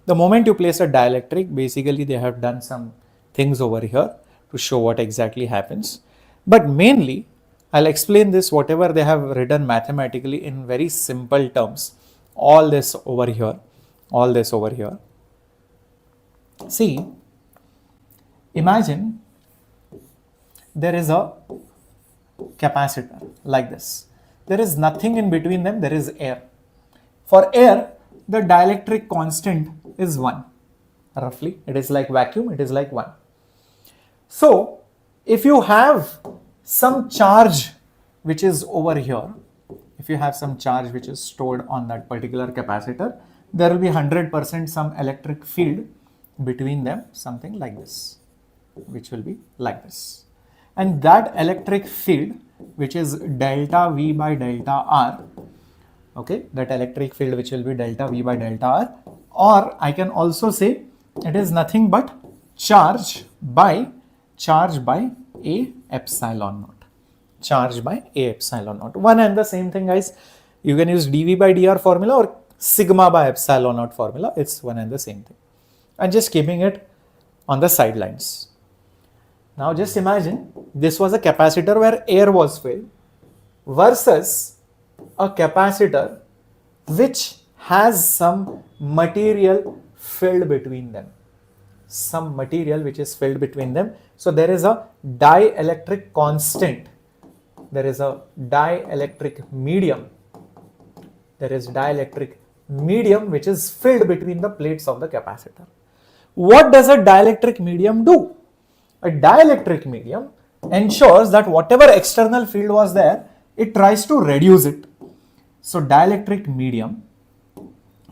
The moment you place a dielectric, basically they have done some things over here to show what exactly happens. But mainly, I'll explain this whatever they have written mathematically in very simple terms. All this over here, all this over here. See, imagine there is a capacitor like this. There is nothing in between them, there is air. For air, the dielectric constant is 1. Roughly, it is like vacuum, it is like 1. So, if you have some charge which is over here, if you have some charge which is stored on that particular capacitor, there will be 100% some electric field between them, something like this, which will be like this. And that electric field, which is delta V by delta R, okay, that electric field which will be delta V by delta R, or I can also say it is nothing but charge by A epsilon naught. Charge by A epsilon naught. One and the same thing, guys. You can use dV by dr formula or sigma by epsilon naught formula. It's one and the same thing. And just keeping it on the sidelines. Now just imagine this was a capacitor where air was filled versus a capacitor which has some material filled between them. Some material which is filled between them. So there is a dielectric constant. There is a dielectric medium. There is dielectric medium which is filled between the plates of the capacitor. What does a dielectric medium do? A dielectric medium ensures that whatever external field was there, it tries to reduce it. So dielectric medium,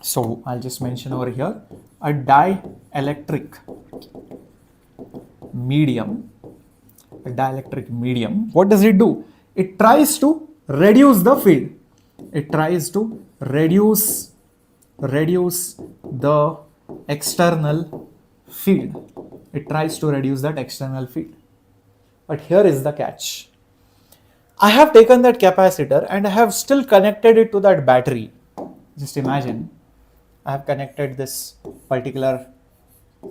so I'll just mention over here, a dielectric medium, what does it do? It tries to reduce the field. It tries to reduce the external field. It tries to reduce that external field. But here is the catch. I have taken that capacitor and I have still connected it to that battery. Just imagine, I have connected this particular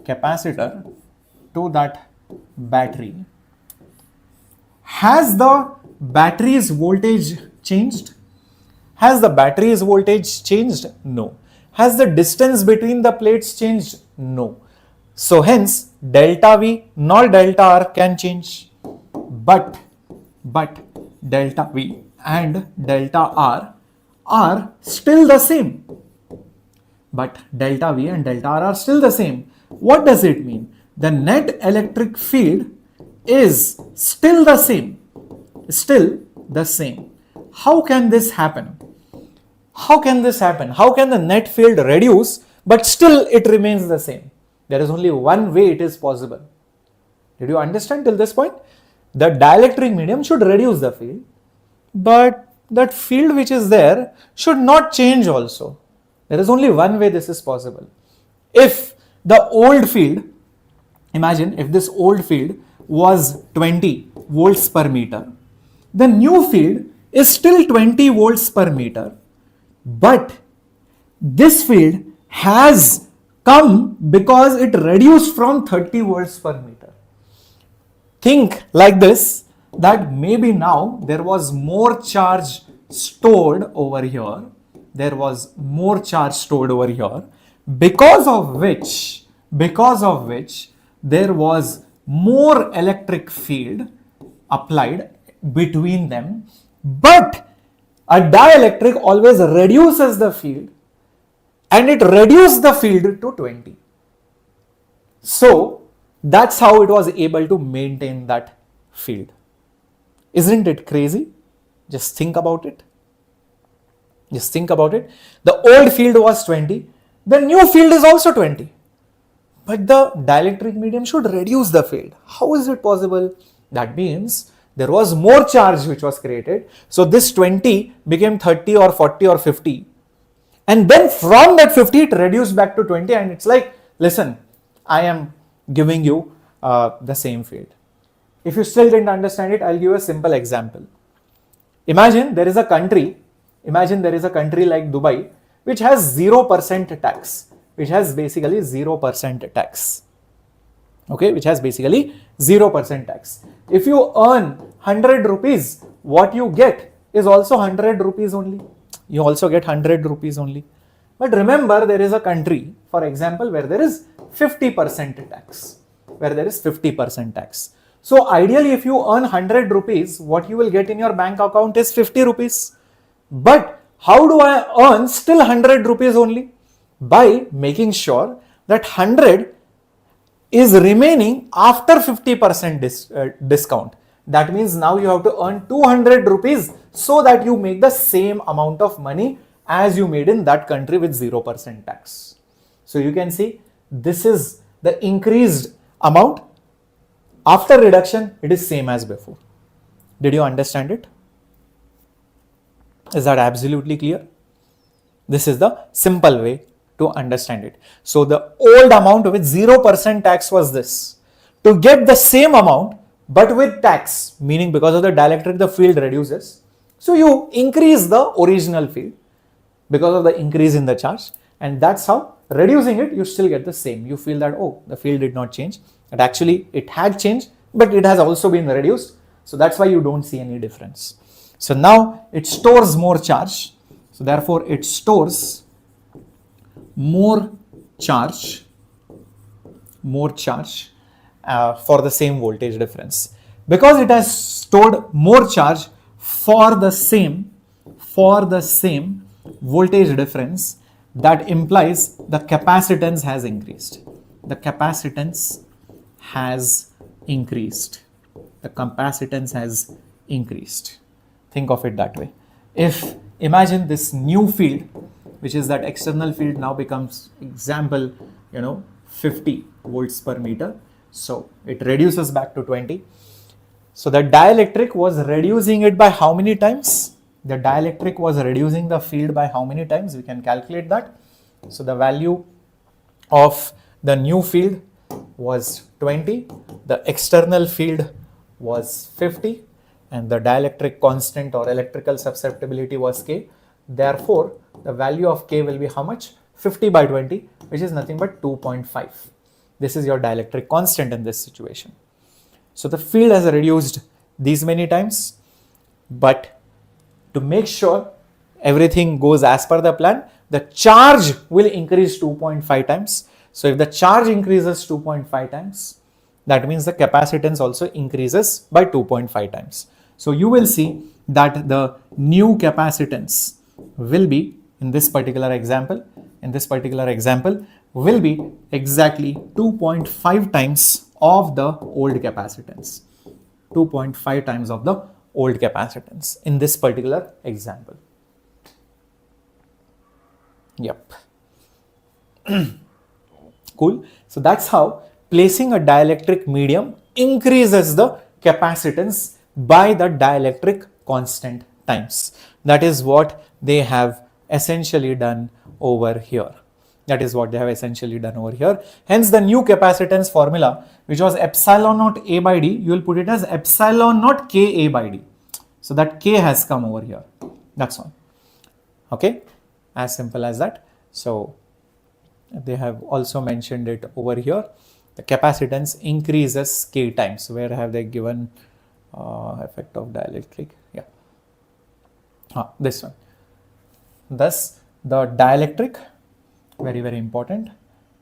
capacitor to that battery. Has the battery's voltage changed? Has the battery's voltage changed? No. Has the distance between the plates changed? No. So hence delta V nor delta R can change. But delta V and delta R are still the same. But delta V and delta R are still the same. What does it mean? The net electric field is still the same. Still the same. How can this happen? How can this happen? How can the net field reduce but still it remains the same? There is only one way it is possible. Did you understand till this point? The dielectric medium should reduce the field, but that field which is there should not change also. There is only one way this is possible. If the old field, imagine if this old field was 20 volts per meter, the new field is still 20 volts per meter, but this field has come because it reduced from 30 volts per meter. Think like this, that maybe now there was more charge stored over here. There was more charge stored over here, because of which there was more electric field applied between them. But a dielectric always reduces the field and it reduced the field to 20. So that's how it was able to maintain that field. Isn't it crazy? Just think about it. Just think about it. The old field was 20. The new field is also 20. But the dielectric medium should reduce the field. How is it possible? That means there was more charge which was created. So this 20 became 30 or 40 or 50. And then from that 50, it reduced back to 20. And it's like, listen, I am giving you the same field. If you still didn't understand it, I'll give you a simple example. Imagine there is a country like Dubai, which has 0% tax, which has basically 0% tax. Okay, which has basically 0% tax. If you earn 100 rupees, what you get is also 100 rupees only. You also get 100 rupees only. But remember, there is a country, for example, where there is 50% tax. So ideally, if you earn 100 rupees, what you will get in your bank account is 50 rupees. But how do I earn still 100 rupees only? By making sure that 100 is remaining after 50% discount. That means now you have to earn 200 rupees so that you make the same amount of money as you made in that country with 0% tax. So you can see this is the increased amount. After reduction, it is same as before. Did you understand it? Is that absolutely clear? This is the simple way to understand it. So the old amount with 0% tax was this. To get the same amount but with tax, meaning because of the dielectric the field reduces. So you increase the original field because of the increase in the charge, and that's how reducing it you still get the same. You feel that, oh, the field did not change, but actually it had changed, but it has also been reduced. So that's why you don't see any difference. So now it stores more charge. So therefore it stores more charge for the same voltage difference. Because it has stored more charge for the same voltage difference, that implies the capacitance has increased. The capacitance has increased. Think of it that way. If imagine this new field, which is that external field, now becomes example, 50 volts per meter. So it reduces back to 20. So the dielectric was reducing it by how many times? The dielectric was reducing the field by how many times? We can calculate that. So the value of the new field was 20. The external field was 50. And the dielectric constant or electrical susceptibility was K. Therefore, the value of K will be how much? 50 by 20, which is nothing but 2.5. This is your dielectric constant in this situation. So the field has reduced these many times, but to make sure everything goes as per the plan, the charge will increase 2.5 times. So if the charge increases 2.5 times, that means the capacitance also increases by 2.5 times. So you will see that the new capacitance will be, in this particular example, will be exactly 2.5 times of the old capacitance. 2.5 times of the old capacitance in this particular example. Yep. Cool. So that's how placing a dielectric medium increases the capacitance by the dielectric constant times. That is what they have essentially done over here. Hence the new capacitance formula, which was epsilon naught A by D, you will put it as epsilon naught K A by D. So that K has come over here. That's all. Okay. As simple as that. So they have also mentioned it over here. The capacitance increases K times. Where have they given effect of dielectric? Yeah. This one. Thus the dielectric, very, very important.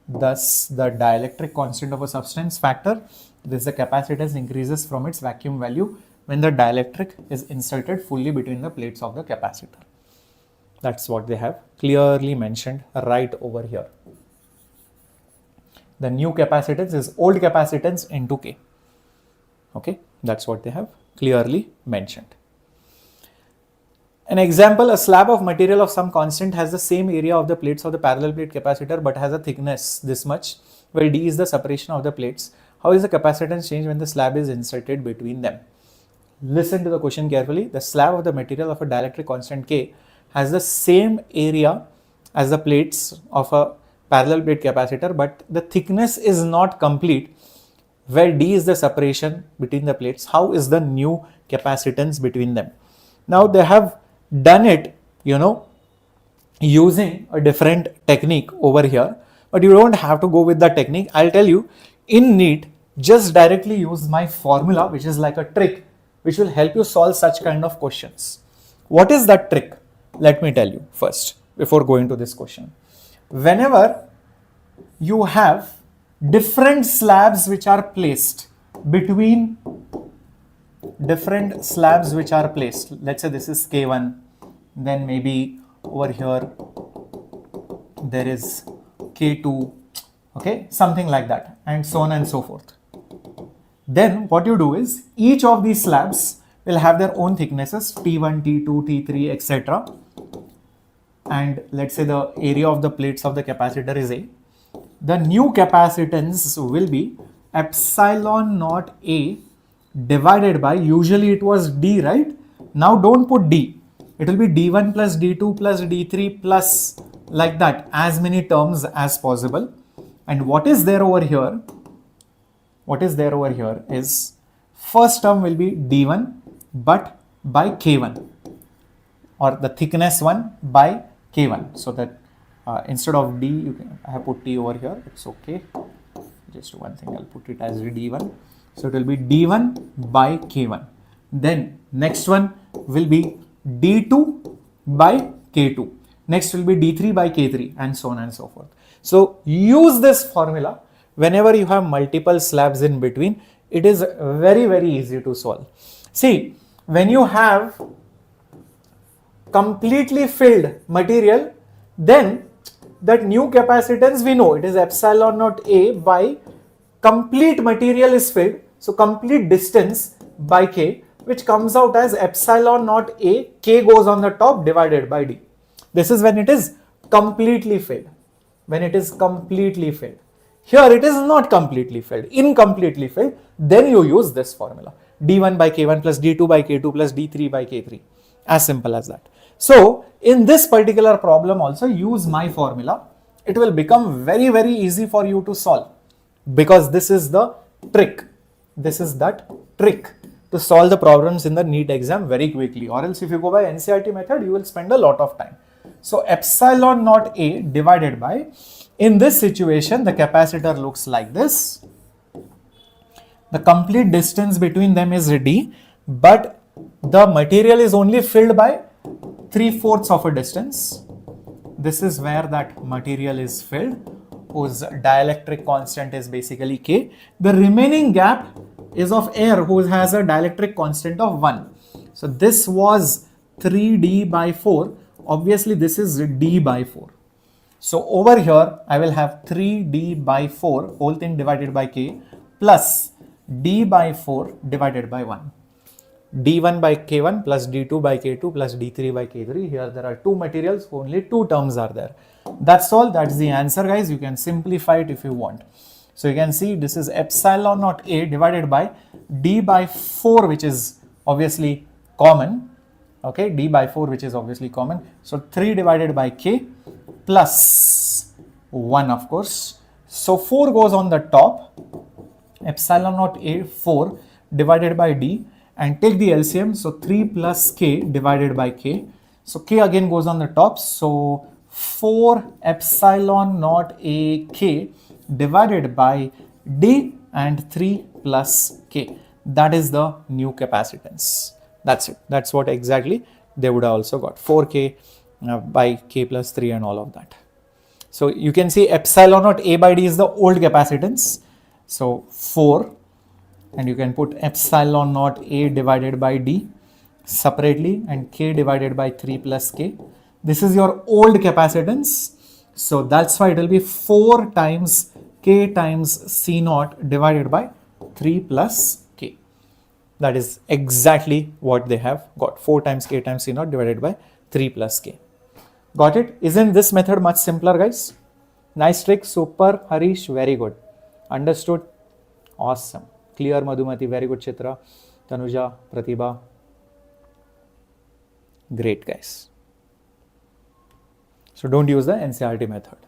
Thus the dielectric constant of a substance factor, this the capacitance increases from its vacuum value when the dielectric is inserted fully between the plates of the capacitor. That's what they have clearly mentioned right over here. The new capacitance is old capacitance into K. Okay, that's what they have clearly mentioned. An example, a slab of material of some constant has the same area of the plates of the parallel plate capacitor but has a thickness this much, where D is the separation of the plates. How is the capacitance changed when the slab is inserted between them? Listen to the question carefully. The slab of the material of a dielectric constant K has the same area as the plates of a parallel plate capacitor, but the thickness is not complete, where D is the separation between the plates. How is the new capacitance between them? Now they have done it, using a different technique over here, but you don't have to go with the technique. I'll tell you, in NEET, just directly use my formula, which is like a trick, which will help you solve such kind of questions. What is that trick? Let me tell you first, before going to this question. Whenever you have different slabs which are placed between let's say this is K1, then maybe over here there is K2, okay, something like that, and so on and so forth. Then what you do is, each of these slabs will have their own thicknesses, T1, T2, T3, etc. And let's say the area of the plates of the capacitor is A. The new capacitance will be epsilon naught A divided by, usually it was D, right? Now don't put D. It will be D1 plus D2 plus D3 plus like that, as many terms as possible. And what is there over here? What is there over here is, first term will be D1 but by K1, or the thickness 1 by K1. So that instead of D, I have put T over here. It's okay. Just one thing, I'll put it as D1. So it will be D1 by K1. Then next one will be D2 by K2. Next will be D3 by K3, and so on and so forth. So use this formula whenever you have multiple slabs in between. It is very, very easy to solve. See, when you have completely filled material, then that new capacitance we know it is epsilon naught A by complete material is filled, so complete distance by K, which comes out as epsilon naught A, K goes on the top divided by D. This is when it is completely filled. When it is completely filled. Here it is not completely filled, incompletely filled, then you use this formula. D1 by K1 plus D2 by K2 plus D3 by K3. As simple as that. So in this particular problem also use my formula. It will become very, very easy for you to solve, because this is the trick. This is that trick to solve the problems in the NEET exam very quickly, or else if you go by NCERT method, you will spend a lot of time. So epsilon naught A divided by, in this situation, the capacitor looks like this. The complete distance between them is D, but the material is only filled by 3/4 of a distance. This is where that material is filled, whose dielectric constant is basically K. The remaining gap is of air, who has a dielectric constant of 1. So this was 3D by 4. Obviously, this is D by 4. So over here, I will have 3D by 4, whole thing divided by K, plus D by 4 divided by 1. D1 by K1 plus D2 by K2 plus D3 by K3. Here there are two materials, only two terms are there. That's all. That's the answer, guys. You can simplify it if you want. So you can see this is epsilon naught A divided by D by 4, which is obviously common. Okay, D by 4, which is obviously common. So 3 divided by K plus 1, of course. So 4 goes on the top. Epsilon naught A 4 divided by D, and take the LCM. So 3 plus K divided by K. So K again goes on the top. So 4 epsilon naught A K divided by D and 3 plus K. That is the new capacitance. That's it. That's what exactly they would have also got. 4K by K plus 3 and all of that. So you can see epsilon naught A by D is the old capacitance. So 4, and you can put epsilon naught A divided by D separately and K divided by 3 plus K. This is your old capacitance. So that's why it will be 4 times K times C naught divided by 3 plus K. That is exactly what they have got. 4 times K times C naught divided by 3 plus K. Got it? Isn't this method much simpler, guys? Nice trick. Super, Harish. Very good. Understood? Awesome. Clear, Madhumati. Very good, Chitra. Tanuja, Pratibha. Great, guys. So don't use the NCERT method.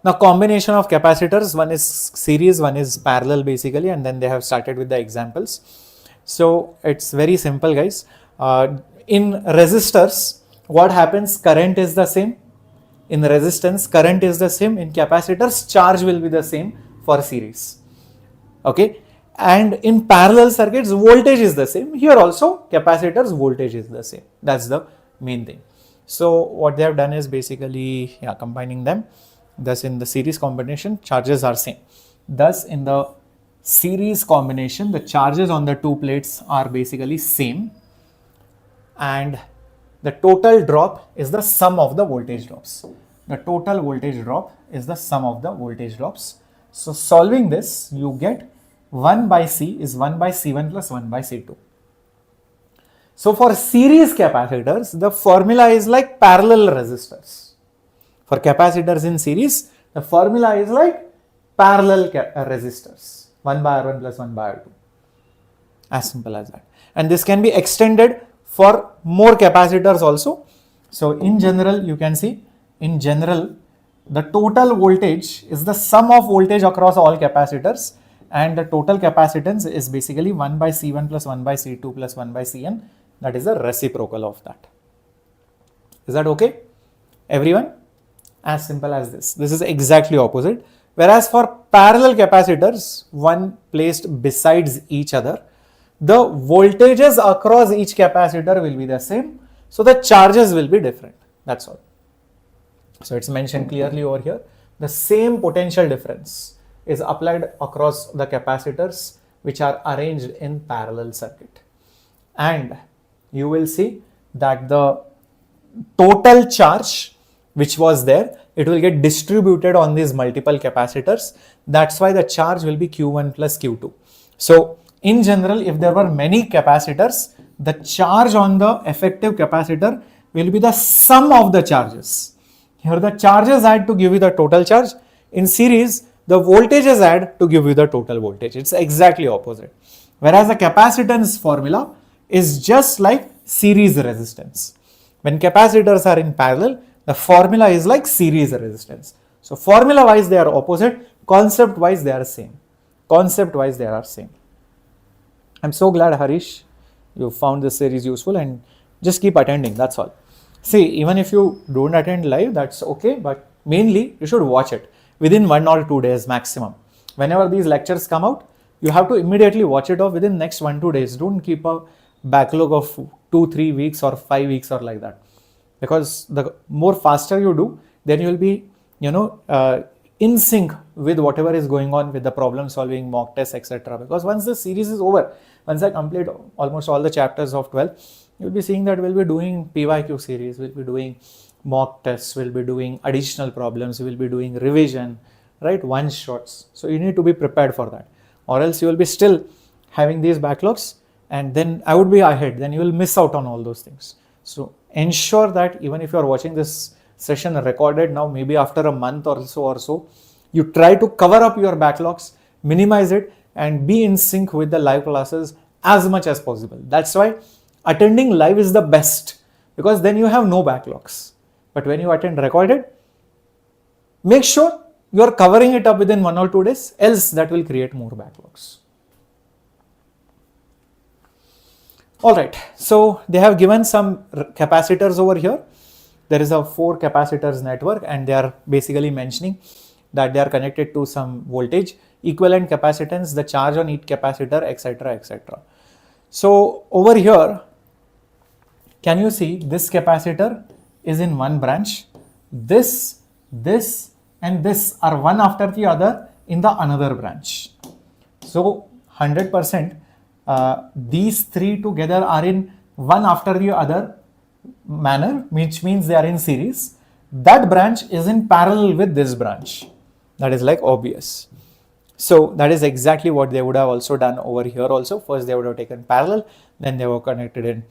Now, combination of capacitors, one is series, one is parallel basically, and then they have started with the examples. So it's very simple, guys. In resistors, what happens? Current is the same. In resistance, current is the same. In capacitors, charge will be the same for series. Okay. And in parallel circuits, voltage is the same. Here also, capacitors, voltage is the same. That's the main thing. So what they have done is basically combining them. Thus in the series combination, charges are same. Thus in the series combination, the charges on the two plates are basically same. And the total drop is the sum of the voltage drops. The total voltage drop is the sum of the voltage drops. So solving this, you get 1 by C is 1 by C1 plus 1 by C2. So for series capacitors, the formula is like parallel resistors. For capacitors in series, the formula is like parallel resistors. 1 by R1 plus 1 by R2. As simple as that. And this can be extended for more capacitors also. So in general, you can see, in general, the total voltage is the sum of voltage across all capacitors, and the total capacitance is basically 1 by C1 plus 1 by C2 plus 1 by Cn. That is the reciprocal of that. Is that okay? Everyone? As simple as this. This is exactly opposite. Whereas for parallel capacitors, one placed besides each other, the voltages across each capacitor will be the same. So the charges will be different. That's all. So it's mentioned clearly over here. The same potential difference is applied across the capacitors which are arranged in parallel circuit. And you will see that the total charge which was there, it will get distributed on these multiple capacitors. That's why the charge will be Q1 plus Q2. So in general, if there were many capacitors, the charge on the effective capacitor will be the sum of the charges. Here the charges add to give you the total charge. In series, the voltages add to give you the total voltage. It's exactly opposite. Whereas the capacitance formula is just like series resistance. When capacitors are in parallel, the formula is like series resistance. So formula wise they are opposite, concept wise they are same. Concept wise they are same. I'm so glad, Harish, you found this series useful, and just keep attending, that's all. See, even if you don't attend live, that's okay, but mainly you should watch it within 1 or 2 days maximum. Whenever these lectures come out, you have to immediately watch it off within next 1-2 days. Don't keep a backlog of 2-3 weeks or 5 weeks or like that. Because the more faster you do, then you will be, in sync with whatever is going on with the problem solving, mock tests, etc. Because once the series is over, once I complete almost all the chapters of 12, you'll be seeing that we'll be doing PYQ series, we'll be doing mock tests, we'll be doing additional problems, we'll be doing revision, right? One shots. So you need to be prepared for that, or else you will be still having these backlogs, and then I would be ahead, then you will miss out on all those things. So ensure that even if you are watching this session recorded now, maybe after a month or so, you try to cover up your backlogs, minimize it, and be in sync with the live classes as much as possible. That's why attending live is the best, because then you have no backlogs. But when you attend recorded, make sure you are covering it up within 1 or 2 days, else that will create more backlogs. Alright, so they have given some capacitors over here. There is a 4 capacitors network, and they are basically mentioning that they are connected to some voltage, equivalent capacitance, the charge on each capacitor, etc, etc. So over here, can you see this capacitor is in one branch, this and this are one after the other in the another branch. So 100% these three together are in one after the other manner, which means they are in series, that branch is in parallel with this branch. That is like obvious. So that is exactly what they would have also done over here also. First they would have taken parallel, then they were connected in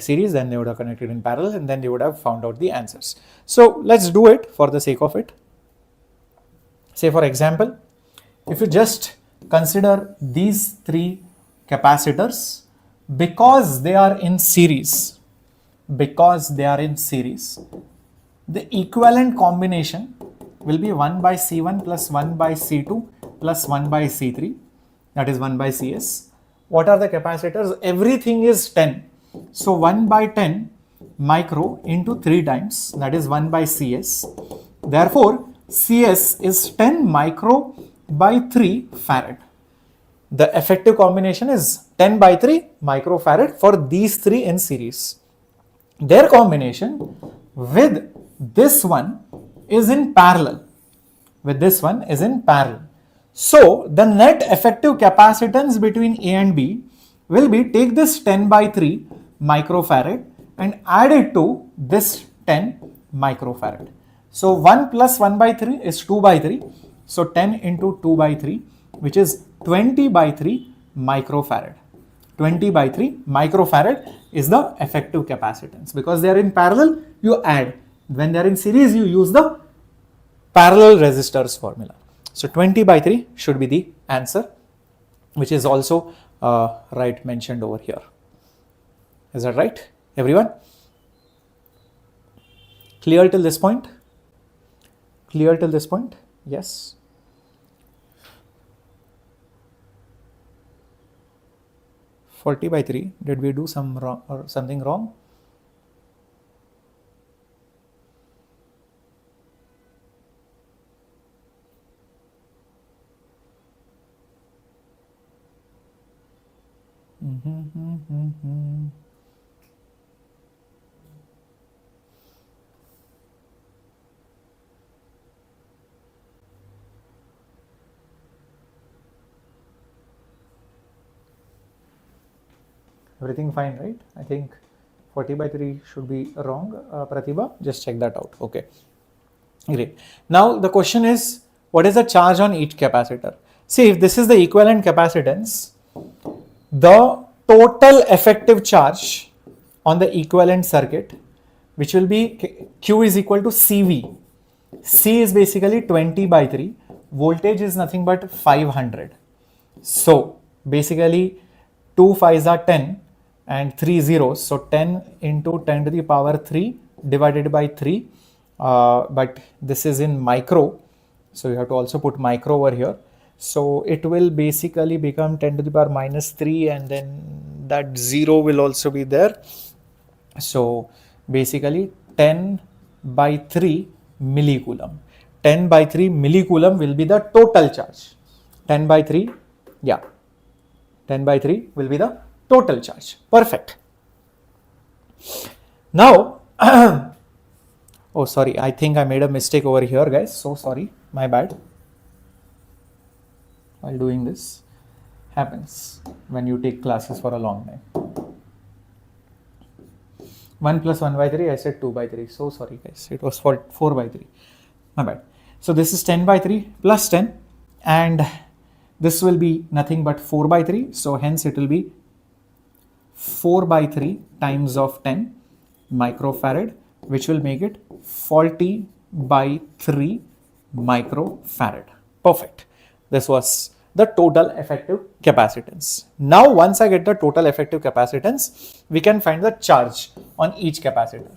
series, then they would have connected in parallel, and then they would have found out the answers. So let's do it for the sake of it. Say for example, if you just consider these three capacitors, because they are in series, the equivalent combination will be 1 by C1 plus 1 by C2 plus 1 by C3, that is 1 by Cs. What are the capacitors? Everything is 10. So 1 by 10 micro into 3 times, that is 1 by Cs. Therefore, Cs is 10 micro by 3 farad. The effective combination is 10 by 3 microfarad for these three in series. Their combination with this one is in parallel. So the net effective capacitance between A and B will be, take this 10 by 3 microfarad and add it to this 10 microfarad. So 1 plus 1 by 3 is 2 by 3. So 10 into 2 by 3, which is 20 by 3 microfarad. 20 by 3 microfarad is the effective capacitance. Because they are in parallel, you add. When they are in series, you use the parallel resistors formula. So 20 by 3 should be the answer, which is also right mentioned over here. Is that right, everyone? Clear till this point? Yes. $40 by 3. Did we do something wrong? Everything fine, right? I think 40 by 3 should be wrong. Pratibha, just check that out. Okay, great. Now the question is, what is the charge on each capacitor? See, if this is the equivalent capacitance, the total effective charge on the equivalent circuit, which will be Q is equal to CV. C is basically 20 by 3. Voltage is nothing but 500. So basically 2 5s are 10 and 3 zeros. So 10 into 10 to the power 3 divided by 3. But this is in micro. So you have to also put micro over here. So it will basically become 10 to the power minus 3, and then that 0 will also be there. So basically 10 by 3 millicoulomb. 10 by 3 millicoulomb will be the total charge. 10 by 3, yeah. 10 by 3 will be the total charge. Perfect. Now, oh sorry, I think I made a mistake over here, guys. So sorry, my bad. While doing this, happens when you take classes for a long time. 1 plus 1 by 3, I said 2 by 3. So sorry, guys. It was 4 by 3. My bad. So this is 10 by 3 plus 10, and this will be nothing but 4 by 3. So hence it will be 4 by 3 times of 10 microfarad, which will make it 40 by 3 microfarad. Perfect. This was the total effective capacitance. Now, once I get the total effective capacitance, we can find the charge on each capacitor.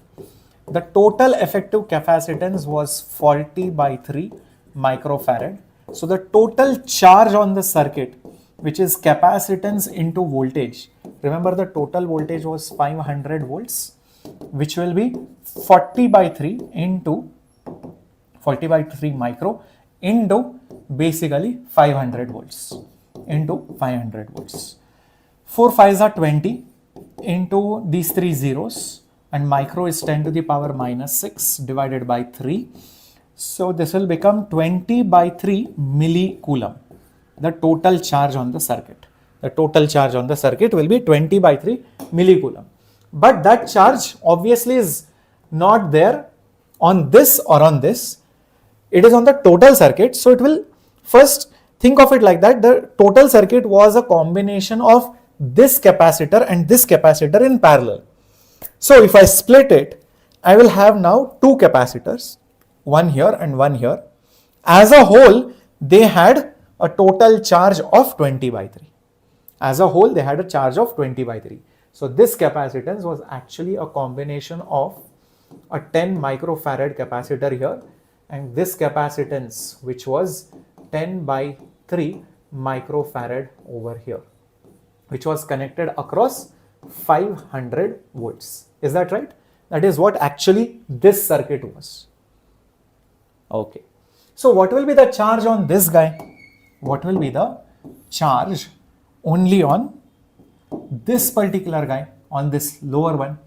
The total effective capacitance was 40 by 3 microfarad. So the total charge on the circuit, which is capacitance into voltage, remember the total voltage was 500 volts, which will be 40 by 3 into 40 by 3 micro into basically 500 volts into 500 volts. 4 5s are 20 into these 3 zeros, and micro is 10 to the power minus 6 divided by 3. So this will become 20 by 3 millicoulomb, the total charge on the circuit. The total charge on the circuit will be 20 by 3 millicoulomb. but that charge obviously is not there on this or on this. It is on the total circuit. So it will first think of it like that. The total circuit was a combination of this capacitor and this capacitor in parallel. So if I split it, I will have now two capacitors, one here and one here. As a whole, they had a total charge of 20 by 3. As a whole, they had a charge of 20 by 3. So this capacitance was actually a combination of a 10 microfarad capacitor here and this capacitance, which was 10 by 3 microfarad over here, which was connected across 500 volts. Is that right? That is what actually this circuit was. Okay. So what will be the charge on this guy? What will be the charge only on this particular guy, on this lower one?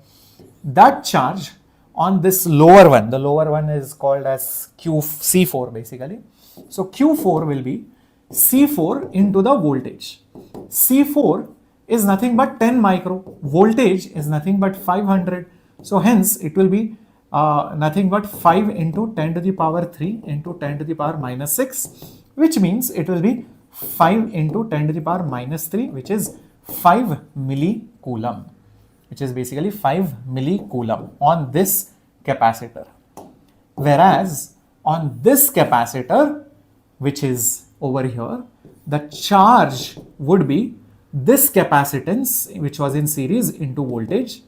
That charge on this lower one, the lower one is called as C4 basically. So Q4 will be C4 into the voltage. C4 is nothing but 10 micro, voltage is nothing but 500. So hence it will be nothing but 5 into 10 to the power 3 into 10 to the power minus 6, which means it will be 5 into 10 to the power minus 3, which is 5 millicoulomb, which is basically 5 millicoulomb on this capacitor. Whereas on this capacitor, which is over here, the charge would be this capacitance, which was in series, into voltage,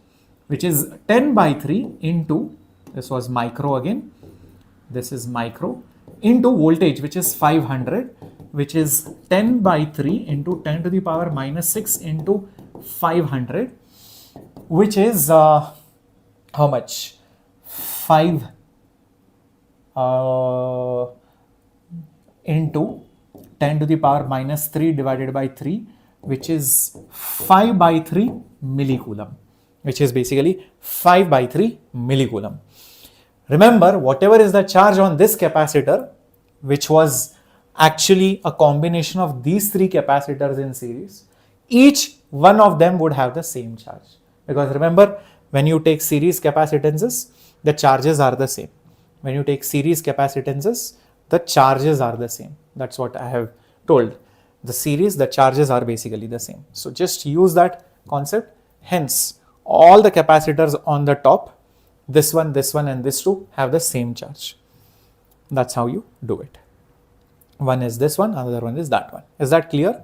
which is 10 by 3 into, this was micro again, this is micro, into voltage, which is 500, which is 10 by 3 into 10 to the power minus 6 into 500, which is how much? 5 into 10 to the power minus 3 divided by 3, which is 5 by 3 millicoulomb, which is basically 5 by 3 millicoulomb. Remember, whatever is the charge on this capacitor, which was actually a combination of these three capacitors in series, each one of them would have the same charge. Because remember, when you take series capacitances, the charges are the same. When you take series capacitances, the charges are the same. That's what I have told. The series, the charges are basically the same. So just use that concept. Hence, all the capacitors on the top, this one and this two have the same charge. That's how you do it. One is this one, another one is that one. Is that clear?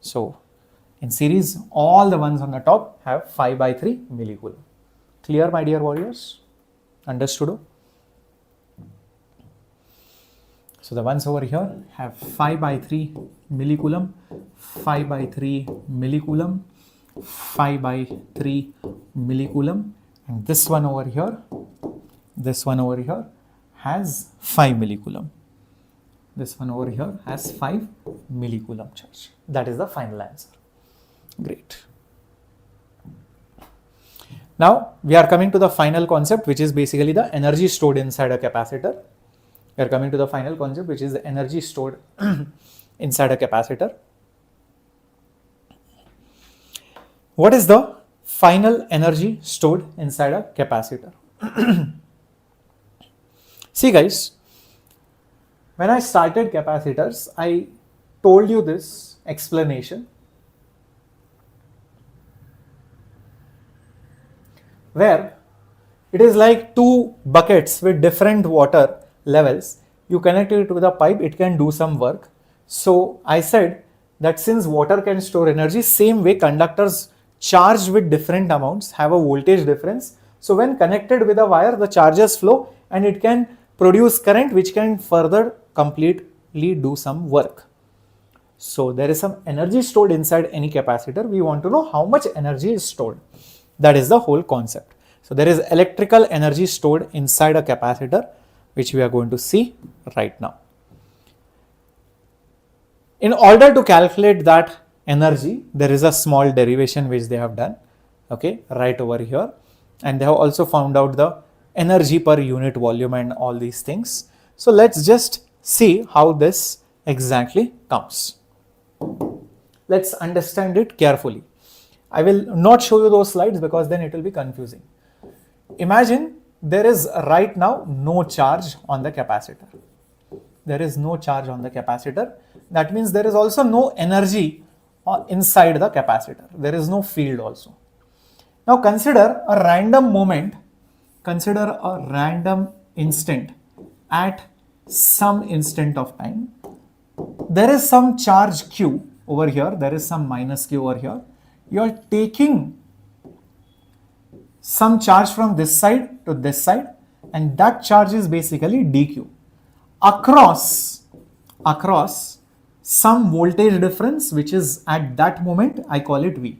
So in series, all the ones on the top have 5 by 3 millicoulomb. Clear, my dear warriors? Understood? So the ones over here have 5 by 3 millicoulomb, 5 by 3 millicoulomb, 5 by 3 millicoulomb, and this one over here has 5 millicoulomb. This one over here has 5 millicoulomb charge. That is the final answer. Great. Now we are coming to the final concept, which is basically the energy stored inside a capacitor. We are coming to the final concept, which is the energy stored inside a capacitor. What is the final energy stored inside a capacitor? See guys, when I started capacitors, I told you this explanation where it is like two buckets with different water levels. You connect it with a pipe, it can do some work. So I said that since water can store energy, same way conductors charged with different amounts have a voltage difference. So when connected with a wire, the charges flow and it can produce current which can further completely do some work. So there is some energy stored inside any capacitor. We want to know how much energy is stored. That is the whole concept. So there is electrical energy stored inside a capacitor, which we are going to see right now. In order to calculate that energy, there is a small derivation which they have done, okay, right over here. And they have also found out the energy per unit volume and all these things. So let's just see how this exactly comes. Let's understand it carefully. I will not show you those slides because then it will be confusing. Imagine there is right now no charge on the capacitor. There is no charge on the capacitor. That means there is also no energy inside the capacitor. There is no field also. Now consider a random moment, consider a random instant at some instant of time. There is some charge Q over here, there is some minus Q over here. You are taking some charge from this side to this side, and that charge is basically dq across some voltage difference which is at that moment, I call it V,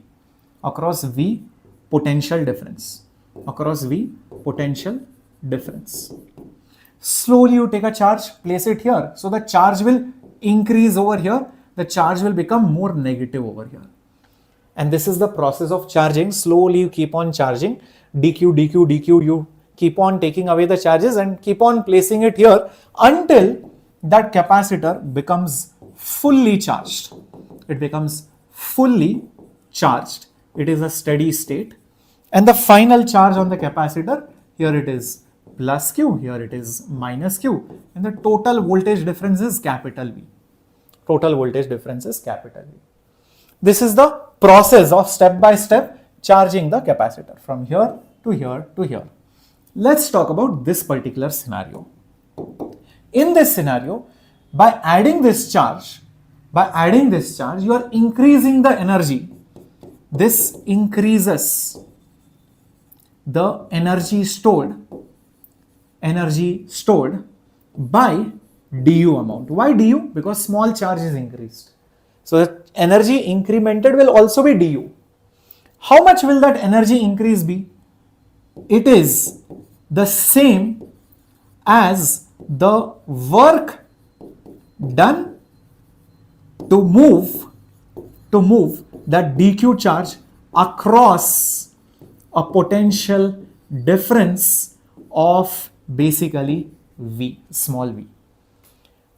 across V potential difference, across V potential difference. Slowly you take a charge, place it here, so the charge will increase over here, the charge will become more negative over here. And this is the process of charging. Slowly you keep on charging, dq, dq, dq, you keep on taking away the charges and keep on placing it here until that capacitor becomes fully charged. It becomes fully charged. It is a steady state. And the final charge on the capacitor, here it is plus Q, here it is minus Q. And the total voltage difference is capital V. Total voltage difference is capital V. This is the process of step by step charging the capacitor from here to here to here. Let's talk about this particular scenario. In this scenario, by adding this charge, you are increasing the energy. This increases the energy stored by du amount. Why du? Because small charge is increased. So the energy incremented will also be du. How much will that energy increase be? It is the same as the work done to move that dq charge across a potential difference of basically V, small v.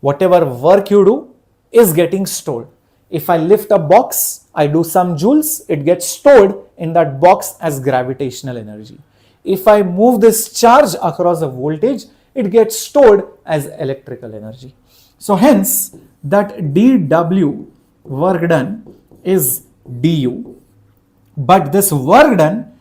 Whatever work you do is getting stored. If I lift a box, I do some joules, it gets stored in that box as gravitational energy. If I move this charge across a voltage, it gets stored as electrical energy. So hence that dW work done is du, but this work done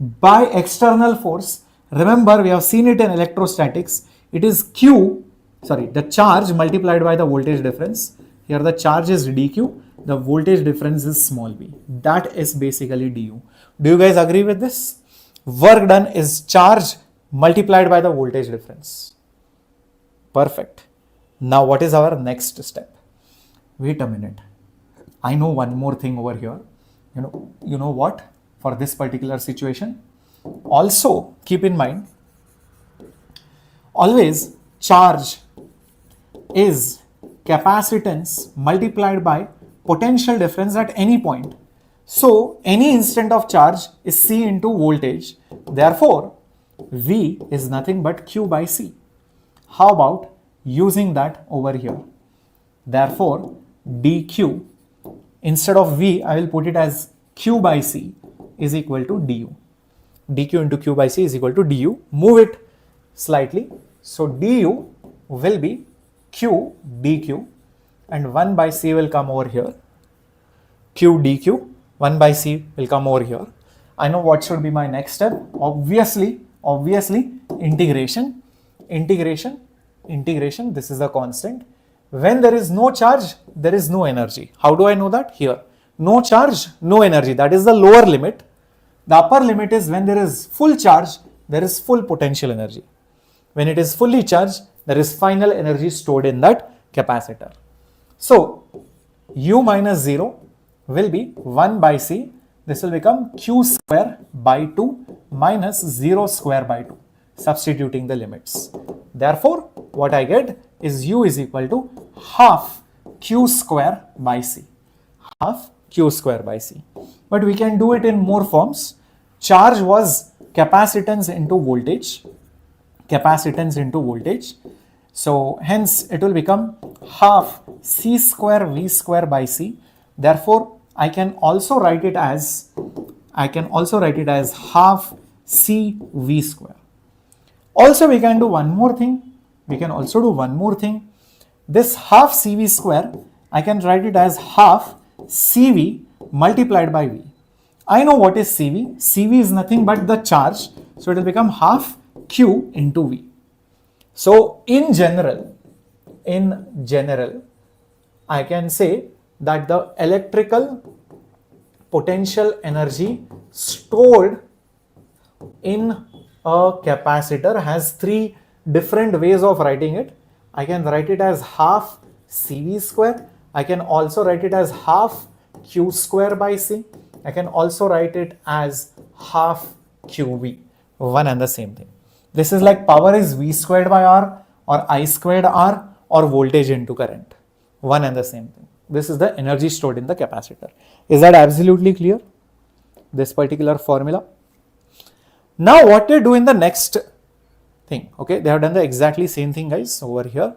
by external force, remember we have seen it in electrostatics, it is the charge multiplied by the voltage difference. Here the charge is dq, the voltage difference is small v. That is basically du. Do you guys agree with this? Work done is charge multiplied by the voltage difference. Perfect. Now what is our next step? Wait a minute. I know one more thing over here. You know what? For this particular situation, also keep in mind, always charge is capacitance multiplied by potential difference at any point. So any instant of charge is C into voltage. Therefore, V is nothing but Q by C. How about using that over here? Therefore, dQ, instead of V, I will put it as Q by C is equal to du. dQ into Q by C is equal to du. Move it slightly. So du will be Q dQ and 1 by C will come over here. Q dQ, 1 by C will come over here. I know what should be my next step. Obviously, integration. This is the constant. When there is no charge, there is no energy. How do I know that? Here. No charge, no energy. That is the lower limit. The upper limit is when there is full charge, there is full potential energy. When it is fully charged, there is final energy stored in that capacitor. So, U minus 0 will be 1 by C. This will become Q square by 2 minus 0 square by 2, substituting the limits. Therefore, what I get is U is equal to half Q square by C. Half Q square by C. But we can do it in more forms. Charge was capacitance into voltage. So hence it will become half C square V square by C. Therefore, I can also write it as half CV square. Also, we can do one more thing. This half CV square, I can write it as half CV multiplied by V. I know what is CV. CV is nothing but the charge. So it will become half Q into V. So in general, I can say that the electrical potential energy stored in a capacitor has three different ways of writing it. I can write it as half CV square. I can also write it as half Q square by C. I can also write it as half QV. One and the same thing. This is like power is V squared by R or I squared R or voltage into current. One and the same thing. This is the energy stored in the capacitor. Is that absolutely clear? This particular formula. Now what they do in the next thing, okay, they have done the exactly same thing, guys, over here.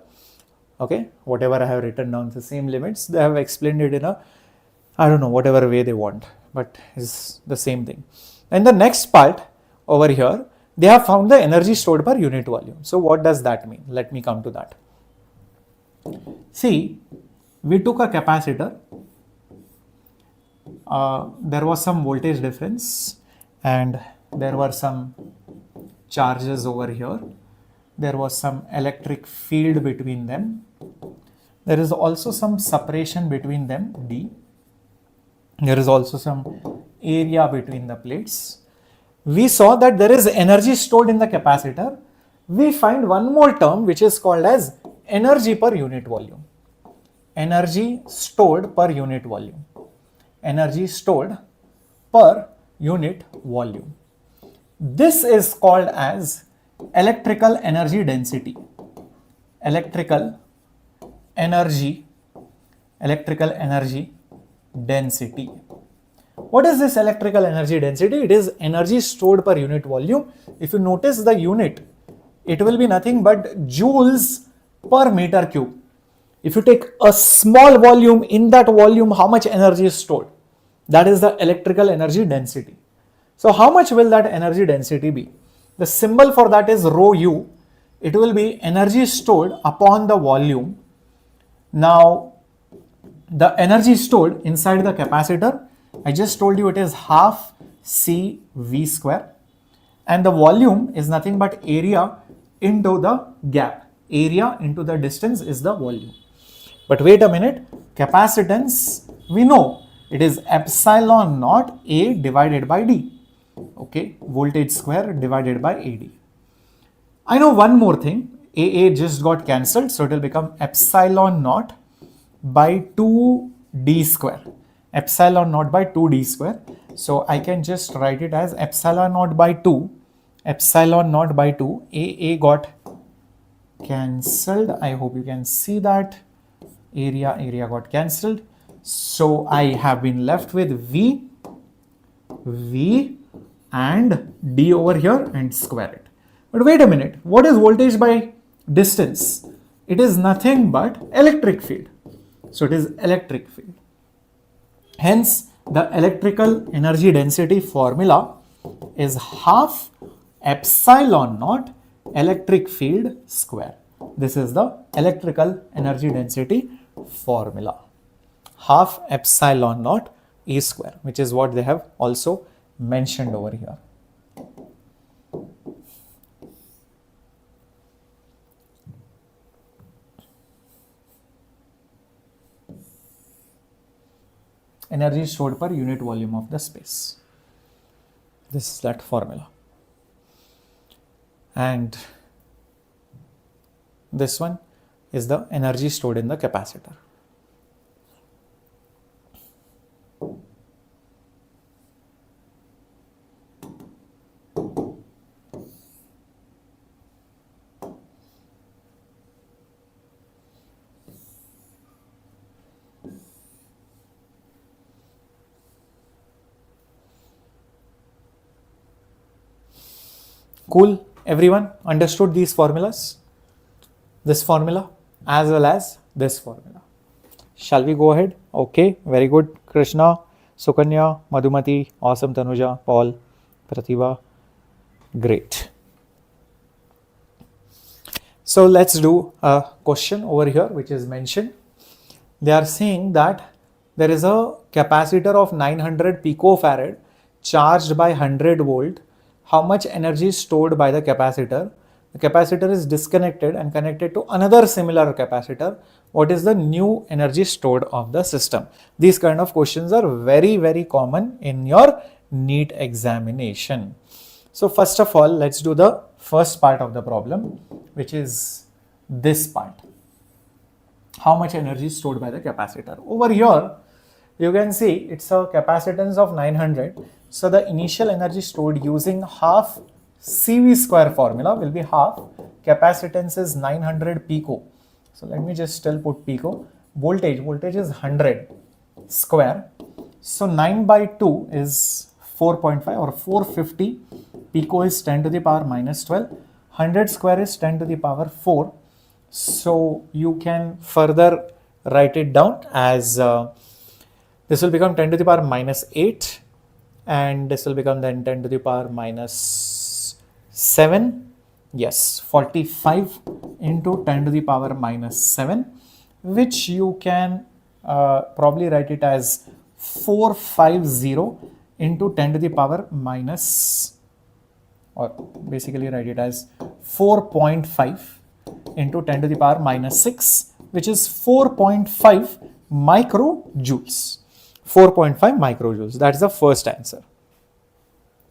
Okay, whatever I have written down, the same limits, they have explained it in a, I don't know, whatever way they want, but it's the same thing. And the next part over here, they have found the energy stored per unit volume. So what does that mean? Let me come to that. See, we took a capacitor, there was some voltage difference and there were some charges over here. There was some electric field between them. There is also some separation between them, D. There is also some area between the plates. We saw that there is energy stored in the capacitor. We find one more term which is called as energy per unit volume. Energy stored per unit volume. Energy stored per unit volume. This is called as electrical energy density. Electrical energy density. What is this electrical energy density? It is energy stored per unit volume. If you notice the unit, it will be nothing but joules per meter cube. If you take a small volume, in that volume, how much energy is stored? That is the electrical energy density. So how much will that energy density be? The symbol for that is rho u. It will be energy stored upon the volume. Now, the energy stored inside the capacitor, I just told you it is half CV square. And the volume is nothing but area into the gap. Area into the distance is the volume. But wait a minute, capacitance, we know it is epsilon naught A divided by D. Okay, voltage square divided by AD. I know one more thing, AA just got cancelled, so it will become epsilon naught by 2D square. Epsilon naught by 2D square. So I can just write it as epsilon naught by 2. Epsilon naught by 2. AA got cancelled. I hope you can see that. Area got cancelled. So I have been left with V and D over here and square it. But wait a minute, what is voltage by distance? It is nothing but electric field. So it is electric field. Hence, the electrical energy density formula is half epsilon naught electric field square. This is the electrical energy density formula. Half epsilon naught E square, which is what they have also mentioned over here. Energy stored per unit volume of the space. This is that formula. And this one is the energy stored in the capacitor. Cool, everyone understood these formulas? This formula as well as this formula. Shall we go ahead? Okay, very good, Krishna. Sukanya, Madhumati, awesome. Tanuja, Paul, Pratibha, great. So let's do a question over here which is mentioned. They are saying that there is a capacitor of 900 picofarad charged by 100 volt. How much energy is stored by the capacitor? The capacitor is disconnected and connected to another similar capacitor. What is the new energy stored of the system? These kind of questions are very, very common in your NEET examination. So first of all, let's do the first part of the problem, which is this part. How much energy is stored by the capacitor? Over here, you can see it's a capacitance of 900. So the initial energy stored using half CV square formula will be half. Capacitance is 900 pico. So let me just still put pico. Voltage is 100 square. So 9 by 2 is 4.5 or 450. Pico is 10 to the power minus 12. 100 square is 10 to the power 4. So you can further write it down as this will become 10 to the power minus 8 and this will become then 10 to the power minus 7. Yes, 45 into 10 to the power minus 7, which you can probably write it as 450 into 10 to the power minus, or basically write it as 4.5 into 10 to the power minus 6, which is 4.5 microjoules. 4.5 microjoules. That is the first answer.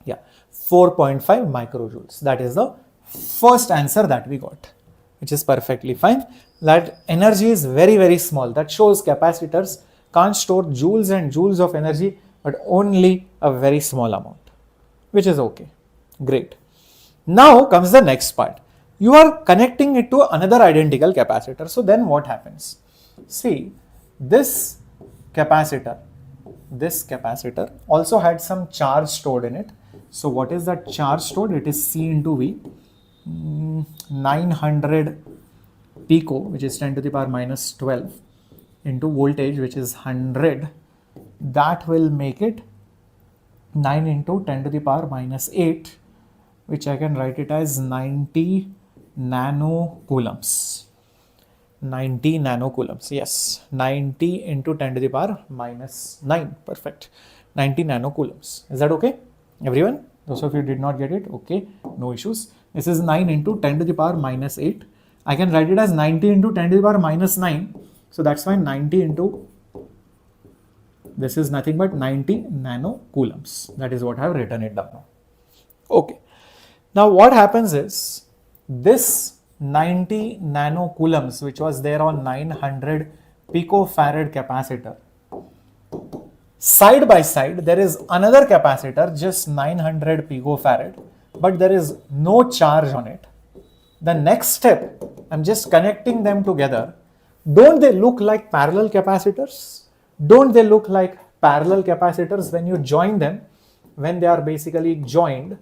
Yeah, 4.5 microjoules. That is the first answer that we got, which is perfectly fine. That energy is very, very small. That shows capacitors can't store joules and joules of energy, but only a very small amount, which is okay. Great. Now comes the next part. You are connecting it to another identical capacitor. So then what happens? See, this capacitor also had some charge stored in it. So what is that charge stored? It is C into V. 900 pico, which is 10 to the power minus 12, into voltage, which is 100. That will make it 9 into 10 to the power minus 8, which I can write it as 90 nanocoulombs. 90 nanocoulombs. Yes, 90 into 10 to the power minus 9. Perfect. 90 nanocoulombs. Is that okay, everyone? Those of you did not get it, okay, no issues. This is 9 into 10 to the power minus 8. I can write it as 90 into 10 to the power minus 9. So that's why 90 into, this is nothing but 90 nanocoulombs. That is what I have written it down. Okay. Now what happens is, this 90 nanocoulombs, which was there on 900 picofarad capacitor, side by side there is another capacitor, just 900 picofarad, but there is no charge on it. The next step, I'm just connecting them together. Don't they look like parallel capacitors? Don't they look like parallel capacitors when you join them? When they are basically joined,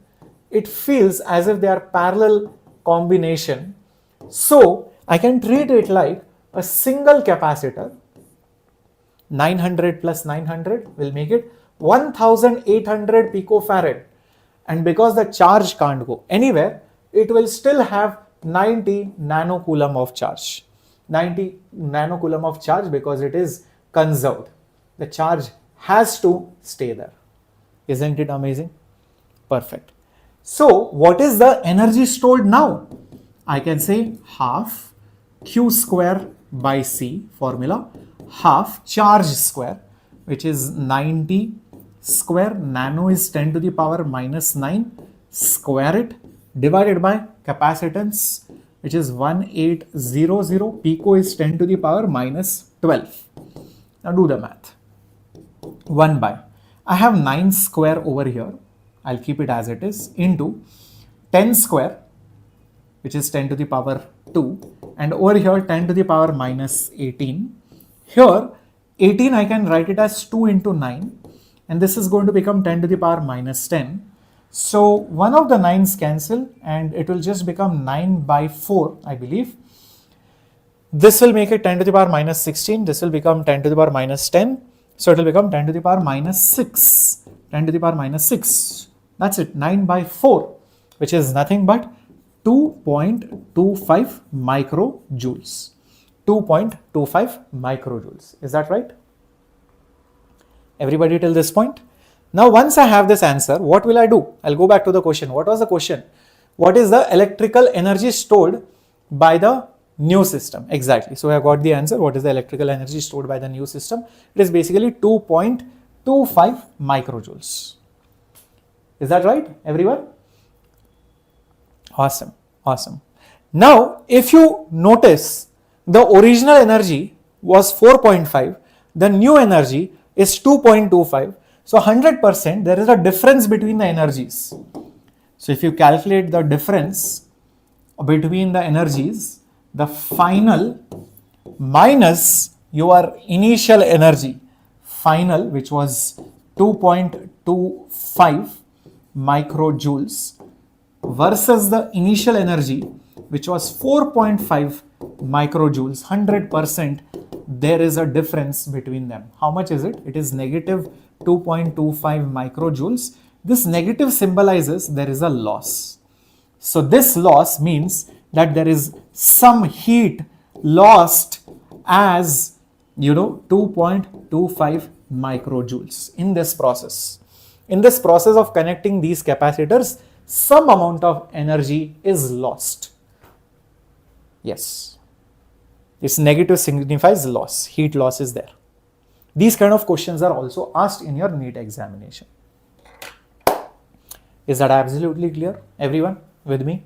it feels as if they are parallel combination. So I can treat it like a single capacitor. 900 plus 900 will make it 1800 picofarad. And because the charge can't go anywhere, it will still have 90 nanocoulomb of charge. 90 nanocoulomb of charge because it is conserved. The charge has to stay there. Isn't it amazing? Perfect. So what is the energy stored now? I can say half Q square by C formula, half charge square, which is 90 square, nano is 10 to the power minus 9, square it, divided by capacitance, which is 1800, pico is 10 to the power minus 12. Now do the math. 1 by, I have 9 square over here, I'll keep it as it is, into 10 square, which is 10 to the power 2, and over here 10 to the power minus 18. Here 18 I can write it as 2 into 9, and this is going to become 10 to the power minus 10. So one of the 9's cancel and it will just become 9 by 4, I believe. This will make it 10 to the power minus 16. This will become 10 to the power minus 10. So it will become 10 to the power minus 6. 10 to the power minus 6. That's it. 9 by 4, which is nothing but 2.25 microjoules. 2.25 microjoules. Is that right? Everybody till this point? Now, once I have this answer, what will I do? I'll go back to the question. What was the question? What is the electrical energy stored by the new system? Exactly. So I have got the answer. What is the electrical energy stored by the new system? It is basically 2.25 microjoules. Is that right, everyone? Awesome. Awesome. Now, if you notice, the original energy was 4.5. The new energy is 2.25. So 100% there is a difference between the energies. So if you calculate the difference between the energies, the final minus your initial energy, final, which was 2.25 microjoules, versus the initial energy, which was 4.5 microjoules, 100% there is a difference between them. How much is it? It is negative 2.25 microjoules. This negative symbolizes there is a loss. So this loss means that there is some heat lost as 2.25 microjoules in this process. In this process of connecting these capacitors, some amount of energy is lost. Yes. This negative signifies loss. Heat loss is there. These kind of questions are also asked in your NEET examination. Is that absolutely clear? Everyone with me?